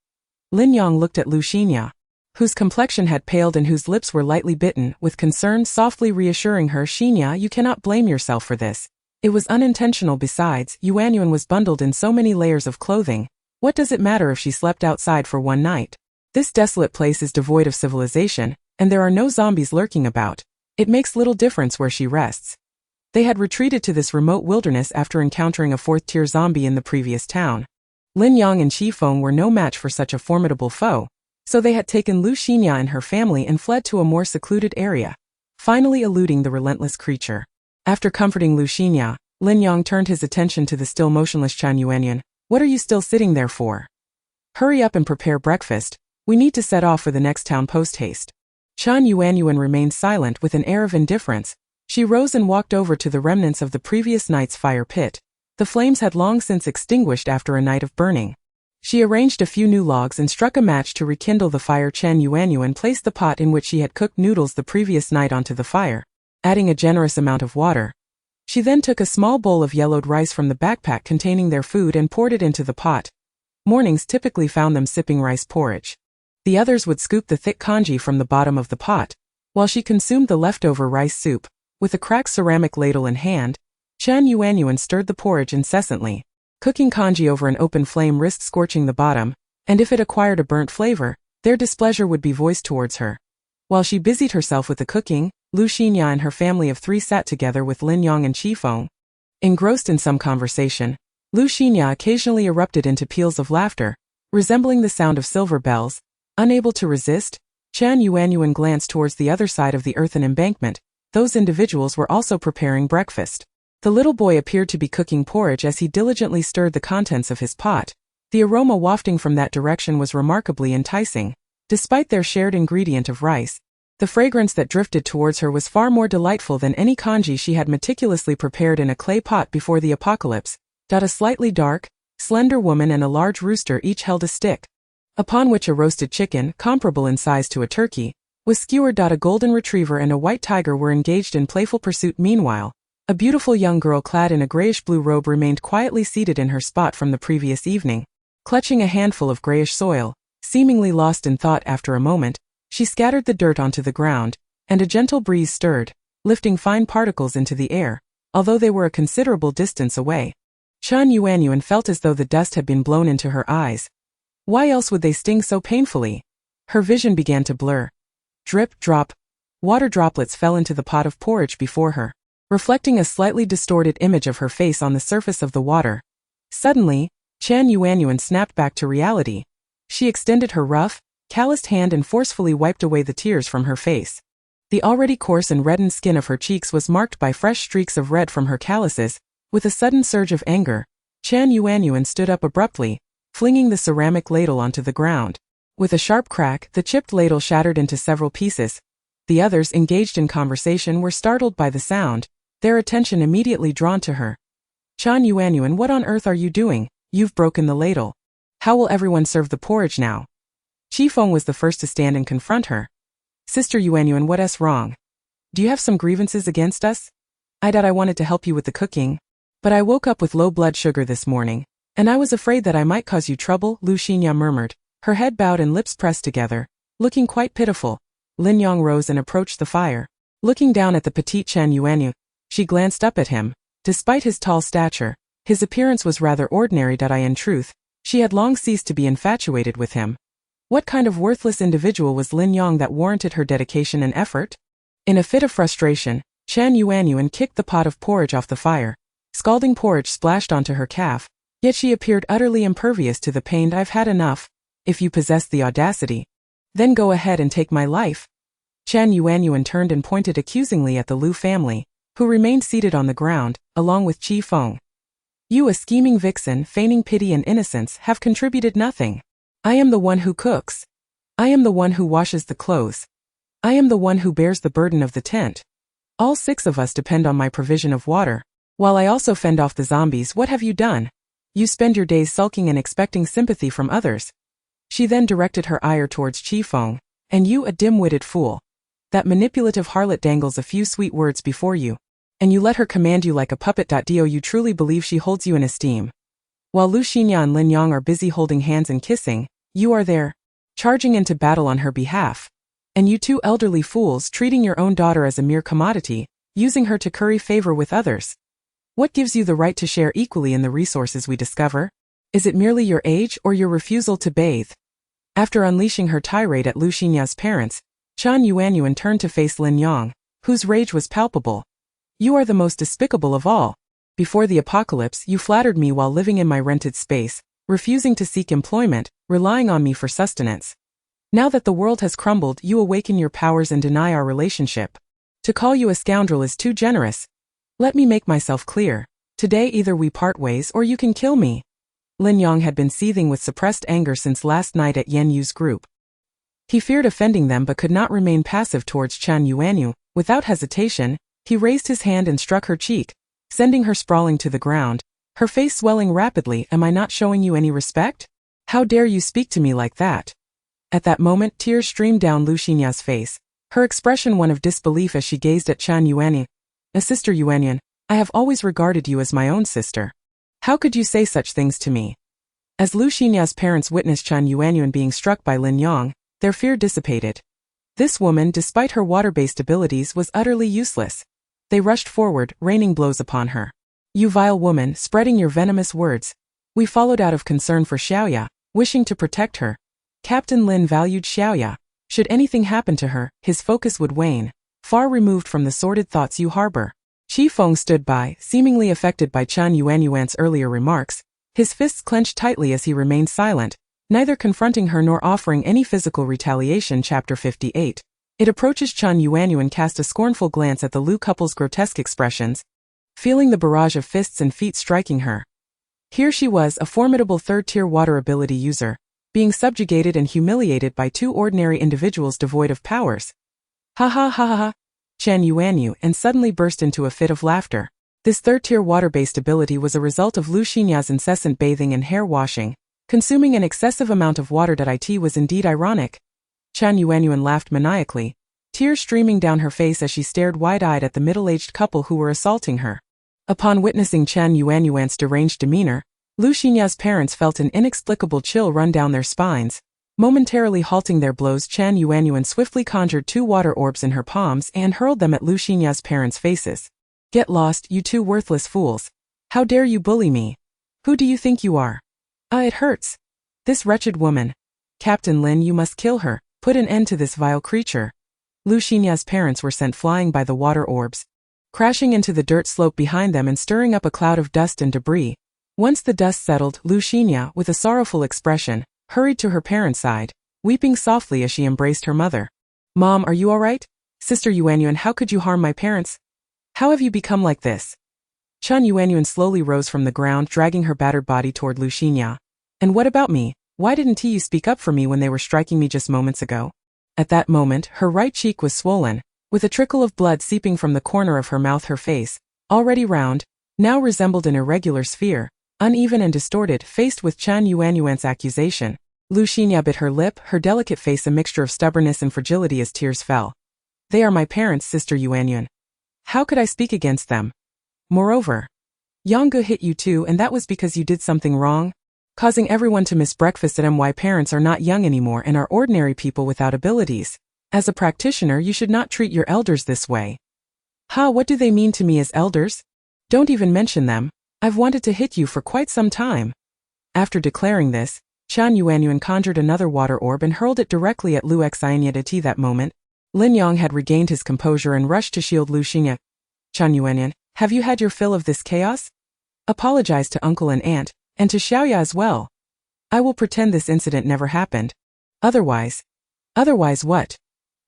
Lin Yang looked at Lu Xinya, whose complexion had paled and whose lips were lightly bitten, with concern, softly reassuring her. Xinya, you cannot blame yourself for this. It was unintentional. Besides, Yuanyuan was bundled in so many layers of clothing. What does it matter if she slept outside for one night? This desolate place is devoid of civilization, and there are no zombies lurking about. It makes little difference where she rests. They had retreated to this remote wilderness after encountering a fourth-tier zombie in the previous town. Lin Yang and Qi Feng were no match for such a formidable foe, so they had taken Lu Xinya and her family and fled to a more secluded area, finally eluding the relentless creature. After comforting Lu Xinya, Lin Yang turned his attention to the still motionless Chan Yuanyuan. What are you still sitting there for? Hurry up and prepare breakfast. We need to set off for the next town post-haste. Chan Yuanyuan remained silent with an air of indifference. She rose and walked over to the remnants of the previous night's fire pit. The flames had long since extinguished after a night of burning. She arranged a few new logs and struck a match to rekindle the fire. Chan Yuanyuan placed the pot in which she had cooked noodles the previous night onto the fire, adding a generous amount of water. She then took a small bowl of yellowed rice from the backpack containing their food and poured it into the pot. Mornings typically found them sipping rice porridge. The others would scoop the thick congee from the bottom of the pot, while she consumed the leftover rice soup. With a cracked ceramic ladle in hand, Chan Yuanyuan stirred the porridge incessantly. Cooking congee over an open flame risked scorching the bottom, and if it acquired a burnt flavor, their displeasure would be voiced towards her. While she busied herself with the cooking, Lu Xinya and her family of three sat together with Lin Yang and Qi Feng. Engrossed in some conversation, Lu Xinya occasionally erupted into peals of laughter, resembling the sound of silver bells. Unable to resist, Chan Yuanyuan glanced towards the other side of the earthen embankment. Those individuals were also preparing breakfast. The little boy appeared to be cooking porridge as he diligently stirred the contents of his pot. The aroma wafting from that direction was remarkably enticing. Despite their shared ingredient of rice, the fragrance that drifted towards her was far more delightful than any congee she had meticulously prepared in a clay pot before the apocalypse. A slightly dark, slender woman and a large rooster each held a stick, upon which a roasted chicken, comparable in size to a turkey, was skewered. A golden retriever and a white tiger were engaged in playful pursuit. Meanwhile, a beautiful young girl clad in a grayish-blue robe remained quietly seated in her spot from the previous evening, clutching a handful of grayish soil. Seemingly lost in thought after a moment, she scattered the dirt onto the ground, and a gentle breeze stirred, lifting fine particles into the air, although they were a considerable distance away. Chan Yuanyuan felt as though the dust had been blown into her eyes. Why else would they sting so painfully? Her vision began to blur. Drip, drop. Water droplets fell into the pot of porridge before her, reflecting a slightly distorted image of her face on the surface of the water. Suddenly, Yan Yue snapped back to reality. She extended her rough, calloused hand and forcefully wiped away the tears from her face. The already coarse and reddened skin of her cheeks was marked by fresh streaks of red from her calluses. With a sudden surge of anger, Yan Yue stood up abruptly, flinging the ceramic ladle onto the ground. With a sharp crack, the chipped ladle shattered into several pieces. The others engaged in conversation were startled by the sound, their attention immediately drawn to her. Yan Yue, what on earth are you doing? You've broken the ladle. How will everyone serve the porridge now? Qifeng was the first to stand and confront her. Sister Yuanyuan, what's wrong? Do you have some grievances against us? I wanted to help you with the cooking, but I woke up with low blood sugar this morning, and I was afraid that I might cause you trouble, Lu Xinya murmured, her head bowed and lips pressed together, looking quite pitiful. Lin Yong rose and approached the fire. Looking down at the petite Yan Yue, she glanced up at him. Despite his tall stature, his appearance was rather ordinary. In truth, she had long ceased to be infatuated with him. What kind of worthless individual was Lin Yong that warranted her dedication and effort? In a fit of frustration, Yan Yue kicked the pot of porridge off the fire. Scalding porridge splashed onto her calf, yet she appeared utterly impervious to the pain. I've had enough. If you possess the audacity, then go ahead and take my life. Yan Yue turned and pointed accusingly at the Lu family, who remained seated on the ground, along with Qifeng. You, a scheming vixen feigning pity and innocence, have contributed nothing. I am the one who cooks. I am the one who washes the clothes. I am the one who bears the burden of the tent. All 6 of us depend on my provision of water, while I also fend off the zombies. What have you done? You spend your days sulking and expecting sympathy from others. She then directed her ire towards Qifeng. And you, a dim-witted fool. That manipulative harlot dangles a few sweet words before you, and you let her command you like a puppet. Do you truly believe she holds you in esteem? While Lu Xinya and Lin Yong are busy holding hands and kissing, you are there, charging into battle on her behalf. And you 2 elderly fools treating your own daughter as a mere commodity, using her to curry favor with others. What gives you the right to share equally in the resources we discover? Is it merely your age or your refusal to bathe? After unleashing her tirade at Lu Xinya's parents, Yan Yue turned to face Lin Yong, whose rage was palpable. You are the most despicable of all. Before the apocalypse, you flattered me while living in my rented space, refusing to seek employment, relying on me for sustenance. Now that the world has crumbled, you awaken your powers and deny our relationship. To call you a scoundrel is too generous. Let me make myself clear. Today either we part ways or you can kill me. Lin Yong had been seething with suppressed anger since last night at Yan Yue's group. He feared offending them but could not remain passive towards Yan Yue. Without hesitation, he raised his hand and struck her cheek, sending her sprawling to the ground, her face swelling rapidly. Am I not showing you any respect? How dare you speak to me like that? At that moment, tears streamed down Lu Xinya's face, her expression one of disbelief as she gazed at Yan Yue. Sister Yuanyuan, I have always regarded you as my own sister. How could you say such things to me? As Lu Xinya's parents witnessed Yan Yue being struck by Lin Yong, their fear dissipated. This woman, despite her water-based abilities, was utterly useless. They rushed forward, raining blows upon her. You vile woman, spreading your venomous words. We followed out of concern for Xiaoya, wishing to protect her. Captain Lin valued Xiaoya. Should anything happen to her, his focus would wane, far removed from the sordid thoughts you harbor. Qifeng stood by, seemingly affected by Yan Yue's earlier remarks, his fists clenched tightly as he remained silent, neither confronting her nor offering any physical retaliation. Chapter 58. It approaches. Yan Yue cast a scornful glance at the Lu couple's grotesque expressions, feeling the barrage of fists and feet striking her. Here she was, a formidable 3rd-tier water ability user, being subjugated and humiliated by 2 ordinary individuals devoid of powers. Ha ha ha ha ha! Yan Yue and suddenly burst into a fit of laughter. This 3rd-tier water-based ability was a result of Lu Xinya's incessant bathing and hair washing, consuming an excessive amount of water. It was indeed ironic. Yan Yue laughed maniacally, tears streaming down her face as she stared wide-eyed at the middle-aged couple who were assaulting her. Upon witnessing Yan Yue's deranged demeanor, Lu Xinya's parents felt an inexplicable chill run down their spines. Momentarily halting their blows, Yan Yue swiftly conjured 2 water orbs in her palms and hurled them at Lu Xinya's parents' faces. Get lost, you 2 worthless fools. How dare you bully me? Who do you think you are? It hurts. This wretched woman. Captain Lin, you must kill her. Put an end to this vile creature. Lu Xinya's parents were sent flying by the water orbs, crashing into the dirt slope behind them and stirring up a cloud of dust and debris. Once the dust settled, Lu Xinya, with a sorrowful expression, hurried to her parents' side, weeping softly as she embraced her mother. Mom, are you alright? Sister Yuanyuan, how could you harm my parents? How have you become like this? Chen Yuanyuan slowly rose from the ground, dragging her battered body toward Lu Xinya. And what about me? Why didn't you speak up for me when they were striking me just moments ago? At that moment, her right cheek was swollen, with a trickle of blood seeping from the corner of her mouth. Her face, already round, now resembled an irregular sphere, uneven and distorted. Faced with Chen Yuanyuan's accusation, Lu Xinya bit her lip, her delicate face a mixture of stubbornness and fragility as tears fell. They are my parents, Sister Yuanyuan. How could I speak against them? Moreover, Yan Yue hit you too, and that was because you did something wrong, causing everyone to miss breakfast at my parents are not young anymore and are ordinary people without abilities. As a practitioner, you should not treat your elders this way. What do they mean to me as elders? Don't even mention them. I've wanted to hit you for quite some time. After declaring this, Chen Yuanyuan conjured another water orb and hurled it directly at Lu Xinya. At that moment, Lin Yong had regained his composure and rushed to shield Lu Xinya. Chen Yuanyuan, have you had your fill of this chaos? Apologize to uncle and aunt, and to Xiaoya as well. I will pretend this incident never happened. Otherwise what?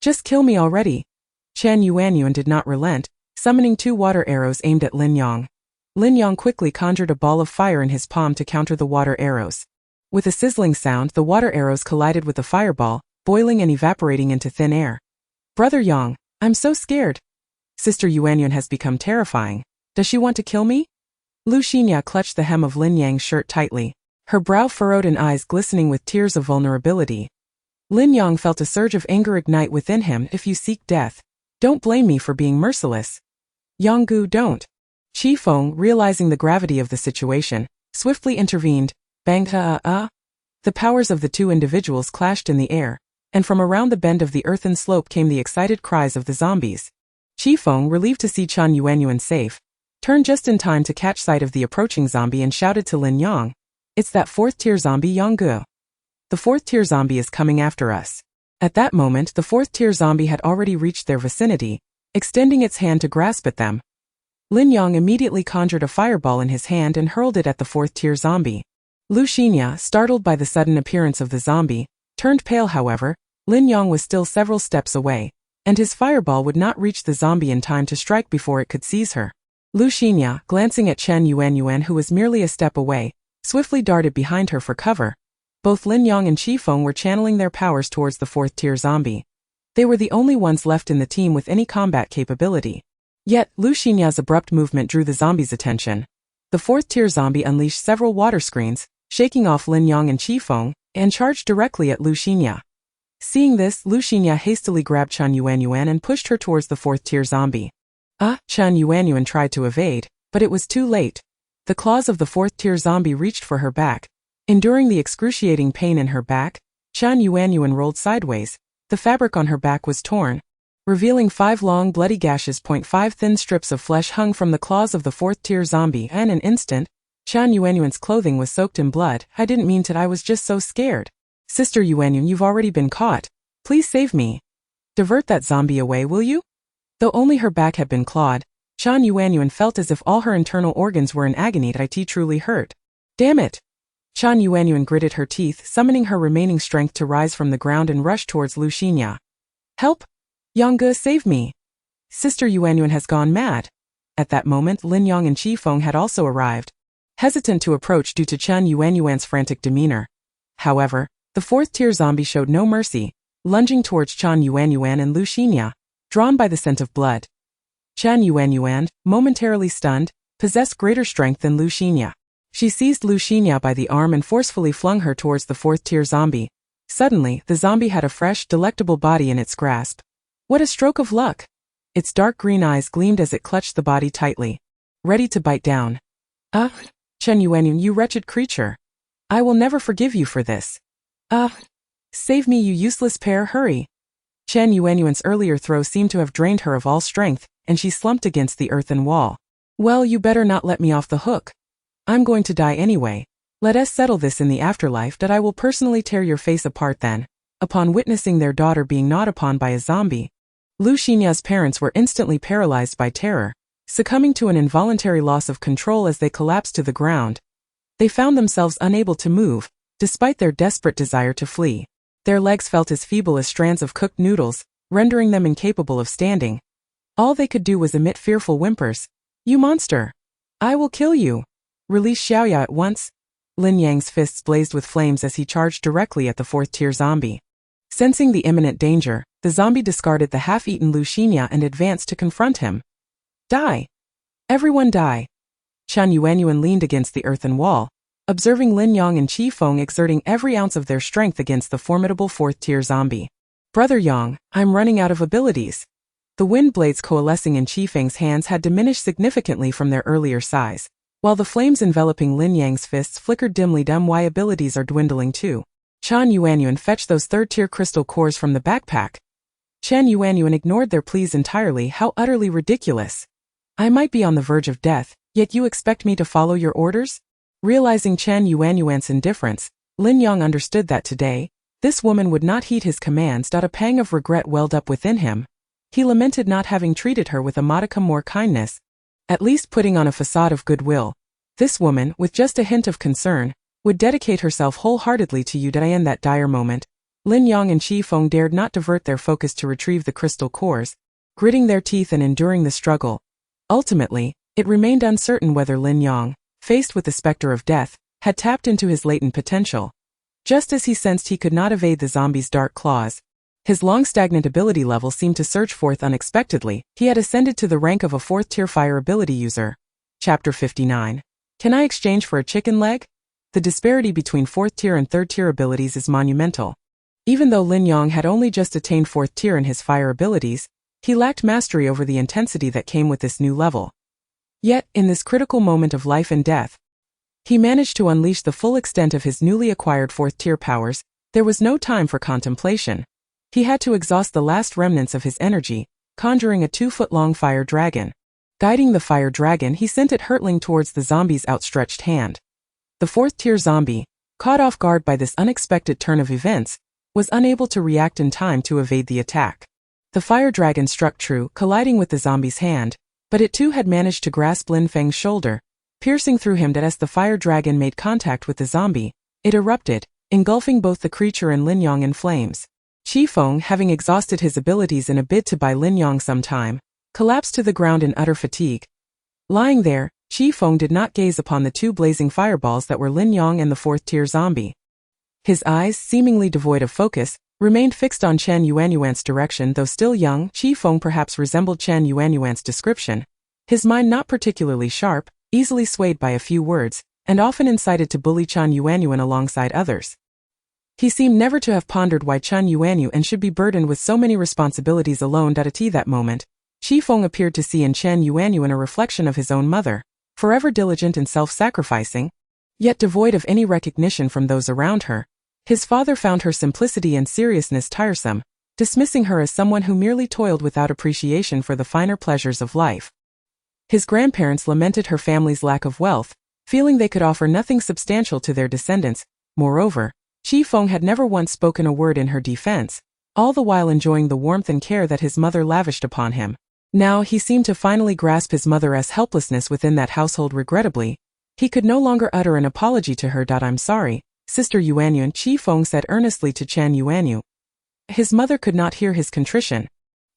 Just kill me already. Chen Yuanyuan did not relent, summoning 2 water arrows aimed at Lin Yong. Lin Yong quickly conjured a ball of fire in his palm to counter the water arrows. With a sizzling sound, the water arrows collided with the fireball, boiling and evaporating into thin air. Brother Yong, I'm so scared. Sister Yuanyuan has become terrifying. Does she want to kill me? Lu Xinya clutched the hem of Lin Yang's shirt tightly, her brow furrowed and eyes glistening with tears of vulnerability. Lin Yong felt a surge of anger ignite within him. If you seek death, don't blame me for being merciless. Yanggu, don't. Qi Feng, realizing the gravity of the situation, swiftly intervened. Bang! The powers of the 2 individuals clashed in the air, and from around the bend of the earthen slope came the excited cries of the zombies. Qi Feng, relieved to see Chen Yuanyuan safe, turned just in time to catch sight of the approaching zombie and shouted to Lin Yong, "It's that 4th-tier zombie Yanggu. The 4th-tier zombie is coming after us." At that moment, the 4th-tier zombie had already reached their vicinity, extending its hand to grasp at them. Lin Yong immediately conjured a fireball in his hand and hurled it at the 4th-tier zombie. Lu Xinya, startled by the sudden appearance of the zombie, turned pale. However, Lin Yong was still several steps away, and his fireball would not reach the zombie in time to strike before it could seize her. Lu Xinya, glancing at Chen Yuanyuan who was merely a step away, swiftly darted behind her for cover. Both Lin Yong and Qi Feng were channeling their powers towards the 4th-tier zombie. They were the only ones left in the team with any combat capability. Yet, Lu Xinya's abrupt movement drew the zombie's attention. The 4th-tier zombie unleashed several water screens, shaking off Lin Yong and Qi Feng, and charged directly at Lu Xinya. Seeing this, Lu Xinya hastily grabbed Chen Yuanyuan and pushed her towards the 4th-tier zombie. Chen Yuanyuan tried to evade, but it was too late. The claws of the 4th-tier zombie reached for her back. Enduring the excruciating pain in her back, Chen Yuanyuan rolled sideways. The fabric on her back was torn, revealing 5 long bloody gashes. 5 thin strips of flesh hung from the claws of the 4th-tier zombie. In an instant, Chen Yuanyuan's clothing was soaked in blood. I didn't mean to. I was just so scared. Sister Yuanyuan, you've already been caught. Please save me. Divert that zombie away, will you? Though only her back had been clawed, Chen Yuanyuan felt as if all her internal organs were in agony. It truly hurt. Damn it! Chen Yuanyuan gritted her teeth, summoning her remaining strength to rise from the ground and rush towards Lu Xinya. Help! Yanggu, save me! Sister Yuanyuan has gone mad. At that moment, Lin Yong and Qi Feng had also arrived, hesitant to approach due to Chen Yuanyuan's frantic demeanor. However, the 4th-tier zombie showed no mercy, lunging towards Chen Yuanyuan and Lu Xinya, drawn by the scent of blood. Chen Yuanyuan, momentarily stunned, possessed greater strength than Lu Xinya. She seized Lu Xinya by the arm and forcefully flung her towards the 4th-tier zombie. Suddenly, the zombie had a fresh, delectable body in its grasp. What a stroke of luck! Its dark green eyes gleamed as it clutched the body tightly, ready to bite down. Chen Yuanyuan, you wretched creature. I will never forgive you for this. Save me, you useless pair, hurry. Chen Yuanyuan's earlier throw seemed to have drained her of all strength, and she slumped against the earthen wall. Well, you better not let me off the hook. I'm going to die anyway. Let us settle this in the afterlife. That I will personally tear your face apart then. Upon witnessing their daughter being gnawed upon by a zombie, Lu Xinya's parents were instantly paralyzed by terror, succumbing to an involuntary loss of control as they collapsed to the ground. They found themselves unable to move, despite their desperate desire to flee. Their legs felt as feeble as strands of cooked noodles, rendering them incapable of standing. All they could do was emit fearful whimpers. "You monster! I will kill you! Release Xiaoya at once!" Lin Yang's fists blazed with flames as he charged directly at the fourth-tier zombie. Sensing the imminent danger, the zombie discarded the half-eaten Lu Xinya and advanced to confront him. "Die! Everyone die!" Chen Yuanyuan leaned against the earthen wall, observing Lin Yang and Qi Feng exerting every ounce of their strength against the formidable fourth-tier zombie. "Brother Yang, I'm running out of abilities." The wind blades coalescing in Qi Feng's hands had diminished significantly from their earlier size, while the flames enveloping Lin Yang's fists flickered dimly. My abilities are dwindling too. Chen Yuanyuan fetched those third-tier crystal cores from the backpack. Chen Yuanyuan ignored their pleas entirely. How utterly ridiculous. I might be on the verge of death, yet you expect me to follow your orders? Realizing Chen Yuanyuan's indifference, Lin Yang understood that today, this woman would not heed his commands. A pang of regret welled up within him. He lamented not having treated her with a modicum more kindness, at least putting on a facade of goodwill. This woman, with just a hint of concern, would dedicate herself wholeheartedly to you. In that dire moment, Lin Yang and Qi Feng dared not divert their focus to retrieve the crystal cores, gritting their teeth and enduring the struggle. Ultimately, it remained uncertain whether Lin Yang, faced with the specter of death, had tapped into his latent potential. Just as he sensed he could not evade the zombie's dark claws, his long-stagnant ability level seemed to surge forth unexpectedly. He had ascended to the rank of a fourth-tier fire ability user. Chapter 59. Can I exchange for a chicken leg? The disparity between fourth-tier and third-tier abilities is monumental. Even though Lin Yang had only just attained fourth tier in his fire abilities, he lacked mastery over the intensity that came with this new level. Yet, in this critical moment of life and death, he managed to unleash the full extent of his newly acquired fourth-tier powers. There was no time for contemplation. He had to exhaust the last remnants of his energy, conjuring a 2-foot-long fire dragon. Guiding the fire dragon, he sent it hurtling towards the zombie's outstretched hand. The fourth-tier zombie, caught off guard by this unexpected turn of events, was unable to react in time to evade the attack. The fire dragon struck true, colliding with the zombie's hand, but it too had managed to grasp Lin Feng's shoulder, piercing through him. As the fire dragon made contact with the zombie, it erupted, engulfing both the creature and Lin Yang in flames. Qi Feng, having exhausted his abilities in a bid to buy Lin Yang some time, collapsed to the ground in utter fatigue. Lying there, Qi Feng did not gaze upon the two blazing fireballs that were Lin Yang and the fourth-tier zombie. His eyes, seemingly devoid of focus, remained fixed on Chen Yuanyuan's direction. Though still young, Qi Feng perhaps resembled Chen Yuanyuan's description. His mind not particularly sharp, easily swayed by a few words, and often incited to bully Chen Yuanyuan alongside others. He seemed never to have pondered why Chen Yuanyuan should be burdened with so many responsibilities alone. At that moment, Qi Feng appeared to see in Chen Yuanyuan a reflection of his own mother, forever diligent and self-sacrificing, yet devoid of any recognition from those around her. His father found her simplicity and seriousness tiresome, dismissing her as someone who merely toiled without appreciation for the finer pleasures of life. His grandparents lamented her family's lack of wealth, feeling they could offer nothing substantial to their descendants. Moreover, Qi Feng had never once spoken a word in her defense, all the while enjoying the warmth and care that his mother lavished upon him. Now he seemed to finally grasp his mother's helplessness within that household. Regrettably, he could no longer utter an apology to her. I'm sorry, Sister Yuanyuan, Qi Feng said earnestly to Chen Yuanyuan. His mother could not hear his contrition.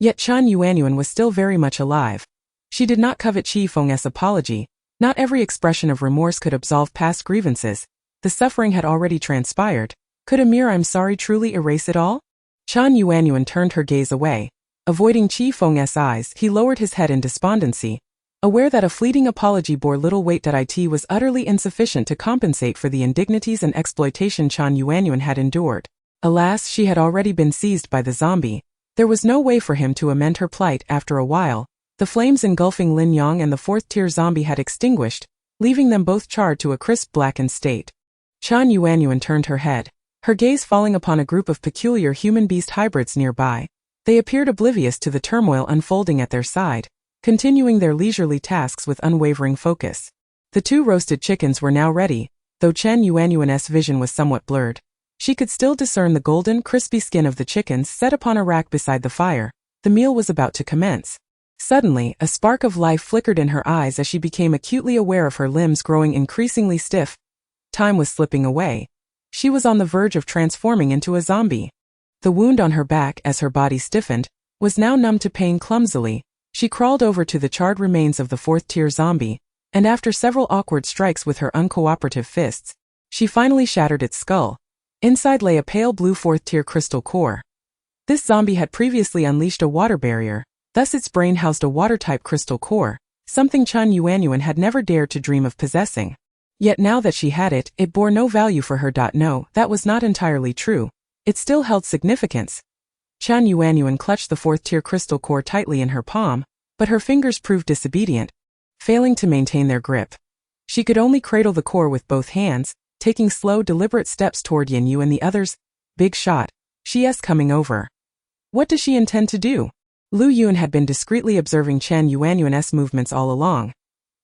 Yet Chen Yuanyuan was still very much alive. She did not covet Qi Feng's apology. Not every expression of remorse could absolve past grievances. The suffering had already transpired. Could a mere "I'm sorry" truly erase it all? Chen Yuanyuan turned her gaze away. Avoiding Qi Feng's eyes, he lowered his head in despondency, aware that a fleeting apology bore little weight. It was utterly insufficient to compensate for the indignities and exploitation Chen Yuanyuan had endured. Alas, she had already been seized by the zombie. There was no way for him to amend her plight. After a while, the flames engulfing Lin Yang and the fourth-tier zombie had extinguished, leaving them both charred to a crisp blackened state. Chen Yuanyuan turned her head, her gaze falling upon a group of peculiar human-beast hybrids nearby. They appeared oblivious to the turmoil unfolding at their side, continuing their leisurely tasks with unwavering focus. The two roasted chickens were now ready, though Chen Yuanyuan's vision was somewhat blurred. She could still discern the golden, crispy skin of the chickens set upon a rack beside the fire. The meal was about to commence. Suddenly, a spark of life flickered in her eyes as she became acutely aware of her limbs growing increasingly stiff. Time was slipping away. She was on the verge of transforming into a zombie. The wound on her back, as her body stiffened, was now numb to pain. Clumsily, she crawled over to the charred remains of the fourth-tier zombie, and after several awkward strikes with her uncooperative fists, she finally shattered its skull. Inside lay a pale blue fourth-tier crystal core. This zombie had previously unleashed a water barrier, thus its brain housed a water-type crystal core, something Yan Yue had never dared to dream of possessing. Yet now that she had it, it bore no value for her. No, that was not entirely true. It still held significance. Yan Yue clutched the fourth-tier crystal core tightly in her palm, but her fingers proved disobedient, failing to maintain their grip. She could only cradle the core with both hands, taking slow, deliberate steps toward Yan Yue and the others. Big shot. She's coming over. What does she intend to do? Lu Yun had been discreetly observing Yan Yue's movements all along.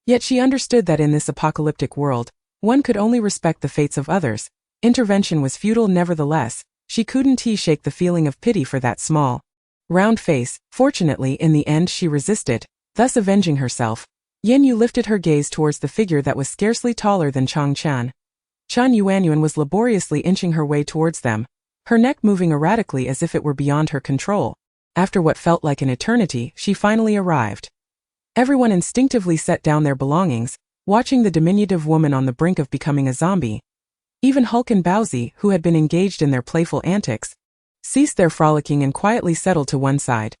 Yet she understood that in this apocalyptic world, one could only respect the fates of others. Intervention was futile. Nevertheless, she couldn't shake the feeling of pity for that small, round face. Fortunately, in the end she resisted, thus avenging herself. Yan Yue lifted her gaze towards the figure that was scarcely taller than Yan Yue was laboriously inching her way towards them, her neck moving erratically as if it were beyond her control. After what felt like an eternity, she finally arrived. Everyone instinctively set down their belongings, watching the diminutive woman on the brink of becoming a zombie. Even Hulk and Bowsy, who had been engaged in their playful antics, ceased their frolicking and quietly settled to one side.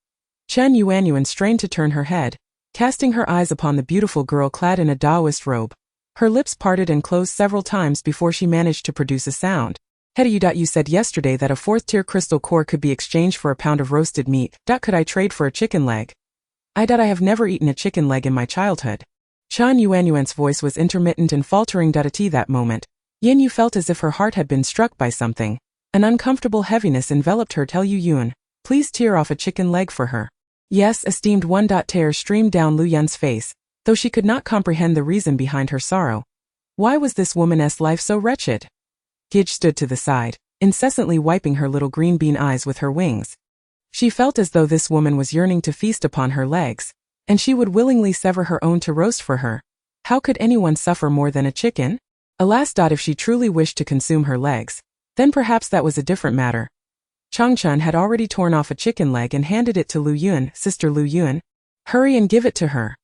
Yan Yue strained to turn her head, casting her eyes upon the beautiful girl clad in a Taoist robe. Her lips parted and closed several times before she managed to produce a sound. Hey, you said yesterday that a fourth-tier crystal core could be exchanged for a pound of roasted meat. Could I trade for a chicken leg? I have never eaten a chicken leg in my childhood. Yan Yue's voice was intermittent and faltering. At that moment, Yan Yue felt as if her heart had been struck by something. An uncomfortable heaviness enveloped her. Tell Yun, please tear off a chicken leg for her. Yes, esteemed one. Tears streamed down Lu Yun's face, though she could not comprehend the reason behind her sorrow. Why was this woman's life so wretched? Gidge stood to the side, incessantly wiping her little green bean eyes with her wings. She felt as though this woman was yearning to feast upon her legs, and she would willingly sever her own to roast for her. How could anyone suffer more than a chicken? Alas, if she truly wished to consume her legs, then perhaps that was a different matter. Changchun had already torn off a chicken leg and handed it to Lu Yun. Sister Lu Yun, hurry and give it to her.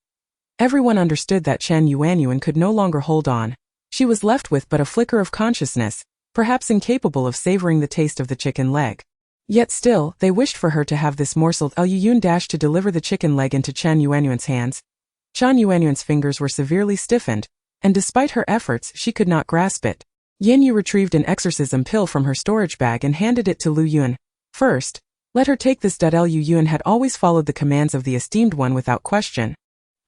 Everyone understood that Yan Yue could no longer hold on. She was left with but a flicker of consciousness, perhaps incapable of savoring the taste of the chicken leg. Yet still, they wished for her to have this morsel. Lu Yun dashed to deliver the chicken leg into Yan Yue's hands. Yan Yue's fingers were severely stiffened, and despite her efforts, she could not grasp it. Yan Yue retrieved an exorcism pill from her storage bag and handed it to Lu Yun. First, let her take this. Lu Yun had always followed the commands of the esteemed one without question.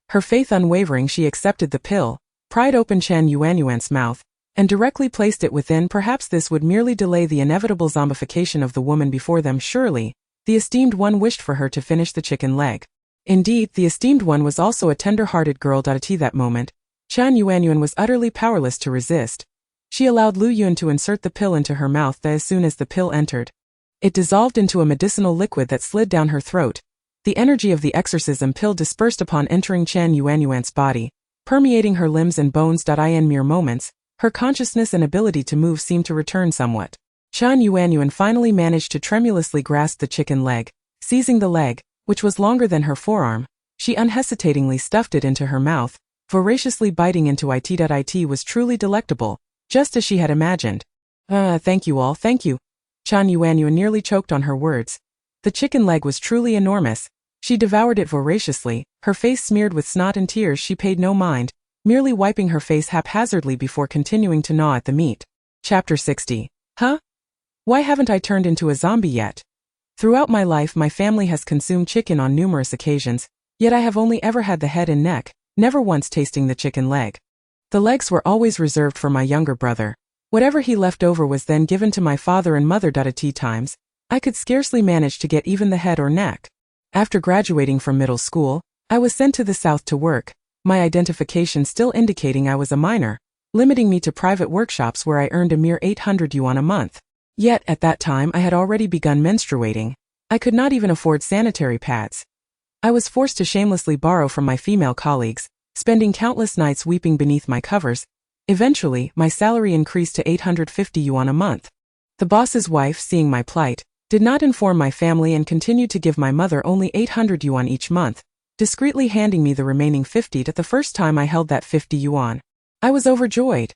Her faith unwavering, she accepted the pill, pried open Yan Yue's mouth, and directly placed it within. Perhaps this would merely delay the inevitable zombification of the woman before them. Surely, the esteemed one wished for her to finish the chicken leg. Indeed, the esteemed one was also a tender-hearted girl. At that moment, Yan Yue was utterly powerless to resist. She allowed Lu Yun to insert the pill into her mouth. As soon as the pill entered, it dissolved into a medicinal liquid that slid down her throat. The energy of the exorcism pill dispersed upon entering Yan Yue's body, permeating her limbs and bones. In mere moments, her consciousness and ability to move seemed to return somewhat. Yan Yue finally managed to tremulously grasp the chicken leg. Seizing the leg, which was longer than her forearm, she unhesitatingly stuffed it into her mouth, voraciously biting into it. It was truly delectable, just as she had imagined. Thank you all, thank you. Yan Yue nearly choked on her words. The chicken leg was truly enormous. She devoured it voraciously, her face smeared with snot and tears. She paid no mind, merely wiping her face haphazardly before continuing to gnaw at the meat. Chapter 60. Huh? Why haven't I turned into a zombie yet? Throughout my life my family has consumed chicken on numerous occasions, yet I have only ever had the head and neck, never once tasting the chicken leg. The legs were always reserved for my younger brother. Whatever he left over was then given to my father and mother. At times, I could scarcely manage to get even the head or neck. After graduating from middle school, I was sent to the south to work, my identification still indicating I was a minor, limiting me to private workshops where I earned a mere 800 yuan a month. Yet, at that time I had already begun menstruating. I could not even afford sanitary pads. I was forced to shamelessly borrow from my female colleagues, spending countless nights weeping beneath my covers. Eventually, my salary increased to 850 yuan a month. The boss's wife, seeing my plight, did not inform my family and continued to give my mother only 800 yuan each month, discreetly handing me the remaining 50. The first time I held that 50 yuan, I was overjoyed.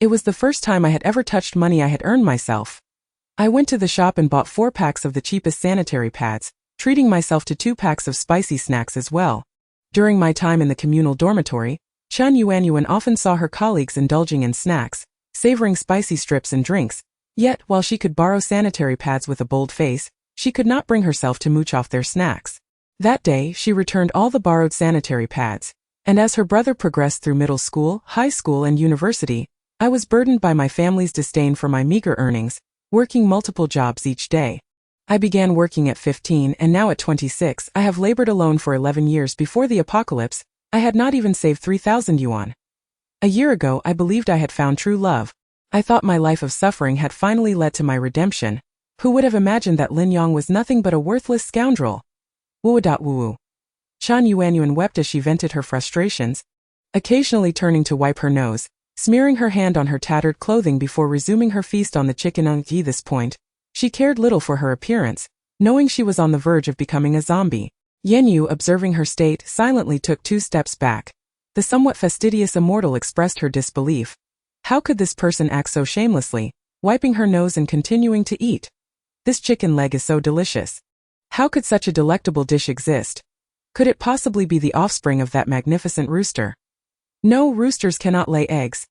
It was the first time I had ever touched money I had earned myself. I went to the shop and bought 4 packs of the cheapest sanitary pads, treating myself to 2 packs of spicy snacks as well. During my time in the communal dormitory, Yan Yue often saw her colleagues indulging in snacks, savoring spicy strips and drinks, yet while she could borrow sanitary pads with a bold face, she could not bring herself to mooch off their snacks. That day, she returned all the borrowed sanitary pads, and as her brother progressed through middle school, high school and university, I was burdened by my family's disdain for my meager earnings, working multiple jobs each day. I began working at 15 and now at 26, I have labored alone for 11 years. Before the apocalypse, I had not even saved 3,000 yuan. A year ago, I believed I had found true love. I thought my life of suffering had finally led to my redemption. Who would have imagined that Lin Yong was nothing but a worthless scoundrel? Woo-woo. Yan Yue wept as she vented her frustrations, occasionally turning to wipe her nose, smearing her hand on her tattered clothing before resuming her feast on the chicken at this point. She cared little for her appearance, knowing she was on the verge of becoming a zombie. Yan Yue, observing her state, silently took 2 steps back. The somewhat fastidious immortal expressed her disbelief. How could this person act so shamelessly, wiping her nose and continuing to eat? This chicken leg is so delicious. How could such a delectable dish exist? Could it possibly be the offspring of that magnificent rooster? No, roosters cannot lay eggs.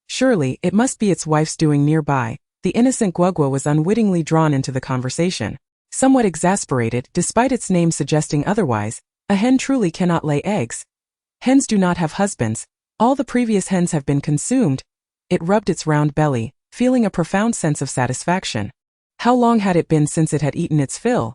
Surely, it must be its wife's doing nearby. The innocent Guogua was unwittingly drawn into the conversation. Somewhat exasperated, despite its name suggesting otherwise, a hen truly cannot lay eggs. Hens do not have husbands. All the previous hens have been consumed. It rubbed its round belly, feeling a profound sense of satisfaction. How long had it been since it had eaten its fill?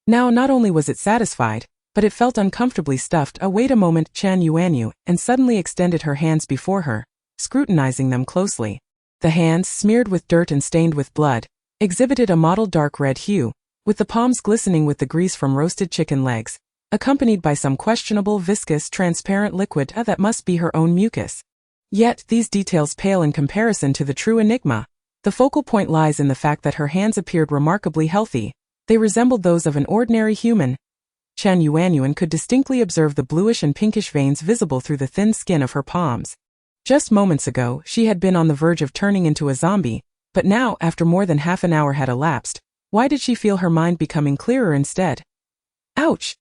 Now not only was it satisfied, but it felt uncomfortably stuffed. Wait a moment, Yan Yue, and suddenly extended her hands before her, scrutinizing them closely. The hands, smeared with dirt and stained with blood, exhibited a mottled dark red hue, with the palms glistening with the grease from roasted chicken legs, accompanied by some questionable viscous transparent liquid that must be her own mucus. Yet these details pale in comparison to the true enigma. The focal point lies in the fact that her hands appeared remarkably healthy. They resembled those of an ordinary human. Yan Yue could distinctly observe the bluish and pinkish veins visible through the thin skin of her palms. Just moments ago, she had been on the verge of turning into a zombie, but now, after more than half an hour had elapsed, why did she feel her mind becoming clearer instead? Ouch!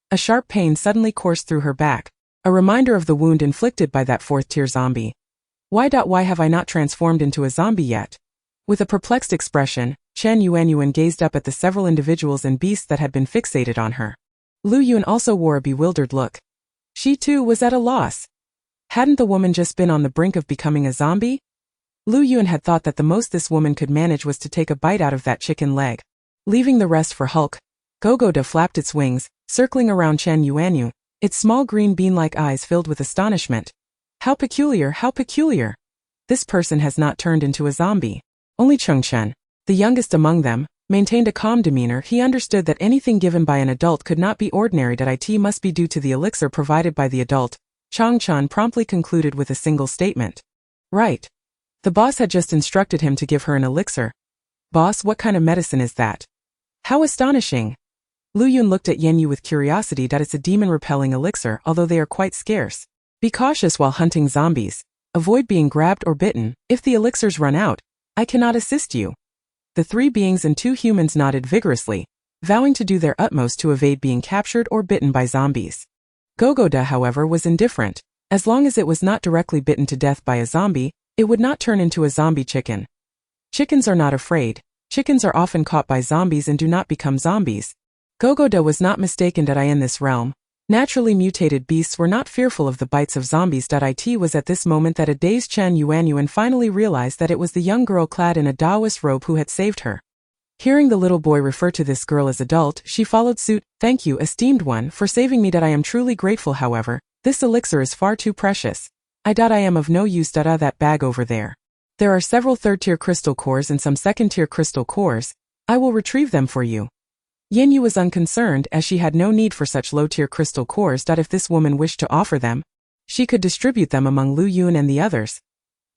A sharp pain suddenly coursed through her back, a reminder of the wound inflicted by that 4th-tier zombie. Why have I not transformed into a zombie yet? With a perplexed expression, Yan Yue gazed up at the several individuals and beasts that had been fixated on her. Lu Yun also wore a bewildered look. She too was at a loss. Hadn't the woman just been on the brink of becoming a zombie? Lu Yun had thought that the most this woman could manage was to take a bite out of that chicken leg. Leaving the rest for Hulk, Gogoda flapped its wings, circling around Yan Yue, its small green bean-like eyes filled with astonishment. How peculiar, how peculiar! This person has not turned into a zombie. Only Chengchen, the youngest among them, maintained a calm demeanor. He understood that anything given by an adult could not be ordinary, that it must be due to the elixir provided by the adult. Changchan promptly concluded with a single statement. Right. The boss had just instructed him to give her an elixir. Boss, what kind of medicine is that? How astonishing! Lu Yun looked at Yan Yue with curiosity. It's a demon-repelling elixir, although they are quite scarce. Be cautious while hunting zombies. Avoid being grabbed or bitten. If the elixirs run out, I cannot assist you. The 3 beings and 2 humans nodded vigorously, vowing to do their utmost to evade being captured or bitten by zombies. Gogoda, however, was indifferent. As long as it was not directly bitten to death by a zombie, it would not turn into a zombie chicken. Chickens are not afraid. Chickens are often caught by zombies and do not become zombies. Gogoda was not mistaken that in this realm, naturally mutated beasts were not fearful of the bites of zombies. It was at this moment that a dazed Yan Yue finally realized that it was the young girl clad in a Taoist robe who had saved her. Hearing the little boy refer to this girl as adult, she followed suit. Thank you, esteemed one, for saving me. I am truly grateful. However, this elixir is far too precious. I am of no use. That bag over there. There are several 3rd-tier crystal cores and some 2nd-tier crystal cores. I will retrieve them for you. Yan Yue was unconcerned, as she had no need for such low-tier crystal cores. If this woman wished to offer them, she could distribute them among Lu Yun and the others.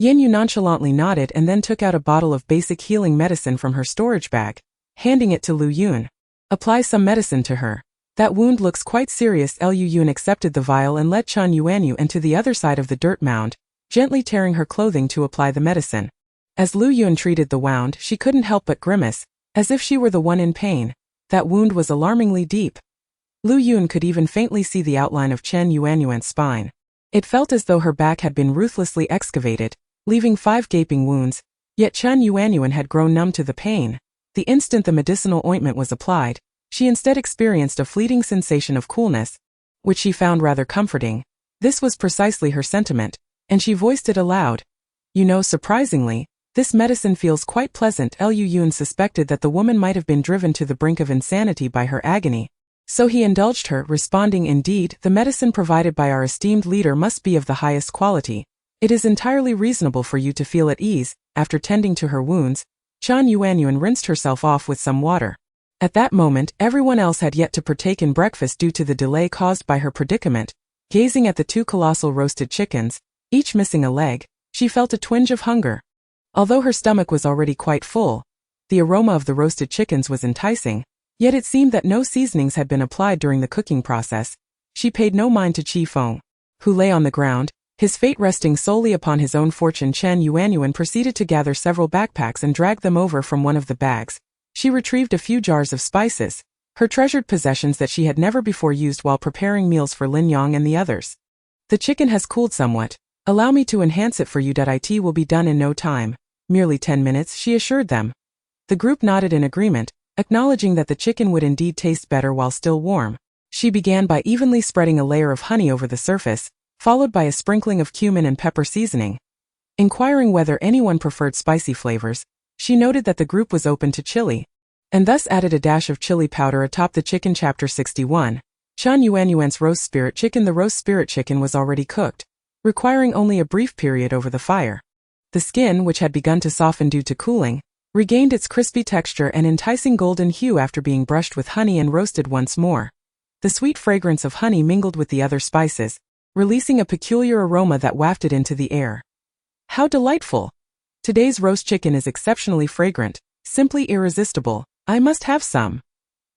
Yan Yue nonchalantly nodded and then took out a bottle of basic healing medicine from her storage bag, handing it to Lu Yun. Apply some medicine to her. That wound looks quite serious. Lu Yun accepted the vial and led Chen Yuanyu into the other side of the dirt mound, gently tearing her clothing to apply the medicine. As Lu Yun treated the wound, she couldn't help but grimace, as if she were the one in pain. That wound was alarmingly deep. Lu Yun could even faintly see the outline of Chen Yuanyuan's spine. It felt as though her back had been ruthlessly excavated, leaving 5 gaping wounds, yet Chen Yuanyuan had grown numb to the pain. The instant the medicinal ointment was applied, she instead experienced a fleeting sensation of coolness, which she found rather comforting. This was precisely her sentiment, and she voiced it aloud. You know, surprisingly, this medicine feels quite pleasant. Lu Yun suspected that the woman might have been driven to the brink of insanity by her agony, so he indulged her, responding, indeed, the medicine provided by our esteemed leader must be of the highest quality. It is entirely reasonable for you to feel at ease. After tending to her wounds, Chen Yuanyuan rinsed herself off with some water. At that moment, everyone else had yet to partake in breakfast due to the delay caused by her predicament. Gazing at the 2 colossal roasted chickens, each missing a leg, she felt a twinge of hunger. Although her stomach was already quite full, the aroma of the roasted chickens was enticing, yet it seemed that no seasonings had been applied during the cooking process. She paid no mind to Qi Feng, who lay on the ground, his fate resting solely upon his own fortune. Chen Yuanyuan proceeded to gather several backpacks and drag them over from one of the bags. She retrieved a few jars of spices, her treasured possessions that she had never before used while preparing meals for Lin Yang and the others. The chicken has cooled somewhat. Allow me to enhance it for you. It will be done in no time. Merely 10 minutes, she assured them. The group nodded in agreement, acknowledging that the chicken would indeed taste better while still warm. She began by evenly spreading a layer of honey over the surface, followed by a sprinkling of cumin and pepper seasoning. Inquiring whether anyone preferred spicy flavors, she noted that the group was open to chili, and thus added a dash of chili powder atop the chicken. Chapter 61. Chen Yuanyuan's roast spirit chicken. The roast spirit chicken was already cooked, requiring only a brief period over the fire. The skin, which had begun to soften due to cooling, regained its crispy texture and enticing golden hue after being brushed with honey and roasted once more. The sweet fragrance of honey mingled with the other spices, releasing a peculiar aroma that wafted into the air. How delightful! Today's roast chicken is exceptionally fragrant, simply irresistible. I must have some.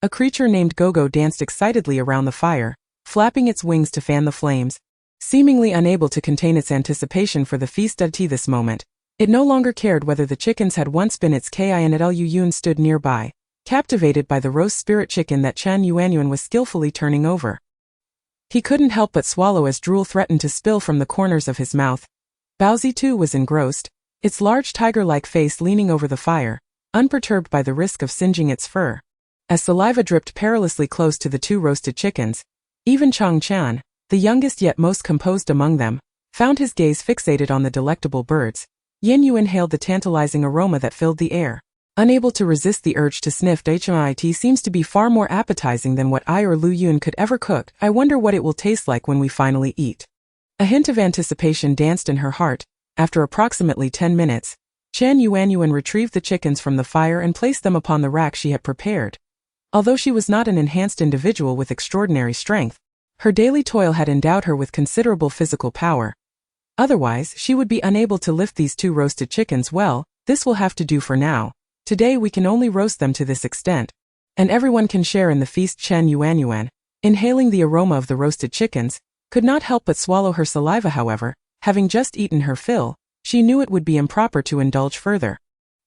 A creature named Gogo danced excitedly around the fire, flapping its wings to fan the flames, seemingly unable to contain its anticipation for the feast. At this moment, it no longer cared whether the chickens had once been its ki, and Lu Yun stood nearby, captivated by the roast spirit chicken that Chen Yuanyuan was skillfully turning over. He couldn't help but swallow as drool threatened to spill from the corners of his mouth. Baozi too was engrossed, its large tiger-like face leaning over the fire, unperturbed by the risk of singeing its fur. As saliva dripped perilously close to the 2 roasted chickens, even Chang Chan, the youngest yet most composed among them, found his gaze fixated on the delectable birds. Yan Yue inhaled the tantalizing aroma that filled the air. Unable to resist the urge to sniff, it seems to be far more appetizing than what I or Lu Yun could ever cook. I wonder what it will taste like when we finally eat. A hint of anticipation danced in her heart. After approximately 10 minutes, Chen Yuanyuan retrieved the chickens from the fire and placed them upon the rack she had prepared. Although she was not an enhanced individual with extraordinary strength, her daily toil had endowed her with considerable physical power. Otherwise, she would be unable to lift these 2 roasted chickens. Well, this will have to do for now. Today we can only roast them to this extent, and everyone can share in the feast. Chen Yuanyuan, inhaling the aroma of the roasted chickens, could not help but swallow her saliva. However, having just eaten her fill, she knew it would be improper to indulge further.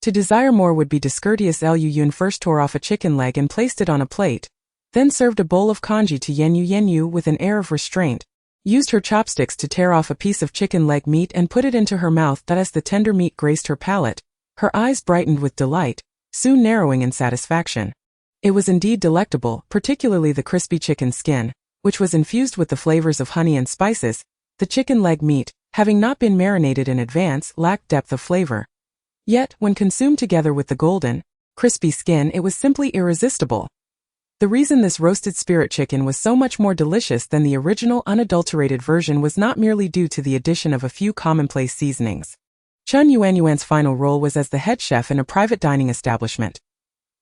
To desire more would be discourteous. Lu Yun first tore off a chicken leg and placed it on a plate, then served a bowl of congee to Yan Yue. Yan Yue, with an air of restraint, used her chopsticks to tear off a piece of chicken leg meat and put it into her mouth. That as the tender meat grazed her palate, her eyes brightened with delight, soon narrowing in satisfaction. It was indeed delectable, particularly the crispy chicken skin, which was infused with the flavors of honey and spices. The chicken leg meat, having not been marinated in advance, lacked depth of flavor. Yet, when consumed together with the golden, crispy skin, it was simply irresistible. The reason this roasted spirit chicken was so much more delicious than the original unadulterated version was not merely due to the addition of a few commonplace seasonings. Chen Yuanyuan's final role was as the head chef in a private dining establishment.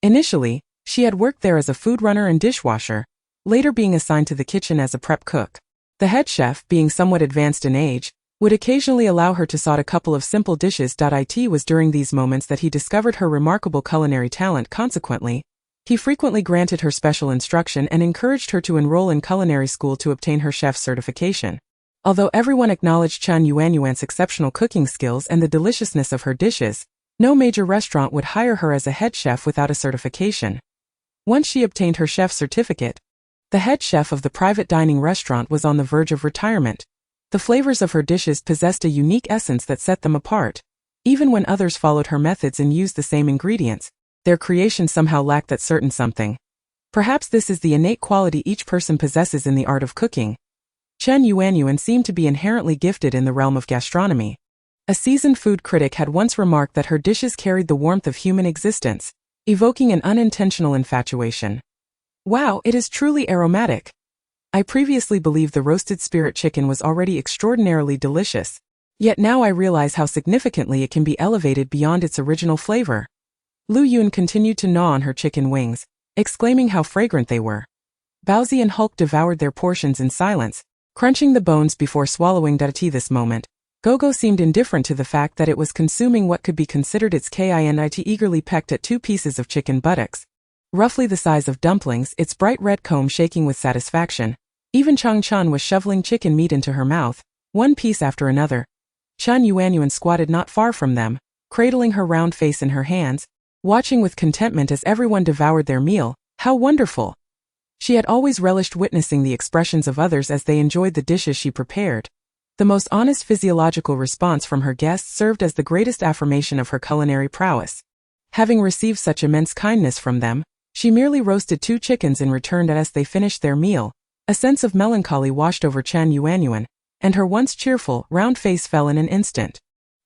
Initially, she had worked there as a food runner and dishwasher, later being assigned to the kitchen as a prep cook. The head chef, being somewhat advanced in age, would occasionally allow her to sort a couple of simple dishes. It was during these moments that he discovered her remarkable culinary talent. Consequently, he frequently granted her special instruction and encouraged her to enroll in culinary school to obtain her chef's certification. Although everyone acknowledged Yan Yue's exceptional cooking skills and the deliciousness of her dishes, no major restaurant would hire her as a head chef without a certification. Once she obtained her chef's certificate, the head chef of the private dining restaurant was on the verge of retirement. The flavors of her dishes possessed a unique essence that set them apart. Even when others followed her methods and used the same ingredients, their creation somehow lacked that certain something. Perhaps this is the innate quality each person possesses in the art of cooking. Yan Yue seemed to be inherently gifted in the realm of gastronomy. A seasoned food critic had once remarked that her dishes carried the warmth of human existence, evoking an unintentional infatuation. Wow, it is truly aromatic. I previously believed the roasted spirit chicken was already extraordinarily delicious, yet now I realize how significantly it can be elevated beyond its original flavor. Lu Yun continued to gnaw on her chicken wings, exclaiming how fragrant they were. Baozi and Hulk devoured their portions in silence, crunching the bones before swallowing. This moment, Gogo seemed indifferent to the fact that it was consuming what could be considered its kind. Eagerly pecked at 2 pieces of chicken buttocks, roughly the size of dumplings, its bright red comb shaking with satisfaction. Even Changchan was shoveling chicken meat into her mouth, one piece after another. Yan Yue squatted not far from them, cradling her round face in her hands, watching with contentment as everyone devoured their meal. How wonderful! She had always relished witnessing the expressions of others as they enjoyed the dishes she prepared. The most honest physiological response from her guests served as the greatest affirmation of her culinary prowess. Having received such immense kindness from them, she merely roasted 2 chickens in return. As they finished their meal, a sense of melancholy washed over Yan Yue, and her once cheerful, round face fell in an instant.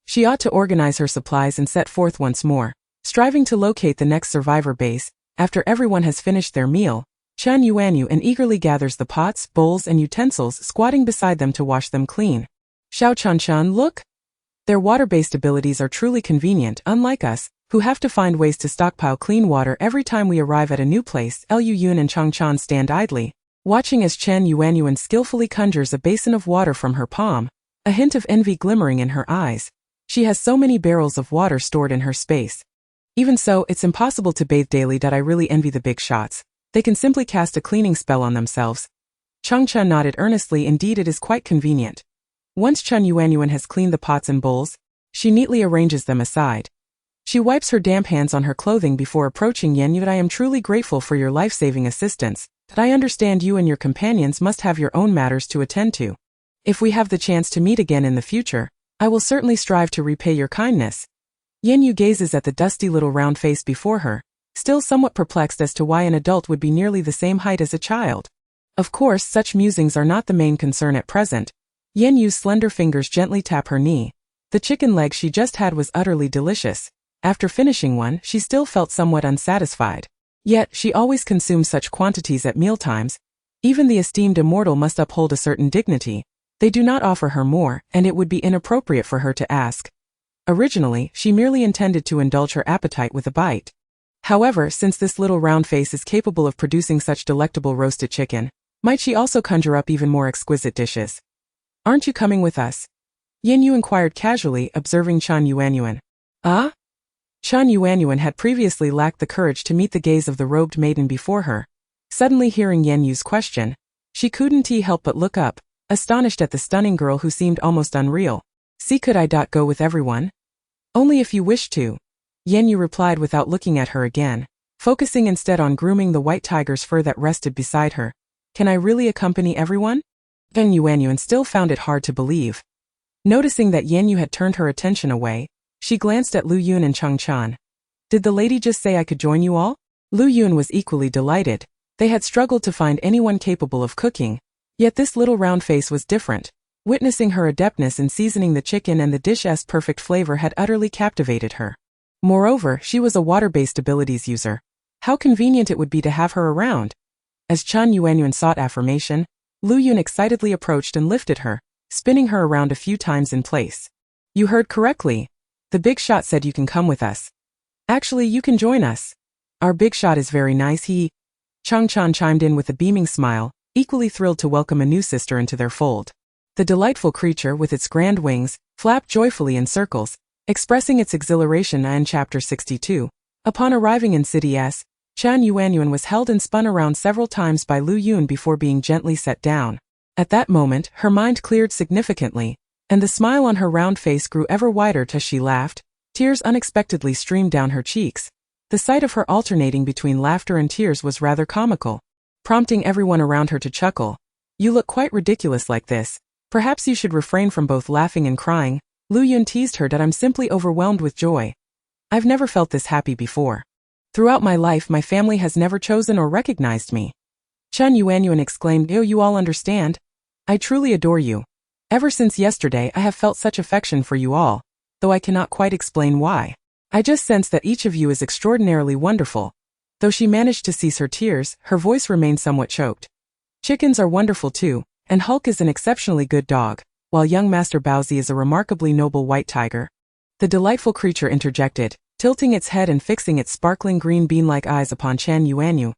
She ought to organize her supplies and set forth once more, striving to locate the next survivor base. After everyone has finished their meal, Yan Yue eagerly gathers the pots, bowls, and utensils, squatting beside them to wash them clean. Xiao Chanshan, look! Their water-based abilities are truly convenient, unlike us, who have to find ways to stockpile clean water every time we arrive at a new place. Lu Yun and Changchan stand idly, watching as Yan Yue skillfully conjures a basin of water from her palm, a hint of envy glimmering in her eyes. She has so many barrels of water stored in her space. Even so, it's impossible to bathe daily. I really envy the big shots. They can simply cast a cleaning spell on themselves. Changchan nodded earnestly. Indeed, it is quite convenient. Once Yan Yue has cleaned the pots and bowls, she neatly arranges them aside. She wipes her damp hands on her clothing before approaching Yan Yue. I am truly grateful for your life-saving assistance, but I understand you and your companions must have your own matters to attend to. If we have the chance to meet again in the future, I will certainly strive to repay your kindness. Yan Yue gazes at the dusty little round face before her, still somewhat perplexed as to why an adult would be nearly the same height as a child. Of course, such musings are not the main concern at present. Yan Yue's slender fingers gently tap her knee. The chicken leg she just had was utterly delicious. After finishing one, she still felt somewhat unsatisfied. Yet, she always consumes such quantities at mealtimes. Even the esteemed immortal must uphold a certain dignity. They do not offer her more, and it would be inappropriate for her to ask. Originally, she merely intended to indulge her appetite with a bite. However, since this little round face is capable of producing such delectable roasted chicken, might she also conjure up even more exquisite dishes? Aren't you coming with us? Yan Yue inquired casually, observing Yan Yue. Ah? Yan Yue had previously lacked the courage to meet the gaze of the robed maiden before her. Suddenly hearing Yan Yue's question, she couldn't help but look up, astonished at the stunning girl who seemed almost unreal. See, could I go with everyone? Only if you wish to. Yan Yue replied without looking at her again, focusing instead on grooming the white tiger's fur that rested beside her. Can I really accompany everyone? Yan Yue still found it hard to believe. Noticing that Yan Yue had turned her attention away, she glanced at Lu Yun and Changchan. Did the lady just say I could join you all? Lu Yun was equally delighted. They had struggled to find anyone capable of cooking, yet this little round face was different. Witnessing her adeptness in seasoning the chicken and the dish's perfect flavor had utterly captivated her. Moreover, she was a water-based abilities user. How convenient it would be to have her around. As Yan Yue sought affirmation, Lu Yun excitedly approached and lifted her, spinning her around a few times in place. You heard correctly. The big shot said you can come with us. Actually, you can join us. Our big shot is very nice, he. Changchan chimed in with a beaming smile, equally thrilled to welcome a new sister into their fold. The delightful creature with its grand wings flapped joyfully in circles, expressing its exhilaration in Chapter 62. Upon arriving in City S, Yan Yue was held and spun around several times by Lu Yun before being gently set down. At that moment, her mind cleared significantly, and the smile on her round face grew ever wider as she laughed. Tears unexpectedly streamed down her cheeks. The sight of her alternating between laughter and tears was rather comical, prompting everyone around her to chuckle. "You look quite ridiculous like this. Perhaps you should refrain from both laughing and crying." Lu Yun teased her that I'm simply overwhelmed with joy. I've never felt this happy before. Throughout my life my family has never chosen or recognized me. Yan Yue exclaimed, "Oh, you all understand? I truly adore you. Ever since yesterday I have felt such affection for you all, though I cannot quite explain why. I just sense that each of you is extraordinarily wonderful." Though she managed to cease her tears, her voice remained somewhat choked. "Chickens are wonderful too, and Hulk is an exceptionally good dog, while young Master Bowsy is a remarkably noble white tiger." The delightful creature interjected, tilting its head and fixing its sparkling green bean-like eyes upon Yan Yue.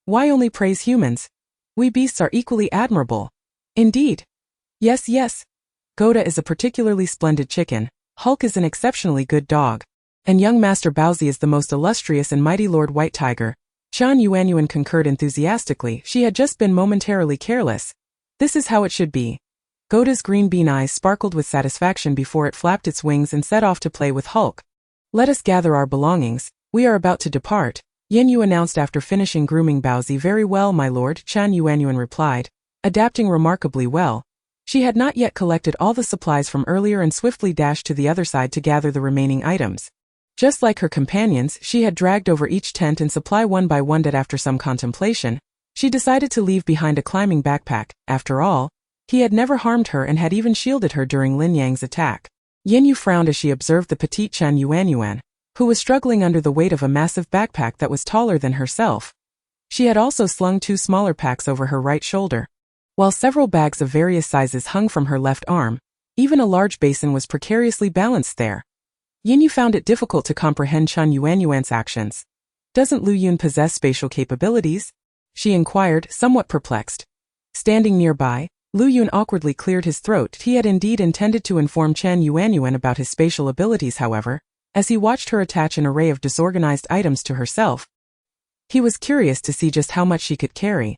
"Why only praise humans? We beasts are equally admirable." "Indeed. Yes, yes. Goda is a particularly splendid chicken, Hulk is an exceptionally good dog, and young Master Bowsy is the most illustrious and mighty Lord White Tiger." Yan Yue concurred enthusiastically. She had just been momentarily careless. This is how it should be. Goda's green bean eyes sparkled with satisfaction before it flapped its wings and set off to play with Hulk. "Let us gather our belongings. We are about to depart," Yan Yue announced after finishing grooming Bowsy. "Very well, my lord," Yan Yue replied, adapting remarkably well. She had not yet collected all the supplies from earlier and swiftly dashed to the other side to gather the remaining items. Just like her companions, she had dragged over each tent and supply one by one that after some contemplation, she decided to leave behind a climbing backpack. After all, he had never harmed her and had even shielded her during Lin Yang's attack. Yan Yue frowned as she observed the petite Yan Yue, who was struggling under the weight of a massive backpack that was taller than herself. She had also slung 2 smaller packs over her right shoulder, while several bags of various sizes hung from her left arm. Even a large basin was precariously balanced there. Yan Yue found it difficult to comprehend Yan Yue's actions. "Doesn't Lu Yun possess spatial capabilities?" she inquired, somewhat perplexed. Standing nearby, Lu Yun awkwardly cleared his throat. He had indeed intended to inform Yan Yue about his spatial abilities. However, as he watched her attach an array of disorganized items to herself, he was curious to see just how much she could carry.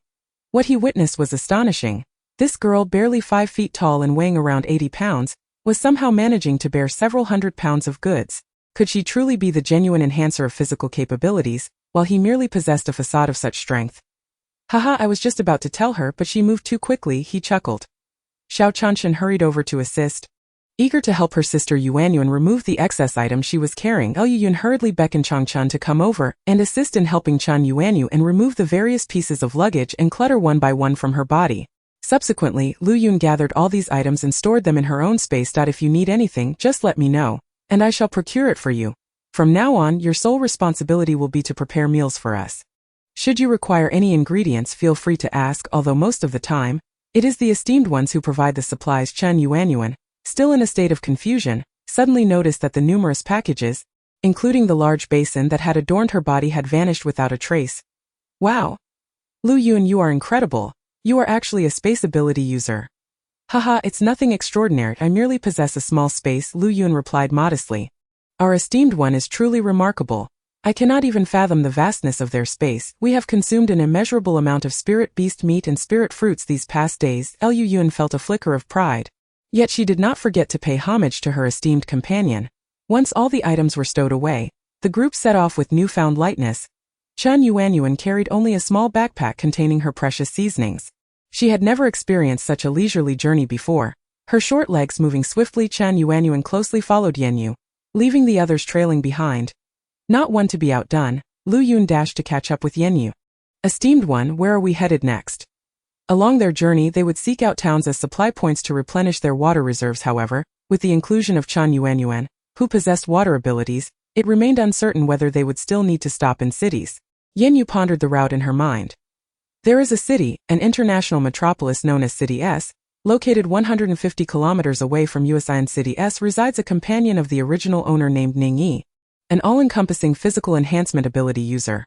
What he witnessed was astonishing. This girl, barely 5 feet tall and weighing around 80 pounds, was somehow managing to bear several hundred pounds of goods. Could she truly be the genuine enhancer of physical capabilities, while he merely possessed a facade of such strength? "Haha, I was just about to tell her, but she moved too quickly," he chuckled. Xiao Chanshan hurried over to assist. Eager to help her sister Yuanyuan remove the excess item she was carrying, Lu Yun hurriedly beckoned Changchun to come over and assist in helping Chan Yuanyuan remove the various pieces of luggage and clutter one by one from her body. Subsequently, Lu Yun gathered all these items and stored them in her own space. "If you need anything, just let me know, and I shall procure it for you. From now on, your sole responsibility will be to prepare meals for us. Should you require any ingredients, feel free to ask, although most of the time, it is the esteemed ones who provide the supplies." Chan Yuanyuan, still in a state of confusion, suddenly noticed that the numerous packages, including the large basin that had adorned her body, had vanished without a trace. "Wow! Lu Yun, you are incredible. You are actually a space ability user." "Haha, it's nothing extraordinary, I merely possess a small space," Lu Yun replied modestly. "Our esteemed one is truly remarkable. I cannot even fathom the vastness of their space. We have consumed an immeasurable amount of spirit beast meat and spirit fruits these past days." Lu Yun felt a flicker of pride. Yet she did not forget to pay homage to her esteemed companion. Once all the items were stowed away, the group set off with newfound lightness. Chan Yuanyuan carried only a small backpack containing her precious seasonings. She had never experienced such a leisurely journey before. Her short legs moving swiftly, Chan Yuanyuan closely followed Yan Yue, leaving the others trailing behind. Not one to be outdone, Lu Yun dashed to catch up with Yan Yue. "Esteemed one, where are we headed next?" Along their journey they would seek out towns as supply points to replenish their water reserves. However, with the inclusion of Chan Yuanyuan, who possessed water abilities, it remained uncertain whether they would still need to stop in cities. Yan Yue pondered the route in her mind. There is a city, an international metropolis known as City S, located 150 kilometers away from USI. In City S resides a companion of the original owner named Ning Yi, an all-encompassing physical enhancement ability user.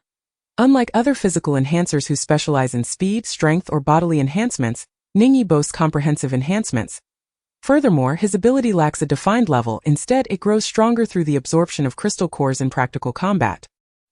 Unlike other physical enhancers who specialize in speed, strength, or bodily enhancements, Ning Yi boasts comprehensive enhancements. Furthermore, his ability lacks a defined level, instead it grows stronger through the absorption of crystal cores in practical combat.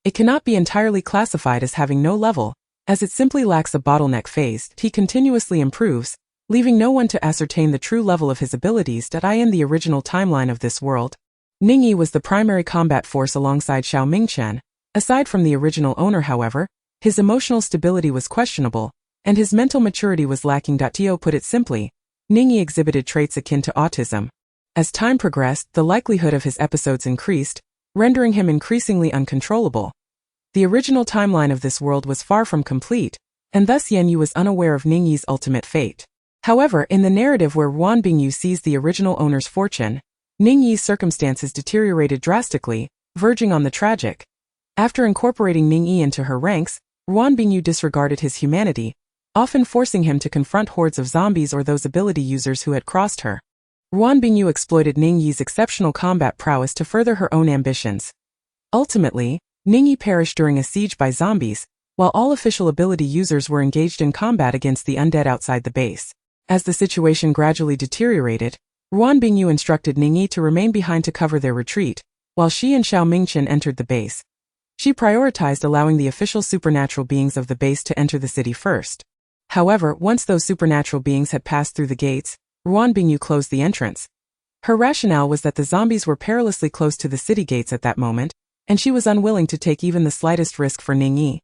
It cannot be entirely classified as having no level, as it simply lacks a bottleneck phase. He continuously improves, leaving no one to ascertain the true level of his abilities. In the original timeline of this world, Ningyi was the primary combat force alongside Xiao Mingchen. Aside from the original owner, however, his emotional stability was questionable, and his mental maturity was lacking. Tio put it simply, Ningyi exhibited traits akin to autism. As time progressed, the likelihood of his episodes increased, rendering him increasingly uncontrollable. The original timeline of this world was far from complete, and thus Yan Yue was unaware of Ningyi's ultimate fate. However, in the narrative where Wan Bingyu seized the original owner's fortune, Ningyi's circumstances deteriorated drastically, verging on the tragic. After incorporating Ningyi into her ranks, Wan Bingyu disregarded his humanity, often forcing him to confront hordes of zombies or those ability users who had crossed her. Wan Bingyu exploited Ningyi's exceptional combat prowess to further her own ambitions. Ultimately, Ningyi perished during a siege by zombies, while all official ability users were engaged in combat against the undead outside the base. As the situation gradually deteriorated, Wan Bingyu instructed Ningyi to remain behind to cover their retreat, while she and Xiao Mingchen entered the base. She prioritized allowing the official supernatural beings of the base to enter the city first. However, once those supernatural beings had passed through the gates, Wan Bingyu closed the entrance. Her rationale was that the zombies were perilously close to the city gates at that moment, and she was unwilling to take even the slightest risk for Ningyi,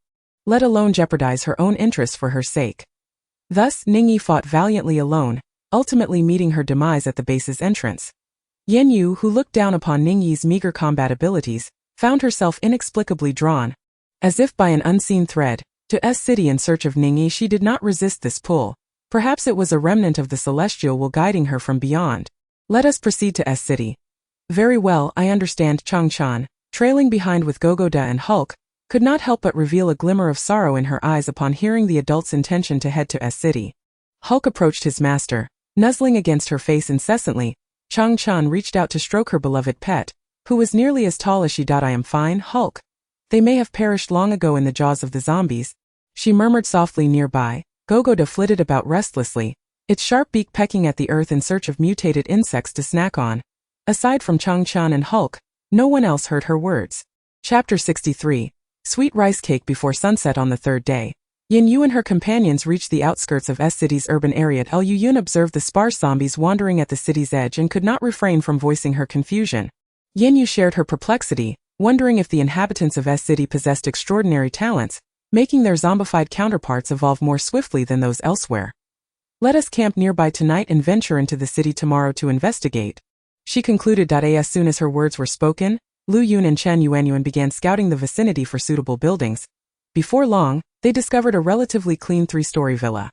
let alone jeopardize her own interests for her sake. Thus, Ningyi fought valiantly alone, ultimately meeting her demise at the base's entrance. Yan Yue, who looked down upon Ningyi's meager combat abilities, found herself inexplicably drawn, as if by an unseen thread, to S City in search of Ningyi. She did not resist this pull. Perhaps it was a remnant of the celestial will guiding her from beyond. Let us proceed to S City. Very well, I understand. Chang Chan, trailing behind with Gogoda and Hulk, could not help but reveal a glimmer of sorrow in her eyes upon hearing the adult's intention to head to S City. Hulk approached his master, nuzzling against her face incessantly. Chang Chan reached out to stroke her beloved pet, who was nearly as tall as she. I am fine, Hulk. They may have perished long ago in the jaws of the zombies, she murmured softly nearby. Gogoda flitted about restlessly, its sharp beak pecking at the earth in search of mutated insects to snack on. Aside from Chang Chan and Hulk, no one else heard her words. Chapter 63. Sweet rice cake. Before sunset on the third day, Yan Yue and her companions reached the outskirts of S City's urban area. Lu Yun observed the sparse zombies wandering at the city's edge and could not refrain from voicing her confusion. Yan Yue shared her perplexity, wondering if the inhabitants of S City possessed extraordinary talents, making their zombified counterparts evolve more swiftly than those elsewhere. Let us camp nearby tonight and venture into the city tomorrow to investigate, she concluded. As soon as her words were spoken, Lu Yun and Chen Yuanyuan began scouting the vicinity for suitable buildings. Before long, they discovered a relatively clean 3-story villa.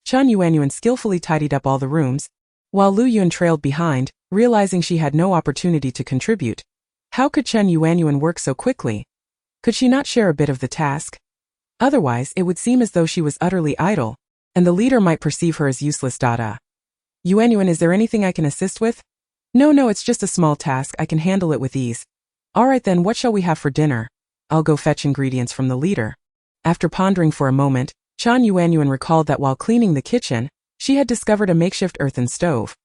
Chen Yuanyuan skillfully tidied up all the rooms, while Lu Yun trailed behind, realizing she had no opportunity to contribute. How could Chen Yuanyuan work so quickly? Could she not share a bit of the task? Otherwise, it would seem as though she was utterly idle, and the leader might perceive her as useless. Yuanyuan, is there anything I can assist with? No, it's just a small task, I can handle it with ease. Alright then, what shall we have for dinner? I'll go fetch ingredients from the leader. After pondering for a moment, Chen Yuanyuan recalled that while cleaning the kitchen, she had discovered a makeshift earthen stove.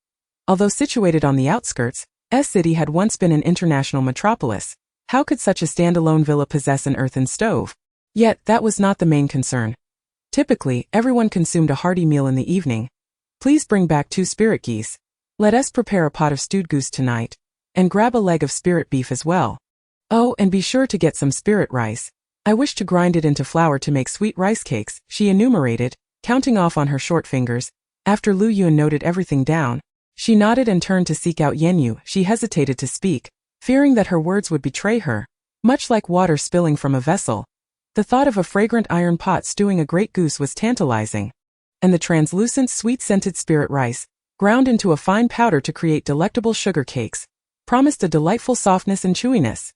Although situated on the outskirts, S City had once been an international metropolis. How could such a standalone villa possess an earthen stove? Yet, that was not the main concern. Typically, everyone consumed a hearty meal in the evening. Please bring back 2 spirit geese. Let us prepare a pot of stewed goose tonight, and grab a leg of spirit beef as well. Oh, and be sure to get some spirit rice. I wish to grind it into flour to make sweet rice cakes, she enumerated, counting off on her short fingers. After Lu Yun noted everything down, she nodded and turned to seek out Yan Yue. She hesitated to speak, fearing that her words would betray her, much like water spilling from a vessel. The thought of a fragrant iron pot stewing a great goose was tantalizing, and the translucent, sweet-scented spirit rice, ground into a fine powder to create delectable sugar cakes, promised a delightful softness and chewiness.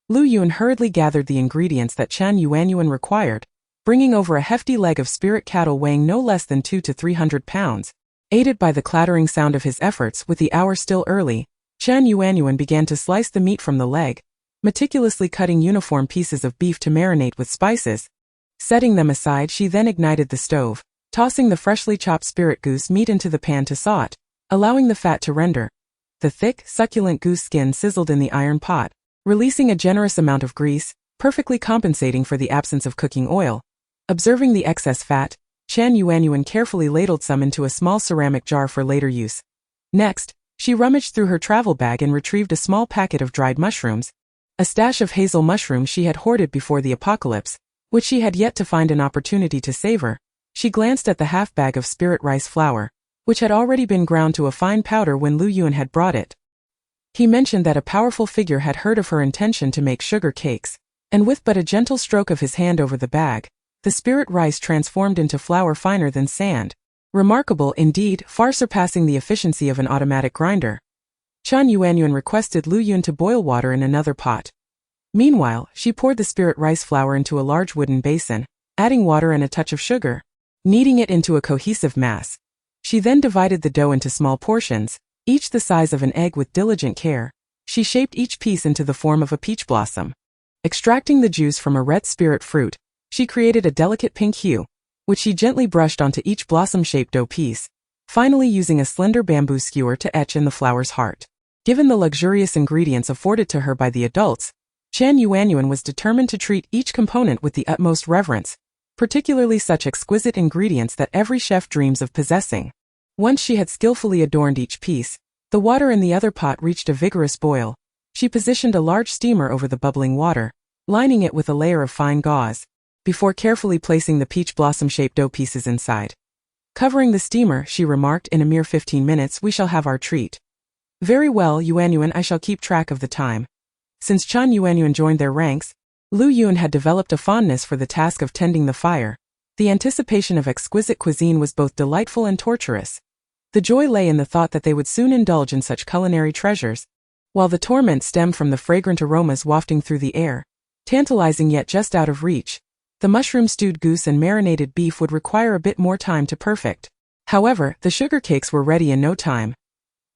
Lu Yun hurriedly gathered the ingredients that Chen Yuanyuan required, bringing over a hefty leg of spirit cattle weighing no less than 200 to 300 pounds. Aided by the clattering sound of his efforts, with the hour still early, Chen Yuanyuan began to slice the meat from the leg, meticulously cutting uniform pieces of beef to marinate with spices. Setting them aside, she then ignited the stove, tossing the freshly chopped spirit goose meat into the pan to saute. allowing the fat to render. The thick, succulent goose skin sizzled in the iron pot, releasing a generous amount of grease, perfectly compensating for the absence of cooking oil. Observing the excess fat, Yan Yue carefully ladled some into a small ceramic jar for later use. Next, she rummaged through her travel bag and retrieved a small packet of dried mushrooms, a stash of hazel mushrooms she had hoarded before the apocalypse, which she had yet to find an opportunity to savor. She glanced at the half bag of spirit rice flour, which had already been ground to a fine powder when Lu Yun had brought it. He mentioned that a powerful figure had heard of her intention to make sugar cakes, and with but a gentle stroke of his hand over the bag, the spirit rice transformed into flour finer than sand. Remarkable indeed, far surpassing the efficiency of an automatic grinder. Yan Yue requested Lu Yun to boil water in another pot. Meanwhile, she poured the spirit rice flour into a large wooden basin, adding water and a touch of sugar, kneading it into a cohesive mass. She then divided the dough into small portions, each the size of an egg with diligent care. She shaped each piece into the form of a peach blossom. Extracting the juice from a red spirit fruit, she created a delicate pink hue, which she gently brushed onto each blossom-shaped dough piece, finally using a slender bamboo skewer to etch in the flower's heart. Given the luxurious ingredients afforded to her by the adults, Yan Yue was determined to treat each component with the utmost reverence, particularly such exquisite ingredients that every chef dreams of possessing. Once she had skillfully adorned each piece, the water in the other pot reached a vigorous boil. She positioned a large steamer over the bubbling water, lining it with a layer of fine gauze, before carefully placing the peach blossom-shaped dough pieces inside. Covering the steamer, she remarked, in a mere 15 minutes we shall have our treat. Very well, Yuan, I shall keep track of the time. Since Yan Yue joined their ranks, Lu Yun had developed a fondness for the task of tending the fire. The anticipation of exquisite cuisine was both delightful and torturous. The joy lay in the thought that they would soon indulge in such culinary treasures, while the torment stemmed from the fragrant aromas wafting through the air, tantalizing yet just out of reach. The mushroom-stewed goose and marinated beef would require a bit more time to perfect. However, the sugar cakes were ready in no time.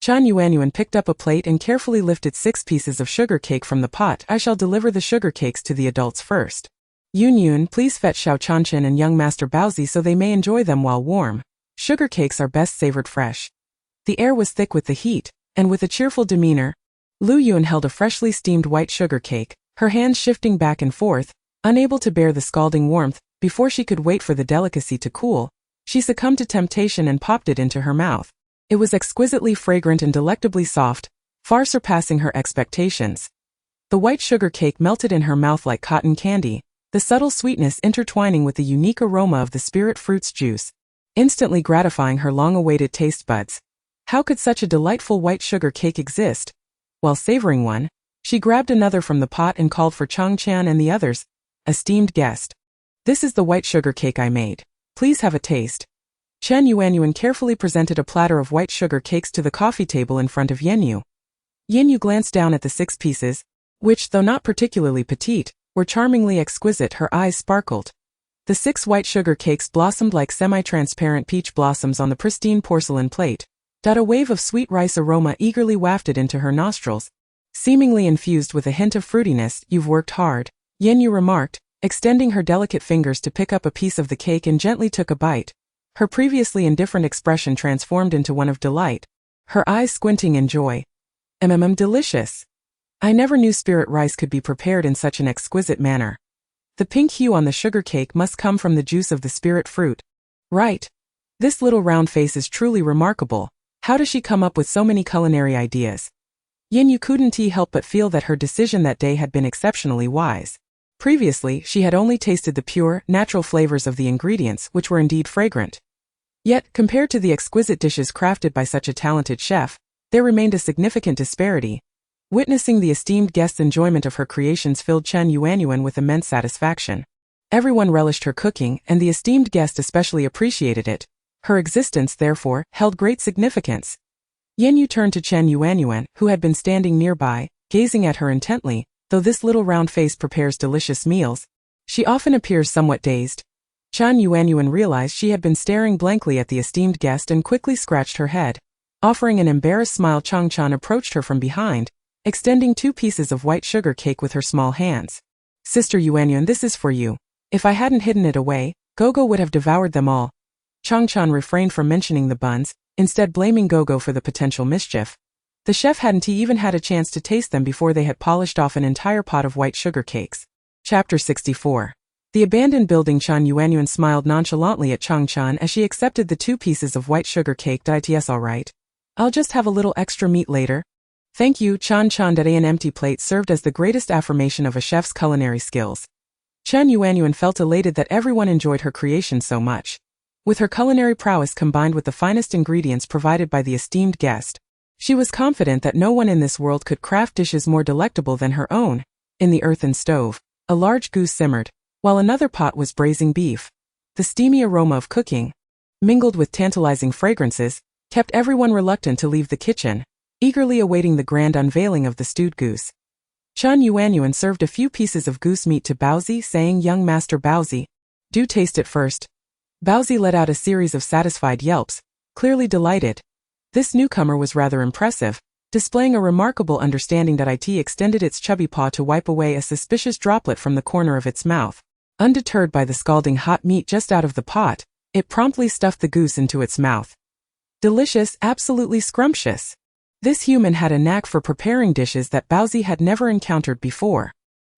Yan Yue picked up a plate and carefully lifted 6 pieces of sugar cake from the pot. I shall deliver the sugar cakes to the adults first. Yun, please fetch Xiao Chanchin and young Master Baozi so they may enjoy them while warm. Sugar cakes are best savored fresh. The air was thick with the heat, and with a cheerful demeanor, Lu Yun held a freshly steamed white sugar cake, her hands shifting back and forth, unable to bear the scalding warmth. Before she could wait for the delicacy to cool, she succumbed to temptation and popped it into her mouth. It was exquisitely fragrant and delectably soft, far surpassing her expectations. The white sugar cake melted in her mouth like cotton candy, the subtle sweetness intertwining with the unique aroma of the spirit fruit's juice, instantly gratifying her long-awaited taste buds. How could such a delightful white sugar cake exist? While savoring one, she grabbed another from the pot and called for Changqian and the others. Esteemed guest, this is the white sugar cake I made. Please have a taste. Yan Yue carefully presented a platter of white sugar cakes to the coffee table in front of Yan Yue. Yan Yue glanced down at the 6 pieces, which, though not particularly petite, were charmingly exquisite. Her eyes sparkled. The 6 white sugar cakes blossomed like semi-transparent peach blossoms on the pristine porcelain plate. A wave of sweet rice aroma eagerly wafted into her nostrils, seemingly infused with a hint of fruitiness. You've worked hard, Yan Yue remarked, extending her delicate fingers to pick up a piece of the cake and gently took a bite. Her previously indifferent expression transformed into one of delight, her eyes squinting in joy. Delicious. I never knew spirit rice could be prepared in such an exquisite manner. The pink hue on the sugar cake must come from the juice of the spirit fruit. Right. This little round face is truly remarkable. How does she come up with so many culinary ideas? Yan Yue couldn't help but feel that her decision that day had been exceptionally wise. Previously, she had only tasted the pure, natural flavors of the ingredients, which were indeed fragrant. Yet, compared to the exquisite dishes crafted by such a talented chef, there remained a significant disparity. Witnessing the esteemed guest's enjoyment of her creations filled Yan Yue with immense satisfaction. Everyone relished her cooking, and the esteemed guest especially appreciated it. Her existence, therefore, held great significance. Yan Yue turned to Yan Yue, who had been standing nearby, gazing at her intently. Though this little round face prepares delicious meals, she often appears somewhat dazed. Yan Yue realized she had been staring blankly at the esteemed guest and quickly scratched her head. Offering an embarrassed smile, Changqian approached her from behind, extending 2 pieces of white sugar cake with her small hands. Sister Yuanyuan, this is for you. If I hadn't hidden it away, Gogo would have devoured them all. Changqian refrained from mentioning the buns, instead blaming Gogo for the potential mischief. The chef hadn't even had a chance to taste them before they had polished off an entire pot of white sugar cakes. Chapter 64. The abandoned building. Yan Yue smiled nonchalantly at Changchun as she accepted the 2 pieces of white sugar cake. It's all right. I'll just have a little extra meat later. Thank you, Changchun. An empty plate served as the greatest affirmation of a chef's culinary skills. Yan Yue felt elated that everyone enjoyed her creation so much. With her culinary prowess combined with the finest ingredients provided by the esteemed guest, she was confident that no one in this world could craft dishes more delectable than her own. In the earthen stove, a large goose simmered, while another pot was braising beef. The steamy aroma of cooking, mingled with tantalizing fragrances, kept everyone reluctant to leave the kitchen, eagerly awaiting the grand unveiling of the stewed goose. Yan Yue served a few pieces of goose meat to Baozi, saying, "Young Master Baozi, do taste it first." Baozi let out a series of satisfied yelps, clearly delighted. This newcomer was rather impressive, displaying a remarkable understanding. It extended its chubby paw to wipe away a suspicious droplet from the corner of its mouth. Undeterred by the scalding hot meat just out of the pot, it promptly stuffed the goose into its mouth. Delicious, absolutely scrumptious. This human had a knack for preparing dishes that Baozi had never encountered before.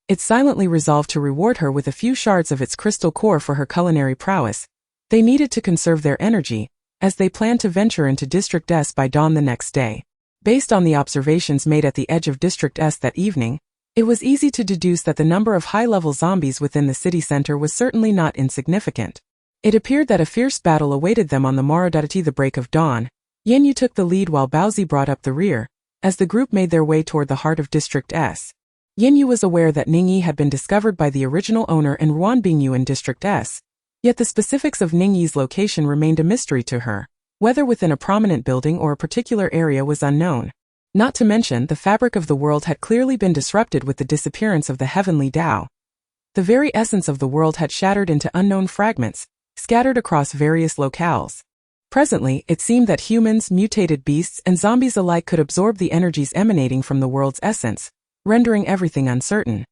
It silently resolved to reward her with a few shards of its crystal core for her culinary prowess. They needed to conserve their energy, as they planned to venture into District S by dawn the next day. Based on the observations made at the edge of District S that evening, it was easy to deduce that the number of high-level zombies within the city center was certainly not insignificant. It appeared that a fierce battle awaited them on the morrow. At the break of dawn, Yan Yue took the lead while Baozi brought up the rear, as the group made their way toward the heart of District S. Yan Yue was aware that Ningyi had been discovered by the original owner and Ruan Bingyu in District S, yet the specifics of Ningyi's location remained a mystery to her. Whether within a prominent building or a particular area was unknown. Not to mention, the fabric of the world had clearly been disrupted with the disappearance of the heavenly Tao. The very essence of the world had shattered into unknown fragments, scattered across various locales. Presently, it seemed that humans, mutated beasts, and zombies alike could absorb the energies emanating from the world's essence, rendering everything uncertain.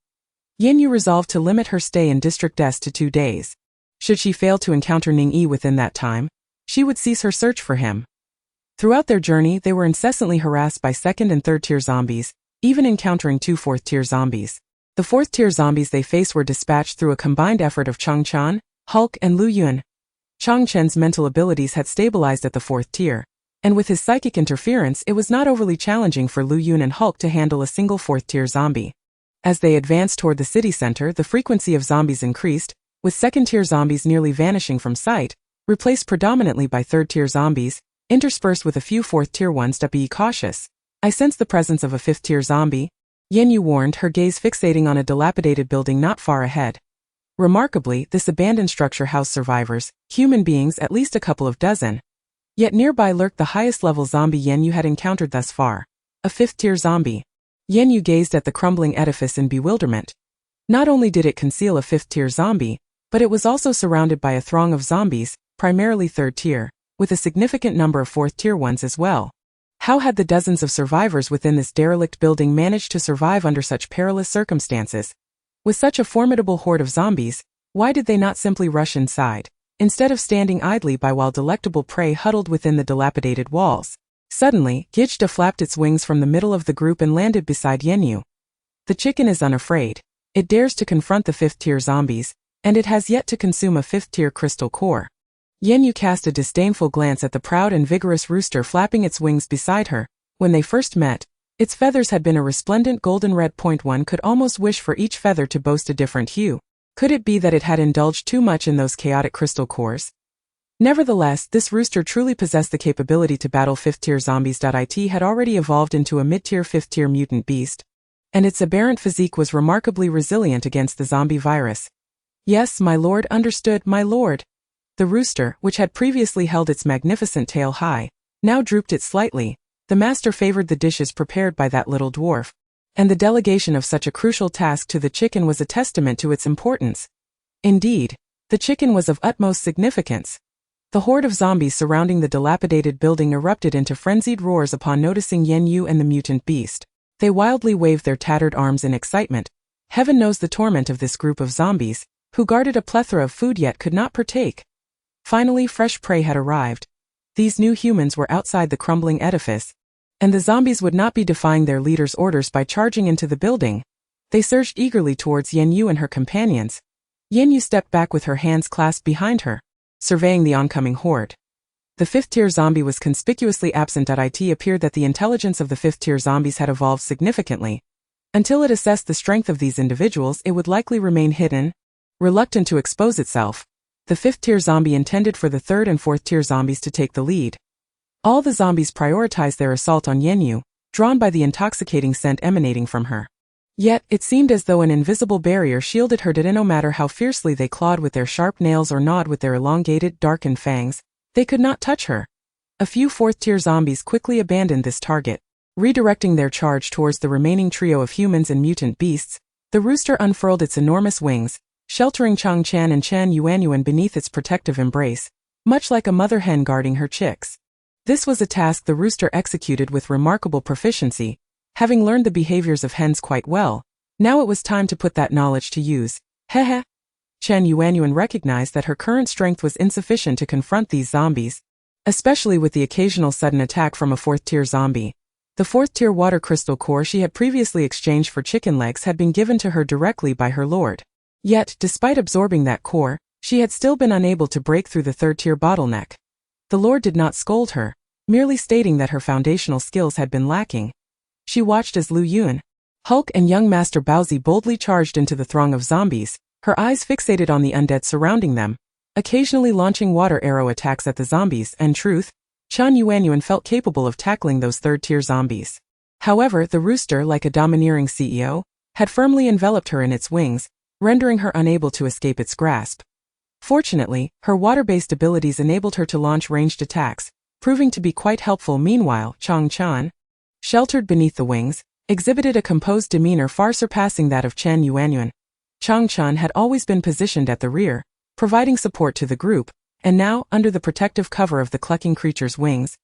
Yan Yue resolved to limit her stay in District S to 2 days. Should she fail to encounter Ningyi within that time, she would cease her search for him. Throughout their journey, they were incessantly harassed by 2nd and 3rd tier zombies, even encountering 2 4th tier zombies. The 4th tier zombies they faced were dispatched through a combined effort of Changchun, Hulk, and Lu Yun. Changchen's mental abilities had stabilized at the 4th tier, and with his psychic interference it was not overly challenging for Lu Yun and Hulk to handle a single 4th tier zombie. As they advanced toward the city center, the frequency of zombies increased, with 2nd tier zombies nearly vanishing from sight, replaced predominantly by 3rd tier zombies, interspersed with a few 4th tier ones. Be cautious. I sense the presence of a 5th tier zombie, Yan Yue warned, her gaze fixating on a dilapidated building not far ahead. Remarkably, this abandoned structure housed survivors, human beings at least a couple of dozen. Yet nearby lurked the highest level zombie Yan Yue had encountered thus far, a 5th tier zombie. Yan Yue gazed at the crumbling edifice in bewilderment. Not only did it conceal a 5th tier zombie, but it was also surrounded by a throng of zombies, primarily 3rd tier, with a significant number of 4th tier ones as well. How had the dozens of survivors within this derelict building managed to survive under such perilous circumstances? With such a formidable horde of zombies, why did they not simply rush inside, instead of standing idly by while delectable prey huddled within the dilapidated walls? Suddenly, Gichda flapped its wings from the middle of the group and landed beside Yan Yue. The chicken is unafraid. It dares to confront the 5th tier zombies, and it has yet to consume a 5th tier crystal core. Yan Yue cast a disdainful glance at the proud and vigorous rooster flapping its wings beside her. When they first met, its feathers had been a resplendent golden red. One could almost wish for each feather to boast a different hue. Could it be that it had indulged too much in those chaotic crystal cores? Nevertheless, this rooster truly possessed the capability to battle 5th tier zombies. It had already evolved into a mid-tier 5th tier mutant beast, and its aberrant physique was remarkably resilient against the zombie virus. Yes, my lord, understood, my lord. The rooster, which had previously held its magnificent tail high, now drooped it slightly. The master favored the dishes prepared by that little dwarf, and the delegation of such a crucial task to the chicken was a testament to its importance. Indeed, the chicken was of utmost significance. The horde of zombies surrounding the dilapidated building erupted into frenzied roars upon noticing Yan Yue and the mutant beast. They wildly waved their tattered arms in excitement. Heaven knows the torment of this group of zombies, who guarded a plethora of food yet could not partake. Finally, fresh prey had arrived. These new humans were outside the crumbling edifice, and the zombies would not be defying their leader's orders by charging into the building. They surged eagerly towards Yan Yue and her companions. Yan Yue stepped back with her hands clasped behind her, surveying the oncoming horde. The fifth-tier zombie was conspicuously absent. It appeared that the intelligence of the fifth-tier zombies had evolved significantly. Until it assessed the strength of these individuals, it would likely remain hidden. Reluctant to expose itself, the fifth-tier zombie intended for the third and fourth-tier zombies to take the lead. All the zombies prioritized their assault on Yan Yue, drawn by the intoxicating scent emanating from her. Yet, it seemed as though an invisible barrier shielded her. No matter how fiercely they clawed with their sharp nails or gnawed with their elongated, darkened fangs, they could not touch her. A few fourth-tier zombies quickly abandoned this target. Redirecting their charge towards the remaining trio of humans and mutant beasts, the rooster unfurled its enormous wings, sheltering Changchan and Yan Yue beneath its protective embrace, much like a mother hen guarding her chicks. This was a task the rooster executed with remarkable proficiency, having learned the behaviors of hens quite well. Now it was time to put that knowledge to use. Heh. Yan Yue recognized that her current strength was insufficient to confront these zombies, especially with the occasional sudden attack from a fourth-tier zombie. The fourth-tier water crystal core she had previously exchanged for chicken legs had been given to her directly by her lord. Yet, despite absorbing that core, she had still been unable to break through the third-tier bottleneck. The lord did not scold her, merely stating that her foundational skills had been lacking. She watched as Lu Yun, Hulk and young Master Baozi boldly charged into the throng of zombies, her eyes fixated on the undead surrounding them, occasionally launching water arrow attacks at the zombies. And truth, Yan Yue felt capable of tackling those third-tier zombies. However, the rooster, like a domineering CEO, had firmly enveloped her in its wings, rendering her unable to escape its grasp. Fortunately, her water-based abilities enabled her to launch ranged attacks, proving to be quite helpful. Meanwhile, Changchan, sheltered beneath the wings, exhibited a composed demeanor far surpassing that of Yan Yue. Changchan had always been positioned at the rear, providing support to the group, and now, under the protective cover of the clucking creature's wings,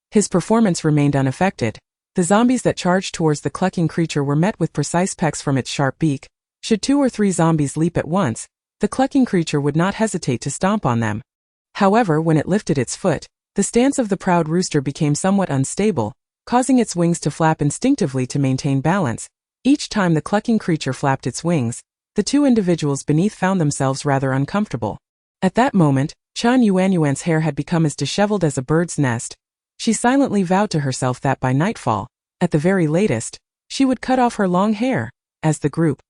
his performance remained unaffected. The zombies that charged towards the clucking creature were met with precise pecks from its sharp beak. Should 2 or 3 zombies leap at once, the clucking creature would not hesitate to stomp on them. However, when it lifted its foot, the stance of the proud rooster became somewhat unstable, causing its wings to flap instinctively to maintain balance. Each time the clucking creature flapped its wings, the 2 individuals beneath found themselves rather uncomfortable. At that moment, Yan Yue's hair had become as disheveled as a bird's nest. She silently vowed to herself that by nightfall, at the very latest, she would cut off her long hair. As the group,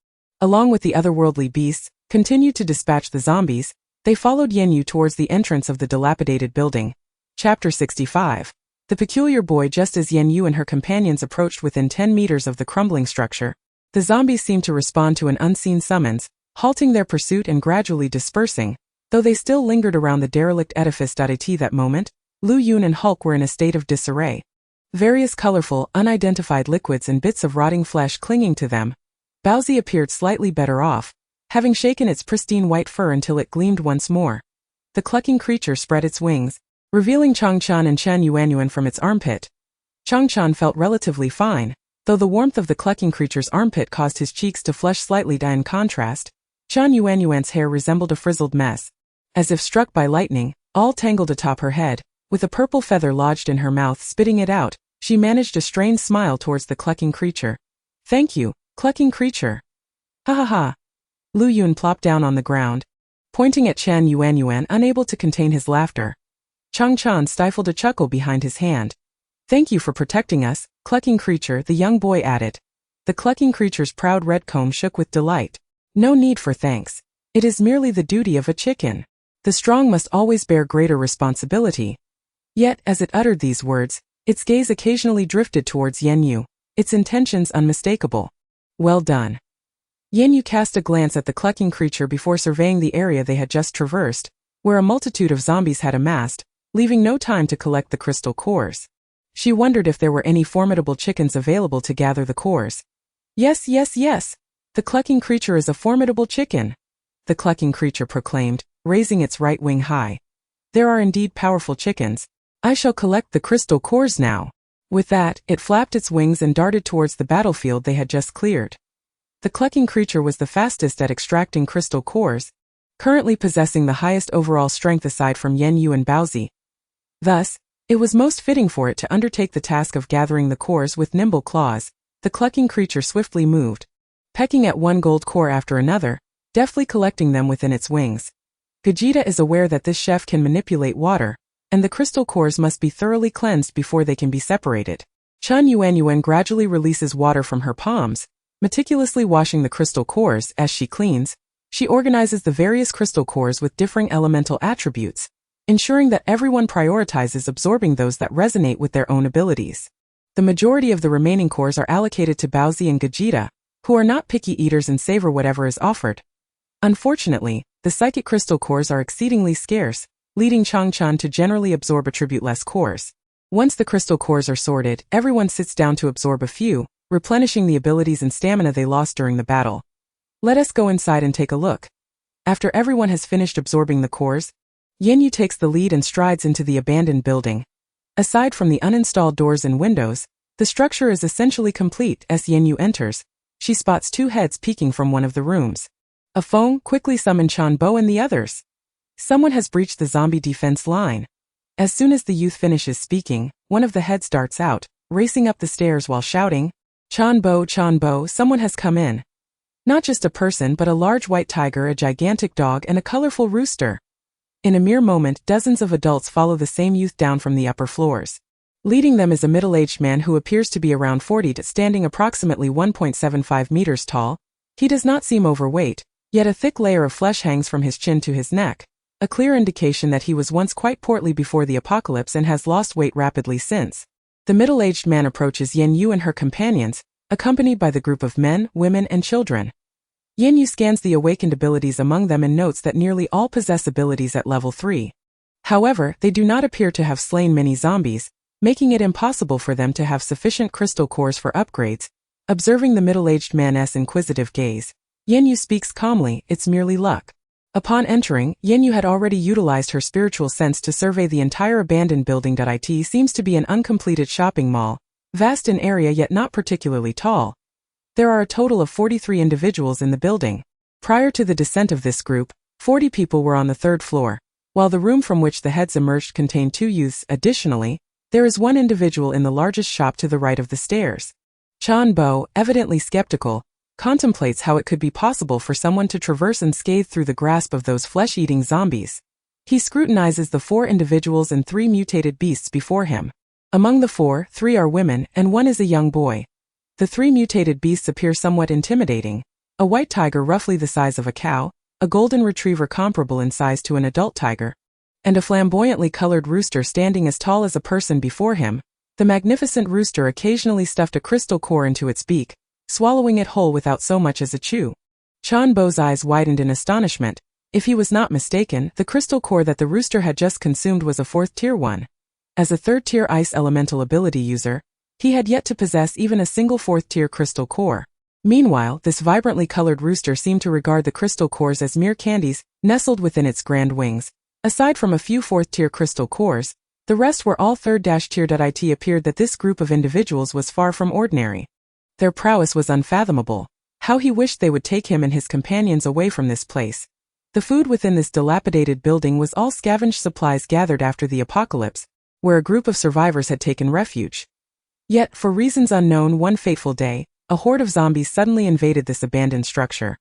along with the otherworldly beasts, continued to dispatch the zombies, they followed Yan Yue towards the entrance of the dilapidated building. Chapter 65. The peculiar boy. Just as Yan Yue and her companions approached within 10 meters of the crumbling structure, the zombies seemed to respond to an unseen summons, halting their pursuit and gradually dispersing. Though they still lingered around the derelict edifice. At that moment, Lu Yun and Hulk were in a state of disarray. Various colorful, unidentified liquids and bits of rotting flesh clinging to them. Baozi appeared slightly better off, having shaken its pristine white fur until it gleamed once more. The clucking creature spread its wings, revealing Changchan and Yan Yue from its armpit. Changchan felt relatively fine, though the warmth of the clucking creature's armpit caused his cheeks to flush slightly. In contrast, Yan Yue's hair resembled a frizzled mess, as if struck by lightning, all tangled atop her head. With a purple feather lodged in her mouth. Spitting it out, she managed a strained smile towards the clucking creature. "Thank you, clucking creature." "Ha ha ha." Lu Yun plopped down on the ground, pointing at Yan Yue, unable to contain his laughter. Changchan stifled a chuckle behind his hand. "Thank you for protecting us, clucking creature," the young boy added. The clucking creature's proud red comb shook with delight. "No need for thanks. It is merely the duty of a chicken. The strong must always bear greater responsibility." Yet, as it uttered these words, its gaze occasionally drifted towards Yan Yue, its intentions unmistakable. "Well done." Yan Yue cast a glance at the clucking creature before surveying the area they had just traversed, where a multitude of zombies had amassed, leaving no time to collect the crystal cores. She wondered if there were any formidable chickens available to gather the cores. Yes. The clucking creature is a formidable chicken," the clucking creature proclaimed, raising its right wing high. "There are indeed powerful chickens. I shall collect the crystal cores now." With that, it flapped its wings and darted towards the battlefield they had just cleared. The clucking creature was the fastest at extracting crystal cores, currently possessing the highest overall strength aside from Yan Yue and Baozi. Thus, It was most fitting for it to undertake the task of gathering the cores with nimble claws. The clucking creature swiftly moved, pecking at one gold core after another, deftly collecting them within its wings. Gogeta is aware that this chef can manipulate water, and the crystal cores must be thoroughly cleansed before they can be separated. Yan Yue gradually releases water from her palms, meticulously washing the crystal cores. As she cleans, she organizes the various crystal cores with differing elemental attributes, ensuring that everyone prioritizes absorbing those that resonate with their own abilities. The majority of the remaining cores are allocated to Baozi and Gogeta, who are not picky eaters and savor whatever is offered. Unfortunately, the psychic crystal cores are exceedingly scarce, leading Changchan to generally absorb attribute-less cores. Once the crystal cores are sorted, everyone sits down to absorb a few, replenishing the abilities and stamina they lost during the battle. Let us go inside and take a look. After everyone has finished absorbing the cores, Yan Yue takes the lead and strides into the abandoned building. Aside from the uninstalled doors and windows, the structure is essentially complete. As Yan Yue enters, she spots two heads peeking from one of the rooms. A Feng quickly summons Chanbo and the others. Someone has breached the zombie defense line. As soon as the youth finishes speaking, one of the heads darts out, racing up the stairs while shouting, Chanbo, Chanbo, someone has come in. Not just a person but a large white tiger, a gigantic dog and a colorful rooster. In a mere moment, dozens of adults follow the same youth down from the upper floors. Leading them is a middle-aged man who appears to be around 40, standing approximately 1.75 meters tall. He does not seem overweight, yet a thick layer of flesh hangs from his chin to his neck, a clear indication that he was once quite portly before the apocalypse and has lost weight rapidly since. The middle-aged man approaches Yan Yue and her companions, accompanied by the group of men, women, and children. Yan Yue scans the awakened abilities among them and notes that nearly all possess abilities at level 3. However, they do not appear to have slain many zombies, making it impossible for them to have sufficient crystal cores for upgrades. Observing the middle-aged man's inquisitive gaze, Yan Yue speaks calmly, it's merely luck. Upon entering, Yan Yue had already utilized her spiritual sense to survey the entire abandoned building. It seems to be an uncompleted shopping mall, vast in area yet not particularly tall. There are a total of 43 individuals in the building. Prior to the descent of this group, 40 people were on the third floor, while the room from which the heads emerged contained 2 youths. Additionally, there is one individual in the largest shop to the right of the stairs. Chanbo, evidently skeptical, contemplates how it could be possible for someone to traverse unscathed through the grasp of those flesh-eating zombies. He scrutinizes the 4 individuals and 3 mutated beasts before him. Among the 4, 3 are women and 1 is a young boy. The 3 mutated beasts appear somewhat intimidating: a white tiger roughly the size of a cow, a golden retriever comparable in size to an adult tiger, and a flamboyantly colored rooster standing as tall as a person before him. The magnificent rooster occasionally stuffed a crystal core into its beak, swallowing it whole without so much as a chew. Chanbo's eyes widened in astonishment. If he was not mistaken, the crystal core that the rooster had just consumed was a 4th-tier one. As a 3rd-tier ice elemental ability user, he had yet to possess even a single 4th-tier crystal core. Meanwhile, this vibrantly colored rooster seemed to regard the crystal cores as mere candies, nestled within its grand wings. Aside from a few 4th-tier crystal cores, the rest were all 3rd-tier. It appeared that this group of individuals was far from ordinary. Their prowess was unfathomable. How he wished they would take him and his companions away from this place. The food within this dilapidated building was all scavenged supplies gathered after the apocalypse, where a group of survivors had taken refuge. Yet, for reasons unknown, one fateful day, a horde of zombies suddenly invaded this abandoned structure.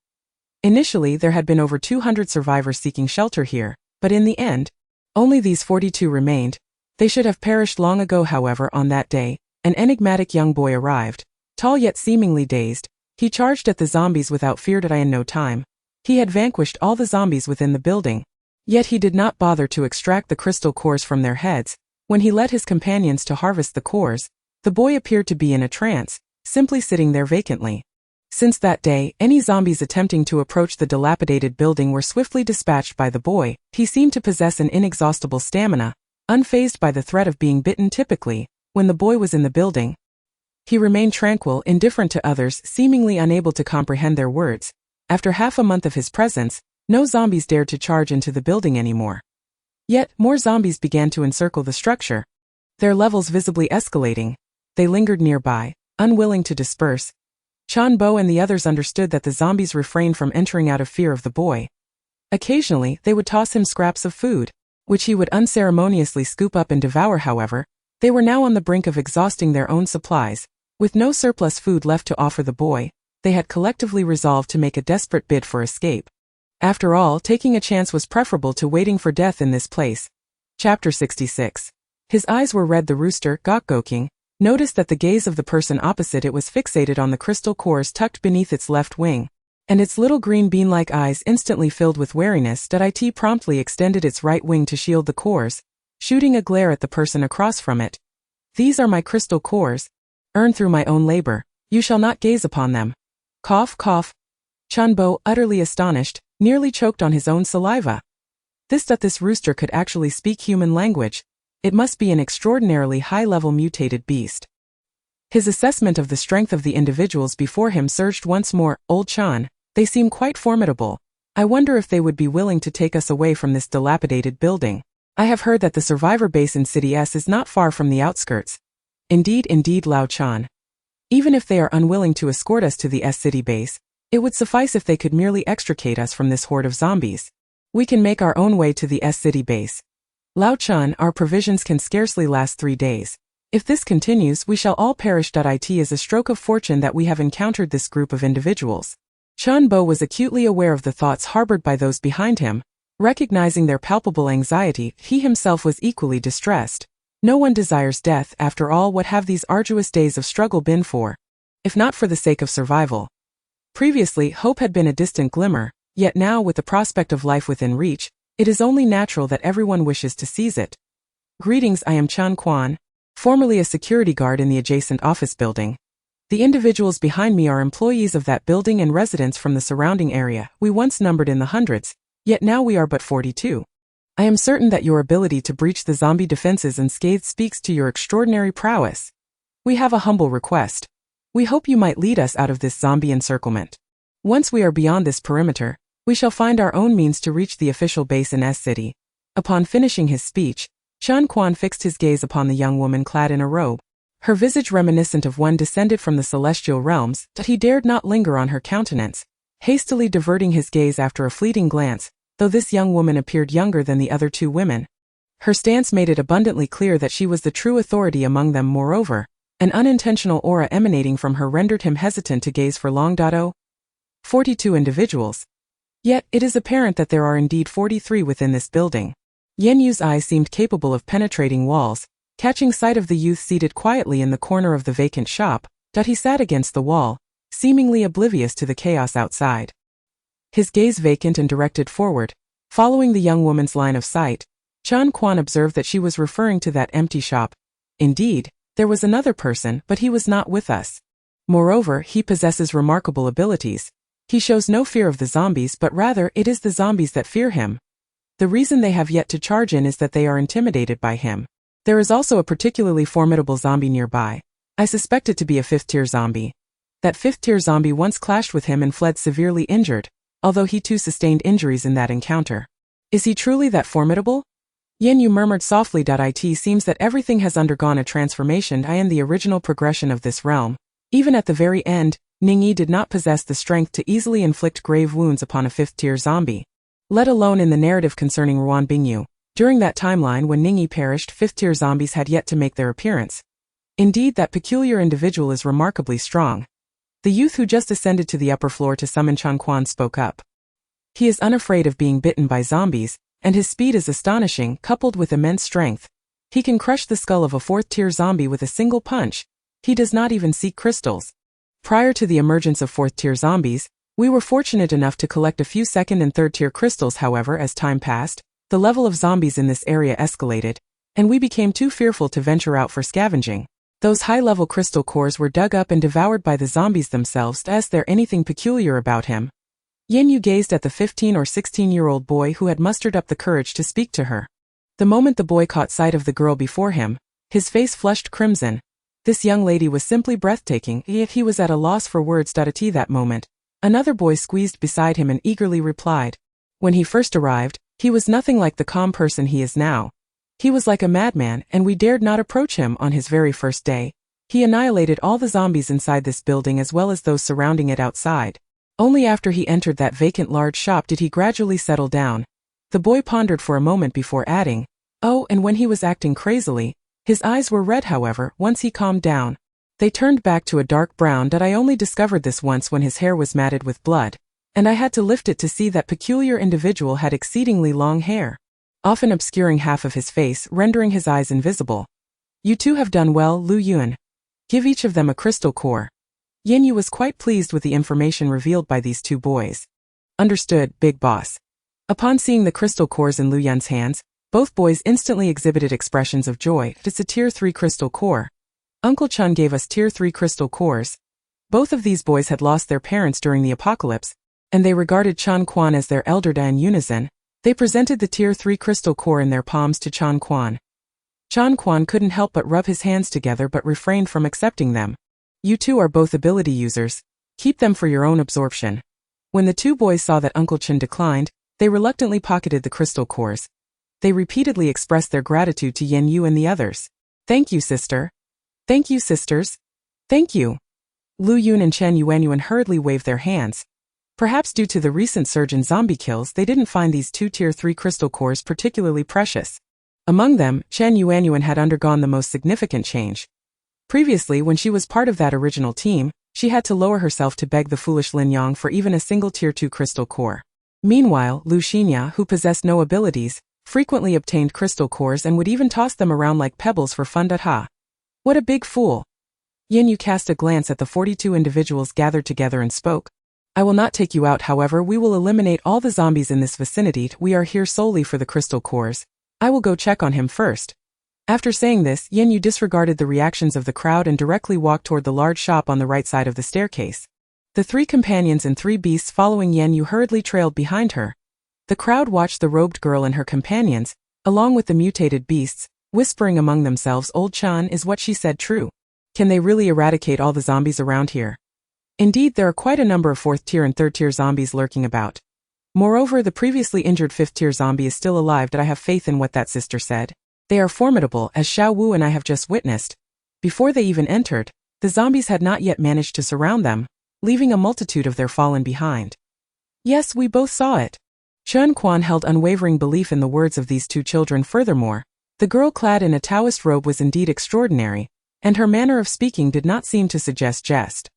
Initially, there had been over 200 survivors seeking shelter here, but in the end, only these 42 remained. They should have perished long ago. However, on that day, an enigmatic young boy arrived. Tall yet seemingly dazed, he charged at the zombies without fear. In no time, he had vanquished all the zombies within the building. Yet he did not bother to extract the crystal cores from their heads. When he led his companions to harvest the cores, the boy appeared to be in a trance, simply sitting there vacantly. Since that day, any zombies attempting to approach the dilapidated building were swiftly dispatched by the boy. He seemed to possess an inexhaustible stamina, unfazed by the threat of being bitten. Typically, when the boy was in the building, he remained tranquil, indifferent to others, seemingly unable to comprehend their words. After half a month of his presence, no zombies dared to charge into the building anymore. Yet, more zombies began to encircle the structure, their levels visibly escalating. They lingered nearby, unwilling to disperse. Chanbo and the others understood that the zombies refrained from entering out of fear of the boy. Occasionally, they would toss him scraps of food. which he would unceremoniously scoop up and devour. However, they were now on the brink of exhausting their own supplies. With no surplus food left to offer the boy, they had collectively resolved to make a desperate bid for escape. After all, taking a chance was preferable to waiting for death in this place. Chapter 66. His eyes were red. The rooster, gok-goking, noticed that the gaze of the person opposite it was fixated on the crystal cores tucked beneath its left wing, and its little green bean-like eyes instantly filled with wariness. It promptly extended its right wing to shield the cores, shooting a glare at the person across from it. "These are my crystal cores, earned through my own labor. You shall not gaze upon them." Cough, cough. Chunbo, utterly astonished, nearly choked on his own saliva. This rooster could actually speak human language. It must be an extraordinarily high-level mutated beast. His assessment of the strength of the individuals before him surged once more. "Old Chan, they seem quite formidable. I wonder if they would be willing to take us away from this dilapidated building. I have heard that the survivor base in City S is not far from the outskirts." Indeed, Lao Chan. "Even if they are unwilling to escort us to the S City base, it would suffice if they could merely extricate us from this horde of zombies. We can make our own way to the S City base. Lao Chan, our provisions can scarcely last 3 days. If this continues, we shall all perish. It is a stroke of fortune that we have encountered this group of individuals." Chun Bo was acutely aware of the thoughts harbored by those behind him. Recognizing their palpable anxiety, he himself was equally distressed. No one desires death. After all, what have these arduous days of struggle been for? If not for the sake of survival. Previously, hope had been a distant glimmer, yet now, with the prospect of life within reach, it is only natural that everyone wishes to seize it. "Greetings, I am Chan Quan, formerly a security guard in the adjacent office building. The individuals behind me are employees of that building and residents from the surrounding area. We once numbered in the hundreds, yet now we are but 42. I am certain that your ability to breach the zombie defenses unscathed speaks to your extraordinary prowess. We have a humble request. We hope you might lead us out of this zombie encirclement. Once we are beyond this perimeter, we shall find our own means to reach the official base in S City." Upon finishing his speech, Chan Quan fixed his gaze upon the young woman clad in a robe. Her visage reminiscent of one descended from the celestial realms, but he dared not linger on her countenance, hastily diverting his gaze after a fleeting glance, though this young woman appeared younger than the other 2 women. Her stance made it abundantly clear that she was the true authority among them. Moreover, an unintentional aura emanating from her rendered him hesitant to gaze for long. 42 individuals. Yet, it is apparent that there are indeed 43 within this building. Yan Yue's eyes seemed capable of penetrating walls. Catching sight of the youth seated quietly in the corner of the vacant shop, he sat against the wall, seemingly oblivious to the chaos outside. His gaze vacant and directed forward. Following the young woman's line of sight, Chan Quan observed that she was referring to that empty shop. Indeed, there was another person, but he was not with us. Moreover, he possesses remarkable abilities. He shows no fear of the zombies, but rather it is the zombies that fear him. The reason they have yet to charge in is that they are intimidated by him. There is also a particularly formidable zombie nearby. I suspect it to be a 5th-tier zombie. That 5th-tier zombie once clashed with him and fled severely injured, although he too sustained injuries in that encounter. Is he truly that formidable? Yan Yue murmured softly. It seems that everything has undergone a transformation. I am the original progression of this realm. Even at the very end, Ningyi did not possess the strength to easily inflict grave wounds upon a 5th-tier zombie. Let alone in the narrative concerning Ruan Bingyu. During that timeline when Ningyi perished, 5th-tier zombies had yet to make their appearance. Indeed, that peculiar individual is remarkably strong. The youth who just ascended to the upper floor to summon Chan Quan spoke up. He is unafraid of being bitten by zombies, and his speed is astonishing, coupled with immense strength. He can crush the skull of a 4th-tier zombie with a single punch. He does not even seek crystals. Prior to the emergence of 4th-tier zombies, we were fortunate enough to collect a few 2nd and 3rd-tier crystals. However, as time passed, the level of zombies in this area escalated, and we became too fearful to venture out for scavenging. Those high-level crystal cores were dug up and devoured by the zombies themselves. Is there anything peculiar about him? Yan Yue gazed at the 15 or 16-year-old boy who had mustered up the courage to speak to her. The moment the boy caught sight of the girl before him, his face flushed crimson. This young lady was simply breathtaking, yet he was at a loss for words. At that moment, another boy squeezed beside him and eagerly replied. When he first arrived, he was nothing like the calm person he is now. He was like a madman, and we dared not approach him on his very first day. He annihilated all the zombies inside this building as well as those surrounding it outside. Only after he entered that vacant large shop did he gradually settle down. The boy pondered for a moment before adding, "Oh, and when he was acting crazily, his eyes were red. However, once he calmed down, they turned back to a dark brown. That I only discovered this once when his hair was matted with blood, and I had to lift it to see that peculiar individual had exceedingly long hair, often obscuring half of his face, rendering his eyes invisible. You two have done well, Lu Yun. Give each of them a crystal core." Yan Yue was quite pleased with the information revealed by these two boys. "Understood, big boss." Upon seeing the crystal cores in Lu Yun's hands, both boys instantly exhibited expressions of joy. "It's a tier 3 crystal core. Uncle Chun gave us tier 3 crystal cores." Both of these boys had lost their parents during the apocalypse, and they regarded Chan Quan as their elder. In unison, they presented the tier 3 crystal core in their palms to Chan Quan. Chan Quan couldn't help but rub his hands together but refrained from accepting them. "You two are both ability users. Keep them for your own absorption." When the two boys saw that Uncle Chen declined, they reluctantly pocketed the crystal cores. They repeatedly expressed their gratitude to Yan Yue and the others. "Thank you, sister. Thank you, sisters. Thank you." Lu Yun and Chen Yuanyuan hurriedly waved their hands. Perhaps due to the recent surge in zombie kills, they didn't find these two tier 3 crystal cores particularly precious. Among them, Chen Yuanyuan had undergone the most significant change. Previously, when she was part of that original team, she had to lower herself to beg the foolish Lin Yang for even a single tier 2 crystal core. Meanwhile, Lu Xinya, who possessed no abilities, frequently obtained crystal cores and would even toss them around like pebbles for fun. Ha! What a big fool! Yan Yue cast a glance at the 42 individuals gathered together and spoke. "I will not take you out. However, we will eliminate all the zombies in this vicinity. We are here solely for the crystal cores. I will go check on him first." After saying this, Yan Yue disregarded the reactions of the crowd and directly walked toward the large shop on the right side of the staircase. The 3 companions and 3 beasts following Yan Yue hurriedly trailed behind her. The crowd watched the robed girl and her companions, along with the mutated beasts, whispering among themselves. "Old Chan, is what she said true? Can they really eradicate all the zombies around here?" Indeed, there are quite a number of 4th tier and 3rd tier zombies lurking about. Moreover, the previously injured 5th tier zombie is still alive. Did I have faith in what that sister said? They are formidable, as Xiao Wu and I have just witnessed. Before they even entered, the zombies had not yet managed to surround them, leaving a multitude of their fallen behind. Yes, we both saw it. Chen Quan held unwavering belief in the words of these two children. Furthermore, the girl clad in a Taoist robe was indeed extraordinary, and her manner of speaking did not seem to suggest jest.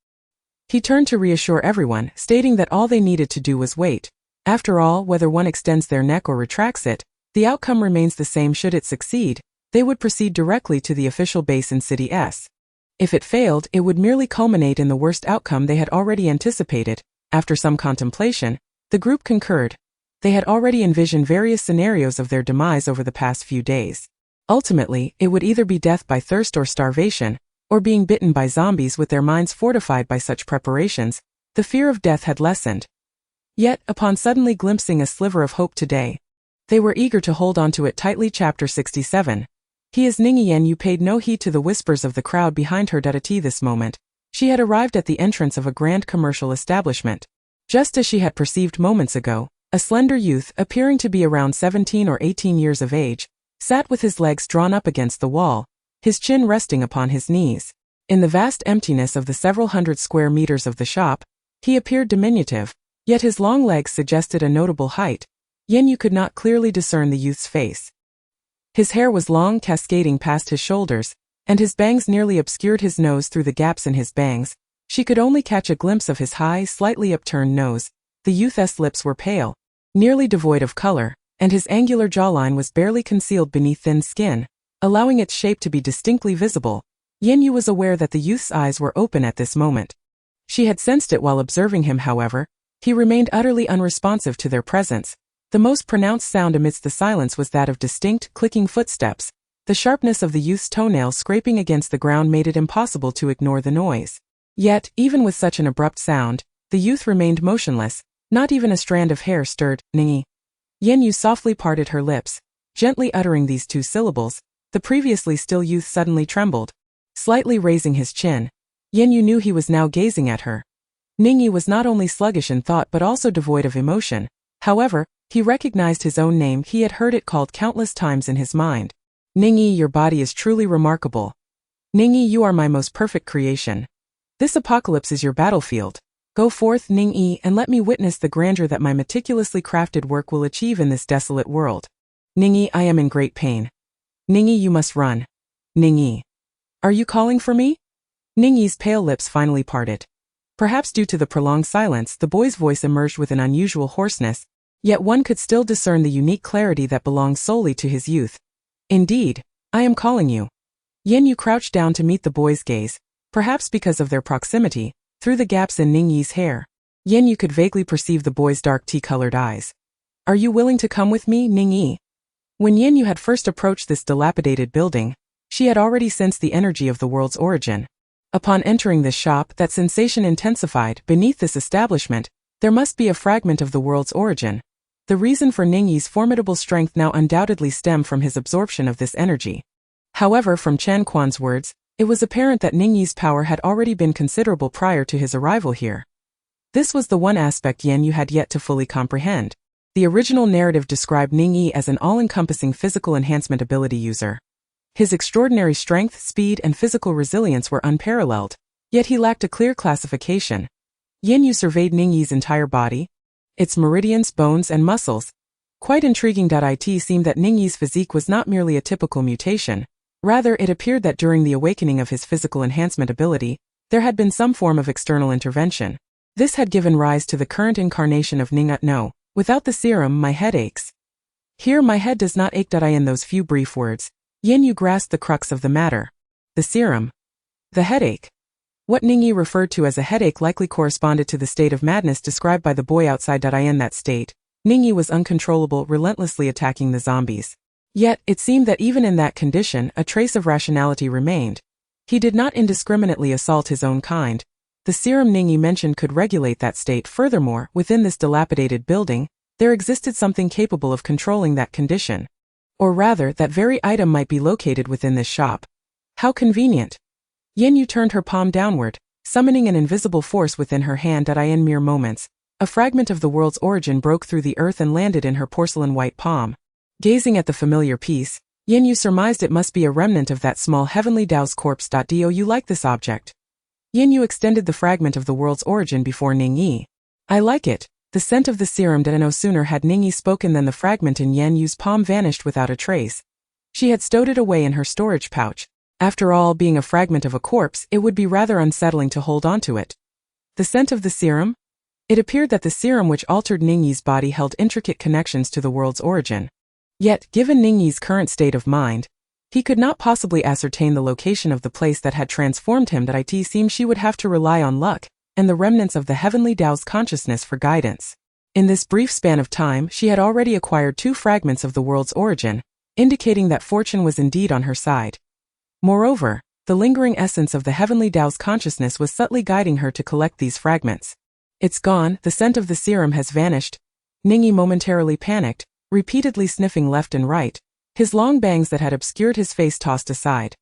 He turned to reassure everyone, stating that all they needed to do was wait. After all, whether one extends their neck or retracts it, the outcome remains the same. Should it succeed, they would proceed directly to the official base in City S. If it failed, it would merely culminate in the worst outcome they had already anticipated. After some contemplation, the group concurred. They had already envisioned various scenarios of their demise over the past few days. Ultimately, it would either be death by thirst or starvation, or being bitten by zombies. With their minds fortified by such preparations, the fear of death had lessened. Yet, upon suddenly glimpsing a sliver of hope today, they were eager to hold on to it tightly. Chapter 67. He is Ningyi. Yan Yue paid no heed to the whispers of the crowd behind her. At this moment, she had arrived at the entrance of a grand commercial establishment. Just as she had perceived moments ago, a slender youth, appearing to be around 17 or 18 years of age, sat with his legs drawn up against the wall, his chin resting upon his knees. In the vast emptiness of the several hundred square meters of the shop, he appeared diminutive, yet his long legs suggested a notable height. Yan Yue could not clearly discern the youth's face. His hair was long, cascading past his shoulders, and his bangs nearly obscured his nose. Through the gaps in his bangs, she could only catch a glimpse of his high, slightly upturned nose. The youth's lips were pale, nearly devoid of color, and his angular jawline was barely concealed beneath thin skin, allowing its shape to be distinctly visible. Yan Yue was aware that the youth's eyes were open at this moment. She had sensed it while observing him. However, he remained utterly unresponsive to their presence. The most pronounced sound amidst the silence was that of distinct, clicking footsteps. The sharpness of the youth's toenails scraping against the ground made it impossible to ignore the noise. Yet, even with such an abrupt sound, the youth remained motionless. Not even a strand of hair stirred. Ningyi. Yan Yue softly parted her lips, gently uttering these two syllables. The previously still youth suddenly trembled. Slightly raising his chin, Yan Yue knew he was now gazing at her. Ningyi was not only sluggish in thought but also devoid of emotion. However, he recognized his own name. He had heard it called countless times in his mind. Ningyi, your body is truly remarkable. Ningyi, you are my most perfect creation. This apocalypse is your battlefield. Go forth, Ning Yi, and let me witness the grandeur that my meticulously crafted work will achieve in this desolate world. Ning Yi, I am in great pain. Ning Yi, you must run. Ning Yi. Are you calling for me? Ning Yi's pale lips finally parted. Perhaps due to the prolonged silence, the boy's voice emerged with an unusual hoarseness, yet one could still discern the unique clarity that belonged solely to his youth. Indeed, I am calling you. Yan Yue crouched down to meet the boy's gaze, perhaps because of their proximity. Through the gaps in Ning Yi's hair, Yan Yue could vaguely perceive the boy's dark tea-colored eyes. Are you willing to come with me, Ning Yi? When Yan Yue had first approached this dilapidated building, she had already sensed the energy of the world's origin. Upon entering this shop, that sensation intensified. Beneath this establishment, there must be a fragment of the world's origin. The reason for Ning Yi's formidable strength now undoubtedly stemmed from his absorption of this energy. However, from Chen Quan's words, it was apparent that Ning Yi's power had already been considerable prior to his arrival here. This was the one aspect Yan Yue had yet to fully comprehend. The original narrative described Ning Yi as an all-encompassing physical enhancement ability user. His extraordinary strength, speed, and physical resilience were unparalleled, yet he lacked a clear classification. Yan Yue surveyed Ning Yi's entire body, its meridians, bones, and muscles. Quite intriguing. It seemed that Ning Yi's physique was not merely a typical mutation. Rather, it appeared that during the awakening of his physical enhancement ability, there had been some form of external intervention. This had given rise to the current incarnation of Ning Ut No. Without the serum, my head aches. Here, my head does not ache. In those few brief words, Yan Yue grasped the crux of the matter. The serum. The headache. What Ning Yi referred to as a headache likely corresponded to the state of madness described by the boy outside. In that state, Ning Yi was uncontrollable, relentlessly attacking the zombies. Yet, it seemed that even in that condition, a trace of rationality remained. He did not indiscriminately assault his own kind. The serum Ning Yi mentioned could regulate that state. Furthermore, within this dilapidated building, there existed something capable of controlling that condition. Or rather, that very item might be located within this shop. How convenient. Yan Yue turned her palm downward, summoning an invisible force within her hand. In mere moments, a fragment of the world's origin broke through the earth and landed in her porcelain-white palm. Gazing at the familiar piece, Yan Yue surmised it must be a remnant of that small heavenly Tao's corpse. Do you like this object? Yan Yue extended the fragment of the world's origin before Ning Yi. I like it. The scent of the serum. No sooner had Ning Yi spoken than the fragment in Yan Yue's palm vanished without a trace. She had stowed it away in her storage pouch. After all, being a fragment of a corpse, it would be rather unsettling to hold onto it. The scent of the serum? It appeared that the serum which altered Ning Yi's body held intricate connections to the world's origin. Yet, given Ning Yi's current state of mind, he could not possibly ascertain the location of the place that had transformed him. It seemed she would have to rely on luck and the remnants of the heavenly Tao's consciousness for guidance. In this brief span of time, she had already acquired 2 fragments of the world's origin, indicating that fortune was indeed on her side. Moreover, the lingering essence of the heavenly Tao's consciousness was subtly guiding her to collect these fragments. It's gone, the scent of the serum has vanished. Ning Yi momentarily panicked, repeatedly sniffing left and right, his long bangs that had obscured his face tossed aside.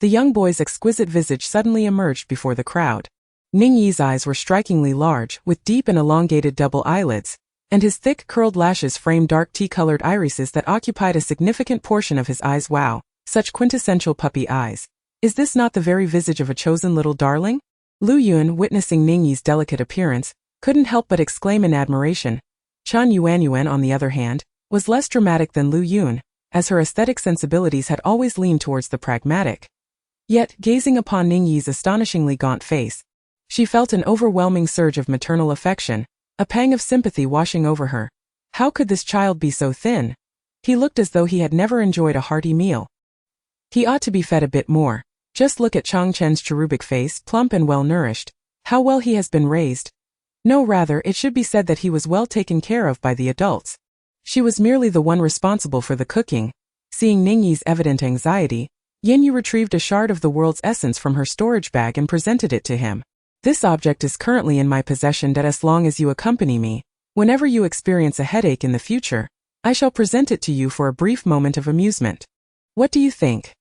The young boy's exquisite visage suddenly emerged before the crowd. Ning Yi's eyes were strikingly large, with deep and elongated double eyelids, and his thick, curled lashes framed dark tea-colored irises that occupied a significant portion of his eyes. Wow, such quintessential puppy eyes. Is this not the very visage of a chosen little darling? Lu Yun, witnessing Ning Yi's delicate appearance, couldn't help but exclaim in admiration. Yan Yue, on the other hand, was less dramatic than Lu Yun, as her aesthetic sensibilities had always leaned towards the pragmatic. Yet, gazing upon Ning Yi's astonishingly gaunt face, she felt an overwhelming surge of maternal affection, a pang of sympathy washing over her. How could this child be so thin? He looked as though he had never enjoyed a hearty meal. He ought to be fed a bit more. Just look at Chang Chen's cherubic face, plump and well-nourished. How well he has been raised. No, rather, it should be said that he was well taken care of by the adults. She was merely the one responsible for the cooking. Seeing Ning Yi's evident anxiety, Yan Yue retrieved a shard of the world's essence from her storage bag and presented it to him. This object is currently in my possession. As long as you accompany me, whenever you experience a headache in the future, I shall present it to you for a brief moment of amusement. What do you think?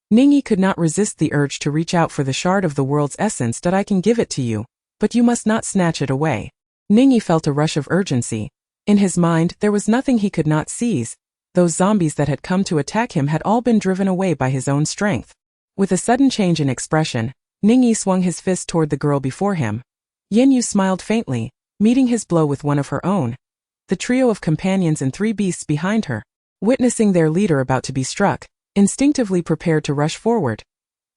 Ning Yi could not resist the urge to reach out for the shard of the world's essence. I can give it to you, but you must not snatch it away. Ning Yi felt a rush of urgency. In his mind, there was nothing he could not seize. Those zombies that had come to attack him had all been driven away by his own strength. With a sudden change in expression, Ning Yi swung his fist toward the girl before him. Yan Yue smiled faintly, meeting his blow with one of her own. The trio of companions and 3 beasts behind her, witnessing their leader about to be struck, instinctively prepared to rush forward.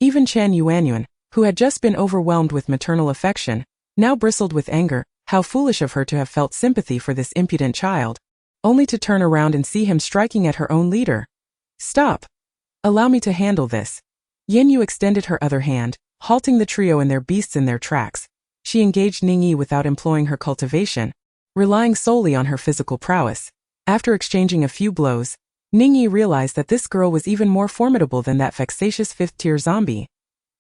Even Chen Yuanyuan, who had just been overwhelmed with maternal affection, now bristled with anger. How foolish of her to have felt sympathy for this impudent child, only to turn around and see him striking at her own leader. Stop! Allow me to handle this. Yan Yue extended her other hand, halting the trio and their beasts in their tracks. She engaged Ningyi without employing her cultivation, relying solely on her physical prowess. After exchanging a few blows, Ningyi realized that this girl was even more formidable than that vexatious 5th-tier zombie.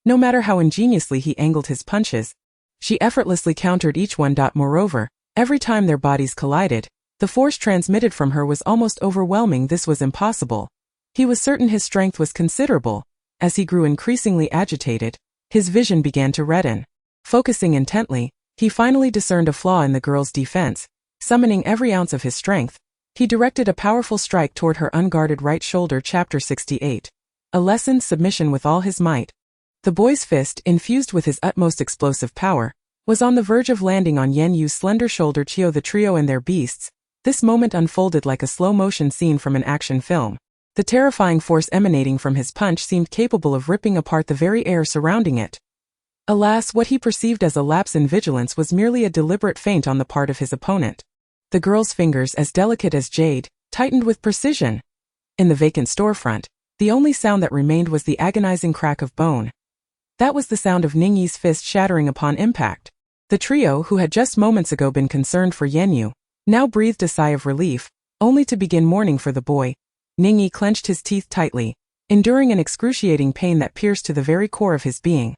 No matter how ingeniously he angled his punches, she effortlessly countered each one. Moreover, every time their bodies collided, the force transmitted from her was almost overwhelming. This was impossible. He was certain his strength was considerable. As he grew increasingly agitated, his vision began to redden. Focusing intently, he finally discerned a flaw in the girl's defense. Summoning every ounce of his strength, he directed a powerful strike toward her unguarded right shoulder. Chapter 68. A lessened submission with all his might. The boy's fist, infused with his utmost explosive power, was on the verge of landing on Yan Yu's slender shoulder. The trio and their beasts. This moment unfolded like a slow-motion scene from an action film. The terrifying force emanating from his punch seemed capable of ripping apart the very air surrounding it. Alas, what he perceived as a lapse in vigilance was merely a deliberate feint on the part of his opponent. The girl's fingers, as delicate as jade, tightened with precision. In the vacant storefront, the only sound that remained was the agonizing crack of bone. That was the sound of Ningyi's fist shattering upon impact. The trio, who had just moments ago been concerned for Yan Yue, now breathed a sigh of relief, only to begin mourning for the boy. Ningyi clenched his teeth tightly, enduring an excruciating pain that pierced to the very core of his being.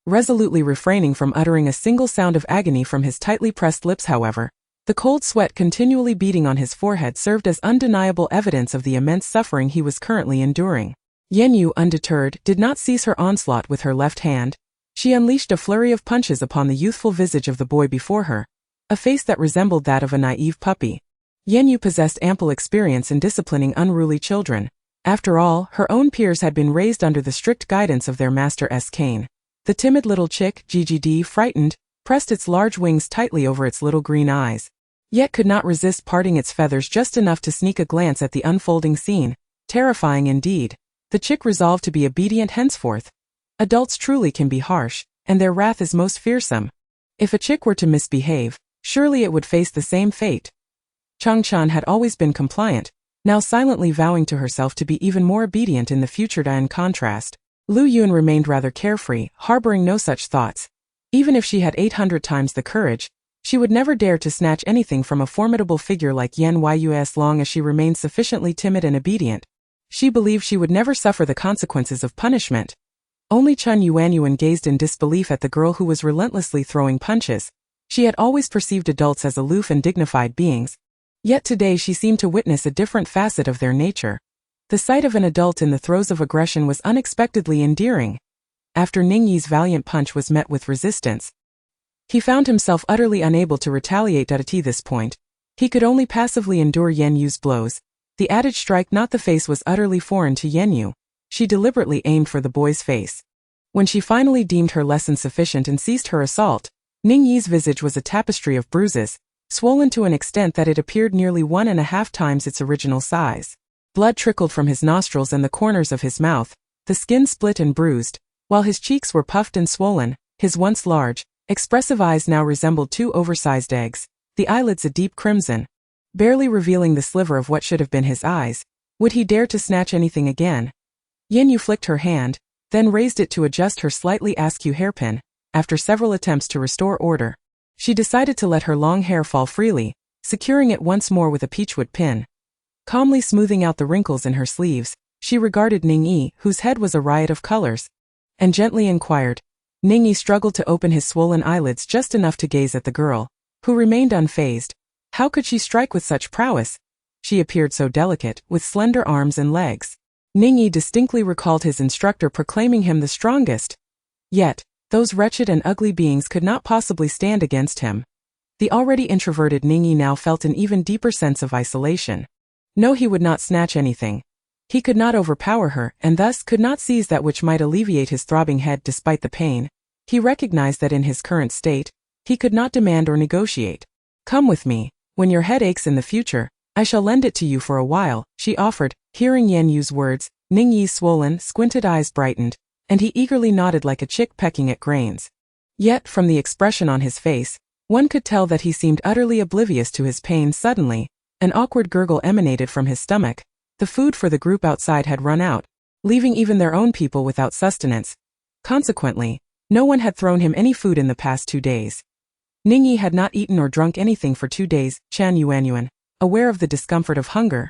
Resolutely refraining from uttering a single sound of agony from his tightly pressed lips, however, the cold sweat continually beating on his forehead served as undeniable evidence of the immense suffering he was currently enduring. Yan Yue, undeterred, did not cease her onslaught with her left hand. She unleashed a flurry of punches upon the youthful visage of the boy before her, a face that resembled that of a naive puppy. Yan Yue possessed ample experience in disciplining unruly children. After all, her own peers had been raised under the strict guidance of their master's cane. The timid little chick, GGD, frightened, pressed its large wings tightly over its little green eyes, yet could not resist parting its feathers just enough to sneak a glance at the unfolding scene. Terrifying indeed. The chick resolved to be obedient henceforth. Adults truly can be harsh, and their wrath is most fearsome. If a chick were to misbehave, surely it would face the same fate. Changchan had always been compliant, now silently vowing to herself to be even more obedient in the future. In contrast, Lu Yun remained rather carefree, harboring no such thoughts. Even if she had 800 times the courage, she would never dare to snatch anything from a formidable figure like Yan Yue. As long as she remained sufficiently timid and obedient, she believed she would never suffer the consequences of punishment. Only Chen Yuanyuan gazed in disbelief at the girl who was relentlessly throwing punches. She had always perceived adults as aloof and dignified beings, yet today she seemed to witness a different facet of their nature. The sight of an adult in the throes of aggression was unexpectedly endearing. After Ningyi's valiant punch was met with resistance, he found himself utterly unable to retaliate. At this point, he could only passively endure Yan Yu's blows. The added strike, not the face, was utterly foreign to Yan Yue. She deliberately aimed for the boy's face. When she finally deemed her lesson sufficient and ceased her assault, Ningyi's visage was a tapestry of bruises, swollen to an extent that it appeared nearly 1.5 times its original size. Blood trickled from his nostrils and the corners of his mouth, the skin split and bruised, while his cheeks were puffed and swollen. His once large, expressive eyes now resembled 2 oversized eggs, the eyelids a deep crimson, barely revealing the sliver of what should have been his eyes. Would he dare to snatch anything again? Yan Yue flicked her hand, then raised it to adjust her slightly askew hairpin. After several attempts to restore order, she decided to let her long hair fall freely, securing it once more with a peachwood pin. Calmly smoothing out the wrinkles in her sleeves, she regarded Ningyi, whose head was a riot of colors, and gently inquired. Ningyi struggled to open his swollen eyelids just enough to gaze at the girl, who remained unfazed. How could she strike with such prowess? She appeared so delicate, with slender arms and legs. Ningyi distinctly recalled his instructor proclaiming him the strongest. Yet, those wretched and ugly beings could not possibly stand against him. The already introverted Ningyi now felt an even deeper sense of isolation. No, he would not snatch anything. He could not overpower her, and thus could not seize that which might alleviate his throbbing head despite the pain. He recognized that in his current state, He could not demand or negotiate. Come with me. When your head aches in the future, I shall lend it to you for a while, she offered. Hearing Yan Yue's words, Ning Yi's swollen, squinted eyes brightened, and he eagerly nodded like a chick pecking at grains. Yet, from the expression on his face, one could tell that he seemed utterly oblivious to his pain. Suddenly, an awkward gurgle emanated from his stomach. The food for the group outside had run out, leaving even their own people without sustenance. Consequently, no one had thrown him any food in the past 2 days. Ning Yi had not eaten or drunk anything for 2 days. Yan Yue, aware of the discomfort of hunger,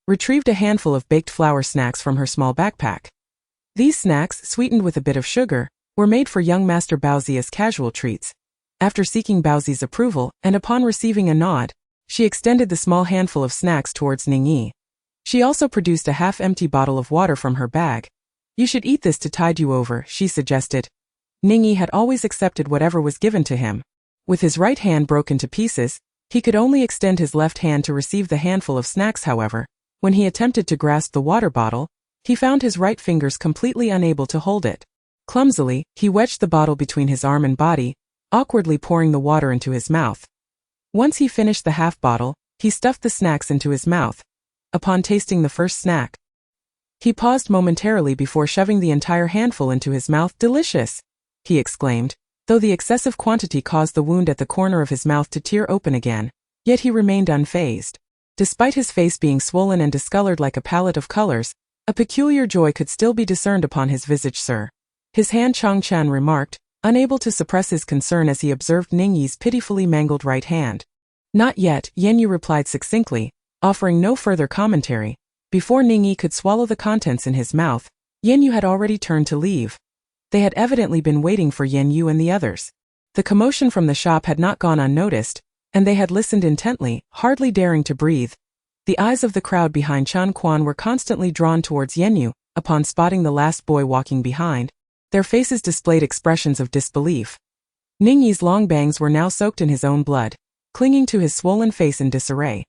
retrieved a handful of baked flour snacks from her small backpack. These snacks, sweetened with a bit of sugar, were made for young Master Baozi as casual treats. After seeking Baozi's approval, and upon receiving a nod, she extended the small handful of snacks towards Ning Yi. She also produced a half-empty bottle of water from her bag. You should eat this to tide you over, she suggested. Ning Yi had always accepted whatever was given to him. With his right hand broken to pieces, he could only extend his left hand to receive the handful of snacks. However, when he attempted to grasp the water bottle, he found his right fingers completely unable to hold it. Clumsily, he wedged the bottle between his arm and body, awkwardly pouring the water into his mouth. Once he finished the half bottle, he stuffed the snacks into his mouth. Upon tasting the first snack, he paused momentarily before shoving the entire handful into his mouth. Delicious! He exclaimed, though the excessive quantity caused the wound at the corner of his mouth to tear open again, yet he remained unfazed. Despite his face being swollen and discolored like a palette of colors, a peculiar joy could still be discerned upon his visage. Sir, his hand, Chang-chan remarked, unable to suppress his concern as he observed Ning Yi's pitifully mangled right hand. Not yet, Yan Yue replied succinctly, offering no further commentary. Before Ning Yi could swallow the contents in his mouth, Yan Yue had already turned to leave. They had evidently been waiting for Yan Yue and the others. The commotion from the shop had not gone unnoticed, and they had listened intently, hardly daring to breathe. The eyes of the crowd behind Chan Quan were constantly drawn towards Yan Yue. Upon spotting the last boy walking behind, their faces displayed expressions of disbelief. Ning Yi's long bangs were now soaked in his own blood, clinging to his swollen face in disarray.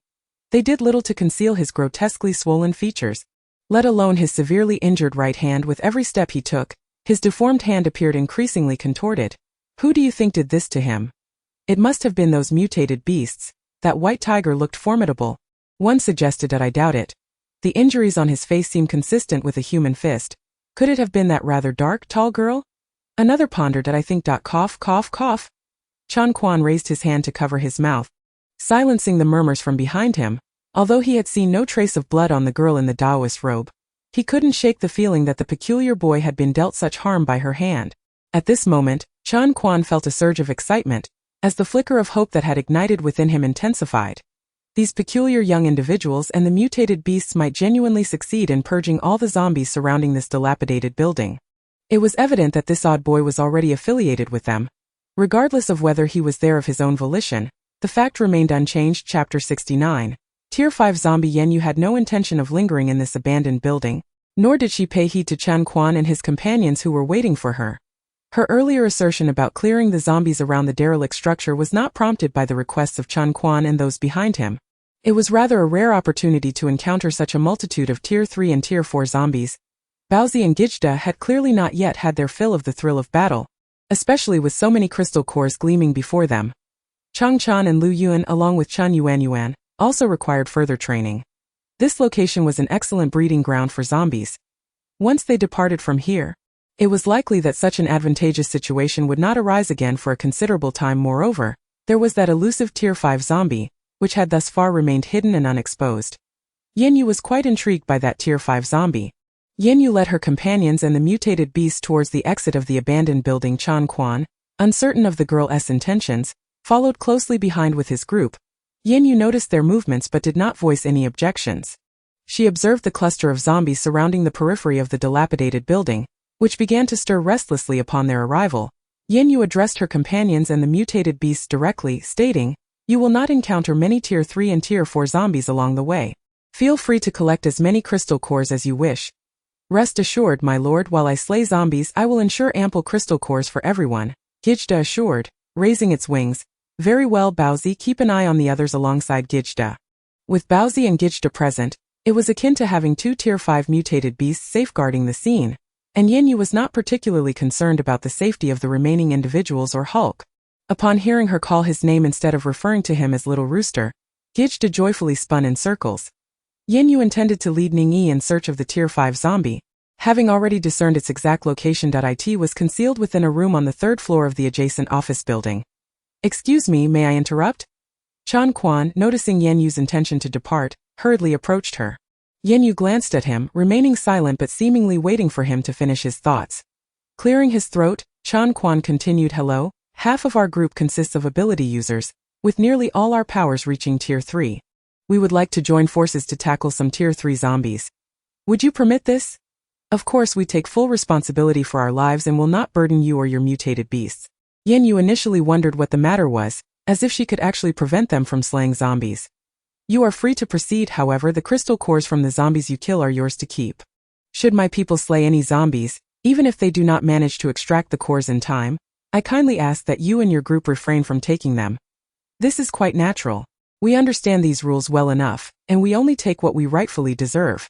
They did little to conceal his grotesquely swollen features, let alone his severely injured right hand. With every step he took, his deformed hand appeared increasingly contorted. Who do you think did this to him? It must have been those mutated beasts. That white tiger looked formidable. One suggested that. I doubt it. The injuries on his face seemed consistent with a human fist. Could it have been that rather dark, tall girl? Another pondered that. I think. Cough, cough, cough. Chan Quan raised his hand to cover his mouth, silencing the murmurs from behind him. Although he had seen no trace of blood on the girl in the Taoist robe, he couldn't shake the feeling that the peculiar boy had been dealt such harm by her hand. At this moment, Chan Quan felt a surge of excitement, as the flicker of hope that had ignited within him intensified. These peculiar young individuals and the mutated beasts might genuinely succeed in purging all the zombies surrounding this dilapidated building. It was evident that this odd boy was already affiliated with them. Regardless of whether he was there of his own volition, the fact remained unchanged. Chapter 69. Tier 5 zombie Yan Yue had no intention of lingering in this abandoned building, nor did she pay heed to Chan Quan and his companions who were waiting for her. Her earlier assertion about clearing the zombies around the derelict structure was not prompted by the requests of Chan Quan and those behind him. It was rather a rare opportunity to encounter such a multitude of Tier 3 and Tier 4 zombies. Baozi and Gijda had clearly not yet had their fill of the thrill of battle, especially with so many crystal cores gleaming before them. Chang Chan and Lu Yuan, along with Chan Yuan, also required further training. This location was an excellent breeding ground for zombies. Once they departed from here, it was likely that such an advantageous situation would not arise again for a considerable time. Moreover, there was that elusive Tier 5 zombie, which had thus far remained hidden and unexposed. Yan Yue was quite intrigued by that Tier 5 zombie. Yan Yue led her companions and the mutated beast towards the exit of the abandoned building. Chan Quan, uncertain of the girl's intentions, followed closely behind with his group. Yan Yue noticed their movements but did not voice any objections. She observed the cluster of zombies surrounding the periphery of the dilapidated building, which began to stir restlessly upon their arrival. Yan Yue addressed her companions and the mutated beasts directly, stating, "You will not encounter many Tier 3 and Tier 4 zombies along the way. Feel free to collect as many crystal cores as you wish. Rest assured, my lord, while I slay zombies, I will ensure ample crystal cores for everyone," Gijda assured, raising its wings. "Very well, Baozi, keep an eye on the others." Alongside Gijda, with Baozi and Gijda present, it was akin to having two Tier 5 mutated beasts safeguarding the scene, and Yan Yue was not particularly concerned about the safety of the remaining individuals or Hulk. Upon hearing her call his name instead of referring to him as Little Rooster, Gijda joyfully spun in circles. Yan Yue intended to lead Ningyi in search of the Tier 5 zombie. Having already discerned its exact location, it was concealed within a room on the 3rd floor of the adjacent office building. "Excuse me, may I interrupt?" Chan Quan, noticing Yan Yue's intention to depart, hurriedly approached her. Yan Yue glanced at him, remaining silent but seemingly waiting for him to finish his thoughts. Clearing his throat, Chan Quan continued, "Hello, half of our group consists of ability users, with nearly all our powers reaching Tier 3. We would like to join forces to tackle some Tier 3 zombies. Would you permit this? Of course, we take full responsibility for our lives and will not burden you or your mutated beasts." Yan Yue initially wondered what the matter was, as if she could actually prevent them from slaying zombies. "You are free to proceed, however, the crystal cores from the zombies you kill are yours to keep. Should my people slay any zombies, even if they do not manage to extract the cores in time, I kindly ask that you and your group refrain from taking them. This is quite natural. We understand these rules well enough, and we only take what we rightfully deserve."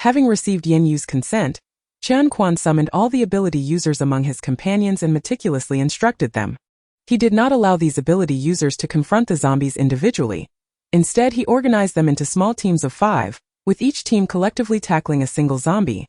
Having received Yan Yue's consent, Chan Quan summoned all the ability users among his companions and meticulously instructed them. He did not allow these ability users to confront the zombies individually. Instead, he organized them into small teams of 5, with each team collectively tackling a single zombie.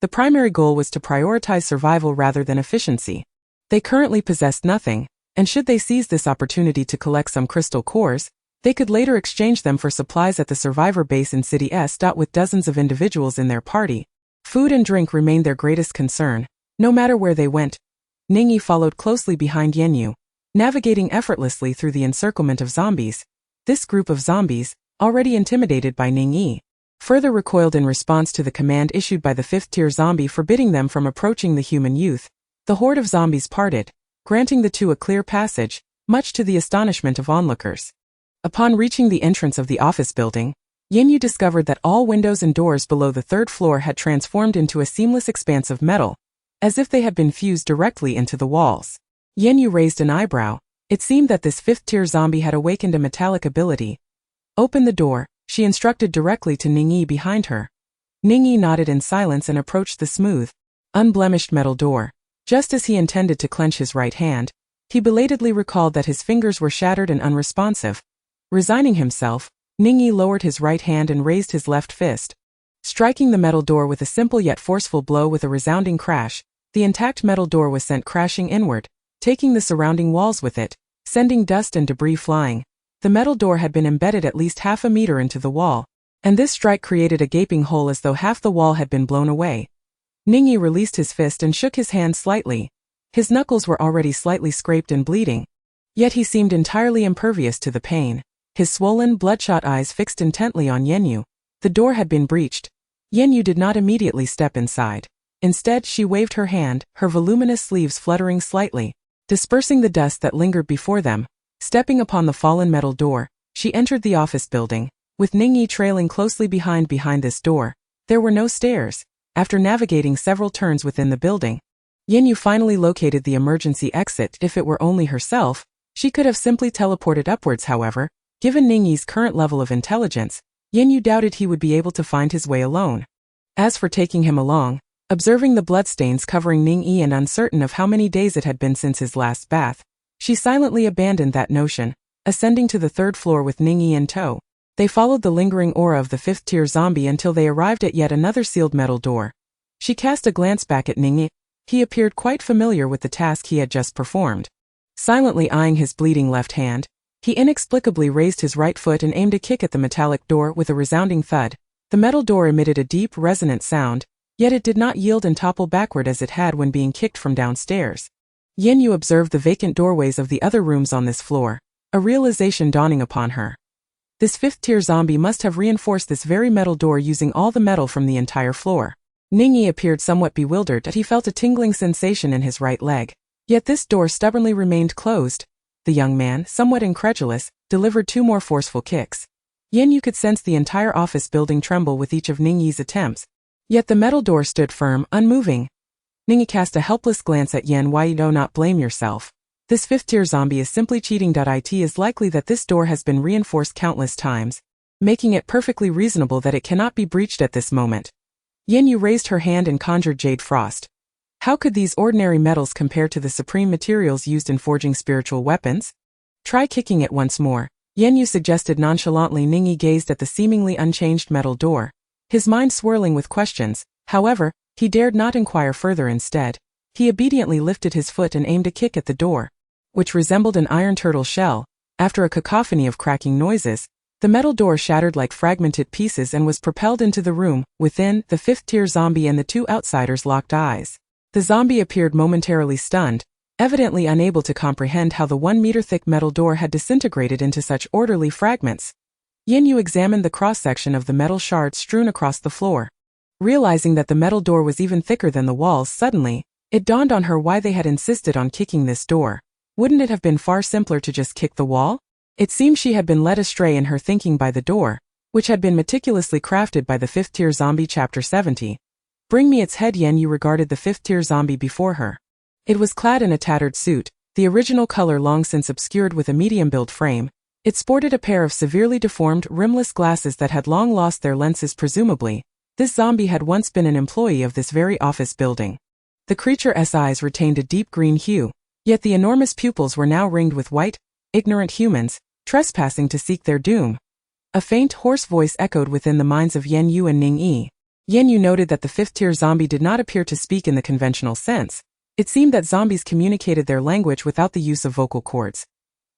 The primary goal was to prioritize survival rather than efficiency. They currently possessed nothing, and should they seize this opportunity to collect some crystal cores, they could later exchange them for supplies at the survivor base in City S. With dozens of individuals in their party, food and drink remained their greatest concern, no matter where they went. Ningyi followed closely behind Yan Yue, navigating effortlessly through the encirclement of zombies. This group of zombies, already intimidated by Ningyi, further recoiled in response to the command issued by the 5th-tier zombie forbidding them from approaching the human youth. The horde of zombies parted, granting the two a clear passage, much to the astonishment of onlookers. Upon reaching the entrance of the office building, Yan Yue discovered that all windows and doors below the 3rd floor had transformed into a seamless expanse of metal, as if they had been fused directly into the walls. Yan Yue raised an eyebrow. It seemed that this 5th-tier zombie had awakened a metallic ability. "Open the door," she instructed directly to Ningyi behind her. Ningyi nodded in silence and approached the smooth, unblemished metal door. Just as he intended to clench his right hand, he belatedly recalled that his fingers were shattered and unresponsive. Resigning himself, Ningyi lowered his right hand and raised his left fist. Striking the metal door with a simple yet forceful blow with a resounding crash, the intact metal door was sent crashing inward, taking the surrounding walls with it, sending dust and debris flying. The metal door had been embedded at least half a meter into the wall, and this strike created a gaping hole as though half the wall had been blown away. Ningyi released his fist and shook his hand slightly. His knuckles were already slightly scraped and bleeding. Yet he seemed entirely impervious to the pain. His swollen, bloodshot eyes fixed intently on Yan Yue. The door had been breached. Yan Yue did not immediately step inside. Instead, she waved her hand, her voluminous sleeves fluttering slightly, dispersing the dust that lingered before them. Stepping upon the fallen metal door, she entered the office building, with Ningyi trailing closely behind this door. There were no stairs. After navigating several turns within the building, Yan Yue finally located the emergency exit. If it were only herself, she could have simply teleported upwards. However, given Ningyi's current level of intelligence, Yan Yue doubted he would be able to find his way alone. As for taking him along, observing the bloodstains covering Ningyi and uncertain of how many days it had been since his last bath, she silently abandoned that notion, ascending to the 3rd floor with Ningyi in tow. They followed the lingering aura of the 5th-tier zombie until they arrived at yet another sealed metal door. She cast a glance back at Ningyi. He appeared quite familiar with the task he had just performed. Silently eyeing his bleeding left hand, he inexplicably raised his right foot and aimed a kick at the metallic door with a resounding thud. The metal door emitted a deep, resonant sound, yet it did not yield and topple backward as it had when being kicked from downstairs. Yan Yue observed the vacant doorways of the other rooms on this floor, a realization dawning upon her. This 5th-tier zombie must have reinforced this very metal door using all the metal from the entire floor. Ningyi appeared somewhat bewildered as he felt a tingling sensation in his right leg. Yet this door stubbornly remained closed. The young man, somewhat incredulous, delivered 2 more forceful kicks. Yan Yue could sense the entire office building tremble with each of Ningyi's attempts. Yet the metal door stood firm, unmoving. Ningyi cast a helpless glance at Yan Yue. "Do not blame yourself. This 5th-tier zombie is simply cheating. It is likely that this door has been reinforced countless times, making it perfectly reasonable that it cannot be breached at this moment." Yan Yue raised her hand and conjured Jade Frost. How could these ordinary metals compare to the supreme materials used in forging spiritual weapons? Try kicking it once more, Yan Yue suggested nonchalantly. Ningyi gazed at the seemingly unchanged metal door, his mind swirling with questions. However, he dared not inquire further. Instead, he obediently lifted his foot and aimed a kick at the door, which resembled an iron turtle shell. After a cacophony of cracking noises, the metal door shattered like fragmented pieces and was propelled into the room. Within, the fifth-tier zombie and the two outsiders locked eyes. The zombie appeared momentarily stunned, evidently unable to comprehend how the 1-meter-thick metal door had disintegrated into such orderly fragments. Yan Yue examined the cross-section of the metal shards strewn across the floor. Realizing that the metal door was even thicker than the walls, suddenly, it dawned on her why they had insisted on kicking this door. Wouldn't it have been far simpler to just kick the wall? It seemed she had been led astray in her thinking by the door, which had been meticulously crafted by the fifth-tier zombie. Chapter 70. Bring me its head. Yan Yue regarded the fifth-tier zombie before her. It was clad in a tattered suit, the original color long since obscured with a medium-build frame. It sported a pair of severely deformed, rimless glasses that had long lost their lenses. Presumably, this zombie had once been an employee of this very office building. The creature's eyes retained a deep green hue, yet the enormous pupils were now ringed with white. Ignorant humans, trespassing to seek their doom. A faint, hoarse voice echoed within the minds of Yan Yue and Ning Yi. Yan Yue noted that the fifth-tier zombie did not appear to speak in the conventional sense. It seemed that zombies communicated their language without the use of vocal cords.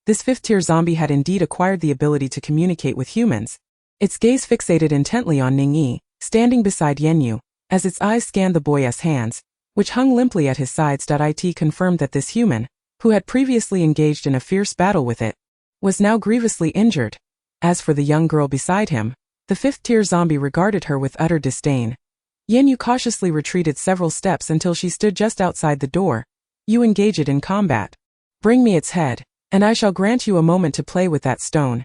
This fifth-tier zombie had indeed acquired the ability to communicate with humans. Its gaze fixated intently on Ning Yi, standing beside Yan Yue, as its eyes scanned the boy's hands, which hung limply at his sides. It confirmed that this human, who had previously engaged in a fierce battle with it, was now grievously injured. As for the young girl beside him, the fifth-tier zombie regarded her with utter disdain. Yan Yue cautiously retreated several steps until she stood just outside the door. You engage it in combat. Bring me its head, and I shall grant you a moment to play with that stone.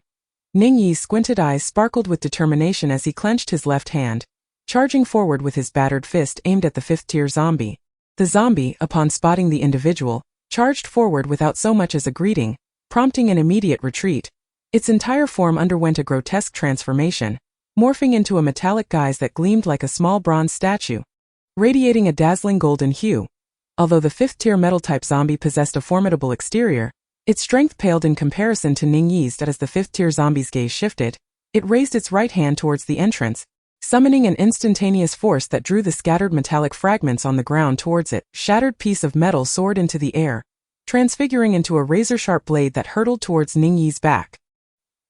Ning Yi's squinted eyes sparkled with determination as he clenched his left hand, charging forward with his battered fist aimed at the fifth-tier zombie. The zombie, upon spotting the individual, charged forward without so much as a greeting, prompting an immediate retreat. Its entire form underwent a grotesque transformation, morphing into a metallic guise that gleamed like a small bronze statue, radiating a dazzling golden hue. Although the fifth-tier metal-type zombie possessed a formidable exterior, its strength paled in comparison to Ning Yi's. As the fifth-tier zombie's gaze shifted, it raised its right hand towards the entrance, summoning an instantaneous force that drew the scattered metallic fragments on the ground towards it. Shattered piece of metal soared into the air, transfiguring into a razor-sharp blade that hurtled towards Ning Yi's back.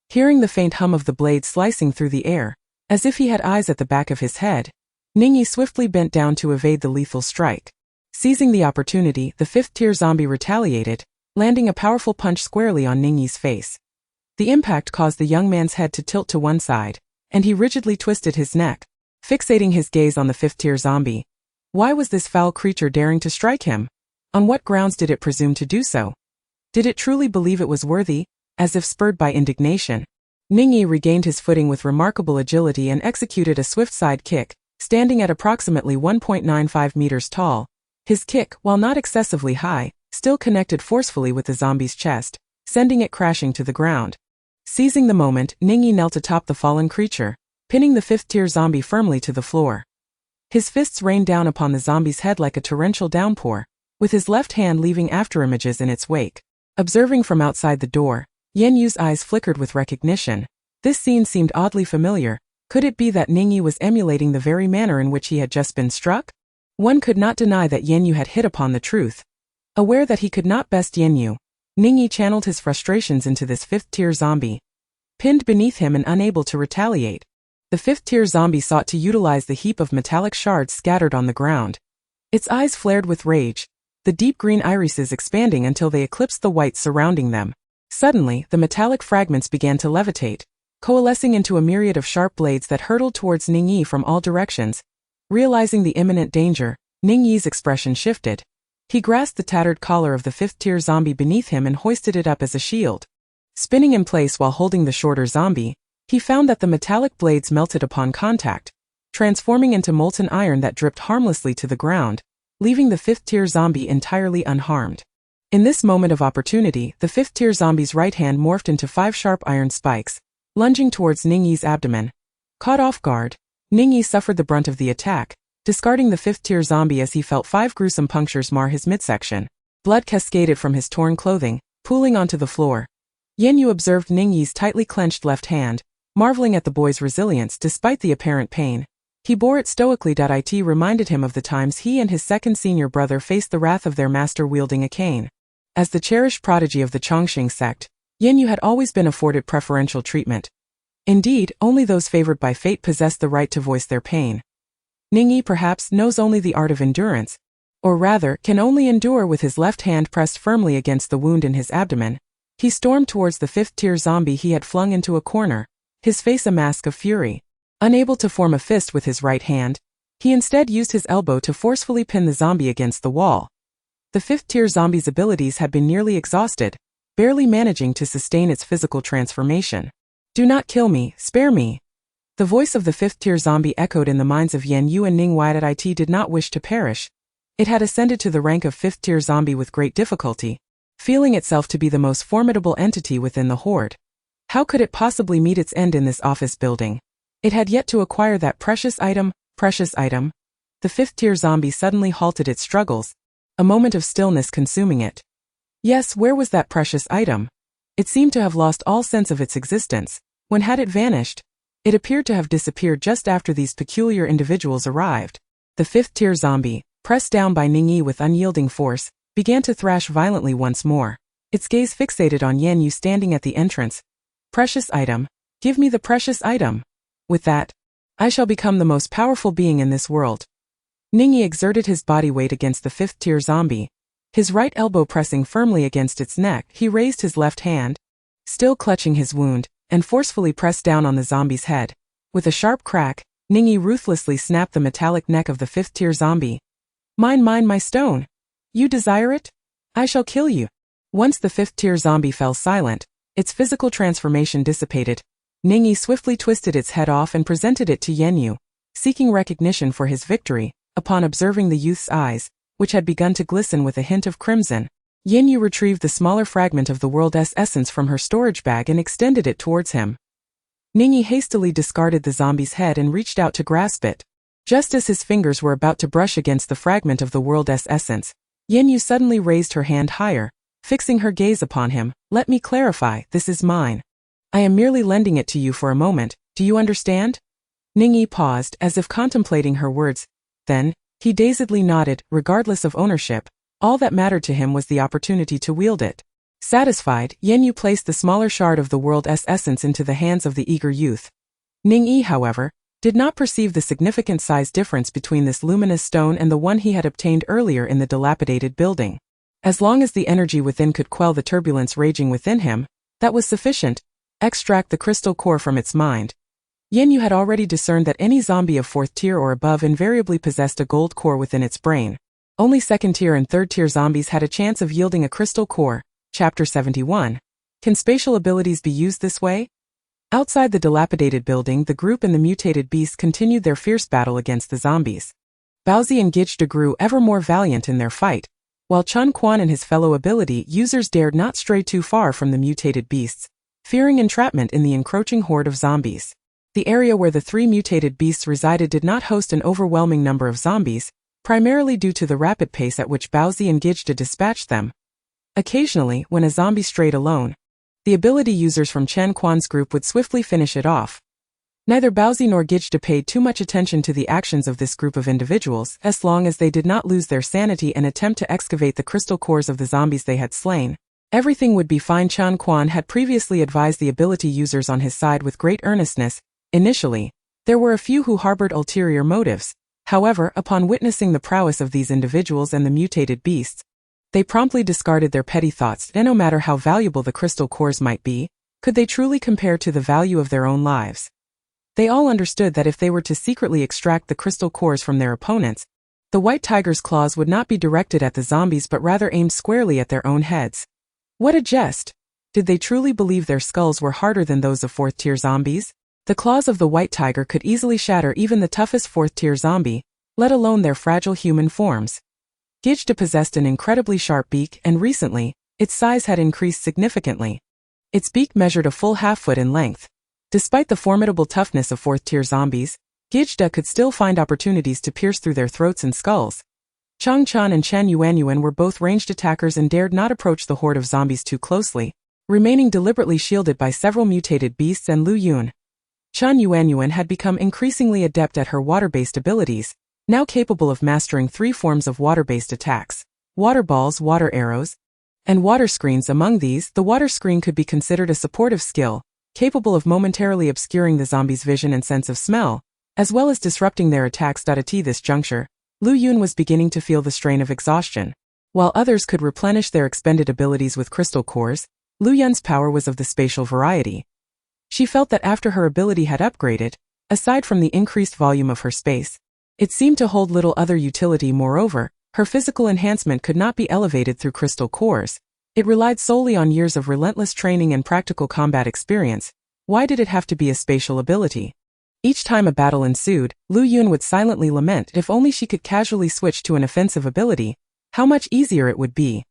Hearing the faint hum of the blade slicing through the air, as if he had eyes at the back of his head, Ning Yi swiftly bent down to evade the lethal strike. Seizing the opportunity, the fifth-tier zombie retaliated, landing a powerful punch squarely on Ning Yi's face. The impact caused the young man's head to tilt to one side, and he rigidly twisted his neck, fixating his gaze on the fifth-tier zombie. Why was this foul creature daring to strike him? On what grounds did it presume to do so? Did it truly believe it was worthy? As if spurred by indignation, Ning Yi regained his footing with remarkable agility and executed a swift side kick. Standing at approximately 1.95 meters tall, his kick, while not excessively high, still connected forcefully with the zombie's chest, sending it crashing to the ground. Seizing the moment, Ning Yi knelt atop the fallen creature, pinning the fifth-tier zombie firmly to the floor. His fists rained down upon the zombie's head like a torrential downpour, with his left hand leaving afterimages in its wake. Observing from outside the door, Yan Yue's eyes flickered with recognition. This scene seemed oddly familiar. Could it be that Ning Yi was emulating the very manner in which he had just been struck? One could not deny that Yan Yue had hit upon the truth. Aware that he could not best Yan Yue, Ning Yi channeled his frustrations into this fifth-tier zombie. Pinned beneath him and unable to retaliate, the fifth-tier zombie sought to utilize the heap of metallic shards scattered on the ground. Its eyes flared with rage, the deep green irises expanding until they eclipsed the whites surrounding them. Suddenly, the metallic fragments began to levitate, coalescing into a myriad of sharp blades that hurtled towards Ning Yi from all directions. Realizing the imminent danger, Ning Yi's expression shifted. He grasped the tattered collar of the fifth-tier zombie beneath him and hoisted it up as a shield. Spinning in place while holding the shorter zombie, he found that the metallic blades melted upon contact, transforming into molten iron that dripped harmlessly to the ground, leaving the fifth-tier zombie entirely unharmed. In this moment of opportunity, the fifth-tier zombie's right hand morphed into 5 sharp iron spikes, lunging towards Ning Yi's abdomen. Caught off guard, Ning Yi suffered the brunt of the attack, discarding the fifth-tier zombie as he felt 5 gruesome punctures mar his midsection. Blood cascaded from his torn clothing, pooling onto the floor. Yan Yue observed Ning Yi's tightly clenched left hand, marveling at the boy's resilience despite the apparent pain. He bore it stoically. It reminded him of the times he and his second senior brother faced the wrath of their master wielding a cane. As the cherished prodigy of the Chongqing sect, Yan Yue had always been afforded preferential treatment. Indeed, only those favored by fate possessed the right to voice their pain. Ning Yi perhaps knows only the art of endurance, or rather, can only endure with his left hand pressed firmly against the wound in his abdomen. He stormed towards the fifth-tier zombie he had flung into a corner, his face a mask of fury. Unable to form a fist with his right hand, he instead used his elbow to forcefully pin the zombie against the wall. The fifth-tier zombie's abilities had been nearly exhausted, barely managing to sustain its physical transformation. "Do not kill me, spare me." The voice of the fifth-tier zombie echoed in the minds of Yan Yue and Ning Yue. It did not wish to perish. It had ascended to the rank of fifth-tier zombie with great difficulty, feeling itself to be the most formidable entity within the horde. How could it possibly meet its end in this office building? It had yet to acquire that precious item. The fifth-tier zombie suddenly halted its struggles, a moment of stillness consuming it. Yes, where was that precious item? It seemed to have lost all sense of its existence. When had it vanished? It appeared to have disappeared just after these peculiar individuals arrived. The fifth-tier zombie, pressed down by Ning Yi with unyielding force, began to thrash violently once more. Its gaze fixated on Yan Yue standing at the entrance. "Precious item. Give me the precious item. With that, I shall become the most powerful being in this world." Ning Yi exerted his body weight against the fifth-tier zombie. His right elbow pressing firmly against its neck, he raised his left hand, still clutching his wound, and forcefully pressed down on the zombie's head. With a sharp crack, Ning Yi ruthlessly snapped the metallic neck of the fifth-tier zombie. Mine, my stone. You desire it? I shall kill you." Once the fifth-tier zombie fell silent, its physical transformation dissipated. Ning Yi swiftly twisted its head off and presented it to Yan Yue, seeking recognition for his victory. Upon observing the youth's eyes, which had begun to glisten with a hint of crimson, Yan Yue retrieved the smaller fragment of the world's essence from her storage bag and extended it towards him. Ning Yi hastily discarded the zombie's head and reached out to grasp it. Just as his fingers were about to brush against the fragment of the world's essence, Yan Yue suddenly raised her hand higher, fixing her gaze upon him. "Let me clarify, this is mine. I am merely lending it to you for a moment, do you understand?" Ning Yi paused, as if contemplating her words. Then, he dazedly nodded. Regardless of ownership, all that mattered to him was the opportunity to wield it. Satisfied, Yan Yue placed the smaller shard of the world's essence into the hands of the eager youth. Ning Yi, however, did not perceive the significant size difference between this luminous stone and the one he had obtained earlier in the dilapidated building. As long as the energy within could quell the turbulence raging within him, that was sufficient. Extract the crystal core from its mind. Yan Yue had already discerned that any zombie of 4th tier or above invariably possessed a gold core within its brain. Only 2nd tier and 3rd tier zombies had a chance of yielding a crystal core. Chapter 71. Can spatial abilities be used this way? Outside the dilapidated building, the group and the mutated beasts continued their fierce battle against the zombies. Baozi and Gijde grew ever more valiant in their fight, while Chun Quan and his fellow ability users dared not stray too far from the mutated beasts, fearing entrapment in the encroaching horde of zombies. The area where the 3 mutated beasts resided did not host an overwhelming number of zombies, primarily due to the rapid pace at which Baozi and Gijde dispatched them. Occasionally, when a zombie strayed alone, the ability users from Chen Quan's group would swiftly finish it off. Neither Baozi nor Gijde paid too much attention to the actions of this group of individuals, as long as they did not lose their sanity and attempt to excavate the crystal cores of the zombies they had slain. Everything would be fine. Chen Quan had previously advised the ability users on his side with great earnestness. Initially, there were a few who harbored ulterior motives. However, upon witnessing the prowess of these individuals and the mutated beasts, they promptly discarded their petty thoughts, and no matter how valuable the crystal cores might be, could they truly compare to the value of their own lives? They all understood that if they were to secretly extract the crystal cores from their opponents, the White Tiger's claws would not be directed at the zombies but rather aimed squarely at their own heads. What a jest! Did they truly believe their skulls were harder than those of 4th tier zombies? The claws of the White Tiger could easily shatter even the toughest 4th tier zombie, let alone their fragile human forms. Gijde possessed an incredibly sharp beak, and recently, its size had increased significantly. Its beak measured a full half-foot in length. Despite the formidable toughness of 4th tier zombies, Gijda could still find opportunities to pierce through their throats and skulls. Changchan and Chen Yuanyuan were both ranged attackers and dared not approach the horde of zombies too closely, remaining deliberately shielded by several mutated beasts and Lu Yun. Chen Yuanyuan had become increasingly adept at her water-based abilities, now capable of mastering 3 forms of water-based attacks: water balls, water arrows, and water screens. Among these, the water screen could be considered a supportive skill, capable of momentarily obscuring the zombies' vision and sense of smell, as well as disrupting their attacks. At this juncture, Lu Yun was beginning to feel the strain of exhaustion. While others could replenish their expended abilities with crystal cores, Lu Yun's power was of the spatial variety. She felt that after her ability had upgraded, aside from the increased volume of her space, it seemed to hold little other utility. Moreover, her physical enhancement could not be elevated through crystal cores. It relied solely on years of relentless training and practical combat experience. Why did it have to be a spatial ability? Each time a battle ensued, Lu Yun would silently lament if only she could casually switch to an offensive ability, how much easier it would be.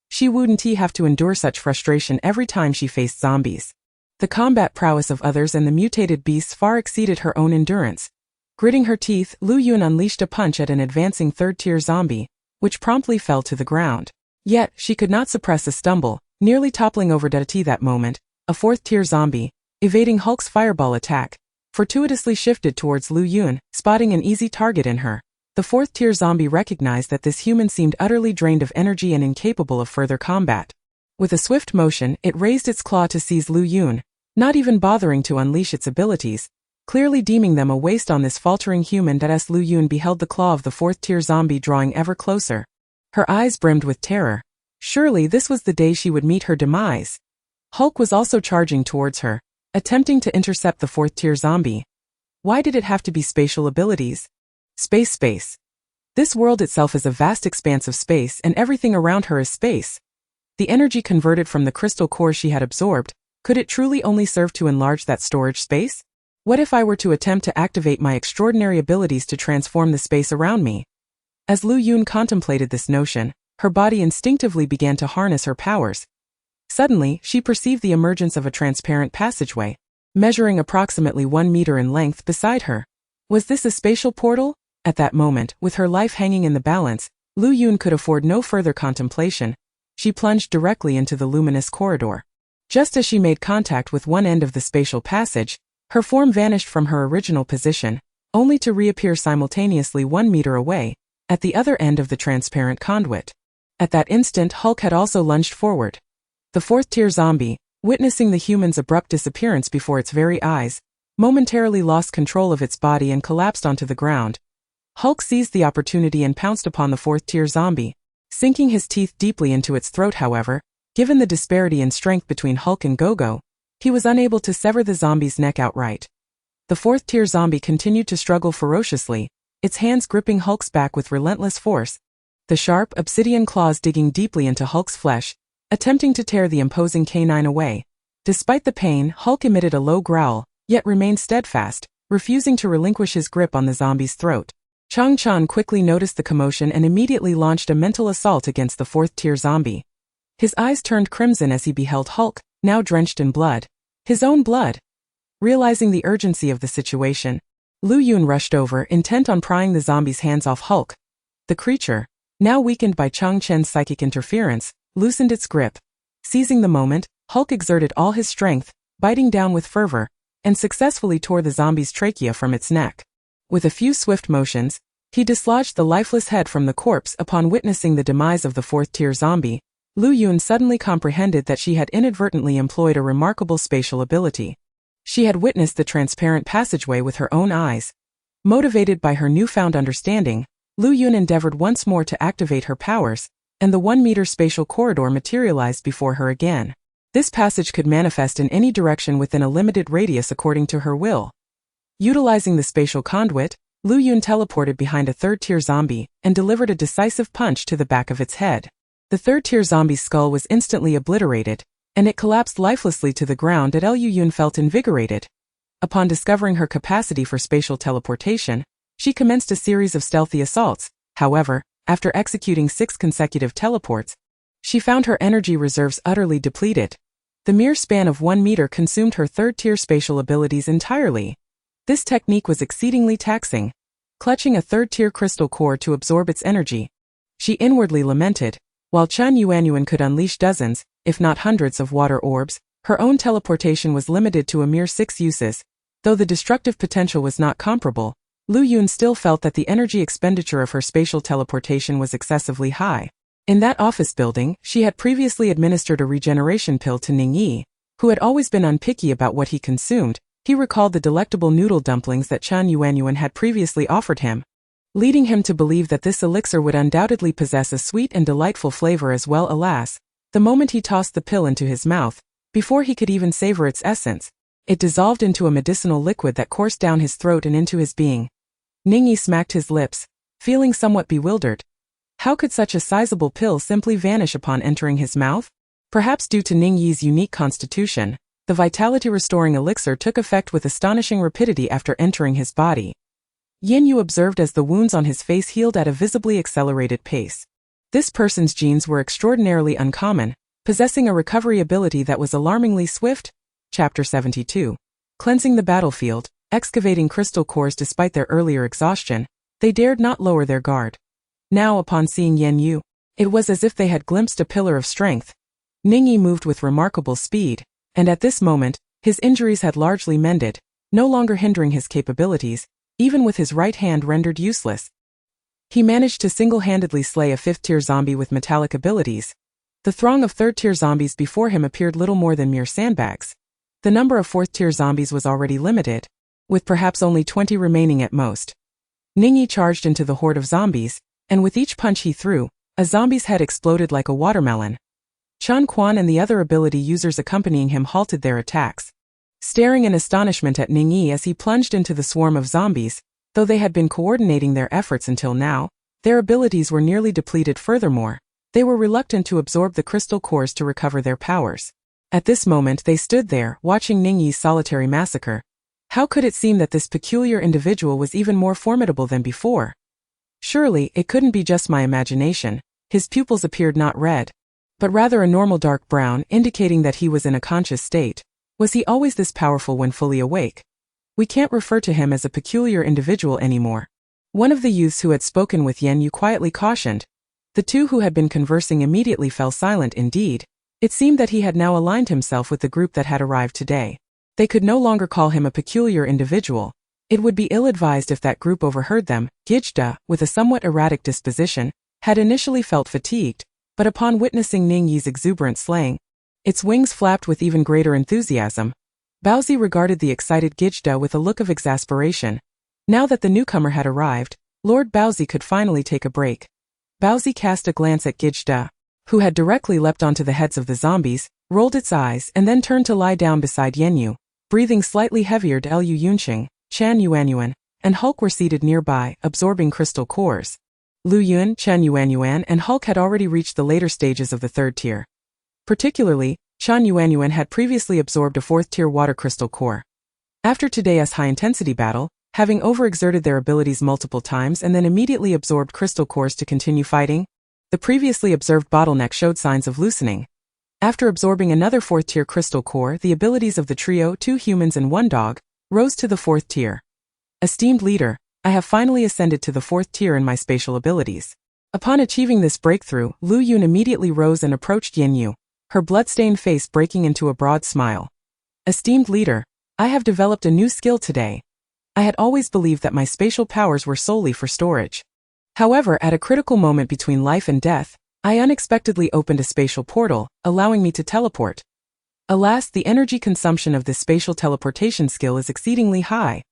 She wouldn't have to endure such frustration every time she faced zombies. The combat prowess of others and the mutated beasts far exceeded her own endurance. Gritting her teeth, Lu Yun unleashed a punch at an advancing third-tier zombie, which promptly fell to the ground. Yet, she could not suppress a stumble, nearly toppling over that moment. A fourth-tier zombie, evading Hulk's fireball attack, fortuitously shifted towards Lu Yun, spotting an easy target in her. The fourth-tier zombie recognized that this human seemed utterly drained of energy and incapable of further combat. With a swift motion, it raised its claw to seize Lu Yun, not even bothering to unleash its abilities, clearly deeming them a waste on this faltering human. As Lu Yun beheld the claw of the fourth-tier zombie drawing ever closer, her eyes brimmed with terror. Surely this was the day she would meet her demise. Hulk was also charging towards her, attempting to intercept the fourth-tier zombie. Why did it have to be spatial abilities? Space. This world itself is a vast expanse of space, and everything around her is space. The energy converted from the crystal core she had absorbed, could it truly only serve to enlarge that storage space? What if I were to attempt to activate my extraordinary abilities to transform the space around me? As Lu Yun contemplated this notion, her body instinctively began to harness her powers. Suddenly, she perceived the emergence of a transparent passageway, measuring approximately 1 meter in length beside her. Was this a spatial portal? At that moment, with her life hanging in the balance, Lu Yun could afford no further contemplation. She plunged directly into the luminous corridor. Just as she made contact with one end of the spatial passage, her form vanished from her original position, only to reappear simultaneously 1 meter away, at the other end of the transparent conduit. At that instant, Hulk had also lunged forward. The fourth-tier zombie, witnessing the human's abrupt disappearance before its very eyes, momentarily lost control of its body and collapsed onto the ground. Hulk seized the opportunity and pounced upon the fourth-tier zombie, sinking his teeth deeply into its throat. However, given the disparity in strength between Hulk and Gogo, he was unable to sever the zombie's neck outright. The fourth-tier zombie continued to struggle ferociously, its hands gripping Hulk's back with relentless force, the sharp, obsidian claws digging deeply into Hulk's flesh, attempting to tear the imposing canine away. Despite the pain, Hulk emitted a low growl, yet remained steadfast, refusing to relinquish his grip on the zombie's throat. Changchan quickly noticed the commotion and immediately launched a mental assault against the fourth-tier zombie. His eyes turned crimson as he beheld Hulk, now drenched in blood. His own blood. Realizing the urgency of the situation, Lu Yun rushed over, intent on prying the zombie's hands off Hulk. The creature, now weakened by Chang Chen's psychic interference, loosened its grip. Seizing the moment, Hulk exerted all his strength, biting down with fervor, and successfully tore the zombie's trachea from its neck. With a few swift motions, he dislodged the lifeless head from the corpse. Upon witnessing the demise of the fourth-tier zombie, Lu Yun suddenly comprehended that she had inadvertently employed a remarkable spatial ability. She had witnessed the transparent passageway with her own eyes. Motivated by her newfound understanding, Lu Yun endeavored once more to activate her powers, and the 1-meter spatial corridor materialized before her again. This passage could manifest in any direction within a limited radius according to her will. Utilizing the spatial conduit, Lu Yun teleported behind a third-tier zombie and delivered a decisive punch to the back of its head. The third-tier zombie's skull was instantly obliterated, and it collapsed lifelessly to the ground. Lu Yun felt invigorated. Upon discovering her capacity for spatial teleportation, she commenced a series of stealthy assaults. However, after executing 6 consecutive teleports, she found her energy reserves utterly depleted. The mere span of 1 meter consumed her third-tier spatial abilities entirely. This technique was exceedingly taxing. Clutching a third-tier crystal core to absorb its energy, she inwardly lamented. While Yan Yue could unleash dozens, if not hundreds of water orbs, her own teleportation was limited to a mere 6 uses. Though the destructive potential was not comparable, Lu Yun still felt that the energy expenditure of her spatial teleportation was excessively high. In that office building, she had previously administered a regeneration pill to Ningyi, who had always been unpicky about what he consumed. He recalled the delectable noodle dumplings that Yan Yue had previously offered him, leading him to believe that this elixir would undoubtedly possess a sweet and delightful flavor as well. Alas, the moment he tossed the pill into his mouth, before he could even savor its essence, it dissolved into a medicinal liquid that coursed down his throat and into his being. Ningyi smacked his lips, feeling somewhat bewildered. How could such a sizable pill simply vanish upon entering his mouth? Perhaps due to Ningyi's unique constitution, the vitality-restoring elixir took effect with astonishing rapidity after entering his body. Yan Yue observed as the wounds on his face healed at a visibly accelerated pace. This person's genes were extraordinarily uncommon, possessing a recovery ability that was alarmingly swift. Chapter 72. Cleansing the battlefield, excavating crystal cores despite their earlier exhaustion, they dared not lower their guard. Now upon seeing Yan Yue, it was as if they had glimpsed a pillar of strength. Ningyi moved with remarkable speed, and at this moment, his injuries had largely mended, no longer hindering his capabilities, even with his right hand rendered useless. He managed to single-handedly slay a 5th-tier zombie with metallic abilities. The throng of 3rd-tier zombies before him appeared little more than mere sandbags. The number of 4th-tier zombies was already limited, with perhaps only 20 remaining at most. Ningyi charged into the horde of zombies, and with each punch he threw, a zombie's head exploded like a watermelon. Chan Quan and the other ability users accompanying him halted their attacks, staring in astonishment at Ningyi as he plunged into the swarm of zombies. Though they had been coordinating their efforts until now, their abilities were nearly depleted. Furthermore, they were reluctant to absorb the crystal cores to recover their powers. At this moment they stood there, watching Ningyi's solitary massacre. How could it seem that this peculiar individual was even more formidable than before? Surely, it couldn't be just my imagination. His pupils appeared not red, but rather a normal dark brown, indicating that he was in a conscious state. Was he always this powerful when fully awake? We can't refer to him as a peculiar individual anymore. One of the youths who had spoken with Yan Yue quietly cautioned. The two who had been conversing immediately fell silent. Indeed, it seemed that he had now aligned himself with the group that had arrived today. They could no longer call him a peculiar individual. It would be ill-advised if that group overheard them. Gijda, with a somewhat erratic disposition, had initially felt fatigued, but upon witnessing Ningyi's exuberant slaying, its wings flapped with even greater enthusiasm. Baozi regarded the excited Gijda with a look of exasperation. Now that the newcomer had arrived, Lord Baozi could finally take a break. Baozi cast a glance at Gijda, who had directly leapt onto the heads of the zombies, rolled its eyes and then turned to lie down beside Yan Yue, breathing slightly heavier. Liu Yunqing, Yan Yue, and Hulk were seated nearby, absorbing crystal cores. Lu Yun, Yan Yue, and Hulk had already reached the later stages of the 3rd tier. Particularly, Yan Yue had previously absorbed a 4th-tier water crystal core. After today's high-intensity battle, having overexerted their abilities multiple times and then immediately absorbed crystal cores to continue fighting, the previously observed bottleneck showed signs of loosening. After absorbing another 4th-tier crystal core, the abilities of the trio, 2 humans and 1 dog, rose to the 4th tier. Esteemed leader, I have finally ascended to the 4th tier in my spatial abilities. Upon achieving this breakthrough, Lu Yun immediately rose and approached Yan Yue, her blood-stained face breaking into a broad smile. Esteemed leader, I have developed a new skill today. I had always believed that my spatial powers were solely for storage. However, at a critical moment between life and death, I unexpectedly opened a spatial portal, allowing me to teleport. Alas, the energy consumption of this spatial teleportation skill is exceedingly high.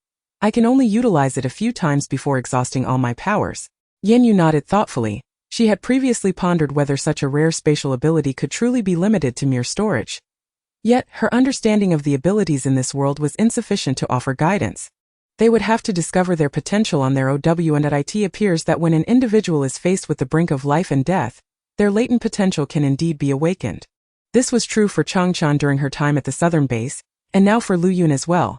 I can only utilize it a few times before exhausting all my powers. Yan Yue nodded thoughtfully. She had previously pondered whether such a rare spatial ability could truly be limited to mere storage. Yet, her understanding of the abilities in this world was insufficient to offer guidance. They would have to discover their potential on their own, and it appears that when an individual is faced with the brink of life and death, their latent potential can indeed be awakened. This was true for Changchan during her time at the southern base, and now for Lu Yun as well.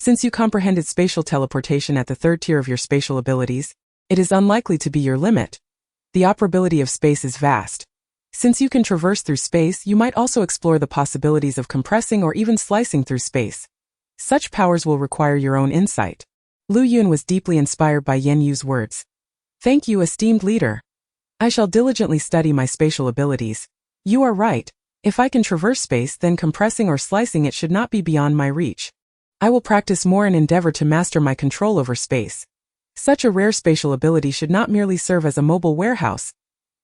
Since you comprehended spatial teleportation at the 3rd tier of your spatial abilities, it is unlikely to be your limit. The operability of space is vast. Since you can traverse through space, you might also explore the possibilities of compressing or even slicing through space. Such powers will require your own insight. Lu Yun was deeply inspired by Yan Yue's words. Thank you, esteemed leader. I shall diligently study my spatial abilities. You are right. If I can traverse space, then compressing or slicing it should not be beyond my reach. I will practice more and endeavor to master my control over space. Such a rare spatial ability should not merely serve as a mobile warehouse.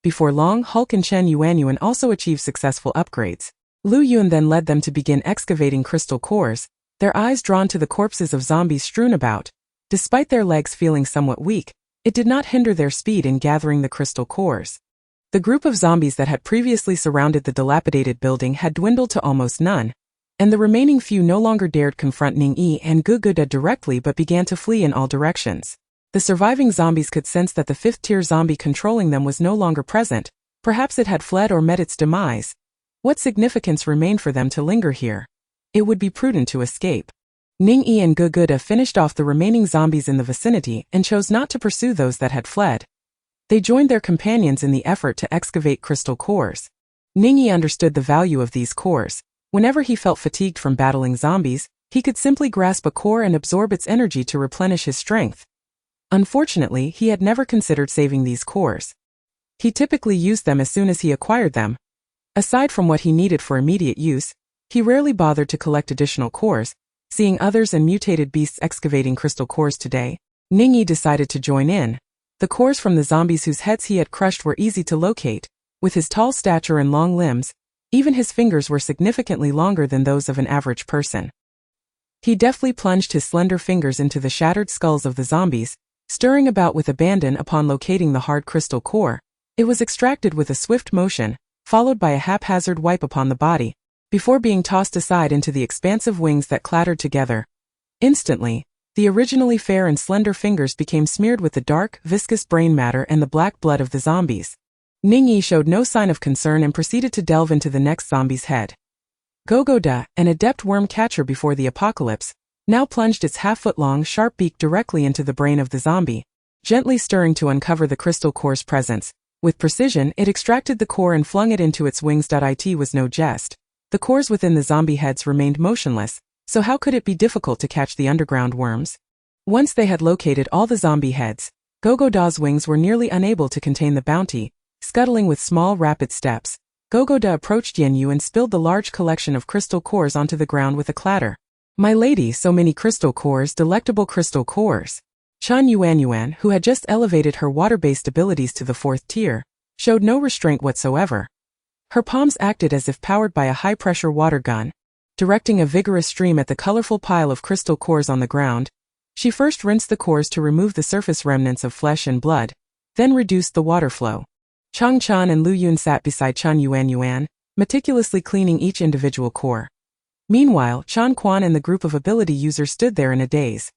Before long, Hulk and Chen Yuanyuan also achieved successful upgrades. Lu Yun then led them to begin excavating crystal cores, their eyes drawn to the corpses of zombies strewn about. Despite their legs feeling somewhat weak, it did not hinder their speed in gathering the crystal cores. The group of zombies that had previously surrounded the dilapidated building had dwindled to almost none, and the remaining few no longer dared confront Ning Yi and Guguda directly but began to flee in all directions. The surviving zombies could sense that the fifth-tier zombie controlling them was no longer present. Perhaps it had fled or met its demise. What significance remained for them to linger here? It would be prudent to escape. Ning Yi and Guguda finished off the remaining zombies in the vicinity and chose not to pursue those that had fled. They joined their companions in the effort to excavate crystal cores. Ning Yi understood the value of these cores. Whenever he felt fatigued from battling zombies, he could simply grasp a core and absorb its energy to replenish his strength. Unfortunately, he had never considered saving these cores. He typically used them as soon as he acquired them. Aside from what he needed for immediate use, he rarely bothered to collect additional cores. Seeing others and mutated beasts excavating crystal cores today, Ning Yi decided to join in. The cores from the zombies whose heads he had crushed were easy to locate. With his tall stature and long limbs, even his fingers were significantly longer than those of an average person. He deftly plunged his slender fingers into the shattered skulls of the zombies, stirring about with abandon upon locating the hard crystal core. It was extracted with a swift motion, followed by a haphazard wipe upon the body, before being tossed aside into the expansive wings that clattered together. Instantly, the originally fair and slender fingers became smeared with the dark, viscous brain matter and the black blood of the zombies. Ning Yi showed no sign of concern and proceeded to delve into the next zombie's head. Gogoda, an adept worm catcher before the apocalypse, now plunged its half-foot-long sharp beak directly into the brain of the zombie, gently stirring to uncover the crystal core's presence. With precision, it extracted the core and flung it into its wings. It was no jest. The cores within the zombie heads remained motionless, so how could it be difficult to catch the underground worms? Once they had located all the zombie heads, Gogoda's wings were nearly unable to contain the bounty. Scuttling with small, rapid steps, Gogoda approached Yan Yue and spilled the large collection of crystal cores onto the ground with a clatter. My lady, so many crystal cores, delectable crystal cores. Chen Yuanyuan, who had just elevated her water-based abilities to the 4th tier, showed no restraint whatsoever. Her palms acted as if powered by a high-pressure water gun. Directing a vigorous stream at the colorful pile of crystal cores on the ground, she first rinsed the cores to remove the surface remnants of flesh and blood, then reduced the water flow. Chang Chan and Lu Yun sat beside Chen Yuanyuan, meticulously cleaning each individual core. Meanwhile, Chan Quan and the group of ability users stood there in a daze.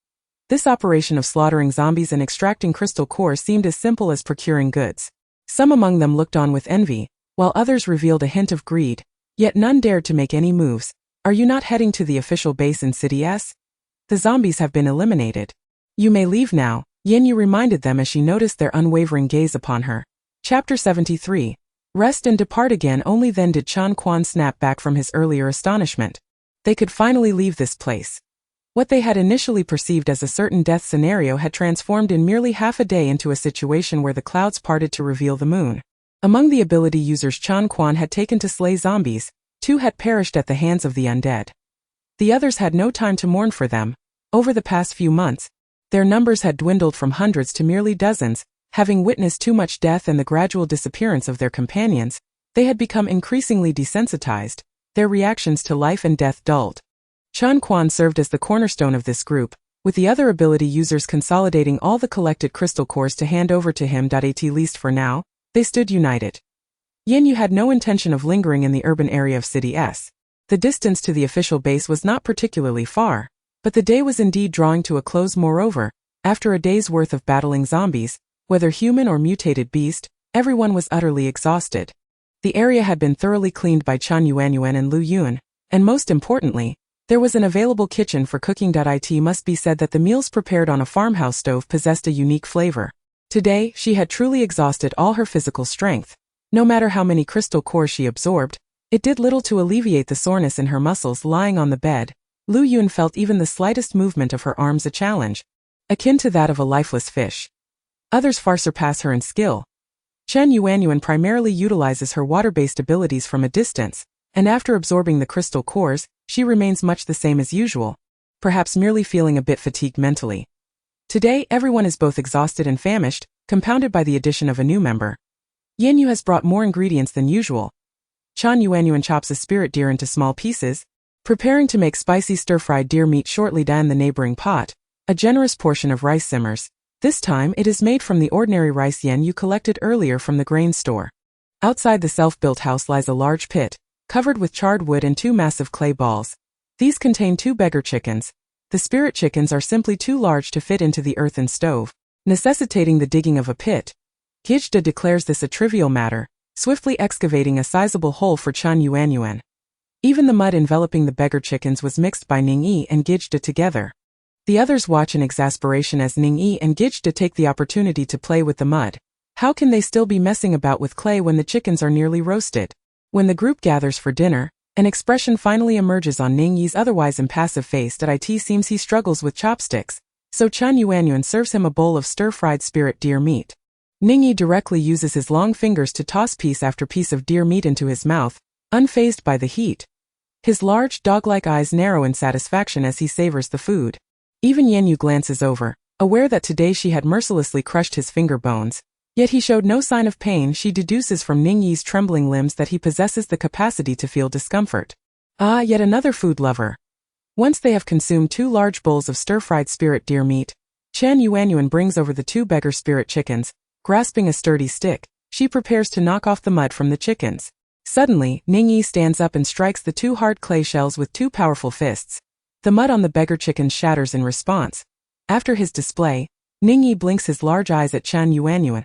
This operation of slaughtering zombies and extracting crystal cores seemed as simple as procuring goods. Some among them looked on with envy, while others revealed a hint of greed, yet none dared to make any moves. Are you not heading to the official base in City S? The zombies have been eliminated. You may leave now, Yan Yue reminded them as she noticed their unwavering gaze upon her. Chapter 73. Rest and depart again. Only then did Chan Quan snap back from his earlier astonishment. They could finally leave this place. What they had initially perceived as a certain death scenario had transformed in merely half a day into a situation where the clouds parted to reveal the moon. Among the ability users Chan Quan had taken to slay zombies, 2 had perished at the hands of the undead. The others had no time to mourn for them. Over the past few months, their numbers had dwindled from hundreds to merely dozens. Having witnessed too much death and the gradual disappearance of their companions, they had become increasingly desensitized, their reactions to life and death dulled. Chan Quan served as the cornerstone of this group, with the other ability users consolidating all the collected crystal cores to hand over to him. At least for now, they stood united. Yan Yue had no intention of lingering in the urban area of City S. The distance to the official base was not particularly far, but the day was indeed drawing to a close. Moreover, after a day's worth of battling zombies, whether human or mutated beast, everyone was utterly exhausted. The area had been thoroughly cleaned by Chen Yuanyuan and Lu Yun, and most importantly, there was an available kitchen for cooking. It must be said that the meals prepared on a farmhouse stove possessed a unique flavor. Today, she had truly exhausted all her physical strength. No matter how many crystal cores she absorbed, it did little to alleviate the soreness in her muscles. Lying on the bed, Lu Yun felt even the slightest movement of her arms a challenge, akin to that of a lifeless fish. Others far surpass her in skill. Chen Yuanyuan primarily utilizes her water-based abilities from a distance, and after absorbing the crystal cores, she remains much the same as usual, perhaps merely feeling a bit fatigued mentally. Today, everyone is both exhausted and famished, compounded by the addition of a new member. Yan Yue has brought more ingredients than usual. Chen Yuanyuan chops a spirit deer into small pieces, preparing to make spicy stir-fried deer meat shortly down the neighboring pot. A generous portion of rice simmers. This time it is made from the ordinary rice Yan Yue collected earlier from the grain store. Outside the self-built house lies a large pit, covered with charred wood and two massive clay balls. These contain two beggar chickens. The spirit chickens are simply too large to fit into the earthen stove, necessitating the digging of a pit. Gijda declares this a trivial matter, swiftly excavating a sizable hole for Chen Yuanyuan. Even the mud enveloping the beggar chickens was mixed by Ningyi and Gijda together. The others watch in exasperation as Ningyi and Gijda take the opportunity to play with the mud. How can they still be messing about with clay when the chickens are nearly roasted? When the group gathers for dinner, an expression finally emerges on Ningyi's otherwise impassive face that it seems he struggles with chopsticks, so Chen Yuanyuan serves him a bowl of stir-fried spirit deer meat. Ningyi directly uses his long fingers to toss piece after piece of deer meat into his mouth, unfazed by the heat. His large, dog-like eyes narrow in satisfaction as he savors the food. Even Yan Yue glances over, aware that today she had mercilessly crushed his finger bones. Yet he showed no sign of pain. She deduces from Ningyi's trembling limbs that he possesses the capacity to feel discomfort. Ah, yet another food lover. Once they have consumed 2 large bowls of stir-fried spirit deer meat, Chen Yuanyuan brings over the 2 beggar spirit chickens. Grasping a sturdy stick, she prepares to knock off the mud from the chickens. Suddenly, Ningyi stands up and strikes the 2 hard clay shells with 2 powerful fists. The mud on the beggar chickens shatters in response. After his display, Ningyi blinks his large eyes at Chen Yuanyuan,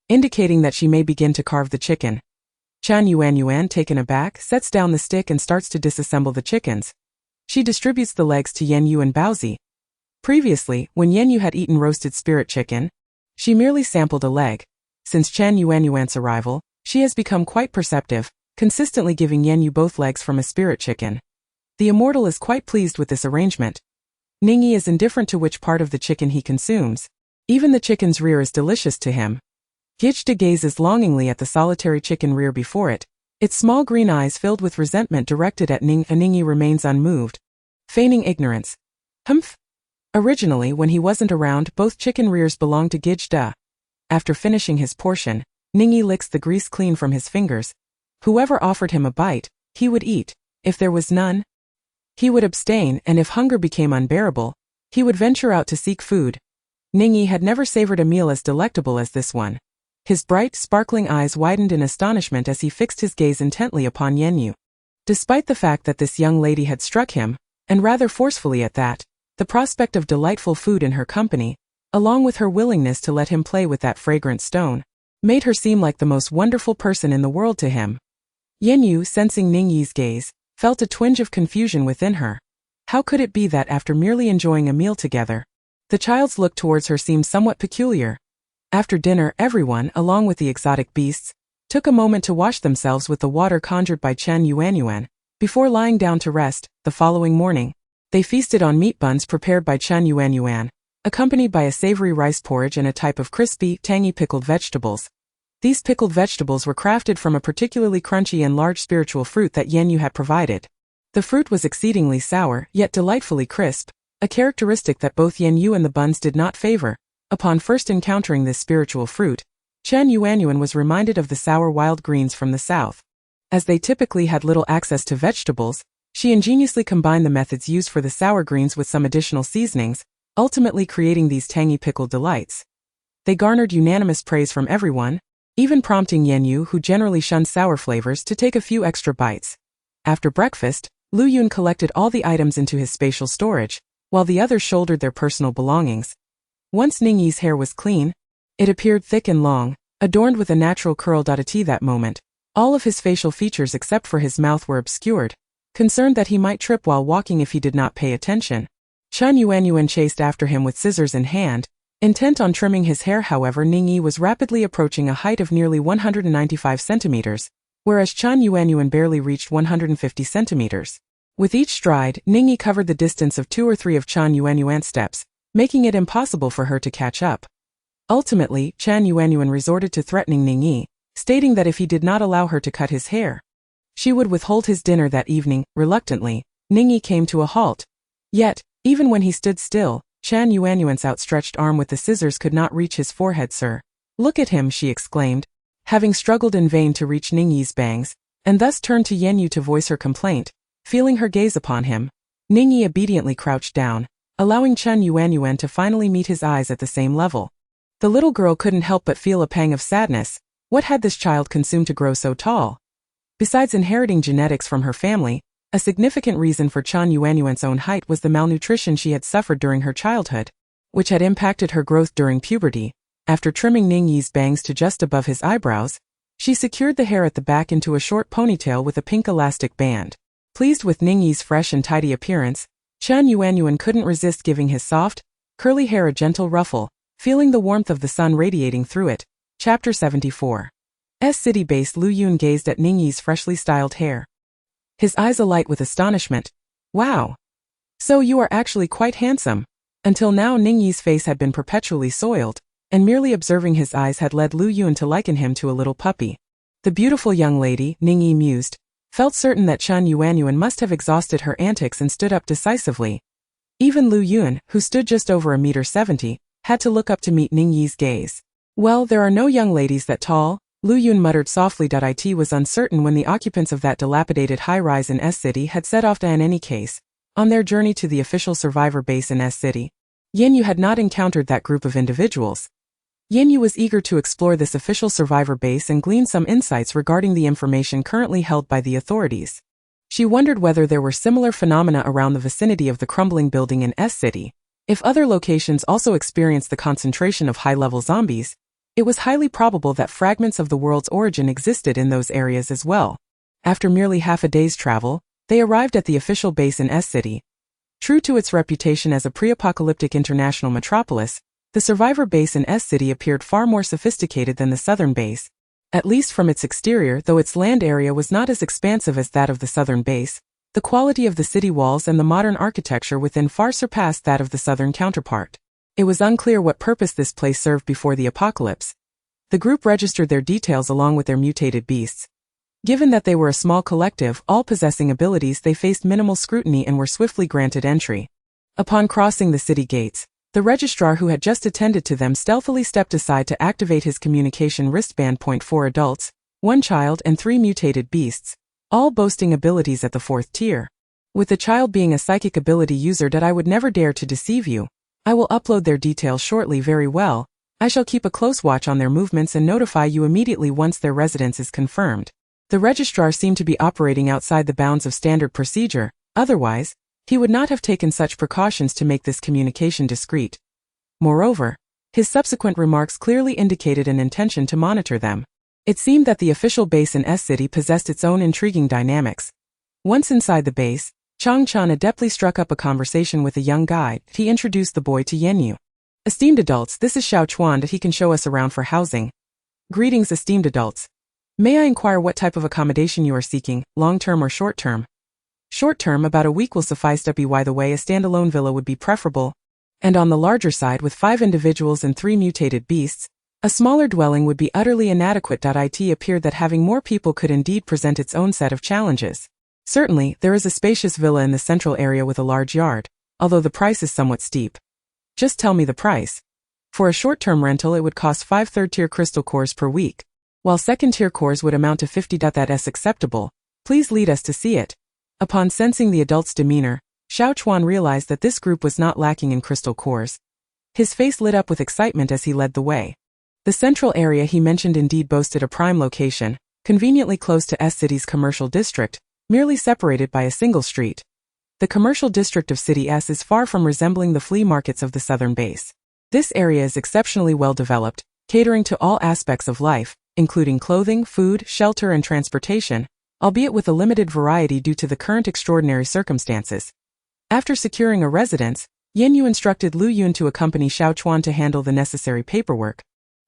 indicating that she may begin to carve the chicken. Chen Yuanyuan, taken aback, sets down the stick and starts to disassemble the chickens. She distributes the legs to Yan Yue and Baozi. Previously, when Yan Yue had eaten roasted spirit chicken, she merely sampled a leg. Since Chen Yuanyuan's arrival, she has become quite perceptive, consistently giving Yan Yue both legs from a spirit chicken. The immortal is quite pleased with this arrangement. Ningyi is indifferent to which part of the chicken he consumes. Even the chicken's rear is delicious to him. Gijda gazes longingly at the solitary chicken rear before it, its small green eyes filled with resentment directed at Ningyi. Ningyi remains unmoved, feigning ignorance. Humph. Originally, when he wasn't around, both chicken rears belonged to Gijda. After finishing his portion, Ningyi licks the grease clean from his fingers. Whoever offered him a bite, he would eat. If there was none, he would abstain, and if hunger became unbearable, he would venture out to seek food. Ningyi had never savored a meal as delectable as this one. His bright, sparkling eyes widened in astonishment as he fixed his gaze intently upon Yan Yue. Despite the fact that this young lady had struck him, and rather forcefully at that, the prospect of delightful food in her company, along with her willingness to let him play with that fragrant stone, made her seem like the most wonderful person in the world to him. Yan Yue, sensing Ningyi's gaze, felt a twinge of confusion within her. How could it be that after merely enjoying a meal together, the child's look towards her seemed somewhat peculiar? After dinner, everyone, along with the exotic beasts, took a moment to wash themselves with the water conjured by Chen Yuanyuan, before lying down to rest. The following morning, they feasted on meat buns prepared by Chen Yuanyuan, accompanied by a savory rice porridge and a type of crispy, tangy pickled vegetables. These pickled vegetables were crafted from a particularly crunchy and large spiritual fruit that Yan Yue had provided. The fruit was exceedingly sour, yet delightfully crisp, a characteristic that both Yan Yue and the buns did not favor. Upon first encountering this spiritual fruit, Chen Yuanyuan was reminded of the sour wild greens from the south. As they typically had little access to vegetables, she ingeniously combined the methods used for the sour greens with some additional seasonings, ultimately creating these tangy pickled delights. They garnered unanimous praise from everyone, even prompting Yan Yue, who generally shunned sour flavors, to take a few extra bites. After breakfast, Lu Yun collected all the items into his spatial storage, while the others shouldered their personal belongings. Once Ningyi's hair was clean, it appeared thick and long, adorned with a natural curl. At that moment, all of his facial features except for his mouth were obscured, concerned that he might trip while walking if he did not pay attention. Chen Yuanyuan chased after him with scissors in hand, intent on trimming his hair. However, Ningyi was rapidly approaching a height of nearly 195 centimeters, whereas Chen Yuanyuan barely reached 150 centimeters. With each stride, Ningyi covered the distance of 2 or 3 of Chan Yuanyuan's steps, making it impossible for her to catch up. Ultimately, Chan Yuanyuan resorted to threatening Ningyi, stating that if he did not allow her to cut his hair, she would withhold his dinner that evening. Reluctantly, Ningyi came to a halt. Yet, even when he stood still, Chan Yuanyuan's outstretched arm with the scissors could not reach his forehead. "Sir, look at him," she exclaimed, having struggled in vain to reach Ningyi's bangs, and thus turned to Yan Yue to voice her complaint. Feeling her gaze upon him, Ningyi obediently crouched down, allowing Chan Yuanyuan to finally meet his eyes at the same level. The little girl couldn't help but feel a pang of sadness. What had this child consumed to grow so tall? Besides inheriting genetics from her family, a significant reason for Chan Yuanyuan's own height was the malnutrition she had suffered during her childhood, which had impacted her growth during puberty. After trimming Ningyi's bangs to just above his eyebrows, she secured the hair at the back into a short ponytail with a pink elastic band. Pleased with Ningyi's fresh and tidy appearance, Chan Yuanyuan couldn't resist giving his soft, curly hair a gentle ruffle, feeling the warmth of the sun radiating through it. Chapter 74. City-based Lu Yun gazed at Ningyi's freshly styled hair, his eyes alight with astonishment. "Wow! So you are actually quite handsome." Until now Ningyi's face had been perpetually soiled, and merely observing his eyes had led Lu Yun to liken him to a little puppy. The beautiful young lady, Ningyi mused, felt certain that Chan Yuanyuan must have exhausted her antics and stood up decisively. Even Lu Yun, who stood just over 1.70 meters, had to look up to meet Ningyi's gaze. "Well, there are no young ladies that tall," Lu Yun muttered softly. It was uncertain when the occupants of that dilapidated high-rise in S-City had set off in any case, on their journey to the official survivor base in S-City. Yan Yue had not encountered that group of individuals. Yan Yue was eager to explore this official survivor base and glean some insights regarding the information currently held by the authorities. She wondered whether there were similar phenomena around the vicinity of the crumbling building in S-City. If other locations also experienced the concentration of high-level zombies, it was highly probable that fragments of the world's origin existed in those areas as well. After merely half a day's travel, they arrived at the official base in S-City. True to its reputation as a pre-apocalyptic international metropolis, the survivor base in S-City appeared far more sophisticated than the southern base, at least from its exterior. Though its land area was not as expansive as that of the southern base, the quality of the city walls and the modern architecture within far surpassed that of the southern counterpart. It was unclear what purpose this place served before the apocalypse. The group registered their details along with their mutated beasts. Given that they were a small collective, all possessing abilities, they faced minimal scrutiny and were swiftly granted entry. Upon crossing the city gates, the registrar who had just attended to them stealthily stepped aside to activate his communication wristband. 4 adults, 1 child and 3 mutated beasts, all boasting abilities at the 4th tier. With the child being a psychic ability user, that I would never dare to deceive you. I will upload their details shortly. Very well. I shall keep a close watch on their movements and notify you immediately once their residence is confirmed. The registrar seemed to be operating outside the bounds of standard procedure. Otherwise, he would not have taken such precautions to make this communication discreet. Moreover, his subsequent remarks clearly indicated an intention to monitor them. It seemed that the official base in S-City possessed its own intriguing dynamics. Once inside the base, Chang Chan adeptly struck up a conversation with a young guide. He introduced the boy to Yan Yue. "Esteemed adults, this is Xiao Chuan. That he can show us around for housing." "Greetings, esteemed adults. May I inquire what type of accommodation you are seeking, long-term or short-term?" "Short-term, about a week will suffice. By the way, a standalone villa would be preferable. And on the larger side, with 5 individuals and 3 mutated beasts, a smaller dwelling would be utterly inadequate." It appeared that having more people could indeed present its own set of challenges. Certainly, there is a spacious villa in the central area with a large yard, although the price is somewhat steep. "Just tell me the price." "For a short-term rental, it would cost 5 third-tier crystal cores per week, while second-tier cores would amount to 50. That's acceptable. Please lead us to see it." Upon sensing the adult's demeanor, Xiao Chuan realized that this group was not lacking in crystal cores. His face lit up with excitement as he led the way. The central area he mentioned indeed boasted a prime location, conveniently close to S-City's commercial district, merely separated by a single street. The commercial district of City S is far from resembling the flea markets of the southern base. This area is exceptionally well developed, catering to all aspects of life, including clothing, food, shelter and transportation, albeit with a limited variety due to the current extraordinary circumstances. After securing a residence, Yan Yue instructed Lu Yun to accompany Xiao Chuan to handle the necessary paperwork,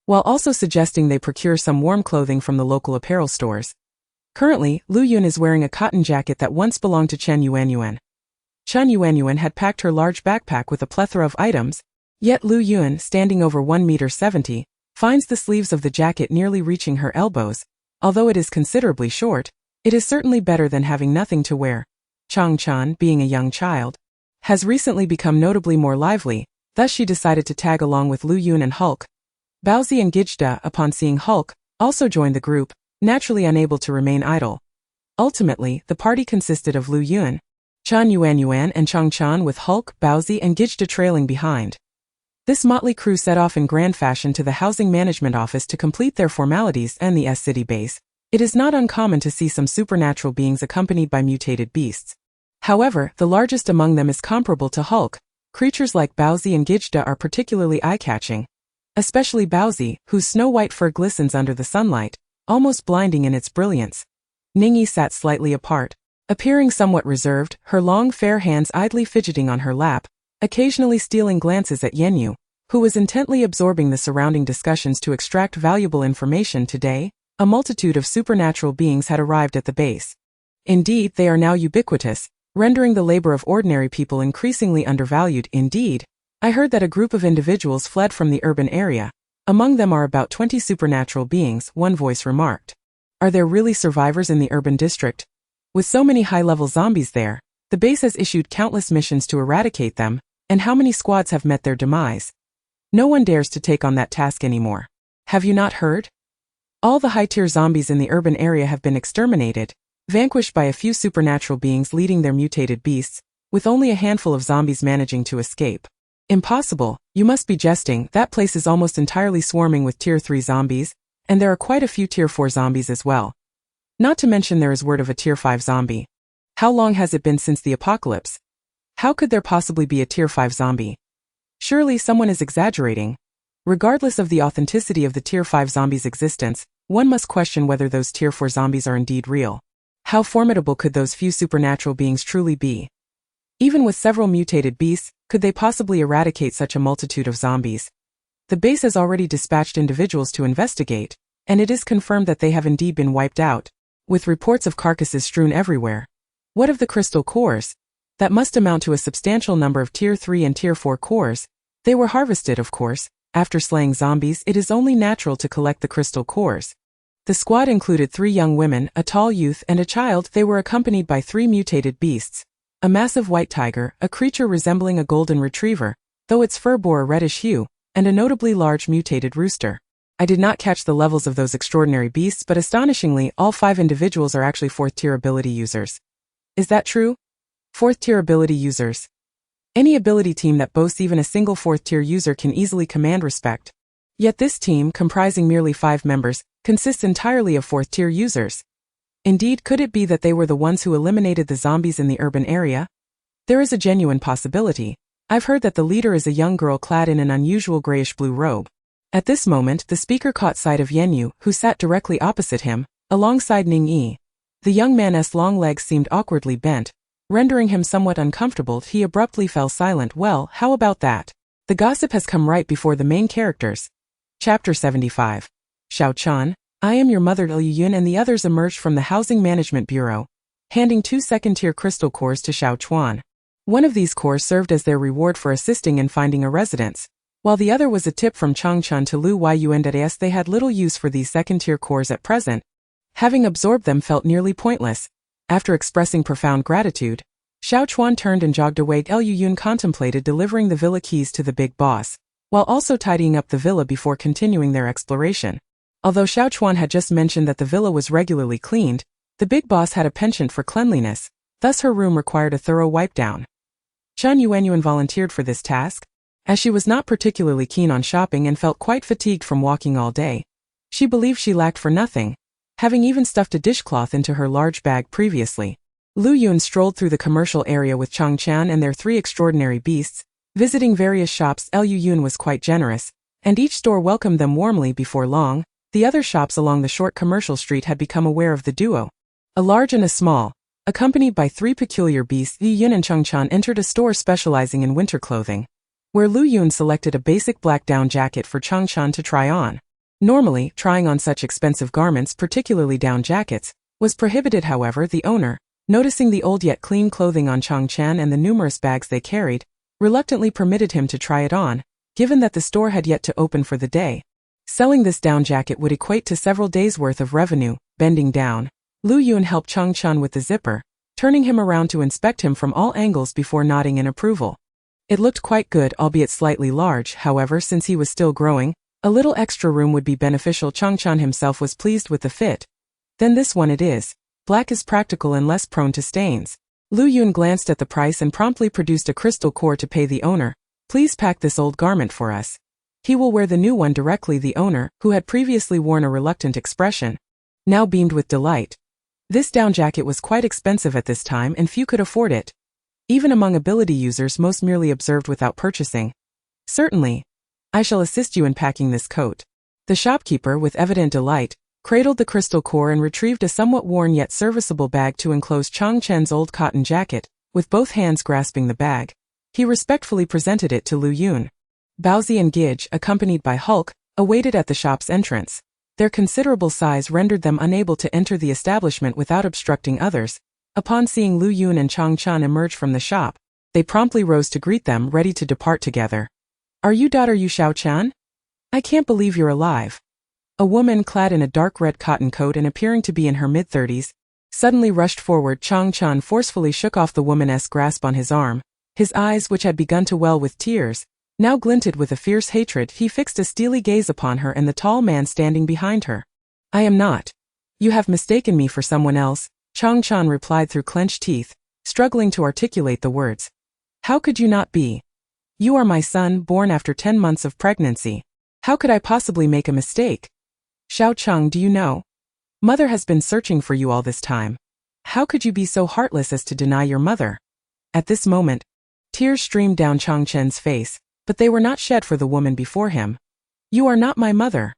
while also suggesting they procure some warm clothing from the local apparel stores. Currently, Lu Yun is wearing a cotton jacket that once belonged to Chen Yuanyuan. Chen Yuanyuan had packed her large backpack with a plethora of items, yet Lu Yun, standing over 1.70 meters, finds the sleeves of the jacket nearly reaching her elbows. Although it is considerably short, it is certainly better than having nothing to wear. Changchan, being a young child, has recently become notably more lively, thus she decided to tag along with Lu Yun and Hulk. Baozi and Gijda, upon seeing Hulk, also joined the group, naturally unable to remain idle. Ultimately, the party consisted of Lu Yun, Chen Yuanyuan and Changchan, with Hulk, Baozi and Gijda trailing behind. This motley crew set off in grand fashion to the Housing Management Office to complete their formalities and the S-City base. It is not uncommon to see some supernatural beings accompanied by mutated beasts. However, the largest among them is comparable to Hulk. Creatures like Baozi and Gijda are particularly eye-catching. Especially Baozi, whose snow-white fur glistens under the sunlight, almost blinding in its brilliance. Ningyi sat slightly apart, appearing somewhat reserved, her long fair hands idly fidgeting on her lap, occasionally stealing glances at Yan Yue, who was intently absorbing the surrounding discussions to extract valuable information. Today, a multitude of supernatural beings had arrived at the base. Indeed, they are now ubiquitous, rendering the labor of ordinary people increasingly undervalued. Indeed, I heard that a group of individuals fled from the urban area. Among them are about 20 supernatural beings, one voice remarked. Are there really survivors in the urban district? With so many high-level zombies there, the base has issued countless missions to eradicate them, and how many squads have met their demise? No one dares to take on that task anymore. Have you not heard? All the high-tier zombies in the urban area have been exterminated, vanquished by a few supernatural beings leading their mutated beasts, with only a handful of zombies managing to escape. Impossible, you must be jesting. That place is almost entirely swarming with Tier 3 zombies, and there are quite a few Tier 4 zombies as well. Not to mention there is word of a Tier 5 zombie. How long has it been since the apocalypse? How could there possibly be a Tier 5 zombie? Surely someone is exaggerating. Regardless of the authenticity of the Tier 5 zombies' existence, one must question whether those Tier 4 zombies are indeed real. How formidable could those few supernatural beings truly be? Even with several mutated beasts, could they possibly eradicate such a multitude of zombies? The base has already dispatched individuals to investigate, and it is confirmed that they have indeed been wiped out, with reports of carcasses strewn everywhere. What of the crystal cores? That must amount to a substantial number of Tier 3 and Tier 4 cores. They were harvested, of course. After slaying zombies, it is only natural to collect the crystal cores. The squad included 3 young women, a tall youth, and a child. They were accompanied by 3 mutated beasts. A massive white tiger, a creature resembling a golden retriever, though its fur bore a reddish hue, and a notably large mutated rooster. I did not catch the levels of those extraordinary beasts, but astonishingly, all 5 individuals are actually 4th-tier ability users. Is that true? 4th-tier ability users. Any ability team that boasts even a single 4th-tier user can easily command respect. Yet this team, comprising merely 5 members, consists entirely of 4th-tier users. Indeed, could it be that they were the ones who eliminated the zombies in the urban area? There is a genuine possibility. I've heard that the leader is a young girl clad in an unusual grayish-blue robe. At this moment, the speaker caught sight of Yan Yue, who sat directly opposite him, alongside Ningyi. The young man's long legs seemed awkwardly bent, rendering him somewhat uncomfortable. He abruptly fell silent. Well, how about that? The gossip has come right before the main characters. Chapter 75. Xiao Chan, I am your mother. Liu Yun and the others emerged from the Housing Management Bureau, handing 2 second-tier crystal cores to Xiao Chuan. One of these cores served as their reward for assisting in finding a residence, while the other was a tip from Changchun to Lu Yun. As they had little use for these second-tier cores at present, having absorbed them felt nearly pointless. After expressing profound gratitude, Xiao Chuan turned and jogged away. Liu Yun contemplated delivering the villa keys to the big boss, while also tidying up the villa before continuing their exploration. Although Xiao Chuan had just mentioned that the villa was regularly cleaned, the big boss had a penchant for cleanliness, thus her room required a thorough wipe-down. Chen Yuanyuan volunteered for this task, as she was not particularly keen on shopping and felt quite fatigued from walking all day. She believed she lacked for nothing, having even stuffed a dishcloth into her large bag previously. Lu Yun strolled through the commercial area with Chang Chan and their 3 extraordinary beasts, visiting various shops. Liu Yun was quite generous, and each store welcomed them warmly. Before long, the other shops along the short commercial street had become aware of the duo. A large and a small, accompanied by 3 peculiar beasts, Liu Yun and Chang Chan entered a store specializing in winter clothing, where Lu Yun selected a basic black down jacket for Chang Chan to try on. Normally, trying on such expensive garments, particularly down jackets, Was prohibited. However, the owner, noticing the old yet clean clothing on Changchen and the numerous bags they carried, reluctantly permitted him to try it on, given that the store had yet to open for the day. Selling this down jacket would equate to several days' worth of revenue. Bending down, Lu Yun helped Changchen with the zipper, turning him around to inspect him from all angles before nodding in approval. It looked quite good, albeit slightly large. However, since he was still growing, a little extra room would be beneficial. Changchen himself was pleased with the fit. Then this one it is. Black is practical and less prone to stains. Lu Yun glanced at the price and promptly produced a crystal core to pay the owner. Please pack this old garment for us. He will wear the new one directly. The owner, who had previously worn a reluctant expression, now beamed with delight. This down jacket was quite expensive at this time and few could afford it. Even among ability users, most merely observed without purchasing. Certainly. I shall assist you in packing this coat. The shopkeeper, with evident delight, cradled the crystal core and retrieved a somewhat worn yet serviceable bag to enclose Changchen's old cotton jacket. With both hands grasping the bag, he respectfully presented it to Lu Yun. Baozi and Gidge, accompanied by Hulk, awaited at the shop's entrance. Their considerable size rendered them unable to enter the establishment without obstructing others. Upon seeing Lu Yun and Changchen emerge from the shop, they promptly rose to greet them, ready to depart together. Are you daughter Yu Xiaochan? I can't believe you're alive. A woman clad in a dark red cotton coat and appearing to be in her mid-30s, suddenly rushed forward. Changchen forcefully shook off the woman's grasp on his arm. His eyes, which had begun to well with tears, now glinted with a fierce hatred. He fixed a steely gaze upon her and the tall man standing behind her. I am not. You have mistaken me for someone else, Changchen replied through clenched teeth, struggling to articulate the words. How could you not be? You are my son, born after 10 months of pregnancy. How could I possibly make a mistake? Xiaocheng, do you know? Mother has been searching for you all this time. How could you be so heartless as to deny your mother? At this moment, tears streamed down Changchen's face, but they were not shed for the woman before him. You are not my mother.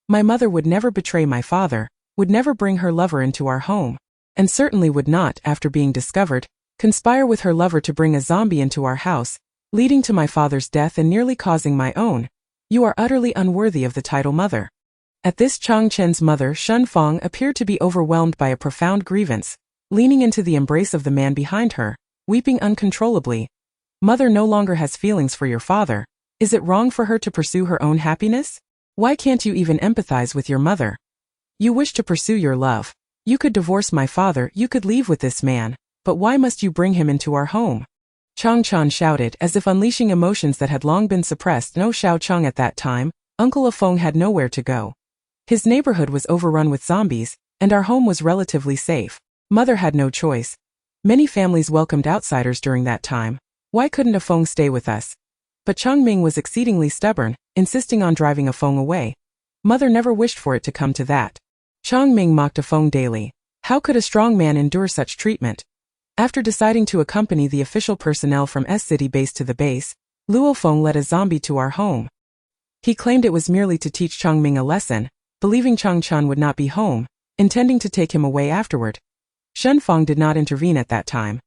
My mother would never betray my father, would never bring her lover into our home, and certainly would not, after being discovered, conspire with her lover to bring a zombie into our house, leading to my father's death and nearly causing my own. You are utterly unworthy of the title mother. At this, Changchen's mother, Shun Fong, appeared to be overwhelmed by a profound grievance, leaning into the embrace of the man behind her, weeping uncontrollably. Mother no longer has feelings for your father. Is it wrong for her to pursue her own happiness? Why can't you even empathize with your mother? You wish to pursue your love. You could divorce my father, you could leave with this man, but why must you bring him into our home? Changchen shouted, as if unleashing emotions that had long been suppressed. No Xiaocheng at that time, Uncle Afeng had nowhere to go. His neighborhood was overrun with zombies, and our home was relatively safe. Mother had no choice. Many families welcomed outsiders during that time. Why couldn't Afeng stay with us? But Changming was exceedingly stubborn, insisting on driving Afeng away. Mother never wished for it to come to that. Changming mocked Afeng daily. How could a strong man endure such treatment? After deciding to accompany the official personnel from S-City base to the base, Luo Feng led a zombie to our home. He claimed it was merely to teach Changming a lesson, believing Changchen would not be home, intending to take him away afterward. Shun Feng did not intervene at that time.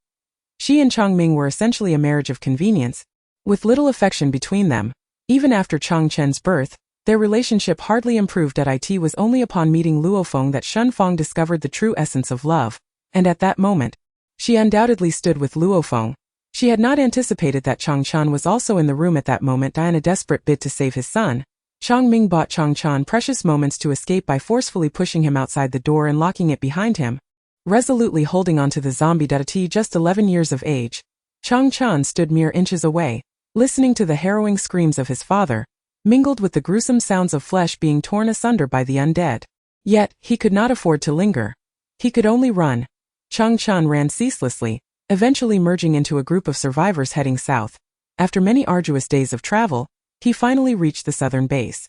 She and Changming were essentially a marriage of convenience, with little affection between them. Even after Changchen's birth, their relationship hardly improved. It was only upon meeting Luo Feng that Shun Feng discovered the true essence of love, and at that moment, she undoubtedly stood with Luo Feng. She had not anticipated that Changchen was also in the room at that moment. In a desperate bid to save his son, Changming bought Changchen precious moments to escape by forcefully pushing him outside the door and locking it behind him. Resolutely holding onto the zombie. Just 11 years of age, Changchen stood mere inches away, listening to the harrowing screams of his father, mingled with the gruesome sounds of flesh being torn asunder by the undead. Yet, he could not afford to linger. He could only run. Changchen ran ceaselessly, eventually merging into a group of survivors heading south. After many arduous days of travel, he finally reached the southern base.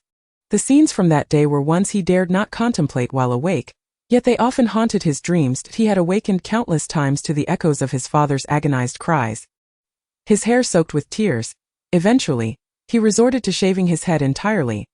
The scenes from that day were ones he dared not contemplate while awake, yet they often haunted his dreams. He had awakened countless times to the echoes of his father's agonized cries. His hair soaked with tears. Eventually, he resorted to shaving his head entirely.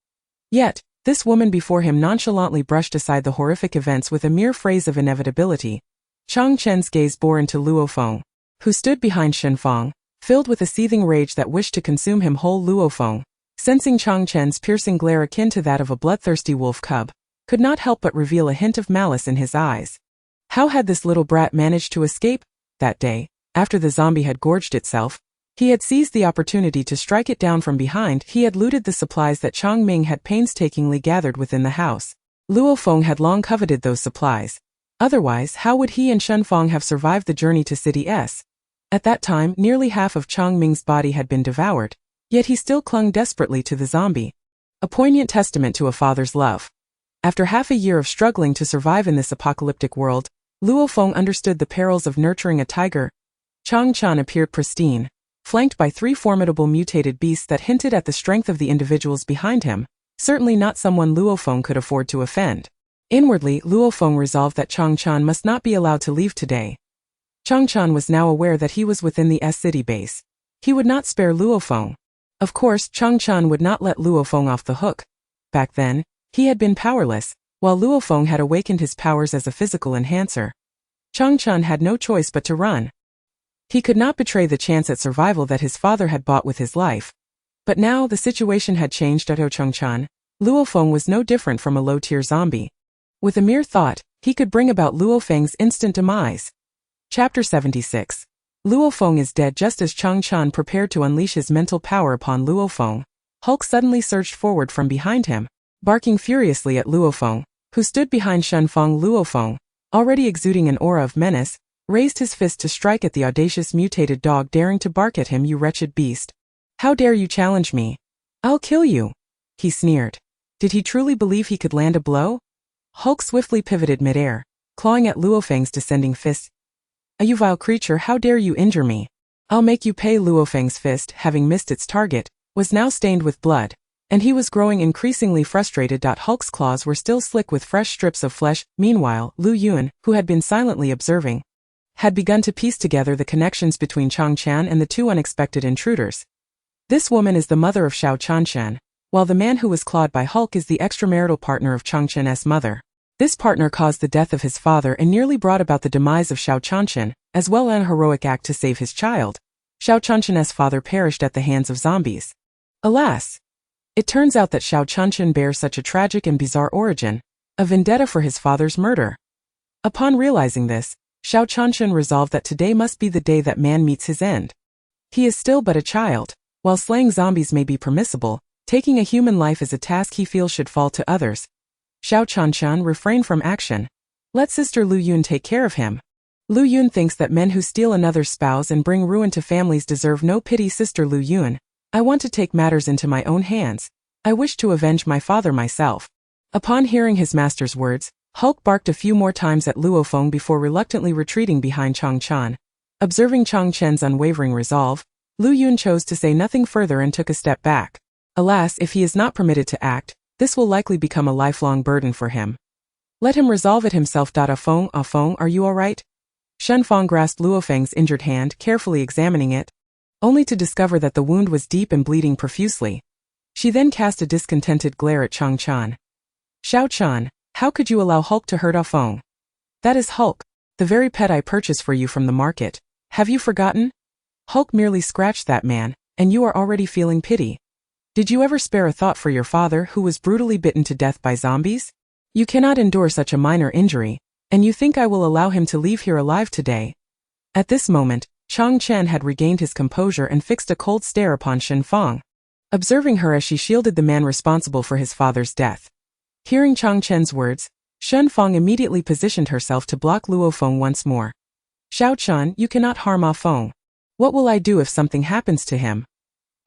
Yet, this woman before him nonchalantly brushed aside the horrific events with a mere phrase of inevitability. Changchen's gaze bore into Luo Feng, who stood behind Shun Feng, filled with a seething rage that wished to consume him whole. Luo Feng, sensing Changchen's piercing glare akin to that of a bloodthirsty wolf cub, could not help but reveal a hint of malice in his eyes. How had this little brat managed to escape? That day, after the zombie had gorged itself, he had seized the opportunity to strike it down from behind. He had looted the supplies that Chang Ming had painstakingly gathered within the house. Luo Feng had long coveted those supplies. Otherwise, how would he and Shen Fong have survived the journey to City S? At that time, nearly half of Chang Ming's body had been devoured, yet he still clung desperately to the zombie. A poignant testament to a father's love. After half a year of struggling to survive in this apocalyptic world, Luo Feng understood the perils of nurturing a tiger. Chang Chan appeared pristine, flanked by 3 formidable mutated beasts that hinted at the strength of the individuals behind him, certainly not someone Luo Feng could afford to offend. Inwardly, Luo Feng resolved that Chang Chan must not be allowed to leave today. Chang Chan was now aware that he was within the S-City base. He would not spare Luo Feng. Of course, Chang Chan would not let Luo Feng off the hook. Back then, he had been powerless, while Luo Feng had awakened his powers as a physical enhancer. Chang Chan had no choice but to run. He could not betray the chance at survival that his father had bought with his life. But now the situation had changed. Chang Chan, Luo Feng was no different from a low-tier zombie. With a mere thought, he could bring about Luo Feng's instant demise. Chapter 76. Luo Feng is dead. Just as Chang Chan prepared to unleash his mental power upon Luo Feng, Hulk suddenly surged forward from behind him, barking furiously at Luo Feng, who stood behind Shen Fong. Luo Feng, already exuding an aura of menace, raised his fist to strike at the audacious mutated dog, daring to bark at him. "You wretched beast. How dare you challenge me? I'll kill you," he sneered. Did he truly believe he could land a blow? Hulk swiftly pivoted midair, clawing at Luo Feng's descending fist. "You vile creature, how dare you injure me? I'll make you pay." Luo Feng's fist, having missed its target, was now stained with blood, and he was growing increasingly frustrated. Hulk's claws were still slick with fresh strips of flesh. Meanwhile, Lu Yun, who had been silently observing, had begun to piece together the connections between Chang Chan and the 2 unexpected intruders. This woman is the mother of Xiao Chanshan, while the man who was clawed by Hulk is the extramarital partner of Chang Chen's mother. This partner caused the death of his father and nearly brought about the demise of Xiao Chanshan, as well as an heroic act to save his child. Xiao Chanshan's father perished at the hands of zombies. Alas! It turns out that Xiao Chanshan bears such a tragic and bizarre origin, a vendetta for his father's murder. Upon realizing this, Xiao Chanshan resolved that today must be the day that man meets his end. He is still but a child. While slaying zombies may be permissible, taking a human life is a task he feels should fall to others. Xiao Chanshan refrained from action. Let Sister Lu Yun take care of him. Lu Yun thinks that men who steal another's spouse and bring ruin to families deserve no pity. Sister Lu Yun, I want to take matters into my own hands. I wish to avenge my father myself. Upon hearing his master's words, Hulk barked a few more times at Luo Feng before reluctantly retreating behind Chang Chan. Observing Chang Chen's unwavering resolve, Lu Yun chose to say nothing further and took a step back. Alas, if he is not permitted to act, this will likely become a lifelong burden for him. Let him resolve it himself. Ah Feng, are you all right? Shen Fong grasped Luo Feng's injured hand, carefully examining it, only to discover that the wound was deep and bleeding profusely. She then cast a discontented glare at Chang Chan. Xiao Chan, how could you allow Hulk to hurt Ah Feng? That is Hulk, the very pet I purchased for you from the market. Have you forgotten? Hulk merely scratched that man, and you are already feeling pity. Did you ever spare a thought for your father who was brutally bitten to death by zombies? You cannot endure such a minor injury, and you think I will allow him to leave here alive today? At this moment, Chang Chen had regained his composure and fixed a cold stare upon Shen Fong, observing her as she shielded the man responsible for his father's death. Hearing Chang Chen's words, Shen Fong immediately positioned herself to block Luo Feng once more. Xiao Chan, you cannot harm Ah Feng. What will I do if something happens to him?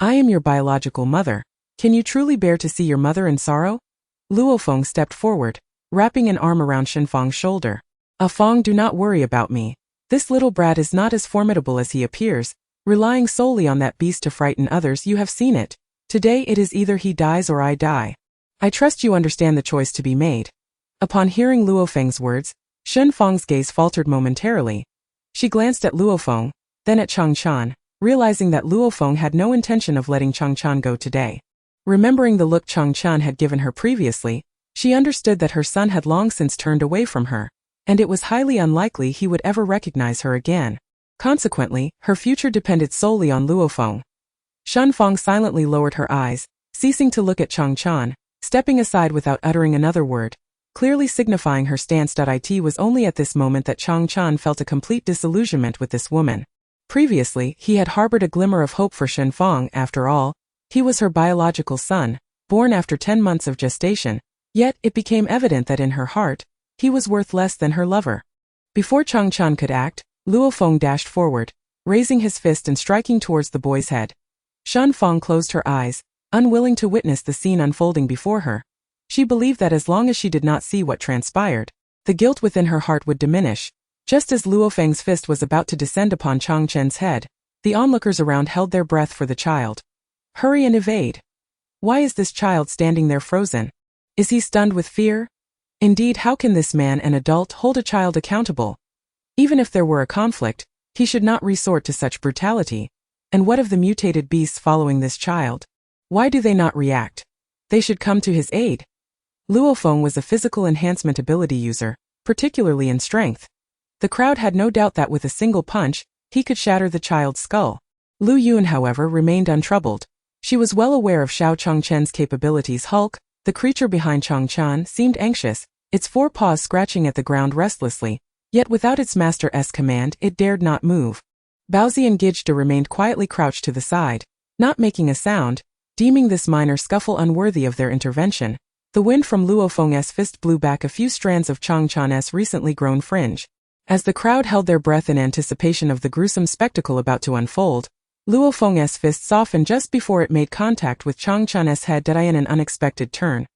I am your biological mother. Can you truly bear to see your mother in sorrow? Luo Feng stepped forward, wrapping an arm around Shen Fong's shoulder. Ah Feng, do not worry about me. This little brat is not as formidable as he appears, relying solely on that beast to frighten others. You have seen it. Today it is either he dies or I die. I trust you understand the choice to be made. Upon hearing Luo Feng's words, Shen Fong's gaze faltered momentarily. She glanced at Luo Feng, then at Chang Chan, realizing that Luo Feng had no intention of letting Chang Chan go today. Remembering the look Chang Chan had given her previously, she understood that her son had long since turned away from her, and it was highly unlikely he would ever recognize her again. Consequently, her future depended solely on Luo Feng. Shen Fong silently lowered her eyes, ceasing to look at Chang Chan, stepping aside without uttering another word. clearly signifying her stance. It was only at this moment that Chang Chan felt a complete disillusionment with this woman. Previously, he had harbored a glimmer of hope for Shen Fong. After all, he was her biological son, born after 10 months of gestation, yet it became evident that in her heart, he was worth less than her lover. Before Chang Chan could act, Luo Feng dashed forward, raising his fist and striking towards the boy's head. Shen Fong closed her eyes, unwilling to witness the scene unfolding before her. She believed that as long as she did not see what transpired, the guilt within her heart would diminish. Just as Luo Feng's fist was about to descend upon Chang Chen's head, the onlookers around held their breath for the child. Hurry and evade. Why is this child standing there frozen? Is he stunned with fear? Indeed, how can this man, an adult, hold a child accountable? Even if there were a conflict, he should not resort to such brutality. And what of the mutated beasts following this child? Why do they not react? They should come to his aid. Luo Feng was a physical enhancement ability user, particularly in strength. The crowd had no doubt that with a single punch, he could shatter the child's skull. Lu Yun, however, remained untroubled. She was well aware of Xiao Changchen's capabilities. Hulk, the creature behind Chang Chan, seemed anxious, its 4 paws scratching at the ground restlessly, yet without its master's command it dared not move. Baozi and Gijda remained quietly crouched to the side, not making a sound, deeming this minor scuffle unworthy of their intervention. The wind from Luo Feng's fist blew back a few strands of Chang Chan's recently grown fringe. As the crowd held their breath in anticipation of the gruesome spectacle about to unfold, Luo Feng's fist softened just before it made contact with Chang Chan's head. In an unexpected turn,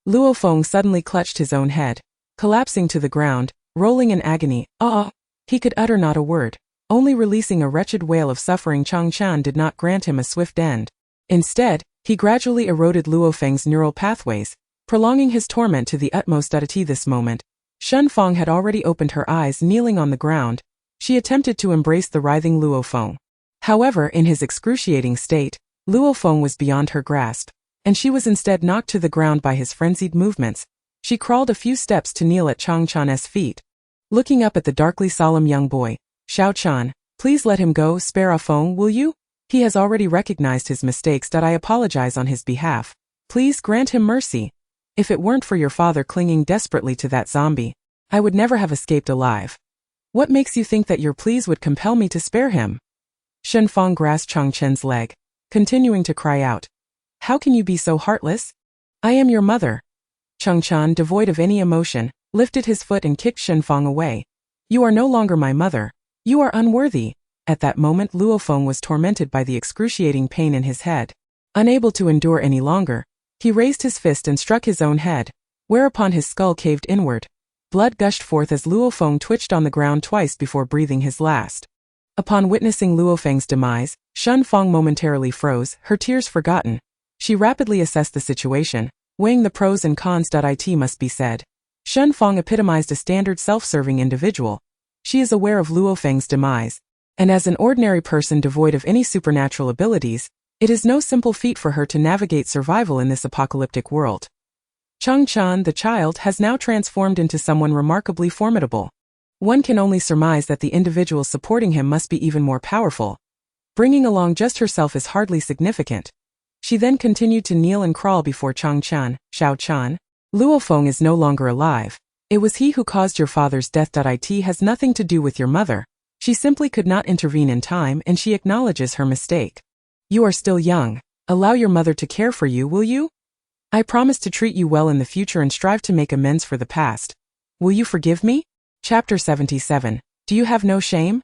Luo Feng suddenly clutched his own head, collapsing to the ground, rolling in agony. He could utter not a word, only releasing a wretched wail of suffering. Chang Chan did not grant him a swift end. Instead, he gradually eroded Luo Feng's neural pathways, prolonging his torment to the utmost. At this moment, Shen Fong had already opened her eyes. Kneeling on the ground, she attempted to embrace the writhing Luo Feng. However, in his excruciating state, Luo Feng was beyond her grasp, and she was instead knocked to the ground by his frenzied movements. She crawled a few steps to kneel at Chang Chan's feet. Looking up at the darkly solemn young boy, Xiao Chan, please let him go. Spare Ah Feng, will you? He has already recognized his mistakes. I apologize on his behalf. Please grant him mercy. If it weren't for your father clinging desperately to that zombie, I would never have escaped alive. What makes you think that your pleas would compel me to spare him? Shen Fong grasped Chang Chen's leg, continuing to cry out. How can you be so heartless? I am your mother. Chang Chan, devoid of any emotion, lifted his foot and kicked Shen Fong away. You are no longer my mother. You are unworthy. At that moment, Luo Feng was tormented by the excruciating pain in his head. Unable to endure any longer, he raised his fist and struck his own head, whereupon his skull caved inward. Blood gushed forth as Luo Feng twitched on the ground twice before breathing his last. Upon witnessing Luo Feng's demise, Shen Fong momentarily froze, her tears forgotten. She rapidly assessed the situation, weighing the pros and cons. It must be said, Shen Fong epitomized a standard self-serving individual. She is aware of Luo Feng's demise, and as an ordinary person devoid of any supernatural abilities, it is no simple feat for her to navigate survival in this apocalyptic world. Chang Chan, the child, has now transformed into someone remarkably formidable. One can only surmise that the individual supporting him must be even more powerful. Bringing along just herself is hardly significant. She then continued to kneel and crawl before Chang Chan. Xiao Chan, Luo Feng is no longer alive. It was he who caused your father's death. It has nothing to do with your mother. She simply could not intervene in time, and she acknowledges her mistake. You are still young. Allow your mother to care for you, will you? I promise to treat you well in the future and strive to make amends for the past. Will you forgive me? Chapter 77. Do you have no shame?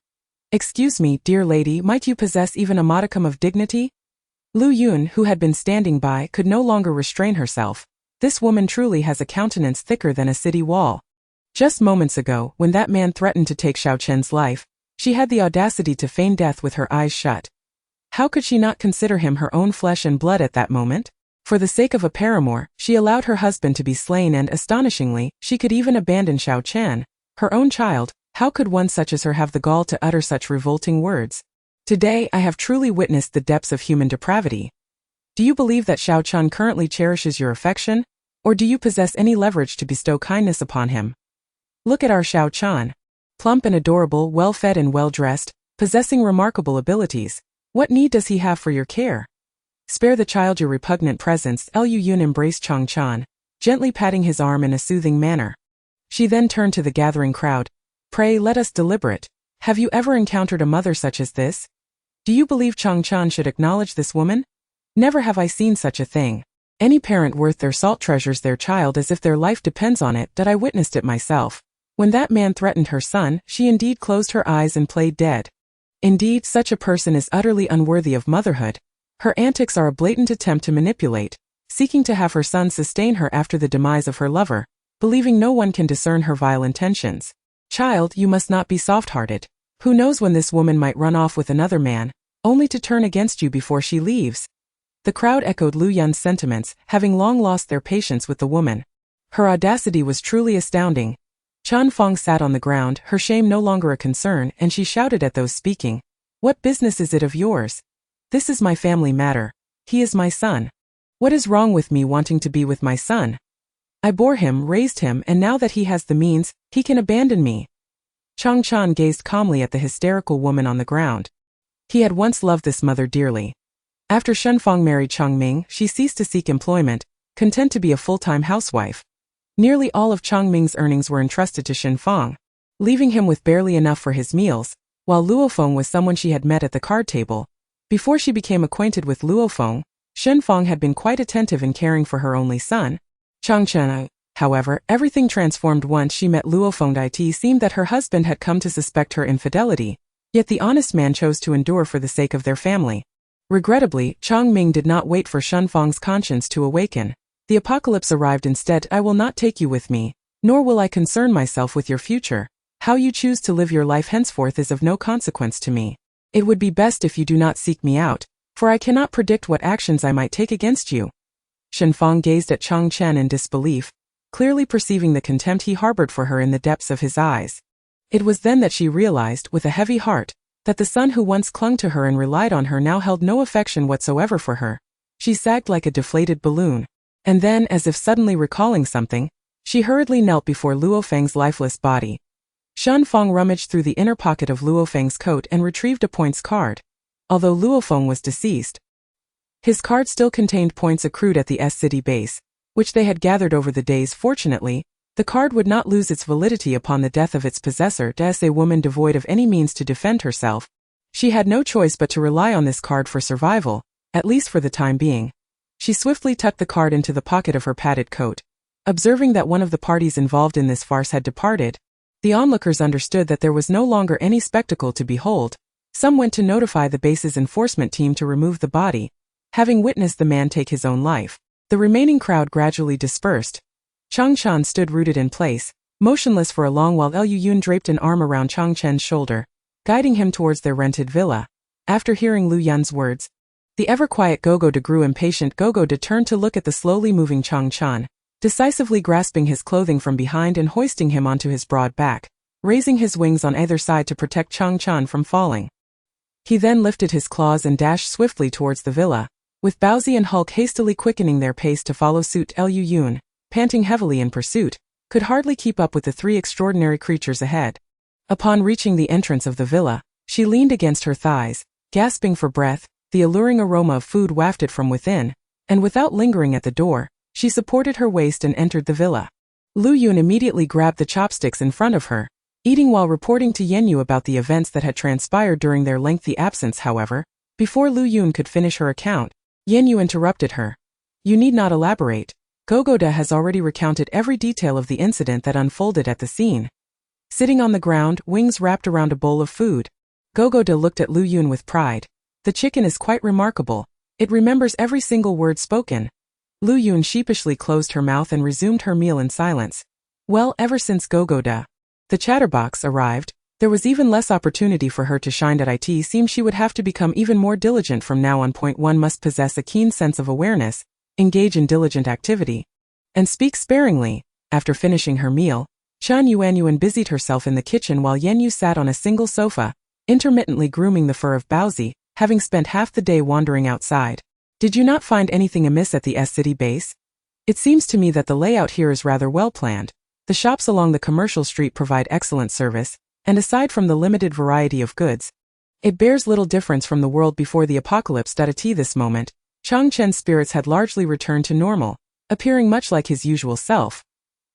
Excuse me, dear lady, might you possess even a modicum of dignity? Lu Yun, who had been standing by, could no longer restrain herself. This woman truly has a countenance thicker than a city wall. Just moments ago, when that man threatened to take Xiao Chen's life, she had the audacity to feign death with her eyes shut. How could she not consider him her own flesh and blood at that moment? For the sake of a paramour, she allowed her husband to be slain and, astonishingly, she could even abandon Xiao Chen, her own child. How could one such as her have the gall to utter such revolting words? Today, I have truly witnessed the depths of human depravity. Do you believe that Xiao Chen currently cherishes your affection? Or do you possess any leverage to bestow kindness upon him? Look at our Xiao Chen. Plump and adorable, well-fed and well-dressed, possessing remarkable abilities. What need does he have for your care? Spare the child your repugnant presence. Lu Yun embraced Chang Chan, gently patting his arm in a soothing manner. She then turned to the gathering crowd. Pray let us deliberate. Have you ever encountered a mother such as this? Do you believe Changchan should acknowledge this woman? Never have I seen such a thing. Any parent worth their salt treasures their child as if their life depends on it, that I witnessed it myself. When that man threatened her son, she indeed closed her eyes and played dead. Indeed, such a person is utterly unworthy of motherhood. Her antics are a blatant attempt to manipulate, seeking to have her son sustain her after the demise of her lover, believing no one can discern her vile intentions. Child, you must not be soft-hearted. Who knows when this woman might run off with another man, only to turn against you before she leaves? The crowd echoed Lu Yun's sentiments, having long lost their patience with the woman. Her audacity was truly astounding. Chan Fong sat on the ground, her shame no longer a concern, and she shouted at those speaking. What business is it of yours? This is my family matter. He is my son. What is wrong with me wanting to be with my son? I bore him, raised him, and now that he has the means, he can abandon me. Chang Chan gazed calmly at the hysterical woman on the ground. He had once loved this mother dearly. After Shen Fong married Chang Ming, she ceased to seek employment, content to be a full-time housewife. Nearly all of Chang Ming's earnings were entrusted to Shen Fong, leaving him with barely enough for his meals, while Luo Feng was someone she had met at the card table. Before she became acquainted with Luo Feng, Shen Fong had been quite attentive in caring for her only son, Chang Chen. However, everything transformed once she met Luo Feng. It seemed that her husband had come to suspect her infidelity, yet the honest man chose to endure for the sake of their family. Regrettably, Chang Ming did not wait for Shen Fong's conscience to awaken. The apocalypse arrived instead. I will not take you with me, nor will I concern myself with your future. How you choose to live your life henceforth is of no consequence to me. It would be best if you do not seek me out, for I cannot predict what actions I might take against you. Shen Fong gazed at Chang Chen in disbelief, clearly perceiving the contempt he harbored for her in the depths of his eyes. It was then that she realized, with a heavy heart, that the son who once clung to her and relied on her now held no affection whatsoever for her. She sagged like a deflated balloon. And then, as if suddenly recalling something, she hurriedly knelt before Luo Feng's lifeless body. Shen Fong rummaged through the inner pocket of Luo Feng's coat and retrieved a points card. Although Luo Feng was deceased, his card still contained points accrued at the S-City base, which they had gathered over the days. Fortunately, the card would not lose its validity upon the death of its possessor. As a woman devoid of any means to defend herself, she had no choice but to rely on this card for survival, at least for the time being. She swiftly tucked the card into the pocket of her padded coat. Observing that one of the parties involved in this farce had departed, the onlookers understood that there was no longer any spectacle to behold. Some went to notify the base's enforcement team to remove the body, having witnessed the man take his own life. The remaining crowd gradually dispersed. Chang Chan stood rooted in place, motionless for a long while. Liu Yun draped an arm around Chang Chen's shoulder, guiding him towards their rented villa. After hearing Lu Yun's words, the ever-quiet Gogo-de grew impatient. Gogo-de turned to look at the slowly moving Chang Chan, decisively grasping his clothing from behind and hoisting him onto his broad back, raising his wings on either side to protect Chang Chan from falling. He then lifted his claws and dashed swiftly towards the villa, with Baozi and Hulk hastily quickening their pace to follow suit. Liu Yun, panting heavily in pursuit, could hardly keep up with the three extraordinary creatures ahead. Upon reaching the entrance of the villa, she leaned against her thighs, gasping for breath. The alluring aroma of food wafted from within, and without lingering at the door, she supported her waist and entered the villa. Lu Yun immediately grabbed the chopsticks in front of her, eating while reporting to Yan Yue about the events that had transpired during their lengthy absence. However, before Lu Yun could finish her account, Yan Yue interrupted her. You need not elaborate. Gogo-de has already recounted every detail of the incident that unfolded at the scene. Sitting on the ground, wings wrapped around a bowl of food, Gogo-de looked at Lu Yun with pride. The chicken is quite remarkable. It remembers every single word spoken. Lu Yun sheepishly closed her mouth and resumed her meal in silence. Well, ever since Gogo-de, the chatterbox, arrived, there was even less opportunity for her to shine. It seemed she would have to become even more diligent from now on. One must possess a keen sense of awareness, engage in diligent activity, and speak sparingly. After finishing her meal, Chan Yuanyuan busied herself in the kitchen while Yan Yu sat on a single sofa, intermittently grooming the fur of Baozi, having spent half the day wandering outside. Did you not find anything amiss at the S-City base? It seems to me that the layout here is rather well planned. The shops along the commercial street provide excellent service, and aside from the limited variety of goods, it bears little difference from the world before the apocalypse. At this moment, Chang Chen's spirits had largely returned to normal. appearing much like his usual self.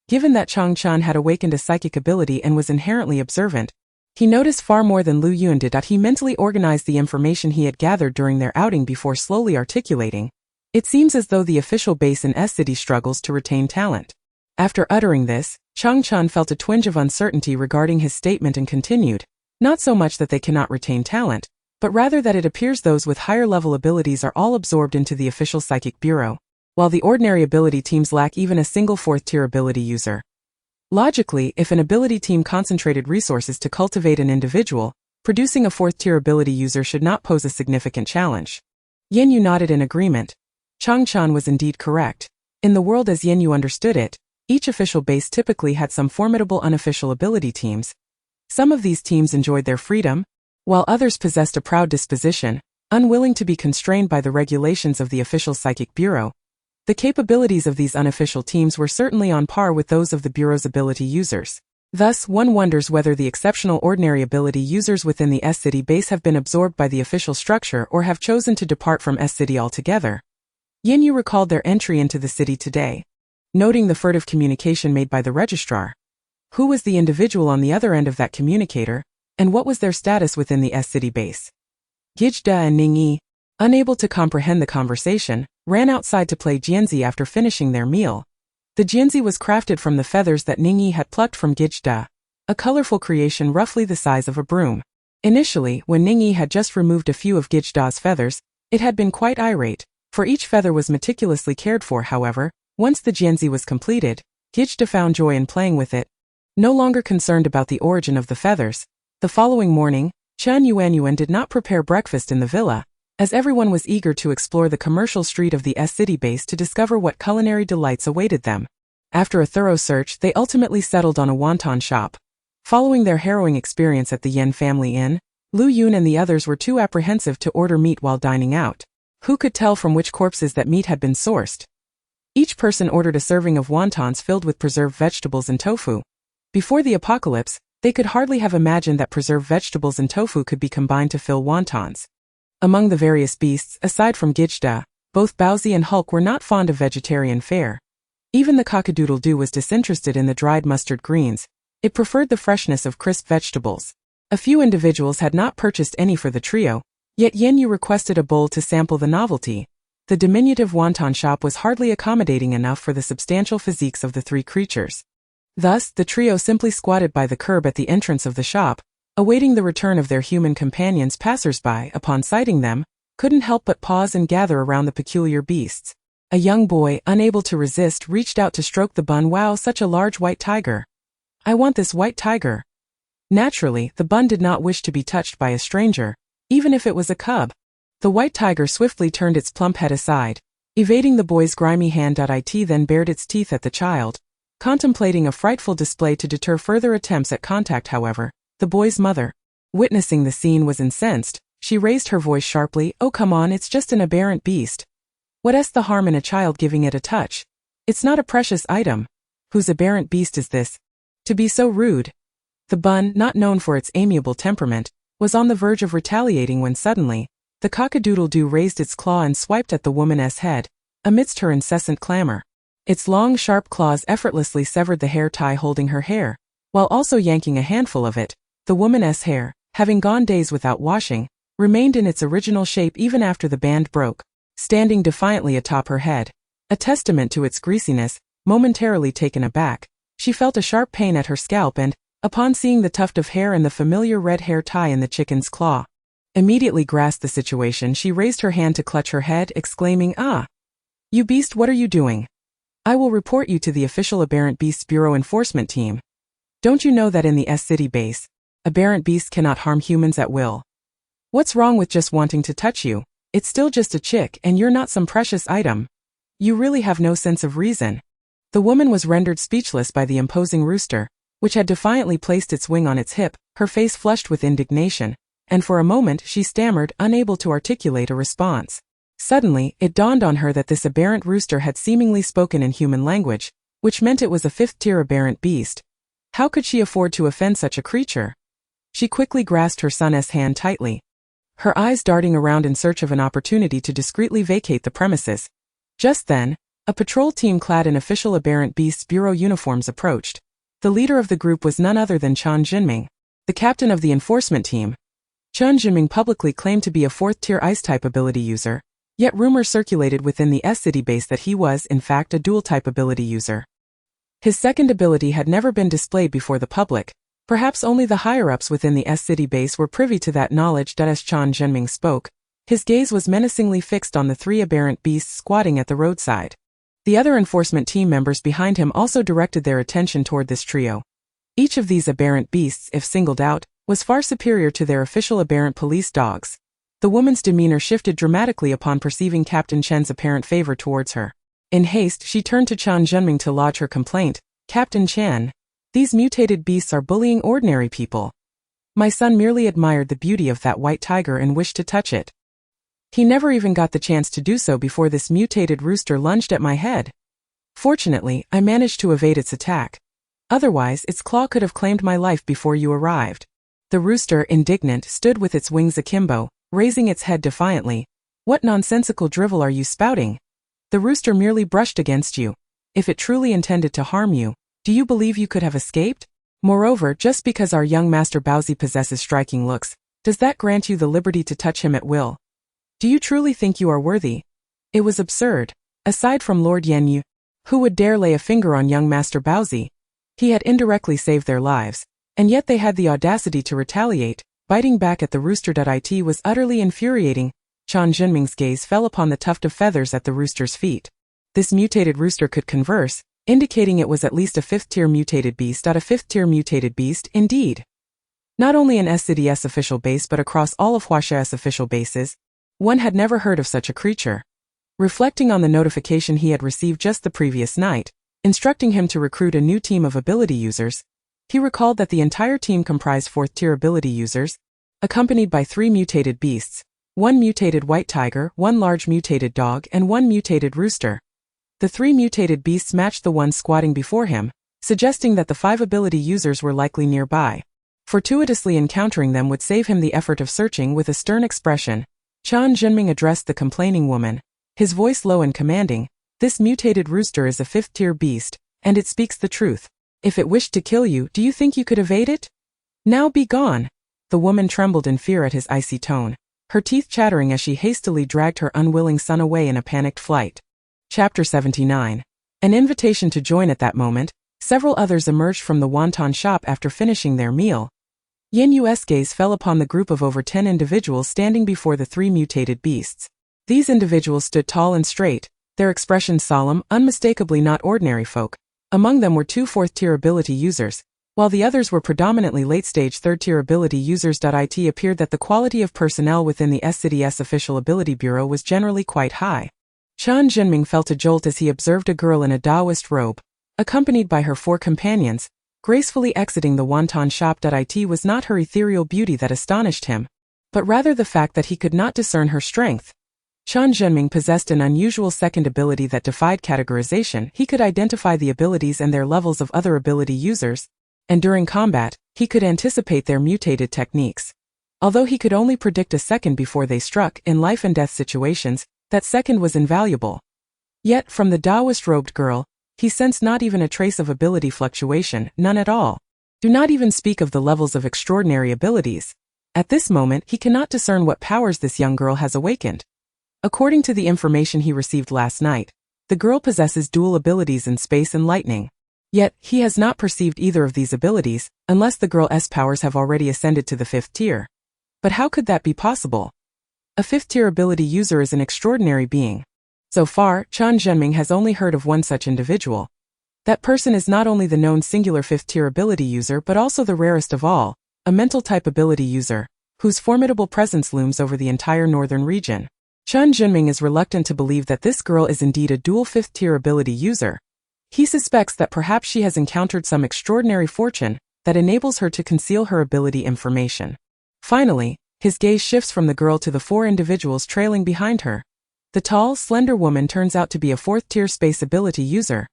Given that Changchan had awakened a psychic ability and was inherently observant, he noticed far more than Lu Yun did. He mentally organized the information he had gathered during their outing before slowly articulating. It seems as though the official base in S-City struggles to retain talent. After uttering this, Changchan felt a twinge of uncertainty regarding his statement and continued, not so much that they cannot retain talent, but rather that it appears those with higher level abilities are all absorbed into the official psychic bureau, while the ordinary ability teams lack even a single fourth-tier ability user. Logically, if an ability team concentrated resources to cultivate an individual, producing a fourth-tier ability user should not pose a significant challenge. Yan Yue nodded in agreement. Changchan was indeed correct. In the world as Yan Yue understood it, each official base typically had some formidable unofficial ability teams. Some of these teams enjoyed their freedom, while others possessed a proud disposition, unwilling to be constrained by the regulations of the official psychic bureau. The capabilities of these unofficial teams were certainly on par with those of the bureau's ability users. Thus, one wonders whether the exceptional ordinary ability users within the S-City base have been absorbed by the official structure or have chosen to depart from S-City altogether. Yan Yue recalled their entry into the city today, noting the furtive communication made by the registrar. Who was the individual on the other end of that communicator, and what was their status within the S-City base? Gijda and Ningyi, unable to comprehend the conversation, ran outside to play jianzi after finishing their meal. The jianzi was crafted from the feathers that Ningyi had plucked from Gijda, a colorful creation roughly the size of a broom. Initially, when Ningyi had just removed a few of Gijda's feathers, it had been quite irate, for each feather was meticulously cared for. However, once the jianzi was completed, Gijda found joy in playing with it. No longer concerned about the origin of the feathers, the following morning, Chen Yuanyuan did not prepare breakfast in the villa, as everyone was eager to explore the commercial street of the S-City base to discover what culinary delights awaited them. After a thorough search, they ultimately settled on a wonton shop. Following their harrowing experience at the Yen family inn, Lu Yun and the others were too apprehensive to order meat while dining out. Who could tell from which corpses that meat had been sourced? Each person ordered a serving of wontons filled with preserved vegetables and tofu. Before the apocalypse, they could hardly have imagined that preserved vegetables and tofu could be combined to fill wontons. Among the various beasts, aside from Gijda, both Baozi and Hulk were not fond of vegetarian fare. Even the cockadoodle-doo was disinterested in the dried mustard greens. It preferred the freshness of crisp vegetables. A few individuals had not purchased any for the trio, yet Yan Yue requested a bowl to sample the novelty. The diminutive wonton shop was hardly accommodating enough for the substantial physiques of the three creatures. Thus, the trio simply squatted by the curb at the entrance of the shop, awaiting the return of their human companions. Passers-by, upon sighting them, couldn't help but pause and gather around the peculiar beasts. A young boy, unable to resist, reached out to stroke the bun. Wow, such a large white tiger. I want this white tiger. Naturally, the bun did not wish to be touched by a stranger, even if it was a cub. The white tiger swiftly turned its plump head aside, evading the boy's grimy hand. It then bared its teeth at the child, contemplating a frightful display to deter further attempts at contact. However, the boy's mother, witnessing the scene, was incensed. She raised her voice sharply. Oh, come on, it's just an aberrant beast. What's the harm in a child giving it a touch? It's not a precious item. Whose aberrant beast is this? To be so rude. The bun, not known for its amiable temperament, was on the verge of retaliating when suddenly, the cockadoodle-doo raised its claw and swiped at the woman's head, amidst her incessant clamor. Its long, sharp claws effortlessly severed the hair tie holding her hair, while also yanking a handful of it. The woman's hair, having gone days without washing, remained in its original shape even after the band broke, standing defiantly atop her head. A testament to its greasiness. Momentarily taken aback, she felt a sharp pain at her scalp and, upon seeing the tuft of hair and the familiar red hair tie in the chicken's claw, immediately grasped the situation. She raised her hand to clutch her head, exclaiming, "Ah! You beast, what are you doing? I will report you to the official Aberrant Beasts Bureau enforcement team. Don't you know that in the S-City base, aberrant beasts cannot harm humans at will? What's wrong with just wanting to touch you? It's still just a chick and you're not some precious item. You really have no sense of reason." The woman was rendered speechless by the imposing rooster, which had defiantly placed its wing on its hip, her face flushed with indignation, and for a moment she stammered, unable to articulate a response. Suddenly, it dawned on her that this aberrant rooster had seemingly spoken in human language, which meant it was a fifth-tier aberrant beast. How could she afford to offend such a creature? She quickly grasped her son's hand tightly, her eyes darting around in search of an opportunity to discreetly vacate the premises. Just then, A patrol team clad in official Aberrant Beasts Bureau uniforms approached. The leader of the group was none other than Chen Jinming, the captain of the enforcement team. Chen Jinming publicly claimed to be a 4th-tier ice-type ability user, yet rumors circulated within the S-City base that he was, in fact, a dual-type ability user. His second ability had never been displayed before the public. Perhaps only the higher-ups within the S-City base were privy to that knowledge. As Chen Jinming spoke, his gaze was menacingly fixed on the 3 aberrant beasts squatting at the roadside. The other enforcement team members behind him also directed their attention toward this trio. Each of these aberrant beasts, if singled out, was far superior to their official aberrant police dogs. The woman's demeanor shifted dramatically upon perceiving Captain Chen's apparent favor towards her. In haste, she turned to Chen Jinming to lodge her complaint. Captain Chen, these mutated beasts are bullying ordinary people. My son merely admired the beauty of that white tiger and wished to touch it. He never even got the chance to do so before this mutated rooster lunged at my head. Fortunately, I managed to evade its attack. Otherwise, its claw could have claimed my life before you arrived. The rooster, indignant, stood with its wings akimbo, raising its head defiantly. What nonsensical drivel are you spouting? The rooster merely brushed against you. If it truly intended to harm you, do you believe you could have escaped? Moreover, just because our young Master Baozi possesses striking looks, does that grant you the liberty to touch him at will? Do you truly think you are worthy? It was absurd. Aside from Lord Yan Yue, who would dare lay a finger on young Master Baozi? He had indirectly saved their lives, and yet they had the audacity to retaliate. Biting back at the rooster. It was utterly infuriating. Chen Jinming's gaze fell upon the tuft of feathers at the rooster's feet. This mutated rooster could converse, indicating it was at least a 5th-tier mutated beast. A 5th-tier mutated beast, indeed. Not only in SCDS official base but across all of Huasha's official bases, one had never heard of such a creature. Reflecting on the notification he had received just the previous night, instructing him to recruit a new team of ability users, he recalled that the entire team comprised 4th-tier ability users, accompanied by 3 mutated beasts, 1 mutated white tiger, 1 large mutated dog, and 1 mutated rooster. The 3 mutated beasts matched the ones squatting before him, suggesting that the 5 ability users were likely nearby. Fortuitously encountering them would save him the effort of searching. With a stern expression, Chen Jinming addressed the complaining woman, his voice low and commanding. This mutated rooster is a 5th-tier beast, and it speaks the truth. If it wished to kill you, do you think you could evade it? Now be gone. The woman trembled in fear at his icy tone, her teeth chattering as she hastily dragged her unwilling son away in a panicked flight. Chapter 79. An invitation to join. At that moment, several others emerged from the wonton shop after finishing their meal. Yan Yue's gaze fell upon the group of over 10 individuals standing before the 3 mutated beasts. These individuals stood tall and straight, their expressions solemn, unmistakably not ordinary folk. Among them were 2 4th-tier ability users, while the others were predominantly late-stage 3rd-tier ability users. It appeared that the quality of personnel within the SCDS official ability bureau was generally quite high. Chen Jinming felt a jolt as he observed a girl in a Taoist robe, accompanied by her 4 companions, gracefully exiting the wonton shop. It was not her ethereal beauty that astonished him, but rather the fact that he could not discern her strength. Chen Jinming possessed an unusual second ability that defied categorization. He could identify the abilities and their levels of other ability users, and during combat, he could anticipate their mutated techniques. Although he could only predict a second before they struck, in life and death situations, that second was invaluable. Yet, from the Taoist-robed girl, he sensed not even a trace of ability fluctuation, none at all. Do not even speak of the levels of extraordinary abilities. At this moment, he cannot discern what powers this young girl has awakened. According to the information he received last night, the girl possesses dual abilities in space and lightning. Yet, he has not perceived either of these abilities, unless the girl's powers have already ascended to the 5th tier. But how could that be possible? A 5th-tier ability user is an extraordinary being. So far, Chen Jinming has only heard of one such individual. That person is not only the known singular 5th-tier ability user but also the rarest of all, a mental-type ability user, whose formidable presence looms over the entire northern region. Chen Jinming is reluctant to believe that this girl is indeed a dual 5th-tier ability user. He suspects that perhaps she has encountered some extraordinary fortune that enables her to conceal her ability information. Finally, his gaze shifts from the girl to the 4 individuals trailing behind her. The tall, slender woman turns out to be a 4th-tier space ability user.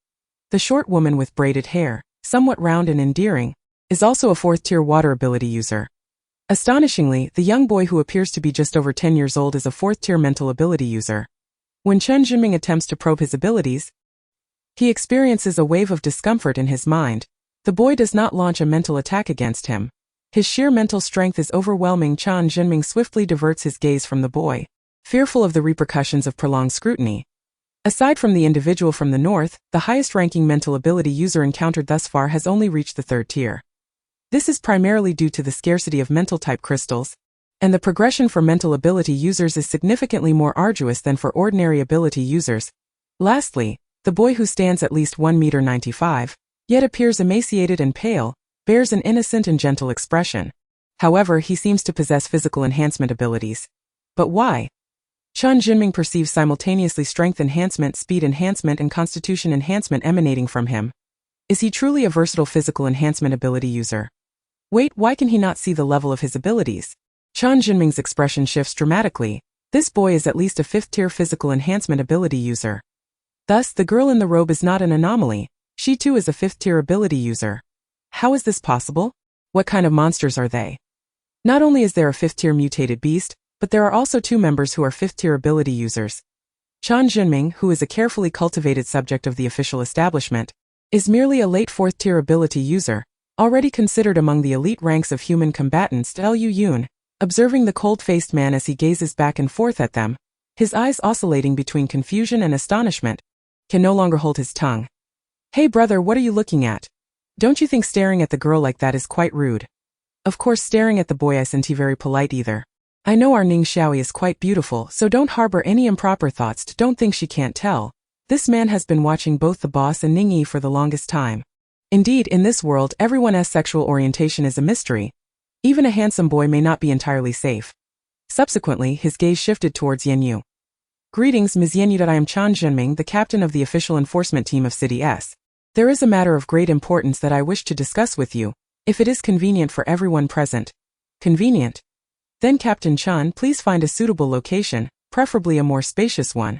The short woman with braided hair, somewhat round and endearing, is also a 4th-tier water ability user. Astonishingly, the young boy who appears to be just over 10 years old is a 4th-tier mental ability user. When Chen Jinming attempts to probe his abilities, He experiences a wave of discomfort in his mind. The boy does not launch a mental attack against him. His sheer mental strength is overwhelming. Chan Jinming swiftly diverts his gaze from the boy, fearful of the repercussions of prolonged scrutiny. Aside from the individual from the north, the highest-ranking mental ability user encountered thus far has only reached the 3rd tier. This is primarily due to the scarcity of mental-type crystals, and the progression for mental ability users is significantly more arduous than for ordinary ability users. Lastly, the boy who stands at least 1.95 meters, yet appears emaciated and pale, bears an innocent and gentle expression. However, he seems to possess physical enhancement abilities. But why? Chan Jinming perceives simultaneously strength enhancement, speed enhancement, and constitution enhancement emanating from him. Is he truly a versatile physical enhancement ability user? Wait, why can he not see the level of his abilities? Chan Jinming's expression shifts dramatically. This boy is at least a 5th-tier physical enhancement ability user. Thus, the girl in the robe is not an anomaly. She too is a 5th-tier ability user. How is this possible? What kind of monsters are they? Not only is there a 5th-tier mutated beast, but there are also 2 members who are 5th-tier ability users. Chan Jinming, who is a carefully cultivated subject of the official establishment, is merely a late 4th-tier ability user, already considered among the elite ranks of human combatants. Liu Yun, observing the cold-faced man as he gazes back and forth at them, his eyes oscillating between confusion and astonishment, can no longer hold his tongue. Hey brother, what are you looking at? Don't you think staring at the girl like that is quite rude? Of course, staring at the boy isn't very polite either. I know our Ning Xiaoyi is quite beautiful, so don't harbor any improper thoughts. Don't think she can't tell. This man has been watching both the boss and Ning Yi for the longest time. Indeed, in this world, everyone's sexual orientation is a mystery. Even a handsome boy may not be entirely safe. Subsequently, his gaze shifted towards Yan Yue. Greetings, Ms. Yan Yue. I am Chan Jinming, the captain of the official enforcement team of City S. There is a matter of great importance that I wish to discuss with you, if it is convenient for everyone present. Convenient? Then Captain Chan, please find a suitable location, preferably a more spacious one.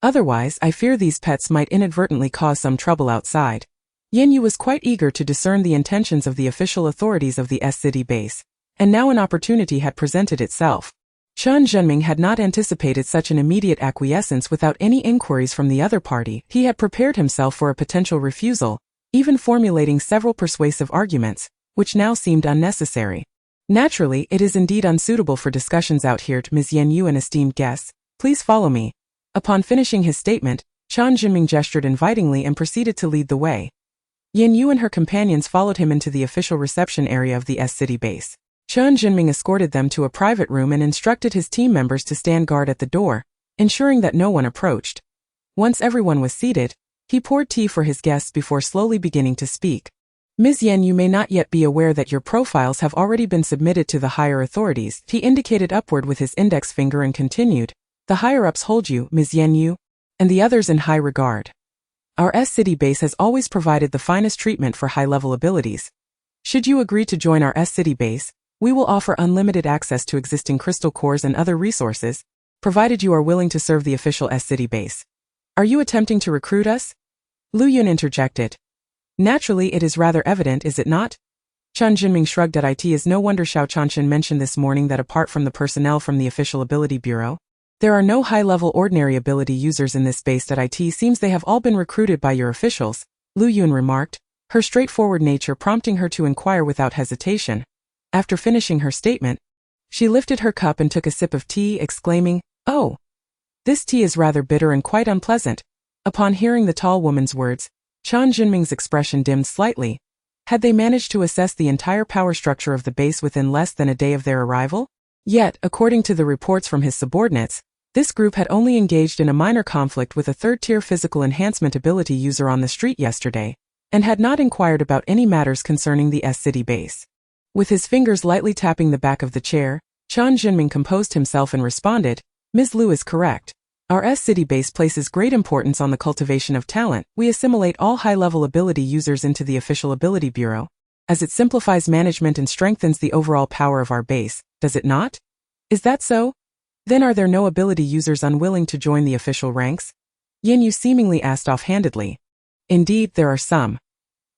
Otherwise, I fear these pets might inadvertently cause some trouble outside. Yan Yue was quite eager to discern the intentions of the official authorities of the S-City base, and now an opportunity had presented itself. Chan Jinming had not anticipated such an immediate acquiescence without any inquiries from the other party. He had prepared himself for a potential refusal, even formulating several persuasive arguments, which now seemed unnecessary. Naturally, it is indeed unsuitable for discussions out here. Ms. Yan Yue and esteemed guests, please follow me. Upon finishing his statement, Chan Jinming gestured invitingly and proceeded to lead the way. Yan Yue and her companions followed him into the official reception area of the S-City base. Chan Jinming escorted them to a private room and instructed his team members to stand guard at the door, ensuring that no one approached. Once everyone was seated, he poured tea for his guests before slowly beginning to speak. Ms. Yan, you may not yet be aware that your profiles have already been submitted to the higher authorities. He indicated upward with his index finger and continued. The higher-ups hold you, Ms. Yan Yue, and the others in high regard. Our S-City base has always provided the finest treatment for high-level abilities. Should you agree to join our S-City base, we will offer unlimited access to existing crystal cores and other resources, provided you are willing to serve the official S-City base. Are you attempting to recruit us? Lu Yun interjected. Naturally, it is rather evident, is it not? Chan Jinming shrugged at it. Is no wonder Xiao Chanshan mentioned this morning that apart from the personnel from the official ability bureau, there are no high-level ordinary ability users in this base. It seems they have all been recruited by your officials, Lu Yun remarked, her straightforward nature prompting her to inquire without hesitation. After finishing her statement, she lifted her cup and took a sip of tea, exclaiming, "Oh, this tea is rather bitter and quite unpleasant." Upon hearing the tall woman's words, Chan Jinming's expression dimmed slightly. Had they managed to assess the entire power structure of the base within less than a day of their arrival? Yet, according to the reports from his subordinates, this group had only engaged in a minor conflict with a third-tier physical enhancement ability user on the street yesterday, and had not inquired about any matters concerning the S-City base. With his fingers lightly tapping the back of the chair, Chan Jinming composed himself and responded, "Ms. Lu is correct. Our S-City base places great importance on the cultivation of talent. We assimilate all high-level ability users into the official ability bureau, as it simplifies management and strengthens the overall power of our base, does it not? Is that so? Then are there no ability users unwilling to join the official ranks?" Yan Yue seemingly asked offhandedly. Indeed, there are some.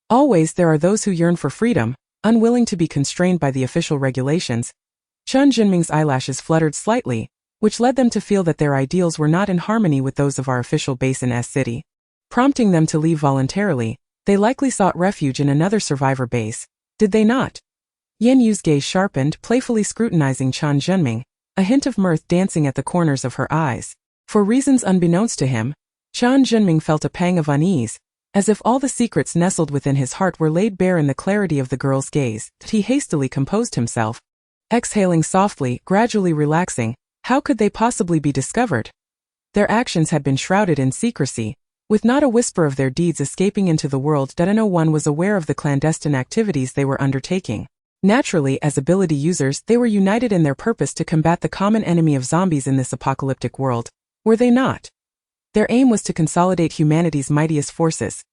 Always there are those who yearn for freedom, unwilling to be constrained by the official regulations. Chan Jinming's eyelashes fluttered slightly, which led them to feel that their ideals were not in harmony with those of our official base in S-City. prompting them to leave voluntarily. They likely sought refuge in another survivor base, did they not? Yan Yue's gaze sharpened, playfully scrutinizing Chan Zhenming, a hint of mirth dancing at the corners of her eyes. For reasons unbeknownst to him, Chan Zhenming felt a pang of unease, as if all the secrets nestled within his heart were laid bare in the clarity of the girl's gaze. He hastily composed himself, exhaling softly, gradually relaxing. How could they possibly be discovered? Their actions had been shrouded in secrecy, with not a whisper of their deeds escaping into the world. No one was aware of the clandestine activities they were undertaking. Naturally, as ability users, they were united in their purpose to combat the common enemy of zombies in this apocalyptic world, were they not? Their aim was to consolidate humanity's mightiest forces.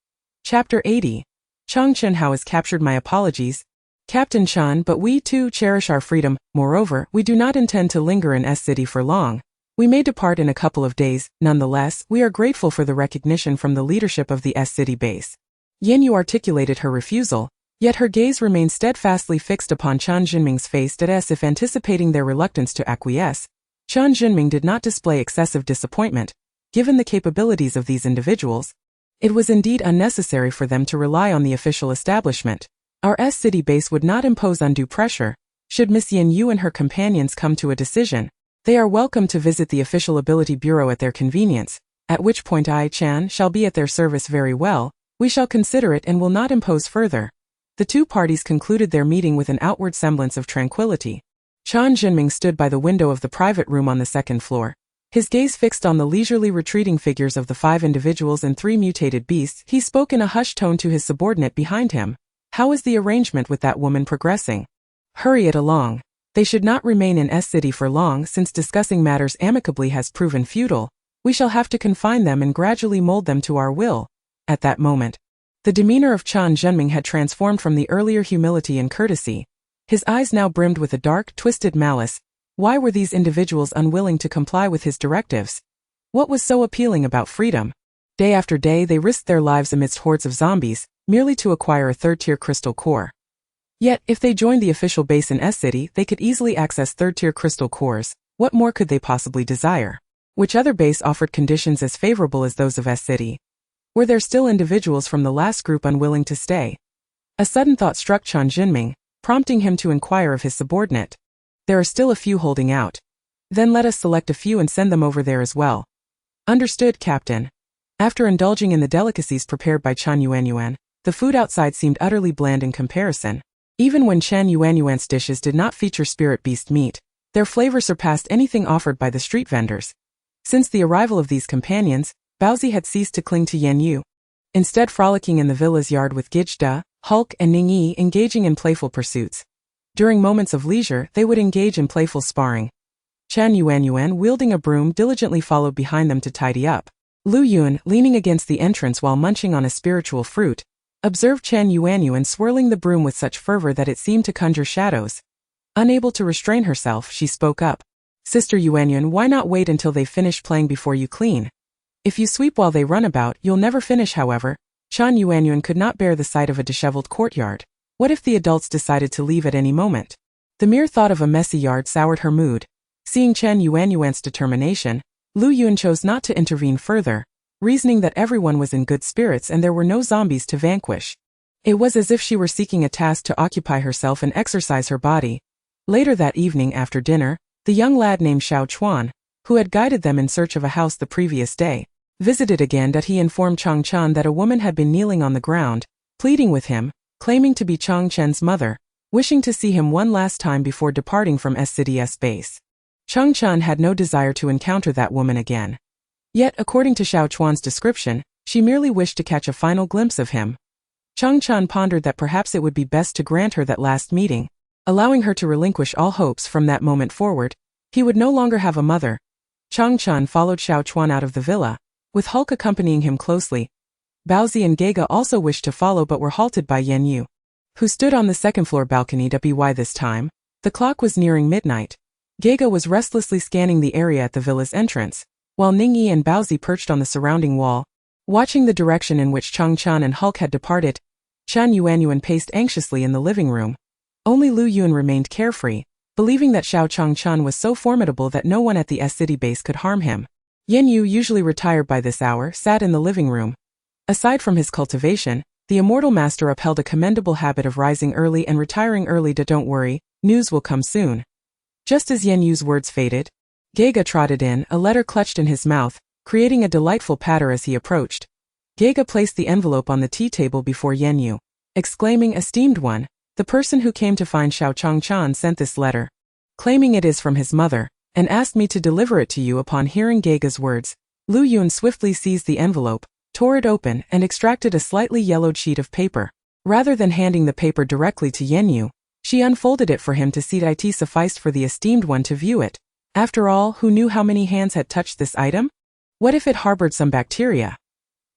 Chapter 80. Chang Chenhao has captured. My apologies, Captain Chan, but we too cherish our freedom. Moreover, we do not intend to linger in S-City for long. We may depart in a couple of days. Nonetheless, we are grateful for the recognition from the leadership of the S-City base. Yan Yue articulated her refusal, yet her gaze remained steadfastly fixed upon Chan Zhenming's face, as if anticipating their reluctance to acquiesce. Chan Zhenming did not display excessive disappointment. Given the capabilities of these individuals, it was indeed unnecessary for them to rely on the official establishment. Our S-City base would not impose undue pressure. Should Miss Yan Yue and her companions come to a decision, they are welcome to visit the official ability bureau at their convenience, at which point I-Chan shall be at their service. Very well, we shall consider it and will not impose further. The two parties concluded their meeting with an outward semblance of tranquility. Chan Zhenming stood by the window of the private room on the second floor, his gaze fixed on the leisurely retreating figures of the 5 individuals and 3 mutated beasts. He spoke in a hushed tone to his subordinate behind him. How is the arrangement with that woman progressing? Hurry it along. They should not remain in S-City for long, since discussing matters amicably has proven futile. We shall have to confine them and gradually mold them to our will. At that moment, the demeanor of Chan Zhenming had transformed from the earlier humility and courtesy. His eyes now brimmed with a dark, twisted malice. Why were these individuals unwilling to comply with his directives? What was so appealing about freedom? Day after day they risked their lives amidst hordes of zombies, merely to acquire a third-tier crystal core. Yet, if they joined the official base in S-City, they could easily access third-tier crystal cores. What more could they possibly desire? Which other base offered conditions as favorable as those of S-City? Were there still individuals from the last group unwilling to stay? A sudden thought struck Chan Zhenming, prompting him to inquire of his subordinate. There are still a few holding out. Then let us select a few and send them over there as well. Understood, Captain. After indulging in the delicacies prepared by Chan Yuanyuan, the food outside seemed utterly bland in comparison. Even when Chan Yuanyuan's dishes did not feature spirit beast meat, their flavor surpassed anything offered by the street vendors. Since the arrival of these companions, Baozi had ceased to cling to Yan Yue, instead frolicking in the villa's yard with Gijda, Hulk and Ning Yi, engaging in playful pursuits. During moments of leisure, they would engage in playful sparring. Chan Yuanyuan, wielding a broom, diligently followed behind them to tidy up. Lu Yun, leaning against the entrance while munching on a spiritual fruit, observed Chan Yuanyuan swirling the broom with such fervor that it seemed to conjure shadows. Unable to restrain herself, she spoke up. Sister Yuanyuan, why not wait until they finish playing before you clean? If you sweep while they run about, you'll never finish. However, Chan Yuanyuan could not bear the sight of a disheveled courtyard. What if the adults decided to leave at any moment? The mere thought of a messy yard soured her mood. Seeing Chan Yuanyuan's determination, Lu Yun chose not to intervene further, reasoning that everyone was in good spirits and there were no zombies to vanquish. It was as if she were seeking a task to occupy herself and exercise her body. Later that evening after dinner, the young lad named Xiao Chuan, who had guided them in search of a house the previous day, visited again. He informed Chang Chan that a woman had been kneeling on the ground, pleading with him, claiming to be Chang Chen's mother, wishing to see him one last time before departing from S-City's base. Chang Chan had no desire to encounter that woman again. Yet, according to Xiao Chuan's description, she merely wished to catch a final glimpse of him. Chang Chan pondered that perhaps it would be best to grant her that last meeting, allowing her to relinquish all hopes. From that moment forward, he would no longer have a mother. Chang Chan followed Xiao Chuan out of the villa, with Hulk accompanying him closely. Baozi and Gega also wished to follow but were halted by Yan Yue, who stood on the second-floor balcony. By this time, the clock was nearing midnight. Gega was restlessly scanning the area at the villa's entrance, while Ning Yi and Baozi perched on the surrounding wall, watching the direction in which Chang Chan and Hulk had departed. Chan Yuanyuan paced anxiously in the living room. Only Lu Yun remained carefree, believing that Xiao Chang Chan was so formidable that no one at the S-City base could harm him. Yan Yue, usually retired by this hour, sat in the living room. Aside from his cultivation, the immortal master upheld a commendable habit of rising early and retiring early. Don't worry, news will come soon. Just as Yan Yue's words faded, Gege trotted in, a letter clutched in his mouth, creating a delightful patter as he approached. Gege placed the envelope on the tea table before Yan Yue, exclaiming, "Esteemed one, the person who came to find Xiao Changchan sent this letter, claiming it is from his mother, and asked me to deliver it to you." Upon hearing Gege's words, Lu Yun swiftly seized the envelope, tore it open, and extracted a slightly yellowed sheet of paper. Rather than handing the paper directly to Yan Yue, she unfolded it for him to see. It sufficed for the esteemed one to view it. After all, who knew how many hands had touched this item? What if it harbored some bacteria?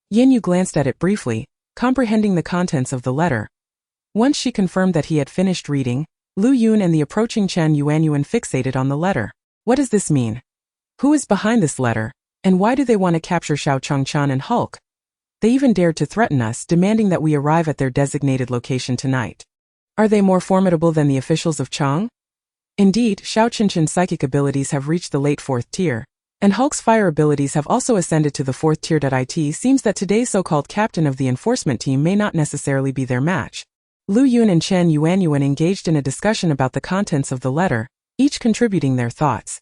Yan Yue glanced at it briefly, comprehending the contents of the letter. Once she confirmed that he had finished reading, Lu Yun and the approaching Chen Yuanyuan fixated on the letter. What does this mean? Who is behind this letter? And why do they want to capture Xiao Changchan and Hulk? They even dared to threaten us, demanding that we arrive at their designated location tonight. Are they more formidable than the officials of Chang? Indeed, Xiao Qinchen's psychic abilities have reached the late 4th tier, and Hulk's fire abilities have also ascended to the 4th tier. It seems that today's so-called captain of the enforcement team may not necessarily be their match. Lu Yun and Chen Yuanyuan engaged in a discussion about the contents of the letter, each contributing their thoughts.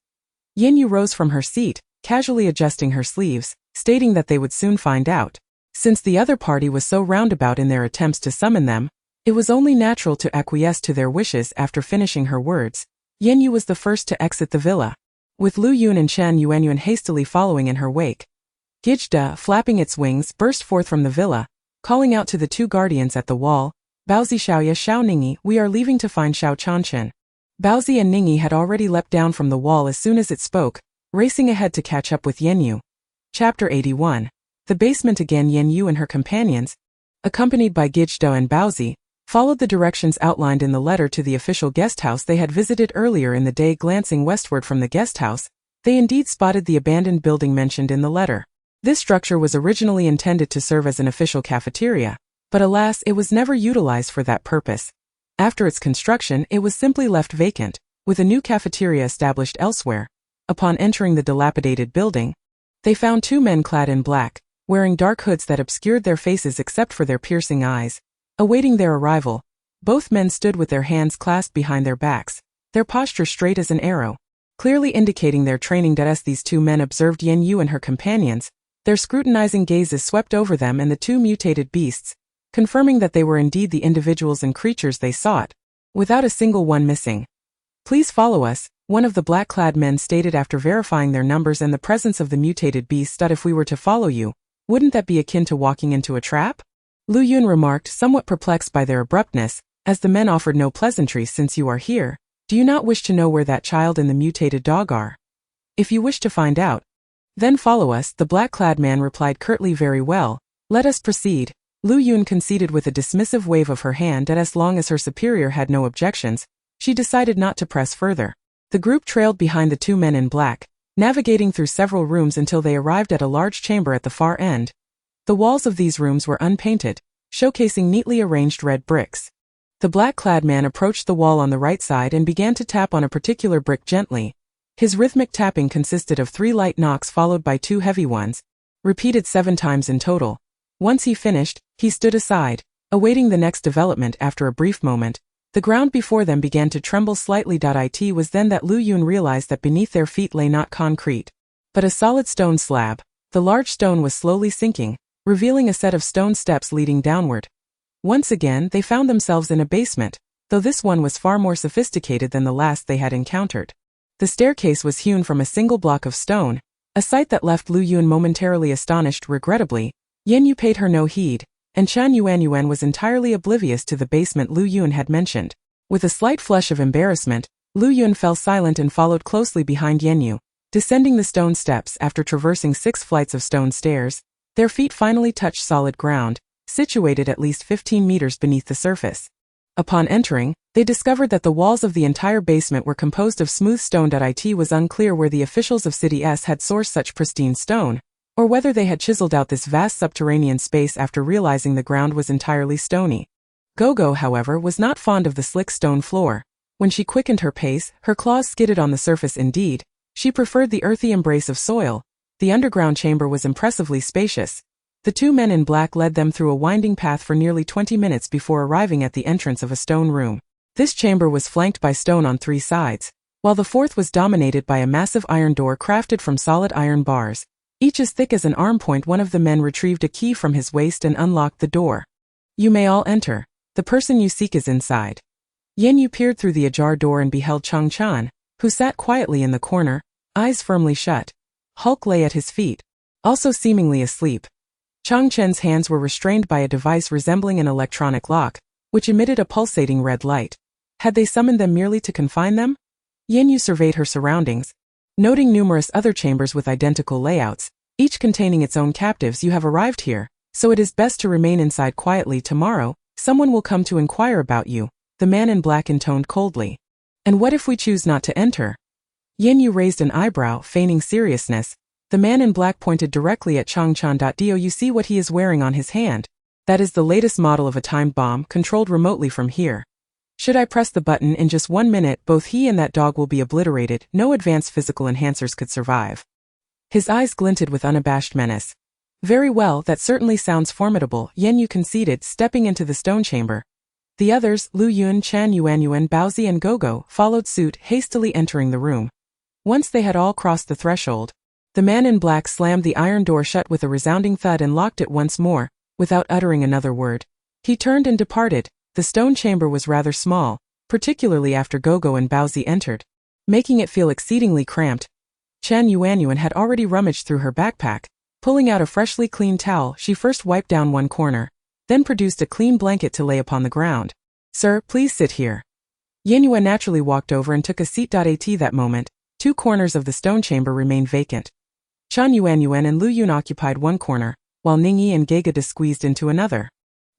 Yan Yue rose from her seat, casually adjusting her sleeves, stating that they would soon find out. Since the other party was so roundabout in their attempts to summon them, it was only natural to acquiesce to their wishes. After finishing her words, Yan Yue was the first to exit the villa, with Lu Yun and Chen Yuanyuan hastily following in her wake. Gijda, flapping its wings, burst forth from the villa, calling out to the two guardians at the wall, "Baozi Xiaoya Xiao Ningyi, we are leaving to find Xiao Changchen." Baozi and Ningyi had already leapt down from the wall as soon as it spoke, racing ahead to catch up with Yan Yue. Chapter 81. The basement again. Yan Yue and her companions, accompanied by Gijda and Baozi, followed the directions outlined in the letter to the official guesthouse they had visited earlier in the day. Glancing westward from the guesthouse, they indeed spotted the abandoned building mentioned in the letter. This structure was originally intended to serve as an official cafeteria, but alas, it was never utilized for that purpose. After its construction, it was simply left vacant, with a new cafeteria established elsewhere. Upon entering the dilapidated building, they found two men clad in black, wearing dark hoods that obscured their faces except for their piercing eyes. Awaiting their arrival, both men stood with their hands clasped behind their backs, their posture straight as an arrow, clearly indicating their training. As these two men observed Yan Yue and her companions, their scrutinizing gazes swept over them and the two mutated beasts, confirming that they were indeed the individuals and creatures they sought, without a single one missing. "Please follow us," one of the black-clad men stated after verifying their numbers and the presence of the mutated beasts. "If we were to follow you, wouldn't that be akin to walking into a trap?" Lu Yun remarked, somewhat perplexed by their abruptness, as the men offered no pleasantries. "Since you are here, do you not wish to know where that child and the mutated dog are? If you wish to find out, then follow us," the black-clad man replied curtly. "Very well, let us proceed." Lu Yun conceded with a dismissive wave of her hand, and as long as her superior had no objections, she decided not to press further. The group trailed behind the two men in black, navigating through several rooms until they arrived at a large chamber at the far end. The walls of these rooms were unpainted, showcasing neatly arranged red bricks. The black-clad man approached the wall on the right side and began to tap on a particular brick gently. His rhythmic tapping consisted of 3 light knocks followed by 2 heavy ones, repeated 7 times in total. Once he finished, he stood aside, awaiting the next development. After a brief moment, the ground before them began to tremble slightly. It was then that Lu Yun realized that beneath their feet lay not concrete, but a solid stone slab. The large stone was slowly sinking, revealing a set of stone steps leading downward. Once again, they found themselves in a basement, though this one was far more sophisticated than the last they had encountered. The staircase was hewn from a single block of stone, a sight that left Lu Yun momentarily astonished. Regrettably, Yan Yue paid her no heed, and Chen Yuanyuan was entirely oblivious to the basement Lu Yun had mentioned. With a slight flush of embarrassment, Lu Yun fell silent and followed closely behind Yan Yue. Descending the stone steps after traversing 6 flights of stone stairs, their feet finally touched solid ground, situated at least 15 meters beneath the surface. Upon entering, they discovered that the walls of the entire basement were composed of smooth stone. It was unclear where the officials of City S had sourced such pristine stone, or whether they had chiseled out this vast subterranean space after realizing the ground was entirely stony. Gogo, however, was not fond of the slick stone floor. When she quickened her pace, her claws skidded on the surface. Indeed, she preferred the earthy embrace of soil. The underground chamber was impressively spacious. The two men in black led them through a winding path for nearly 20 minutes before arriving at the entrance of a stone room. This chamber was flanked by stone on 3 sides, while the fourth was dominated by a massive iron door crafted from solid iron bars. Each as thick as an arm point. One of the men retrieved a key from his waist and unlocked the door. You may all enter. The person you seek is inside. Yan Yue peered through the ajar door and beheld Chang Chan, who sat quietly in the corner, eyes firmly shut. Hulk lay at his feet, also seemingly asleep. Chang Chen's hands were restrained by a device resembling an electronic lock, which emitted a pulsating red light. Had they summoned them merely to confine them? Yan Yue surveyed her surroundings, noting numerous other chambers with identical layouts, each containing its own captives. You have arrived here, so it is best to remain inside quietly. Tomorrow, someone will come to inquire about you, the man in black intoned coldly. And what if we choose not to enter? Yan Yue raised an eyebrow, feigning seriousness. The man in black pointed directly at Chang Chan. Do you see what he is wearing on his hand? That is the latest model of a timed bomb, controlled remotely from here. Should I press the button in just 1 minute, both he and that dog will be obliterated. No advanced physical enhancers could survive. His eyes glinted with unabashed menace. Very well, that certainly sounds formidable, Yan Yue conceded, stepping into the stone chamber. The others, Lu Yun, Chan Yuanyuan, Baozi and Gogo, followed suit, hastily entering the room. Once they had all crossed the threshold, the man in black slammed the iron door shut with a resounding thud and locked it once more, without uttering another word. He turned and departed. The stone chamber was rather small, particularly after Gogo and Baozi entered, making it feel exceedingly cramped. Chan Yuanyuan had already rummaged through her backpack. Pulling out a freshly cleaned towel, she first wiped down one corner, then produced a clean blanket to lay upon the ground. Sir, please sit here. Yan Yue naturally walked over and took a seat. At that moment, 2 corners of the stone chamber remained vacant. Chan Yuanyuan and Lu Yun occupied one corner, while Ningyi and Gegeda squeezed into another.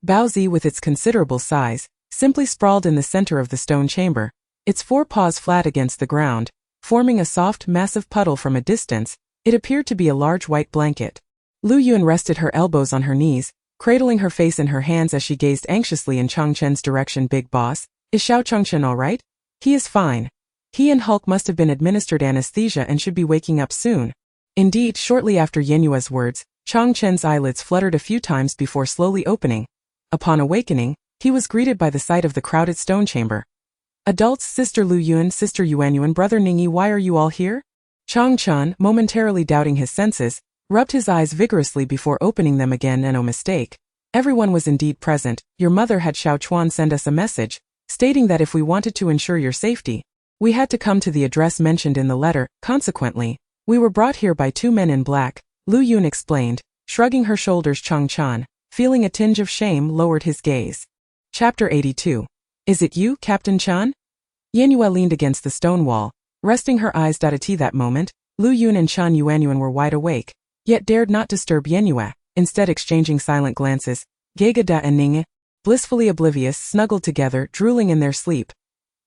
Baozi, with its considerable size, simply sprawled in the center of the stone chamber, its 4 paws flat against the ground, forming a soft, massive puddle from a distance. It appeared to be a large white blanket. Lu Yun rested her elbows on her knees, cradling her face in her hands as she gazed anxiously in Chang Chen's direction. Big boss, is Xiao Changchen all right? He is fine. He and Hulk must have been administered anesthesia and should be waking up soon. Indeed, shortly after Yan Yue's words, Chang Chen's eyelids fluttered a few times before slowly opening. Upon awakening, he was greeted by the sight of the crowded stone chamber. Adults, Sister Lu Yun, Sister Yuanyuan, Brother Ningyi, why are you all here? Chang Chan, momentarily doubting his senses, rubbed his eyes vigorously before opening them again. And oh mistake. Everyone was indeed present. Your mother had Xiao Chuan send us a message, stating that if we wanted to ensure your safety, we had to come to the address mentioned in the letter. Consequently, we were brought here by 2 men in black, Lu Yun explained, shrugging her shoulders. Chang Chan, feeling a tinge of shame, lowered his gaze. Chapter 82. Is it you, Captain Chan? Yan Yue leaned against the stone wall, resting her eyes. At that moment, Lu Yun and Chan Yuanyuan were wide awake, yet dared not disturb Yan Yue, instead exchanging silent glances. Gegeda and Ningyi, blissfully oblivious, snuggled together, drooling in their sleep.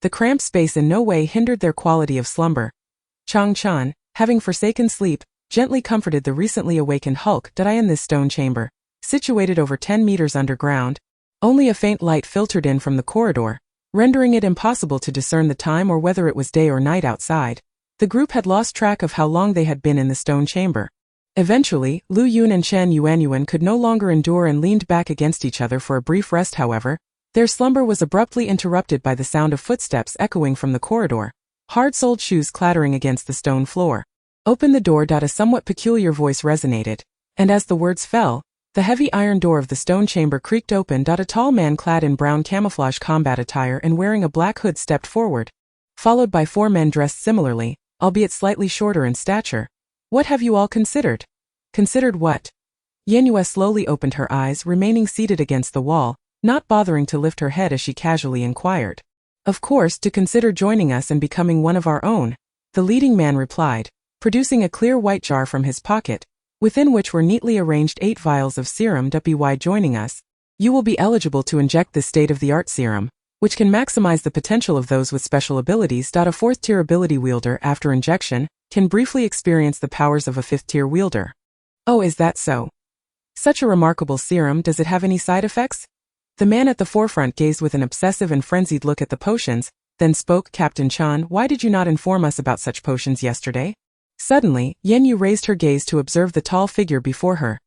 The cramped space in no way hindered their quality of slumber. Chang Chan, having forsaken sleep, gently comforted the recently awakened Hulk. In this stone chamber, situated over 10 meters underground, only a faint light filtered in from the corridor, rendering it impossible to discern the time or whether it was day or night outside. The group had lost track of how long they had been in the stone chamber. Eventually, Lu Yun and Chan Yuanyuan could no longer endure and leaned back against each other for a brief rest. However, their slumber was abruptly interrupted by the sound of footsteps echoing from the corridor, hard-soled shoes clattering against the stone floor. Open the door. A somewhat peculiar voice resonated, and as the words fell, the heavy iron door of the stone chamber creaked open. A tall man clad in brown camouflage combat attire and wearing a black hood stepped forward, followed by 4 men dressed similarly, albeit slightly shorter in stature. What have you all considered? Considered what? Yan Yue slowly opened her eyes, remaining seated against the wall, not bothering to lift her head as she casually inquired. Of course, to consider joining us and becoming one of our own, the leading man replied, producing a clear white jar from his pocket, within which were neatly arranged 8 vials of serum. By joining us, you will be eligible to inject this state-of-the-art serum, which can maximize the potential of those with special abilities. A 4th-tier ability wielder, after injection, can briefly experience the powers of a 5th-tier wielder. Oh, is that so? Such a remarkable serum. Does it have any side effects? The man at the forefront gazed with an obsessive and frenzied look at the potions, then spoke. Captain Chan, why did you not inform us about such potions yesterday? Suddenly, Yan Yue raised her gaze to observe the tall figure before her.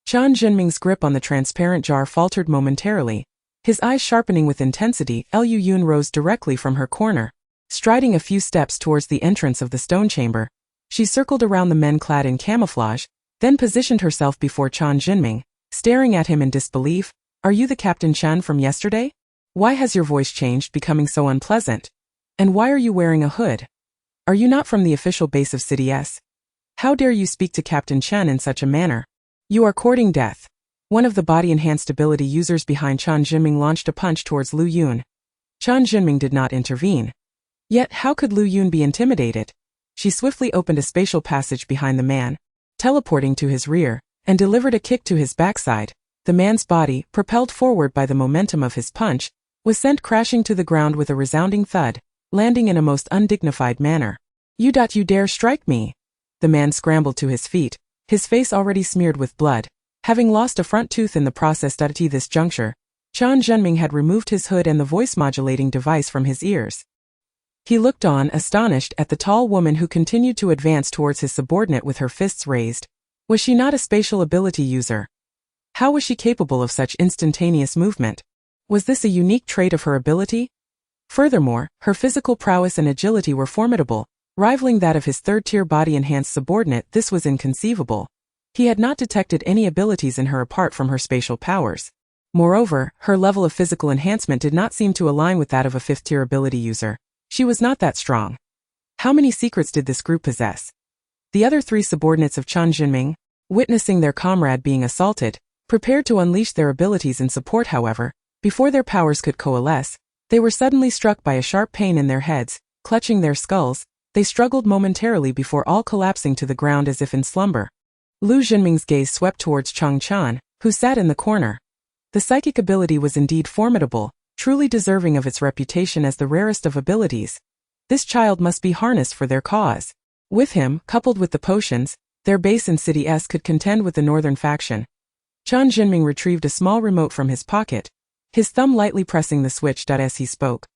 Chan Jinming's grip on the transparent jar faltered momentarily. His eyes sharpening with intensity, Lu Yun rose directly from her corner. Striding a few steps towards the entrance of the stone chamber, she circled around the men clad in camouflage, then positioned herself before Chan Jinming, staring at him in disbelief. Are you the Captain Chan from yesterday? Why has your voice changed, becoming so unpleasant? And why are you wearing a hood? Are you not from the official base of City S? How dare you speak to Captain Chen in such a manner? You are courting death. One of the body-enhanced ability users behind Chan Jinming launched a punch towards Lu Yun. Chan Jinming did not intervene. Yet how could Lu Yun be intimidated? She swiftly opened a spatial passage behind the man, teleporting to his rear, and delivered a kick to his backside. The man's body, propelled forward by the momentum of his punch, was sent crashing to the ground with a resounding thud, landing in a most undignified manner. You dare strike me? The man scrambled to his feet, his face already smeared with blood. Having lost a front tooth in the process. At this juncture, Chan Jinming had removed his hood and the voice-modulating device from his ears. He looked on, astonished, at the tall woman who continued to advance towards his subordinate with her fists raised. Was she not a spatial ability user? How was she capable of such instantaneous movement? Was this a unique trait of her ability? Furthermore, her physical prowess and agility were formidable, rivaling that of his third-tier body-enhanced subordinate. This was inconceivable. He had not detected any abilities in her apart from her spatial powers. Moreover, her level of physical enhancement did not seem to align with that of a fifth-tier ability user. She was not that strong. How many secrets did this group possess? The other three subordinates of Chan Jinming, witnessing their comrade being assaulted, prepared to unleash their abilities in support. However, before their powers could coalesce, they were suddenly struck by a sharp pain in their heads. Clutching their skulls, they struggled momentarily before all collapsing to the ground as if in slumber. Lu Jinming's gaze swept towards Chang Chan, who sat in the corner. The psychic ability was indeed formidable, truly deserving of its reputation as the rarest of abilities. This child must be harnessed for their cause. With him, coupled with the potions, their base in City S could contend with the northern faction. Chan Jinming retrieved a small remote from his pocket, his thumb lightly pressing the switch. As he spoke,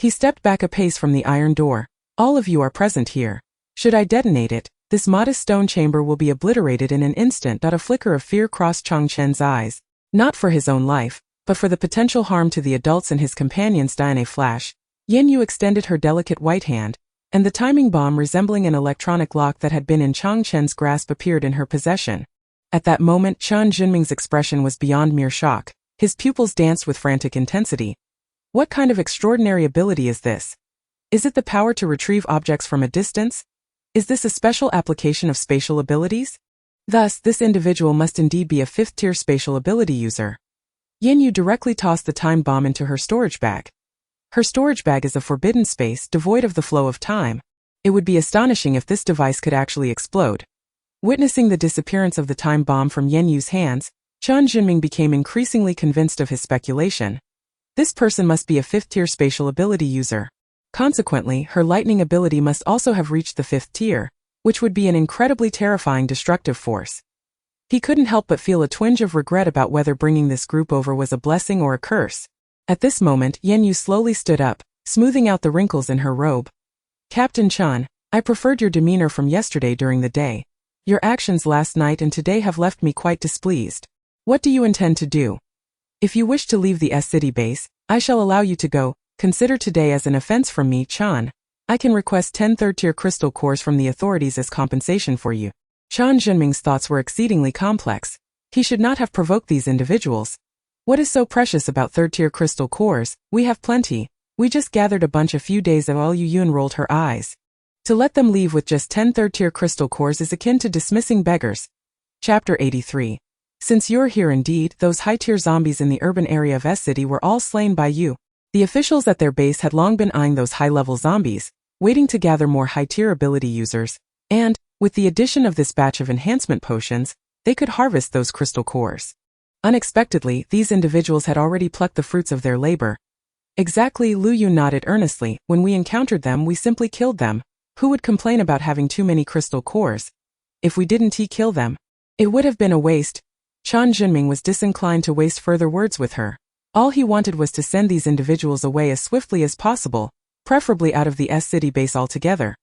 he stepped back a pace from the iron door. All of you are present here. Should I detonate it, this modest stone chamber will be obliterated in an instant. A flicker of fear crossed Chang Chen's eyes, not for his own life, but for the potential harm to the adults and his companions. In a flash, Yan Yue extended her delicate white hand, and the timing bomb resembling an electronic lock that had been in Chang Chen's grasp appeared in her possession. At that moment, Chan Jinming's expression was beyond mere shock. His pupils danced with frantic intensity. What kind of extraordinary ability is this? Is it the power to retrieve objects from a distance? Is this a special application of spatial abilities? Thus, this individual must indeed be a fifth-tier spatial ability user. Yan Yue directly tossed the time bomb into her storage bag. Her storage bag is a forbidden space devoid of the flow of time. It would be astonishing if this device could actually explode. Witnessing the disappearance of the time bomb from Yan Yue's hands, Chan Jinming became increasingly convinced of his speculation. This person must be a fifth-tier spatial ability user. Consequently, her lightning ability must also have reached the fifth tier, which would be an incredibly terrifying destructive force. He couldn't help but feel a twinge of regret about whether bringing this group over was a blessing or a curse. At this moment, Yan Yue slowly stood up, smoothing out the wrinkles in her robe. Captain Chan, I preferred your demeanor from yesterday during the day. Your actions last night and today have left me quite displeased. What do you intend to do? If you wish to leave the S-City base, I shall allow you to go. Consider today as an offense from me, Chan. I can request 10 third-tier crystal cores from the authorities as compensation for you. Chan Jinming's thoughts were exceedingly complex. He should not have provoked these individuals. What is so precious about third-tier crystal cores? We have plenty. We just gathered a bunch a few days ago. Lu Yun rolled her eyes. To let them leave with just 10 third-tier crystal cores is akin to dismissing beggars. Chapter 83. Since you're here indeed, those high-tier zombies in the urban area of S-City were all slain by you. The officials at their base had long been eyeing those high-level zombies, waiting to gather more high-tier ability users, and, with the addition of this batch of enhancement potions, they could harvest those crystal cores. Unexpectedly, these individuals had already plucked the fruits of their labor. Exactly, Lu Yun nodded earnestly. When we encountered them, we simply killed them. Who would complain about having too many crystal cores? If we didn't kill them, it would have been a waste. Chan Jinming was disinclined to waste further words with her. All he wanted was to send these individuals away as swiftly as possible, preferably out of the S-City base altogether.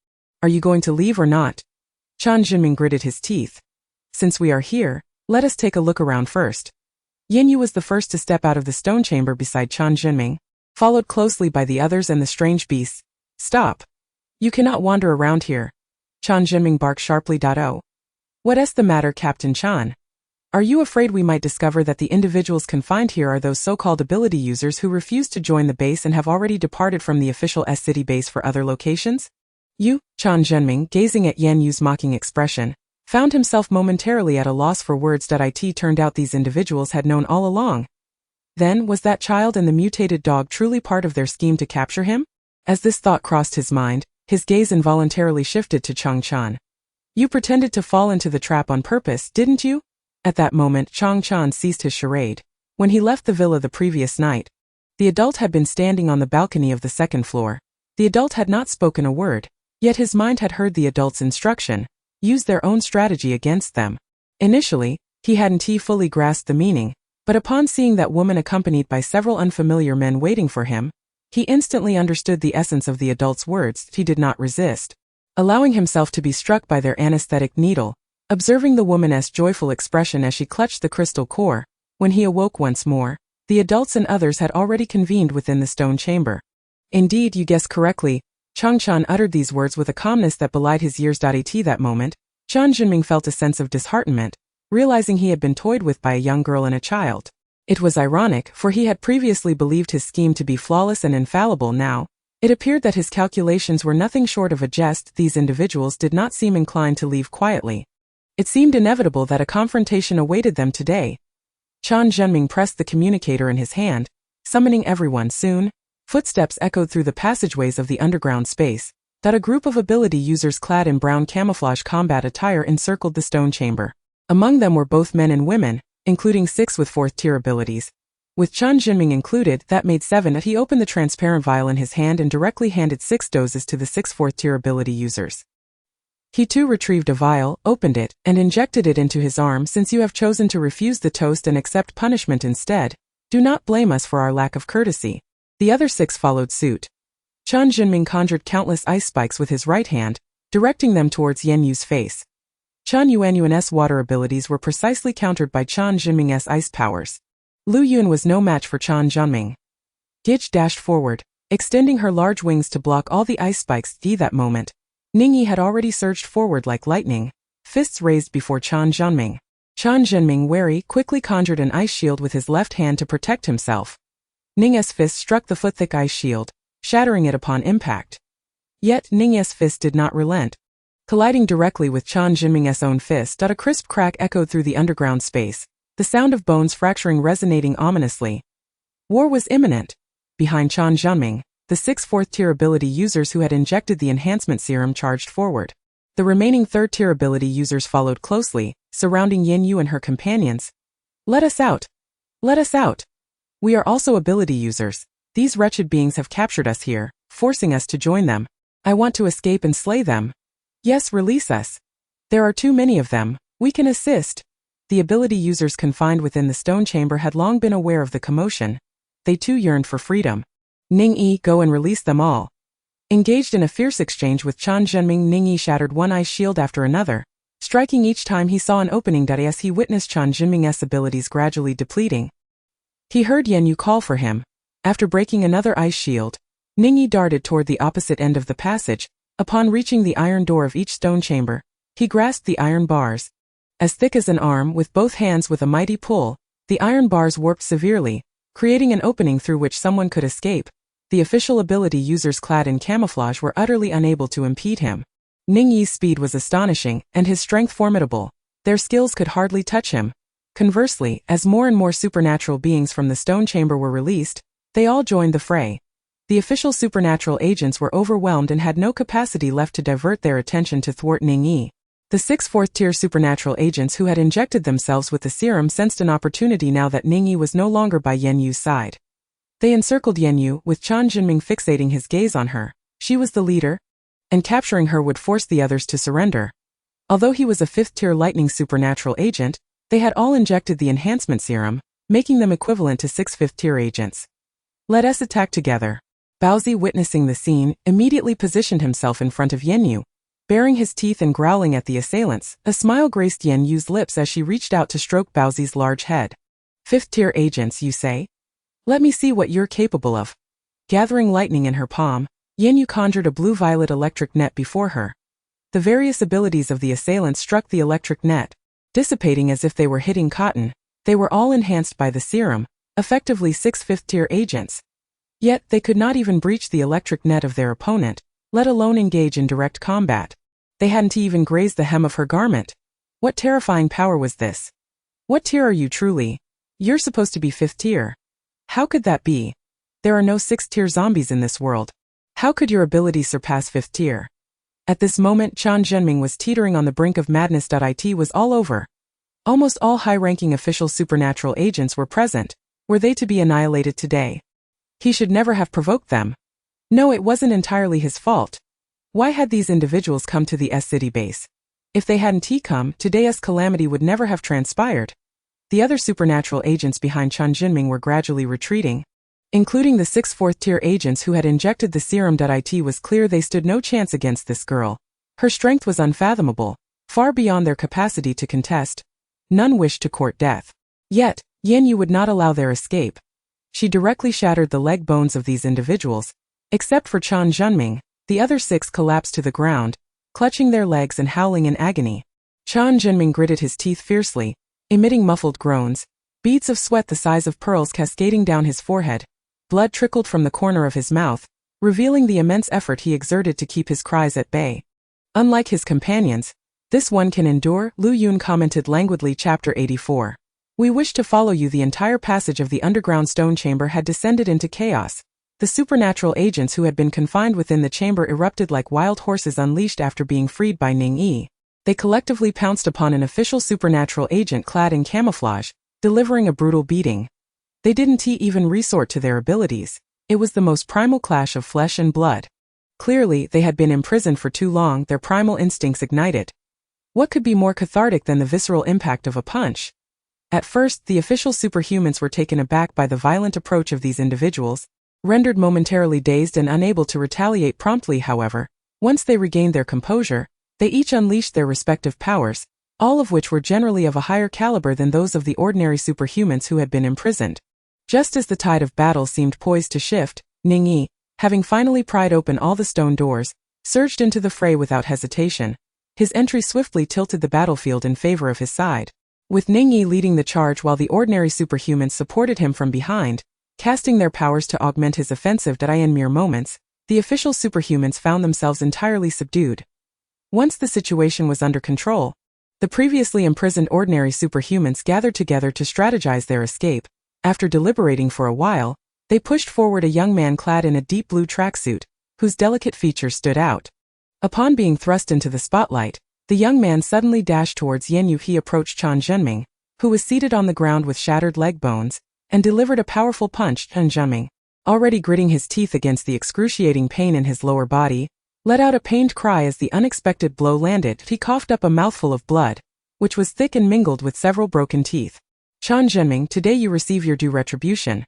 Are you going to leave or not? Chan Jinming gritted his teeth. Since we are here, Let us take a look around first. Yan Yue was the first to step out of the stone chamber beside Chen Jinming, followed closely by the others and the strange beasts. Stop! You cannot wander around here. Chen Jinming barked sharply. Oh. What's the matter, Captain Chen? Are you afraid we might discover that the individuals confined here are those so-called ability users who refuse to join the base and have already departed from the official S-City base for other locations? Chen Jinming, gazing at Yan Yue's mocking expression, found himself momentarily at a loss for words. It turned out these individuals had known all along. Then, was that child and the mutated dog truly part of their scheme to capture him? As this thought crossed his mind, his gaze involuntarily shifted to Chang Chan. You pretended to fall into the trap on purpose, didn't you? At that moment, Chang Chan ceased his charade. When he left the villa the previous night, the adult had been standing on the balcony of the second floor. The adult had not spoken a word, yet his mind had heard the adult's instruction: use their own strategy against them. Initially, he hadn't fully grasped the meaning, but upon seeing that woman accompanied by several unfamiliar men waiting for him, he instantly understood the essence of the adult's words. He did not resist, allowing himself to be struck by their anesthetic needle. Observing the woman's joyful expression as she clutched the crystal core, when he awoke once more, the adults and others had already convened within the stone chamber. Indeed, you guessed correctly. Chang Chan uttered these words with a calmness that belied his years. That moment, Chen Jinming felt a sense of disheartenment, realizing he had been toyed with by a young girl and a child. It was ironic, for he had previously believed his scheme to be flawless and infallible. Now, it appeared that his calculations were nothing short of a jest. These individuals did not seem inclined to leave quietly. It seemed inevitable that a confrontation awaited them today. Chen Jinming pressed the communicator in his hand, summoning everyone. Soon, footsteps echoed through the passageways of the underground space. A group of ability users clad in brown camouflage combat attire encircled the stone chamber. Among them were both men and women, including 6 with 4th-tier abilities. With Chen Jinming included, that made 7. He opened the transparent vial in his hand and directly handed 6 doses to the 6 4th-tier ability users. He too retrieved a vial, opened it, and injected it into his arm. Since you have chosen to refuse the toast and accept punishment instead, do not blame us for our lack of courtesy. The other 6 followed suit. Chen Jinming conjured countless ice spikes with his right hand, directing them towards Yan Yue's face. Chen Yuan's water abilities were precisely countered by Chen Jinming's ice powers. Lu Yun was no match for Chen Jinming. Gij dashed forward, extending her large wings to block all the ice spikes. That moment, Ningyi had already surged forward like lightning, fists raised before Chen Jinming. Chen Jinming, wary, quickly conjured an ice shield with his left hand to protect himself. Ningyi's fist struck the foot-thick ice shield, shattering it upon impact. Yet Ningyi's fist did not relent. Colliding directly with Chen Jinming's own fist, a crisp crack echoed through the underground space, the sound of bones fracturing resonating ominously. War was imminent. Behind Chen Jinming, the 6 4th-tier ability users who had injected the enhancement serum charged forward. The remaining 3rd-tier ability users followed closely, surrounding Yan Yue and her companions. Let us out! Let us out! We are also ability users. These wretched beings have captured us here, forcing us to join them. I want to escape and slay them. Yes, release us. There are too many of them. We can assist. The ability users confined within the stone chamber had long been aware of the commotion. They too yearned for freedom. Ningyi, go and release them all. Engaged in a fierce exchange with Chen Jinming, Ningyi shattered one ice shield after another, striking each time he saw an opening. As he witnessed Chen Jinming's abilities gradually depleting, he heard Yan Yue call for him. After breaking another ice shield, Ningyi darted toward the opposite end of the passage. Upon reaching the iron door of each stone chamber, he grasped the iron bars. As thick as an arm, with both hands, with a mighty pull, the iron bars warped severely, creating an opening through which someone could escape. The official ability users clad in camouflage were utterly unable to impede him. Ningyi's speed was astonishing, and his strength formidable. Their skills could hardly touch him. Conversely, as more and more supernatural beings from the stone chamber were released, they all joined the fray. The official supernatural agents were overwhelmed and had no capacity left to divert their attention to thwart Ningyi. The 6 4th-tier supernatural agents who had injected themselves with the serum sensed an opportunity now that Ningyi was no longer by Yan Yue's side. They encircled Yan Yue, with Chen Jinming fixating his gaze on her. She was the leader, and capturing her would force the others to surrender. Although he was a 5th-tier lightning supernatural agent, they had all injected the enhancement serum, making them equivalent to 6 5th-tier agents. Let us attack together. Baozi, witnessing the scene, immediately positioned himself in front of Yan Yue, Baring his teeth and growling at the assailants, a smile graced Yan Yue's lips as she reached out to stroke Baozi's large head. Fifth-tier agents, you say? Let me see what you're capable of. Gathering lightning in her palm, Yan Yue conjured a blue-violet electric net before her. The various abilities of the assailants struck the electric net, dissipating as if they were hitting cotton. They were all enhanced by the serum, effectively 6 fifth-tier agents. Yet, they could not even breach the electric net of their opponent, let alone engage in direct combat. They hadn't even grazed the hem of her garment. What terrifying power was this? What tier are you truly? You're supposed to be 5th tier. How could that be? There are no 6th-tier zombies in this world. How could your ability surpass 5th tier? At this moment, Chan Zhenming was teetering on the brink of madness. It was all over. Almost all high-ranking official supernatural agents were present. Were they to be annihilated today? He should never have provoked them. No, it wasn't entirely his fault. Why had these individuals come to the S-City base? If they hadn't come, today's calamity would never have transpired. The other supernatural agents behind Chan Zhenming were gradually retreating. Including the 6 4th-tier agents who had injected the serum. It was clear they stood no chance against this girl. Her strength was unfathomable, far beyond their capacity to contest. None wished to court death. Yet, Yan Yue would not allow their escape. She directly shattered the leg bones of these individuals. Except for Chan Zhenming, the other 6 collapsed to the ground, clutching their legs and howling in agony. Chan Zhenming gritted his teeth fiercely, emitting muffled groans, beads of sweat the size of pearls cascading down his forehead. Blood trickled from the corner of his mouth, revealing the immense effort he exerted to keep his cries at bay. Unlike his companions, this one can endure, Lu Yun commented languidly. Chapter 84. We wish to follow you. The entire passage of the underground stone chamber had descended into chaos. The supernatural agents who had been confined within the chamber erupted like wild horses unleashed after being freed by Ning Yi. They collectively pounced upon an official supernatural agent clad in camouflage, delivering a brutal beating. They didn't even resort to their abilities. It was the most primal clash of flesh and blood. Clearly, they had been imprisoned for too long. Their primal instincts ignited. What could be more cathartic than the visceral impact of a punch? At first, the official superhumans were taken aback by the violent approach of these individuals, rendered momentarily dazed and unable to retaliate promptly. However, once they regained their composure, they each unleashed their respective powers, all of which were generally of a higher caliber than those of the ordinary superhumans who had been imprisoned. Just as the tide of battle seemed poised to shift, Ning Yi, having finally pried open all the stone doors, surged into the fray without hesitation. His entry swiftly tilted the battlefield in favor of his side. With Ning Yi leading the charge while the ordinary superhumans supported him from behind, casting their powers to augment his offensive. In mere moments, the official superhumans found themselves entirely subdued. Once the situation was under control, the previously imprisoned ordinary superhumans gathered together to strategize their escape. After deliberating for a while, they pushed forward a young man clad in a deep blue tracksuit, whose delicate features stood out. Upon being thrust into the spotlight, the young man suddenly dashed towards Yan Yue. He approached Chan Zhenming, who was seated on the ground with shattered leg bones, and delivered a powerful punch. Chan Zhenming, already gritting his teeth against the excruciating pain in his lower body, let out a pained cry as the unexpected blow landed. He coughed up a mouthful of blood, which was thick and mingled with several broken teeth. Chan Zhenming, today you receive your due retribution.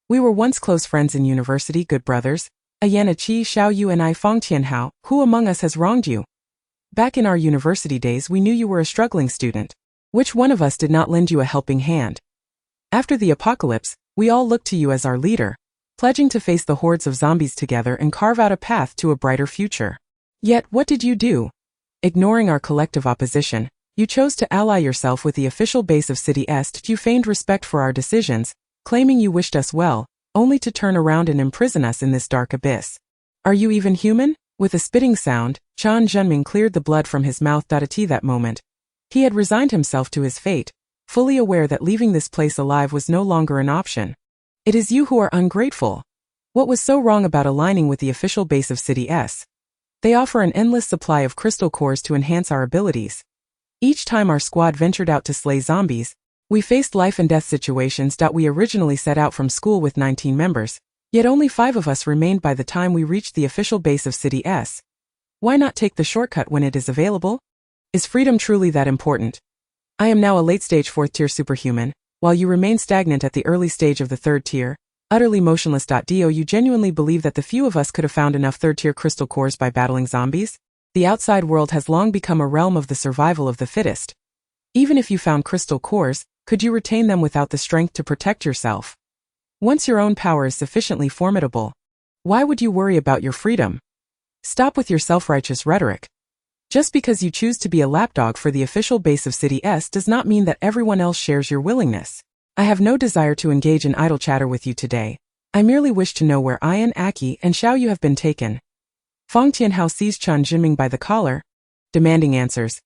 We were once close friends in university, good brothers. Yan Qi, Xiao Yu and I Fong Tianhao, who among us has wronged you? Back in our university days we knew you were a struggling student. Which one of us did not lend you a helping hand? After the apocalypse, we all looked to you as our leader, pledging to face the hordes of zombies together and carve out a path to a brighter future. Yet, what did you do? Ignoring our collective opposition, you chose to ally yourself with the official base of City Est. You feigned respect for our decisions, claiming you wished us well, only to turn around and imprison us in this dark abyss. Are you even human? With a spitting sound, Chan Zhenming cleared the blood from his mouth. At that moment, he had resigned himself to his fate, fully aware that leaving this place alive was no longer an option. It is you who are ungrateful. What was so wrong about aligning with the official base of City S? They offer an endless supply of crystal cores to enhance our abilities. Each time our squad ventured out to slay zombies, we faced life and death situations. We originally set out from school with 19 members, yet only 5 of us remained by the time we reached the official base of City S. Why not take the shortcut when it is available? Is freedom truly that important? I am now a late-stage 4th-tier superhuman, while you remain stagnant at the early stage of the 3rd tier, utterly motionless. Do you genuinely believe that the few of us could have found enough 3rd-tier crystal cores by battling zombies? The outside world has long become a realm of the survival of the fittest. Even if you found crystal cores, could you retain them without the strength to protect yourself? Once your own power is sufficiently formidable, why would you worry about your freedom? Stop with your self-righteous rhetoric. Just because you choose to be a lapdog for the official base of City S does not mean that everyone else shares your willingness. I have no desire to engage in idle chatter with you today. I merely wish to know where Yan, Aki, and Xiao Yu have been taken. Fang Tianhao seized Chen Jinming by the collar, demanding answers.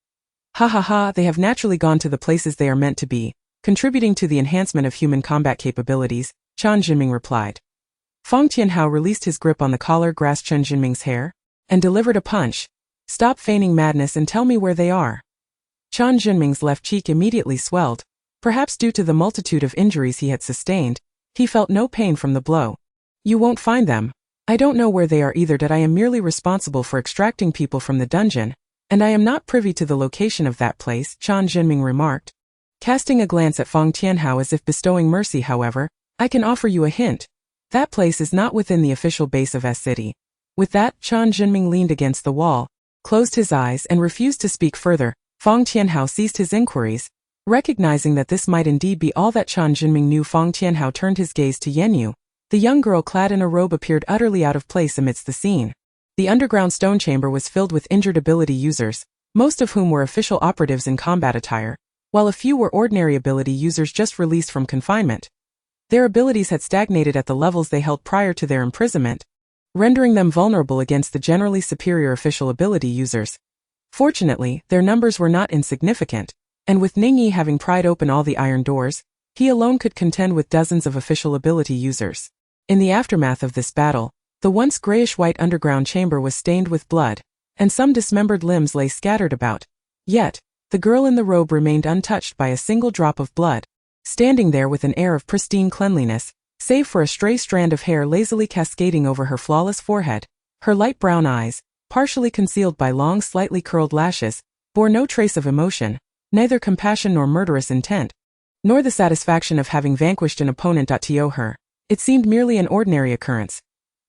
Ha ha ha, they have naturally gone to the places they are meant to be, contributing to the enhancement of human combat capabilities, Chen Jinming replied. Fang Tianhao released his grip on the collar, grasped Chen Jinming's hair, and delivered a punch. Stop feigning madness and tell me where they are. Chen Jinming's left cheek immediately swelled. Perhaps due to the multitude of injuries he had sustained, he felt no pain from the blow. You won't find them. I don't know where they are either. That I am merely responsible for extracting people from the dungeon, and I am not privy to the location of that place, Chen Jinming remarked. Casting a glance at Fang Tianhao as if bestowing mercy, however, I can offer you a hint. That place is not within the official base of S City. With that, Chen Jinming leaned against the wall, closed his eyes and refused to speak further. Fang Tianhao ceased his inquiries. Recognizing that this might indeed be all that Chen Jinming knew, Fang Tianhao turned his gaze to Yan Yue. The young girl clad in a robe appeared utterly out of place amidst the scene. The underground stone chamber was filled with injured ability users, most of whom were official operatives in combat attire, while a few were ordinary ability users just released from confinement. Their abilities had stagnated at the levels they held prior to their imprisonment, rendering them vulnerable against the generally superior official ability users. Fortunately, their numbers were not insignificant, and with Ningyi having pried open all the iron doors, he alone could contend with dozens of official ability users. In the aftermath of this battle, the once grayish-white underground chamber was stained with blood, and some dismembered limbs lay scattered about. Yet, the girl in the robe remained untouched by a single drop of blood, standing there with an air of pristine cleanliness, save for a stray strand of hair lazily cascading over her flawless forehead. Her light brown eyes, partially concealed by long, slightly curled lashes, bore no trace of emotion, neither compassion nor murderous intent, nor the satisfaction of having vanquished an opponent. To her, it seemed merely an ordinary occurrence.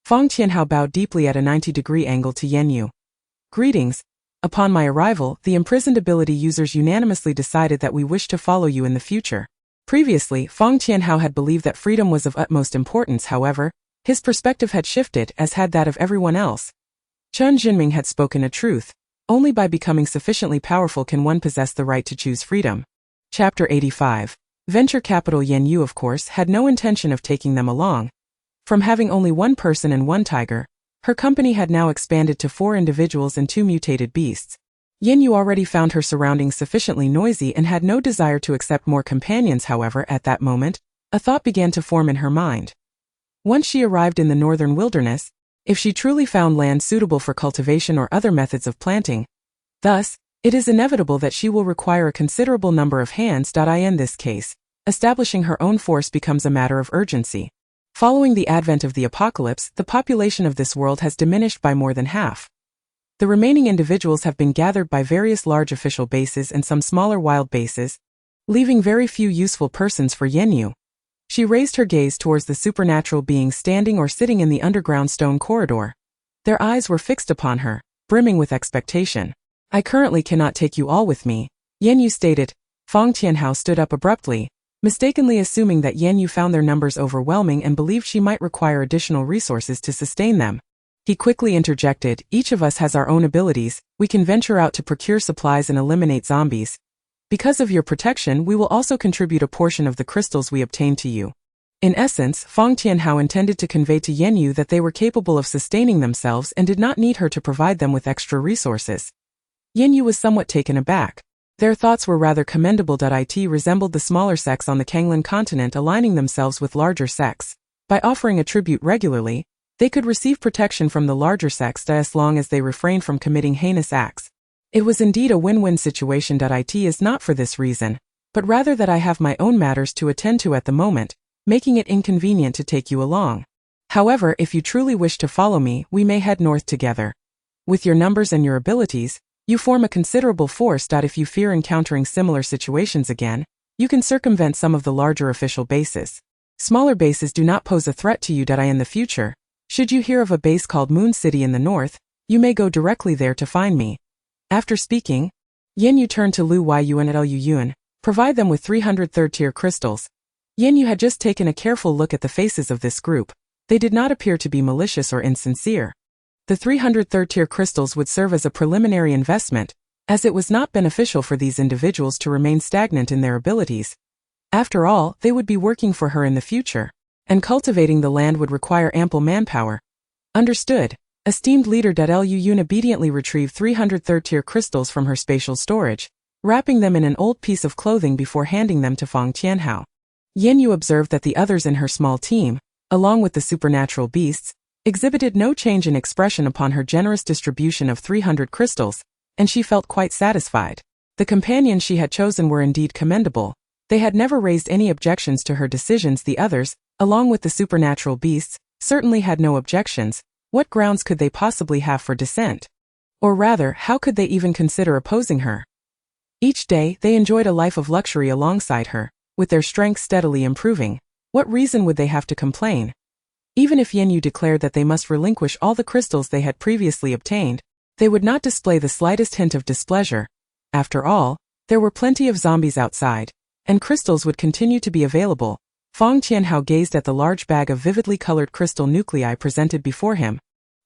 Fang Tianhao bowed deeply at a 90-degree angle to Yan Yue. Greetings. Upon my arrival, the imprisoned ability users unanimously decided that we wish to follow you in the future. Previously, Fang Tianhao had believed that freedom was of utmost importance. However, his perspective had shifted, as had that of everyone else. Chen Jinming had spoken a truth. Only by becoming sufficiently powerful can one possess the right to choose freedom. Chapter 85. Venture capital. Yan Yue, of course, had no intention of taking them along. From having only one person and one tiger, her company had now expanded to 4 individuals and 2 mutated beasts. Yan Yue already found her surroundings sufficiently noisy and had no desire to accept more companions. However, at that moment, a thought began to form in her mind. Once she arrived in the northern wilderness, if she truly found land suitable for cultivation or other methods of planting, thus, it is inevitable that she will require a considerable number of hands. In this case, establishing her own force becomes a matter of urgency. Following the advent of the apocalypse, the population of this world has diminished by more than half. The remaining individuals have been gathered by various large official bases and some smaller wild bases, leaving very few useful persons for Yan Yue. She raised her gaze towards the supernatural beings standing or sitting in the underground stone corridor. Their eyes were fixed upon her, brimming with expectation. I currently cannot take you all with me, Yan Yue stated. Fang Tianhao stood up abruptly, mistakenly assuming that Yan Yue found their numbers overwhelming and believed she might require additional resources to sustain them. He quickly interjected, each of us has our own abilities. We can venture out to procure supplies and eliminate zombies. Because of your protection, we will also contribute a portion of the crystals we obtain to you. In essence, Fang Tianhao intended to convey to Yan Yue that they were capable of sustaining themselves and did not need her to provide them with extra resources. Yan Yue was somewhat taken aback. Their thoughts were rather commendable. It resembled the smaller sects on the Kanglan continent aligning themselves with larger sects. By offering a tribute regularly, they could receive protection from the larger sects as long as they refrained from committing heinous acts. It was indeed a win-win situation. It is not for this reason, but rather that I have my own matters to attend to at the moment, making it inconvenient to take you along. However, if you truly wish to follow me, we may head north together. With your numbers and your abilities, you form a considerable force. If you fear encountering similar situations again, you can circumvent some of the larger official bases. Smaller bases do not pose a threat to you. In the future, should you hear of a base called Moon City in the north, You may go directly there to find me. After speaking, Yan Yue turned to Lu Yuan and Lu Yuan, provide them with 300 third-tier crystals. Yan Yue had just taken a careful look at the faces of this group. They did not appear to be malicious or insincere. The 300 third-tier crystals would serve as a preliminary investment, as it was not beneficial for these individuals to remain stagnant in their abilities. After all, they would be working for her in the future, and cultivating the land would require ample manpower. Understood. Esteemed leader. Lu Yun obediently retrieved 300 third-tier crystals from her spatial storage, wrapping them in an old piece of clothing before handing them to Fang Tianhao. Yan Yue observed that the others in her small team, along with the supernatural beasts, exhibited no change in expression upon her generous distribution of 300 crystals, and she felt quite satisfied. The companions she had chosen were indeed commendable. They had never raised any objections to her decisions. The others, along with the supernatural beasts, certainly had no objections. What grounds could they possibly have for dissent? Or rather, how could they even consider opposing her? Each day, they enjoyed a life of luxury alongside her, with their strength steadily improving. What reason would they have to complain? Even if Yan Yue declared that they must relinquish all the crystals they had previously obtained, they would not display the slightest hint of displeasure. After all, there were plenty of zombies outside, and crystals would continue to be available. Fang Tianhao gazed at the large bag of vividly colored crystal nuclei presented before him.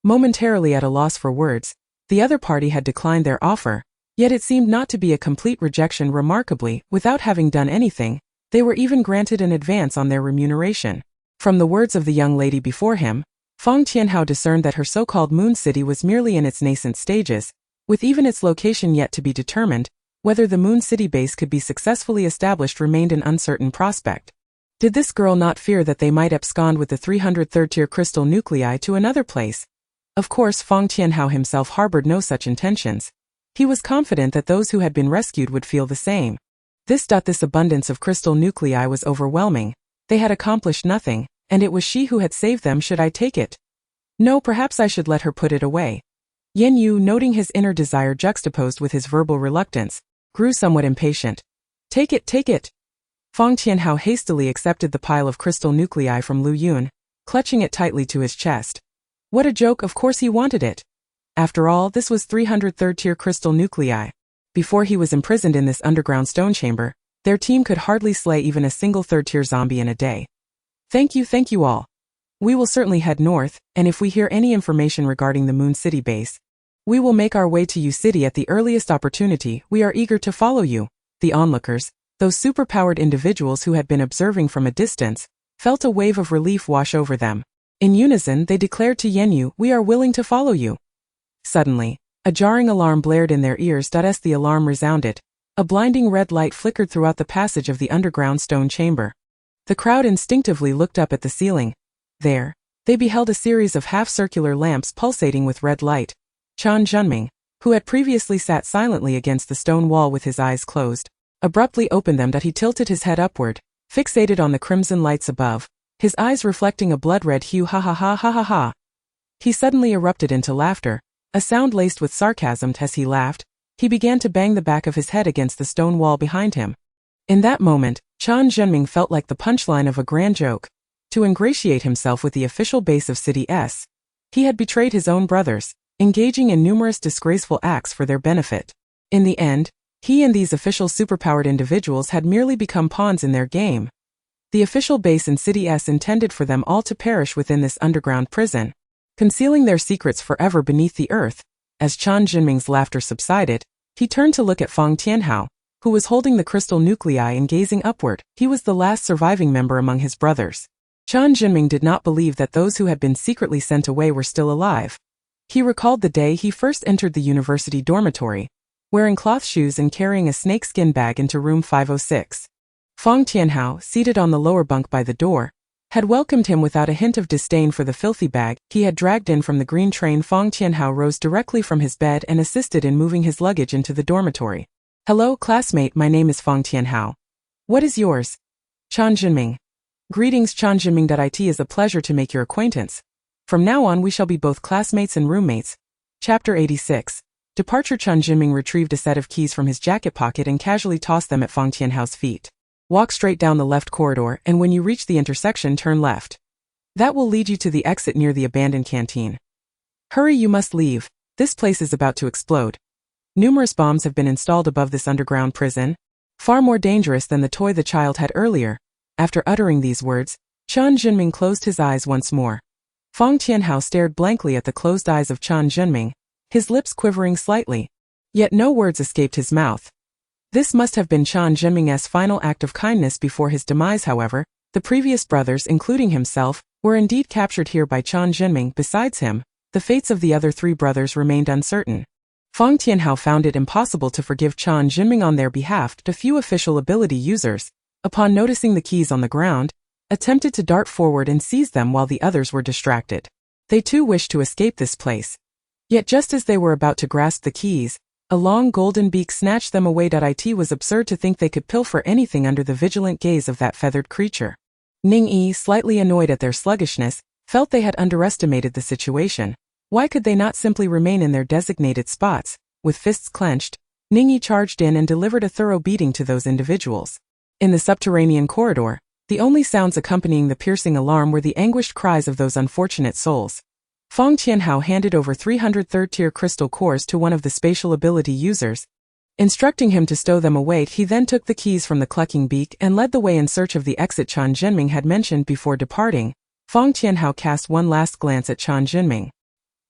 Momentarily at a loss for words, the other party had declined their offer, yet it seemed not to be a complete rejection. Remarkably, without having done anything, they were even granted an advance on their remuneration. From the words of the young lady before him, Fang Tianhao discerned that her so-called Moon City was merely in its nascent stages, with even its location yet to be determined. Whether the Moon City base could be successfully established remained an uncertain prospect. Did this girl not fear that they might abscond with the 300 third-tier crystal nuclei to another place? Of course, Fang Tianhao himself harbored no such intentions. He was confident that those who had been rescued would feel the same. This abundance of crystal nuclei was overwhelming. They had accomplished nothing, and it was she who had saved them. Should I take it? No, perhaps I should let her put it away. Yan Yue, noting his inner desire juxtaposed with his verbal reluctance, grew somewhat impatient. Take it, take it! Fang Tianhao hastily accepted the pile of crystal nuclei from Lu Yun, clutching it tightly to his chest. What a joke, of course he wanted it. After all, this was 300 third-tier crystal nuclei. Before he was imprisoned in this underground stone chamber, their team could hardly slay even a single third-tier zombie in a day. Thank you all. We will certainly head north, and if we hear any information regarding the Moon City base, we will make our way to Yu City at the earliest opportunity. We are eager to follow you. The onlookers, those superpowered individuals who had been observing from a distance, felt a wave of relief wash over them. In unison, they declared to Yan Yue, "We are willing to follow you." Suddenly, a jarring alarm blared in their ears. As the alarm resounded, a blinding red light flickered throughout the passage of the underground stone chamber. The crowd instinctively looked up at the ceiling. There, they beheld a series of half-circular lamps pulsating with red light. Chan Junming, who had previously sat silently against the stone wall with his eyes closed, abruptly opened them. He tilted his head upward, fixated on the crimson lights above, his eyes reflecting a blood-red hue. Ha ha ha ha ha ha. He suddenly erupted into laughter, a sound laced with sarcasm. As he laughed, he began to bang the back of his head against the stone wall behind him. In that moment, Chan Zhenming felt like the punchline of a grand joke. To ingratiate himself with the official base of City S, he had betrayed his own brothers, engaging in numerous disgraceful acts for their benefit. In the end, he and these official superpowered individuals had merely become pawns in their game. The official base in City S intended for them all to perish within this underground prison, concealing their secrets forever beneath the earth. As Chan Zhenming's laughter subsided, he turned to look at Fang Tianhao, who was holding the crystal nuclei and gazing upward. He was the last surviving member among his brothers. Chan Zhenming did not believe that those who had been secretly sent away were still alive. He recalled the day he first entered the university dormitory, wearing cloth shoes and carrying a snakeskin bag into room 506. Fang Tianhao, seated on the lower bunk by the door, had welcomed him without a hint of disdain for the filthy bag he had dragged in from the green train. Fang Tianhao rose directly from his bed and assisted in moving his luggage into the dormitory. "Hello, classmate, my name is Fang Tianhao. What is yours?" "Chan Zhenming." "Greetings, Chan Zhenming. It is a pleasure to make your acquaintance. From now on we shall be both classmates and roommates." Chapter 86. Departure. Chan Zhenming retrieved a set of keys from his jacket pocket and casually tossed them at Fang Tianhao's feet. "Walk straight down the left corridor, and when you reach the intersection, turn left. That will lead you to the exit near the abandoned canteen. Hurry, you must leave." This place is about to explode. Numerous bombs have been installed above this underground prison, far more dangerous than the toy the child had earlier. After uttering these words, Chen Junming closed his eyes once more. Fang Tianhao stared blankly at the closed eyes of Chen Junming, his lips quivering slightly. Yet no words escaped his mouth. This must have been Chen Junming's final act of kindness before his demise. However, the previous brothers, including himself, were indeed captured here by Chen Junming. Besides him, the fates of the other 3 brothers remained uncertain. Fang Tianhao found it impossible to forgive Chen Junming on their behalf. A few official ability users, upon noticing the keys on the ground, attempted to dart forward and seize them while the others were distracted. They too wished to escape this place. Yet just as they were about to grasp the keys, a long golden beak snatched them away. It was absurd to think they could pilfer anything under the vigilant gaze of that feathered creature. Ning Yi, slightly annoyed at their sluggishness, felt they had underestimated the situation. Why could they not simply remain in their designated spots? With fists clenched, Ning Yi charged in and delivered a thorough beating to those individuals. In the subterranean corridor, the only sounds accompanying the piercing alarm were the anguished cries of those unfortunate souls. Fang Tianhao handed over 300 third-tier crystal cores to one of the spatial ability users, instructing him to stow them away. He then took the keys from the clucking beak and led the way in search of the exit Chen Junming had mentioned before departing. Fang Tianhao cast one last glance at Chen Junming.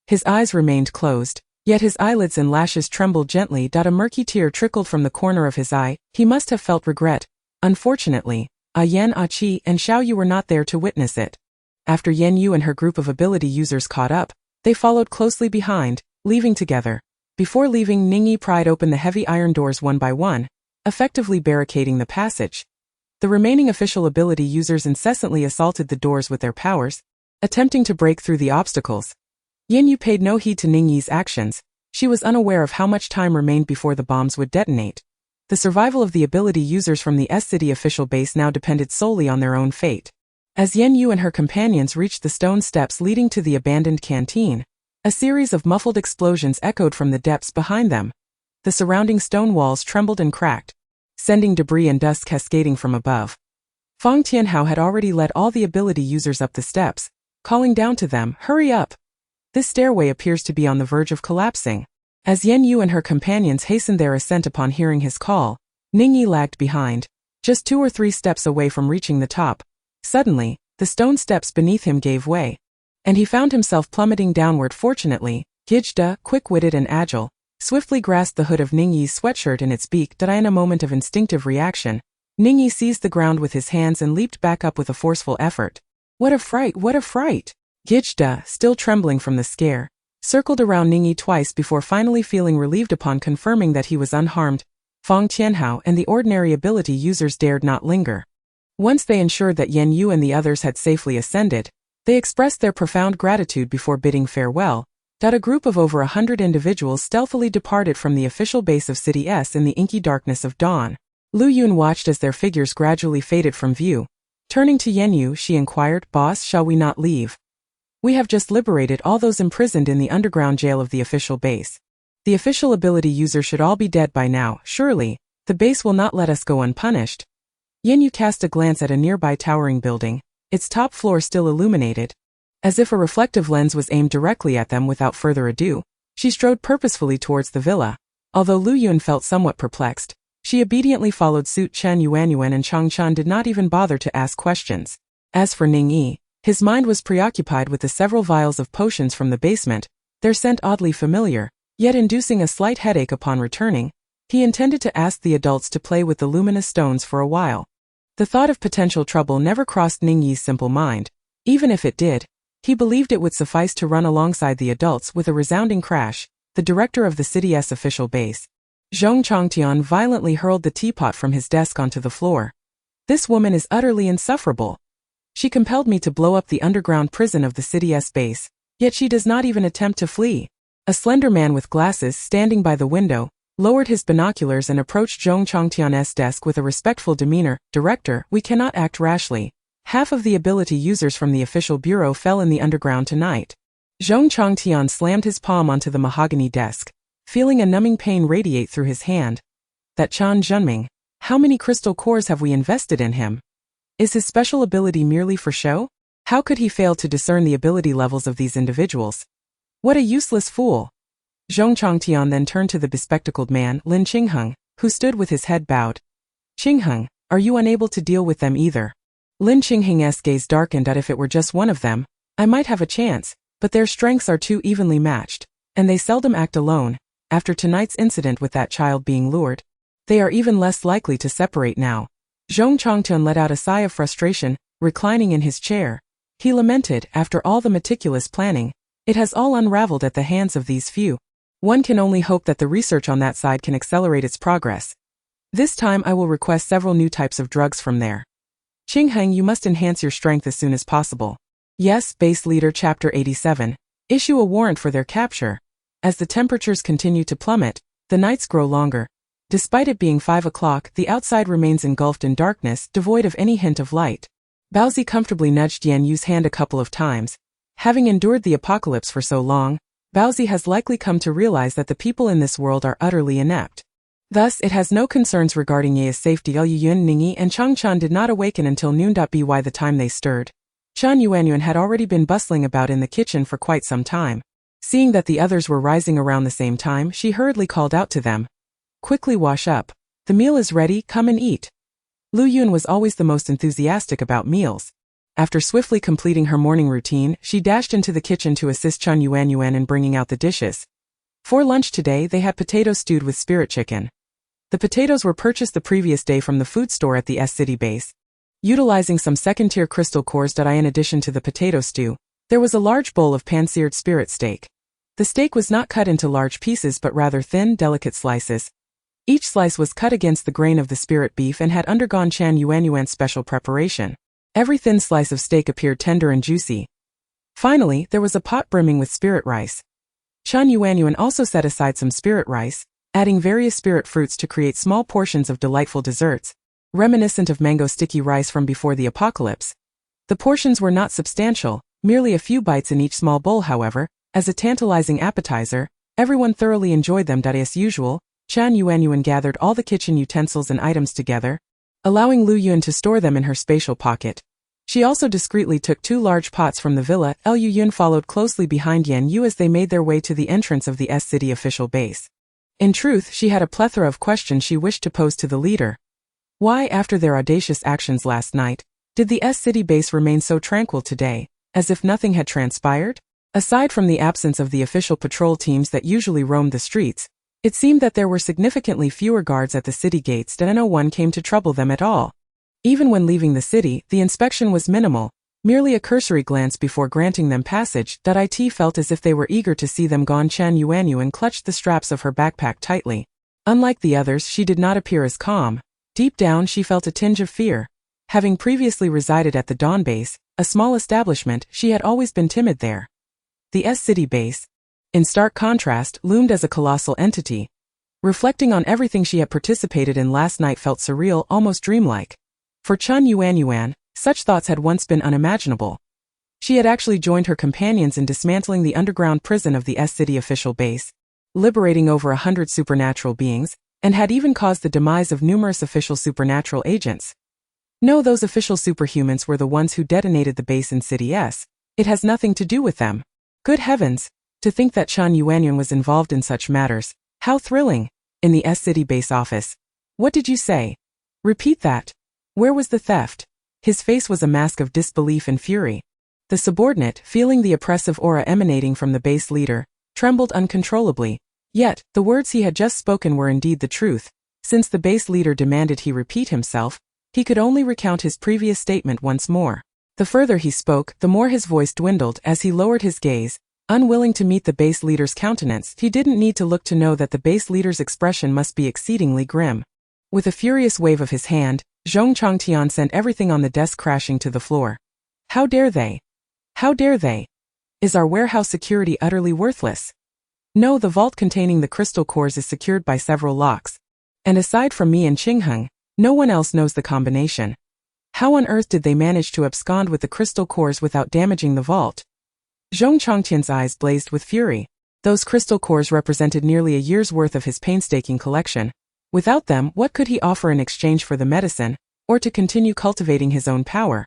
His eyes remained closed, yet his eyelids and lashes trembled gently. A murky tear trickled from the corner of his eye. He must have felt regret. Unfortunately, Yan Yue and Xiao Yu were not there to witness it. After Yan Yue and her group of ability users caught up, they followed closely behind, leaving together. Before leaving, Ning Yi pried open the heavy iron doors one by one, effectively barricading the passage. The remaining official ability users incessantly assaulted the doors with their powers, attempting to break through the obstacles. Yan Yue paid no heed to Ning Yi's actions. She was unaware of how much time remained before the bombs would detonate. The survival of the ability users from the S-City official base now depended solely on their own fate. As Yan Yue and her companions reached the stone steps leading to the abandoned canteen, a series of muffled explosions echoed from the depths behind them. The surrounding stone walls trembled and cracked, sending debris and dust cascading from above. Fang Tianhao had already led all the ability users up the steps, calling down to them, "Hurry up! This stairway appears to be on the verge of collapsing." As Yan Yue and her companions hastened their ascent upon hearing his call, Ning Yi lagged behind, just 2 or 3 steps away from reaching the top. Suddenly, the stone steps beneath him gave way, and he found himself plummeting downward. Fortunately, Gijda, quick-witted and agile, swiftly grasped the hood of Ning Yi's sweatshirt in its beak. In a moment of instinctive reaction, Ning Yi seized the ground with his hands and leaped back up with a forceful effort. What a fright! What a fright! Gijda, still trembling from the scare, circled around Ning Yi twice before finally feeling relieved upon confirming that he was unharmed. Fang Tianhao and the ordinary ability users dared not linger. Once they ensured that Yan Yue and the others had safely ascended, they expressed their profound gratitude before bidding farewell. A group of over 100 individuals stealthily departed from the official base of City S in the inky darkness of dawn. Lu Yun watched as their figures gradually faded from view. Turning to Yan Yue, she inquired, "Boss, shall we not leave? We have just liberated all those imprisoned in the underground jail of the official base. The official ability users should all be dead by now. Surely, the base will not let us go unpunished." Yan Yue cast a glance at a nearby towering building, its top floor still illuminated. As if a reflective lens was aimed directly at them. Without further ado, she strode purposefully towards the villa. Although Lu Yun felt somewhat perplexed, she obediently followed suit. Chen Yuanyuan and Chang Chun did not even bother to ask questions. As for Ning Yi, his mind was preoccupied with the several vials of potions from the basement, their scent oddly familiar, yet inducing a slight headache upon returning. He intended to ask the adults to play with the luminous stones for a while. The thought of potential trouble never crossed Ning Yi's simple mind. Even if it did, he believed it would suffice to run alongside the adults. With a resounding crash, the director of the city's official base, Zhong Changtian, violently hurled the teapot from his desk onto the floor. "This woman is utterly insufferable. She compelled me to blow up the underground prison of the city's base, yet she does not even attempt to flee." A slender man with glasses standing by the window lowered his binoculars and approached Zhong Changtian's desk with a respectful demeanor. "Director, we cannot act rashly. Half of the ability users from the official bureau fell in the underground tonight." Zhong Changtian slammed his palm onto the mahogany desk, feeling a numbing pain radiate through his hand. That Chen Junming, how many crystal cores have we invested in him? Is his special ability merely for show? How could he fail to discern the ability levels of these individuals? What a useless fool. Zhong Changtian then turned to the bespectacled man, Lin Qingheng, who stood with his head bowed. Qingheng, are you unable to deal with them either? Lin Qingheng's gaze darkened. If it were just one of them, I might have a chance, but their strengths are too evenly matched, and they seldom act alone. After tonight's incident with that child being lured, they are even less likely to separate now. Zhong Changtian let out a sigh of frustration, reclining in his chair. He lamented, after all the meticulous planning, it has all unraveled at the hands of these few. One can only hope that the research on that side can accelerate its progress. This time I will request several new types of drugs from there. Qingheng, you must enhance your strength as soon as possible. Yes, Base Leader Chapter 87. Issue a warrant for their capture. As the temperatures continue to plummet, the nights grow longer. Despite it being 5 o'clock, the outside remains engulfed in darkness, devoid of any hint of light. Baozi comfortably nudged Yan Yue's hand a couple of times. Having endured the apocalypse for so long, Baozi has likely come to realize that the people in this world are utterly inept. Thus, it has no concerns regarding Ye's safety. Liu Yun, Ningyi, and Changchan did not awaken until noon. By the time they stirred, Chen Yuanyuan had already been bustling about in the kitchen for quite some time. Seeing that the others were rising around the same time, she hurriedly called out to them. Quickly wash up. The meal is ready, come and eat. Lu Yun was always the most enthusiastic about meals. After swiftly completing her morning routine, she dashed into the kitchen to assist Chen Yuanyuan in bringing out the dishes. For lunch today they had potatoes stewed with spirit chicken. The potatoes were purchased the previous day from the food store at the S-City base. Utilizing some second-tier crystal cores. In addition to the potato stew, there was a large bowl of pan-seared spirit steak. The steak was not cut into large pieces but rather thin, delicate slices. Each slice was cut against the grain of the spirit beef and had undergone Chen Yuanyuan's special preparation. Every thin slice of steak appeared tender and juicy. Finally, there was a pot brimming with spirit rice. Chen Yuanyuan also set aside some spirit rice, adding various spirit fruits to create small portions of delightful desserts, reminiscent of mango sticky rice from before the apocalypse. The portions were not substantial, merely a few bites in each small bowl. However, as a tantalizing appetizer, everyone thoroughly enjoyed them. As usual, Chen Yuanyuan gathered all the kitchen utensils and items together, allowing Lu Yun to store them in her spatial pocket. She also discreetly took 2 large pots from the villa. Liu Yun followed closely behind Yan Yue as they made their way to the entrance of the S-City official base. In truth, she had a plethora of questions she wished to pose to the leader. Why, after their audacious actions last night, did the S-City base remain so tranquil today, as if nothing had transpired? Aside from the absence of the official patrol teams that usually roamed the streets, it seemed that there were significantly fewer guards at the city gates and no one came to trouble them at all. Even when leaving the city, the inspection was minimal, merely a cursory glance before granting them passage. It felt as if they were eager to see them gone. Chen Yuanyuan clutched the straps of her backpack tightly. Unlike the others, she did not appear as calm. Deep down she felt a tinge of fear. Having previously resided at the Dawn base, a small establishment, she had always been timid there. The S-City base, in stark contrast, loomed as a colossal entity. Reflecting on everything she had participated in last night felt surreal, almost dreamlike. For Chen Yuanyuan, such thoughts had once been unimaginable. She had actually joined her companions in dismantling the underground prison of the S-City official base, liberating over 100 supernatural beings, and had even caused the demise of numerous official supernatural agents. No, those official superhumans were the ones who detonated the base in City S. It has nothing to do with them. Good heavens! To think that Chen Yuanyuan was involved in such matters. How thrilling! In the S-City base office. What did you say? Repeat that. Where was the theft? His face was a mask of disbelief and fury. The subordinate, feeling the oppressive aura emanating from the base leader, trembled uncontrollably. Yet, the words he had just spoken were indeed the truth. Since the base leader demanded he repeat himself, he could only recount his previous statement once more. The further he spoke, the more his voice dwindled as he lowered his gaze. Unwilling to meet the base leader's countenance, he didn't need to look to know that the base leader's expression must be exceedingly grim. With a furious wave of his hand, Zhong Changtian sent everything on the desk crashing to the floor. How dare they? How dare they? Is our warehouse security utterly worthless? No, the vault containing the crystal cores is secured by several locks. And aside from me and Qingheng, no one else knows the combination. How on earth did they manage to abscond with the crystal cores without damaging the vault? Zhong Changtian's eyes blazed with fury. Those crystal cores represented nearly a year's worth of his painstaking collection. Without them, what could he offer in exchange for the medicine, or to continue cultivating his own power?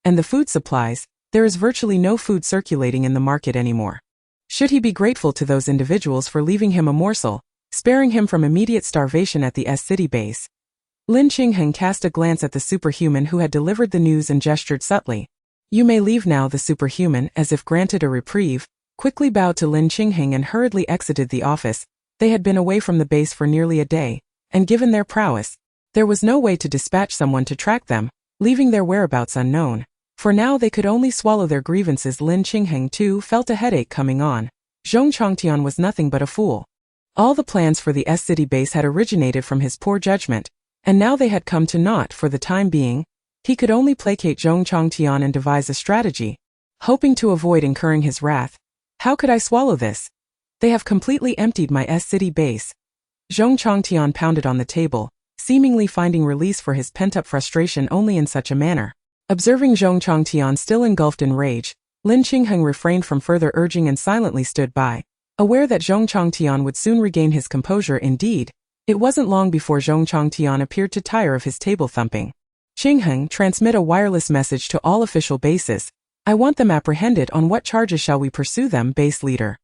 And the food supplies, there is virtually no food circulating in the market anymore. Should he be grateful to those individuals for leaving him a morsel, sparing him from immediate starvation at the S-City base? Lin Qingheng cast a glance at the superhuman who had delivered the news and gestured subtly. You may leave now. The superhuman, as if granted a reprieve, quickly bowed to Lin Qingheng and hurriedly exited the office. They had been away from the base for nearly a day, and given their prowess, there was no way to dispatch someone to track them, leaving their whereabouts unknown. For now they could only swallow their grievances. Lin Qingheng too felt a headache coming on. Zhong Chongtian was nothing but a fool. All the plans for the S-City base had originated from his poor judgment, and now they had come to naught for the time being. He could only placate Zhong Chongtian and devise a strategy, hoping to avoid incurring his wrath. How could I swallow this? They have completely emptied my S-City base. Zhong Chongtian pounded on the table, seemingly finding release for his pent-up frustration only in such a manner. Observing Zhong Chongtian still engulfed in rage, Lin Qingheng refrained from further urging and silently stood by, aware that Zhong Chongtian would soon regain his composure. Indeed, it wasn't long before Zhong Chongtian appeared to tire of his table thumping. Qingheng, transmit a wireless message to all official bases. I want them apprehended. On what charges shall we pursue them, base leader?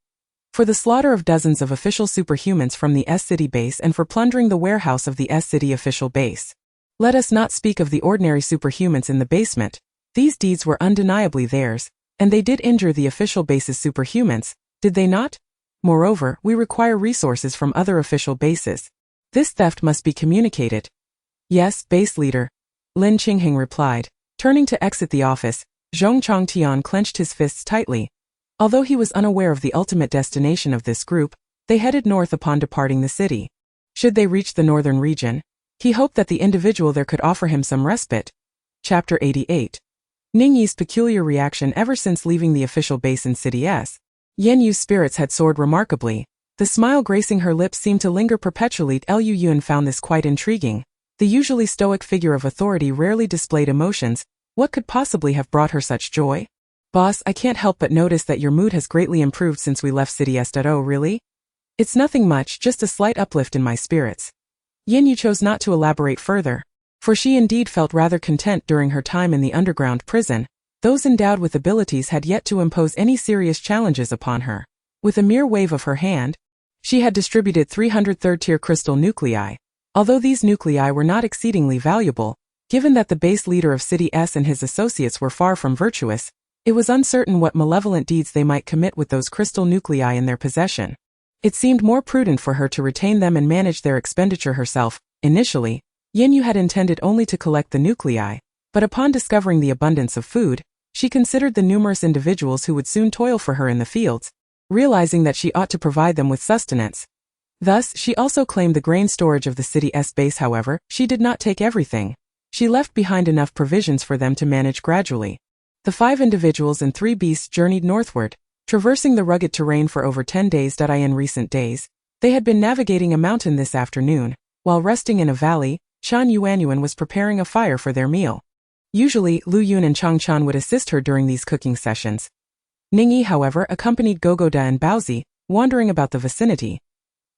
For the slaughter of dozens of official superhumans from the S-City base and for plundering the warehouse of the S-City official base. Let us not speak of the ordinary superhumans in the basement. These deeds were undeniably theirs, and they did injure the official base's superhumans, did they not? Moreover, we require resources from other official bases. This theft must be communicated. Yes, base leader, Lin Qingheng replied. Turning to exit the office, Zhong Chongtian clenched his fists tightly. Although he was unaware of the ultimate destination of this group, they headed north upon departing the city. Should they reach the northern region, he hoped that the individual there could offer him some respite. Chapter 88. Ning Yi's peculiar reaction. Ever since leaving the official base in City S, Yan Yue's spirits had soared remarkably. The smile gracing her lips seemed to linger perpetually. Liu Yun found this quite intriguing. The usually stoic figure of authority rarely displayed emotions. What could possibly have brought her such joy? Boss, I can't help but notice that your mood has greatly improved since we left City S. Oh, really? It's nothing much, just a slight uplift in my spirits. Yan Yue chose not to elaborate further, for she indeed felt rather content during her time in the underground prison. Those endowed with abilities had yet to impose any serious challenges upon her. With a mere wave of her hand, she had distributed 300 third-tier crystal nuclei. Although these nuclei were not exceedingly valuable, given that the base leader of City S and his associates were far from virtuous, it was uncertain what malevolent deeds they might commit with those crystal nuclei in their possession. It seemed more prudent for her to retain them and manage their expenditure herself. Initially, Yan Yue had intended only to collect the nuclei, but upon discovering the abundance of food, she considered the numerous individuals who would soon toil for her in the fields, realizing that she ought to provide them with sustenance. Thus, she also claimed the grain storage of the City S base. However, she did not take everything. She left behind enough provisions for them to manage gradually. The 5 individuals and 3 beasts journeyed northward, traversing the rugged terrain for over 10 days. In recent days, they had been navigating a mountain. This afternoon, while resting in a valley, Chan Yuanyuan was preparing a fire for their meal. Usually, Lu Yun and Chang Chan would assist her during these cooking sessions. Ning Yi, however, accompanied Gogoda and Baozi, wandering about the vicinity.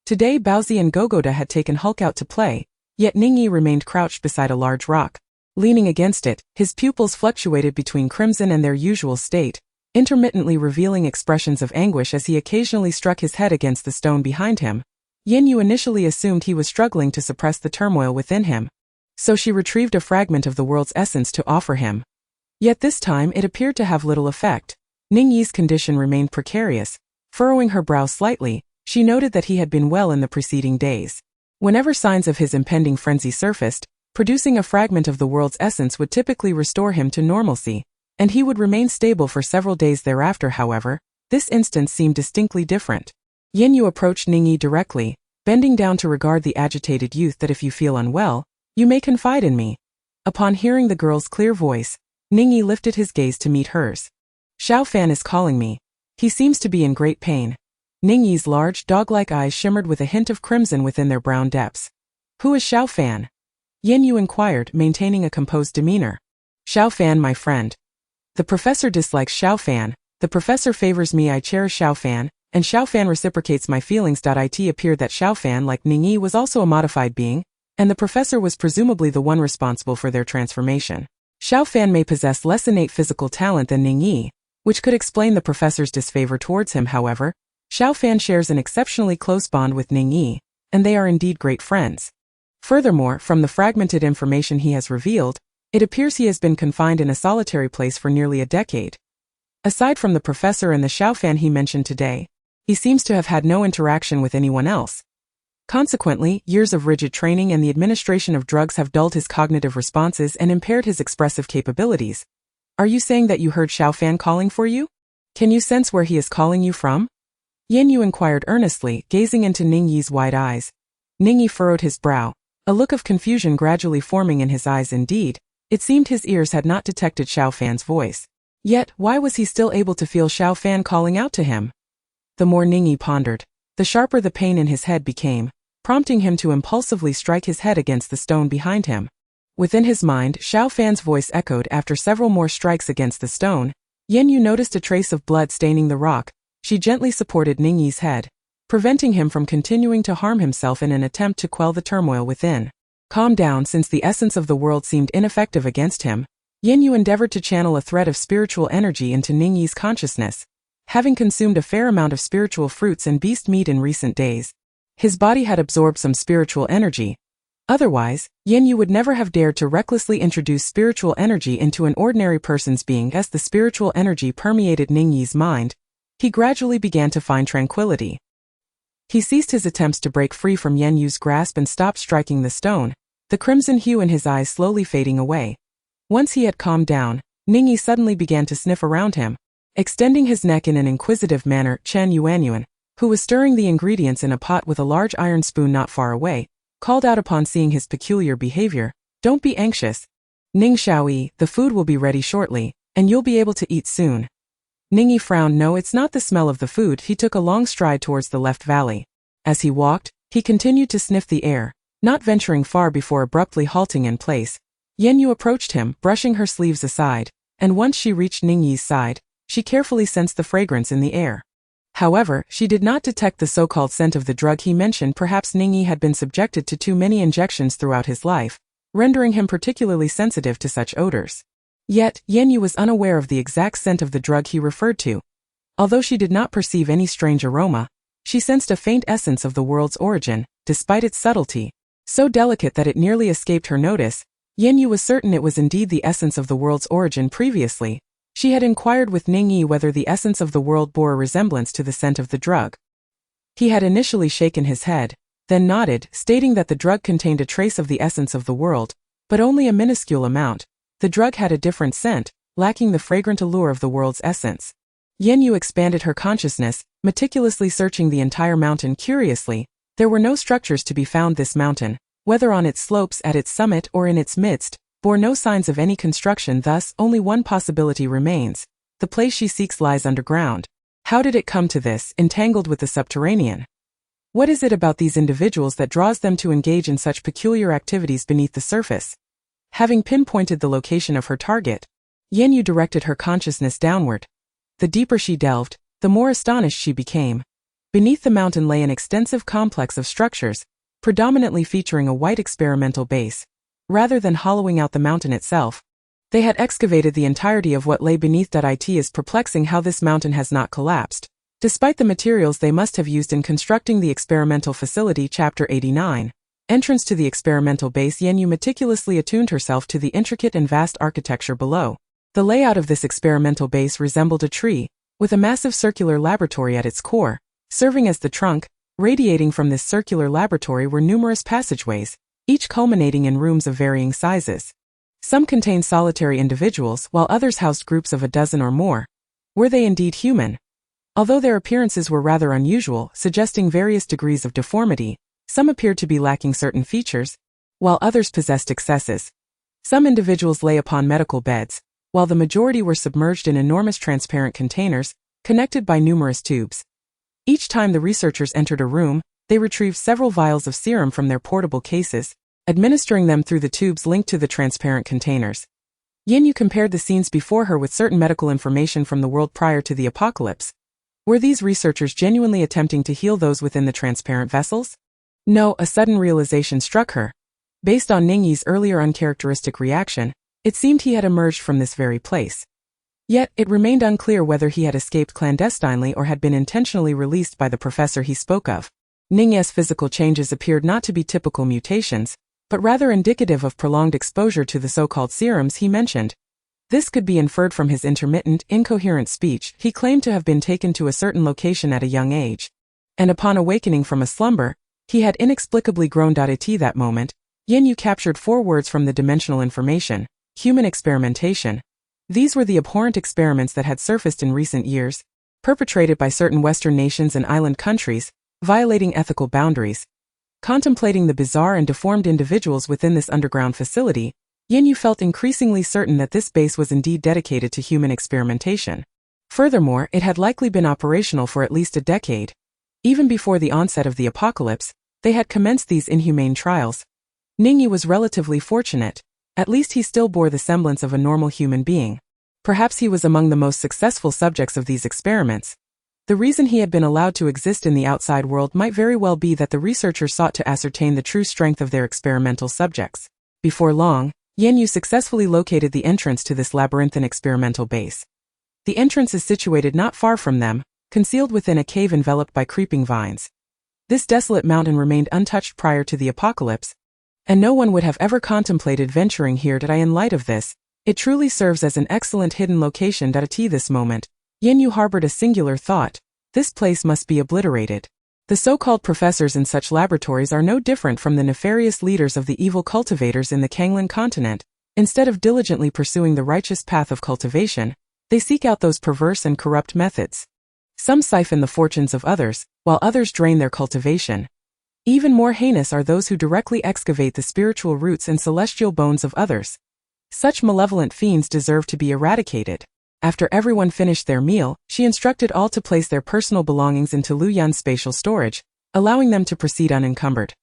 Today Baozi and Gogoda had taken Hulk out to play, yet Ning Yi remained crouched beside a large rock. Leaning against it, his pupils fluctuated between crimson and their usual state, intermittently revealing expressions of anguish as he occasionally struck his head against the stone behind him. Yan Yue initially assumed he was struggling to suppress the turmoil within him, so she retrieved a fragment of the world's essence to offer him. Yet this time it appeared to have little effect. Ning Yi's condition remained precarious. Furrowing her brow slightly, she noted that he had been well in the preceding days. Whenever signs of his impending frenzy surfaced, producing a fragment of the world's essence would typically restore him to normalcy, and he would remain stable for several days thereafter. However, this instance seemed distinctly different. Yan Yue approached Ning Yi directly, bending down to regard the agitated youth. That if you feel unwell, you may confide in me. Upon hearing the girl's clear voice, Ning Yi lifted his gaze to meet hers. Xiao Fan is calling me. He seems to be in great pain. Ning Yi's large, dog-like eyes shimmered with a hint of crimson within their brown depths. Who is Xiao Fan? Yan Yue inquired, maintaining a composed demeanor. Xiao Fan, my friend. The professor dislikes Xiao Fan. The professor favors me. I cherish Xiao Fan, and Xiao Fan reciprocates my feelings. It appeared that Xiao Fan, like Ning Yi, was also a modified being, and the professor was presumably the one responsible for their transformation. Xiao Fan may possess less innate physical talent than Ning Yi, which could explain the professor's disfavor towards him. However, Xiao Fan shares an exceptionally close bond with Ning Yi, and they are indeed great friends. Furthermore, from the fragmented information he has revealed, it appears he has been confined in a solitary place for nearly a decade. Aside from the professor and the Xiao Fan he mentioned today, he seems to have had no interaction with anyone else. Consequently, years of rigid training and the administration of drugs have dulled his cognitive responses and impaired his expressive capabilities. Are you saying that you heard Xiao Fan calling for you? Can you sense where he is calling you from? Yan Yue inquired earnestly, gazing into Ning Yi's wide eyes. Ning Yi furrowed his brow, a look of confusion gradually forming in his eyes. Indeed, it seemed his ears had not detected Xiao Fan's voice. Yet, why was he still able to feel Xiao Fan calling out to him? The more Ning Yi pondered, the sharper the pain in his head became, prompting him to impulsively strike his head against the stone behind him. Within his mind, Xiao Fan's voice echoed after several more strikes against the stone. Yan Yue noticed a trace of blood staining the rock. She gently supported Ning Yi's head, preventing him from continuing to harm himself in an attempt to quell the turmoil within. Calm down. Since the essence of the world seemed ineffective against him, Yan Yue endeavored to channel a thread of spiritual energy into Ning Yi's consciousness. Having consumed a fair amount of spiritual fruits and beast meat in recent days, his body had absorbed some spiritual energy. Otherwise, Yan Yue would never have dared to recklessly introduce spiritual energy into an ordinary person's being. As the spiritual energy permeated Ning Yi's mind, he gradually began to find tranquility. He ceased his attempts to break free from Yan Yue's grasp and stopped striking the stone, the crimson hue in his eyes slowly fading away. Once he had calmed down, Ning Yi suddenly began to sniff around him, extending his neck in an inquisitive manner. Chen Yuanyuan, who was stirring the ingredients in a pot with a large iron spoon not far away, called out upon seeing his peculiar behavior, "Don't be anxious. Ning Xiaoyi, the food will be ready shortly, and you'll be able to eat soon." Ning Yi frowned. No, it's not the smell of the food. He took a long stride towards the left valley. As he walked, he continued to sniff the air, not venturing far before abruptly halting in place. Yan Yue approached him, brushing her sleeves aside, and once she reached Ning Yi's side, she carefully sensed the fragrance in the air. However, she did not detect the so-called scent of the drug he mentioned. Perhaps Ning Yi had been subjected to too many injections throughout his life, rendering him particularly sensitive to such odors. Yet, Yan Yue was unaware of the exact scent of the drug he referred to. Although she did not perceive any strange aroma, she sensed a faint essence of the world's origin, despite its subtlety, so delicate that it nearly escaped her notice. Yan Yue was certain it was indeed the essence of the world's origin. Previously, she had inquired with Ning Yi whether the essence of the world bore a resemblance to the scent of the drug. He had initially shaken his head, then nodded, stating that the drug contained a trace of the essence of the world, but only a minuscule amount. The drug had a different scent, lacking the fragrant allure of the world's essence. Yan Yue expanded her consciousness, meticulously searching the entire mountain. Curiously, there were no structures to be found. This mountain, whether on its slopes, at its summit, or in its midst, bore no signs of any construction. Thus, only one possibility remains. The place she seeks lies underground. How did it come to this, entangled with the subterranean? What is it about these individuals that draws them to engage in such peculiar activities beneath the surface? Having pinpointed the location of her target, Yan Yue directed her consciousness downward. The deeper she delved, the more astonished she became. Beneath the mountain lay an extensive complex of structures, predominantly featuring a white experimental base. Rather than hollowing out the mountain itself, they had excavated the entirety of what lay beneath. It is perplexing how this mountain has not collapsed, despite the materials they must have used in constructing the experimental facility. Chapter 89. Entrance to the experimental base. Yan Yue meticulously attuned herself to the intricate and vast architecture below. The layout of this experimental base resembled a tree, with a massive circular laboratory at its core, serving as the trunk. Radiating from this circular laboratory were numerous passageways, each culminating in rooms of varying sizes. Some contained solitary individuals, while others housed groups of a dozen or more. Were they indeed human? Although their appearances were rather unusual, suggesting various degrees of deformity, some appeared to be lacking certain features, while others possessed excesses. Some individuals lay upon medical beds, while the majority were submerged in enormous transparent containers, connected by numerous tubes. Each time the researchers entered a room, they retrieved several vials of serum from their portable cases, administering them through the tubes linked to the transparent containers. Yan Yue compared the scenes before her with certain medical information from the world prior to the apocalypse. Were these researchers genuinely attempting to heal those within the transparent vessels? No, a sudden realization struck her. Based on Ning Yi's earlier uncharacteristic reaction, it seemed he had emerged from this very place. Yet, it remained unclear whether he had escaped clandestinely or had been intentionally released by the professor he spoke of. Ning Ye's physical changes appeared not to be typical mutations, but rather indicative of prolonged exposure to the so-called serums he mentioned. This could be inferred from his intermittent, incoherent speech. He claimed to have been taken to a certain location at a young age, and upon awakening from a slumber, he had inexplicably grown. At that moment, Yan Yue captured 4 words from the dimensional information: human experimentation. These were the abhorrent experiments that had surfaced in recent years, perpetrated by certain Western nations and island countries, violating ethical boundaries. Contemplating the bizarre and deformed individuals within this underground facility, Yan Yue felt increasingly certain that this base was indeed dedicated to human experimentation. Furthermore, it had likely been operational for at least a decade. Even before the onset of the apocalypse, they had commenced these inhumane trials. Ning Yue was relatively fortunate. At least he still bore the semblance of a normal human being. Perhaps he was among the most successful subjects of these experiments. The reason he had been allowed to exist in the outside world might very well be that the researchers sought to ascertain the true strength of their experimental subjects. Before long, Yan Yue successfully located the entrance to this labyrinthine experimental base. The entrance is situated not far from them, concealed within a cave enveloped by creeping vines. This desolate mountain remained untouched prior to the apocalypse, and no one would have ever contemplated venturing here. In light of this, it truly serves as an excellent hidden location. At this moment, Yan Yue harbored a singular thought: this place must be obliterated. The so-called professors in such laboratories are no different from the nefarious leaders of the evil cultivators in the Kanglan continent. Instead of diligently pursuing the righteous path of cultivation, they seek out those perverse and corrupt methods. Some siphon the fortunes of others, while others drain their cultivation. Even more heinous are those who directly excavate the spiritual roots and celestial bones of others. Such malevolent fiends deserve to be eradicated. After everyone finished their meal, she instructed all to place their personal belongings into Lu Yan's spatial storage, allowing them to proceed unencumbered.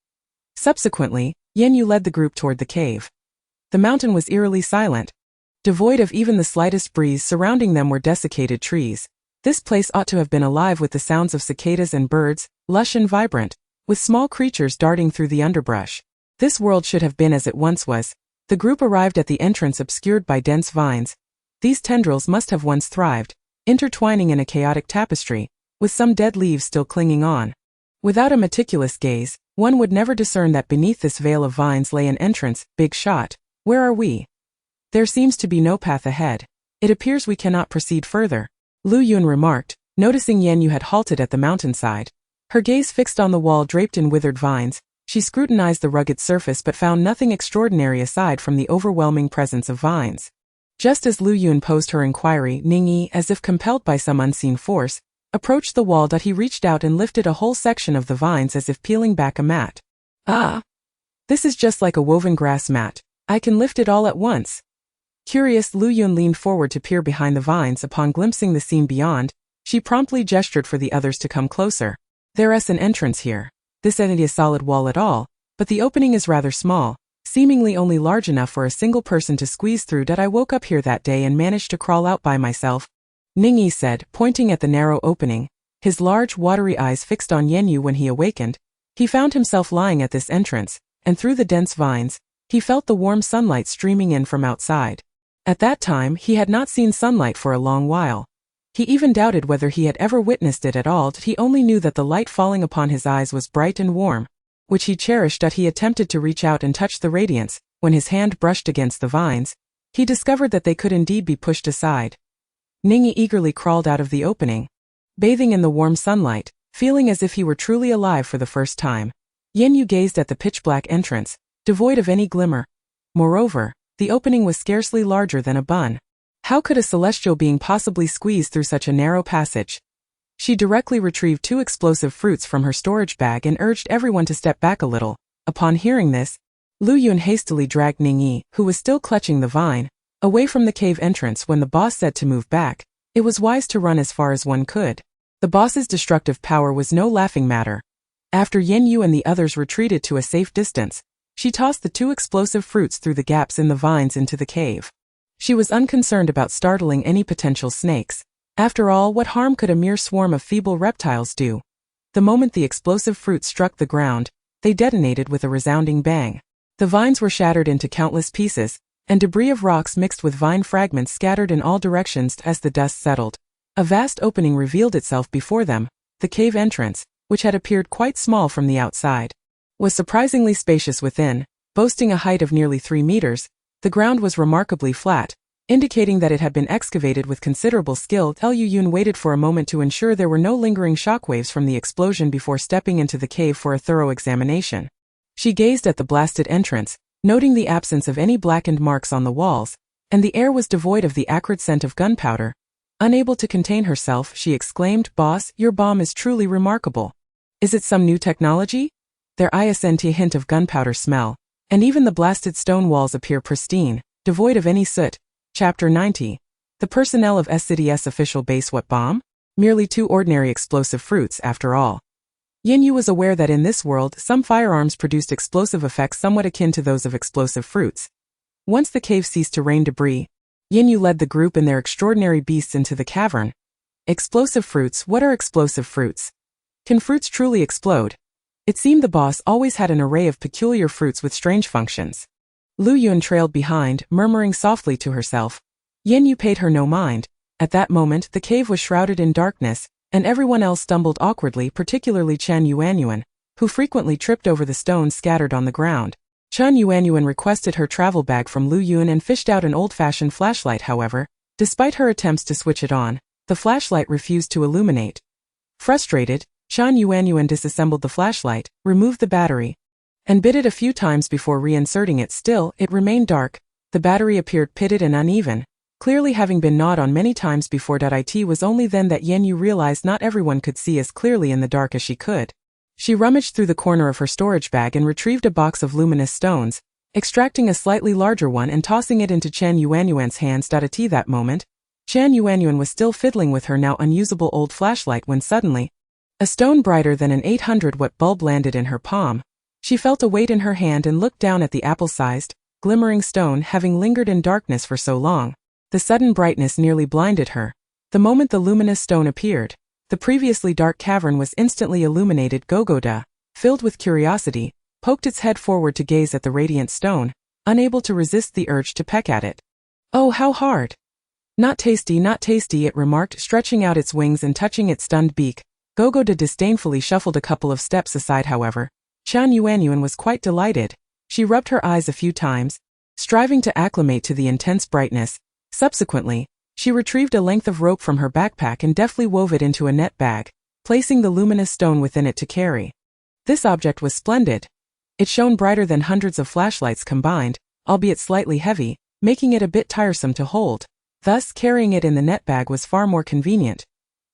Subsequently, Yan Yue led the group toward the cave. The mountain was eerily silent. Devoid of even the slightest breeze, surrounding them were desiccated trees. This place ought to have been alive with the sounds of cicadas and birds, lush and vibrant, with small creatures darting through the underbrush. This world should have been as it once was. The group arrived at the entrance obscured by dense vines. These tendrils must have once thrived, intertwining in a chaotic tapestry, with some dead leaves still clinging on. Without a meticulous gaze, one would never discern that beneath this veil of vines lay an entrance. Big shot. Where are we? There seems to be no path ahead. It appears we cannot proceed further, Lu Yun remarked, noticing Yan Yue had halted at the mountainside. Her gaze fixed on the wall draped in withered vines, she scrutinized the rugged surface but found nothing extraordinary aside from the overwhelming presence of vines. Just as Lu Yun posed her inquiry, Ning Yi, as if compelled by some unseen force, approached the wall. He reached out and lifted a whole section of the vines as if peeling back a mat. Ah! This is just like a woven grass mat. I can lift it all at once. Curious, Lu Yun leaned forward to peer behind the vines. Upon glimpsing the scene beyond, she promptly gestured for the others to come closer. There's an entrance here. This isn't a solid wall at all, but the opening is rather small, seemingly only large enough for a single person to squeeze through. I woke up here that day and managed to crawl out by myself, Ning Yi said, pointing at the narrow opening. His large, watery eyes fixed on Yan Yue. When he awakened, he found himself lying at this entrance, and through the dense vines, he felt the warm sunlight streaming in from outside. At that time, he had not seen sunlight for a long while. He even doubted whether he had ever witnessed it at all. He only knew that the light falling upon his eyes was bright and warm, which he cherished. He attempted to reach out and touch the radiance. When his hand brushed against the vines, he discovered that they could indeed be pushed aside. Ning Yi eagerly crawled out of the opening, bathing in the warm sunlight, feeling as if he were truly alive for the first time. Yan Yue gazed at the pitch-black entrance, devoid of any glimmer. Moreover, the opening was scarcely larger than a bun. How could a celestial being possibly squeeze through such a narrow passage? She directly retrieved 2 explosive fruits from her storage bag and urged everyone to step back a little. Upon hearing this, Lu Yun hastily dragged Ning Yi, who was still clutching the vine, away from the cave entrance. When the boss said to move back, it was wise to run as far as one could. The boss's destructive power was no laughing matter. After Yan Yue and the others retreated to a safe distance, she tossed the 2 explosive fruits through the gaps in the vines into the cave. She was unconcerned about startling any potential snakes. After all, what harm could a mere swarm of feeble reptiles do? The moment the explosive fruits struck the ground, they detonated with a resounding bang. The vines were shattered into countless pieces, and debris of rocks mixed with vine fragments scattered in all directions as the dust settled. A vast opening revealed itself before them. The cave entrance, which had appeared quite small from the outside, was surprisingly spacious within, boasting a height of nearly 3 meters. The ground was remarkably flat, indicating that it had been excavated with considerable skill. Liu Yun waited for a moment to ensure there were no lingering shockwaves from the explosion before stepping into the cave for a thorough examination. She gazed at the blasted entrance, noting the absence of any blackened marks on the walls, and the air was devoid of the acrid scent of gunpowder. Unable to contain herself, she exclaimed, "Boss, your bomb is truly remarkable. Is it some new technology?" There isn't a hint of gunpowder smell, and even the blasted stone walls appear pristine, devoid of any soot. Chapter 90. The personnel of SCDS official base. What bomb? Merely 2 ordinary explosive fruits, after all. Yan Yue was aware that in this world some firearms produced explosive effects somewhat akin to those of explosive fruits. Once the cave ceased to rain debris, Yan Yue led the group and their extraordinary beasts into the cavern. Explosive fruits. What are explosive fruits? Can fruits truly explode? It seemed the boss always had an array of peculiar fruits with strange functions. Liu Yun trailed behind, murmuring softly to herself. Yan Yue paid her no mind. At that moment the cave was shrouded in darkness, and everyone else stumbled awkwardly, particularly Chen Yuanyuan, who frequently tripped over the stones scattered on the ground. Chen Yuanyuan requested her travel bag from Liu Yun and fished out an old-fashioned flashlight. However, despite her attempts to switch it on, the flashlight refused to illuminate. Frustrated, Chen Yuanyuan disassembled the flashlight, removed the battery, and bit it a few times before reinserting it. Still, it remained dark. The battery appeared pitted and uneven, clearly having been gnawed on many times before. It was only then that Yan Yue realized not everyone could see as clearly in the dark as she could. She rummaged through the corner of her storage bag and retrieved a box of luminous stones, extracting a slightly larger one and tossing it into Chen Yuanyuan's hands. At that moment, Chen Yuanyuan was still fiddling with her now unusable old flashlight when suddenly, a stone brighter than an 800-watt bulb landed in her palm. She felt a weight in her hand and looked down at the apple-sized, glimmering stone. Having lingered in darkness for so long, the sudden brightness nearly blinded her. The moment the luminous stone appeared, the previously dark cavern was instantly illuminated. Gogoda, filled with curiosity, poked its head forward to gaze at the radiant stone, unable to resist the urge to peck at it. "Oh, how hard! Not tasty, not tasty," it remarked, stretching out its wings and touching its stunned beak. Gogoda disdainfully shuffled a couple of steps aside. However, Chen Yuanyuan was quite delighted. She rubbed her eyes a few times, striving to acclimate to the intense brightness. Subsequently, she retrieved a length of rope from her backpack and deftly wove it into a net bag, placing the luminous stone within it to carry. This object was splendid. It shone brighter than hundreds of flashlights combined, albeit slightly heavy, making it a bit tiresome to hold. Thus, carrying it in the net bag was far more convenient.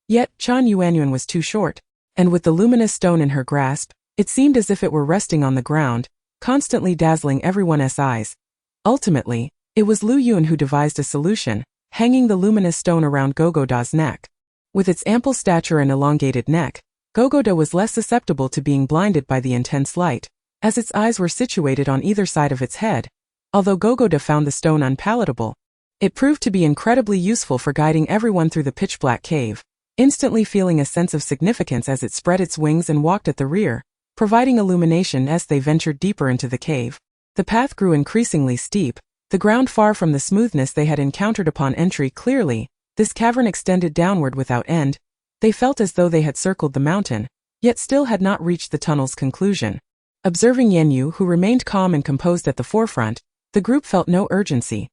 Yet, Chen Yuanyuan was too short, and with the luminous stone in her grasp, it seemed as if it were resting on the ground, constantly dazzling everyone's eyes. Ultimately, it was Liu Yun who devised a solution, hanging the luminous stone around Gogoda's neck. With its ample stature and elongated neck, Gogoda was less susceptible to being blinded by the intense light, as its eyes were situated on either side of its head. Although Gogoda found the stone unpalatable, it proved to be incredibly useful for guiding everyone through the pitch-black cave, instantly feeling a sense of significance as it spread its wings and walked at the rear, providing illumination as they ventured deeper into the cave. The path grew increasingly steep, the ground far from the smoothness they had encountered upon entry. Clearly, this cavern extended downward without end. They felt as though they had circled the mountain, yet still had not reached the tunnel's conclusion. Observing Yan Yue, who remained calm and composed at the forefront, the group felt no urgency.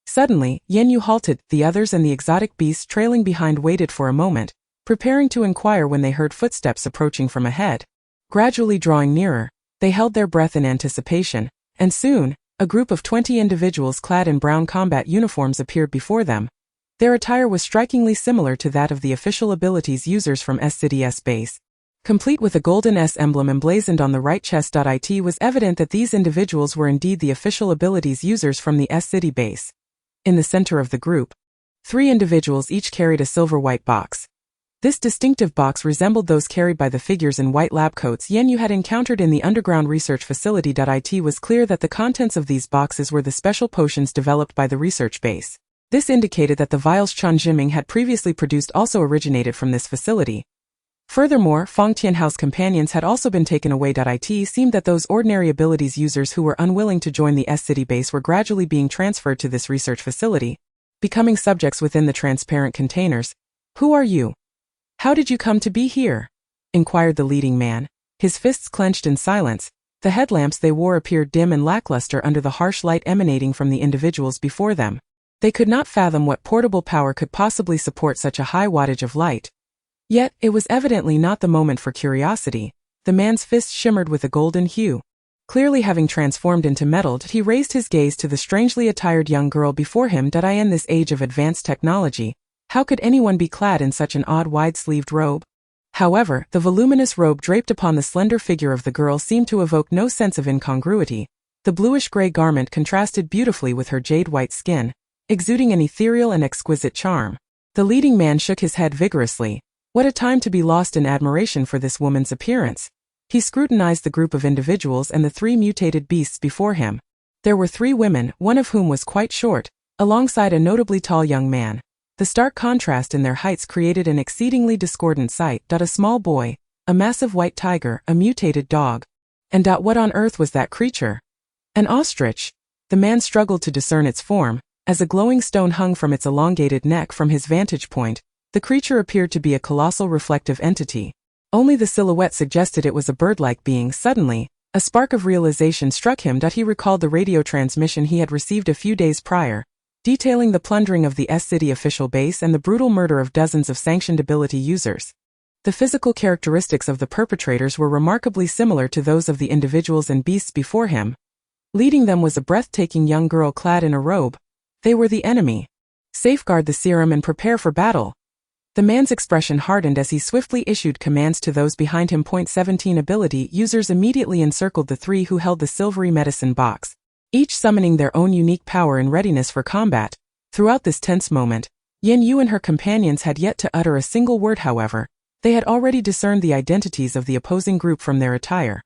Suddenly, Yan Yue halted. The others and the exotic beasts trailing behind waited for a moment, preparing to inquire when they heard footsteps approaching from ahead. Gradually drawing nearer, they held their breath in anticipation, and soon, a group of 20 individuals clad in brown combat uniforms appeared before them. Their attire was strikingly similar to that of the official abilities users from SCDS base. Complete with a golden S emblem emblazoned on the right chest. It was evident that these individuals were indeed the official abilities users from the S-City base. In the center of the group, 3 individuals each carried a silver-white box. This distinctive box resembled those carried by the figures in white lab coats Yan Yue had encountered in the underground research facility. It was clear that the contents of these boxes were the special potions developed by the research base. This indicated that the vials Chen Jiming had previously produced also originated from this facility. Furthermore, Fong Tianhao's companions had also been taken away. It seemed that those ordinary abilities users who were unwilling to join the S-City base were gradually being transferred to this research facility, becoming subjects within the transparent containers. Who are you? How did you come to be here? Inquired the leading man, his fists clenched in silence. The headlamps they wore appeared dim and lackluster under the harsh light emanating from the individuals before them. They could not fathom what portable power could possibly support such a high wattage of light. Yet, it was evidently not the moment for curiosity. The man's fist shimmered with a golden hue. Clearly having transformed into metal, he raised his gaze to the strangely attired young girl before him. In this age of advanced technology, how could anyone be clad in such an odd wide-sleeved robe? However, the voluminous robe draped upon the slender figure of the girl seemed to evoke no sense of incongruity. The bluish-gray garment contrasted beautifully with her jade-white skin, exuding an ethereal and exquisite charm. The leading man shook his head vigorously. What a time to be lost in admiration for this woman's appearance. He scrutinized the group of individuals and the three mutated beasts before him. There were three women, one of whom was quite short, alongside a notably tall young man. The stark contrast in their heights created an exceedingly discordant sight. A small boy, a massive white tiger, a mutated dog. And what on earth was that creature? An ostrich. The man struggled to discern its form, as a glowing stone hung from its elongated neck. From his vantage point, the creature appeared to be a colossal reflective entity. Only the silhouette suggested it was a bird-like being. Suddenly, a spark of realization struck him. He recalled the radio transmission he had received a few days prior, detailing the plundering of the S-City official base and the brutal murder of dozens of sanctioned ability users. The physical characteristics of the perpetrators were remarkably similar to those of the individuals and beasts before him. Leading them was a breathtaking young girl clad in a robe. They were the enemy. Safeguard the serum and prepare for battle. The man's expression hardened as he swiftly issued commands to those behind him. 17 ability users immediately encircled the three who held the silvery medicine box, each summoning their own unique power in readiness for combat. Throughout this tense moment, Yan Yue and her companions had yet to utter a single word. However, they had already discerned the identities of the opposing group from their attire.